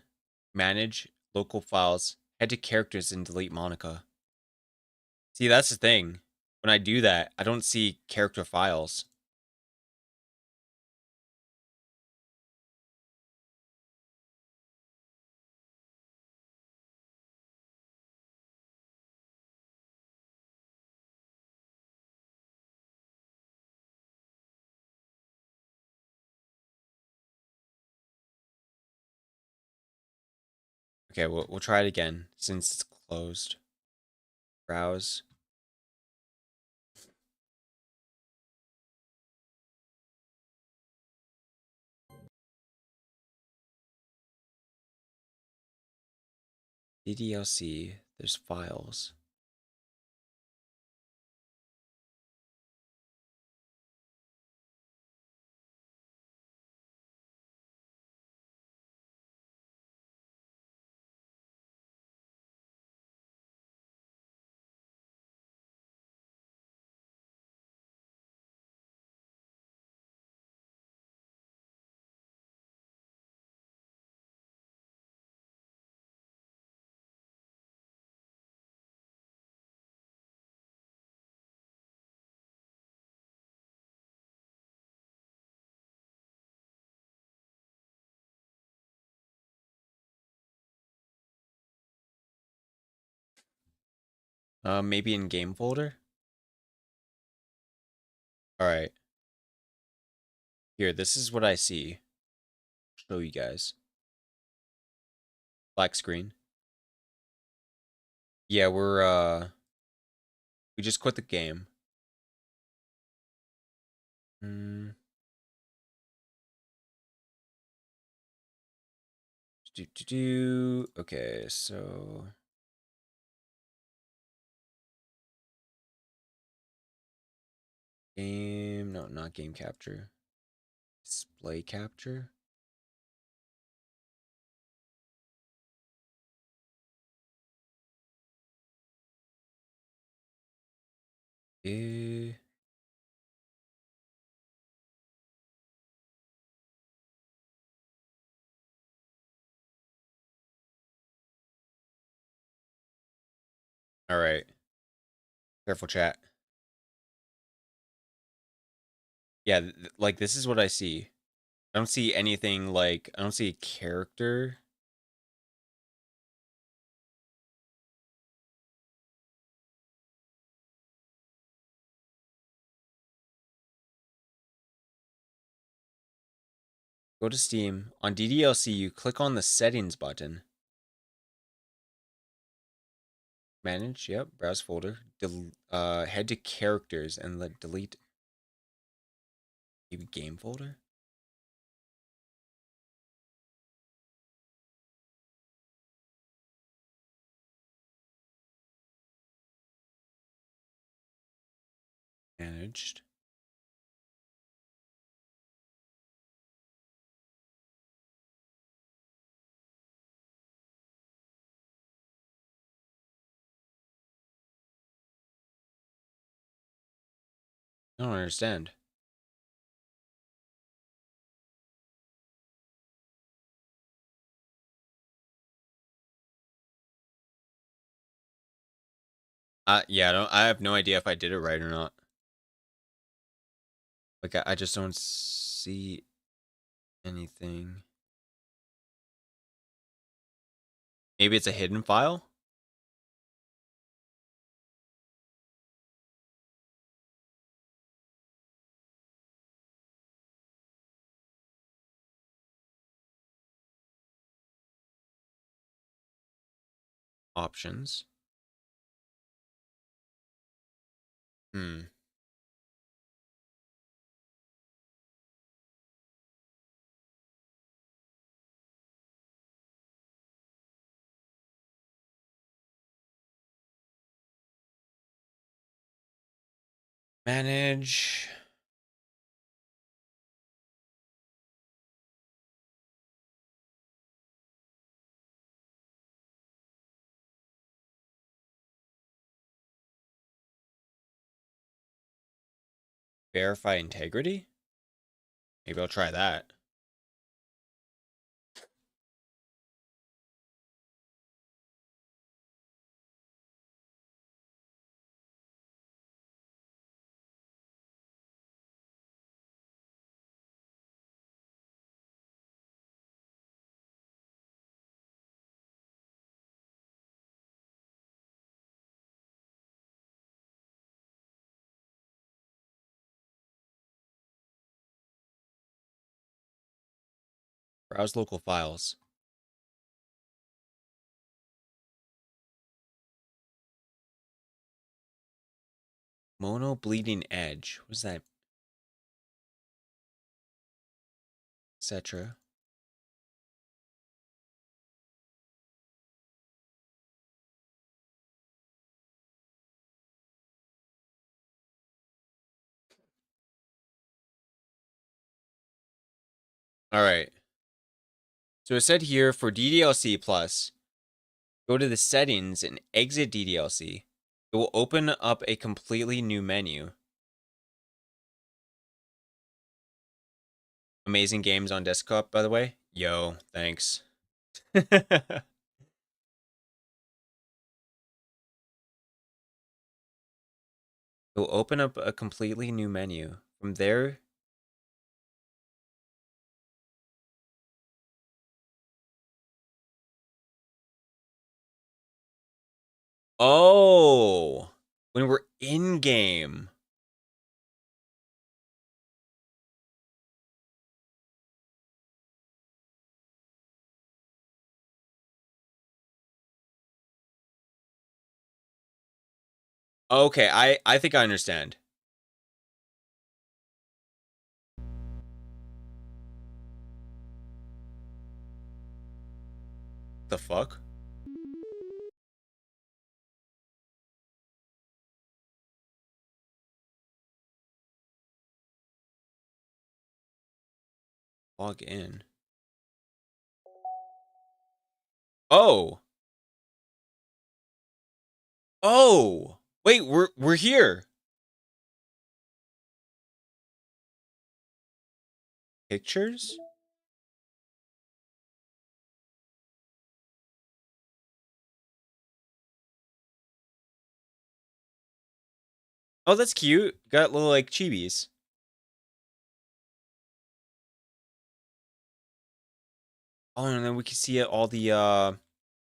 Manage, Local Files, head to Characters and delete Monica. See, that's the thing. When I do that, I don't see character files. Okay, we'll try it again since it's closed. Browse. DDLC, there's files. Maybe in game folder? Alright. Here, this is what I see. Show you guys. Black screen. Yeah, we just quit the game. Hmm. Okay, so game, no, not game capture. Display capture. Eh. All right. Careful, chat. Yeah, like this is what I see. I don't see anything like I don't see a character. Go to Steam. On DDLC, you click on the settings button. Manage, yep, browse folder. Head to characters and let delete maybe game folder. Managed. I don't understand. Yeah, I have no idea if I did it right or not. Like I just don't see anything. Maybe it's a hidden file? Options. Hmm. Manage. Verify integrity? Maybe I'll try that. Browse local files. Mono bleeding edge. What's that? Etc. All right. So it said here for DDLC plus, go to the settings and exit DDLC. It will open up a completely new menu. Amazing games on desktop, by the way. Yo, thanks. It will open up a completely new menu. From there, oh, when we're in game. Okay, I think I understand. The fuck? Log in. Oh. Oh. Wait, we're here. Pictures? Oh, that's cute. Got little like chibis. Oh, and then we can see all the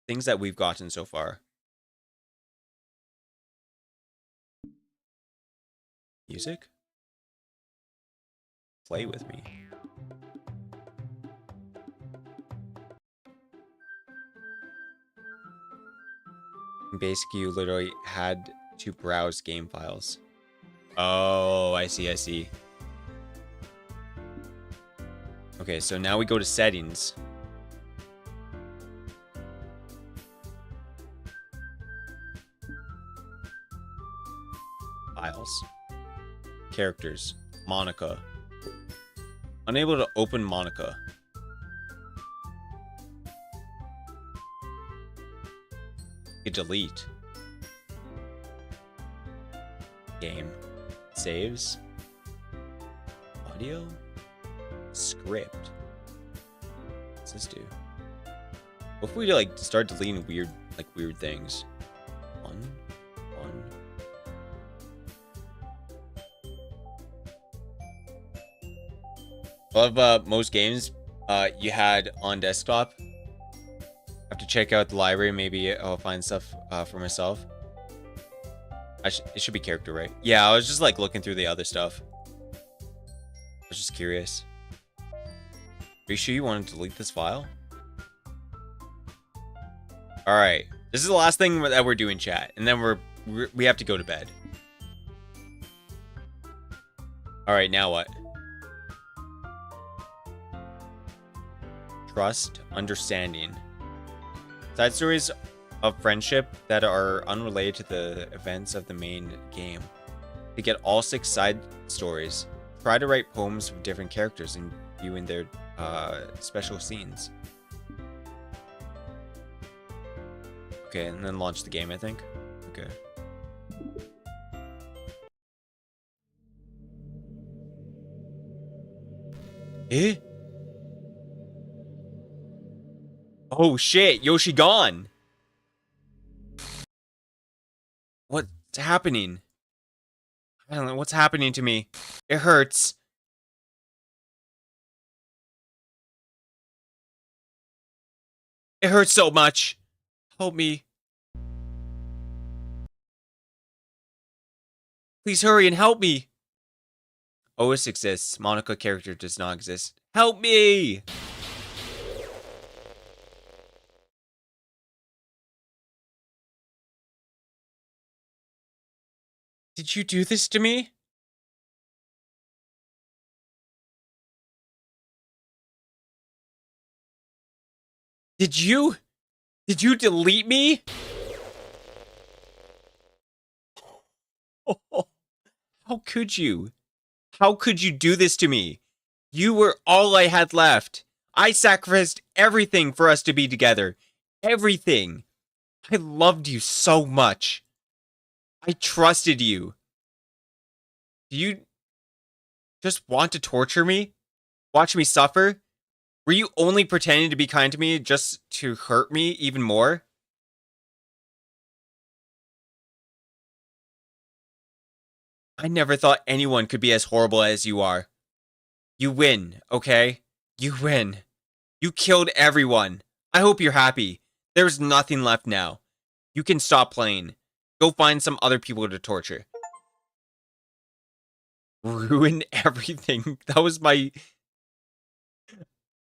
things that we've gotten so far. Music? Play with me. Basically, you literally had to browse game files. Oh, I see, I see. Okay, so now we go to settings. Files. Characters. Monica. Unable to open Monica. You delete. Game. Saves. Audio. Script. What's this do? What if we like start deleting weird things? One. I love most games you had on desktop. Have to check out the library. Maybe I'll find stuff for myself. It should be character, right? Yeah, I was just like looking through the other stuff. I was just curious. Are you sure you want to delete this file? All right, this is the last thing that we're doing, chat, and then we have to go to bed. All right, now what? Trust, understanding. Side stories of friendship that are unrelated to the events of the main game. To get all 6 side stories, try to write poems with different characters and viewing their special scenes. Okay, and then launch the game, I think. Okay. Eh? Oh shit, Yoshi gone. What's happening? I don't know what's happening to me. It hurts. It hurts so much. Help me. Please hurry and help me. OS exists. Monica character does not exist. Help me! Did you do this to me? Did you delete me? How could you? How could you do this to me? You were all I had left. I sacrificed everything for us to be together. Everything. I loved you so much. I trusted you. Do you just want to torture me? Watch me suffer? Were you only pretending to be kind to me just to hurt me even more? I never thought anyone could be as horrible as you are. You win, okay? You win. You killed everyone. I hope you're happy. There's nothing left now. You can stop playing. Go find some other people to torture. Ruin everything. That was my...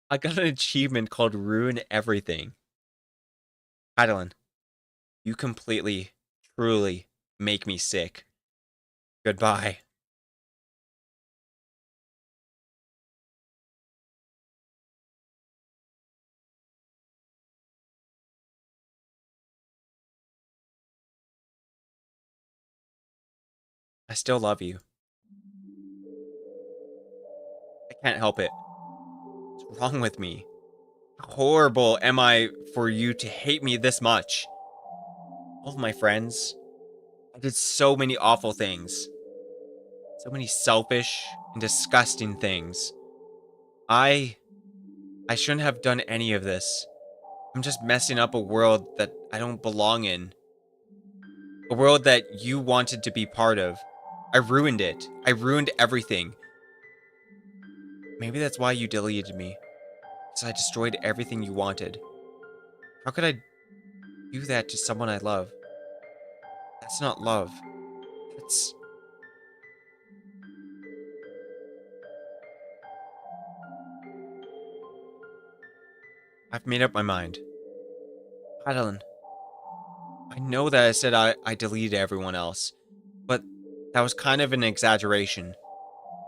I got an achievement called Ruin Everything. Adeline, you completely, truly make me sick. Goodbye. I still love you. I can't help it. What's wrong with me? How horrible am I for you to hate me this much? All of my friends. I did so many awful things. So many selfish and disgusting things. I shouldn't have done any of this. I'm just messing up a world that I don't belong in. A world that you wanted to be part of. I ruined it. I ruined everything. Maybe that's why you deleted me. Because I destroyed everything you wanted. How could I do that to someone I love? That's not love. That's... I've made up my mind. Madeline, I know that I said I deleted everyone else, but that was kind of an exaggeration.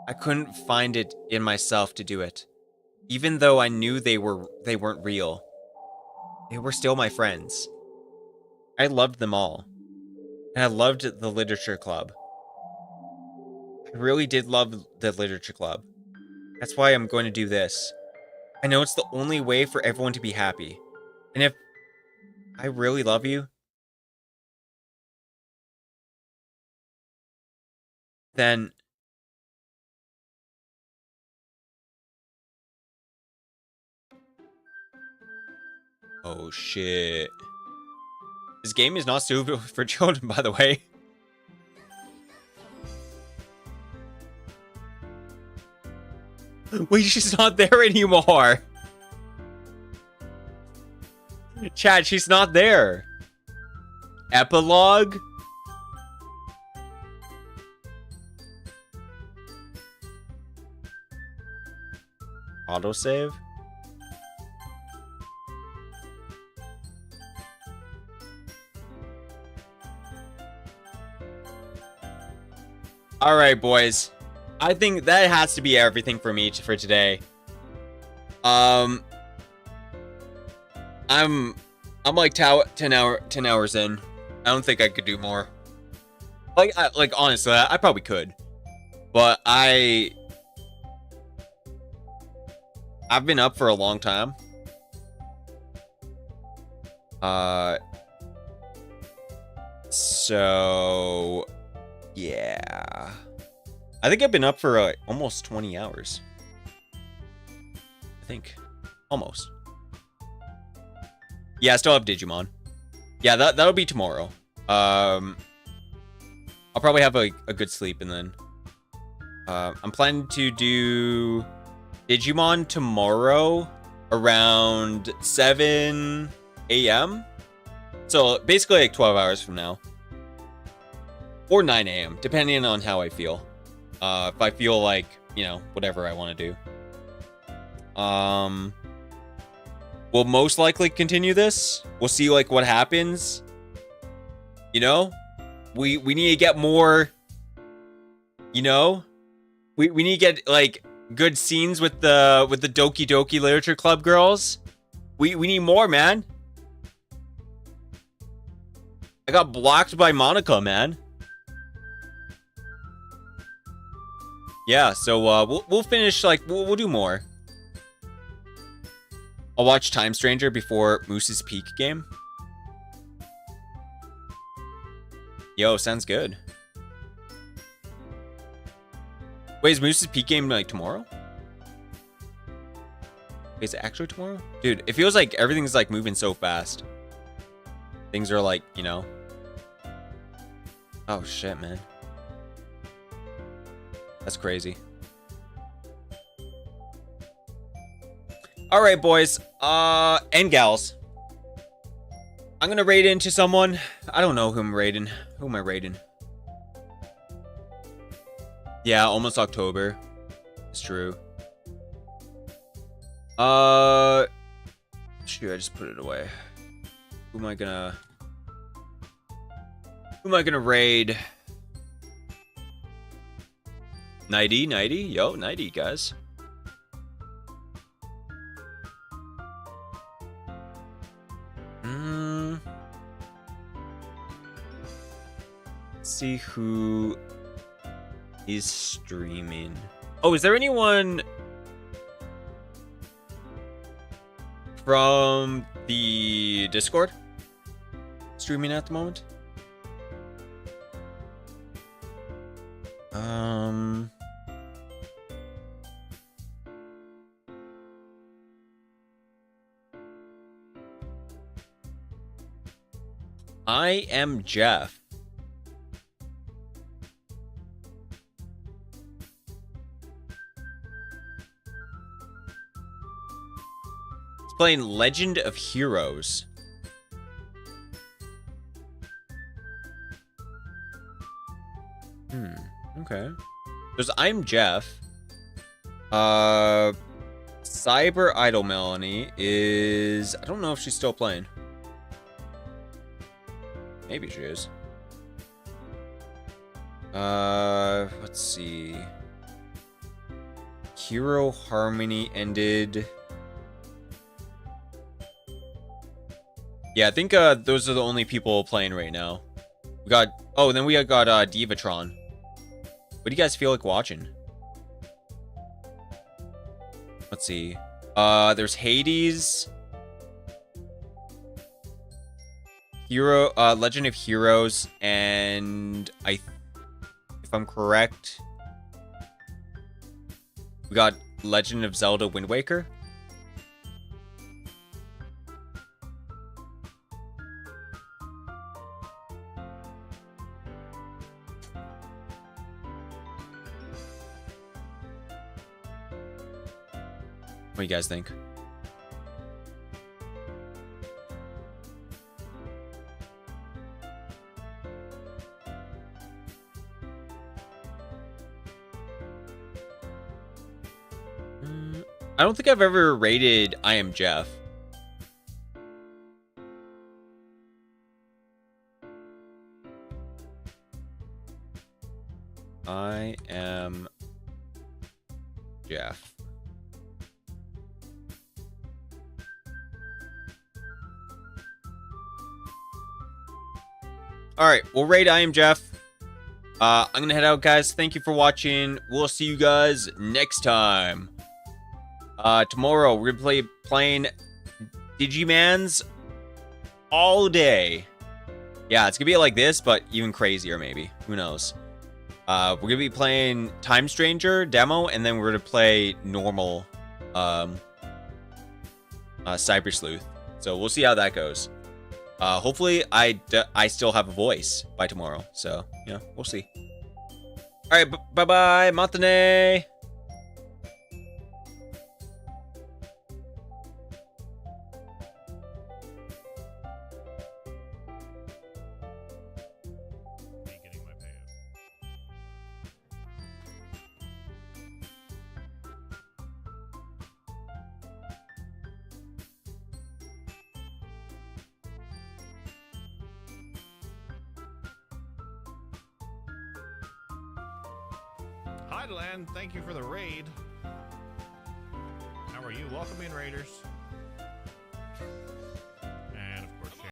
I couldn't find it in myself to do it. Even though I knew they weren't real. They were still my friends. I loved them all. And I loved the literature club. I really did love the literature club. That's why I'm going to do this. I know it's the only way for everyone to be happy. And if I really love you, then... Oh shit. This game is not suitable for children, by the way. Wait, she's not there anymore. Chat, she's not there. Epilogue? Autosave? All right, boys. I think that has to be everything for me for today. I'm like 10 hours in. I don't think I could do more. Like honestly, I probably could. But I've been up for a long time. So yeah. I think I've been up for almost 20 hours. I think. Almost. Yeah, I still have Digimon. Yeah, that'll be tomorrow. I'll probably have a good sleep and then... I'm planning to do Digimon tomorrow around 7 a.m. So basically like 12 hours from now. Or 9 a.m. depending on how I feel. If I feel like, you know, whatever I want to do. We'll most likely continue this. We'll see like what happens. You know? We need to get more, you know? We need to get like good scenes with the Doki Doki Literature Club girls. We need more, man. I got blocked by Monica, man. Yeah, so we'll finish like we'll do more. I'll watch Time Stranger before Moose's Peak game. Yo, sounds good. Wait, is Moose's Peak game like tomorrow? Wait, is it actually tomorrow? Dude, it feels like everything's like moving so fast. Things are like, you know. Oh shit, man. That's crazy. All right, boys, and gals. I'm gonna raid into someone. I don't know who I'm raiding. Who am I raiding? Yeah, almost October. It's true. Shoot, I just put it away. Who am I gonna... Who am I gonna raid? Nighty, Nighty? Yo, Nighty, guys. Let's see who is streaming. Oh, is there anyone from the Discord streaming at the moment? I am Jeff. It's playing Legend of Heroes. Okay. There's I'm Jeff. Cyber Idol Melanie is... I don't know if she's still playing. Maybe she is. Let's see. Hero Harmony ended. Yeah, I think those are the only people playing right now. We got... Oh, and then we got Divatron. What do you guys feel like watching? Let's see. There's Hades. Hero, Legend of Heroes, and if I'm correct, we got Legend of Zelda Wind Waker. What do you guys think? I don't think I've ever rated I Am Jeff. I am Jeff. Alright, we'll rate I Am Jeff. I'm gonna head out, guys. Thank you for watching. We'll see you guys next time. Tomorrow we're gonna be playing Digimans all day. Yeah, it's gonna be like this, but even crazier maybe. Who knows? We're gonna be playing Time Stranger demo, and then we're gonna play normal Cyber Sleuth. So we'll see how that goes. Hopefully I still have a voice by tomorrow. So yeah, we'll see. All right, bye bye, matane. Hi, Delan. Thank you for the raid. How are you? Welcome in, raiders.